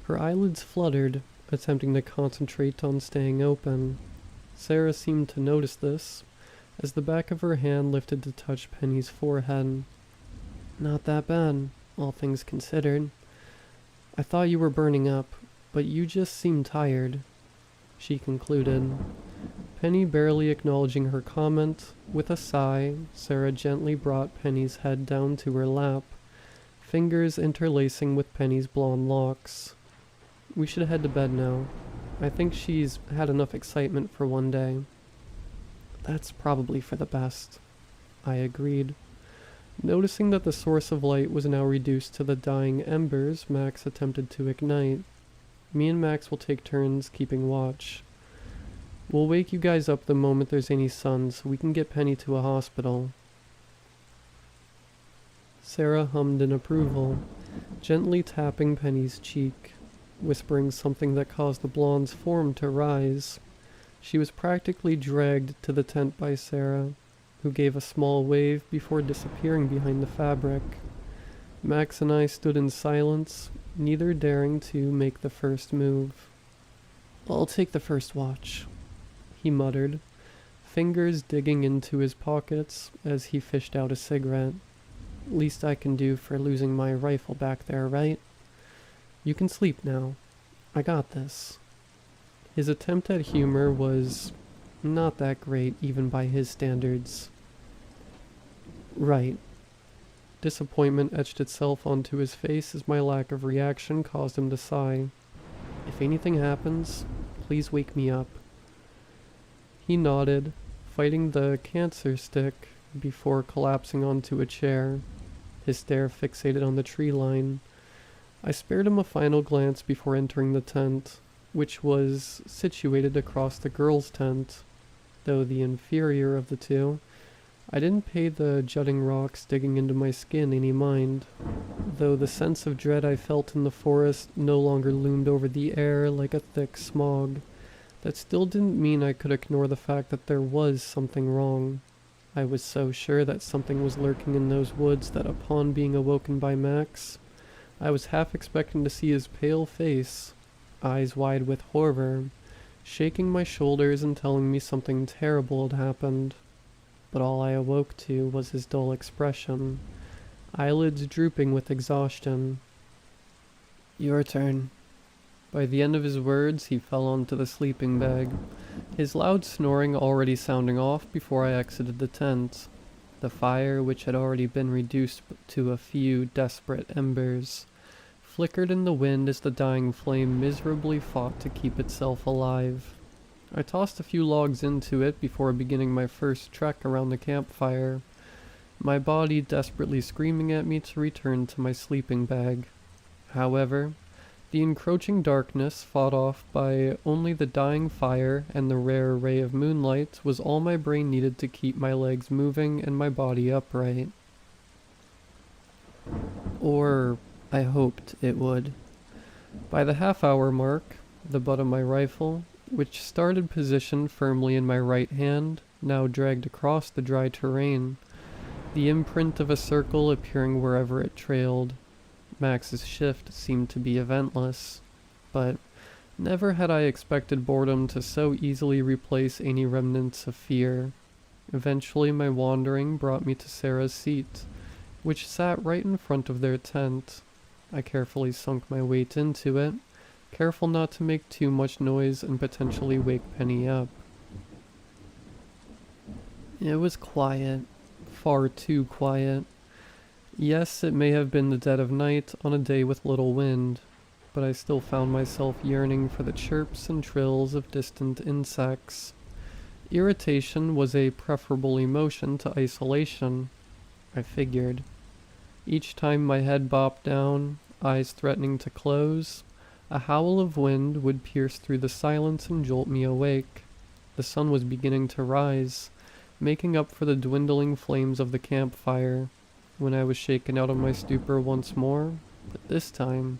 Her eyelids fluttered, attempting to concentrate on staying open. Sarah seemed to notice this, as the back of her hand lifted to touch Penny's forehead. Not that bad, all things considered. I thought you were burning up, but you just seemed tired, she concluded. Penny barely acknowledging her comment, with a sigh, Sarah gently brought Penny's head down to her lap, fingers interlacing with Penny's blonde locks. We should head to bed now. I think she's had enough excitement for one day. That's probably for the best, I agreed. Noticing that the source of light was now reduced to the dying embers Max attempted to ignite. Me and Max will take turns keeping watch. We'll wake you guys up the moment there's any sun so we can get Penny to a hospital. Sarah hummed in approval, gently tapping Penny's cheek, whispering something that caused the blonde's form to rise. She was practically dragged to the tent by Sarah, who gave a small wave before disappearing behind the fabric. Max and I stood in silence, neither daring to make the first move. I'll take the first watch, he muttered, fingers digging into his pockets as he fished out a cigarette. Least I can do for losing my rifle back there, right? You can sleep now. I got this. His attempt at humor was not that great even by his standards. Right. Disappointment etched itself onto his face as my lack of reaction caused him to sigh. If anything happens, please wake me up. He nodded, fighting the cancer stick before collapsing onto a chair, his stare fixated on the tree line. I spared him a final glance before entering the tent, which was situated across the girls' tent, though the inferior of the two. I didn't pay the jutting rocks digging into my skin any mind, though the sense of dread I felt in the forest no longer loomed over the air like a thick smog. That still didn't mean I could ignore the fact that there was something wrong. I was so sure that something was lurking in those woods that upon being awoken by Max, I was half expecting to see his pale face, eyes wide with horror, shaking my shoulders and telling me something terrible had happened. But all I awoke to was his dull expression, eyelids drooping with exhaustion. "Your turn." By the end of his words, he fell onto the sleeping bag, his loud snoring already sounding off before I exited the tent. The fire, which had already been reduced to a few desperate embers, flickered in the wind as the dying flame miserably fought to keep itself alive. I tossed a few logs into it before beginning my first trek around the campfire, my body desperately screaming at me to return to my sleeping bag. However, the encroaching darkness, fought off by only the dying fire and the rare ray of moonlight, was all my brain needed to keep my legs moving and my body upright. Or I hoped it would. By the half-hour mark, the butt of my rifle, which started positioned firmly in my right hand, now dragged across the dry terrain, the imprint of a circle appearing wherever it trailed. Max's shift seemed to be eventless, but never had I expected boredom to so easily replace any remnants of fear. Eventually my wandering brought me to Sarah's seat, which sat right in front of their tent. I carefully sunk my weight into it, careful not to make too much noise and potentially wake Penny up. It was quiet, far too quiet. Yes, it may have been the dead of night on a day with little wind, but I still found myself yearning for the chirps and trills of distant insects. Irritation was a preferable emotion to isolation, I figured. Each time my head bopped down, eyes threatening to close, a howl of wind would pierce through the silence and jolt me awake. The sun was beginning to rise, making up for the dwindling flames of the campfire, when I was shaken out of my stupor once more, but this time,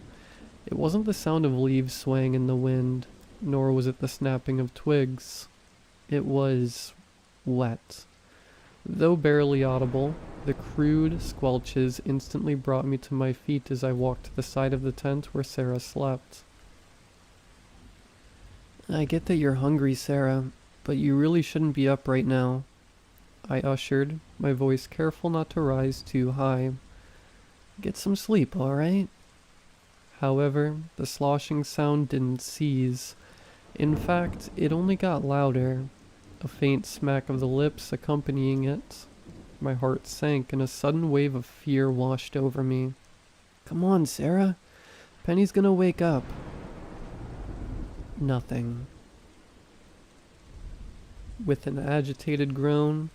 it wasn't the sound of leaves swaying in the wind, nor was it the snapping of twigs. It was wet. Though barely audible, the crude squelches instantly brought me to my feet as I walked to the side of the tent where Sarah slept. "I get that you're hungry, Sarah, but you really shouldn't be up right now," I ushered, my voice careful not to rise too high. "Get some sleep, all right?" However, the sloshing sound didn't cease. In fact, it only got louder, a faint smack of the lips accompanying it. My heart sank and a sudden wave of fear washed over me. "Come on, Sarah. Penny's gonna wake up." Nothing. With an agitated groan,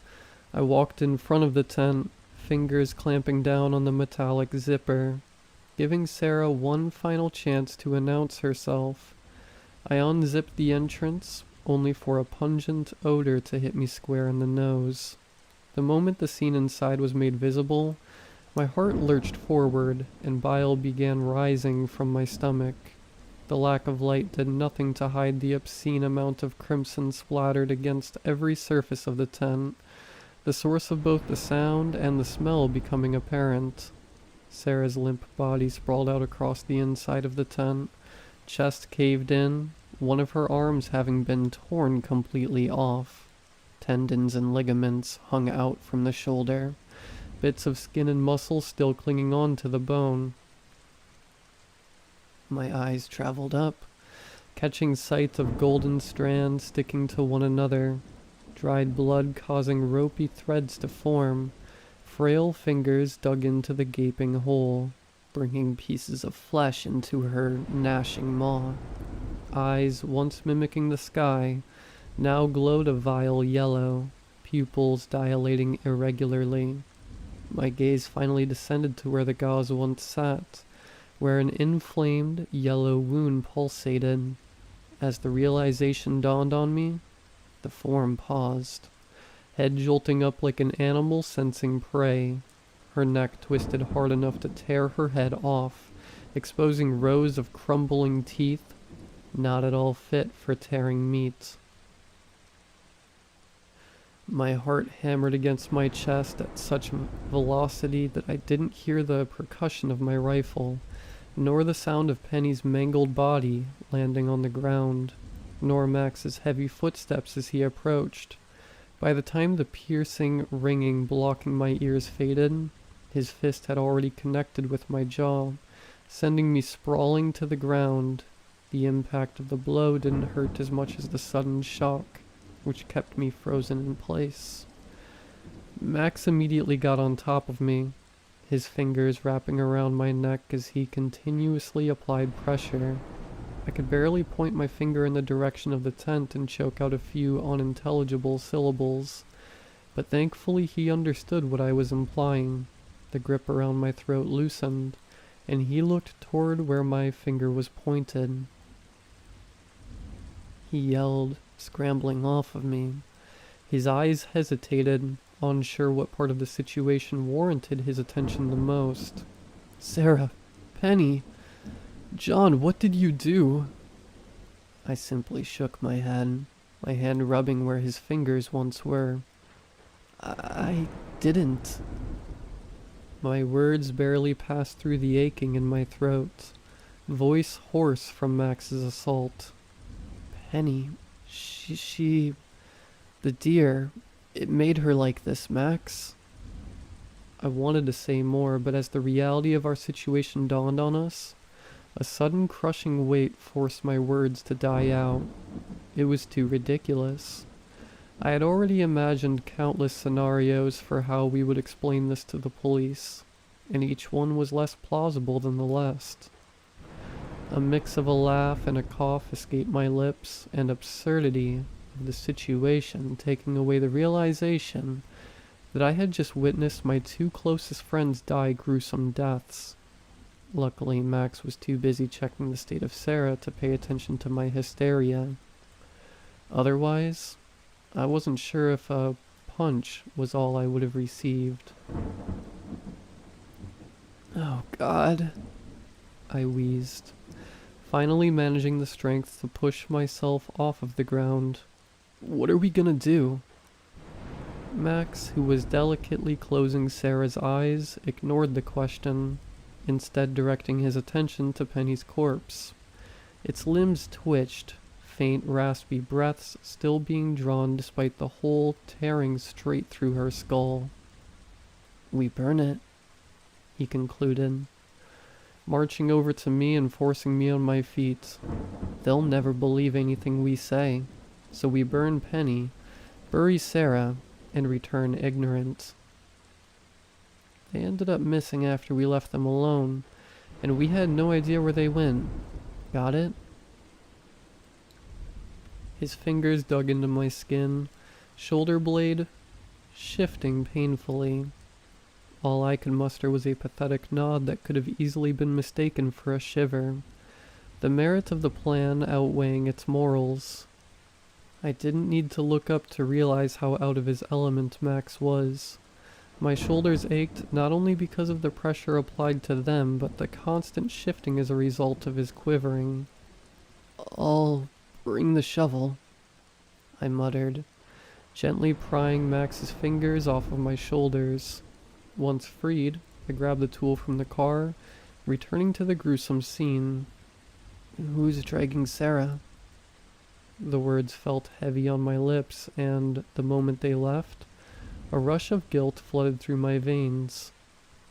I walked in front of the tent, fingers clamping down on the metallic zipper, giving Sarah one final chance to announce herself. I unzipped the entrance, only for a pungent odor to hit me square in the nose. The moment the scene inside was made visible, my heart lurched forward and bile began rising from my stomach. The lack of light did nothing to hide the obscene amount of crimson splattered against every surface of the tent, the source of both the sound and the smell becoming apparent. Sarah's limp body sprawled out across the inside of the tent, chest caved in, one of her arms having been torn completely off. Tendons and ligaments hung out from the shoulder, bits of skin and muscle still clinging on to the bone. My eyes traveled up, catching sight of golden strands sticking to one another, dried blood causing ropey threads to form. Frail fingers dug into the gaping hole, bringing pieces of flesh into her gnashing maw. Eyes once mimicking the sky now glowed a vile yellow, pupils dilating irregularly. My gaze finally descended to where the gauze once sat, where an inflamed yellow wound pulsated. As the realization dawned on me, The form paused, head jolting up like an animal sensing prey, her neck twisted hard enough to tear her head off, exposing rows of crumbling teeth, not at all fit for tearing meat. My heart hammered against my chest at such velocity that I didn't hear the percussion of my rifle, nor the sound of Penny's mangled body landing on the ground, nor Max's heavy footsteps as he approached. By the time the piercing ringing blocking my ears faded, his fist had already connected with my jaw, sending me sprawling to the ground. The impact of the blow didn't hurt as much as the sudden shock, which kept me frozen in place. Max immediately got on top of me, his fingers wrapping around my neck as he continuously applied pressure. I could barely point my finger in the direction of the tent and choke out a few unintelligible syllables, but thankfully he understood what I was implying. The grip around my throat loosened, and he looked toward where my finger was pointed. He yelled, scrambling off of me. His eyes hesitated, unsure what part of the situation warranted his attention the most. "Sarah, Penny, John, what did you do?" I simply shook my head, my hand rubbing where his fingers once were. I didn't." My words barely passed through the aching in my throat, voice hoarse from Max's assault. "Penny, the deer, it made her like this, Max." I wanted to say more, but as the reality of our situation dawned on us, a sudden crushing weight forced my words to die out. It was too ridiculous. I had already imagined countless scenarios for how we would explain this to the police, and each one was less plausible than the last. A mix of a laugh and a cough escaped my lips, and absurdity of the situation taking away the realization that I had just witnessed my two closest friends die gruesome deaths. Luckily, Max was too busy checking the state of Sarah to pay attention to my hysteria. Otherwise, I wasn't sure if a punch was all I would have received. "Oh, God," I wheezed, finally managing the strength to push myself off of the ground. "What are we gonna do?" Max, who was delicately closing Sarah's eyes, ignored the question, instead directing his attention to Penny's corpse. Its limbs twitched, faint raspy breaths still being drawn despite the hole tearing straight through her skull. "We burn it," he concluded, marching over to me and forcing me on my feet. "They'll never believe anything we say, so we burn Penny, bury Sarah, and return ignorant." They ended up missing after we left them alone, and we had no idea where they went. Got it? His fingers dug into my skin, shoulder blade shifting painfully. All I could muster was a pathetic nod that could have easily been mistaken for a shiver, the merit of the plan outweighing its morals. I didn't need to look up to realize how out of his element Max was. My shoulders ached not only because of the pressure applied to them, but the constant shifting as a result of his quivering. "I'll bring the shovel," I muttered, gently prying Max's fingers off of my shoulders. Once freed, I grabbed the tool from the car, returning to the gruesome scene. "Who's dragging Sarah?" The words felt heavy on my lips, and the moment they left, a rush of guilt flooded through my veins.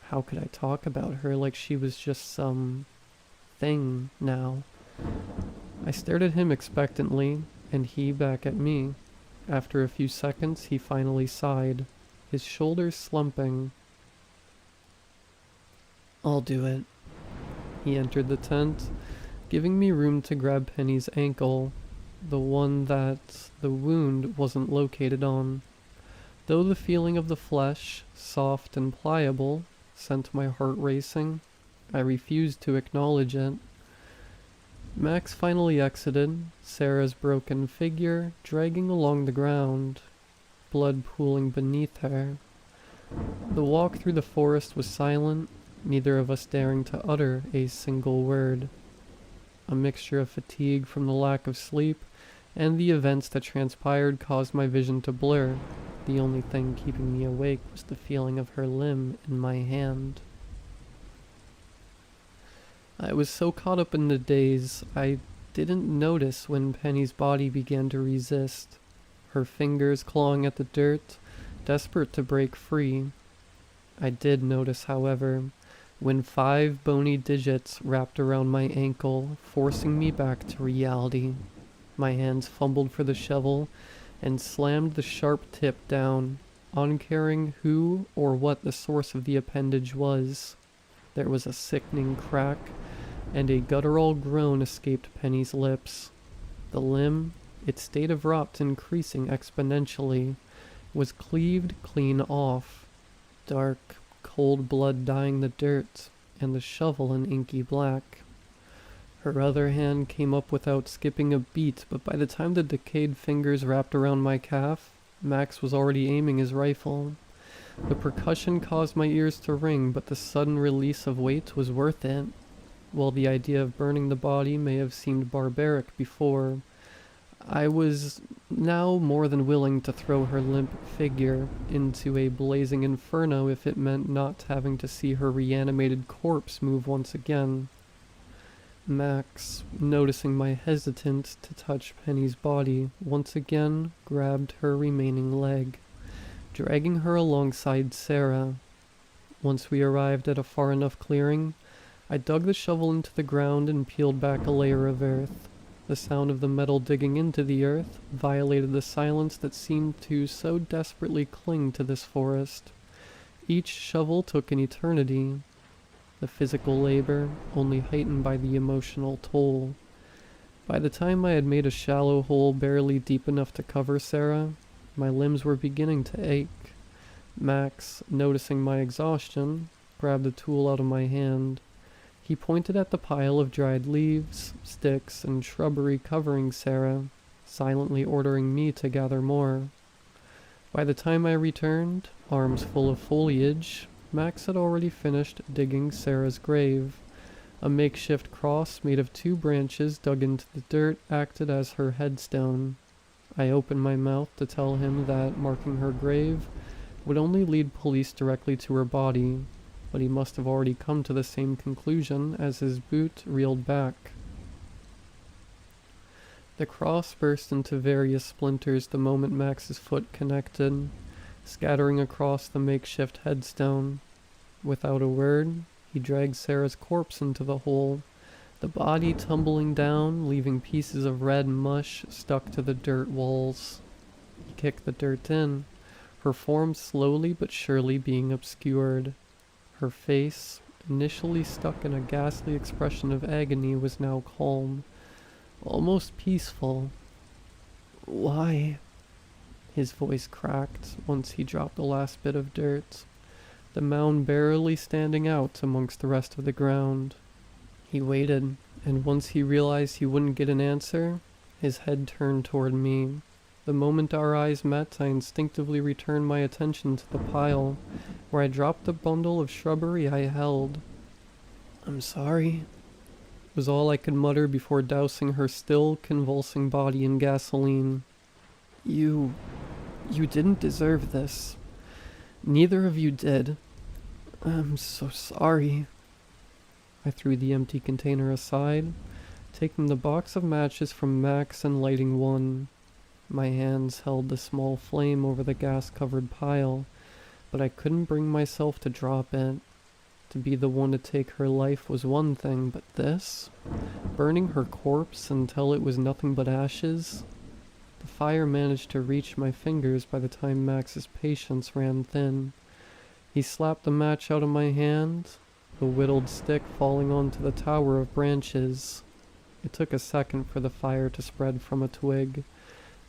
How could I talk about her like she was just some thing now? I stared at him expectantly, and he back at me. After a few seconds, he finally sighed, his shoulders slumping. "I'll do it." He entered the tent, giving me room to grab Penny's ankle, the one that the wound wasn't located on. Though the feeling of the flesh, soft and pliable, sent my heart racing, I refused to acknowledge it. Max finally exited, Sarah's broken figure dragging along the ground, blood pooling beneath her. The walk through the forest was silent, neither of us daring to utter a single word. A mixture of fatigue from the lack of sleep and the events that transpired caused my vision to blur. The only thing keeping me awake was the feeling of her limb in my hand. I was so caught up in the daze, I didn't notice when Penny's body began to resist, her fingers clawing at the dirt, desperate to break free. I did notice, however, when 5 bony digits wrapped around my ankle, forcing me back to reality. My hands fumbled for the shovel and slammed the sharp tip down, uncaring who or what the source of the appendage was. There was a sickening crack, and a guttural groan escaped Penny's lips. The limb, its state of rot increasing exponentially, was cleaved clean off, dark, cold blood dyeing the dirt, and the shovel an inky black. Her other hand came up without skipping a beat, but by the time the decayed fingers wrapped around my calf, Max was already aiming his rifle. The percussion caused my ears to ring, but the sudden release of weight was worth it. While the idea of burning the body may have seemed barbaric before, I was now more than willing to throw her limp figure into a blazing inferno if it meant not having to see her reanimated corpse move once again. Max, noticing my hesitance to touch Penny's body, once again grabbed her remaining leg, dragging her alongside Sarah. Once we arrived at a far enough clearing, I dug the shovel into the ground and peeled back a layer of earth. The sound of the metal digging into the earth violated the silence that seemed to so desperately cling to this forest. Each shovel took an eternity, the physical labor only heightened by the emotional toll. By the time I had made a shallow hole barely deep enough to cover Sarah, my limbs were beginning to ache. Max, noticing my exhaustion, grabbed the tool out of my hand. He pointed at the pile of dried leaves, sticks, and shrubbery covering Sarah, silently ordering me to gather more. By the time I returned, arms full of foliage, Max had already finished digging Sarah's grave. A makeshift cross made of 2 branches dug into the dirt acted as her headstone. I opened my mouth to tell him that marking her grave would only lead police directly to her body, but he must have already come to the same conclusion as his boot reeled back. The cross burst into various splinters the moment Max's foot connected, scattering across the makeshift headstone. Without a word, he dragged Sarah's corpse into the hole, the body tumbling down, leaving pieces of red mush stuck to the dirt walls. He kicked the dirt in, her form slowly but surely being obscured. Her face, initially stuck in a ghastly expression of agony, was now calm, almost peaceful. "Why?" His voice cracked once he dropped the last bit of dirt, the mound barely standing out amongst the rest of the ground. He waited, and once he realized he wouldn't get an answer, his head turned toward me. The moment our eyes met, I instinctively returned my attention to the pile, where I dropped the bundle of shrubbery I held. "I'm sorry," was all I could mutter before dousing her still convulsing body in gasoline. You didn't deserve this. Neither of you did. I'm so sorry." I threw the empty container aside, taking the box of matches from Max and lighting one. My hands held the small flame over the gas-covered pile, but I couldn't bring myself to drop it. To be the one to take her life was one thing, but this? Burning her corpse until it was nothing but ashes? The fire managed to reach my fingers by the time Max's patience ran thin. He slapped the match out of my hand, the whittled stick falling onto the tower of branches. It took a second for the fire to spread from a twig,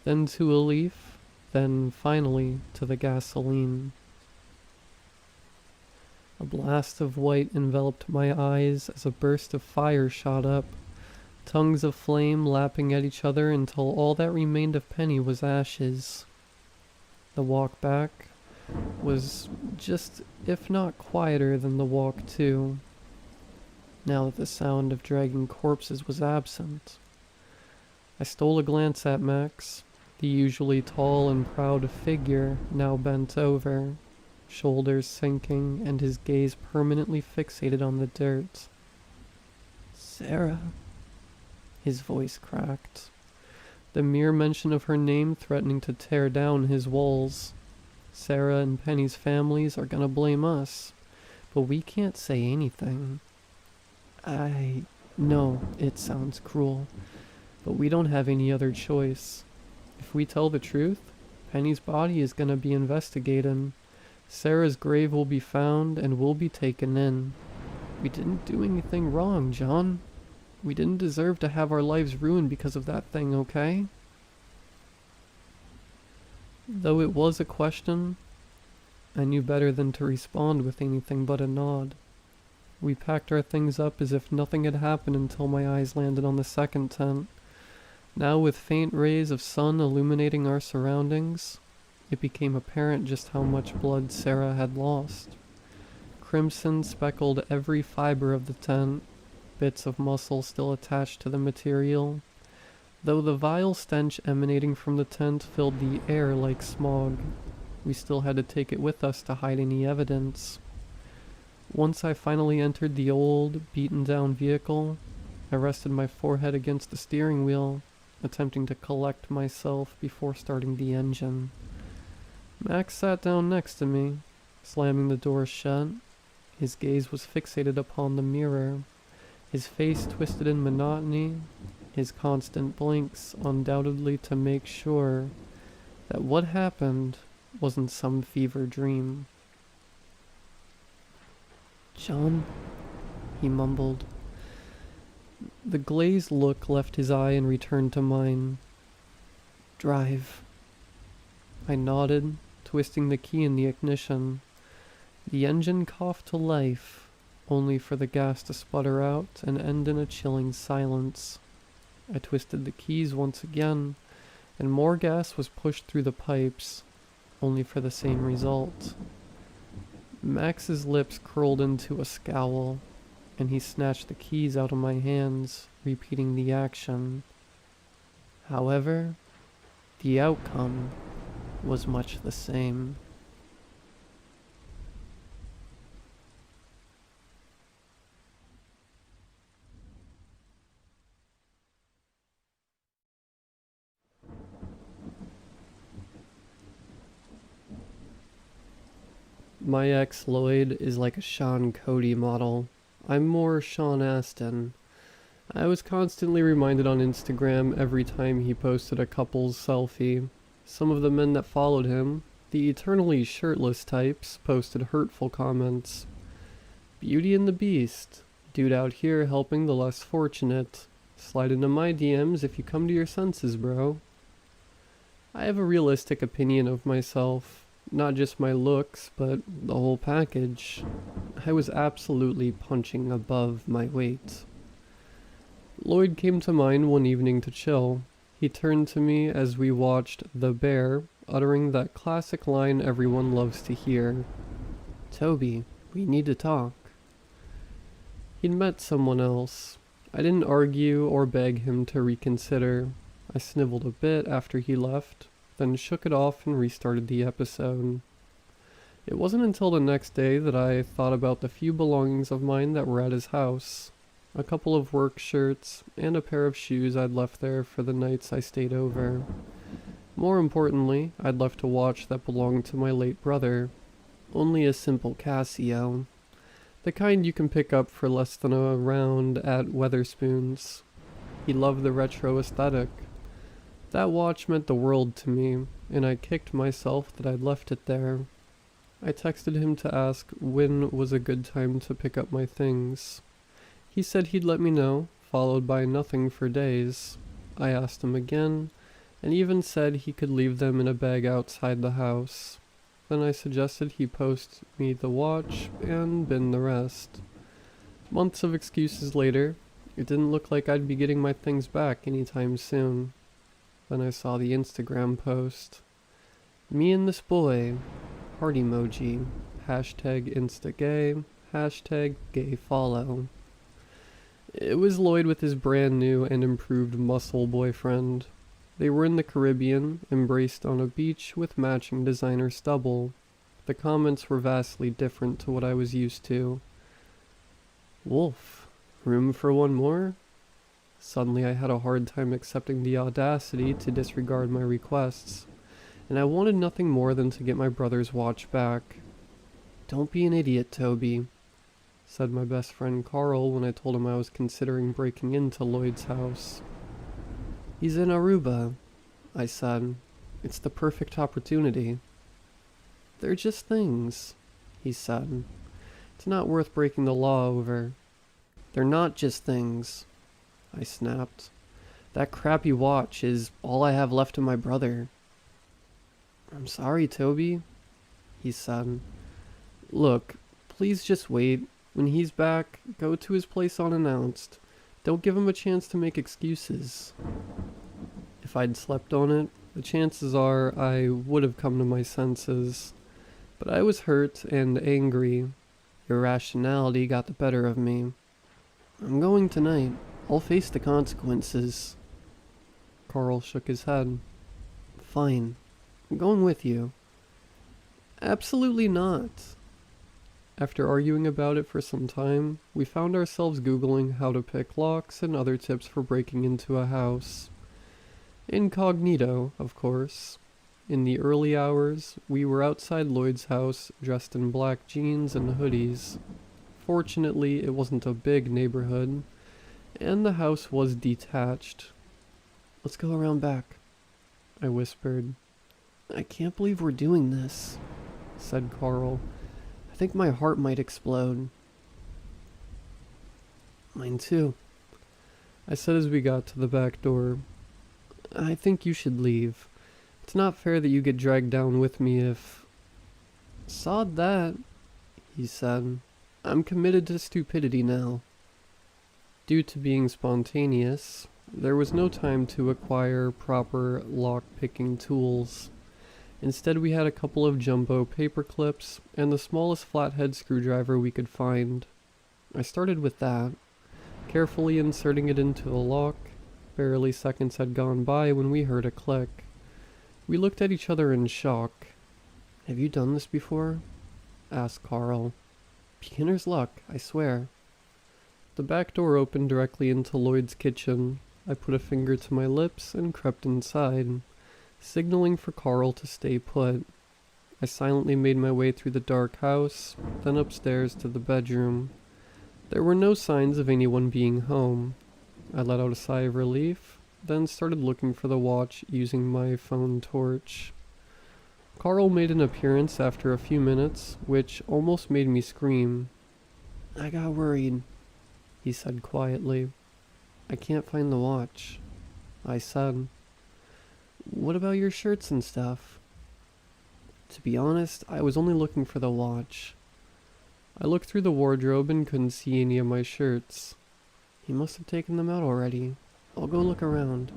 then to a leaf, then finally to the gasoline. A blast of white enveloped my eyes as a burst of fire shot up, tongues of flame lapping at each other until all that remained of Penny was ashes. The walk back was just, if not quieter than the walk to, now that the sound of dragging corpses was absent. I stole a glance at Max, the usually tall and proud figure now bent over, shoulders sinking and his gaze permanently fixated on the dirt. "Sarah," his voice cracked, the mere mention of her name threatening to tear down his walls. Sarah and Penny's families are gonna blame us, but we can't say anything. I know it sounds cruel, but we don't have any other choice. If we tell the truth, Penny's body is gonna be investigated. Sarah's grave will be found and we'll be taken in. We didn't do anything wrong, John. We didn't deserve to have our lives ruined because of that thing, okay? Though it was a question, I knew better than to respond with anything but a nod. We packed our things up as if nothing had happened until my eyes landed on the second tent. Now, with faint rays of sun illuminating our surroundings, it became apparent just how much blood Sarah had lost. Crimson speckled every fiber of the tent, bits of muscle still attached to the material, though the vile stench emanating from the tent filled the air like smog. We still had to take it with us to hide any evidence. Once I finally entered the old, beaten-down vehicle, I rested my forehead against the steering wheel, attempting to collect myself before starting the engine. Max sat down next to me, slamming the door shut. His gaze was fixated upon the mirror, his face twisted in monotony, his constant blinks undoubtedly to make sure that what happened wasn't some fever dream. "John," he mumbled. The glazed look left his eye and returned to mine. "Drive." I nodded, twisting the key in the ignition. The engine coughed to life, only for the gas to sputter out and end in a chilling silence. I twisted the keys once again, and more gas was pushed through the pipes, only for the same result. Max's lips curled into a scowl, and he snatched the keys out of my hands, repeating the action. However, the outcome was much the same. My ex Lloyd is like a Sean Cody model. I'm more Sean Astin. I was constantly reminded on Instagram every time he posted a couple's selfie. Some of the men that followed him, the eternally shirtless types, posted hurtful comments. "Beauty and the Beast. Dude out here helping the less fortunate. Slide into my DMs if you come to your senses, bro." I have a realistic opinion of myself. Not just my looks, but the whole package. I was absolutely punching above my weight. Lloyd came to mind one evening to chill. He turned to me as we watched The Bear, uttering that classic line everyone loves to hear. "Toby, we need to talk." He'd met someone else. I didn't argue or beg him to reconsider. I sniveled a bit after he left, then shook it off and restarted the episode. It wasn't until the next day that I thought about the few belongings of mine that were at his house. A couple of work shirts and a pair of shoes I'd left there for the nights I stayed over. More importantly, I'd left a watch that belonged to my late brother. Only a simple Casio. The kind you can pick up for less than a round at Weatherspoons. He loved the retro aesthetic. That watch meant the world to me, and I kicked myself that I'd left it there. I texted him to ask when was a good time to pick up my things. He said he'd let me know, followed by nothing for days. I asked him again, and even said he could leave them in a bag outside the house. Then I suggested he post me the watch and bin the rest. Months of excuses later, It didn't look like I'd be getting my things back anytime soon. Then I saw the Instagram post. Me and this boy. Heart emoji. Hashtag instagay. Hashtag gay follow. It was Lloyd with his brand new and improved muscle boyfriend. They were in the Caribbean, embraced on a beach with matching designer stubble. The comments were vastly different to what I was used to. Wolf, room for one more? Suddenly I had a hard time accepting the audacity to disregard my requests, and I wanted nothing more than to get my brother's watch back. Don't be an idiot, Toby, said my best friend Carl when I told him I was considering breaking into Lloyd's house. He's in Aruba, I said. It's the perfect opportunity. They're just things, he said. It's not worth breaking the law over. They're not just things, I snapped. That crappy watch is all I have left of my brother. I'm sorry, Toby, he said. Look, please just wait. When he's back, go to his place unannounced. Don't give him a chance to make excuses. If I'd slept on it, the chances are I would have come to my senses. But I was hurt and angry. Irrationality got the better of me. I'm going tonight. I'll face the consequences. Carl shook his head. Fine. I'm going with you. Absolutely not. After arguing about it for some time, we found ourselves Googling how to pick locks and other tips for breaking into a house. Incognito, of course. In the early hours, we were outside Lloyd's house, dressed in black jeans and hoodies. Fortunately, it wasn't a big neighborhood, and the house was detached. Let's go around back, I whispered. I can't believe we're doing this, said Carl. I think my heart might explode. Mine too, I said as we got to the back door. I think you should leave. It's not fair that you get dragged down with me if... Sod that, he said. I'm committed to stupidity now. Due to being spontaneous, there was no time to acquire proper lock-picking tools. Instead, we had a couple of jumbo paper clips and the smallest flathead screwdriver we could find. I started with that, carefully inserting it into the lock. Barely seconds had gone by when we heard a click. We looked at each other in shock. Have you done this before? Asked Carl. Beginner's luck, I swear. The back door opened directly into Lloyd's kitchen. I put a finger to my lips and crept inside, signaling for Carl to stay put. I silently made my way through the dark house, then upstairs to the bedroom. There were no signs of anyone being home. I let out a sigh of relief, then started looking for the watch using my phone torch. Carl made an appearance after a few minutes, which almost made me scream. I got worried, he said quietly. I can't find the watch, I said. What about your shirts and stuff? To be honest, I was only looking for the watch. I looked through the wardrobe and couldn't see any of my shirts. He must have taken them out already. I'll go look around.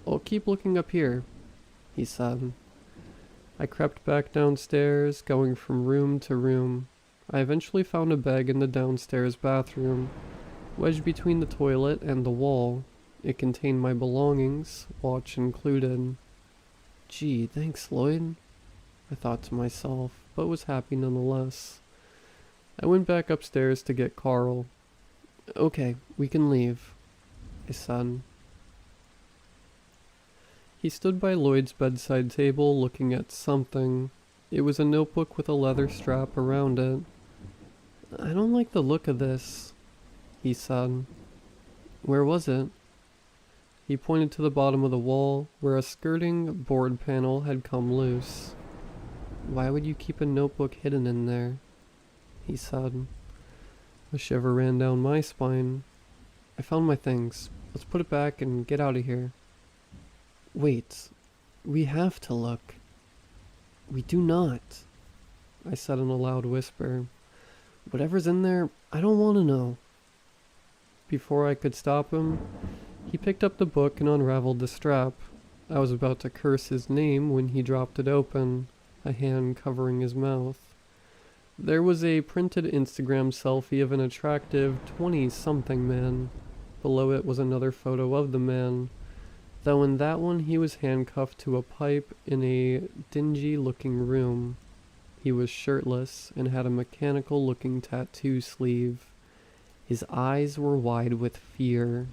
I'll keep looking up here, he said. I crept back downstairs, going from room to room. I eventually found a bag in the downstairs bathroom, wedged between the toilet and the wall. It contained my belongings, watch included. Gee, thanks, Lloyd, I thought to myself, but was happy nonetheless. I went back upstairs to get Carl. Okay, we can leave, I said. He stood by Lloyd's bedside table looking at something. It was a notebook with a leather strap around it. I don't like the look of this, he said. Where was it? He pointed to the bottom of the wall, where a skirting board panel had come loose. Why would you keep a notebook hidden in there? He said. A shiver ran down my spine. I found my things. Let's put it back and get out of here. Wait, we have to look. We do not, I said in a loud whisper. Whatever's in there, I don't want to know. Before I could stop him, he picked up the book and unraveled the strap. I was about to curse his name when he dropped it open, a hand covering his mouth. There was a printed Instagram selfie of an attractive 20-something man. Below it was another photo of the man, though in that one he was handcuffed to a pipe in a dingy-looking room. He was shirtless and had a mechanical-looking tattoo sleeve. His eyes were wide with fear.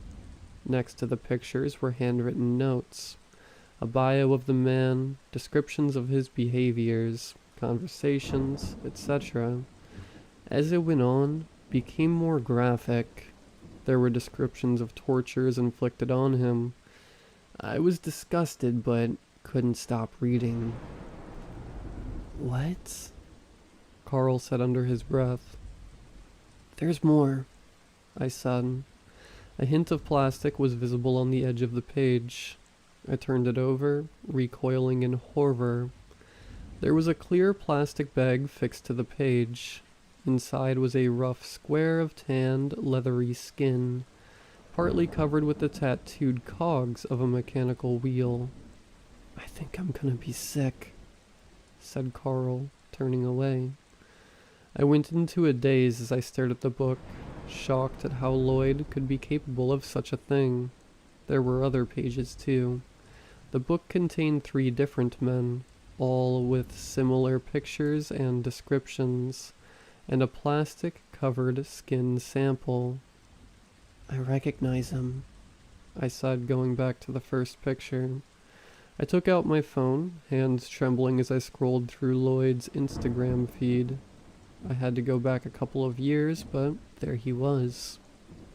Next to the pictures were handwritten notes, a bio of the man, descriptions of his behaviors, conversations, etc. As it went on, became more graphic. There were descriptions of tortures inflicted on him. I was disgusted, but couldn't stop reading. "What?" Carl said under his breath. "There's more," I said. A hint of plastic was visible on the edge of the page. I turned it over, recoiling in horror. There was a clear plastic bag fixed to the page. Inside was a rough square of tanned, leathery skin, partly covered with the tattooed cogs of a mechanical wheel. "I think I'm gonna be sick," said Carl, turning away. I went into a daze as I stared at the book, shocked at how Lloyd could be capable of such a thing. There were other pages too. The book contained 3 different men, all with similar pictures and descriptions, and a plastic-covered skin sample. "I recognize him," I said, going back to the first picture. I took out my phone, hands trembling as I scrolled through Lloyd's Instagram feed. I had to go back a couple of years, but there he was.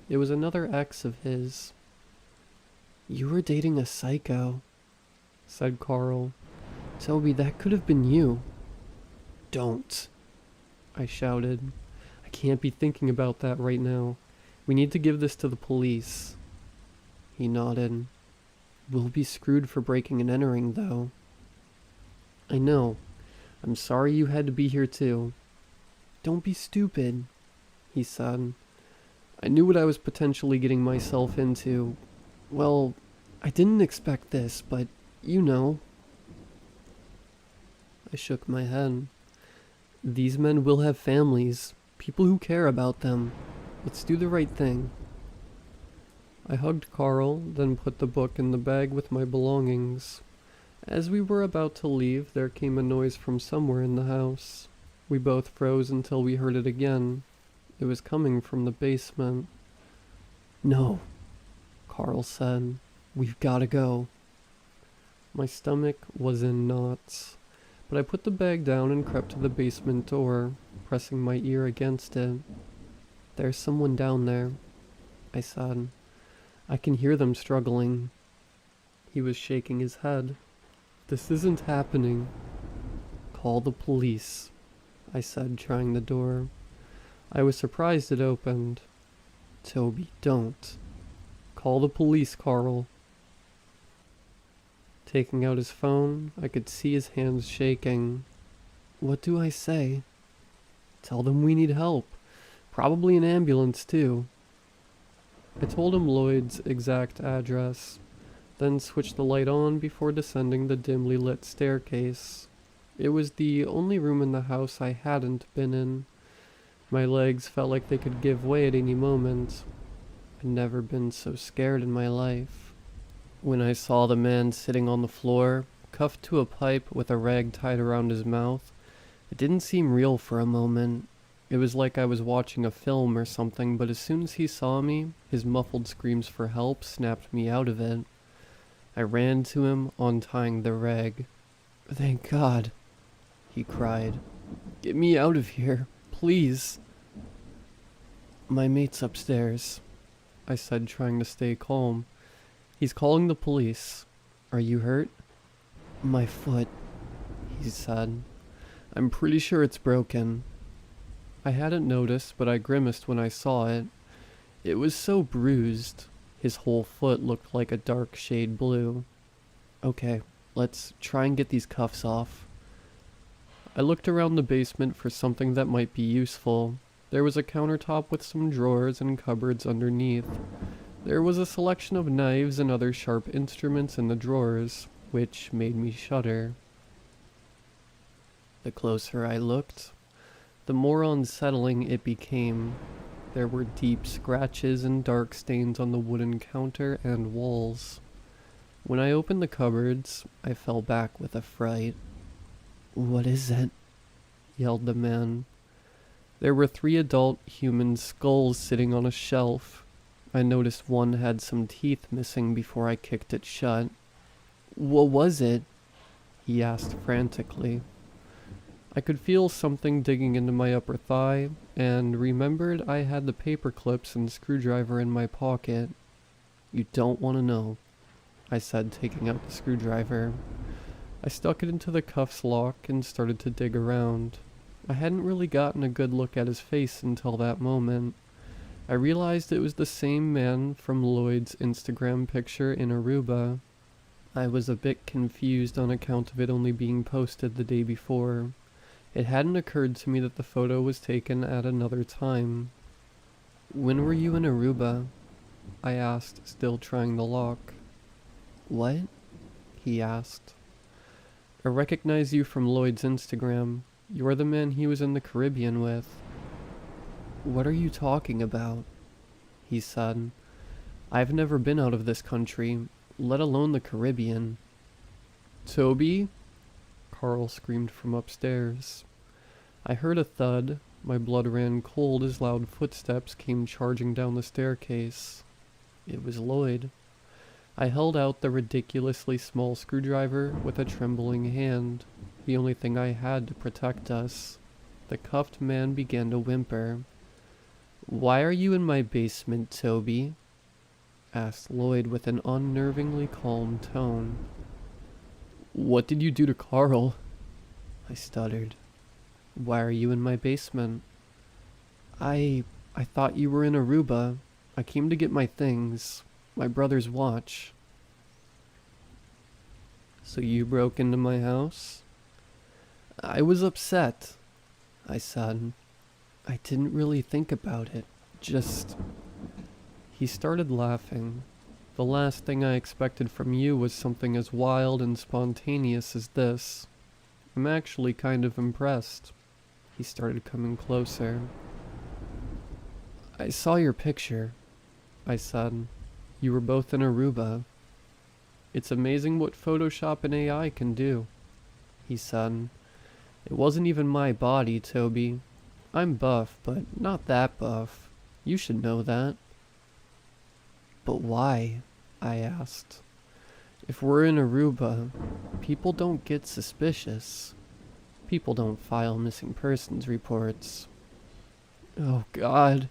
It was another ex of his. "You were dating a psycho," said Carl. "Toby, that could have been you." "Don't," I shouted. "I can't be thinking about that right now. We need to give this to the police." He nodded. "We'll be screwed for breaking and entering, though." "I know. I'm sorry you had to be here too." "Don't be stupid," he said. "I knew what I was potentially getting myself into. Well, I didn't expect this, but you know." I shook my head. "These men will have families, people who care about them. Let's do the right thing." I hugged Carl, then put the book in the bag with my belongings. As we were about to leave, there came a noise from somewhere in the house. We both froze until we heard it again. It was coming from the basement. "No," Carl said. "We've gotta go." My stomach was in knots, but I put the bag down and crept to the basement door, pressing my ear against it. "There's someone down there," I said. "I can hear them struggling." He was shaking his head. "This isn't happening." "Call the police," I said, trying the door. I was surprised it opened. "Toby, don't." "Call the police, Carl." Taking out his phone, I could see his hands shaking. "What do I say?" "Tell them we need help. Probably an ambulance, too." I told him Lloyd's exact address, then switched the light on before descending the dimly lit staircase. It was the only room in the house I hadn't been in. My legs felt like they could give way at any moment. I'd never been so scared in my life. When I saw the man sitting on the floor, cuffed to a pipe with a rag tied around his mouth, it didn't seem real for a moment. It was like I was watching a film or something, but as soon as he saw me, his muffled screams for help snapped me out of it. I ran to him, untying the rag. "Thank God," he cried. "Get me out of here, please." "My mate's upstairs," I said, trying to stay calm. "He's calling the police. Are you hurt?" "My foot," he said. "I'm pretty sure it's broken." I hadn't noticed, but I grimaced when I saw it. It was so bruised. His whole foot looked like a dark shade blue. "Okay, let's try and get these cuffs off." I looked around the basement for something that might be useful. There was a countertop with some drawers and cupboards underneath. There was a selection of knives and other sharp instruments in the drawers, which made me shudder. The closer I looked, the more unsettling it became. There were deep scratches and dark stains on the wooden counter and walls. When I opened the cupboards, I fell back with a fright. "What is it?" yelled the man. There were 3 adult human skulls sitting on a shelf. I noticed one had some teeth missing before I kicked it shut. "What was it?" he asked frantically. I could feel something digging into my upper thigh, and remembered I had the paper clips and screwdriver in my pocket. "You don't want to know," I said, taking out the screwdriver. I stuck it into the cuff's lock and started to dig around. I hadn't really gotten a good look at his face until that moment. I realized it was the same man from Lloyd's Instagram picture in Aruba. I was a bit confused on account of it only being posted the day before. It hadn't occurred to me that the photo was taken at another time. "When were you in Aruba?" I asked, still trying the lock. "What?" he asked. "I recognize you from Lloyd's Instagram. You're the man he was in the Caribbean with." "What are you talking about?" he said. "I've never been out of this country, let alone the Caribbean." "Toby?" Carl screamed from upstairs. I heard a thud. My blood ran cold as loud footsteps came charging down the staircase. It was Lloyd. I held out the ridiculously small screwdriver with a trembling hand, the only thing I had to protect us. The cuffed man began to whimper. "Why are you in my basement, Toby?" asked Lloyd with an unnervingly calm tone. "What did you do to Carl?" I stuttered. "Why are you in my basement?" I thought you were in Aruba. I came to get my things. My brother's watch." "So you broke into my house?" "I was upset," I said. "I didn't really think about it. Just..." He started laughing. "The last thing I expected from you was something as wild and spontaneous as this. I'm actually kind of impressed." He started coming closer. "I saw your picture," I said. "You were both in Aruba." "It's amazing what Photoshop and AI can do," he said. "It wasn't even my body, Toby. I'm buff, but not that buff. You should know that." "But why?" I asked. "If we're in Aruba, people don't get suspicious. People don't file missing persons reports." "Oh God,"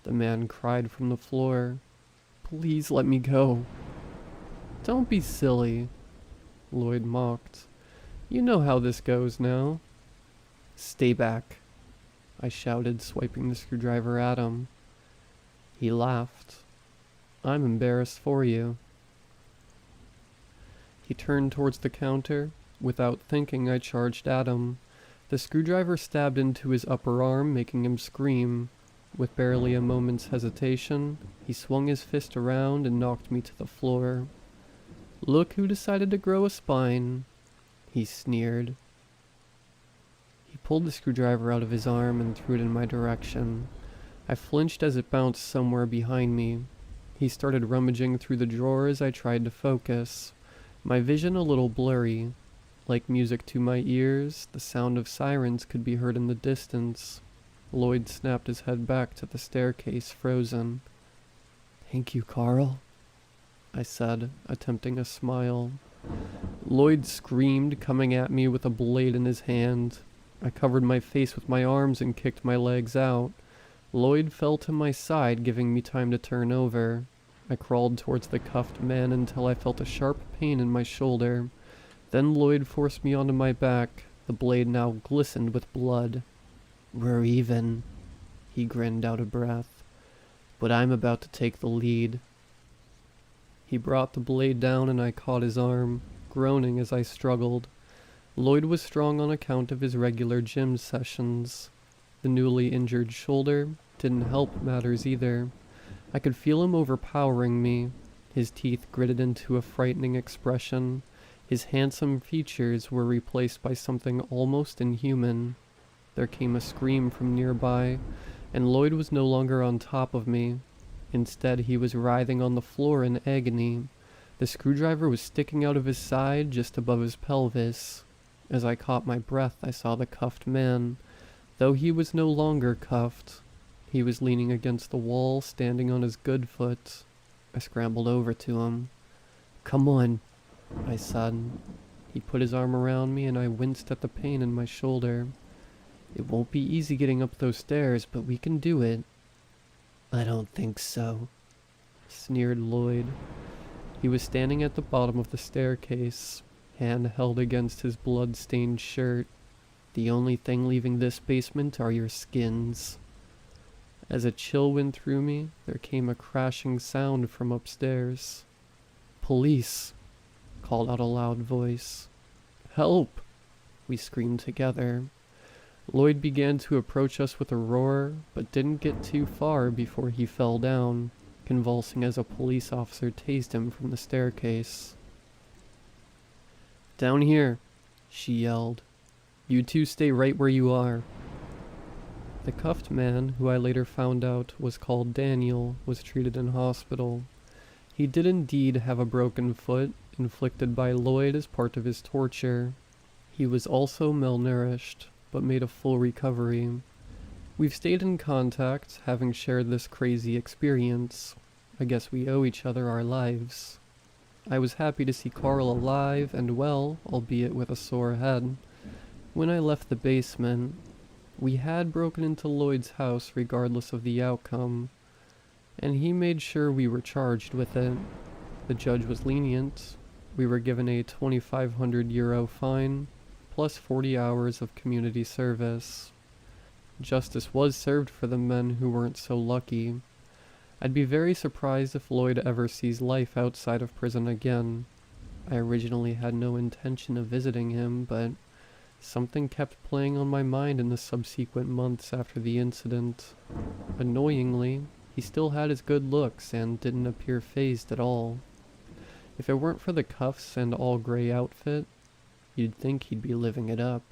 the man cried from the floor. "Please let me go." "Don't be silly," Lloyd mocked. "You know how this goes now." "Stay back," I shouted, swiping the screwdriver at him. He laughed. "I'm embarrassed for you." He turned towards the counter. Without thinking, I charged at him. The screwdriver stabbed into his upper arm, making him scream. With barely a moment's hesitation, he swung his fist around and knocked me to the floor. "Look who decided to grow a spine," he sneered. He pulled the screwdriver out of his arm and threw it in my direction. I flinched as it bounced somewhere behind me. He started rummaging through the drawers. I tried to focus. My vision a little blurry. Like music to my ears, the sound of sirens could be heard in the distance. Lloyd snapped his head back to the staircase, frozen. "Thank you, Carl," I said, attempting a smile. Lloyd screamed, coming at me with a blade in his hand. I covered my face with my arms and kicked my legs out. Lloyd fell to my side, giving me time to turn over. I crawled towards the cuffed man until I felt a sharp pain in my shoulder. Then Lloyd forced me onto my back. The blade now glistened with blood. "We're even," he grinned out of breath. "But I'm about to take the lead." He brought the blade down and I caught his arm, groaning as I struggled. Lloyd was strong on account of his regular gym sessions. The newly injured shoulder didn't help matters either. I could feel him overpowering me. His teeth gritted into a frightening expression. His handsome features were replaced by something almost inhuman. There came a scream from nearby, and Lloyd was no longer on top of me. Instead, he was writhing on the floor in agony. The screwdriver was sticking out of his side just above his pelvis. As I caught my breath, I saw the cuffed man. Though he was no longer cuffed, he was leaning against the wall, standing on his good foot. I scrambled over to him. "Come on," I said. He put his arm around me, and I winced at the pain in my shoulder. "It won't be easy getting up those stairs, but we can do it." "I don't think so," sneered Lloyd. He was standing at the bottom of the staircase, hand held against his blood-stained shirt. "The only thing leaving this basement are your skins." As a chill went through me, there came a crashing sound from upstairs. "Police!" called out a loud voice. "Help!" we screamed together. Lloyd began to approach us with a roar, but didn't get too far before he fell down, convulsing as a police officer tased him from the staircase. "Down here," she yelled. "You two stay right where you are." The cuffed man, who I later found out was called Daniel, was treated in hospital. He did indeed have a broken foot, inflicted by Lloyd as part of his torture. He was also malnourished, but made a full recovery. We've stayed in contact, having shared this crazy experience. I guess we owe each other our lives. I was happy to see Carl alive and well, albeit with a sore head. When I left the basement, we had broken into Lloyd's house regardless of the outcome, and he made sure we were charged with it. The judge was lenient. We were given a €2,500 fine, plus 40 hours of community service. Justice was served for the men who weren't so lucky. I'd be very surprised if Lloyd ever sees life outside of prison again. I originally had no intention of visiting him, but something kept playing on my mind in the subsequent months after the incident. Annoyingly, he still had his good looks and didn't appear fazed at all. If it weren't for the cuffs and all-gray outfit, you'd think he'd be living it up.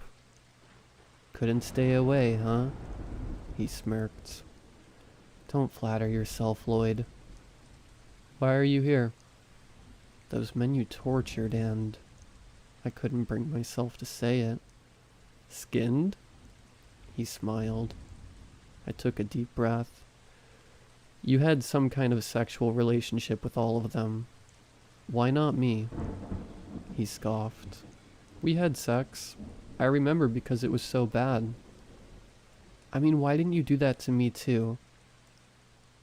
"Couldn't stay away, huh?" he smirked. "Don't flatter yourself, Lloyd." "Why are you here?" "Those men you tortured and..." I couldn't bring myself to say it. "Skinned?" He smiled. I took a deep breath. "You had some kind of sexual relationship with all of them. Why not me?" He scoffed. "We had sex. I remember because it was so bad." "I mean, why didn't you do that to me too?"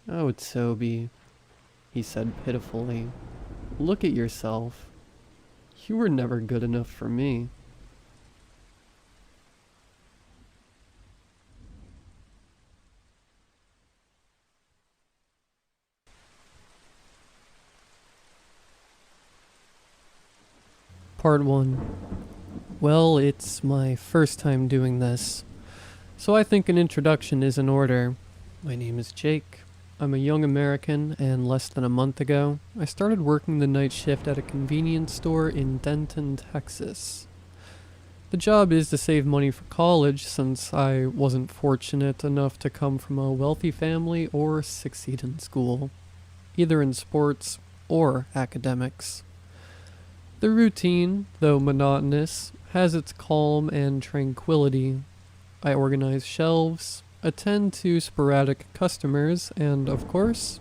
"Oh, Toby," he said pitifully. "Look at yourself. You were never good enough for me." Part 1. Well, it's my first time doing this, so I think an introduction is in order. My name is Jake. I'm a young American, and less than a month ago, I started working the night shift at a convenience store in Denton, Texas. The job is to save money for college, since I wasn't fortunate enough to come from a wealthy family or succeed in school, either in sports or academics. The routine, though monotonous, has its calm and tranquility. I organize shelves, attend to sporadic customers, and, of course,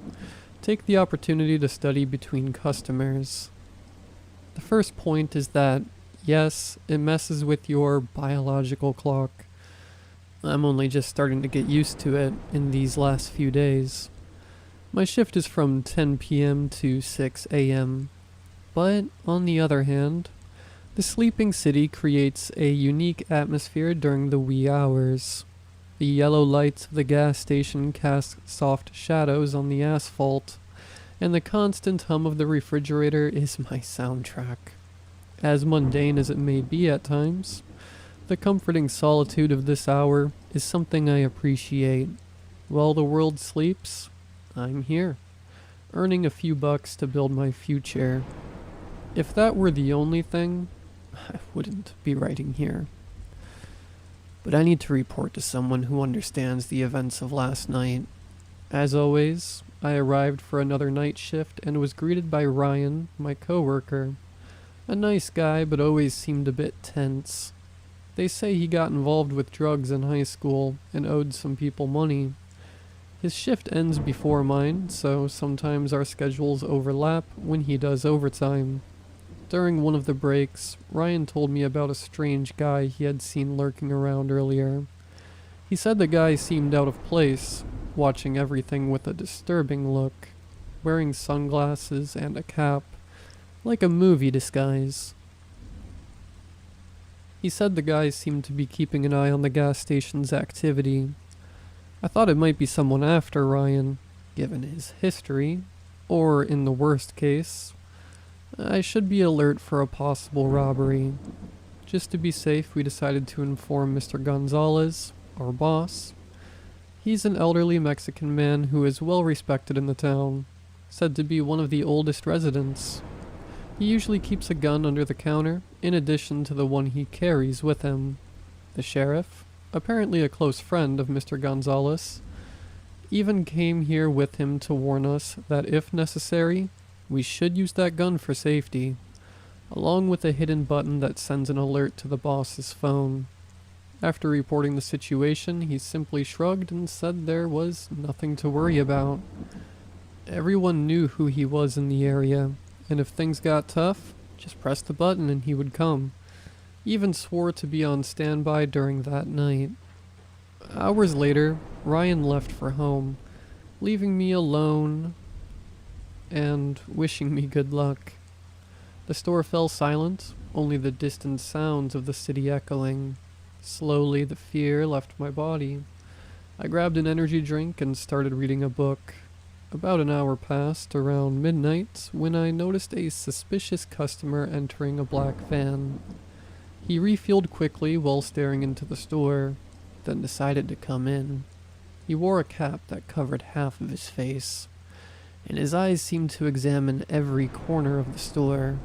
take the opportunity to study between customers. The first point is that, yes, it messes with your biological clock. I'm only just starting to get used to it in these last few days. My shift is from 10 p.m. to 6 a.m. But, on the other hand, the sleeping city creates a unique atmosphere during the wee hours. The yellow lights of the gas station cast soft shadows on the asphalt, and the constant hum of the refrigerator is my soundtrack. As mundane as it may be at times, The comforting solitude of this hour is something I appreciate. While the world sleeps, I'm here, earning a few bucks to build my future. If that were the only thing, I wouldn't be writing here. But I need to report to someone who understands the events of last night. As always, I arrived for another night shift and was greeted by Ryan, my coworker. A nice guy, but always seemed a bit tense. They say he got involved with drugs in high school and owed some people money. His shift ends before mine, so sometimes our schedules overlap when he does overtime. During one of the breaks, Ryan told me about a strange guy he had seen lurking around earlier. He said the guy seemed out of place, watching everything with a disturbing look, wearing sunglasses and a cap, like a movie disguise. He said the guy seemed to be keeping an eye on the gas station's activity. I thought it might be someone after Ryan, given his history, or in the worst case, I should be alert for a possible robbery. Just to be safe, we decided to inform Mr. Gonzalez, our boss. He's an elderly Mexican man who is well respected in the town, said to be one of the oldest residents. He usually keeps a gun under the counter, in addition to the one he carries with him. The sheriff, apparently a close friend of Mr. Gonzalez, even came here with him to warn us that if necessary, we should use that gun for safety, along with a hidden button that sends an alert to the boss's phone. After reporting the situation, he simply shrugged and said there was nothing to worry about. Everyone knew who he was in the area, and if things got tough, just press the button and he would come. He even swore to be on standby during that night. Hours later, Ryan left for home, leaving me alone and wishing me good luck. The store fell silent, only the distant sounds of the city echoing. Slowly, the fear left my body. I grabbed an energy drink and started reading a book. About an hour passed, around midnight, when I noticed a suspicious customer entering a black van. He refueled quickly while staring into the store, then decided to come in. He wore a cap that covered half of his face, and his eyes seemed to examine every corner of the store.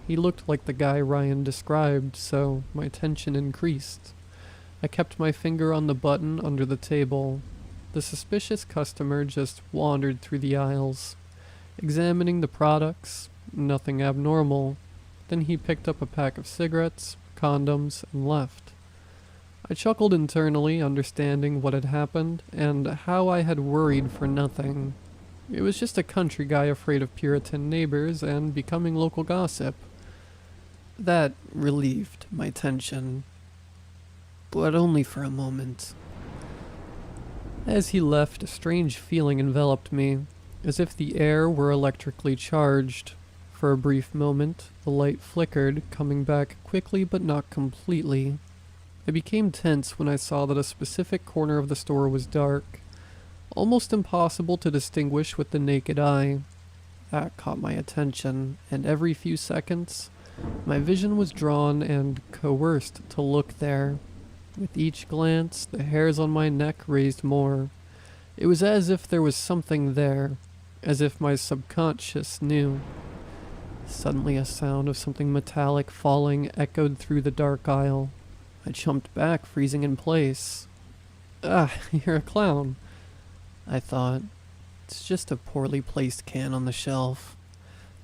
He looked like the guy Ryan described, so my tension increased. I kept my finger on the button under the table. The suspicious customer just wandered through the aisles, examining the products, nothing abnormal. Then he picked up a pack of cigarettes, condoms, and left. I chuckled internally, understanding what had happened and how I had worried for nothing. It was just a country guy afraid of Puritan neighbors and becoming local gossip. That relieved my tension, but only for a moment. As he left, a strange feeling enveloped me, as if the air were electrically charged. For a brief moment, the light flickered, coming back quickly but not completely. I became tense when I saw that a specific corner of the store was dark, almost impossible to distinguish with the naked eye. That caught my attention, and every few seconds, my vision was drawn and coerced to look there. With each glance, the hairs on my neck raised more. It was as if there was something there, as if my subconscious knew. Suddenly a sound of something metallic falling echoed through the dark aisle. I jumped back, freezing in place. Ah, you're a clown, I thought. It's just a poorly placed can on the shelf.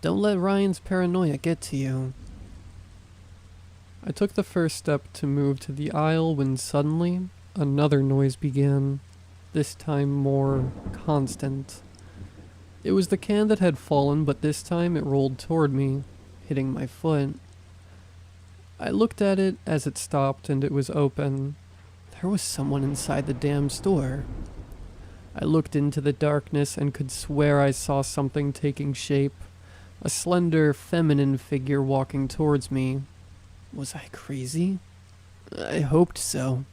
Don't let Ryan's paranoia get to you. I took the first step to move to the aisle when suddenly another noise began, this time more constant. It was the can that had fallen, but this time it rolled toward me, hitting my foot. I looked at it as it stopped and it was open. There was someone inside the damn store. I looked into the darkness and could swear I saw something taking shape. A slender, feminine figure walking towards me. Was I crazy? I hoped so.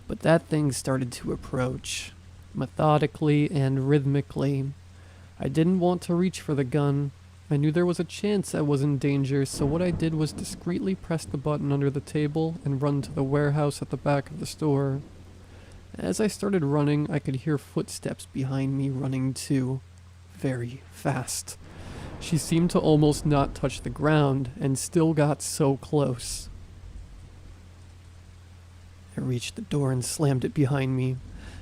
But that thing started to approach, methodically and rhythmically. I didn't want to reach for the gun. I knew there was a chance I was in danger, so what I did was discreetly press the button under the table and run to the warehouse at the back of the store. As I started running, I could hear footsteps behind me running too. Very fast. She seemed to almost not touch the ground and still got so close. I reached the door and slammed it behind me,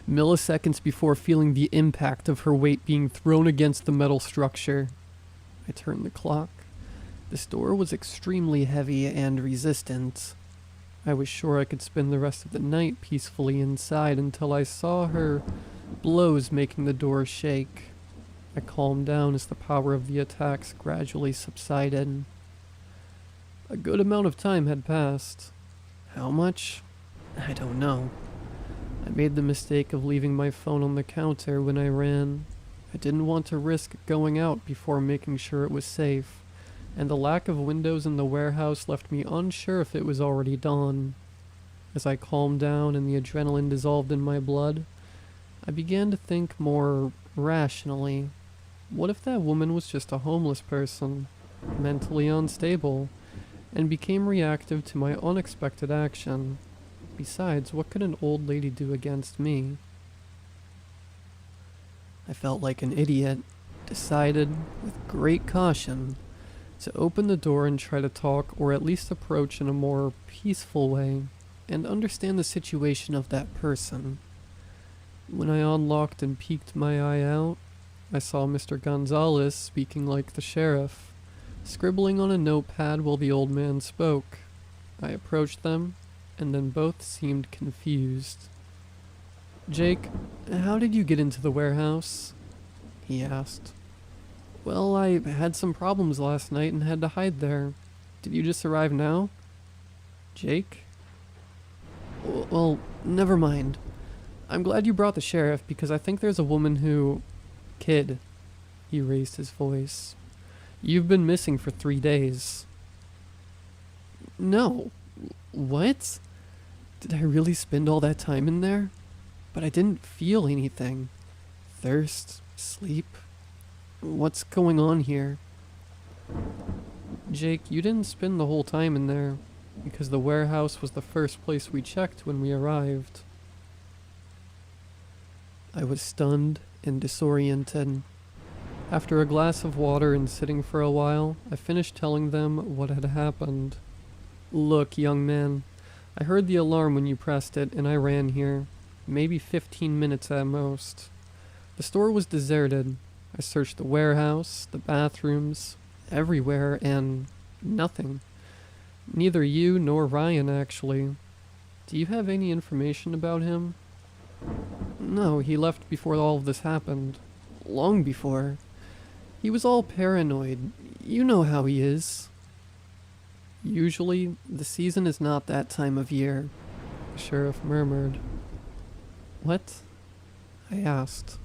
milliseconds before feeling the impact of her weight being thrown against the metal structure. I turned the clock. This door was extremely heavy and resistant. I was sure I could spend the rest of the night peacefully inside until I saw her blows making the door shake. I calmed down as the power of the attacks gradually subsided. A good amount of time had passed. How much? I don't know. I made the mistake of leaving my phone on the counter when I ran. I didn't want to risk going out before making sure it was safe, and the lack of windows in the warehouse left me unsure if it was already dawn. As I calmed down and the adrenaline dissolved in my blood, I began to think more rationally. What if that woman was just a homeless person, mentally unstable, and became reactive to my unexpected action? Besides, what could an old lady do against me? I felt like an idiot, decided, with great caution, to open the door and try to talk or at least approach in a more peaceful way and understand the situation of that person. When I unlocked and peeked my eye out, I saw Mr. Gonzalez speaking like the sheriff, scribbling on a notepad while the old man spoke. I approached them, and then both seemed confused. "Jake, how did you get into the warehouse?" he asked. "Well, I had some problems last night and had to hide there. Did you just arrive now?" "Jake?" Well, never mind. I'm glad you brought the sheriff because I think there's a woman who... Kid." He raised his voice. "You've been missing for 3 days." "No. What? Did I really spend all that time in there? But I didn't feel anything. Thirst, sleep. What's going on here?" "Jake, you didn't spend the whole time in there, because the warehouse was the first place we checked when we arrived." I was stunned and disoriented. After a glass of water and sitting for a while, I finished telling them what had happened. "Look, young man, I heard the alarm when you pressed it and I ran here. Maybe 15 minutes at most. The store was deserted. I searched the warehouse, the bathrooms, everywhere, and nothing. Neither you nor Ryan, actually. Do you have any information about him?" "No, he left before all of this happened. Long before. He was all paranoid. You know how he is." "Usually, the season is not that time of year," the sheriff murmured. "What?" I asked.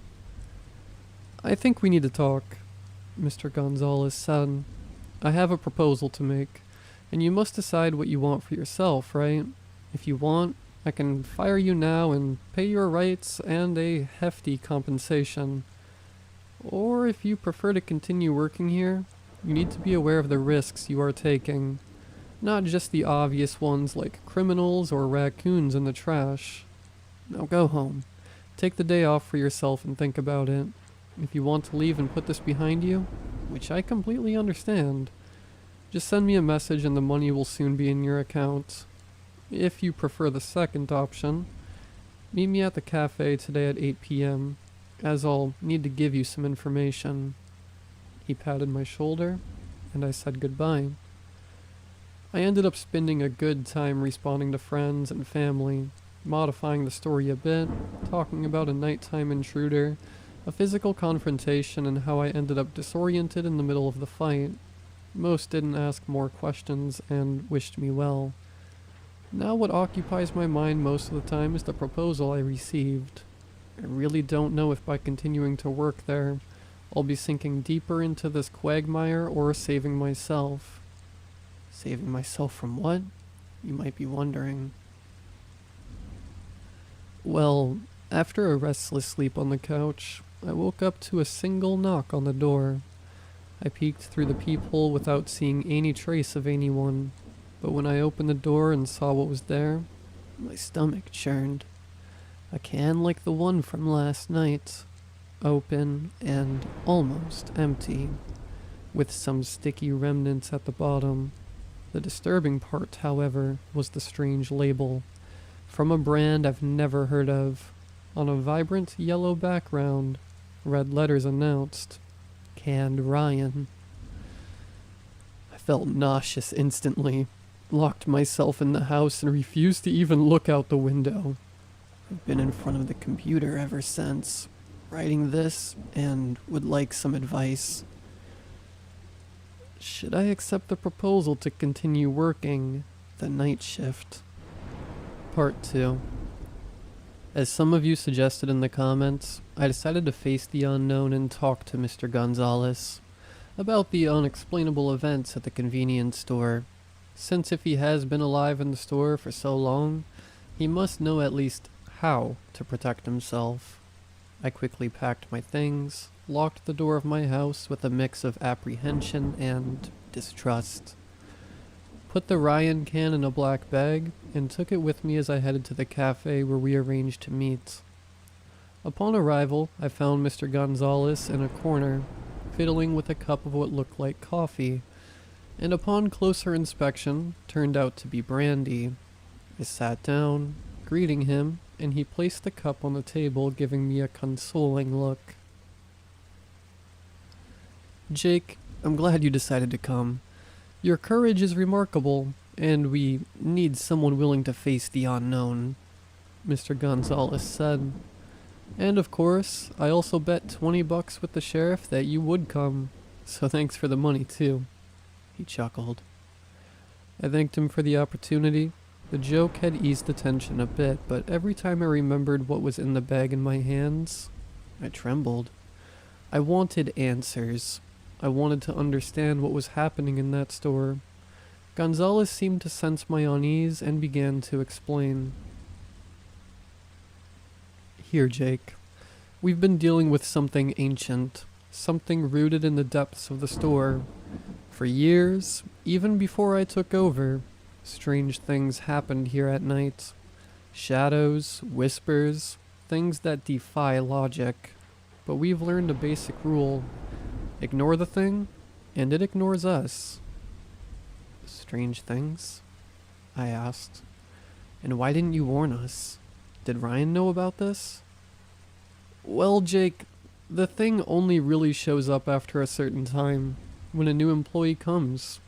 "I think we need to talk," Mr. Gonzalez said. "I have a proposal to make, and you must decide what you want for yourself, right? If you want, I can fire you now and pay your rights and a hefty compensation. Or if you prefer to continue working here, you need to be aware of the risks you are taking. Not just the obvious ones like criminals or raccoons in the trash. Now go home. Take the day off for yourself and think about it. If you want to leave and put this behind you, which I completely understand, just send me a message and the money will soon be in your account. If you prefer the second option, meet me at the cafe today at 8 p.m., as I'll need to give you some information." He patted my shoulder, and I said goodbye. I ended up spending a good time responding to friends and family, modifying the story a bit, talking about a nighttime intruder, a physical confrontation, and how I ended up disoriented in the middle of the fight. Most didn't ask more questions and wished me well. Now what occupies my mind most of the time is the proposal I received. I really don't know if by continuing to work there, I'll be sinking deeper into this quagmire or saving myself. Saving myself from what? You might be wondering. Well, after a restless sleep on the couch, I woke up to a single knock on the door. I peeked through the peephole without seeing any trace of anyone, but when I opened the door and saw what was there, my stomach churned. A can like the one from last night, open and almost empty, with some sticky remnants at the bottom. The disturbing part, however, was the strange label, from a brand I've never heard of. On a vibrant yellow background, red letters announced, Canned Ryan. I felt nauseous instantly, locked myself in the house and refused to even look out the window. I've been in front of the computer ever since, writing this, and would like some advice. Should I accept the proposal to continue working the night shift? Part 2. As some of you suggested in the comments, I decided to face the unknown and talk to Mr. Gonzalez about the unexplainable events at the convenience store, since if he has been alive in the store for so long, he must know at least how to protect himself. I quickly packed my things, locked the door of my house with a mix of apprehension and distrust, put the Ryan can in a black bag, and took it with me as I headed to the cafe where we arranged to meet. Upon arrival, I found Mr. Gonzalez in a corner, fiddling with a cup of what looked like coffee, and upon closer inspection, turned out to be brandy. I sat down, greeting him, and he placed the cup on the table, giving me a consoling look. Jake, I'm glad you decided to come. Your courage is remarkable, and we need someone willing to face the unknown, Mr. Gonzalez said. And of course, I also bet $20 with the sheriff that you would come, so thanks for the money too. He chuckled. I thanked him for the opportunity. The joke had eased the tension a bit, but every time I remembered what was in the bag in my hands, I trembled. I wanted answers. I wanted to understand what was happening in that store. Gonzalez seemed to sense my unease and began to explain. Here, Jake. We've been dealing with something ancient, something rooted in the depths of the store. For years, even before I took over, strange things happened here at night. Shadows, whispers, things that defy logic. But we've learned a basic rule. Ignore the thing, and it ignores us. Strange things? I asked. And why didn't you warn us? Did Ryan know about this? Well, Jake, the thing only really shows up after a certain time, when a new employee comes.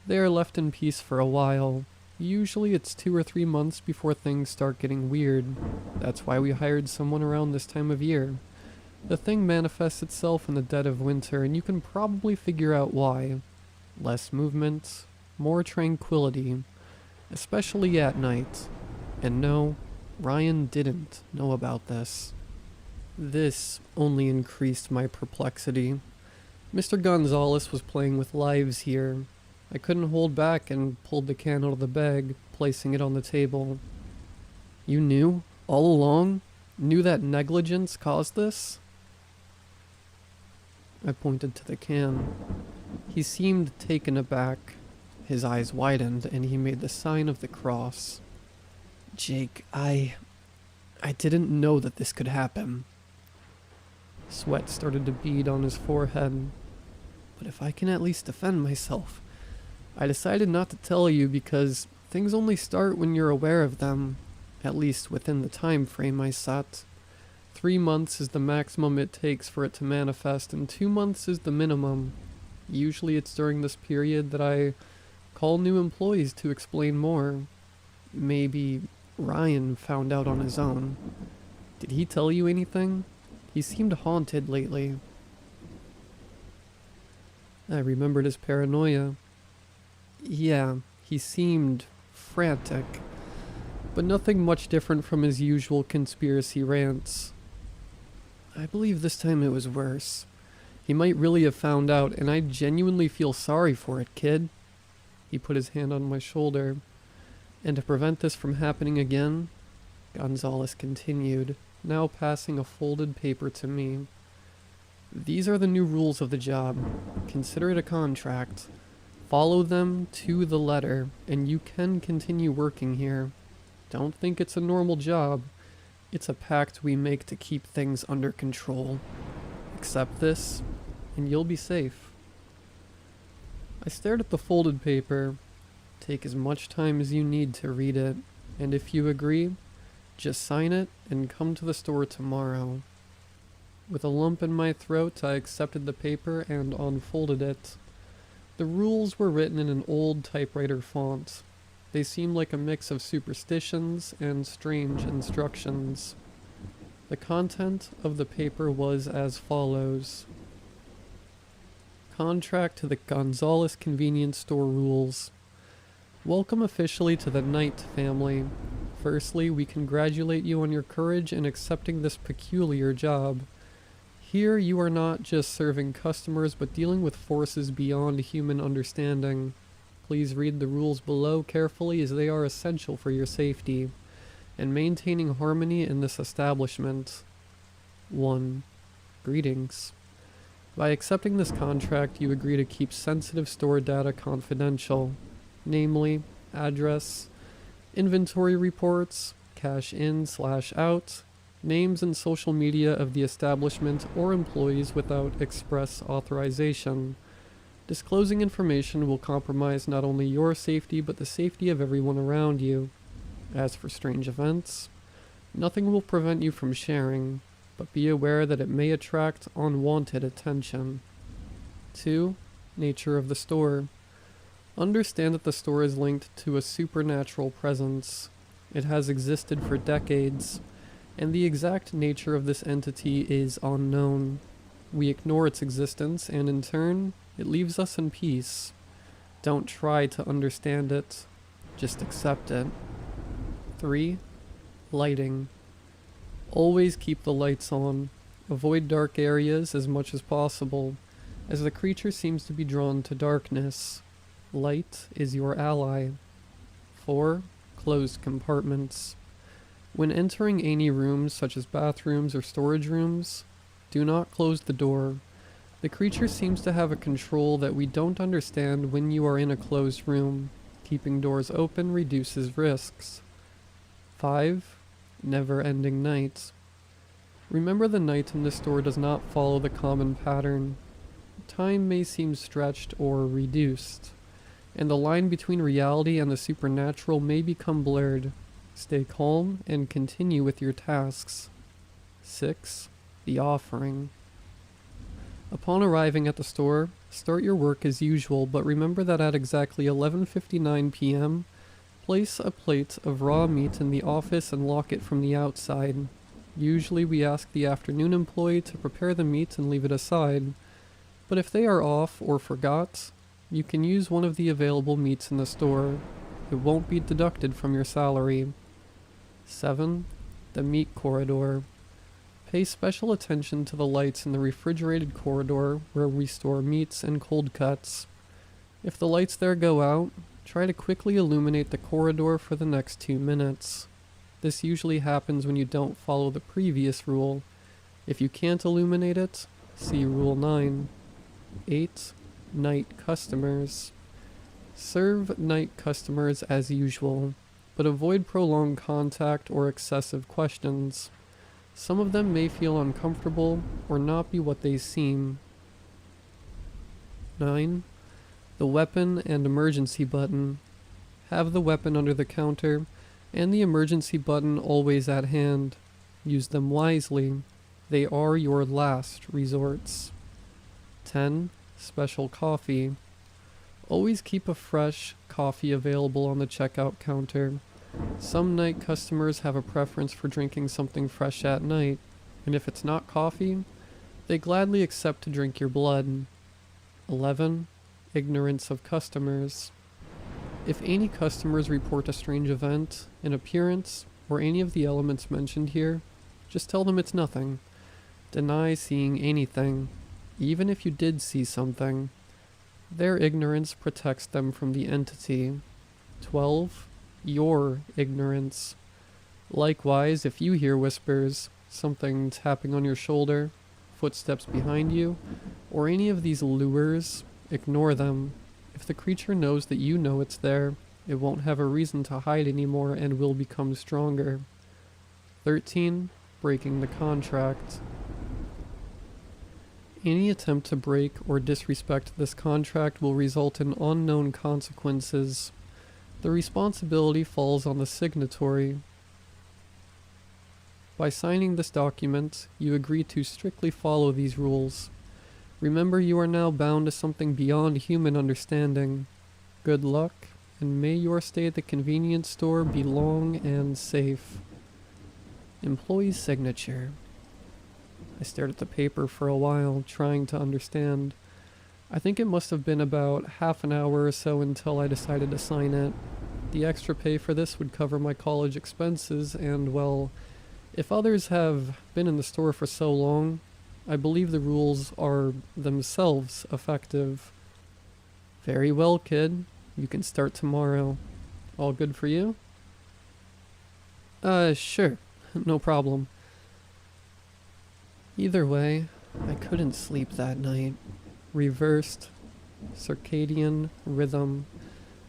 They are left in peace for a while. Usually it's 2 or 3 months before things start getting weird. That's why we hired someone around this time of year. The thing manifests itself in the dead of winter, and you can probably figure out why. Less movement, more tranquility, especially at night. And no, Ryan didn't know about this. This only increased my perplexity. Mr. Gonzalez was playing with lives here. I couldn't hold back and pulled the can out of the bag, placing it on the table. You knew? All along? Knew that negligence caused this? I pointed to the can. He seemed taken aback. His eyes widened, and he made the sign of the cross. Jake, I didn't know that this could happen. Sweat started to bead on his forehead. But if I can at least defend myself. I decided not to tell you because things only start when you're aware of them, at least within the time frame I set. 3 months is the maximum it takes for it to manifest, and 2 months is the minimum. Usually it's during this period that I call new employees to explain more. Maybe Ryan found out on his own. Did he tell you anything? He seemed haunted lately. I remembered his paranoia. Yeah, he seemed frantic, but nothing much different from his usual conspiracy rants. I believe this time it was worse. He might really have found out, and I genuinely feel sorry for it, kid. He put his hand on my shoulder. And to prevent this from happening again, Gonzalez continued, now passing a folded paper to me. These are the new rules of the job. Consider it a contract. Follow them to the letter, and you can continue working here. Don't think it's a normal job. It's a pact we make to keep things under control. Accept this, and you'll be safe. I stared at the folded paper. Take as much time as you need to read it, and if you agree, just sign it and come to the store tomorrow. With a lump in my throat, I accepted the paper and unfolded it. The rules were written in an old typewriter font. They seemed like a mix of superstitions and strange instructions. The content of the paper was as follows. Contract to the Gonzales Convenience Store Rules. Welcome officially to the Knight family. Firstly, we congratulate you on your courage in accepting this peculiar job. Here you are not just serving customers but dealing with forces beyond human understanding. Please read the rules below carefully as they are essential for your safety and maintaining harmony in this establishment. 1. Greetings. By accepting this contract, you agree to keep sensitive store data confidential, namely address, inventory reports, cash in/out, names and social media of the establishment or employees without express authorization. Disclosing information will compromise not only your safety but the safety of everyone around you. As for strange events, nothing will prevent you from sharing, but be aware that it may attract unwanted attention. 2. Nature of the store. Understand that the store is linked to a supernatural presence. It has existed for decades, and the exact nature of this entity is unknown. We ignore its existence, and in turn, it leaves us in peace. Don't try to understand it, just accept it. 3. Lighting. Always keep the lights on. Avoid dark areas as much as possible, as the creature seems to be drawn to darkness. Light is your ally. 4. Closed compartments. When entering any rooms such as bathrooms or storage rooms, do not close the door. The creature seems to have a control that we don't understand when you are in a closed room. Keeping doors open reduces risks. 5. Never-ending night. Remember, the night in this store does not follow the common pattern. Time may seem stretched or reduced, and the line between reality and the supernatural may become blurred. Stay calm and continue with your tasks. 6. The offering. Upon arriving at the store, start your work as usual, but remember that at exactly 11:59 p.m., place a plate of raw meat in the office and lock it from the outside. Usually we ask the afternoon employee to prepare the meat and leave it aside, but if they are off or forgot, you can use one of the available meats in the store. It won't be deducted from your salary. 7. The meat corridor. Pay special attention to the lights in the refrigerated corridor where we store meats and cold cuts. If the lights there go out, try to quickly illuminate the corridor for the next 2 minutes. This usually happens when you don't follow the previous rule. If you can't illuminate it, see Rule 9. 8. Night customers. Serve night customers as usual, but avoid prolonged contact or excessive questions. Some of them may feel uncomfortable or not be what they seem. 9. The weapon and emergency button. Have the weapon under the counter and the emergency button always at hand. Use them wisely. They are your last resorts. 10. Special coffee. Always keep a fresh coffee available on the checkout counter. Some night customers have a preference for drinking something fresh at night, and if it's not coffee, they gladly accept to drink your blood. 11. Ignorance of customers. If any customers report a strange event, an appearance, or any of the elements mentioned here, just tell them it's nothing. Deny seeing anything, even if you did see something. Their ignorance protects them from the entity. 12. Your ignorance. Likewise, if you hear whispers, something tapping on your shoulder, footsteps behind you, or any of these lures, ignore them. If the creature knows that you know it's there, it won't have a reason to hide anymore and will become stronger. 13. Breaking the contract. Any attempt to break or disrespect this contract will result in unknown consequences. The responsibility falls on the signatory. By signing this document, you agree to strictly follow these rules. Remember, you are now bound to something beyond human understanding. Good luck, and may your stay at the convenience store be long and safe. Employee's signature. I stared at the paper for a while, trying to understand. I think it must have been about half an hour or so until I decided to sign it. The extra pay for this would cover my college expenses, and well, if others have been in the store for so long, I believe the rules are themselves effective. Very well, kid. You can start tomorrow. All good for you? Sure. No problem. Either way, I couldn't sleep that night. Reversed circadian rhythm,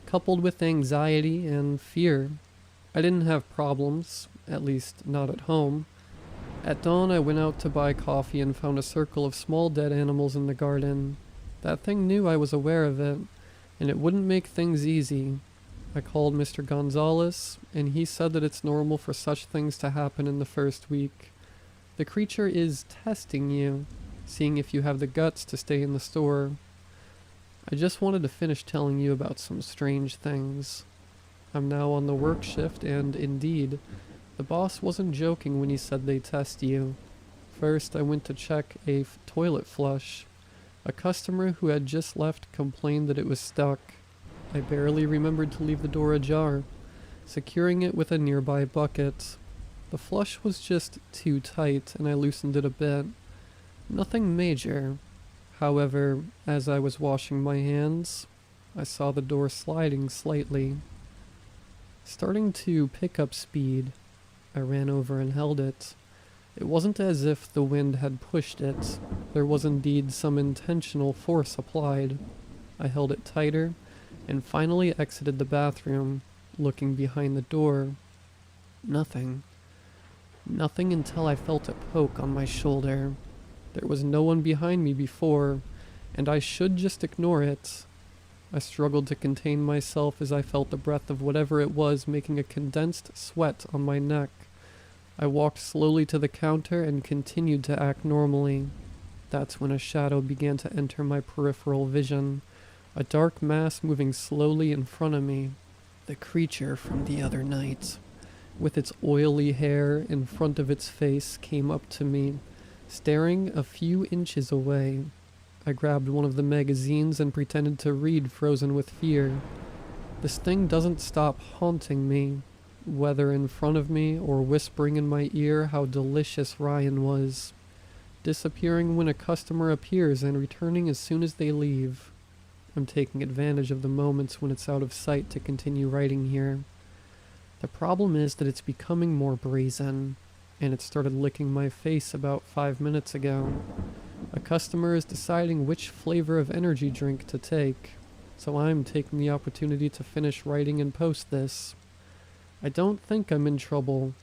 coupled with anxiety and fear. I didn't have problems, at least not at home. At dawn, I went out to buy coffee and found a circle of small dead animals in the garden. That thing knew I was aware of it, and it wouldn't make things easy. I called Mr. Gonzalez, and he said that it's normal for such things to happen in the first week. The creature is testing you, seeing if you have the guts to stay in the store. I just wanted to finish telling you about some strange things. I'm now on the work shift, and indeed, the boss wasn't joking when he said they test you. First, I went to check a toilet flush. A customer who had just left complained that it was stuck. I barely remembered to leave the door ajar, securing it with a nearby bucket. The flush was just too tight, and I loosened it a bit. Nothing major. However, as I was washing my hands, I saw the door sliding slightly. Starting to pick up speed, I ran over and held it. It wasn't as if the wind had pushed it. There was indeed some intentional force applied. I held it tighter, and finally exited the bathroom, looking behind the door. Nothing. Nothing until I felt a poke on my shoulder. There was no one behind me before, and I should just ignore it. I struggled to contain myself as I felt the breath of whatever it was making a condensed sweat on my neck. I walked slowly to the counter and continued to act normally. That's when a shadow began to enter my peripheral vision, a dark mass moving slowly in front of me. The creature from the other night, with its oily hair in front of its face, came up to me, staring a few inches away. I grabbed one of the magazines and pretended to read, frozen with fear. This thing doesn't stop haunting me, whether in front of me or whispering in my ear how delicious Ryan was, disappearing when a customer appears and returning as soon as they leave. I'm taking advantage of the moments when it's out of sight to continue writing here. The problem is that it's becoming more brazen, and it started licking my face about 5 minutes ago. A customer is deciding which flavor of energy drink to take, so I'm taking the opportunity to finish writing and post this. I don't think I'm in trouble,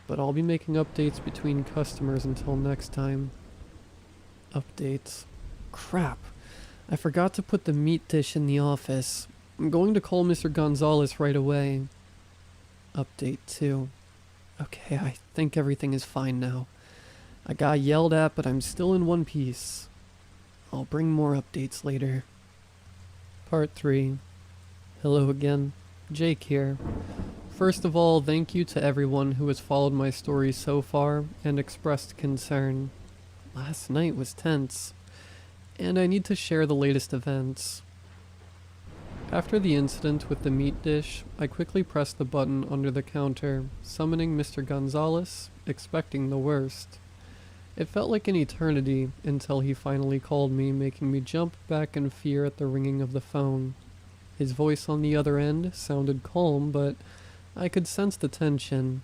but I'll be making updates between customers until next time. Updates. Crap. I forgot to put the meat dish in the office. I'm going to call Mr. Gonzalez right away. Update 2. Okay, I think everything is fine now. I got yelled at, but I'm still in one piece. I'll bring more updates later. Part 3. Hello again. Jake here. First of all, thank you to everyone who has followed my story so far and expressed concern. Last night was tense, and I need to share the latest events. After the incident with the meat dish, I quickly pressed the button under the counter, summoning Mr. Gonzalez, expecting the worst. It felt like an eternity until he finally called me, making me jump back in fear at the ringing of the phone. His voice on the other end sounded calm, but I could sense the tension.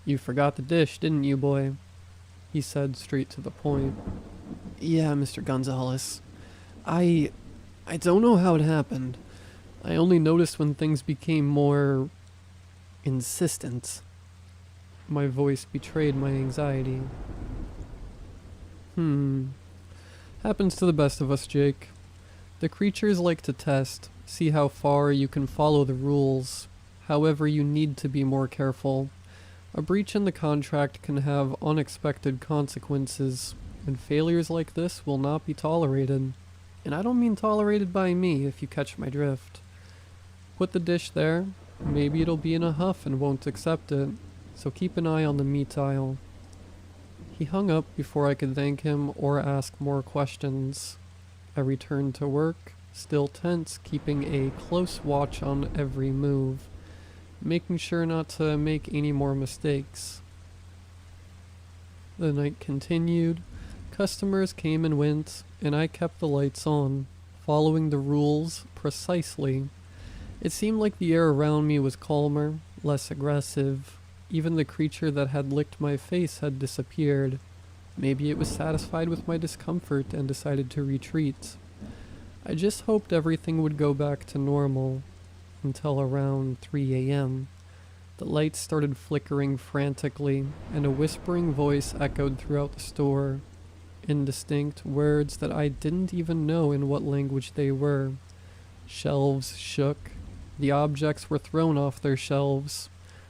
"You forgot the dish, didn't you, boy?" he said straight to the point. Yeah, Mr. Gonzalez. I don't know how it happened. I only noticed when things became more insistent. My voice betrayed my anxiety. Happens to the best of us, Jake. The creatures like to test, see how far you can follow the rules. However, you need to be more careful. A breach in the contract can have unexpected consequences, and failures like this will not be tolerated. And I don't mean tolerated by me, if you catch my drift. Put the dish there, maybe it'll be in a huff and won't accept it, so keep an eye on the meat aisle. He hung up before I could thank him or ask more questions. I returned to work, still tense, keeping a close watch on every move, making sure not to make any more mistakes. The night continued. Customers came and went, and I kept the lights on, following the rules precisely. It seemed like the air around me was calmer, less aggressive. Even the creature that had licked my face had disappeared. Maybe it was satisfied with my discomfort and decided to retreat. I just hoped everything would go back to normal, until around 3 a.m. The lights started flickering frantically, and a whispering voice echoed throughout the store. Indistinct words that I didn't even know in what language they were. Shelves shook. The objects were thrown off their shelves.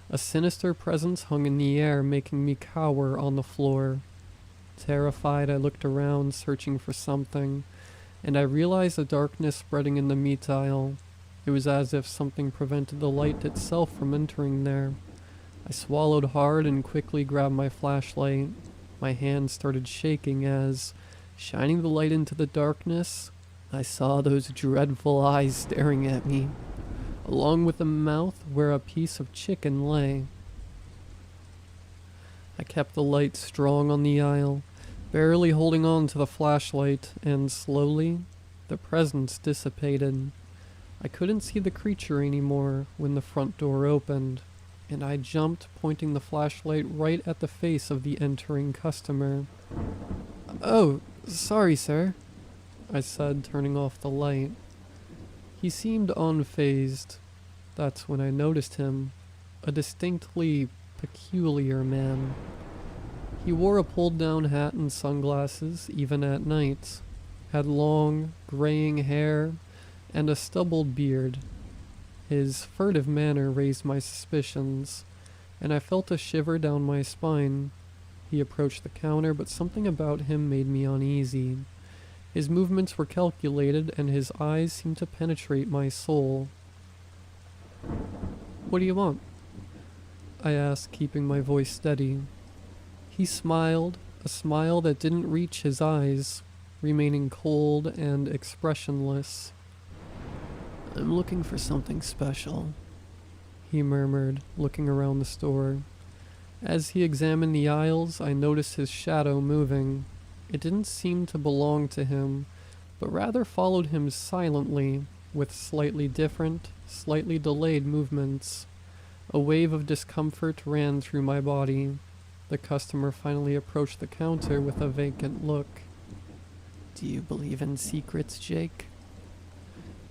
A sinister presence hung in the air, making me cower on the floor. Terrified, I looked around, searching for something, and I realized the darkness spreading in the meat aisle. It was as if something prevented the light itself from entering there. I swallowed hard and quickly grabbed my flashlight. My hand started shaking as, shining the light into the darkness, I saw those dreadful eyes staring at me, along with a mouth where a piece of chicken lay. I kept the light strong on the aisle, barely holding on to the flashlight, and slowly, the presence dissipated. I couldn't see the creature anymore when the front door opened, and I jumped, pointing the flashlight right at the face of the entering customer. "Oh, sorry, sir," I said, turning off the light. He seemed unfazed. That's when I noticed him, a distinctly peculiar man. He wore a pulled-down hat and sunglasses, even at night, had long, graying hair, and a stubbled beard. His furtive manner raised my suspicions, and I felt a shiver down my spine. He approached the counter, but something about him made me uneasy. His movements were calculated, and his eyes seemed to penetrate my soul. "What do you want?" I asked, keeping my voice steady. He smiled, a smile that didn't reach his eyes, remaining cold and expressionless. "I'm looking for something special," he murmured, looking around the store. As he examined the aisles, I noticed his shadow moving. It didn't seem to belong to him, but rather followed him silently, with slightly different, slightly delayed movements. A wave of discomfort ran through my body. The customer finally approached the counter with a vacant look. "Do you believe in secrets, Jake?"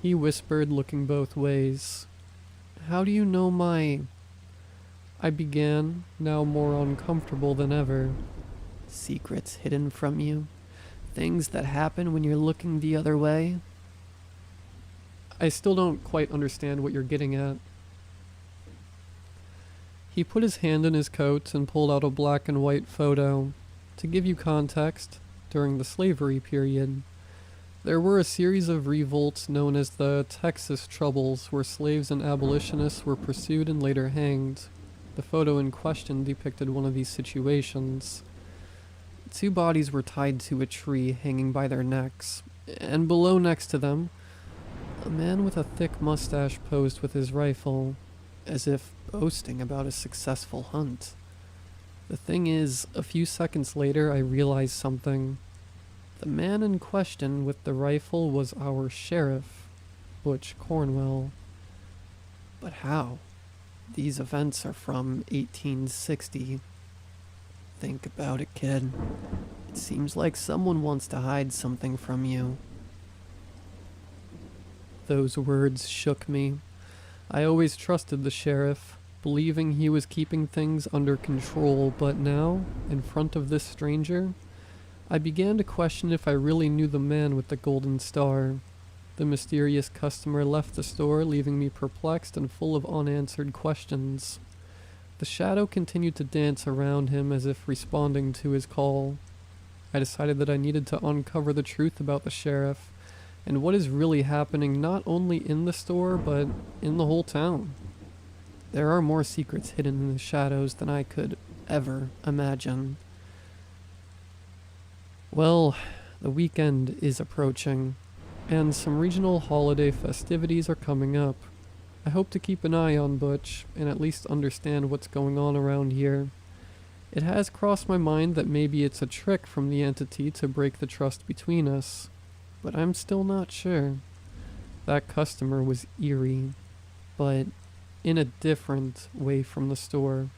He whispered, looking both ways. "How do you know my—" I began, now more uncomfortable than ever. "Secrets hidden from you? Things that happen when you're looking the other way?" I still don't quite understand what you're getting at. He put his hand in his coat and pulled out a black and white photo. To give you context, during the slavery period, there were a series of revolts known as the Texas Troubles, where slaves and abolitionists were pursued and later hanged. The photo in question depicted one of these situations. 2 bodies were tied to a tree hanging by their necks, and below next to them, a man with a thick mustache posed with his rifle, as if boasting about a successful hunt. The thing is, a few seconds later I realized something. The man in question with the rifle was our sheriff, Butch Cornwell. But how? These events are from 1860. Think about it, kid. It seems like someone wants to hide something from you. Those words shook me. I always trusted the sheriff, believing he was keeping things under control, but now, in front of this stranger, I began to question if I really knew the man with the golden star. The mysterious customer left the store, leaving me perplexed and full of unanswered questions. The shadow continued to dance around him as if responding to his call. I decided that I needed to uncover the truth about the sheriff and what is really happening not only in the store, but in the whole town. There are more secrets hidden in the shadows than I could ever imagine. Well, the weekend is approaching, and some regional holiday festivities are coming up. I hope to keep an eye on Butch and at least understand what's going on around here. It has crossed my mind that maybe it's a trick from the entity to break the trust between us, but I'm still not sure. That customer was eerie, but in a different way from the store.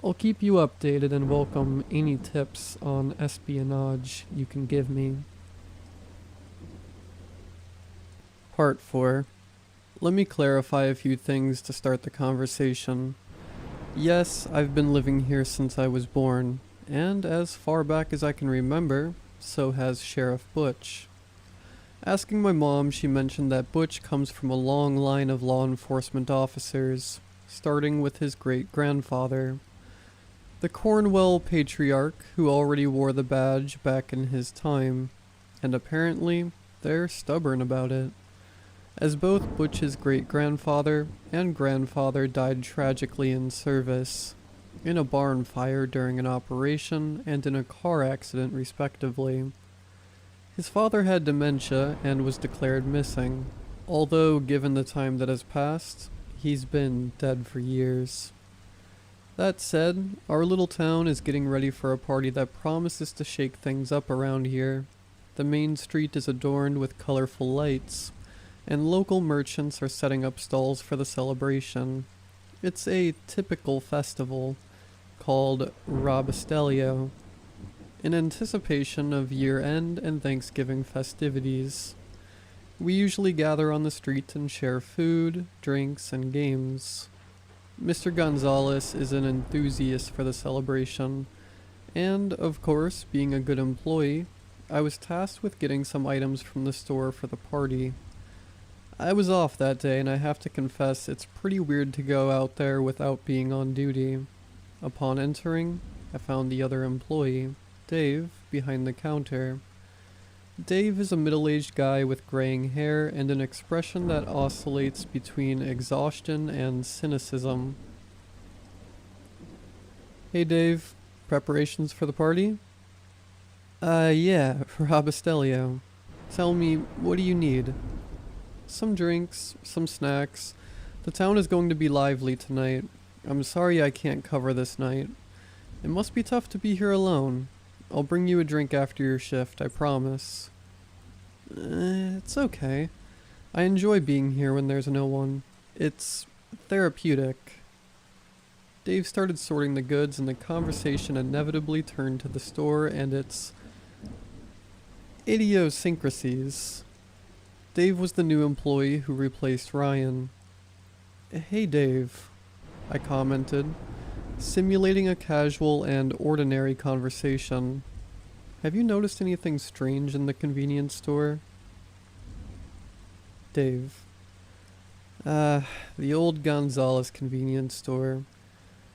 I'll keep you updated and welcome any tips on espionage you can give me. Part 4. Let me clarify a few things to start the conversation. Yes, I've been living here since I was born, and as far back as I can remember, so has Sheriff Butch. Asking my mom, she mentioned that Butch comes from a long line of law enforcement officers, starting with his great-grandfather, the Cornwell Patriarch, who already wore the badge back in his time, and apparently they're stubborn about it, as both Butch's great-grandfather and grandfather died tragically in service, in a barn fire during an operation and in a car accident respectively. His father had dementia and was declared missing, although given the time that has passed, he's been dead for years. That said, our little town is getting ready for a party that promises to shake things up around here. The main street is adorned with colorful lights, and local merchants are setting up stalls for the celebration. It's a typical festival called Robistelio, in anticipation of year-end and Thanksgiving festivities. We usually gather on the street and share food, drinks, and games. Mr. Gonzalez is an enthusiast for the celebration, and, of course, being a good employee, I was tasked with getting some items from the store for the party. I was off that day, and I have to confess it's pretty weird to go out there without being on duty. Upon entering, I found the other employee, Dave, behind the counter. Dave is a middle-aged guy with graying hair and an expression that oscillates between exhaustion and cynicism. Hey Dave, preparations for the party? Yeah, for Robistelio. Tell me, what do you need? Some drinks, some snacks. The town is going to be lively tonight. I'm sorry I can't cover this night. It must be tough to be here alone. I'll bring you a drink after your shift, I promise. It's okay. I enjoy being here when there's no one. It's therapeutic. Dave started sorting the goods and the conversation inevitably turned to the store and its idiosyncrasies. Dave was the new employee who replaced Ryan. Hey Dave, I commented, simulating a casual and ordinary conversation. Have you noticed anything strange in the convenience store? Dave. The old Gonzalez convenience store.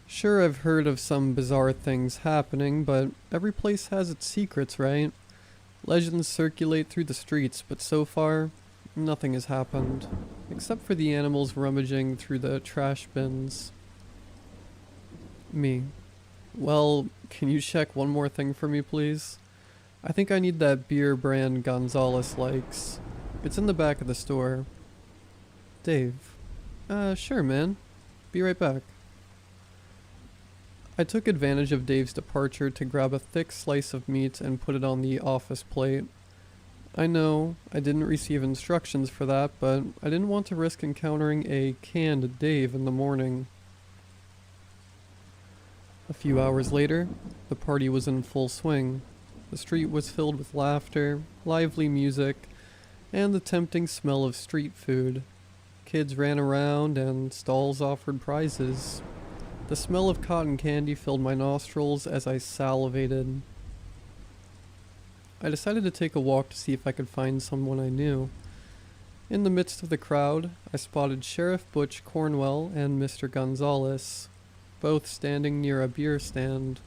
Sure, I've heard of some bizarre things happening, but every place has its secrets, right? Legends circulate through the streets, but so far, nothing has happened. Except for the animals rummaging through the trash bins. Me. Well, can you check one more thing for me, please? I think I need that beer brand Gonzalez likes. It's in the back of the store. Dave. Sure, man. Be right back. I took advantage of Dave's departure to grab a thick slice of meat and put it on the office plate. I know, I didn't receive instructions for that, but I didn't want to risk encountering a canned Dave in the morning. A few hours later, the party was in full swing. The street was filled with laughter, lively music, and the tempting smell of street food. Kids ran around and stalls offered prizes. The smell of cotton candy filled my nostrils as I salivated. I decided to take a walk to see if I could find someone I knew. In the midst of the crowd, I spotted Sheriff Butch Cornwell and Mr. Gonzalez, both standing near a beer stand.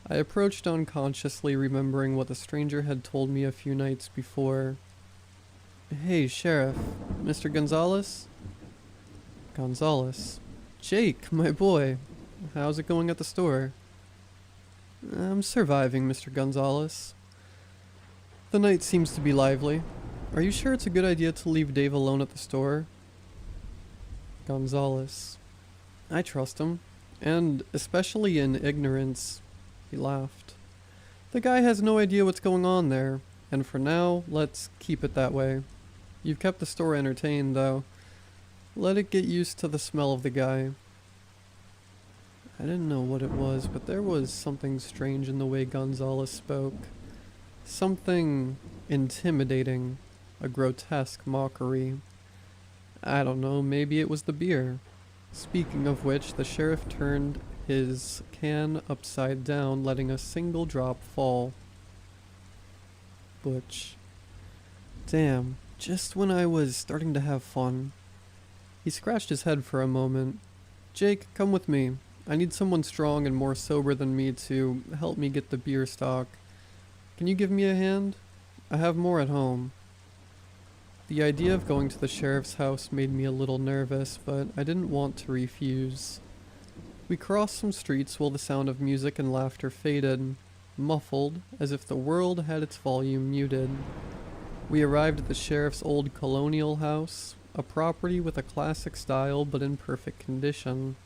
I approached unconsciously, remembering what the stranger had told me a few nights before. "Hey, Sheriff, Mr. Gonzalez?" "Gonzalez. Jake, my boy. How's it going at the store?" "I'm surviving, Mr. Gonzalez. The night seems to be lively. Are you sure it's a good idea to leave Dave alone at the store?" Gonzalez. "I trust him, and especially in ignorance." He laughed. "The guy has no idea what's going on there, and for now, let's keep it that way. You've kept the store entertained, though. Let it get used to the smell of the guy." I didn't know what it was, but there was something strange in the way Gonzalez spoke. Something intimidating, a grotesque mockery. I don't know, maybe it was the beer. Speaking of which, the sheriff turned his can upside down, letting a single drop fall. Butch. Damn, just when I was starting to have fun. He scratched his head for a moment. "Jake, come with me. I need someone strong and more sober than me to help me get the beer stock. Can you give me a hand? I have more at home." The idea of going to the sheriff's house made me a little nervous, but I didn't want to refuse. We crossed some streets while the sound of music and laughter faded, muffled, as if the world had its volume muted. We arrived at the sheriff's old colonial house, a property with a classic style but in perfect condition.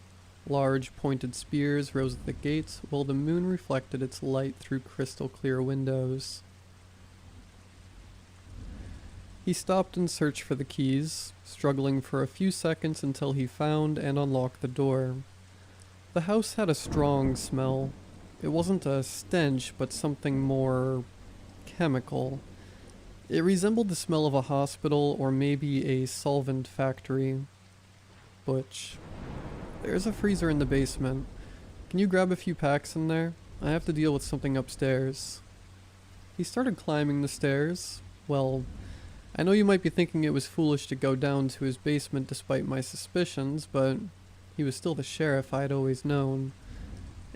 Large pointed spears rose at the gates while the moon reflected its light through crystal clear windows. He stopped and searched for the keys, struggling for a few seconds until he found and unlocked the door. The house had a strong smell. It wasn't a stench, but something more chemical. It resembled the smell of a hospital or maybe a solvent factory. "Butch, there's a freezer in the basement. Can you grab a few packs in there? I have to deal with something upstairs." He started climbing the stairs. Well, I know you might be thinking it was foolish to go down to his basement despite my suspicions, but he was still the sheriff I had always known.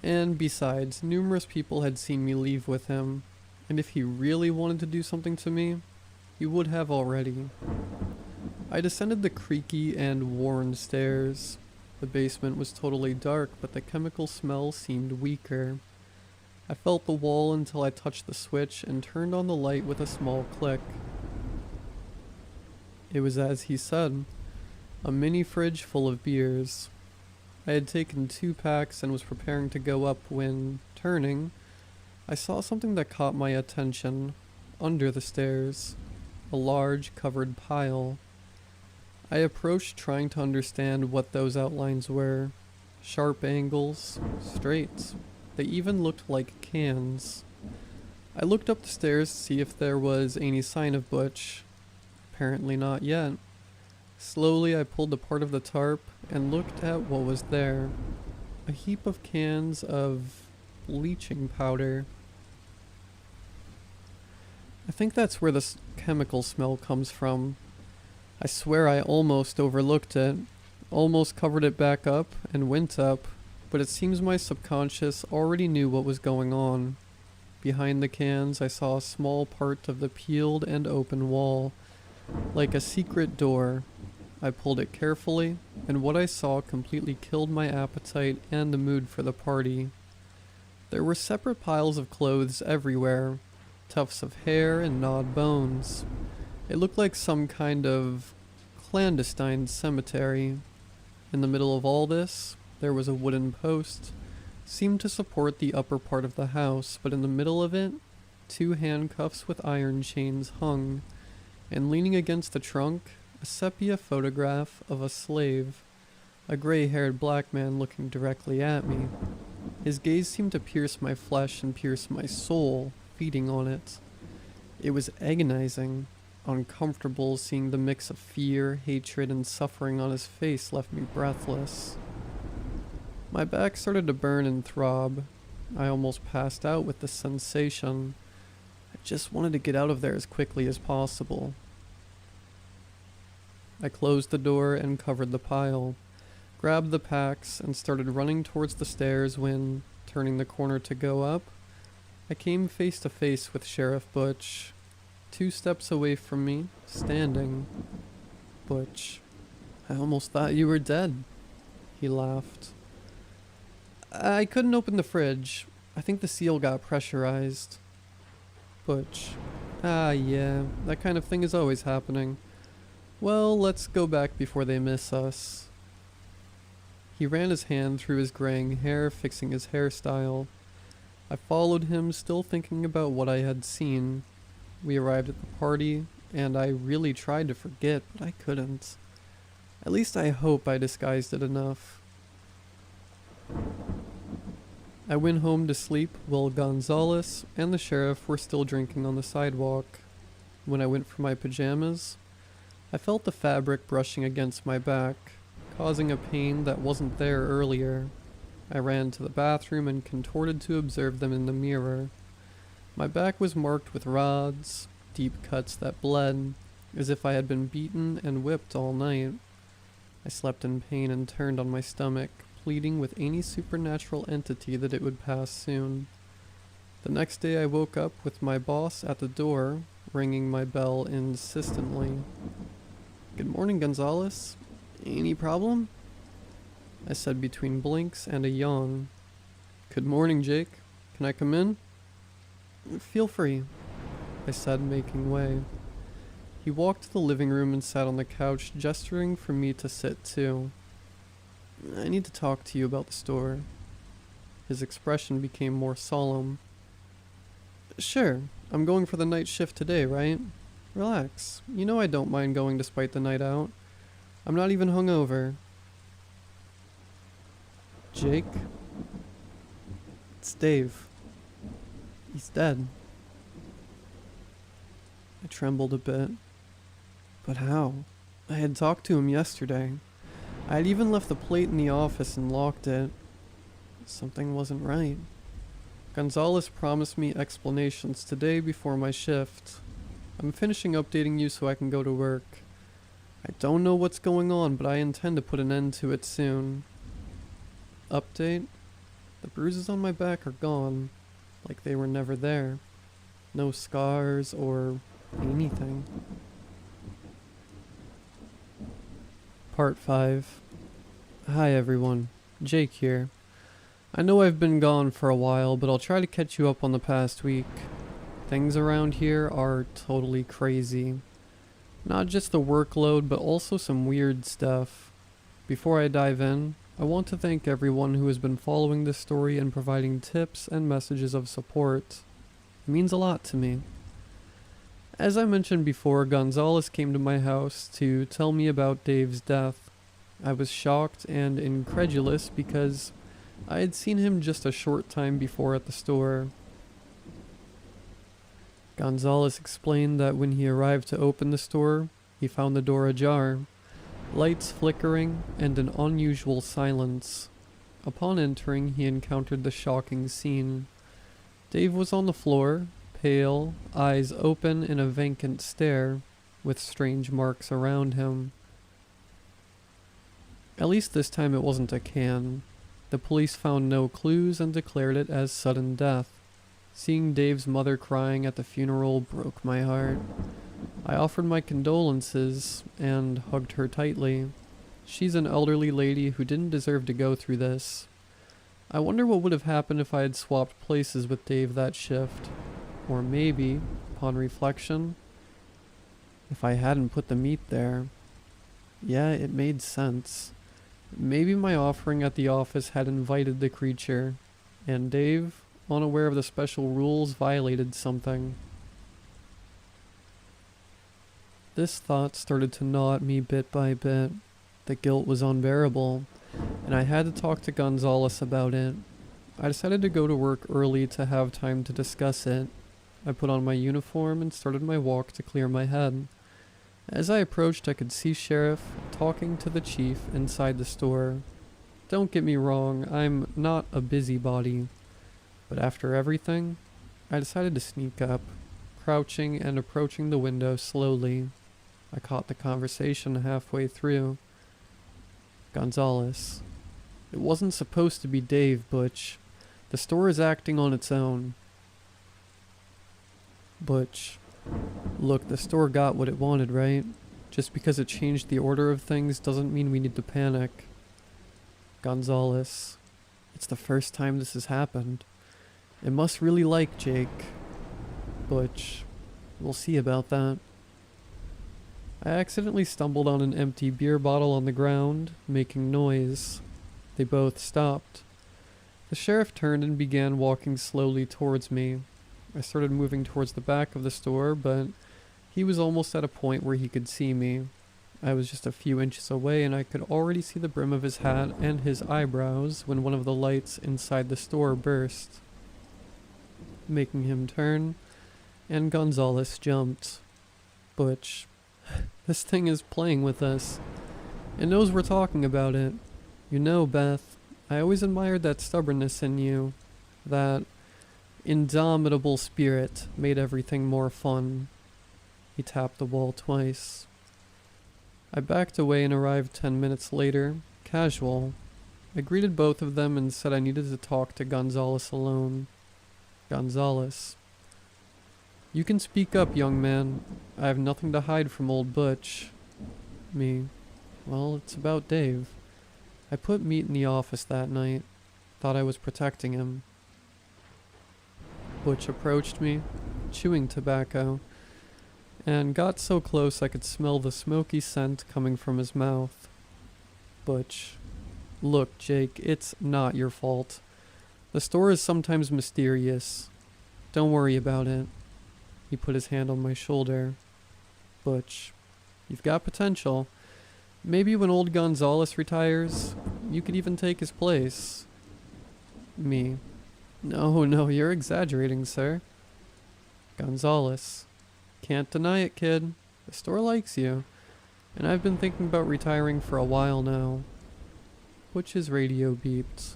And besides, numerous people had seen me leave with him, and if he really wanted to do something to me, he would have already. I descended the creaky and worn stairs. The basement was totally dark, but the chemical smell seemed weaker. I felt the wall until I touched the switch and turned on the light with a small click. It was as he said, a mini fridge full of beers. I had taken 2 packs and was preparing to go up when, turning, I saw something that caught my attention, under the stairs, a large covered pile. I approached, trying to understand what those outlines were. Sharp angles, straight. They even looked like cans. I looked up the stairs to see if there was any sign of Butch. Apparently not yet. Slowly I pulled apart of the tarp and looked at what was there. A heap of cans of bleaching powder. I think that's where the chemical smell comes from. I swear I almost overlooked it, almost covered it back up and went up, but it seems my subconscious already knew what was going on. Behind the cans I saw a small part of the peeled and open wall, like a secret door. I pulled it carefully, and what I saw completely killed my appetite and the mood for the party. There were separate piles of clothes everywhere, tufts of hair and gnawed bones. It looked like some kind of clandestine cemetery. In the middle of all this, there was a wooden post, seemed to support the upper part of the house, but in the middle of it, 2 handcuffs with iron chains hung, and leaning against the trunk, a sepia photograph of a slave, a gray-haired black man looking directly at me. His gaze seemed to pierce my flesh and pierce my soul, feeding on it. It was agonizing. Uncomfortable, seeing the mix of fear, hatred, and suffering on his face left me breathless. My back started to burn and throb. I almost passed out with the sensation. I just wanted to get out of there as quickly as possible. I closed the door and covered the pile, grabbed the packs, and started running towards the stairs when, turning the corner to go up, I came face to face with Sheriff Butch. 2 steps away from me, standing. Butch, I almost thought you were dead. He laughed. I couldn't open the fridge. I think the seal got pressurized. Butch, yeah, that kind of thing is always happening. Well, let's go back before they miss us. He ran his hand through his graying hair, fixing his hairstyle. I followed him, still thinking about what I had seen. We arrived at the party, and I really tried to forget, but I couldn't. At least I hope I disguised it enough. I went home to sleep while Gonzalez and the sheriff were still drinking on the sidewalk. When I went for my pajamas, I felt the fabric brushing against my back, causing a pain that wasn't there earlier. I ran to the bathroom and contorted to observe them in the mirror. My back was marked with rods, deep cuts that bled, as if I had been beaten and whipped all night. I slept in pain and turned on my stomach, pleading with any supernatural entity that it would pass soon. The next day I woke up with my boss at the door, ringing my bell insistently. "Good morning, Gonzalez. Any problem?" I said between blinks and a yawn. "Good morning, Jake. Can I come in?" "Feel free," I said, making way. He walked to the living room and sat on the couch, gesturing for me to sit too. "I need to talk to you about the store." His expression became more solemn. "Sure, I'm going for the night shift today, right? Relax, you know I don't mind going despite the night out. I'm not even hungover." "Jake? It's Dave. He's dead." I trembled a bit. But how? I had talked to him yesterday. I had even left the plate in the office and locked it. Something wasn't right. Gonzalez promised me explanations today before my shift. I'm finishing updating you so I can go to work. I don't know what's going on, but I intend to put an end to it soon. Update? The bruises on my back are gone, like they were never there. No scars or anything. Part 5. Hi everyone, Jake here. I know I've been gone for a while, but I'll try to catch you up on the past week. Things around here are totally crazy. Not just the workload, but also some weird stuff. Before I dive in, I want to thank everyone who has been following this story and providing tips and messages of support. It means a lot to me. As I mentioned before, Gonzalez came to my house to tell me about Dave's death. I was shocked and incredulous because I had seen him just a short time before at the store. Gonzalez explained that when he arrived to open the store, he found the door ajar, lights flickering, and an unusual silence. Upon entering, he encountered the shocking scene. Dave was on the floor, pale, eyes open in a vacant stare, with strange marks around him. At least this time it wasn't a can. The police found no clues and declared it as sudden death. Seeing Dave's mother crying at the funeral broke my heart. I offered my condolences and hugged her tightly. She's an elderly lady who didn't deserve to go through this. I wonder what would have happened if I had swapped places with Dave that shift. Or maybe, upon reflection, if I hadn't put the meat there. Yeah, it made sense. Maybe my offering at the office had invited the creature, and Dave, unaware of the special rules, violated something. This thought started to gnaw at me bit by bit. The guilt was unbearable, and I had to talk to Gonzalez about it. I decided to go to work early to have time to discuss it. I put on my uniform and started my walk to clear my head. As I approached, I could see Sheriff talking to the chief inside the store. Don't get me wrong, I'm not a busybody, but after everything, I decided to sneak up, crouching and approaching the window slowly. I caught the conversation halfway through. Gonzalez. It wasn't supposed to be Dave, Butch. The store is acting on its own. Butch. Look, the store got what it wanted, right? Just because it changed the order of things doesn't mean we need to panic. Gonzalez. It's the first time this has happened. It must really like Jake. Butch. We'll see about that. I accidentally stumbled on an empty beer bottle on the ground, making noise. They both stopped. The sheriff turned and began walking slowly towards me. I started moving towards the back of the store, but he was almost at a point where he could see me. I was just a few inches away and I could already see the brim of his hat and his eyebrows when one of the lights inside the store burst, making him turn, and Gonzalez jumped. Butch. This thing is playing with us. It knows we're talking about it. You know, Beth, I always admired that stubbornness in you. That indomitable spirit made everything more fun. He tapped the wall twice. I backed away and arrived 10 minutes later, casual. I greeted both of them and said I needed to talk to Gonzalez alone. Gonzalez. You can speak up, young man. I have nothing to hide from old Butch. Me. Well, it's about Dave. I put meat in the office that night. Thought I was protecting him. Butch approached me, chewing tobacco, and got so close I could smell the smoky scent coming from his mouth. Butch. Look, Jake, it's not your fault. The store is sometimes mysterious. Don't worry about it. He put his hand on my shoulder. Butch. You've got potential. Maybe when old Gonzalez retires, you could even take his place. Me. No, you're exaggerating, sir. Gonzalez. Can't deny it, kid. The store likes you. And I've been thinking about retiring for a while now. Butch's radio beeped.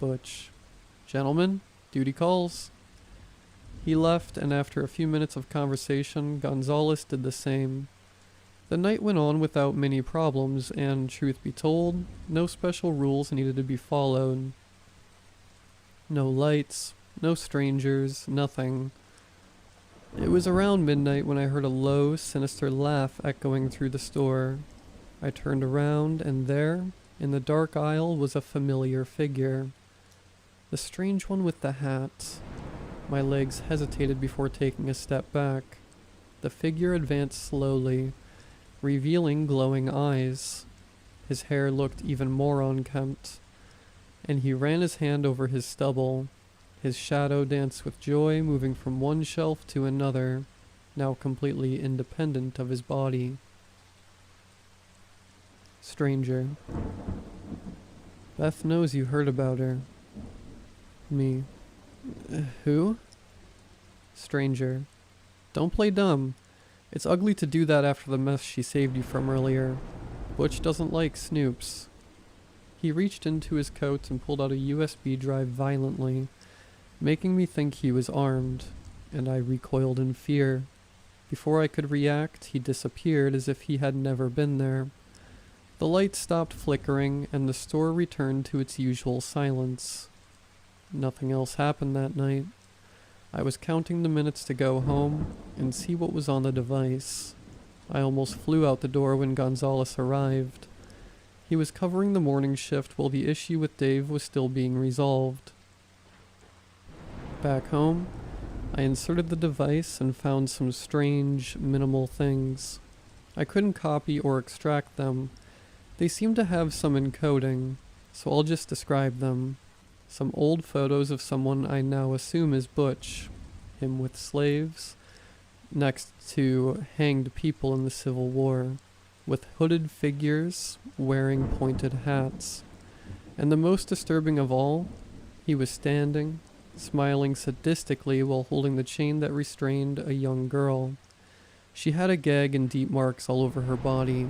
Butch. Gentlemen, duty calls. He left, and after a few minutes of conversation, Gonzalez did the same. The night went on without many problems, and, truth be told, no special rules needed to be followed. No lights, no strangers, nothing. It was around midnight when I heard a low, sinister laugh echoing through the store. I turned around, and there, in the dark aisle, was a familiar figure. The strange one with the hat. My legs hesitated before taking a step back. The figure advanced slowly, revealing glowing eyes. His hair looked even more unkempt, and he ran his hand over his stubble. His shadow danced with joy, moving from one shelf to another, now completely independent of his body. Stranger. Beth knows you heard about her. Me. Who? Stranger. Don't play dumb. It's ugly to do that after the mess she saved you from earlier. Butch doesn't like snoops. He reached into his coat and pulled out a USB drive violently, making me think he was armed, and I recoiled in fear. Before I could react, he disappeared as if he had never been there. The lights stopped flickering, and the store returned to its usual silence. Nothing else happened that night. I was counting the minutes to go home and see what was on the device. I almost flew out the door when Gonzalez arrived. He was covering the morning shift while the issue with Dave was still being resolved. Back home, I inserted the device and found some strange, minimal things. I couldn't copy or extract them. They seemed to have some encoding, so I'll just describe them. Some old photos of someone I now assume is Butch, him with slaves, next to hanged people in the Civil War, with hooded figures wearing pointed hats. And the most disturbing of all, he was standing, smiling sadistically while holding the chain that restrained a young girl. She had a gag and deep marks all over her body.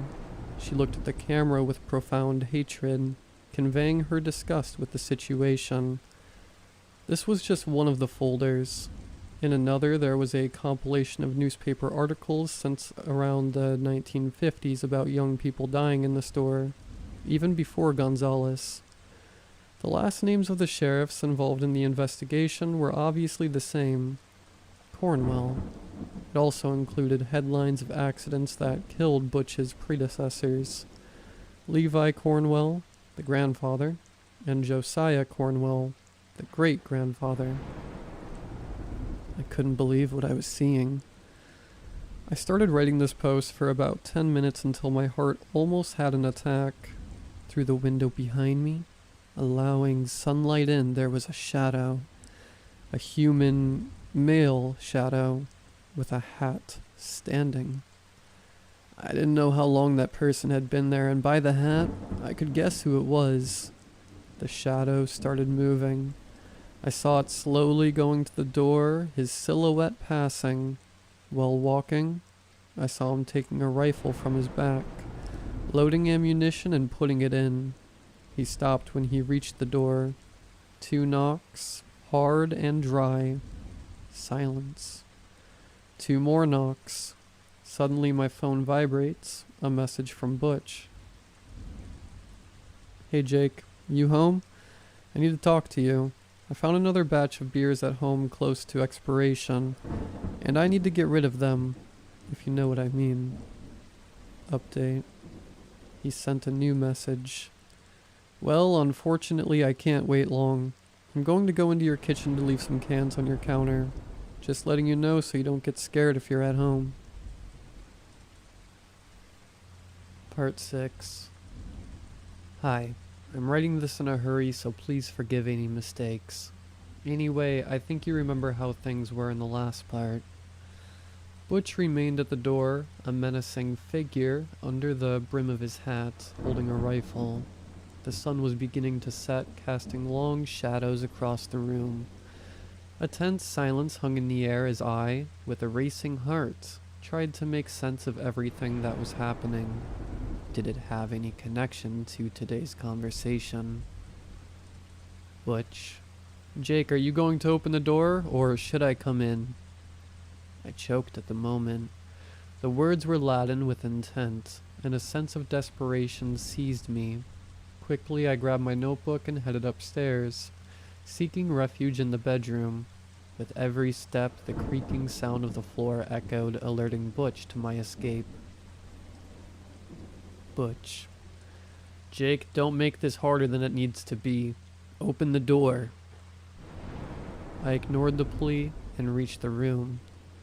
She looked at the camera with profound hatred, conveying her disgust with the situation. This was just one of the folders. In another, there was a compilation of newspaper articles since around the 1950s about young people dying in the store, even before Gonzalez. The last names of the sheriffs involved in the investigation were obviously the same: Cornwell. It also included headlines of accidents that killed Butch's predecessors: Levi Cornwell, the grandfather, and Josiah Cornwell, the great-grandfather. I couldn't believe what I was seeing. I started writing this post for about 10 minutes until my heart almost had an attack. Through the window behind me, allowing sunlight in, there was a shadow. A human male shadow with a hat, standing. I didn't know how long that person had been there, and by the hat, I could guess who it was. The shadow started moving. I saw it slowly going to the door, his silhouette passing. While walking, I saw him taking a rifle from his back, loading ammunition and putting it in. He stopped when he reached the door. 2 knocks, hard and dry. Silence. 2 more knocks. Suddenly my phone vibrates. A message from Butch. Hey Jake, you home? I need to talk to you. I found another batch of beers at home close to expiration, and I need to get rid of them, if you know what I mean. Update. He sent a new message. Well, unfortunately I can't wait long. I'm going to go into your kitchen to leave some cans on your counter. Just letting you know so you don't get scared if you're at home. Part 6. Hi. I'm writing this in a hurry, so please forgive any mistakes. Anyway, I think you remember how things were in the last part. Butch remained at the door, a menacing figure under the brim of his hat, holding a rifle. The sun was beginning to set, casting long shadows across the room. A tense silence hung in the air as I, with a racing heart, tried to make sense of everything that was happening. Did it have any connection to today's conversation? Butch. Jake, are you going to open the door, or should I come in? I choked at the moment. The words were laden with intent, and a sense of desperation seized me. Quickly I grabbed my notebook and headed upstairs, seeking refuge in the bedroom. With every step, the creaking sound of the floor echoed, alerting Butch to my escape. Butch. Jake, don't make this harder than it needs to be. Open the door. I ignored the plea and reached the room.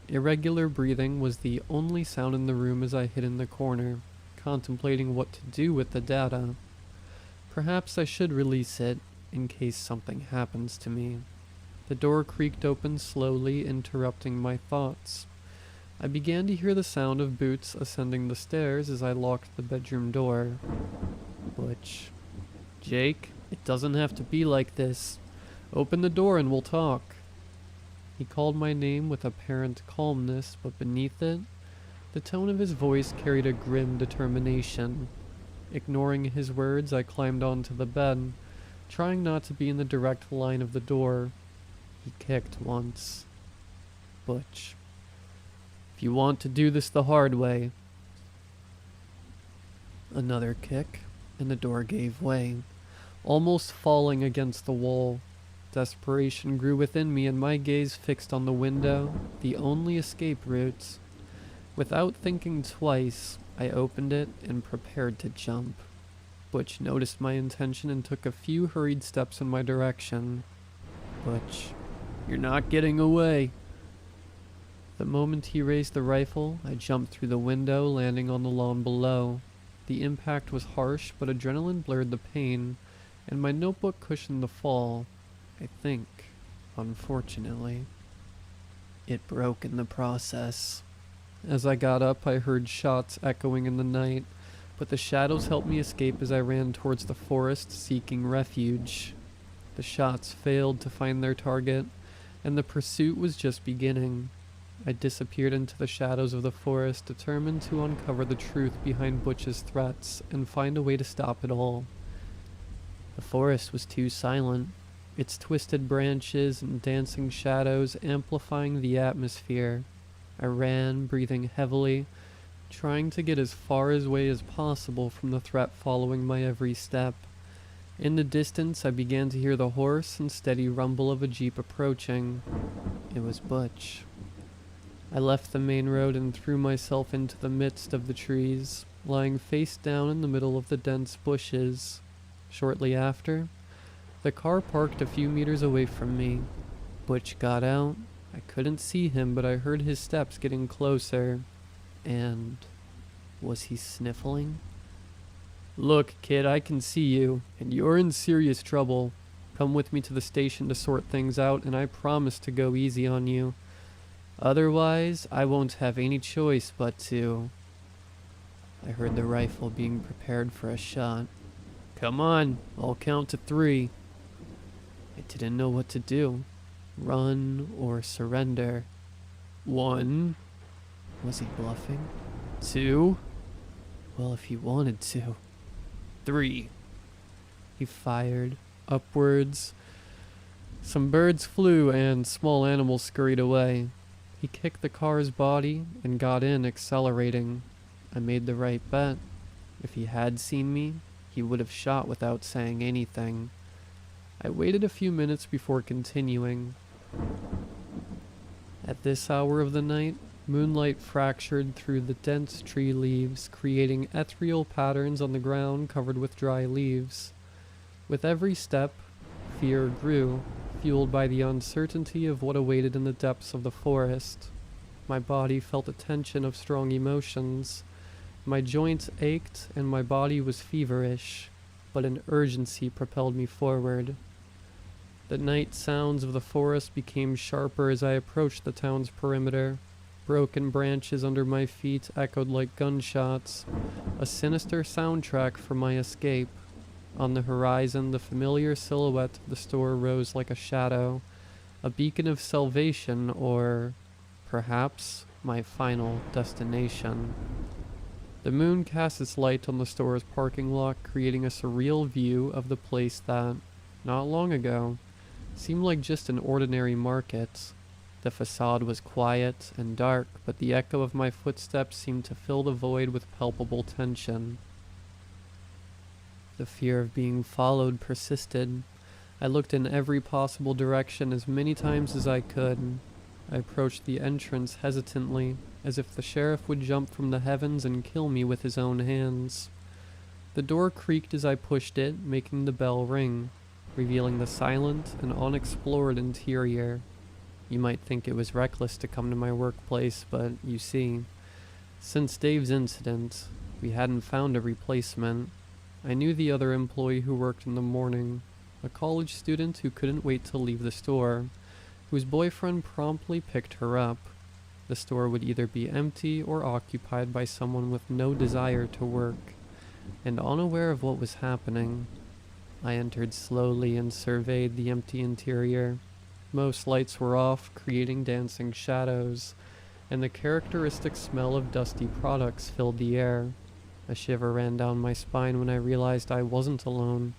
Irregular breathing was the only sound in the room as I hid in the corner, contemplating what to do with the data. Perhaps I should release it, in case something happens to me. The door creaked open slowly, interrupting my thoughts. I began to hear the sound of boots ascending the stairs as I locked the bedroom door. Butch. Jake, it doesn't have to be like this. Open the door and we'll talk. He called my name with apparent calmness, but beneath it, the tone of his voice carried a grim determination. Ignoring his words, I climbed onto the bed, trying not to be in the direct line of the door. He kicked once. Butch. If you want to do this the hard way. Another kick, and the door gave way, almost falling against the wall. Desperation grew within me, and my gaze fixed on the window, the only escape route. Without thinking twice, I opened it and prepared to jump. Butch noticed my intention and took a few hurried steps in my direction. Butch, you're not getting away. The moment he raised the rifle, I jumped through the window, landing on the lawn below. The impact was harsh, but adrenaline blurred the pain, and my notebook cushioned the fall. I think, unfortunately. It broke in the process. As I got up, I heard shots echoing in the night, but the shadows helped me escape as I ran towards the forest, seeking refuge. The shots failed to find their target, and the pursuit was just beginning. I disappeared into the shadows of the forest, determined to uncover the truth behind Butch's threats and find a way to stop it all. The forest was too silent, its twisted branches and dancing shadows amplifying the atmosphere. I ran, breathing heavily, trying to get as far away as possible from the threat following my every step. In the distance, I began to hear the hoarse and steady rumble of a jeep approaching. It was Butch. I left the main road and threw myself into the midst of the trees, lying face down in the middle of the dense bushes. Shortly after, the car parked a few meters away from me. Butch got out. I couldn't see him, but I heard his steps getting closer. And was he sniffling? "Look, kid, I can see you, and you're in serious trouble. Come with me to the station to sort things out, and I promise to go easy on you. Otherwise, I won't have any choice but to." I heard the rifle being prepared for a shot. "Come on, I'll count to 3. I didn't know what to do. Run or surrender. 1. Was he bluffing? 2. Well, if he wanted to. 3. He fired upwards. Some birds flew and small animals scurried away. He kicked the car's body and got in, accelerating. I made the right bet. If he had seen me, he would have shot without saying anything. I waited a few minutes before continuing. At this hour of the night, moonlight fractured through the dense tree leaves, creating ethereal patterns on the ground covered with dry leaves. With every step, fear grew, fueled by the uncertainty of what awaited in the depths of the forest. My body felt a tension of strong emotions. My joints ached and my body was feverish, but an urgency propelled me forward. The night sounds of the forest became sharper as I approached the town's perimeter. Broken branches under my feet echoed like gunshots, a sinister soundtrack for my escape. On the horizon, the familiar silhouette of the store rose like a shadow, a beacon of salvation, or perhaps my final destination. The moon cast its light on the store's parking lot, creating a surreal view of the place that, not long ago, seemed like just an ordinary market. The facade was quiet and dark, but the echo of my footsteps seemed to fill the void with palpable tension. The fear of being followed persisted. I looked in every possible direction as many times as I could. I approached the entrance hesitantly, as if the sheriff would jump from the heavens and kill me with his own hands. The door creaked as I pushed it, making the bell ring, revealing the silent and unexplored interior. You might think it was reckless to come to my workplace, but you see, since Dave's incident, we hadn't found a replacement. I knew the other employee who worked in the morning, a college student who couldn't wait to leave the store, whose boyfriend promptly picked her up. The store would either be empty or occupied by someone with no desire to work, and unaware of what was happening. I entered slowly and surveyed the empty interior. Most lights were off, creating dancing shadows, and the characteristic smell of dusty products filled the air. A shiver ran down my spine when I realized I wasn't alone.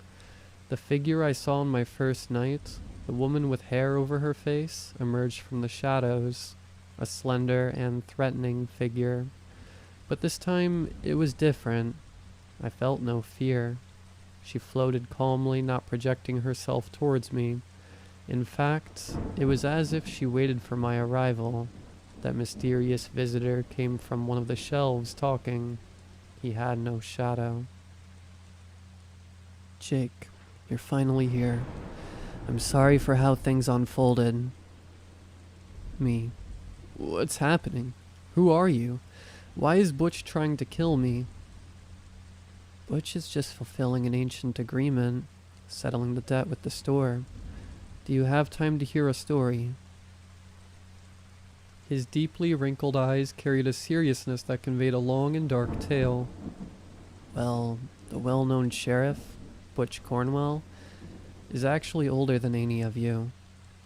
The figure I saw on my first night, the woman with hair over her face, emerged from the shadows, a slender and threatening figure. But this time, it was different. I felt no fear. She floated calmly, not projecting herself towards me. In fact, it was as if she waited for my arrival. That mysterious visitor came from one of the shelves talking. He had no shadow. "Jake, you're finally here. I'm sorry for how things unfolded." Me. "What's happening? Who are you? Why is Butch trying to kill me?" "Butch is just fulfilling an ancient agreement, settling the debt with the store. Do you have time to hear a story?" His deeply wrinkled eyes carried a seriousness that conveyed a long and dark tale. "Well, the well-known sheriff, Butch Cornwell, is actually older than any of you.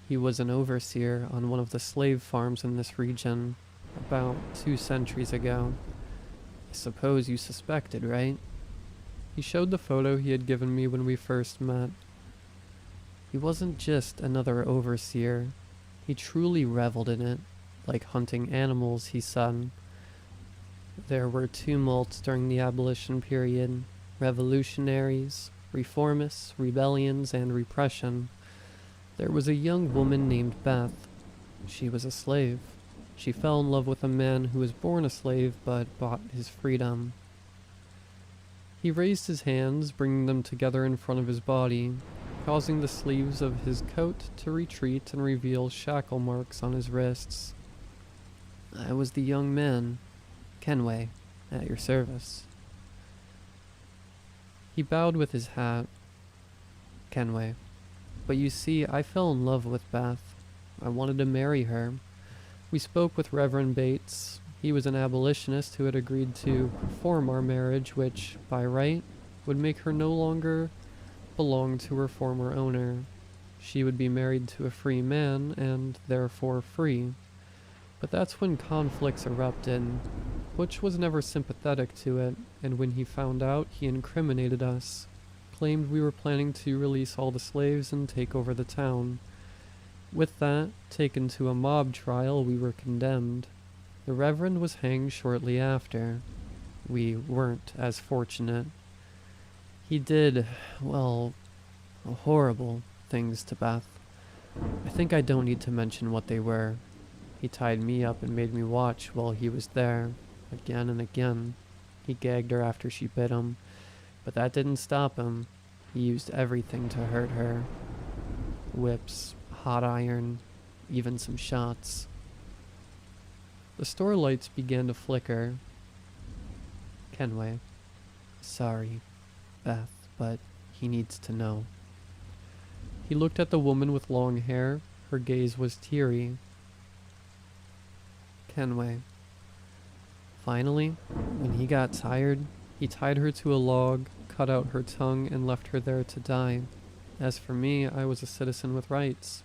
He was an overseer on one of the slave farms in this region about 2 centuries ago. I suppose you suspected, right? He showed the photo he had given me when we first met. He wasn't just another overseer. He truly reveled in it, like hunting animals, he said. There were tumults during the abolition period, revolutionaries, reformists, rebellions, and repression. There was a young woman named Beth. She was a slave. She fell in love with a man who was born a slave but bought his freedom. He raised his hands, bringing them together in front of his body, causing the sleeves of his coat to retreat and reveal shackle marks on his wrists. I was the young man, Kenway, at your service. He bowed with his hat. Kenway. But you see, I fell in love with Beth. I wanted to marry her. We spoke with Reverend Bates. He was an abolitionist who had agreed to perform our marriage, which, by right, would make her no longer belong to her former owner. She would be married to a free man, and therefore free. But that's when conflicts erupted. Butch was never sympathetic to it, and when he found out, he incriminated us. Claimed we were planning to release all the slaves and take over the town. With that, taken to a mob trial, we were condemned. The Reverend was hanged shortly after. We weren't as fortunate. He did, well, horrible things to Beth. I think I don't need to mention what they were. He tied me up and made me watch while he was there, again and again. He gagged her after she bit him, but that didn't stop him. He used everything to hurt her. Whips, hot iron, even some shots. The store lights began to flicker. Kenway. Sorry, Beth, but he needs to know. He looked at the woman with long hair. Her gaze was teary. Kenway. Finally, when he got tired, he tied her to a log, cut out her tongue, and left her there to die. As for me, I was a citizen with rights.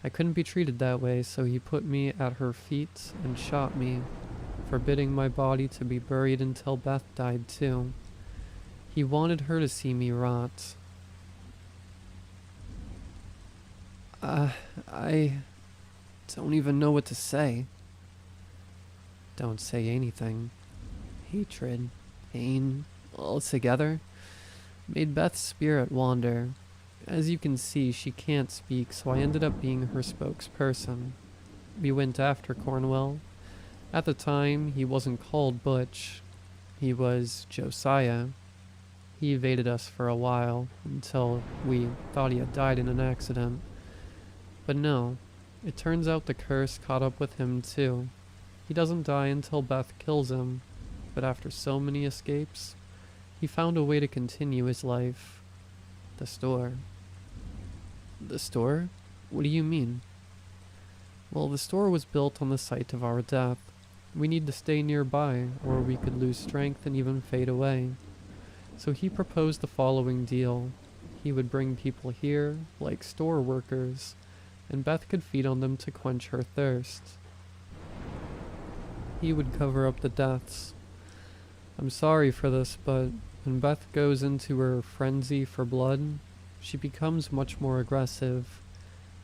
I couldn't be treated that way, so he put me at her feet and shot me, forbidding my body to be buried until Beth died too. He wanted her to see me rot. I don't even know what to say. Don't say anything. Hatred, pain, all together, made Beth's spirit wander. As you can see, she can't speak, so I ended up being her spokesperson. We went after Cornwell. At the time, he wasn't called Butch. He was Josiah. He evaded us for a while, until we thought he had died in an accident. But no, it turns out the curse caught up with him too. He doesn't die until Beth kills him, but after so many escapes, he found a way to continue his life. The store. The store? What do you mean? Well, the store was built on the site of our death. We need to stay nearby, or we could lose strength and even fade away. So he proposed the following deal. He would bring people here, like store workers, and Beth could feed on them to quench her thirst. He would cover up the deaths. I'm sorry for this, but when Beth goes into her frenzy for blood, she becomes much more aggressive.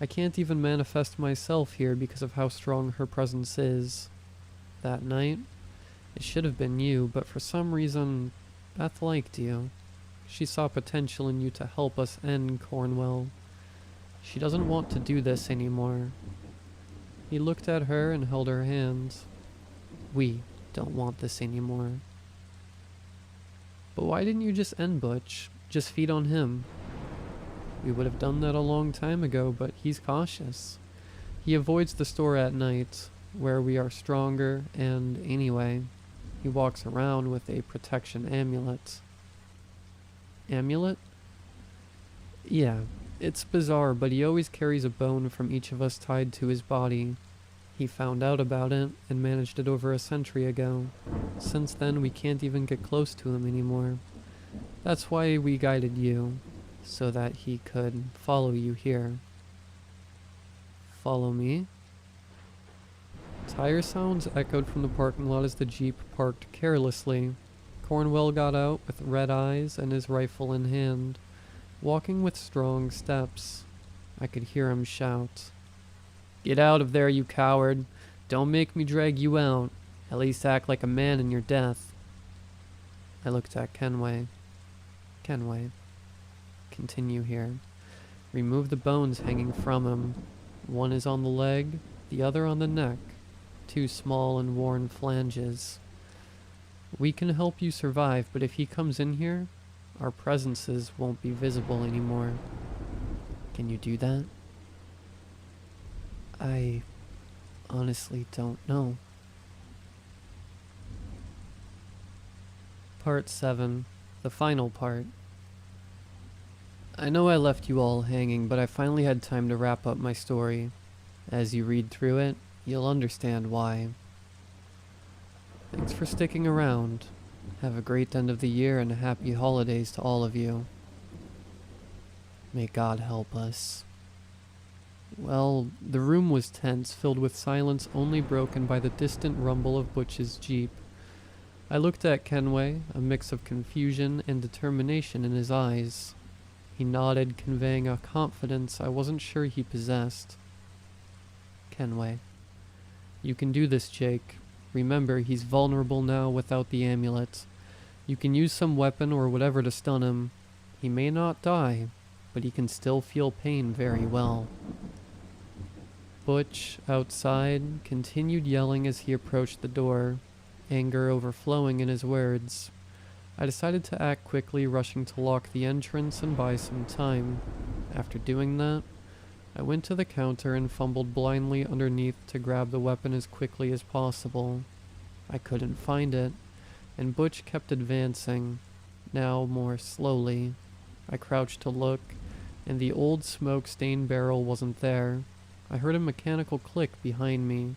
I can't even manifest myself here because of how strong her presence is. That night, it should have been you, but for some reason, Beth liked you. She saw potential in you to help us end Cornwell. She doesn't want to do this anymore. He looked at her and held her hands. We don't want this anymore. But why didn't you just end Butch? Just feed on him? We would have done that a long time ago, but he's cautious. He avoids the store at night, where we are stronger, and anyway, he walks around with a protection amulet. Amulet? Yeah, it's bizarre, but he always carries a bone from each of us tied to his body. He found out about it and managed it over a century ago. Since then, we can't even get close to him anymore. That's why we guided you. so that he could follow you here. Follow me? Tire sounds echoed from the parking lot as the Jeep parked carelessly. Cornwell got out with red eyes and his rifle in hand, walking with strong steps. I could hear him shout, "Get out of there, you coward! Don't make me drag you out. At least act like a man in your death." I looked at Kenway. "Kenway, continue here. Remove the bones hanging from him. One is on the leg, the other on the neck. 2 small and worn flanges. We can help you survive, but if he comes in here, our presences won't be visible anymore. Can you do that?" I honestly don't know. Part 7. The final part. I know I left you all hanging, but I finally had time to wrap up my story. As you read through it, you'll understand why. Thanks for sticking around. Have a great end of the year and happy holidays to all of you. May God help us. Well, the room was tense, filled with silence only broken by the distant rumble of Butch's Jeep. I looked at Kenway, a mix of confusion and determination in his eyes. He nodded, conveying a confidence I wasn't sure he possessed. "Kenway, you can do this, Jake. Remember, he's vulnerable now without the amulet. You can use some weapon or whatever to stun him. He may not die, but he can still feel pain very well." Butch, outside, continued yelling as he approached the door, anger overflowing in his words. I decided to act quickly, rushing to lock the entrance and buy some time. After doing that, I went to the counter and fumbled blindly underneath to grab the weapon as quickly as possible. I couldn't find it, and Butch kept advancing, now more slowly. I crouched to look, and the old smoke-stained barrel wasn't there. I heard a mechanical click behind me.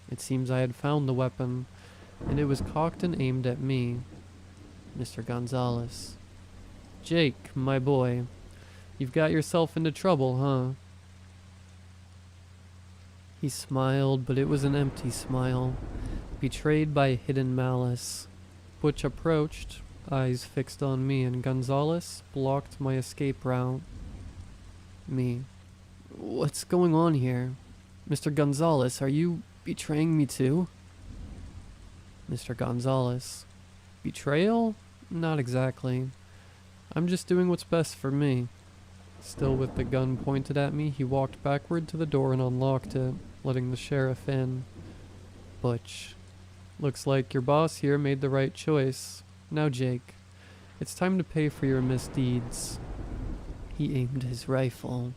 It seems I had found the weapon, and it was cocked and aimed at me. Mr. Gonzalez. "Jake, my boy, you've got yourself into trouble, huh?" He smiled, but it was an empty smile, betrayed by hidden malice. Butch approached, eyes fixed on me, and Gonzalez blocked my escape route. Me. "What's going on here? Mr. Gonzalez, are you betraying me too?" Mr. Gonzalez. "Betrayal? Not exactly. I'm just doing what's best for me." Still with the gun pointed at me, he walked backward to the door and unlocked it, letting the sheriff in. Butch. "Looks like your boss here made the right choice. Now, Jake, it's time to pay for your misdeeds." He aimed his rifle.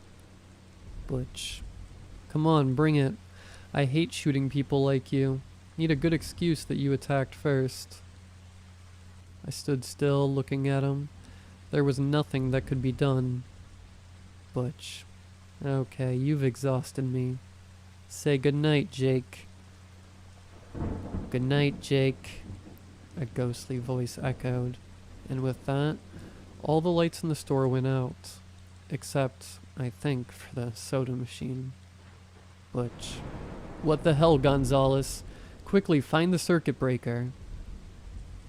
Butch. "Come on, bring it. I hate shooting people like you. Need a good excuse that you attacked first." I stood still, looking at him. There was nothing that could be done. Butch. "Okay, you've exhausted me. Say goodnight, Jake." "Good night, Jake," a ghostly voice echoed, and with that, all the lights in the store went out, except, I think, for the soda machine. Butch. "What the hell, Gonzalez? Quickly, find the circuit breaker."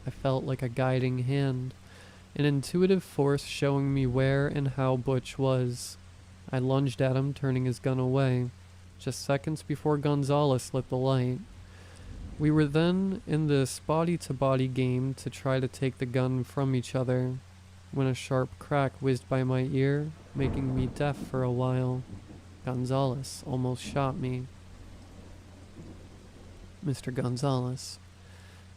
I felt like a guiding hand, an intuitive force showing me where and how Butch was. I lunged at him, turning his gun away, just seconds before Gonzalez lit the light. We were then in this body-to-body game to try to take the gun from each other, when a sharp crack whizzed by my ear, making me deaf for a while. Gonzalez almost shot me. Mr. Gonzalez.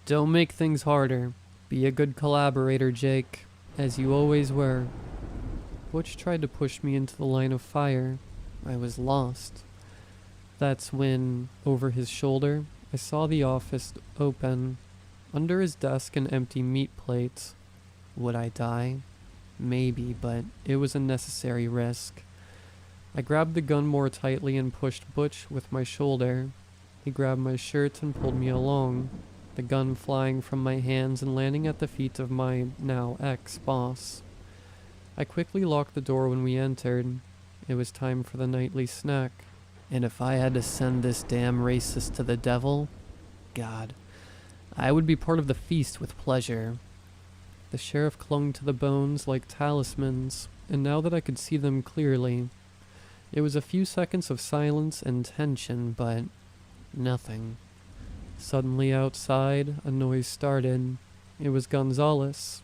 "Don't make things harder. Be a good collaborator, Jake, as you always were." Butch tried to push me into the line of fire. I was lost. That's when, over his shoulder, I saw the office open. Under his desk, an empty meat plate. Would I die? Maybe, but it was a necessary risk. I grabbed the gun more tightly and pushed Butch with my shoulder. He grabbed my shirt and pulled me along, the gun flying from my hands and landing at the feet of my now ex-boss. I quickly locked the door when we entered. It was time for the nightly snack. And if I had to send this damn racist to the devil, God, I would be part of the feast with pleasure. The sheriff clung to the bones like talismans, and now that I could see them clearly, it was a few seconds of silence and tension, but nothing. Suddenly outside, a noise started. It was Gonzalez.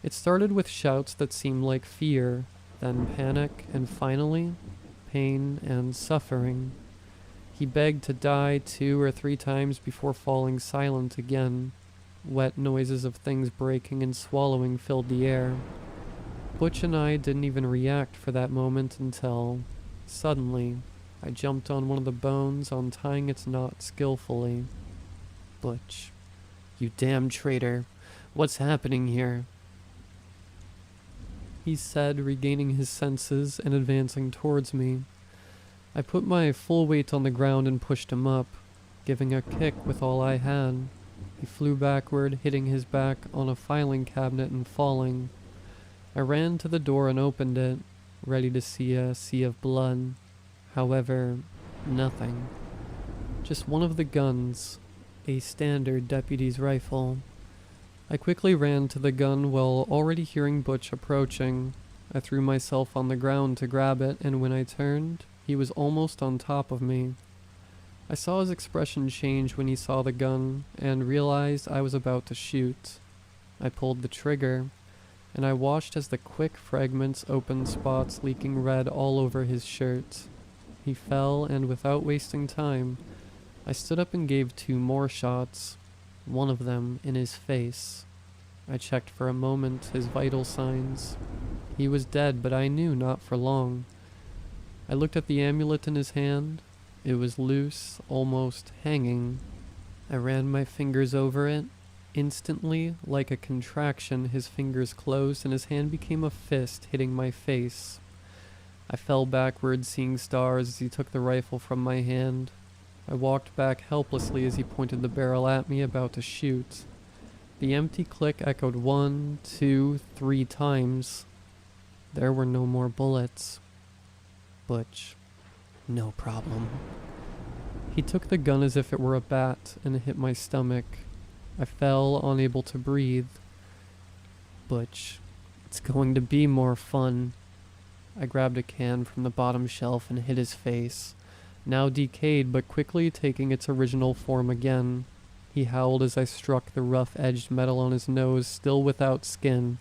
It started with shouts that seemed like fear, then panic, and finally, pain and suffering. He begged to die 2 or 3 times before falling silent again. Wet noises of things breaking and swallowing filled the air. Butch and I didn't even react for that moment until, suddenly, I jumped on one of the bones, untying its knot skillfully. Butch, you damn traitor. What's happening here? He said, regaining his senses and advancing towards me. I put my full weight on the ground and pushed him up, giving a kick with all I had. He flew backward, hitting his back on a filing cabinet and falling. I ran to the door and opened it, ready to see a sea of blood. However, nothing. Just one of the guns, a standard deputy's rifle. I quickly ran to the gun while already hearing Butch approaching. I threw myself on the ground to grab it, and when I turned, he was almost on top of me. I saw his expression change when he saw the gun, and realized I was about to shoot. I pulled the trigger, and I watched as the quick fragments opened spots leaking red all over his shirt. He fell, and without wasting time, I stood up and gave 2 more shots, one of them in his face. I checked for a moment his vital signs. He was dead, but I knew not for long. I looked at the amulet in his hand. It was loose, almost hanging. I ran my fingers over it. Instantly, like a contraction, his fingers closed and his hand became a fist hitting my face. I fell backward, seeing stars as he took the rifle from my hand. I walked back helplessly as he pointed the barrel at me, about to shoot. The empty click echoed 1, 2, 3 times. There were no more bullets. Butch, no problem. He took the gun as if it were a bat and hit my stomach. I fell, unable to breathe. Butch, it's going to be more fun. I grabbed a can from the bottom shelf and hit his face, now decayed but quickly taking its original form again. He howled as I struck the rough-edged metal on his nose, still without skin.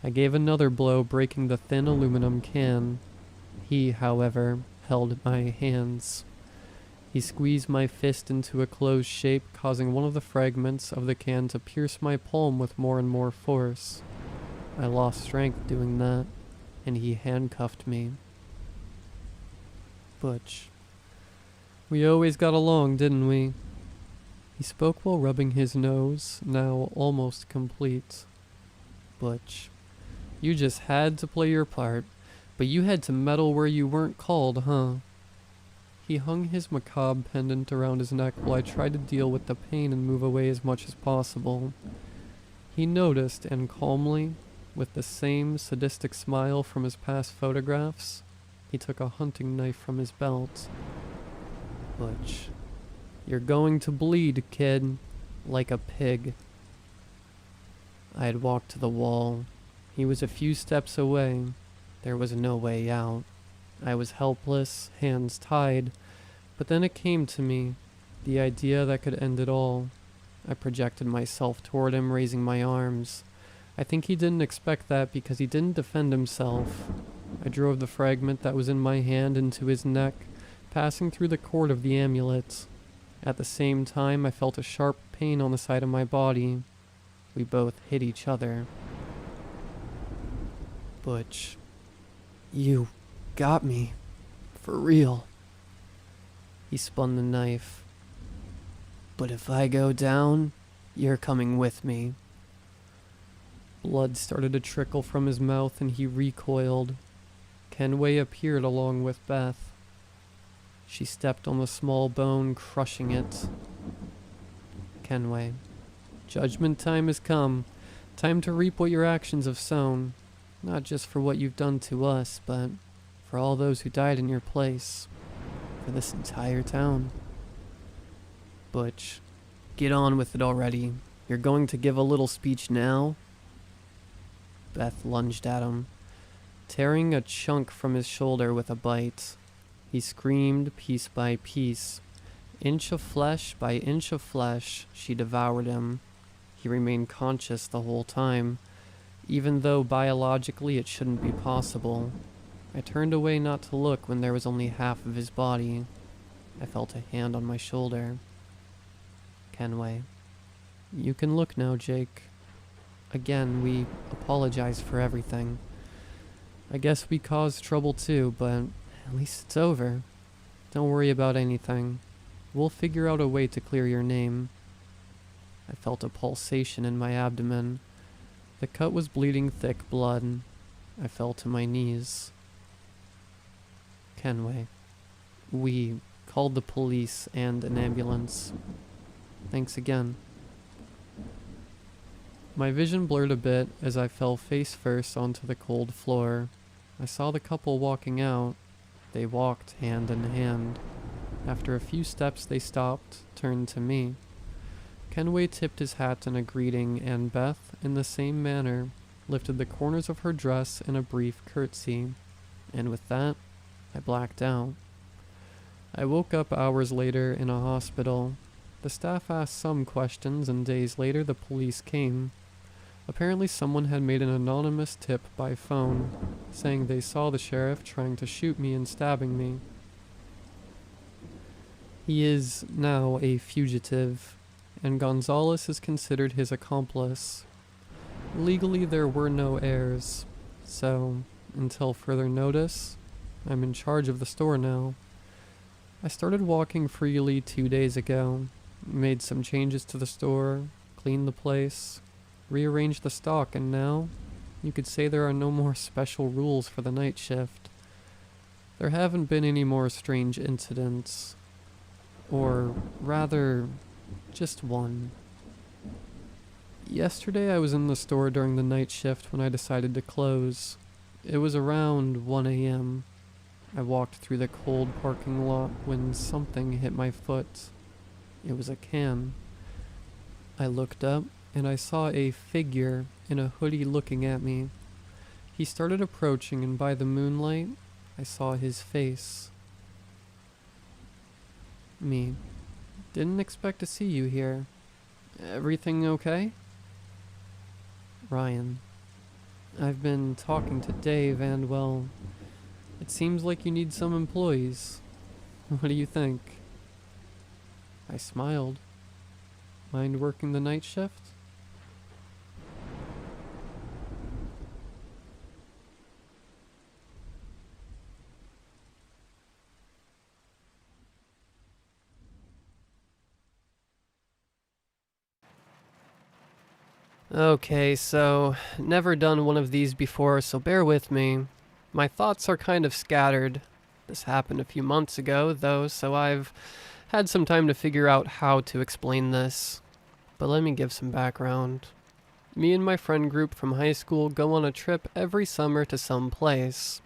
I gave another blow, breaking the thin aluminum can. He, however, held my hands. He squeezed my fist into a closed shape, causing one of the fragments of the can to pierce my palm with more and more force. I lost strength doing that, and he handcuffed me. Butch, we always got along, didn't we? He spoke while rubbing his nose, now almost complete. Butch, you just had to play your part, but you had to meddle where you weren't called, huh? He hung his macabre pendant around his neck while I tried to deal with the pain and move away as much as possible. He noticed, and calmly, with the same sadistic smile from his past photographs, he took a hunting knife from his belt. Butch, you're going to bleed, kid, like a pig. I had walked to the wall. He was a few steps away. There was no way out. I was helpless, hands tied, but then it came to me, the idea that could end it all. I projected myself toward him, raising my arms. I think he didn't expect that because he didn't defend himself. I drove the fragment that was in my hand into his neck, passing through the cord of the amulet. At the same time, I felt a sharp pain on the side of my body. We both hit each other. Butch, you got me. For real. He spun the knife. But if I go down, you're coming with me. Blood started to trickle from his mouth and he recoiled. Kenway appeared along with Beth. She stepped on the small bone, crushing it. Kenway, judgment time has come. Time to reap what your actions have sown. Not just for what you've done to us, but for all those who died in your place. For this entire town. Butch, get on with it already. You're going to give a little speech now? Beth lunged at him, tearing a chunk from his shoulder with a bite. He screamed piece by piece. Inch of flesh by inch of flesh, she devoured him. He remained conscious the whole time, even though biologically it shouldn't be possible. I turned away not to look when there was only half of his body. I felt a hand on my shoulder. Kenway. You can look now, Jake. Again, we apologize for everything. I guess we caused trouble too, but at least it's over. Don't worry about anything. We'll figure out a way to clear your name. I felt a pulsation in my abdomen. The cut was bleeding thick blood. I fell to my knees. Kenway. We called the police and an ambulance. Thanks again. My vision blurred a bit as I fell face first onto the cold floor. I saw the couple walking out. They walked hand in hand. After a few steps they stopped, turned to me. Kenway tipped his hat in a greeting, and Beth, in the same manner, lifted the corners of her dress in a brief curtsy. And with that, I blacked out. I woke up hours later in a hospital. The staff asked some questions, and days later the police came. Apparently someone had made an anonymous tip by phone, saying they saw the sheriff trying to shoot me and stabbing me. He is now a fugitive, and Gonzalez is considered his accomplice. Legally there were no heirs, so, until further notice, I'm in charge of the store now. I started walking freely 2 days ago, made some changes to the store, cleaned the place, rearranged the stock, and now you could say there are no more special rules for the night shift. There haven't been any more strange incidents. Or rather, just one. Yesterday I was in the store during the night shift when I decided to close. It was around 1 a.m. I walked through the cold parking lot when something hit my foot. It was a can. I looked up and I saw a figure in a hoodie looking at me. He started approaching, and by the moonlight, I saw his face. Me. Didn't expect to see you here. Everything okay? Ryan. I've been talking to Dave, and well, it seems like you need some employees. What do you think? I smiled. Mind working the night shift? Okay, so never done one of these before, so bear with me. My thoughts are kind of scattered. This happened a few months ago, though, so I've had some time to figure out how to explain this. But let me give some background. Me and my friend group from high school go on a trip every summer to some place.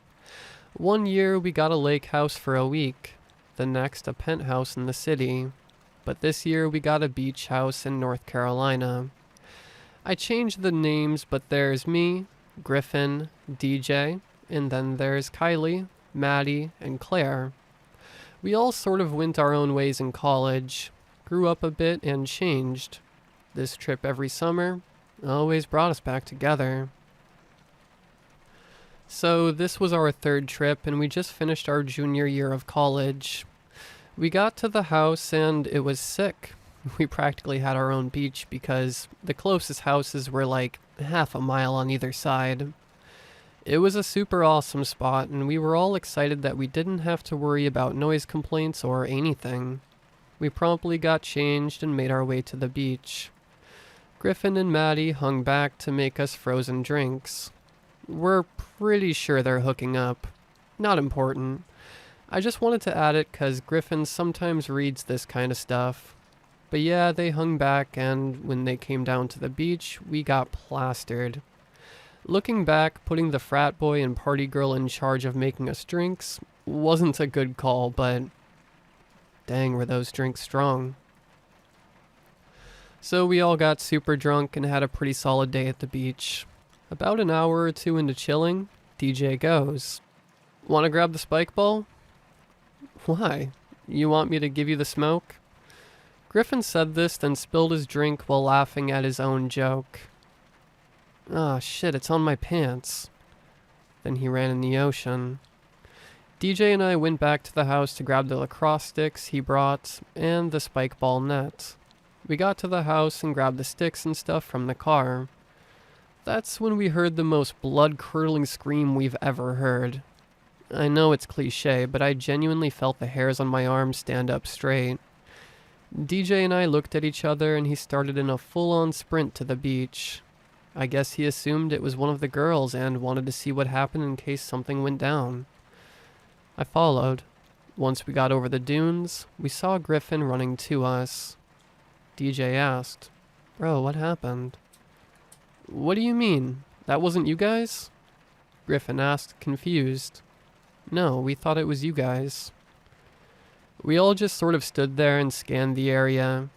One year we got a lake house for a week, the next a penthouse in the city. But this year we got a beach house in North Carolina. I changed the names, but there's me, Griffin, DJ, and then there's Kylie, Maddie, and Claire. We all sort of went our own ways in college, grew up a bit, and changed. This trip every summer always brought us back together. So this was our third trip, and we just finished our junior year of college. We got to the house, and it was sick. We practically had our own beach because the closest houses were like half a mile on either side. It was a super awesome spot, and we were all excited that we didn't have to worry about noise complaints or anything. We promptly got changed and made our way to the beach. Griffin and Maddie hung back to make us frozen drinks. We're pretty sure they're hooking up. Not important. I just wanted to add it because Griffin sometimes reads this kind of stuff. But yeah, they hung back, and when they came down to the beach, we got plastered. Looking back, putting the frat boy and party girl in charge of making us drinks wasn't a good call, but dang, were those drinks strong. So we all got super drunk and had a pretty solid day at the beach. About an hour or two into chilling, DJ goes, "Wanna grab the spike ball?" "Why? You want me to give you the smoke?" Griffin said this, then spilled his drink while laughing at his own joke. "Ah, shit, it's on my pants." Then he ran in the ocean. DJ and I went back to the house to grab the lacrosse sticks he brought and the spike ball net. We got to the house and grabbed the sticks and stuff from the car. That's when we heard the most blood-curdling scream we've ever heard. I know it's cliche, but I genuinely felt the hairs on my arms stand up straight. DJ and I looked at each other and he started in a full-on sprint to the beach. I guess he assumed it was one of the girls and wanted to see what happened in case something went down. I followed. Once we got over the dunes, we saw Griffin running to us. DJ asked, "Bro, what happened?" "What do you mean? That wasn't you guys?" Griffin asked, confused. "No, we thought it was you guys." We all just sort of stood there and scanned the area.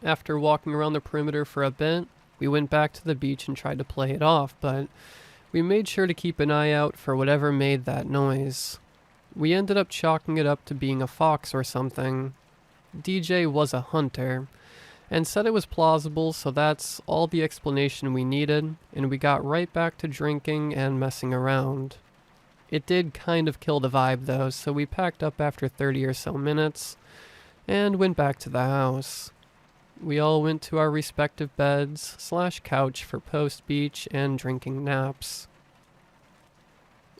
After walking around the perimeter for a bit, we went back to the beach and tried to play it off, but we made sure to keep an eye out for whatever made that noise. We ended up chalking it up to being a fox or something. DJ was a hunter, and said it was plausible, so that's all the explanation we needed, and we got right back to drinking and messing around. It did kind of kill the vibe though, so we packed up after 30 or so minutes, and went back to the house. We all went to our respective beds / couch for post-beach and drinking naps.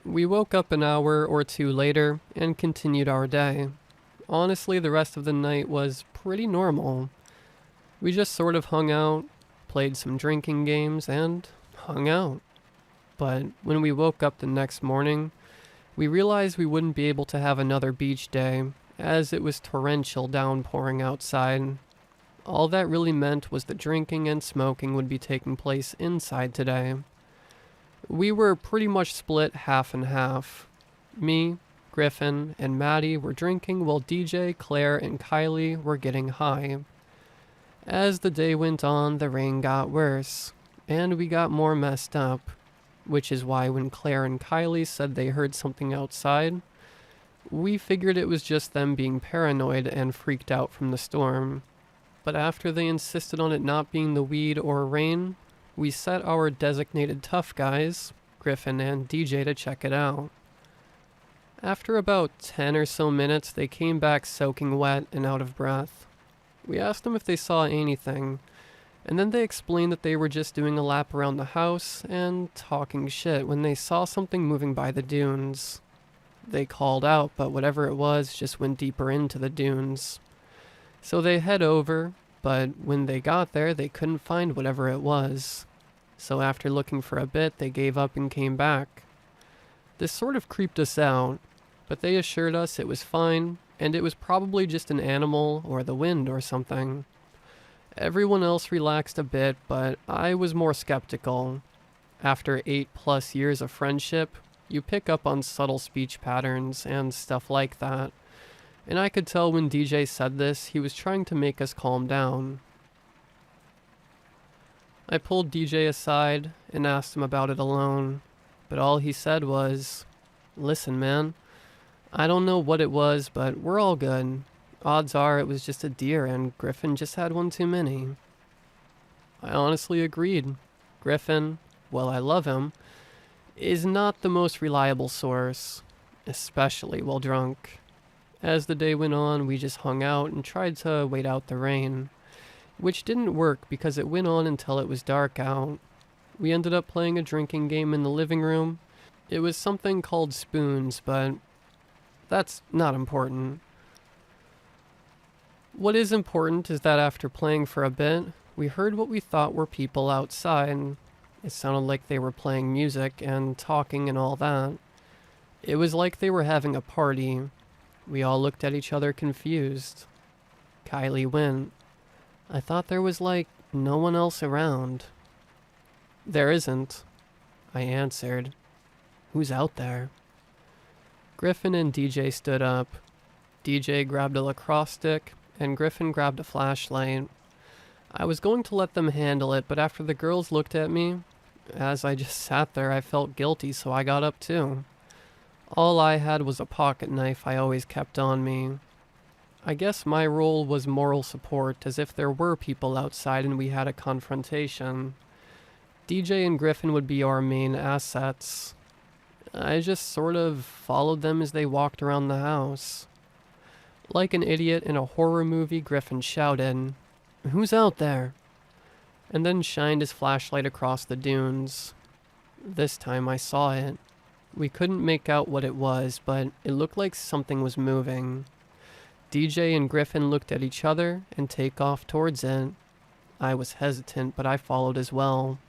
We woke up an hour or two later and continued our day. Honestly, the rest of the night was pretty normal. We just sort of hung out, played some drinking games, and hung out. But when we woke up the next morning, we realized we wouldn't be able to have another beach day, as it was torrential downpouring outside. All that really meant was the drinking and smoking would be taking place inside today. We were pretty much split half and half. Me, Griffin, and Maddie were drinking while DJ, Claire, and Kylie were getting high. As the day went on, the rain got worse, and we got more messed up, which is why when Claire and Kylie said they heard something outside, we figured it was just them being paranoid and freaked out from the storm. But after they insisted on it not being the weed or rain, we set our designated tough guys, Griffin and DJ, to check it out. After about 10 or so minutes, they came back soaking wet and out of breath. We asked them if they saw anything, and then they explained that they were just doing a lap around the house and talking shit when they saw something moving by the dunes. They called out, but whatever it was just went deeper into the dunes. So they head over, but when they got there, they couldn't find whatever it was. So after looking for a bit, they gave up and came back. This sort of creeped us out, but they assured us it was fine, and it was probably just an animal or the wind or something. Everyone else relaxed a bit, but I was more skeptical. After 8+ years of friendship, you pick up on subtle speech patterns and stuff like that. And I could tell when DJ said this, he was trying to make us calm down. I pulled DJ aside and asked him about it alone, but all he said was, "Listen, man, I don't know what it was, but we're all good. Odds are it was just a deer and Griffin just had one too many." I honestly agreed. Griffin, while I love him, is not the most reliable source, especially while drunk. As the day went on, we just hung out and tried to wait out the rain, which didn't work because it went on until it was dark out. We ended up playing a drinking game in the living room. It was something called spoons, but that's not important. What is important is that after playing for a bit, we heard what we thought were people outside. It sounded like they were playing music and talking and all that. It was like they were having a party. We all looked at each other confused. Kylie went, "I thought there was no one else around." There isn't, I answered. Who's out there? Griffin and DJ stood up. DJ grabbed a lacrosse stick, and Griffin grabbed a flashlight. I was going to let them handle it, but after the girls looked at me, as I just sat there, I felt guilty, so I got up too. All I had was a pocket knife I always kept on me. I guess my role was moral support, as if there were people outside and we had a confrontation. DJ and Griffin would be our main assets. I just sort of followed them as they walked around the house. Like an idiot in a horror movie, Griffin shouted, "Who's out there?" and then shined his flashlight across the dunes. This time I saw it. We couldn't make out what it was, but it looked like something was moving. DJ and Griffin looked at each other and take off towards it. I was hesitant, but I followed as well.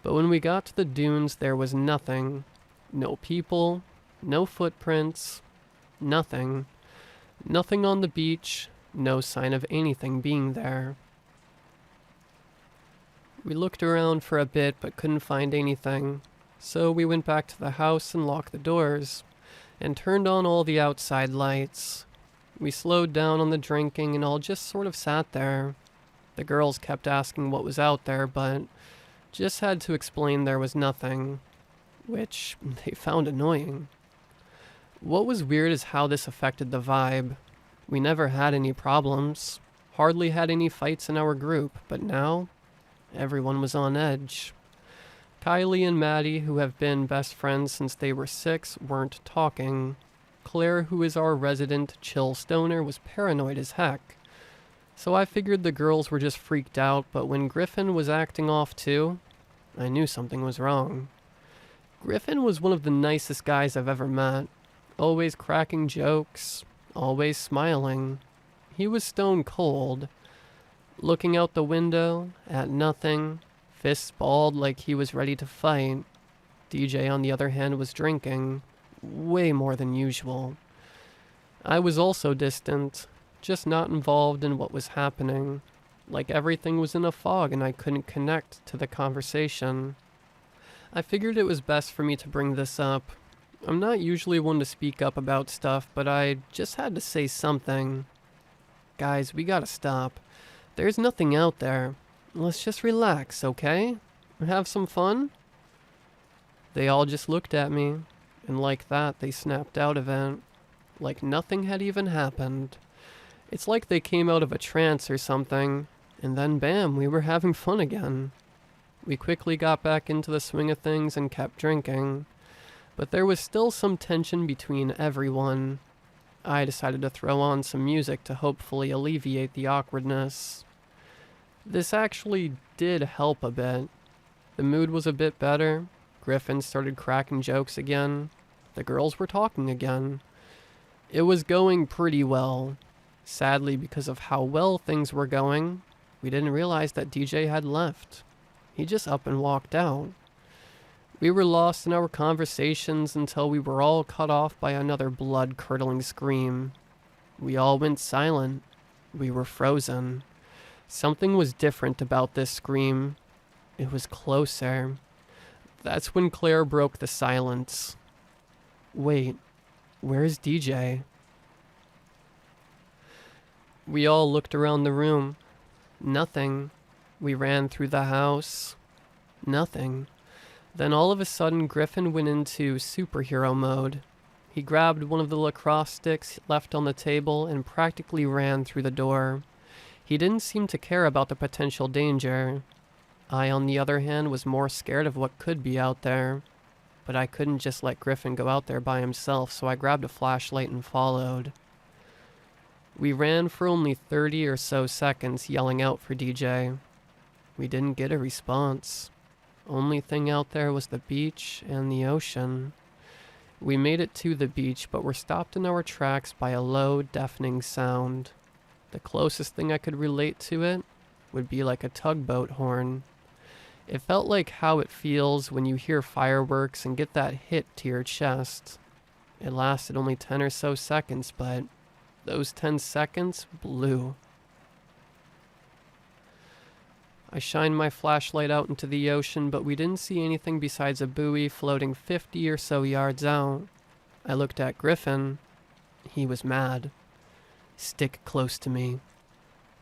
But when we got to the dunes, there was nothing. No people, no footprints, nothing. Nothing on the beach, no sign of anything being there. We looked around for a bit but couldn't find anything, so we went back to the house and locked the doors, and turned on all the outside lights. We slowed down on the drinking and all just sort of sat there. The girls kept asking what was out there, but just had to explain there was nothing, which they found annoying. What was weird is how this affected the vibe. We never had any problems, hardly had any fights in our group, but now everyone was on edge. Kylie and Maddie, who have been best friends since they were 6, weren't talking. Claire, who is our resident chill stoner, was paranoid as heck. So I figured the girls were just freaked out, but when Griffin was acting off too, I knew something was wrong. Griffin was one of the nicest guys I've ever met. Always cracking jokes, always smiling. He was stone cold. Looking out the window, at nothing, fists balled like he was ready to fight. DJ, on the other hand, was drinking. Way more than usual. I was also distant, just not involved in what was happening. Like everything was in a fog and I couldn't connect to the conversation. I figured it was best for me to bring this up. I'm not usually one to speak up about stuff, but I just had to say something. Guys, we gotta stop. There's nothing out there. Let's just relax, okay? Have some fun? They all just looked at me, and like that, they snapped out of it. Like nothing had even happened. It's like they came out of a trance or something, and then bam, we were having fun again. We quickly got back into the swing of things and kept drinking. But there was still some tension between everyone. I decided to throw on some music to hopefully alleviate the awkwardness. This actually did help a bit. The mood was a bit better. Griffin started cracking jokes again. The girls were talking again. It was going pretty well. Sadly, because of how well things were going, we didn't realize that DJ had left. He just up and walked out. We were lost in our conversations until we were all cut off by another blood-curdling scream. We all went silent. We were frozen. Something was different about this scream. It was closer. That's when Claire broke the silence. Wait, where's DJ? We all looked around the room. Nothing. We ran through the house. Nothing. Then all of a sudden, Griffin went into superhero mode. He grabbed one of the lacrosse sticks left on the table and practically ran through the door. He didn't seem to care about the potential danger. I, on the other hand, was more scared of what could be out there. But I couldn't just let Griffin go out there by himself, so I grabbed a flashlight and followed. We ran for only 30 or so seconds, yelling out for DJ. We didn't get a response. Only thing out there was the beach and the ocean. We made it to the beach, but were stopped in our tracks by a low, deafening sound. The closest thing I could relate to it would be like a tugboat horn. It felt like how it feels when you hear fireworks and get that hit to your chest. It lasted only 10 or so seconds, but those 10 seconds blew. I shined my flashlight out into the ocean, but we didn't see anything besides a buoy floating 50 or so yards out. I looked at Griffin. He was mad. Stick close to me.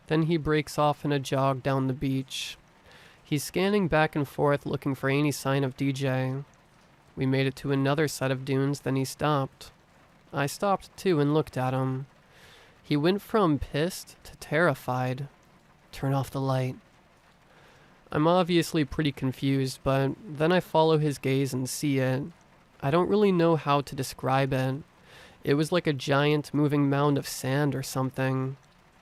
Then he breaks off in a jog down the beach. He's scanning back and forth looking for any sign of DJ. We made it to another set of dunes, then he stopped. I stopped too and looked at him. He went from pissed to terrified. Turn off the light. I'm obviously pretty confused, but then I follow his gaze and see it. I don't really know how to describe it. It was like a giant moving mound of sand or something.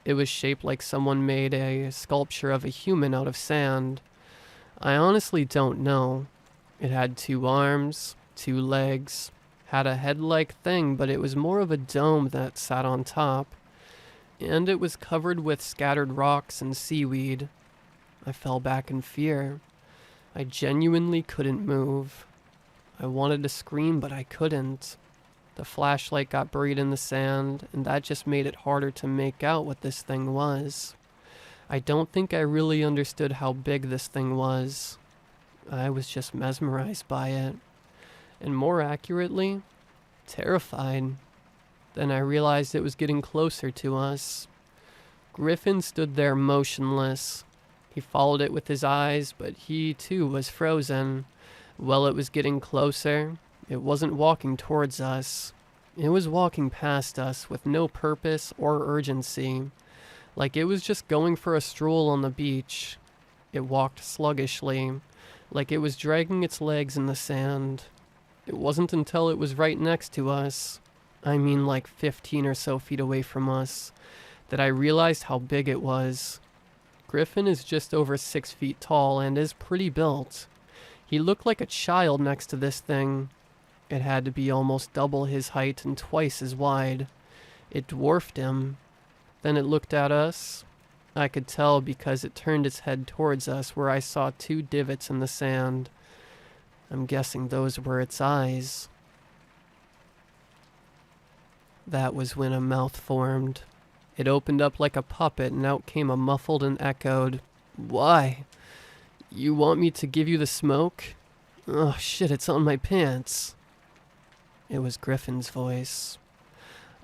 It was shaped like someone made a sculpture of a human out of sand. I honestly don't know. It had 2 arms, 2 legs, had a head-like thing, but it was more of a dome that sat on top. And it was covered with scattered rocks and seaweed. I fell back in fear. I genuinely couldn't move. I wanted to scream, but I couldn't. The flashlight got buried in the sand, and that just made it harder to make out what this thing was. I don't think I really understood how big this thing was. I was just mesmerized by it. And more accurately, terrified. Then I realized it was getting closer to us. Griffin stood there motionless. He followed it with his eyes, but he too was frozen. While it was getting closer, it wasn't walking towards us. It was walking past us with no purpose or urgency, like it was just going for a stroll on the beach. It walked sluggishly, like it was dragging its legs in the sand. It wasn't until it was right next to us, I mean like 15 or so feet away from us, that I realized how big it was. Griffin is just over 6 feet tall and is pretty built. He looked like a child next to this thing. It had to be almost double his height and twice as wide. It dwarfed him. Then it looked at us. I could tell because it turned its head towards us where I saw 2 divots in the sand. I'm guessing those were its eyes. That was when a mouth formed. It opened up like a puppet and out came a muffled and echoed, "Why? You want me to give you the smoke? Oh shit, it's on my pants." It was Griffin's voice.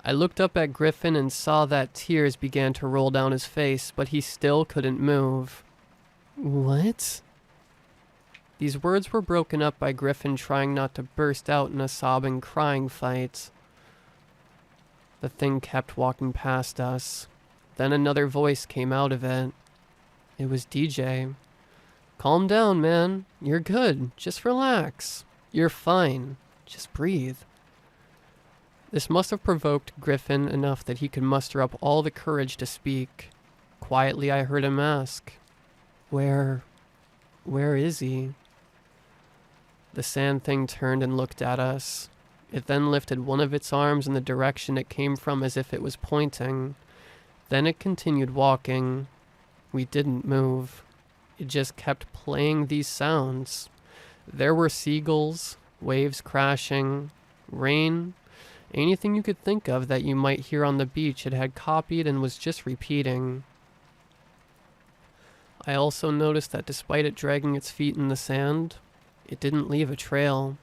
I looked up at Griffin and saw that tears began to roll down his face, but he still couldn't move. "What?" These words were broken up by Griffin trying not to burst out in a sobbing, crying fight. The thing kept walking past us. Then another voice came out of it. It was DJ. "Calm down, man. You're good. Just relax. You're fine. Just breathe." This must have provoked Griffin enough that he could muster up all the courage to speak. Quietly, I heard him ask, Where is he?" The sand thing turned and looked at us. It then lifted one of its arms in the direction it came from as if it was pointing. Then it continued walking. We didn't move. It just kept playing these sounds. There were seagulls, waves crashing, rain, anything you could think of that you might hear on the beach it had copied and was just repeating. I also noticed that despite it dragging its feet in the sand, it didn't leave a trail.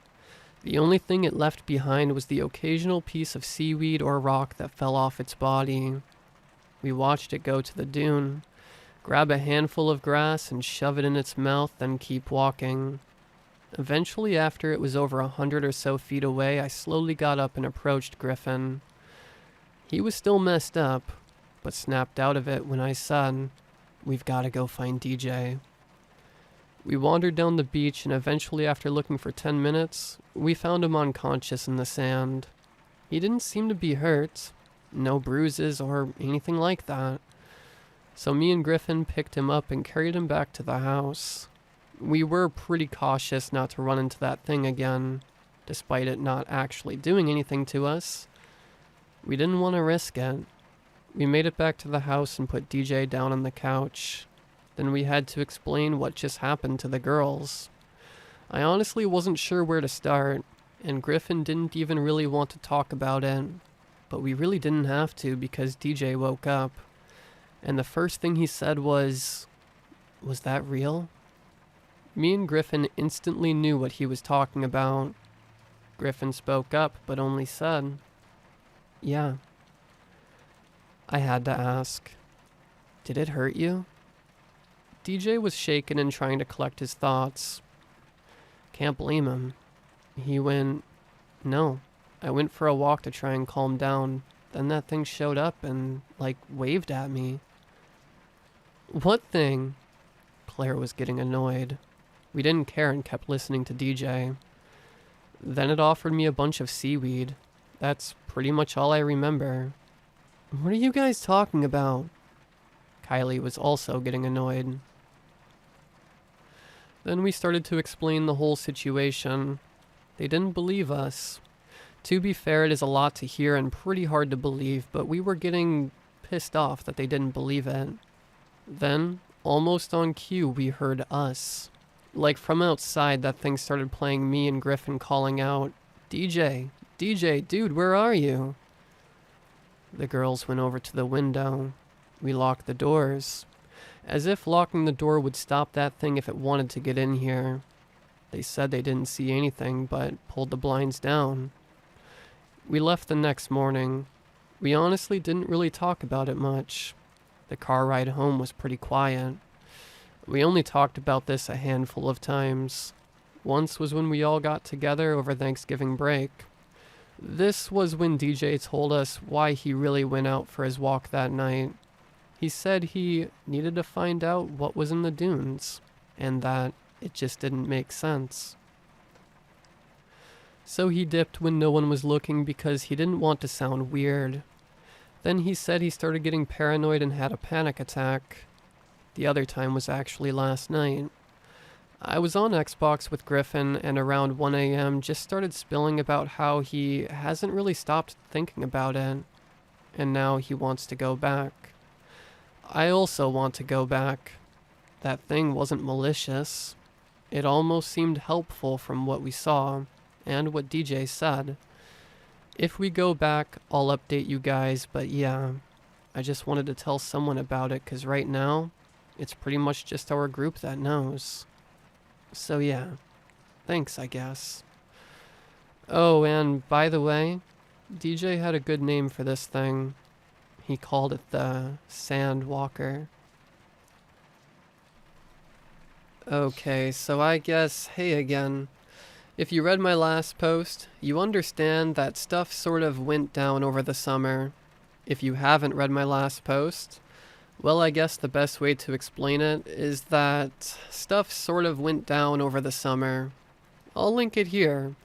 The only thing it left behind was the occasional piece of seaweed or rock that fell off its body. We watched it go to the dune, grab a handful of grass and shove it in its mouth, then keep walking. Eventually, after it was over 100 or so feet away, I slowly got up and approached Griffin. He was still messed up, but snapped out of it when I said, "We've got to go find DJ." We wandered down the beach, and eventually, after looking for 10 minutes, we found him unconscious in the sand. He didn't seem to be hurt, no bruises or anything like that. So me and Griffin picked him up and carried him back to the house. We were pretty cautious not to run into that thing again, despite it not actually doing anything to us. We didn't want to risk it. We made it back to the house and put DJ down on the couch. Then we had to explain what just happened to the girls. I honestly wasn't sure where to start, and Griffin didn't even really want to talk about it. But we really didn't have to because DJ woke up. And the first thing he said was, Was that real? Me and Griffin instantly knew what he was talking about. Griffin spoke up, but only said, "Yeah." I had to ask, "Did it hurt you?" DJ was shaken and trying to collect his thoughts. Can't blame him. He went, "No. I went for a walk to try and calm down. Then that thing showed up and, waved at me." "What thing?" Claire was getting annoyed. We didn't care and kept listening to DJ. Then it offered me a bunch of seaweed. That's pretty much all I remember. "What are you guys talking about?" Kylie was also getting annoyed. Then we started to explain the whole situation. They didn't believe us. To be fair, it is a lot to hear and pretty hard to believe, but we were getting pissed off that they didn't believe it. Then, almost on cue, we heard us. Like from outside, that thing started playing me and Griffin calling out, "DJ, DJ, dude, where are you?" The girls went over to the window. We locked the doors. As if locking the door would stop that thing if it wanted to get in here. They said they didn't see anything, but pulled the blinds down. We left the next morning. We honestly didn't really talk about it much. The car ride home was pretty quiet. We only talked about this a handful of times. Once was when we all got together over Thanksgiving break. This was when DJ told us why he really went out for his walk that night. He said he needed to find out what was in the dunes, and that it just didn't make sense. So he dipped when no one was looking because he didn't want to sound weird. Then he said he started getting paranoid and had a panic attack. The other time was actually last night. I was on Xbox with Griffin and around 1 a.m. just started spilling about how he hasn't really stopped thinking about it. And now he wants to go back. I also want to go back. That thing wasn't malicious. It almost seemed helpful from what we saw and what DJ said. If we go back, I'll update you guys, but yeah, I just wanted to tell someone about it because right now, it's pretty much just our group that knows. So yeah, thanks, I guess. Oh, and by the way, DJ had a good name for this thing. He called it the Sandwalker. Okay, so I guess, hey again. If you read my last post, you understand that stuff sort of went down over the summer. If you haven't read my last post, well, I guess the best way to explain it is that stuff sort of went down over the summer. I'll link it here.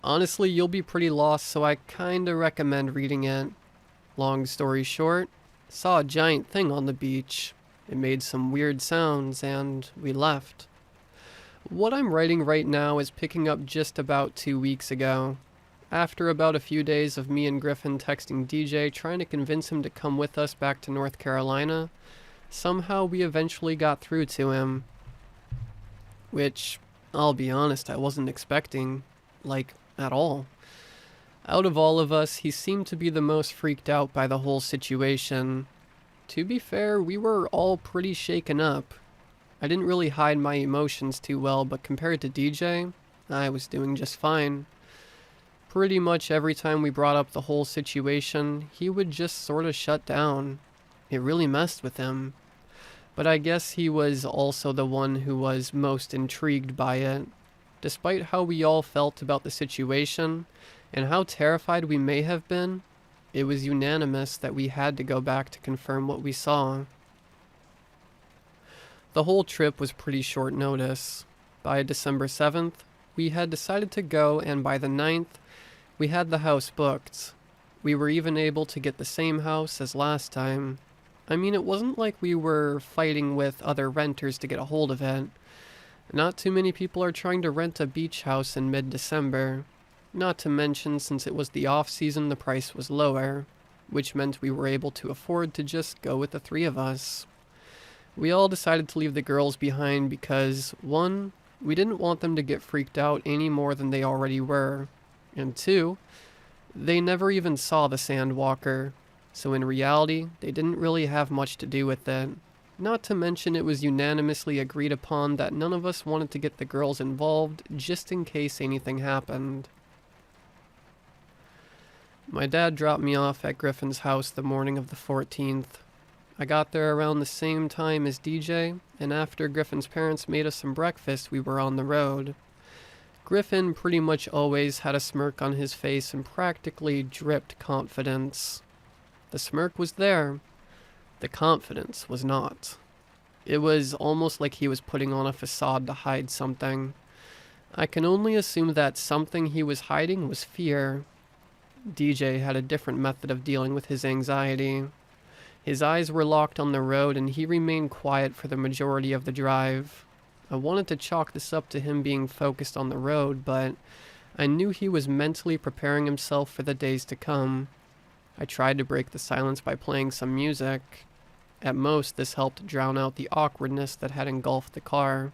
Honestly, you'll be pretty lost, so I kinda recommend reading it. Long story short, saw a giant thing on the beach. It made some weird sounds, and we left. What I'm writing right now is picking up just about 2 weeks ago. After about a few days of me and Griffin texting DJ trying to convince him to come with us back to North Carolina, somehow we eventually got through to him. Which, I'll be honest, I wasn't expecting, at all. Out of all of us, he seemed to be the most freaked out by the whole situation. To be fair, we were all pretty shaken up. I didn't really hide my emotions too well, but compared to DJ, I was doing just fine. Pretty much every time we brought up the whole situation, he would just sort of shut down. It really messed with him. But I guess he was also the one who was most intrigued by it. Despite how we all felt about the situation, and how terrified we may have been, it was unanimous that we had to go back to confirm what we saw. The whole trip was pretty short notice. By December 7th, we had decided to go, and by the 9th, we had the house booked. We were even able to get the same house as last time. I mean, it wasn't like we were fighting with other renters to get a hold of it. Not too many people are trying to rent a beach house in mid-December. Not to mention, since it was the off-season, the price was lower, which meant we were able to afford to just go with the 3 of us. We all decided to leave the girls behind because, 1, we didn't want them to get freaked out any more than they already were, and 2, they never even saw the Sandwalker, so in reality, they didn't really have much to do with it. Not to mention it was unanimously agreed upon that none of us wanted to get the girls involved just in case anything happened. My dad dropped me off at Griffin's house the morning of the 14th. I got there around the same time as DJ, and after Griffin's parents made us some breakfast, we were on the road. Griffin pretty much always had a smirk on his face and practically dripped confidence. The smirk was there. The confidence was not. It was almost like he was putting on a facade to hide something. I can only assume that something he was hiding was fear. DJ had a different method of dealing with his anxiety. His eyes were locked on the road and he remained quiet for the majority of the drive. I wanted to chalk this up to him being focused on the road, but I knew he was mentally preparing himself for the days to come. I tried to break the silence by playing some music. At most, this helped drown out the awkwardness that had engulfed the car.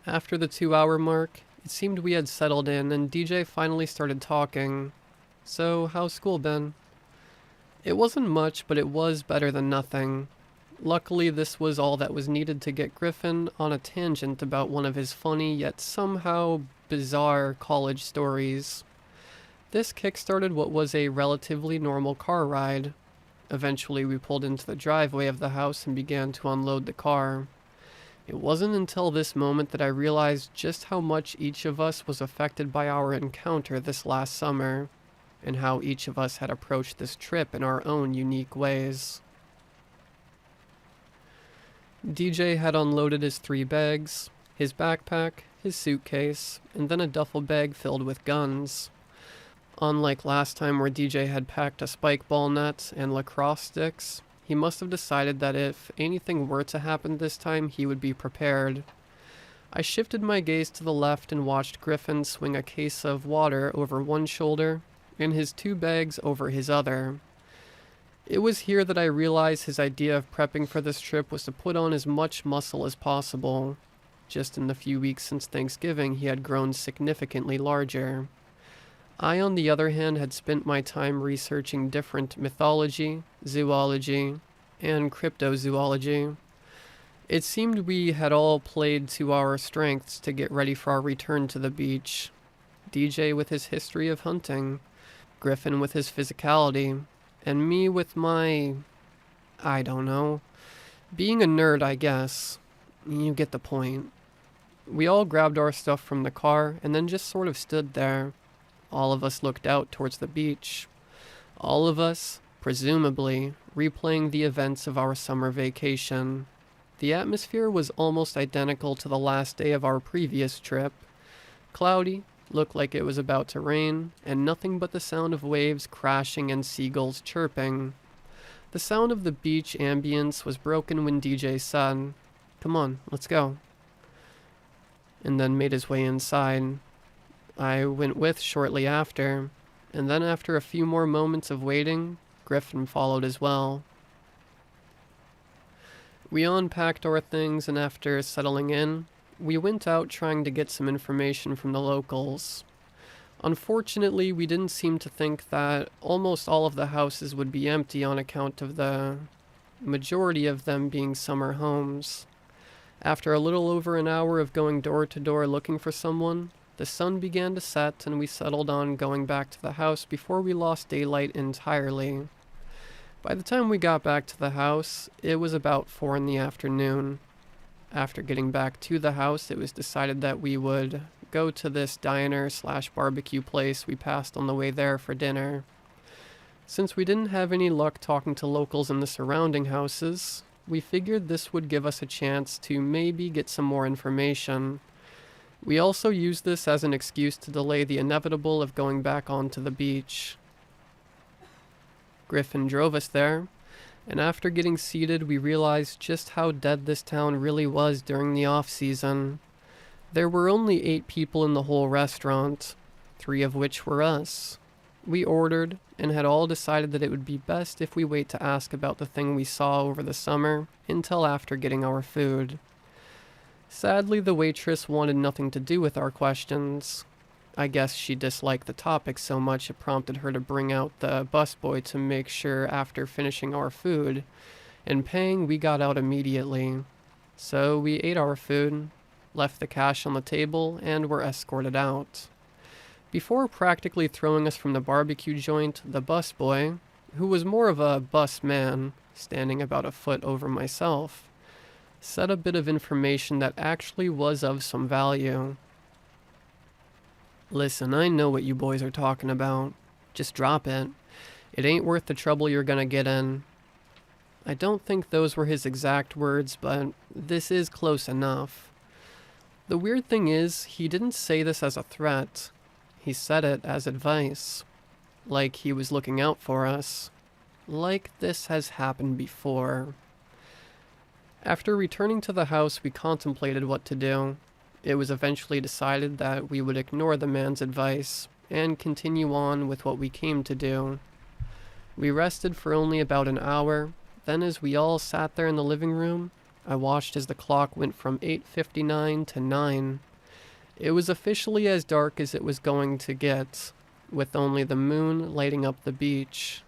After the 2-hour mark, it seemed we had settled in and DJ finally started talking. "So, how's school been?" It wasn't much, but it was better than nothing. Luckily, this was all that was needed to get Griffin on a tangent about one of his funny yet somehow bizarre college stories. This kickstarted what was a relatively normal car ride. Eventually, we pulled into the driveway of the house and began to unload the car. It wasn't until this moment that I realized just how much each of us was affected by our encounter this last summer, and how each of us had approached this trip in our own unique ways. DJ had unloaded his 3 bags, his backpack, his suitcase, and then a duffel bag filled with guns. Unlike last time where DJ had packed a spike ball net and lacrosse sticks, he must have decided that if anything were to happen this time, he would be prepared. I shifted my gaze to the left and watched Griffin swing a case of water over one shoulder and his 2 bags over his other. It was here that I realized his idea of prepping for this trip was to put on as much muscle as possible. Just in the few weeks since Thanksgiving, he had grown significantly larger. I, on the other hand, had spent my time researching different mythology, zoology, and cryptozoology. It seemed we had all played to our strengths to get ready for our return to the beach. DJ with his history of hunting, Griffin with his physicality, and me with my, I don't know, being a nerd, I guess. You get the point. We all grabbed our stuff from the car and then just sort of stood there. All of us looked out towards the beach. All of us, presumably, replaying the events of our summer vacation. The atmosphere was almost identical to the last day of our previous trip. Cloudy, looked like it was about to rain, and nothing but the sound of waves crashing and seagulls chirping. The sound of the beach ambience was broken when DJ said, "Come on, let's go," and then made his way inside. I went with shortly after, and then after a few more moments of waiting, Griffin followed as well. We unpacked our things, and after settling in, we went out trying to get some information from the locals. Unfortunately, we didn't seem to think that almost all of the houses would be empty on account of the majority of them being summer homes. After a little over an hour of going door to door looking for someone, the sun began to set and we settled on going back to the house before we lost daylight entirely. By the time we got back to the house, it was about 4 in the afternoon. After getting back to the house, it was decided that we would go to this diner/barbecue place we passed on the way there for dinner. Since we didn't have any luck talking to locals in the surrounding houses, we figured this would give us a chance to maybe get some more information. We also used this as an excuse to delay the inevitable of going back onto the beach. Griffin drove us there, and after getting seated, we realized just how dead this town really was during the off-season. There were only 8 people in the whole restaurant, 3 of which were us. We ordered, and had all decided that it would be best if we wait to ask about the thing we saw over the summer until after getting our food. Sadly, the waitress wanted nothing to do with our questions. I guess she disliked the topic so much it prompted her to bring out the busboy to make sure after finishing our food, and paying, we got out immediately. So we ate our food, left the cash on the table, and were escorted out. Before practically throwing us from the barbecue joint, the busboy, who was more of a bus man, standing about a foot over myself, said a bit of information that actually was of some value. "Listen, I know what you boys are talking about. Just drop it. It ain't worth the trouble you're gonna get in." I don't think those were his exact words, but this is close enough. The weird thing is, he didn't say this as a threat. He said it as advice. Like he was looking out for us. Like this has happened before. After returning to the house, we contemplated what to do. It was eventually decided that we would ignore the man's advice and continue on with what we came to do. We rested for only about an hour. Then as we all sat there in the living room, I watched as the clock went from 8:59 to 9. It was officially as dark as it was going to get, with only the moon lighting up the beach.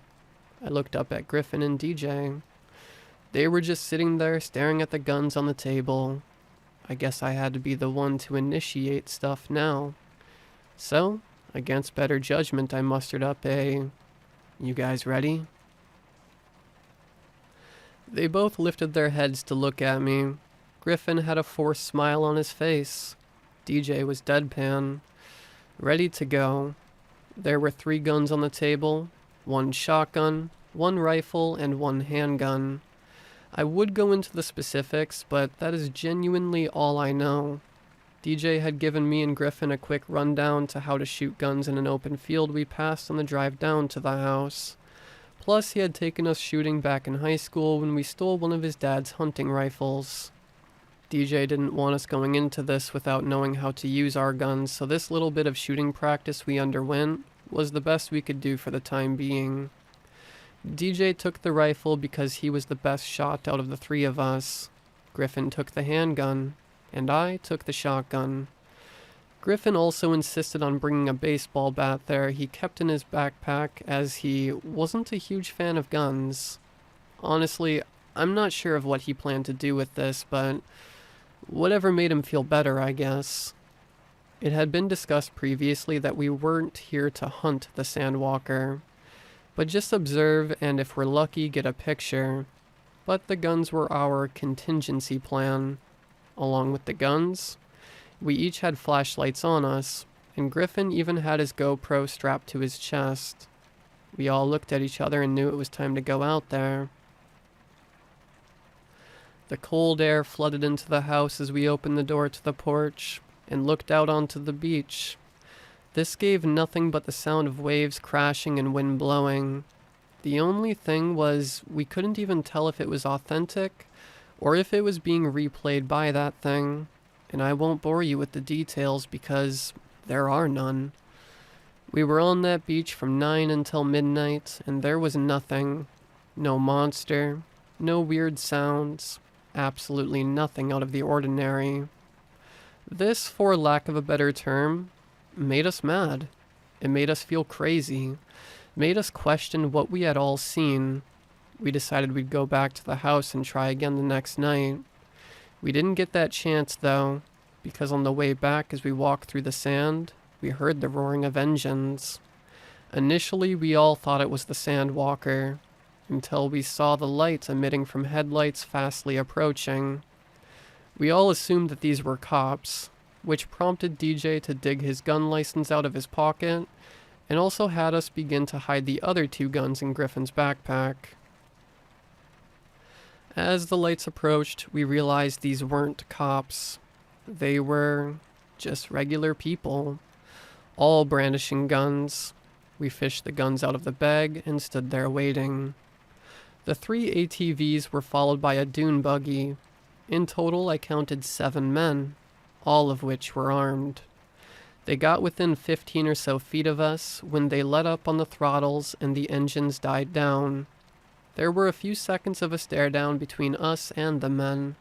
I looked up at Griffin and DJ. They were just sitting there staring at the guns on the table. I guess I had to be the one to initiate stuff now. So, against better judgment, I mustered up a, "You guys ready?" They both lifted their heads to look at me. Griffin had a forced smile on his face. DJ was deadpan, ready to go. There were 3 guns on the table, 1 shotgun, 1 rifle, and 1 handgun. I would go into the specifics, but that is genuinely all I know. DJ had given me and Griffin a quick rundown to how to shoot guns in an open field we passed on the drive down to the house. Plus, he had taken us shooting back in high school when we stole one of his dad's hunting rifles. DJ didn't want us going into this without knowing how to use our guns, so this little bit of shooting practice we underwent was the best we could do for the time being. DJ took the rifle because he was the best shot out of the 3 of us. Griffin took the handgun, and I took the shotgun. Griffin also insisted on bringing a baseball bat there he kept in his backpack, as he wasn't a huge fan of guns. Honestly, I'm not sure of what he planned to do with this, but whatever made him feel better, I guess. It had been discussed previously that we weren't here to hunt the Sandwalker, but just observe and if we're lucky, get a picture. But the guns were our contingency plan. Along with the guns, we each had flashlights on us, and Griffin even had his GoPro strapped to his chest. We all looked at each other and knew it was time to go out there. The cold air flooded into the house as we opened the door to the porch and looked out onto the beach. This gave nothing but the sound of waves crashing and wind blowing. The only thing was we couldn't even tell if it was authentic or if it was being replayed by that thing. And I won't bore you with the details because there are none. We were on that beach from 9 until midnight, and there was nothing. No monster, no weird sounds, absolutely nothing out of the ordinary. This, for lack of a better term, made us mad. It made us feel crazy, made us question what we had all seen. We decided we'd go back to the house and try again the next night. We didn't get that chance, though, because on the way back as we walked through the sand, we heard the roaring of engines. Initially, we all thought it was the Sandwalker, until we saw the lights emitting from headlights fastly approaching. We all assumed that these were cops, which prompted DJ to dig his gun license out of his pocket, and also had us begin to hide the other 2 guns in Griffin's backpack. As the lights approached, we realized these weren't cops. They were just regular people, all brandishing guns. We fished the guns out of the bag and stood there waiting. The 3 ATVs were followed by a dune buggy. In total, I counted 7 men, all of which were armed. They got within 15 or so feet of us when they let up on the throttles and the engines died down. There were a few seconds of a stare down between us and the men.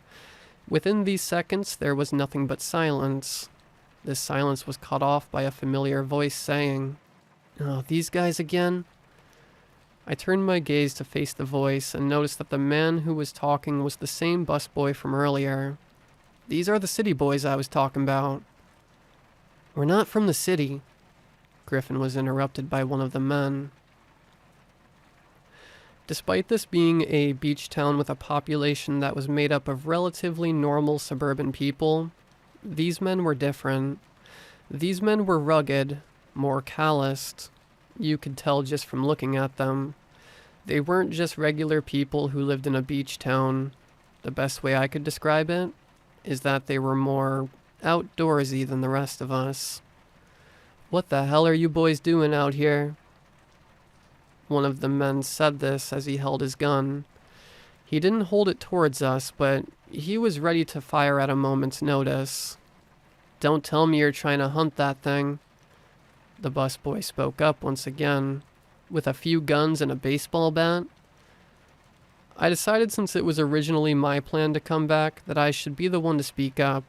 Within these seconds, there was nothing but silence. This silence was cut off by a familiar voice saying, "Oh, these guys again?" I turned my gaze to face the voice and noticed that the man who was talking was the same busboy from earlier. "These are the city boys I was talking about." "We're not from the city." Griffin was interrupted by one of the men. Despite this being a beach town with a population that was made up of relatively normal suburban people, these men were different. These men were rugged, more calloused. You could tell just from looking at them. They weren't just regular people who lived in a beach town. The best way I could describe it is that they were more outdoorsy than the rest of us. "What the hell are you boys doing out here?" One of the men said this as he held his gun. He didn't hold it towards us, but he was ready to fire at a moment's notice. "Don't tell me you're trying to hunt that thing." The busboy spoke up once again, with a few guns and a baseball bat. I decided, since it was originally my plan to come back, that I should be the one to speak up.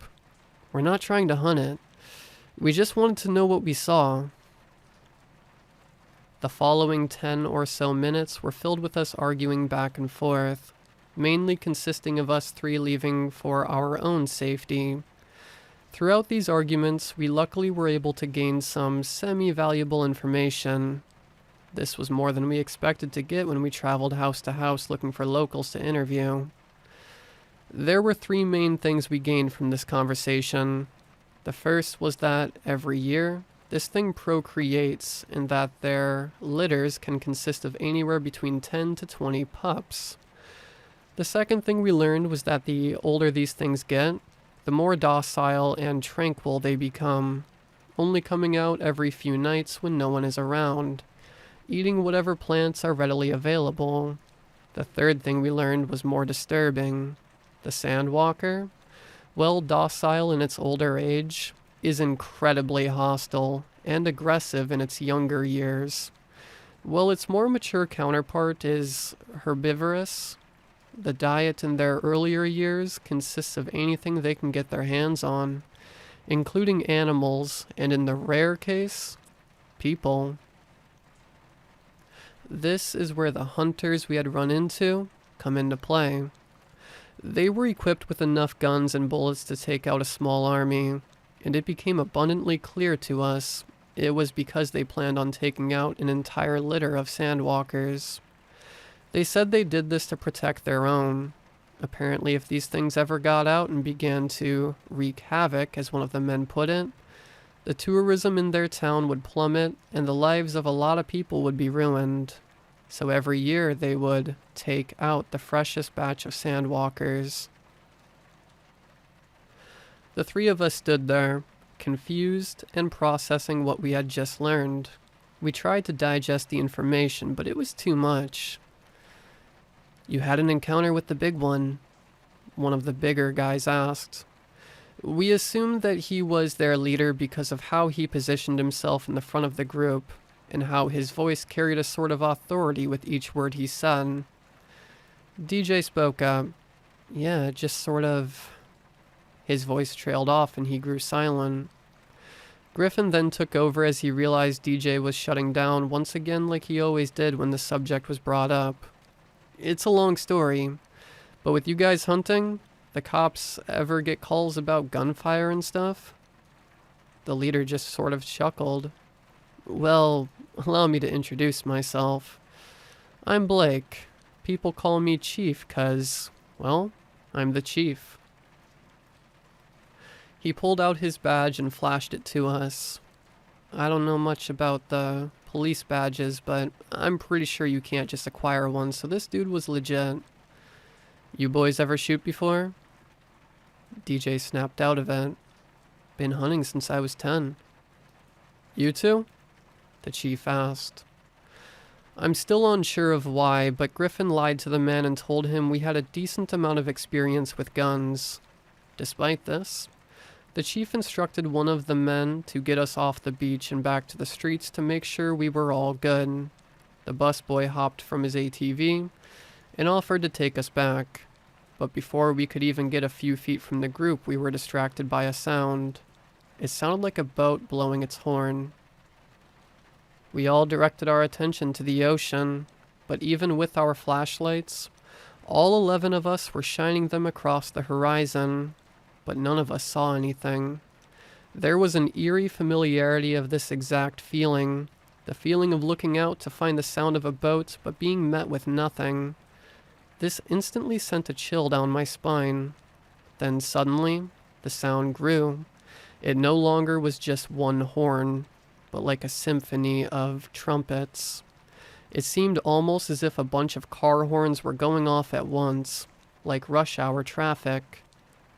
"We're not trying to hunt it. We just wanted to know what we saw." The following 10 or so minutes were filled with us arguing back and forth, mainly consisting of us three leaving for our own safety. Throughout these arguments, we luckily were able to gain some semi-valuable information. This was more than we expected to get when we traveled house to house looking for locals to interview. There were three main things we gained from this conversation. The first was that every year, this thing procreates, and that their litters can consist of anywhere between 10 to 20 pups. The second thing we learned was that the older these things get, the more docile and tranquil they become, only coming out every few nights when no one is around, eating whatever plants are readily available. The third thing we learned was more disturbing. The sandwalker, well docile in its older age, is incredibly hostile and aggressive in its younger years. While its more mature counterpart is herbivorous, the diet in their earlier years consists of anything they can get their hands on, including animals, and in the rare case, people. This is where the hunters we had run into come into play. They were equipped with enough guns and bullets to take out a small army, and it became abundantly clear to us it was because they planned on taking out an entire litter of sandwalkers. They said they did this to protect their own. Apparently, if these things ever got out and began to wreak havoc, as one of the men put it, the tourism in their town would plummet and the lives of a lot of people would be ruined. So every year they would take out the freshest batch of sandwalkers. The three of us stood there, confused and processing what we had just learned. We tried to digest the information, but it was too much. "You had an encounter with the big one?" one of the bigger guys asked. We assumed that he was their leader because of how he positioned himself in the front of the group, and how his voice carried a sort of authority with each word he said. DJ spoke up. "Yeah, just sort of..." His voice trailed off and he grew silent. Griffin then took over as he realized DJ was shutting down once again, like he always did when the subject was brought up. "It's a long story, but with you guys hunting, the cops ever get calls about gunfire and stuff?" The leader just sort of chuckled. "Well, allow me to introduce myself. I'm Blake. People call me Chief 'cause, well, I'm the chief." He pulled out his badge and flashed it to us. I don't know much about the police badges, but I'm pretty sure you can't just acquire one, so this dude was legit. "You boys ever shoot before?" DJ snapped out of it. "Been hunting since I was 10. "You two?" the chief asked. I'm still unsure of why, but Griffin lied to the man and told him we had a decent amount of experience with guns. Despite this, the chief instructed one of the men to get us off the beach and back to the streets to make sure we were all good. The busboy hopped from his ATV and offered to take us back. But before we could even get a few feet from the group, we were distracted by a sound. It sounded like a boat blowing its horn. We all directed our attention to the ocean. but even with our flashlights, all 11 of us were shining them across the horizon, but none of us saw anything. There was an eerie familiarity of this exact feeling, the feeling of looking out to find the sound of a boat but being met with nothing. This instantly sent a chill down my spine. Then suddenly, the sound grew. It no longer was just one horn, but like a symphony of trumpets. It seemed almost as if a bunch of car horns were going off at once, like rush hour traffic.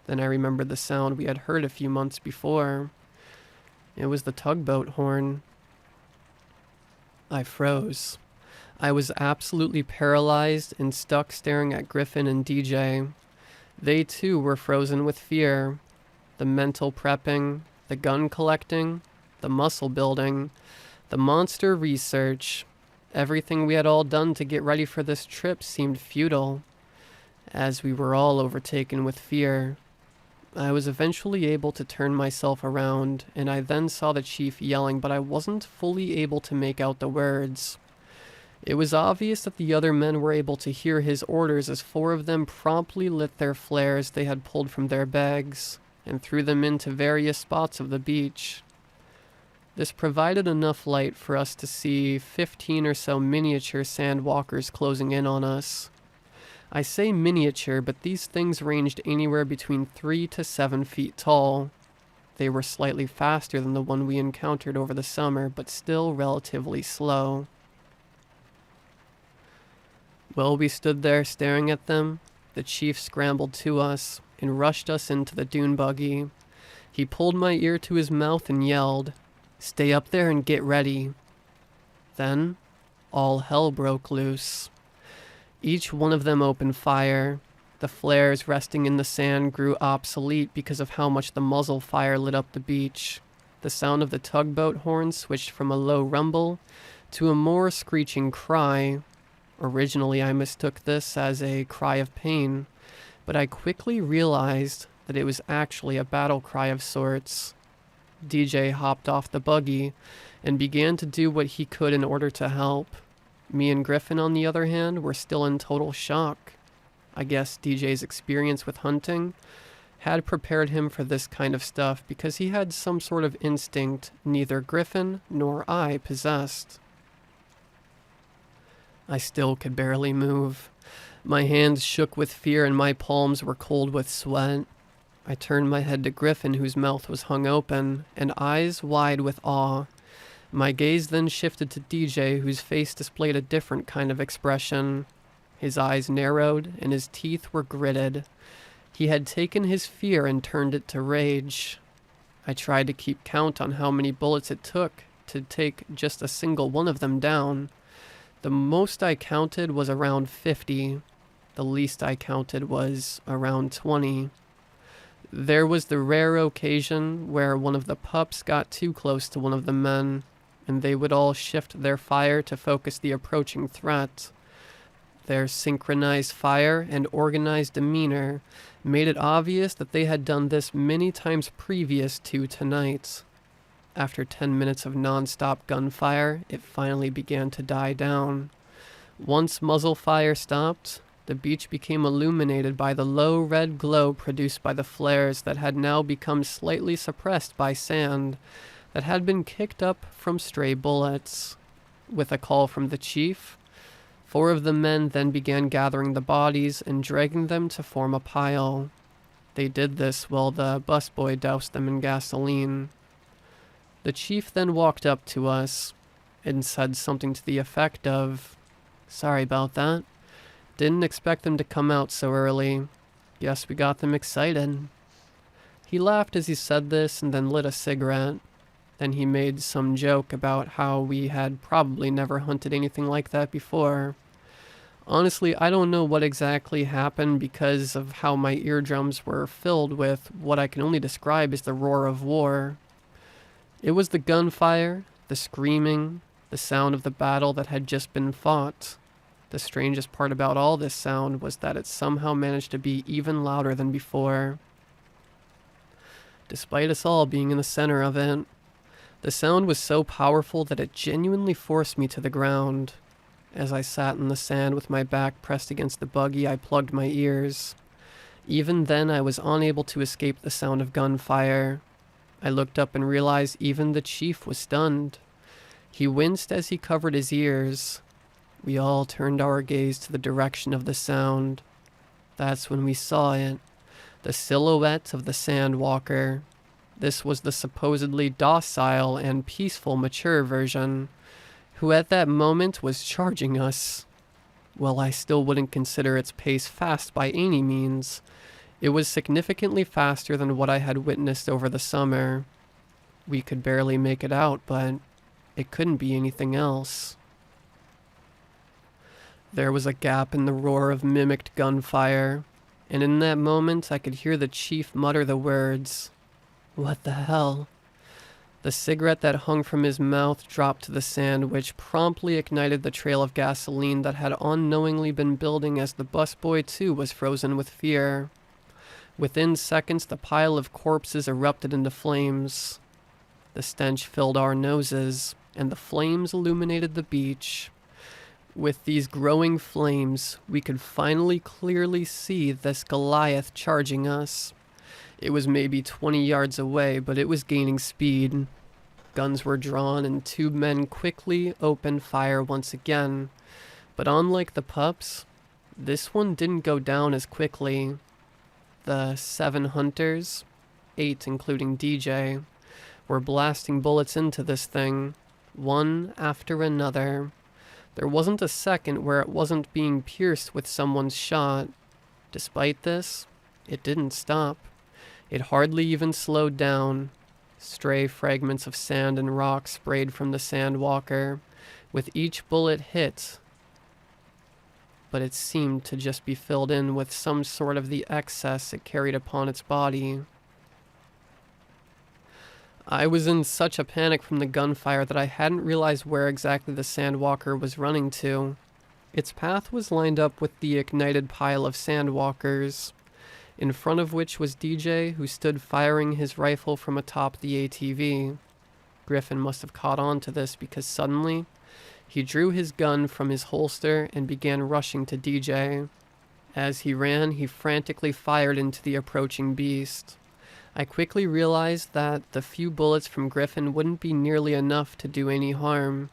Then I remembered the sound we had heard a few months before. It was the tugboat horn. I froze. I was absolutely paralyzed and stuck staring at Griffin and DJ. They too were frozen with fear. The mental prepping, the gun collecting, the muscle building, the monster research, everything we had all done to get ready for this trip seemed futile. As we were all overtaken with fear, I was eventually able to turn myself around, and I then saw the chief yelling, but I wasn't fully able to make out the words. It was obvious that the other men were able to hear his orders as 4 of them promptly lit their flares they had pulled from their bags and threw them into various spots of the beach. This provided enough light for us to see 15 or so miniature sandwalkers closing in on us. I say miniature, but these things ranged anywhere between 3 to 7 feet tall. They were slightly faster than the one we encountered over the summer, but still relatively slow. While we stood there staring at them, the chief scrambled to us and rushed us into the dune buggy. He pulled my ear to his mouth and yelled, "Stay up there and get ready." Then, all hell broke loose. Each one of them opened fire. The flares resting in the sand grew obsolete because of how much the muzzle fire lit up the beach. The sound of the tugboat horn switched from a low rumble to a more screeching cry. Originally, I mistook this as a cry of pain, but I quickly realized that it was actually a battle cry of sorts. DJ hopped off the buggy and began to do what he could in order to help. Me and Griffin, on the other hand, were still in total shock. I guess DJ's experience with hunting had prepared him for this kind of stuff because he had some sort of instinct neither Griffin nor I possessed. I still could barely move. My hands shook with fear and my palms were cold with sweat. I turned my head to Griffin, whose mouth was hung open and eyes wide with awe. My gaze then shifted to DJ, whose face displayed a different kind of expression. His eyes narrowed and his teeth were gritted. He had taken his fear and turned it to rage. I tried to keep count on how many bullets it took to take just a single one of them down. The most I counted was around 50. The least I counted was around 20. There was the rare occasion where one of the pups got too close to one of the men, and they would all shift their fire to focus the approaching threat. Their synchronized fire and organized demeanor made it obvious that they had done this many times previous to tonight. After 10 minutes of non-stop gunfire, it finally began to die down. Once muzzle fire stopped, the beach became illuminated by the low red glow produced by the flares that had now become slightly suppressed by sand that had been kicked up from stray bullets. With a call from the chief, 4 of the men then began gathering the bodies and dragging them to form a pile. They did this while the busboy doused them in gasoline. The chief then walked up to us and said something to the effect of, "Sorry about that. Didn't expect them to come out so early. Guess we got them excited." He laughed as he said this and then lit a cigarette. Then he made some joke about how we had probably never hunted anything like that before. Honestly, I don't know what exactly happened because of how my eardrums were filled with what I can only describe as the roar of war. It was the gunfire, the screaming, the sound of the battle that had just been fought. The strangest part about all this sound was that it somehow managed to be even louder than before. Despite us all being in the center of it, the sound was so powerful that it genuinely forced me to the ground. As I sat in the sand with my back pressed against the buggy, I plugged my ears. Even then, I was unable to escape the sound of gunfire. I looked up and realized even the chief was stunned. He winced as he covered his ears. We all turned our gaze to the direction of the sound. That's when we saw it. The silhouette of the Sandwalker. This was the supposedly docile and peaceful mature version, who at that moment was charging us. Well, I still wouldn't consider its pace fast by any means. It was significantly faster than what I had witnessed over the summer. We could barely make it out, but it couldn't be anything else. There was a gap in the roar of mimicked gunfire, and in that moment I could hear the chief mutter the words, "What the hell?" The cigarette that hung from his mouth dropped to the sand, which promptly ignited the trail of gasoline that had unknowingly been building as the busboy too was frozen with fear. Within seconds, the pile of corpses erupted into flames. The stench filled our noses, and the flames illuminated the beach. With these growing flames, we could finally clearly see this Goliath charging us. It was maybe 20 yards away, but it was gaining speed. Guns were drawn, and two men quickly opened fire once again. But unlike the pups, this one didn't go down as quickly. The 7 hunters, 8 including DJ, were blasting bullets into this thing, one after another. There wasn't a second where it wasn't being pierced with someone's shot. Despite this, it didn't stop. It hardly even slowed down. Stray fragments of sand and rock sprayed from the Sandwalker, with each bullet hit, but it seemed to just be filled in with some sort of the excess it carried upon its body. I was in such a panic from the gunfire that I hadn't realized where exactly the Sandwalker was running to. Its path was lined up with the ignited pile of Sandwalkers, in front of which was DJ, who stood firing his rifle from atop the ATV. Griffin must have caught on to this because suddenly, he drew his gun from his holster and began rushing to DJ. As he ran, he frantically fired into the approaching beast. I quickly realized that the few bullets from Griffin wouldn't be nearly enough to do any harm.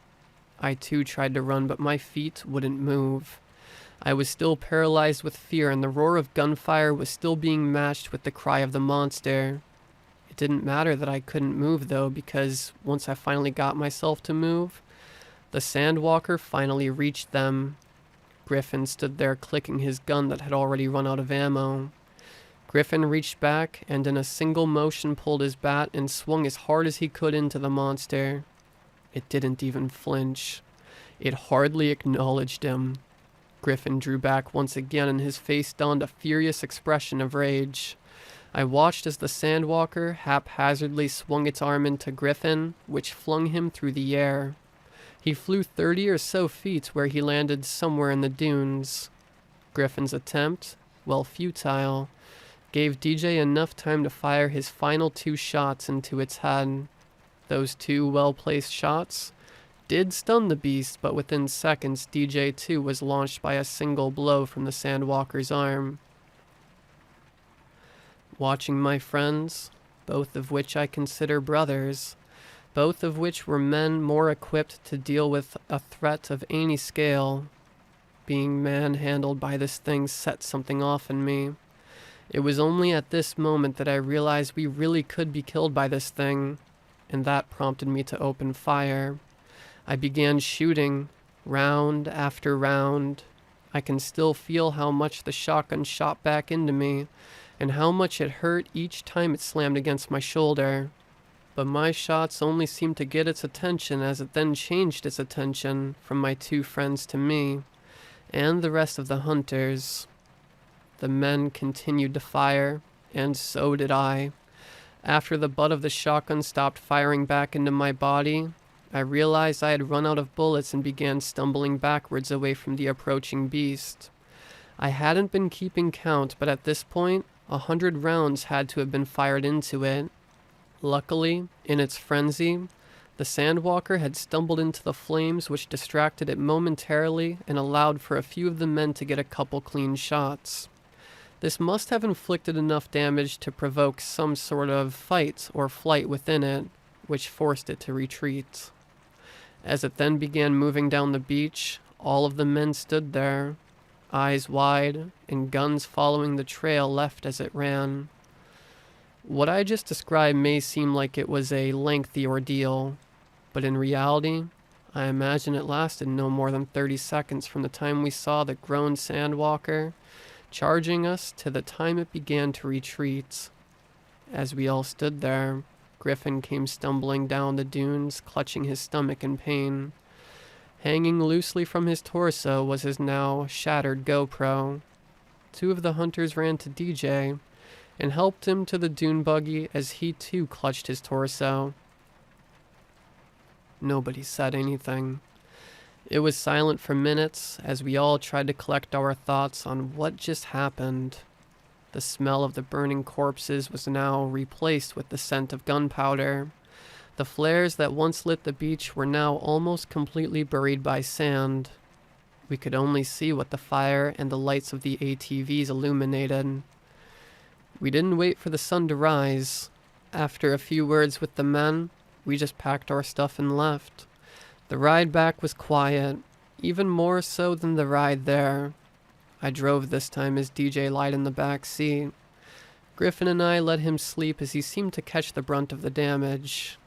I too tried to run, but my feet wouldn't move. I was still paralyzed with fear, and the roar of gunfire was still being matched with the cry of the monster. It didn't matter that I couldn't move, though, because once I finally got myself to move, the Sandwalker finally reached them. Griffin stood there clicking his gun that had already run out of ammo. Griffin reached back and in a single motion pulled his bat and swung as hard as he could into the monster. It didn't even flinch. It hardly acknowledged him. Griffin drew back once again and his face donned a furious expression of rage. I watched as the Sandwalker haphazardly swung its arm into Griffin, which flung him through the air. He flew 30 or so feet where he landed somewhere in the dunes. Griffin's attempt, while futile, gave DJ enough time to fire his final 2 shots into its head. Those 2 well-placed shots did stun the beast, but within seconds DJ too was launched by a single blow from the Sandwalker's arm. Watching my friends, both of which I consider brothers, both of which were men more equipped to deal with a threat of any scale, being manhandled by this thing set something off in me. It was only at this moment that I realized we really could be killed by this thing, and that prompted me to open fire. I began shooting, round after round. I can still feel how much the shotgun shot back into me, and how much it hurt each time it slammed against my shoulder. But my shots only seemed to get its attention as it then changed its attention from my 2 friends to me, and the rest of the hunters. The men continued to fire, and so did I. After the butt of the shotgun stopped firing back into my body, I realized I had run out of bullets and began stumbling backwards away from the approaching beast. I hadn't been keeping count, but at this point, 100 rounds had to have been fired into it. Luckily, in its frenzy, The sandwalker had stumbled into the flames, which distracted it momentarily and allowed for a few of the men to get a couple clean shots. This must have inflicted enough damage to provoke some sort of fight or flight within it, which forced it to retreat. As it then began moving down the beach, all of the men stood there, eyes wide, and guns following the trail left as it ran. What I just described may seem like it was a lengthy ordeal, but in reality, I imagine it lasted no more than 30 seconds from the time we saw the grown sandwalker charging us to the time it began to retreat. As we all stood there, Griffin came stumbling down the dunes, clutching his stomach in pain. Hanging loosely from his torso was his now shattered GoPro. Two of the hunters ran to DJ and helped him to the dune buggy as he too clutched his torso. Nobody said anything. It was silent for minutes as we all tried to collect our thoughts on what just happened. The smell of the burning corpses was now replaced with the scent of gunpowder. The flares that once lit the beach were now almost completely buried by sand. We could only see what the fire and the lights of the ATVs illuminated. We didn't wait for the sun to rise. After a few words with the men, we just packed our stuff and left. The ride back was quiet, even more so than the ride there. I drove this time as DJ lied in the back seat. Griffin and I let him sleep as he seemed to catch the brunt of the damage.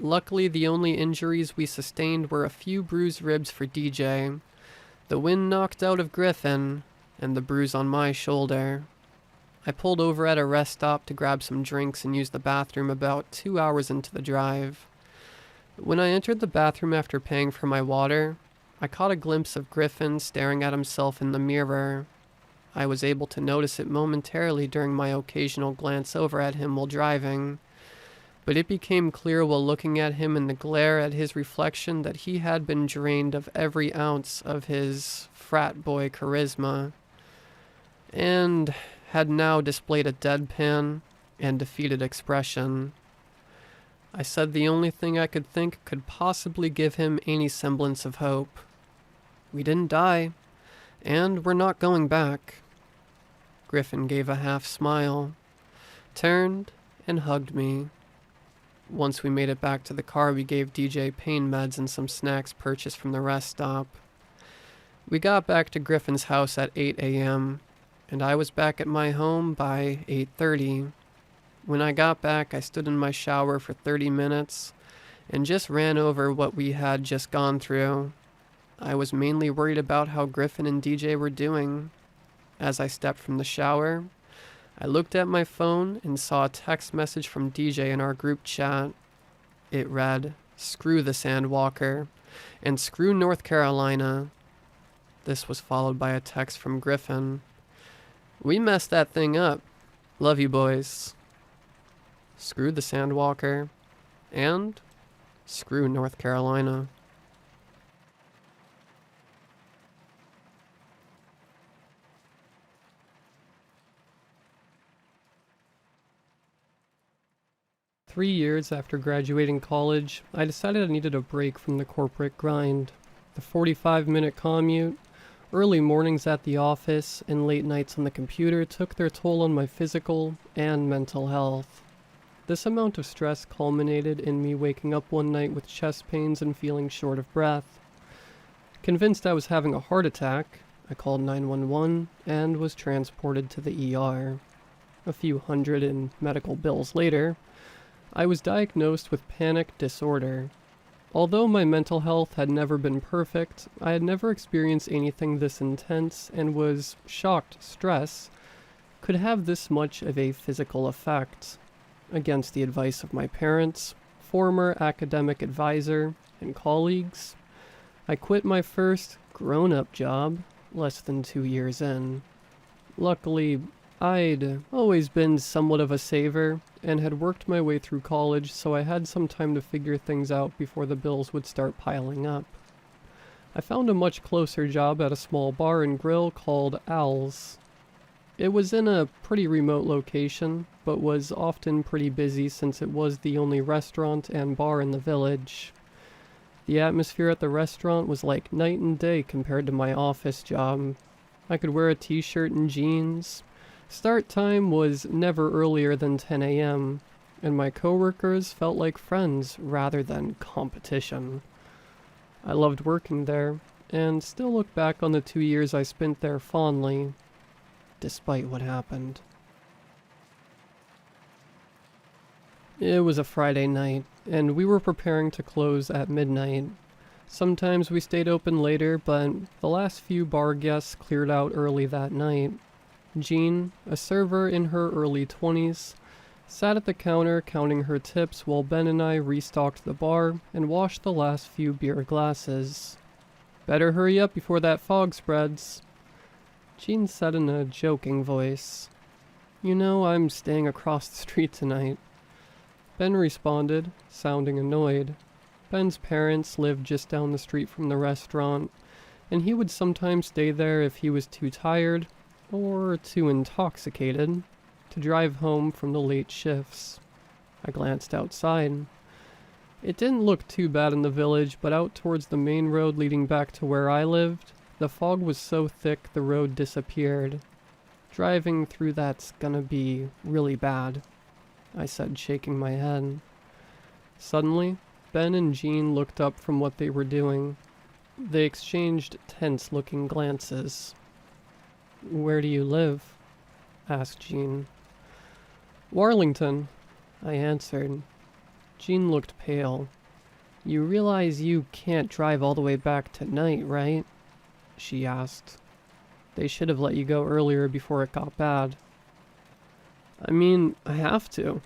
Luckily, the only injuries we sustained were a few bruised ribs for DJ, the wind knocked out of Griffin, and the bruise on my shoulder. I pulled over at a rest stop to grab some drinks and used the bathroom about 2 hours into the drive. When I entered the bathroom after paying for my water, I caught a glimpse of Griffin staring at himself in the mirror. I was able to notice it momentarily during my occasional glance over at him while driving, but it became clear while looking at him in the glare at his reflection that he had been drained of every ounce of his frat boy charisma, and had now displayed a deadpan and defeated expression. I said the only thing I could think could possibly give him any semblance of hope. We didn't die, and we're not going back. Griffin gave a half smile, turned, and hugged me. Once we made it back to the car, we gave DJ pain meds and some snacks purchased from the rest stop. We got back to Griffin's house at 8 a.m., and I was back at my home by 8:30. When I got back, I stood in my shower for 30 minutes and just ran over what we had just gone through. I was mainly worried about how Griffin and DJ were doing. As I stepped from the shower, I looked at my phone and saw a text message from DJ in our group chat. It read, "Screw the Sandwalker," and "Screw North Carolina." This was followed by a text from Griffin. "We messed that thing up. Love you boys. Screw the Sandwalker," and "Screw North Carolina." Three years after graduating college, I decided I needed a break from the corporate grind. The 45-minute commute, early mornings at the office, and late nights on the computer took their toll on my physical and mental health. This amount of stress culminated in me waking up one night with chest pains and feeling short of breath. Convinced I was having a heart attack, I called 911 and was transported to the ER. A few hundred in medical bills later, I was diagnosed with panic disorder. Although my mental health had never been perfect, I had never experienced anything this intense and was shocked stress could have this much of a physical effect. Against the advice of my parents, former academic advisor, and colleagues, I quit my first grown-up job less than 2 years in. Luckily, I'd always been somewhat of a saver and had worked my way through college, so I had some time to figure things out before the bills would start piling up. I found a much closer job at a small bar and grill called Al's. It was in a pretty remote location, but was often pretty busy since it was the only restaurant and bar in the village. The atmosphere at the restaurant was like night and day compared to my office job. I could wear a t-shirt and jeans. Start time was never earlier than 10 a.m., and my coworkers felt like friends rather than competition. I loved working there, and still look back on the 2 years I spent there fondly, despite what happened. It was a Friday night, and we were preparing to close at midnight. Sometimes we stayed open later, but the last few bar guests cleared out early that night. Jean, a server in her early 20s, sat at the counter counting her tips while Ben and I restocked the bar and washed the last few beer glasses. "Better hurry up before that fog spreads," Jean said in a joking voice. "You know, I'm staying across the street tonight." Ben responded, sounding annoyed. Ben's parents lived just down the street from the restaurant, and he would sometimes stay there if he was too tired or too intoxicated to drive home from the late shifts. I glanced outside. It didn't look too bad in the village, but out towards the main road leading back to where I lived, the fog was so thick the road disappeared. "Driving through that's gonna be really bad," I said, shaking my head. Suddenly, Ben and Jean looked up from what they were doing. They exchanged tense-looking glances. "Where do you live?" asked Jean. "Warlington," I answered. Jean looked pale. "You realize you can't drive all the way back tonight, right?" she asked. "They should have let you go earlier before it got bad." "I mean, I have to,"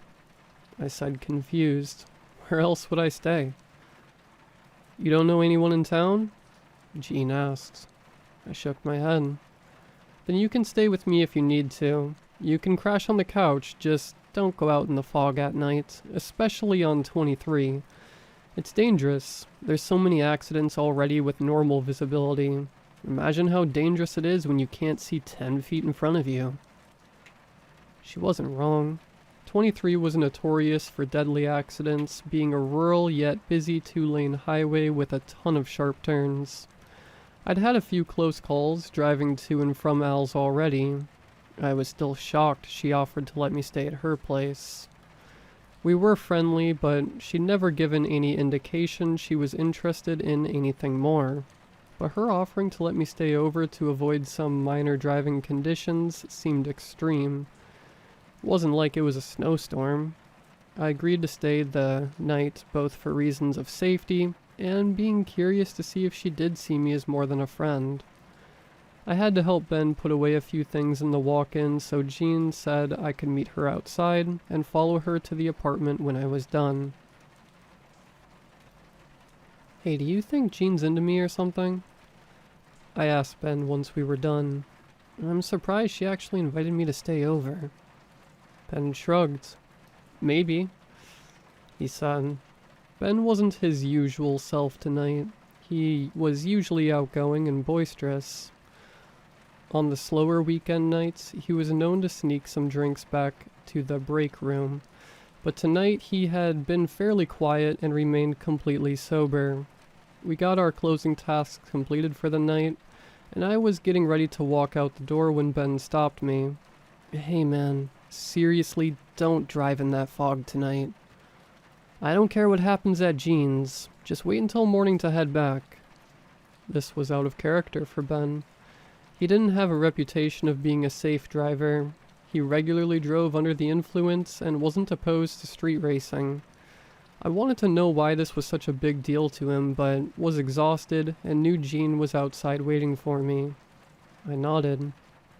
I said, confused. "Where else would I stay?" "You don't know anyone in town?" Jean asked. I shook my head. "Then you can stay with me if you need to. You can crash on the couch, just don't go out in the fog at night, especially on 23. It's dangerous. There's so many accidents already with normal visibility. Imagine how dangerous it is when you can't see 10 feet in front of you." She wasn't wrong. 23 was notorious for deadly accidents, being a rural yet busy 2-lane highway with a ton of sharp turns. I'd had a few close calls driving to and from Al's already. I was still shocked she offered to let me stay at her place. We were friendly, but she'd never given any indication she was interested in anything more. But her offering to let me stay over to avoid some minor driving conditions seemed extreme. It wasn't like it was a snowstorm. I agreed to stay the night both for reasons of safety and being curious to see if she did see me as more than a friend. I had to help Ben put away a few things in the walk-in, so Jean said I could meet her outside and follow her to the apartment when I was done. "Hey, do you think Jean's into me or something?" I asked Ben once we were done. "I'm surprised she actually invited me to stay over." Ben shrugged. "Maybe," he said. Ben wasn't his usual self tonight. He was usually outgoing and boisterous. On the slower weekend nights, he was known to sneak some drinks back to the break room, but tonight he had been fairly quiet and remained completely sober. We got our closing tasks completed for the night, and I was getting ready to walk out the door when Ben stopped me. "Hey man, seriously, don't drive in that fog tonight. I don't care what happens at Jean's, just wait until morning to head back." This was out of character for Ben. He didn't have a reputation of being a safe driver. He regularly drove under the influence and wasn't opposed to street racing. I wanted to know why this was such a big deal to him, but was exhausted and knew Jean was outside waiting for me. I nodded.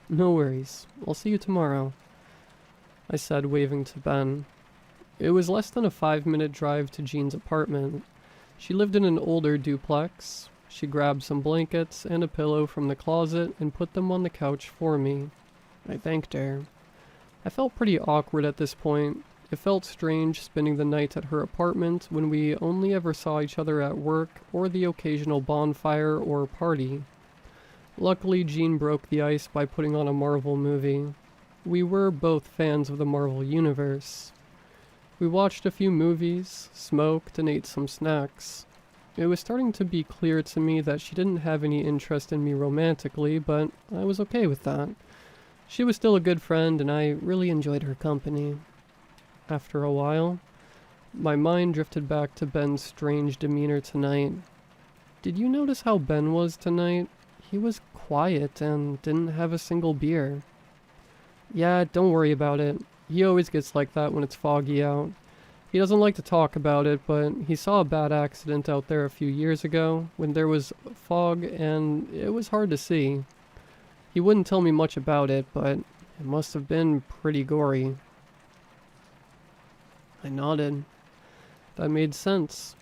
"No worries. I'll see you tomorrow," I said, waving to Ben. It was less than a 5-minute drive to Jean's apartment. She lived in an older duplex. She grabbed some blankets and a pillow from the closet and put them on the couch for me. I thanked her. I felt pretty awkward at this point. It felt strange spending the night at her apartment when we only ever saw each other at work or the occasional bonfire or party. Luckily, Jean broke the ice by putting on a Marvel movie. We were both fans of the Marvel Universe. We watched a few movies, smoked, and ate some snacks. It was starting to be clear to me that she didn't have any interest in me romantically, but I was okay with that. She was still a good friend, and I really enjoyed her company. After a while, my mind drifted back to Ben's strange demeanor tonight. Did you notice how Ben was tonight? He was quiet and didn't have a single beer. Yeah, don't worry about it. He always gets like that when it's foggy out. He doesn't like to talk about it, but he saw a bad accident out there a few years ago when there was fog and it was hard to see. He wouldn't tell me much about it, but it must have been pretty gory. I nodded. That made sense.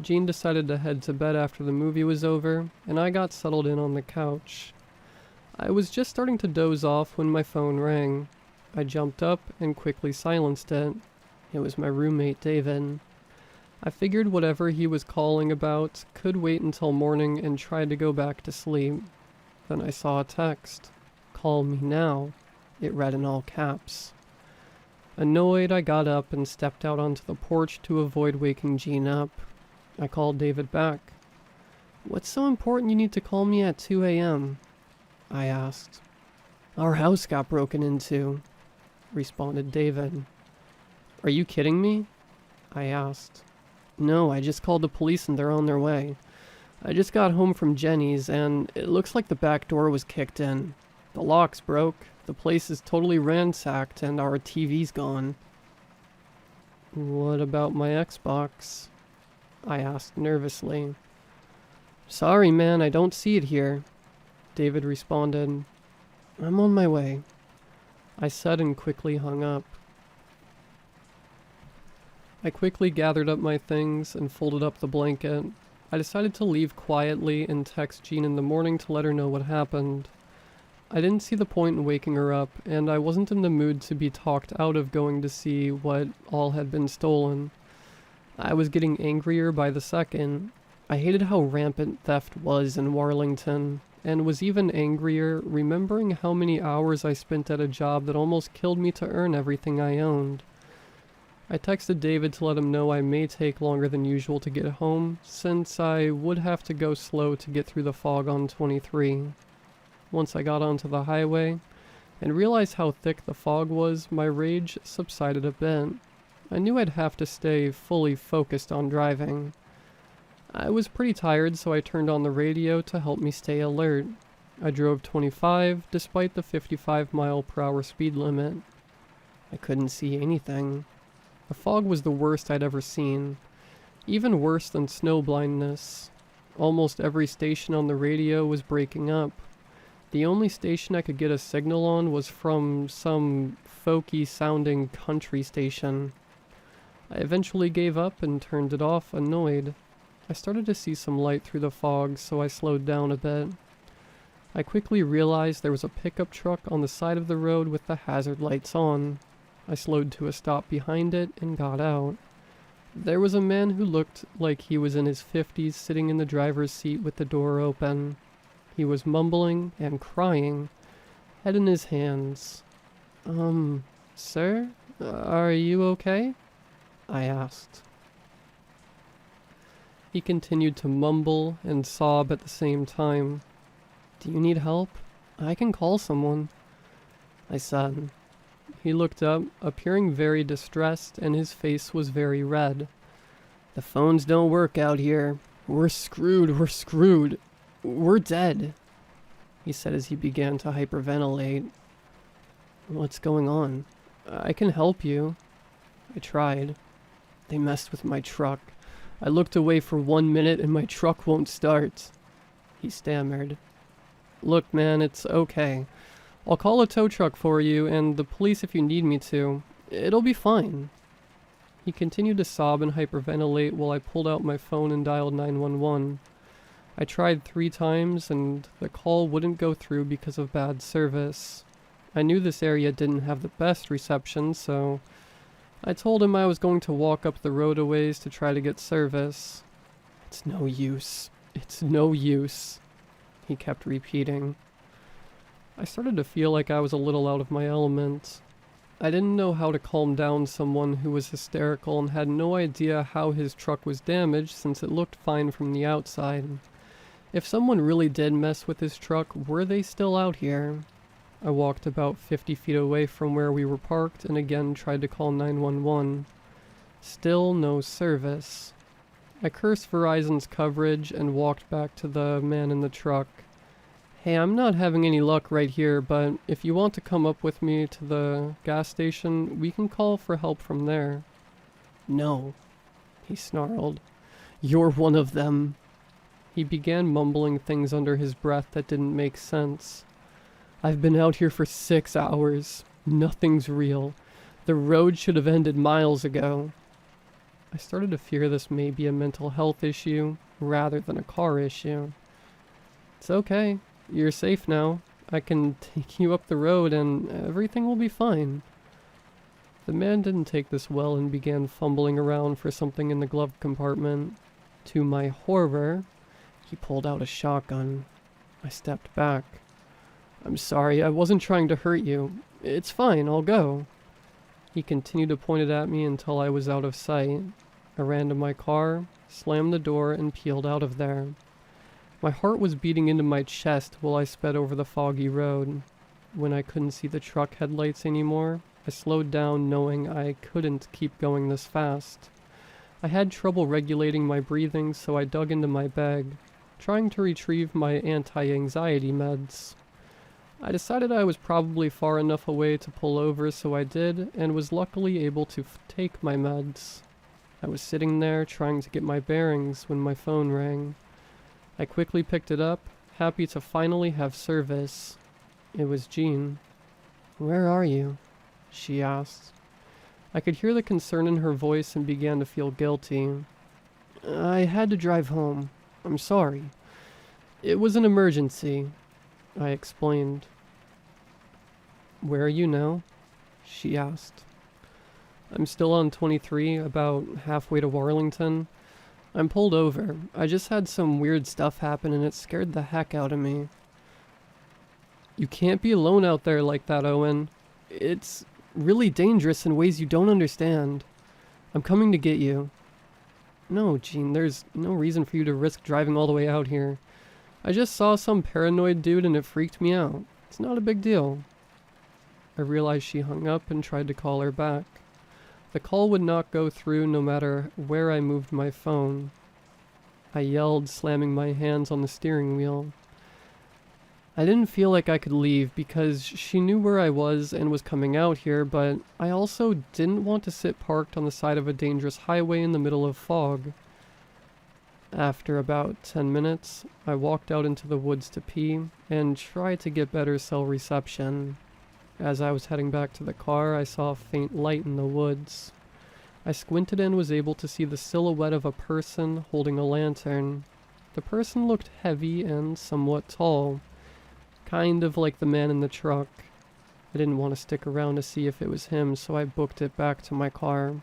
Jean decided to head to bed after the movie was over, and I got settled in on the couch. I was just starting to doze off when my phone rang. I jumped up and quickly silenced it. It was my roommate, David. I figured whatever he was calling about could wait until morning and tried to go back to sleep. Then I saw a text. "Call me now." It read in all caps. Annoyed, I got up and stepped out onto the porch to avoid waking Jean up. I called David back. "What's so important you need to call me at 2 a.m.? I asked. "Our house got broken into," responded David. "Are you kidding me?" I asked. "No, I just called the police and they're on their way. I just got home from Jenny's and it looks like the back door was kicked in. The lock's broke, the place is totally ransacked, and our TV's gone." "What about my Xbox?" I asked nervously. "Sorry, man, I don't see it here," David responded. "I'm on my way," I said and quickly hung up. I quickly gathered up my things and folded up the blanket. I decided to leave quietly and text Jean in the morning to let her know what happened. I didn't see the point in waking her up, and I wasn't in the mood to be talked out of going to see what all had been stolen. I was getting angrier by the second. I hated how rampant theft was in Warlington, and was even angrier remembering how many hours I spent at a job that almost killed me to earn everything I owned. I texted David to let him know I may take longer than usual to get home, since I would have to go slow to get through the fog on 23. Once I got onto the highway and realized how thick the fog was, my rage subsided a bit. I knew I'd have to stay fully focused on driving. I was pretty tired, so I turned on the radio to help me stay alert. I drove 25 despite the 55-mile-per-hour speed limit. I couldn't see anything. The fog was the worst I'd ever seen, even worse than snow blindness. Almost every station on the radio was breaking up. The only station I could get a signal on was from some folky-sounding country station. I eventually gave up and turned it off, annoyed. I started to see some light through the fog, so I slowed down a bit. I quickly realized there was a pickup truck on the side of the road with the hazard lights on. I slowed to a stop behind it and got out. There was a man who looked like he was in his 50s sitting in the driver's seat with the door open. He was mumbling and crying, head in his hands. Sir? Are you okay?" I asked. He continued to mumble and sob at the same time. "Do you need help? I can call someone," I said. He looked up, appearing very distressed, and his face was very red. "The phones don't work out here. We're screwed, we're screwed. We're dead," he said as he began to hyperventilate. "What's going on? I can help you." I tried. "They messed with my truck. I looked away for 1 minute and my truck won't start," he stammered. "Look, man, it's okay. I'll call a tow truck for you and the police if you need me to. It'll be fine." He continued to sob and hyperventilate while I pulled out my phone and dialed 911. I tried 3 times and the call wouldn't go through because of bad service. I knew this area didn't have the best reception, so I told him I was going to walk up the road a ways to try to get service. "It's no use. It's no use," he kept repeating. I started to feel like I was a little out of my element. I didn't know how to calm down someone who was hysterical and had no idea how his truck was damaged since it looked fine from the outside. If someone really did mess with his truck, were they still out here? I walked about 50 feet away from where we were parked and again tried to call 911. Still no service. I cursed Verizon's coverage and walked back to the man in the truck. Hey, I'm not having any luck right here, but if you want to come up with me to the gas station, we can call for help from there. No, he snarled. You're one of them. He began mumbling things under his breath that didn't make sense. I've been out here for 6 hours. Nothing's real. The road should have ended miles ago. I started to fear this may be a mental health issue rather than a car issue. It's okay. You're safe now. I can take you up the road and everything will be fine. The man didn't take this well and began fumbling around for something in the glove compartment. To my horror, he pulled out a shotgun. I stepped back. I'm sorry, I wasn't trying to hurt you. It's fine, I'll go. He continued to point it at me until I was out of sight. I ran to my car, slammed the door, and peeled out of there. My heart was beating into my chest while I sped over the foggy road. When I couldn't see the truck headlights anymore, I slowed down knowing I couldn't keep going this fast. I had trouble regulating my breathing, so I dug into my bag, trying to retrieve my anti-anxiety meds. I decided I was probably far enough away to pull over, so I did, and was luckily able to take my meds. I was sitting there trying to get my bearings when my phone rang. I quickly picked it up, happy to finally have service. It was Jean. Where are you? She asked. I could hear the concern in her voice and began to feel guilty. I had to drive home. I'm sorry. It was an emergency, I explained. Where are you now? She asked. I'm still on 23, about halfway to Warlington. I'm pulled over. I just had some weird stuff happen and it scared the heck out of me. You can't be alone out there like that, Owen. It's really dangerous in ways you don't understand. I'm coming to get you. No, Jean, there's no reason for you to risk driving all the way out here. I just saw some paranoid dude and it freaked me out. It's not a big deal. I realized she hung up and tried to call her back. The call would not go through no matter where I moved my phone. I yelled, slamming my hands on the steering wheel. I didn't feel like I could leave because she knew where I was and was coming out here, but I also didn't want to sit parked on the side of a dangerous highway in the middle of fog. After about 10 minutes, I walked out into the woods to pee and try to get better cell reception. As I was heading back to the car, I saw a faint light in the woods. I squinted and was able to see the silhouette of a person holding a lantern. The person looked heavy and somewhat tall, kind of like the man in the truck. I didn't want to stick around to see if it was him, so I booked it back to my car.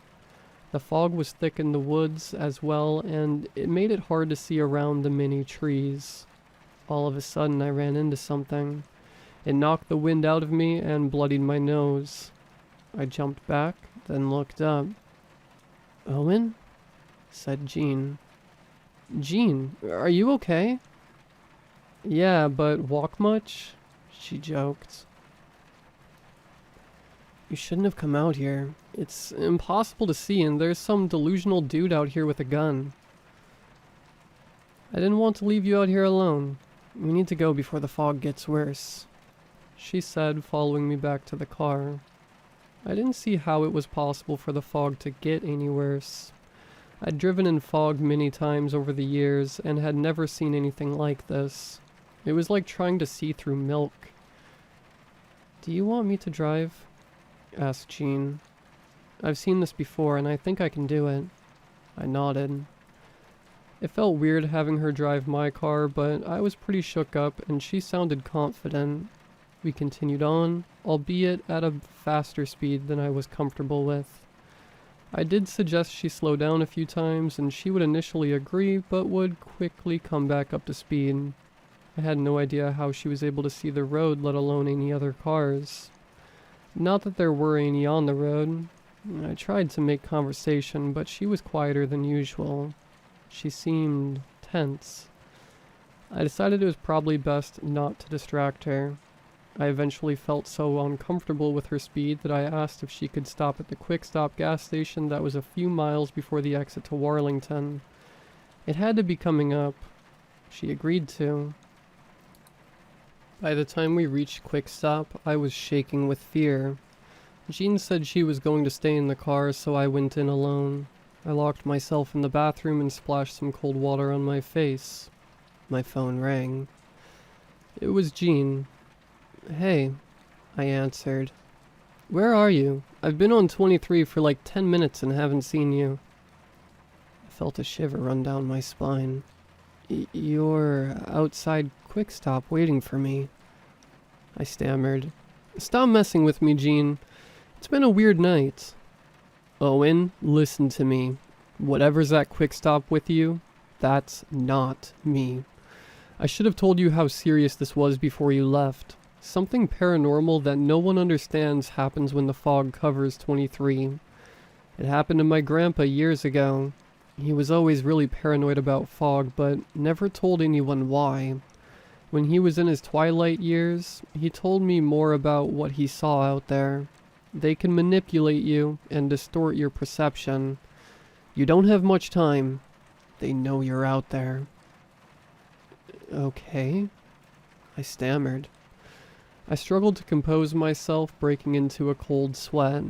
The fog was thick in the woods as well, and it made it hard to see around the many trees. All of a sudden, I ran into something. It knocked the wind out of me and bloodied my nose. I jumped back, then looked up. Owen? Said Jean. Jean, are you okay? Yeah, but walk much? She joked. You shouldn't have come out here. It's impossible to see, and there's some delusional dude out here with a gun. I didn't want to leave you out here alone. We need to go before the fog gets worse, she said, following me back to the car. I didn't see how it was possible for the fog to get any worse. I'd driven in fog many times over the years and had never seen anything like this. It was like trying to see through milk. Do you want me to drive? Asked Jean. I've seen this before and I think I can do it. I nodded. It felt weird having her drive my car, but I was pretty shook up and she sounded confident. We continued on, albeit at a faster speed than I was comfortable with. I did suggest she slow down a few times and she would initially agree, but would quickly come back up to speed. I had no idea how she was able to see the road, let alone any other cars. Not that there were any on the road. I tried to make conversation, but she was quieter than usual. She seemed tense. I decided it was probably best not to distract her. I eventually felt so uncomfortable with her speed that I asked if she could stop at the quick stop gas station that was a few miles before the exit to Warlington. It had to be coming up. She agreed to. By the time we reached quick stop, I was shaking with fear. Jean said she was going to stay in the car, so I went in alone. I locked myself in the bathroom and splashed some cold water on my face. My phone rang. It was Jean. "Hey," I answered. "Where are you? I've been on 23 for like 10 minutes and haven't seen you." I felt a shiver run down my spine. "You're outside Quick Stop waiting for me," I stammered. "Stop messing with me, Jean. It's been a weird night." "Owen, listen to me. Whatever's at Quick Stop with you, that's not me. I should have told you how serious this was before you left. Something paranormal that no one understands happens when the fog covers 23. It happened to my grandpa years ago. He was always really paranoid about fog, but never told anyone why. When he was in his twilight years, he told me more about what he saw out there. They can manipulate you and distort your perception. You don't have much time. They know you're out there." "Okay," I stammered. I struggled to compose myself, breaking into a cold sweat.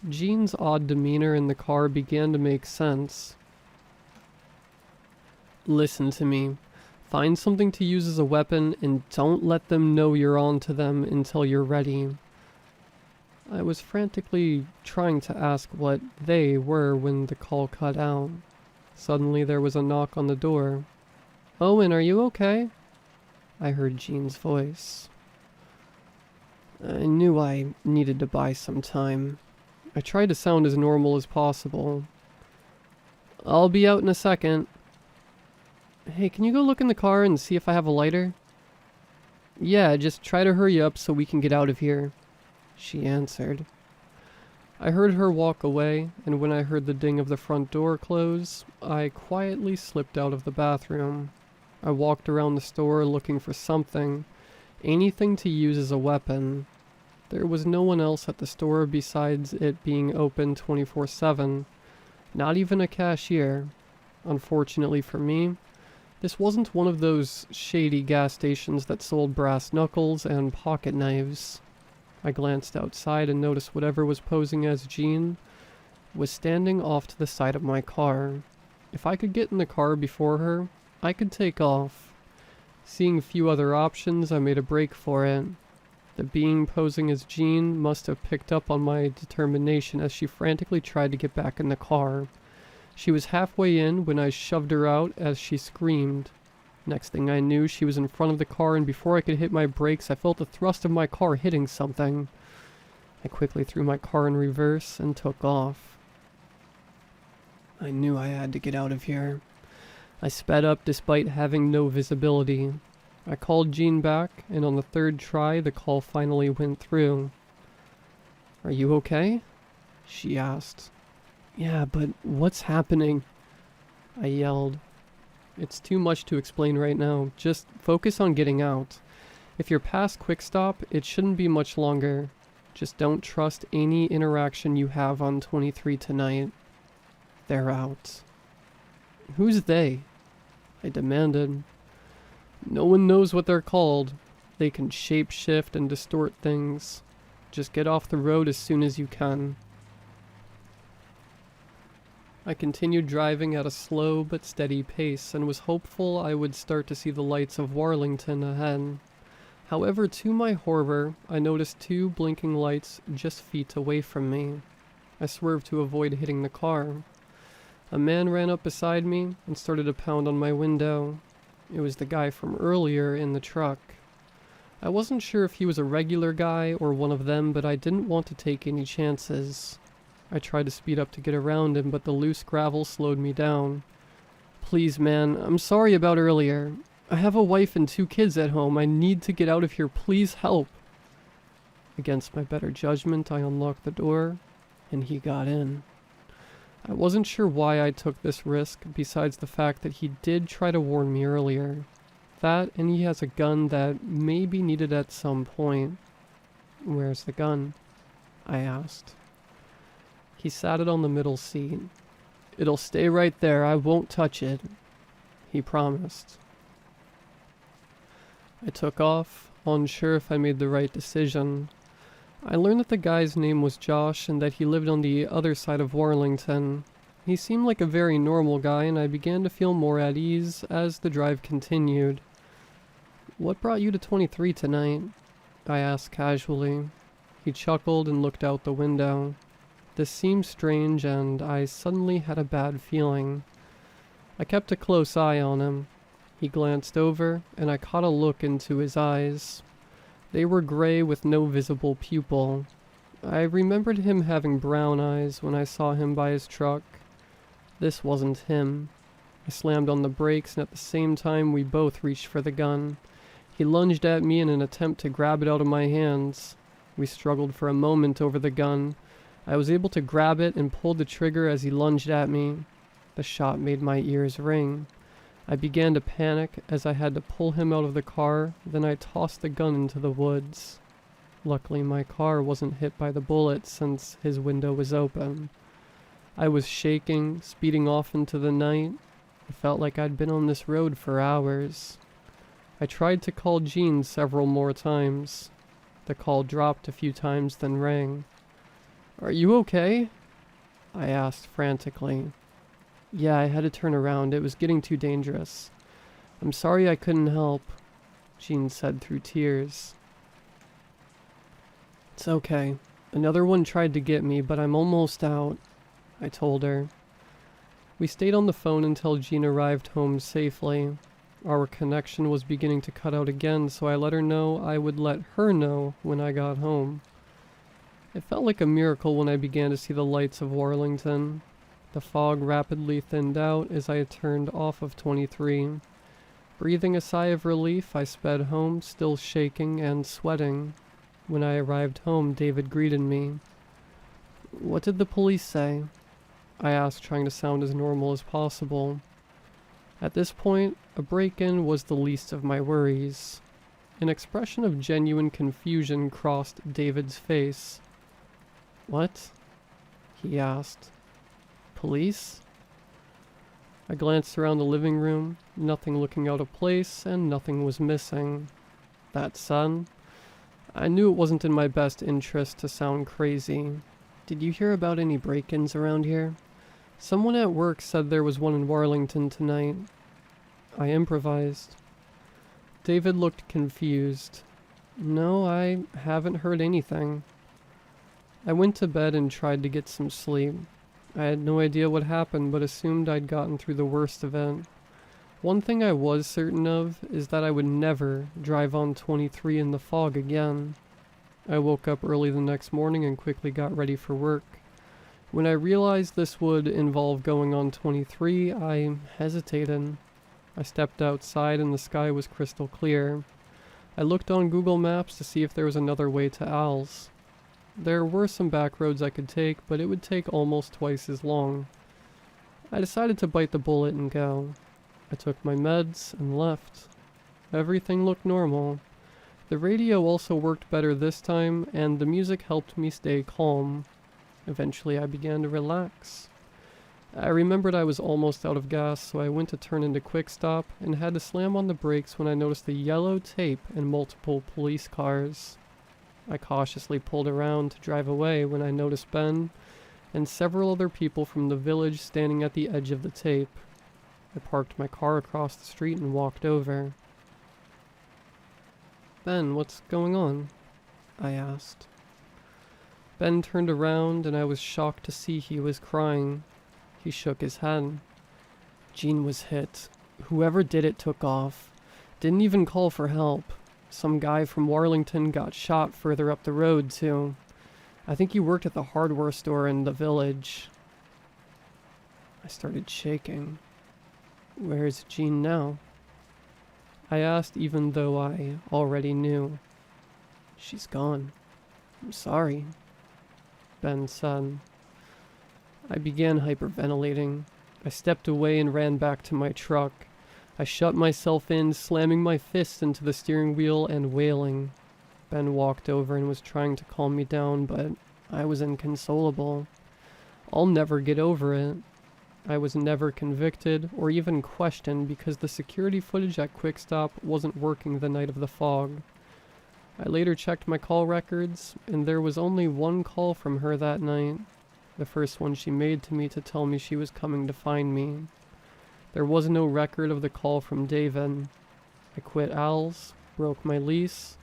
Jean's odd demeanor in the car began to make sense. "Listen to me. Find something to use as a weapon and don't let them know you're on to them until you're ready." I was frantically trying to ask what they were when the call cut out. Suddenly there was a knock on the door. "Owen, are you okay?" I heard Jean's voice. I knew I needed to buy some time. I tried to sound as normal as possible. "I'll be out in a second." "Hey, can you go look in the car and see if I have a lighter?" "Yeah, just try to hurry up so we can get out of here," she answered. I heard her walk away, and when I heard the ding of the front door close, I quietly slipped out of the bathroom. I walked around the store looking for something, anything to use as a weapon. There was no one else at the store besides it being open 24/7, not even a cashier. Unfortunately for me, this wasn't one of those shady gas stations that sold brass knuckles and pocket knives. I glanced outside and noticed whatever was posing as Jean was standing off to the side of my car. If I could get in the car before her, I could take off. Seeing few other options, I made a break for it. The being posing as Jean must have picked up on my determination as she frantically tried to get back in the car. She was halfway in when I shoved her out as she screamed. Next thing I knew, she was in front of the car, and before I could hit my brakes, I felt the thrust of my car hitting something. I quickly threw my car in reverse and took off. I knew I had to get out of here. I sped up despite having no visibility. I called Jean back, and on the third try, the call finally went through. "Are you okay?" she asked. "Yeah, but what's happening?" I yelled. "It's too much to explain right now. Just focus on getting out. If you're past Quick Stop, it shouldn't be much longer. Just don't trust any interaction you have on 23 tonight. They're out." "Who's they?" I demanded. "No one knows what they're called. They can shape-shift and distort things. Just get off the road as soon as you can." I continued driving at a slow but steady pace and was hopeful I would start to see the lights of Warlington ahead. However, to my horror, I noticed two blinking lights just feet away from me. I swerved to avoid hitting the car. A man ran up beside me and started to pound on my window. It was the guy from earlier in the truck. I wasn't sure if he was a regular guy or one of them, but I didn't want to take any chances. I tried to speed up to get around him, but the loose gravel slowed me down. "Please, man, I'm sorry about earlier. I have a wife and 2 kids at home. I need to get out of here. Please help. Against my better judgment, I unlocked the door, and he got in. I wasn't sure why I took this risk, besides the fact that he did try to warn me earlier. That, and he has a gun that may be needed at some point. Where's the gun? I asked. He sat it on the middle seat. It'll stay right there. I won't touch it, he promised. I took off, unsure if I made the right decision. I learned that the guy's name was Josh and that he lived on the other side of Warlington. He seemed like a very normal guy, and I began to feel more at ease as the drive continued. What brought you to 23 tonight? I asked casually. He chuckled and looked out the window. This seemed strange, and I suddenly had a bad feeling. I kept a close eye on him. He glanced over, and I caught a look into his eyes. They were gray with no visible pupil. I remembered him having brown eyes when I saw him by his truck. This wasn't him. I slammed on the brakes, and at the same time we both reached for the gun. He lunged at me in an attempt to grab it out of my hands. We struggled for a moment over the gun. I was able to grab it and pulled the trigger as he lunged at me. The shot made my ears ring. I began to panic as I had to pull him out of the car, then I tossed the gun into the woods. Luckily my car wasn't hit by the bullet since his window was open. I was shaking, speeding off into the night. I felt like I'd been on this road for hours. I tried to call Jean several more times. The call dropped a few times, then rang. "Are you okay?" I asked frantically. "Yeah, I had to turn around. It was getting too dangerous. I'm sorry I couldn't help," Jean said through tears. "It's okay. Another one tried to get me, but I'm almost out," I told her. We stayed on the phone until Jean arrived home safely. Our connection was beginning to cut out again, so I let her know I would let her know when I got home. It felt like a miracle when I began to see the lights of Warlington. The fog rapidly thinned out as I turned off of 23. Breathing a sigh of relief, I sped home, still shaking and sweating. When I arrived home, David greeted me. "What did the police say?" I asked, trying to sound as normal as possible. At this point, a break-in was the least of my worries. An expression of genuine confusion crossed David's face. "What?" he asked. "Police?" I glanced around the living room, nothing looking out of place, and nothing was missing. That said, I knew it wasn't in my best interest to sound crazy. "Did you hear about any break-ins around here? Someone at work said there was one in Warlington tonight." I improvised. David looked confused. "No, I haven't heard anything." I went to bed and tried to get some sleep. I had no idea what happened, but assumed I'd gotten through the worst of it. One thing I was certain of is that I would never drive on 23 in the fog again. I woke up early the next morning and quickly got ready for work. When I realized this would involve going on 23, I hesitated. I stepped outside and the sky was crystal clear. I looked on Google Maps to see if there was another way to Al's. There were some back roads I could take, but it would take almost twice as long. I decided to bite the bullet and go. I took my meds and left. Everything looked normal. The radio also worked better this time, and the music helped me stay calm. Eventually I began to relax. I remembered I was almost out of gas, so I went to turn into Quick Stop and had to slam on the brakes when I noticed the yellow tape and multiple police cars. I cautiously pulled around to drive away when I noticed Ben and several other people from the village standing at the edge of the tape. I parked my car across the street and walked over. "Ben, what's going on?" I asked. Ben turned around and I was shocked to see he was crying. He shook his head. "Jean was hit. Whoever did it took off. Didn't even call for help. Some guy from Warlington got shot further up the road, too. I think he worked at the hardware store in the village." I started shaking. "Where's Jean now?" I asked even though I already knew. "She's gone. I'm sorry," Ben said. I began hyperventilating. I stepped away and ran back to my truck. I shut myself in, slamming my fists into the steering wheel and wailing. Ben walked over and was trying to calm me down, but I was inconsolable. I'll never get over it. I was never convicted or even questioned because the security footage at Quick Stop wasn't working the night of the fog. I later checked my call records, and there was only one call from her that night, the first one she made to me to tell me she was coming to find me. There was no record of the call from David. I quit Al's, broke my lease,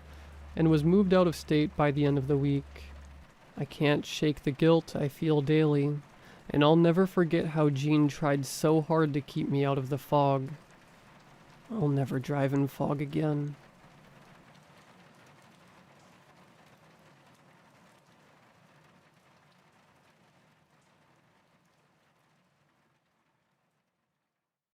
and was moved out of state by the end of the week. I can't shake the guilt I feel daily, and I'll never forget how Jean tried so hard to keep me out of the fog. I'll never drive in fog again.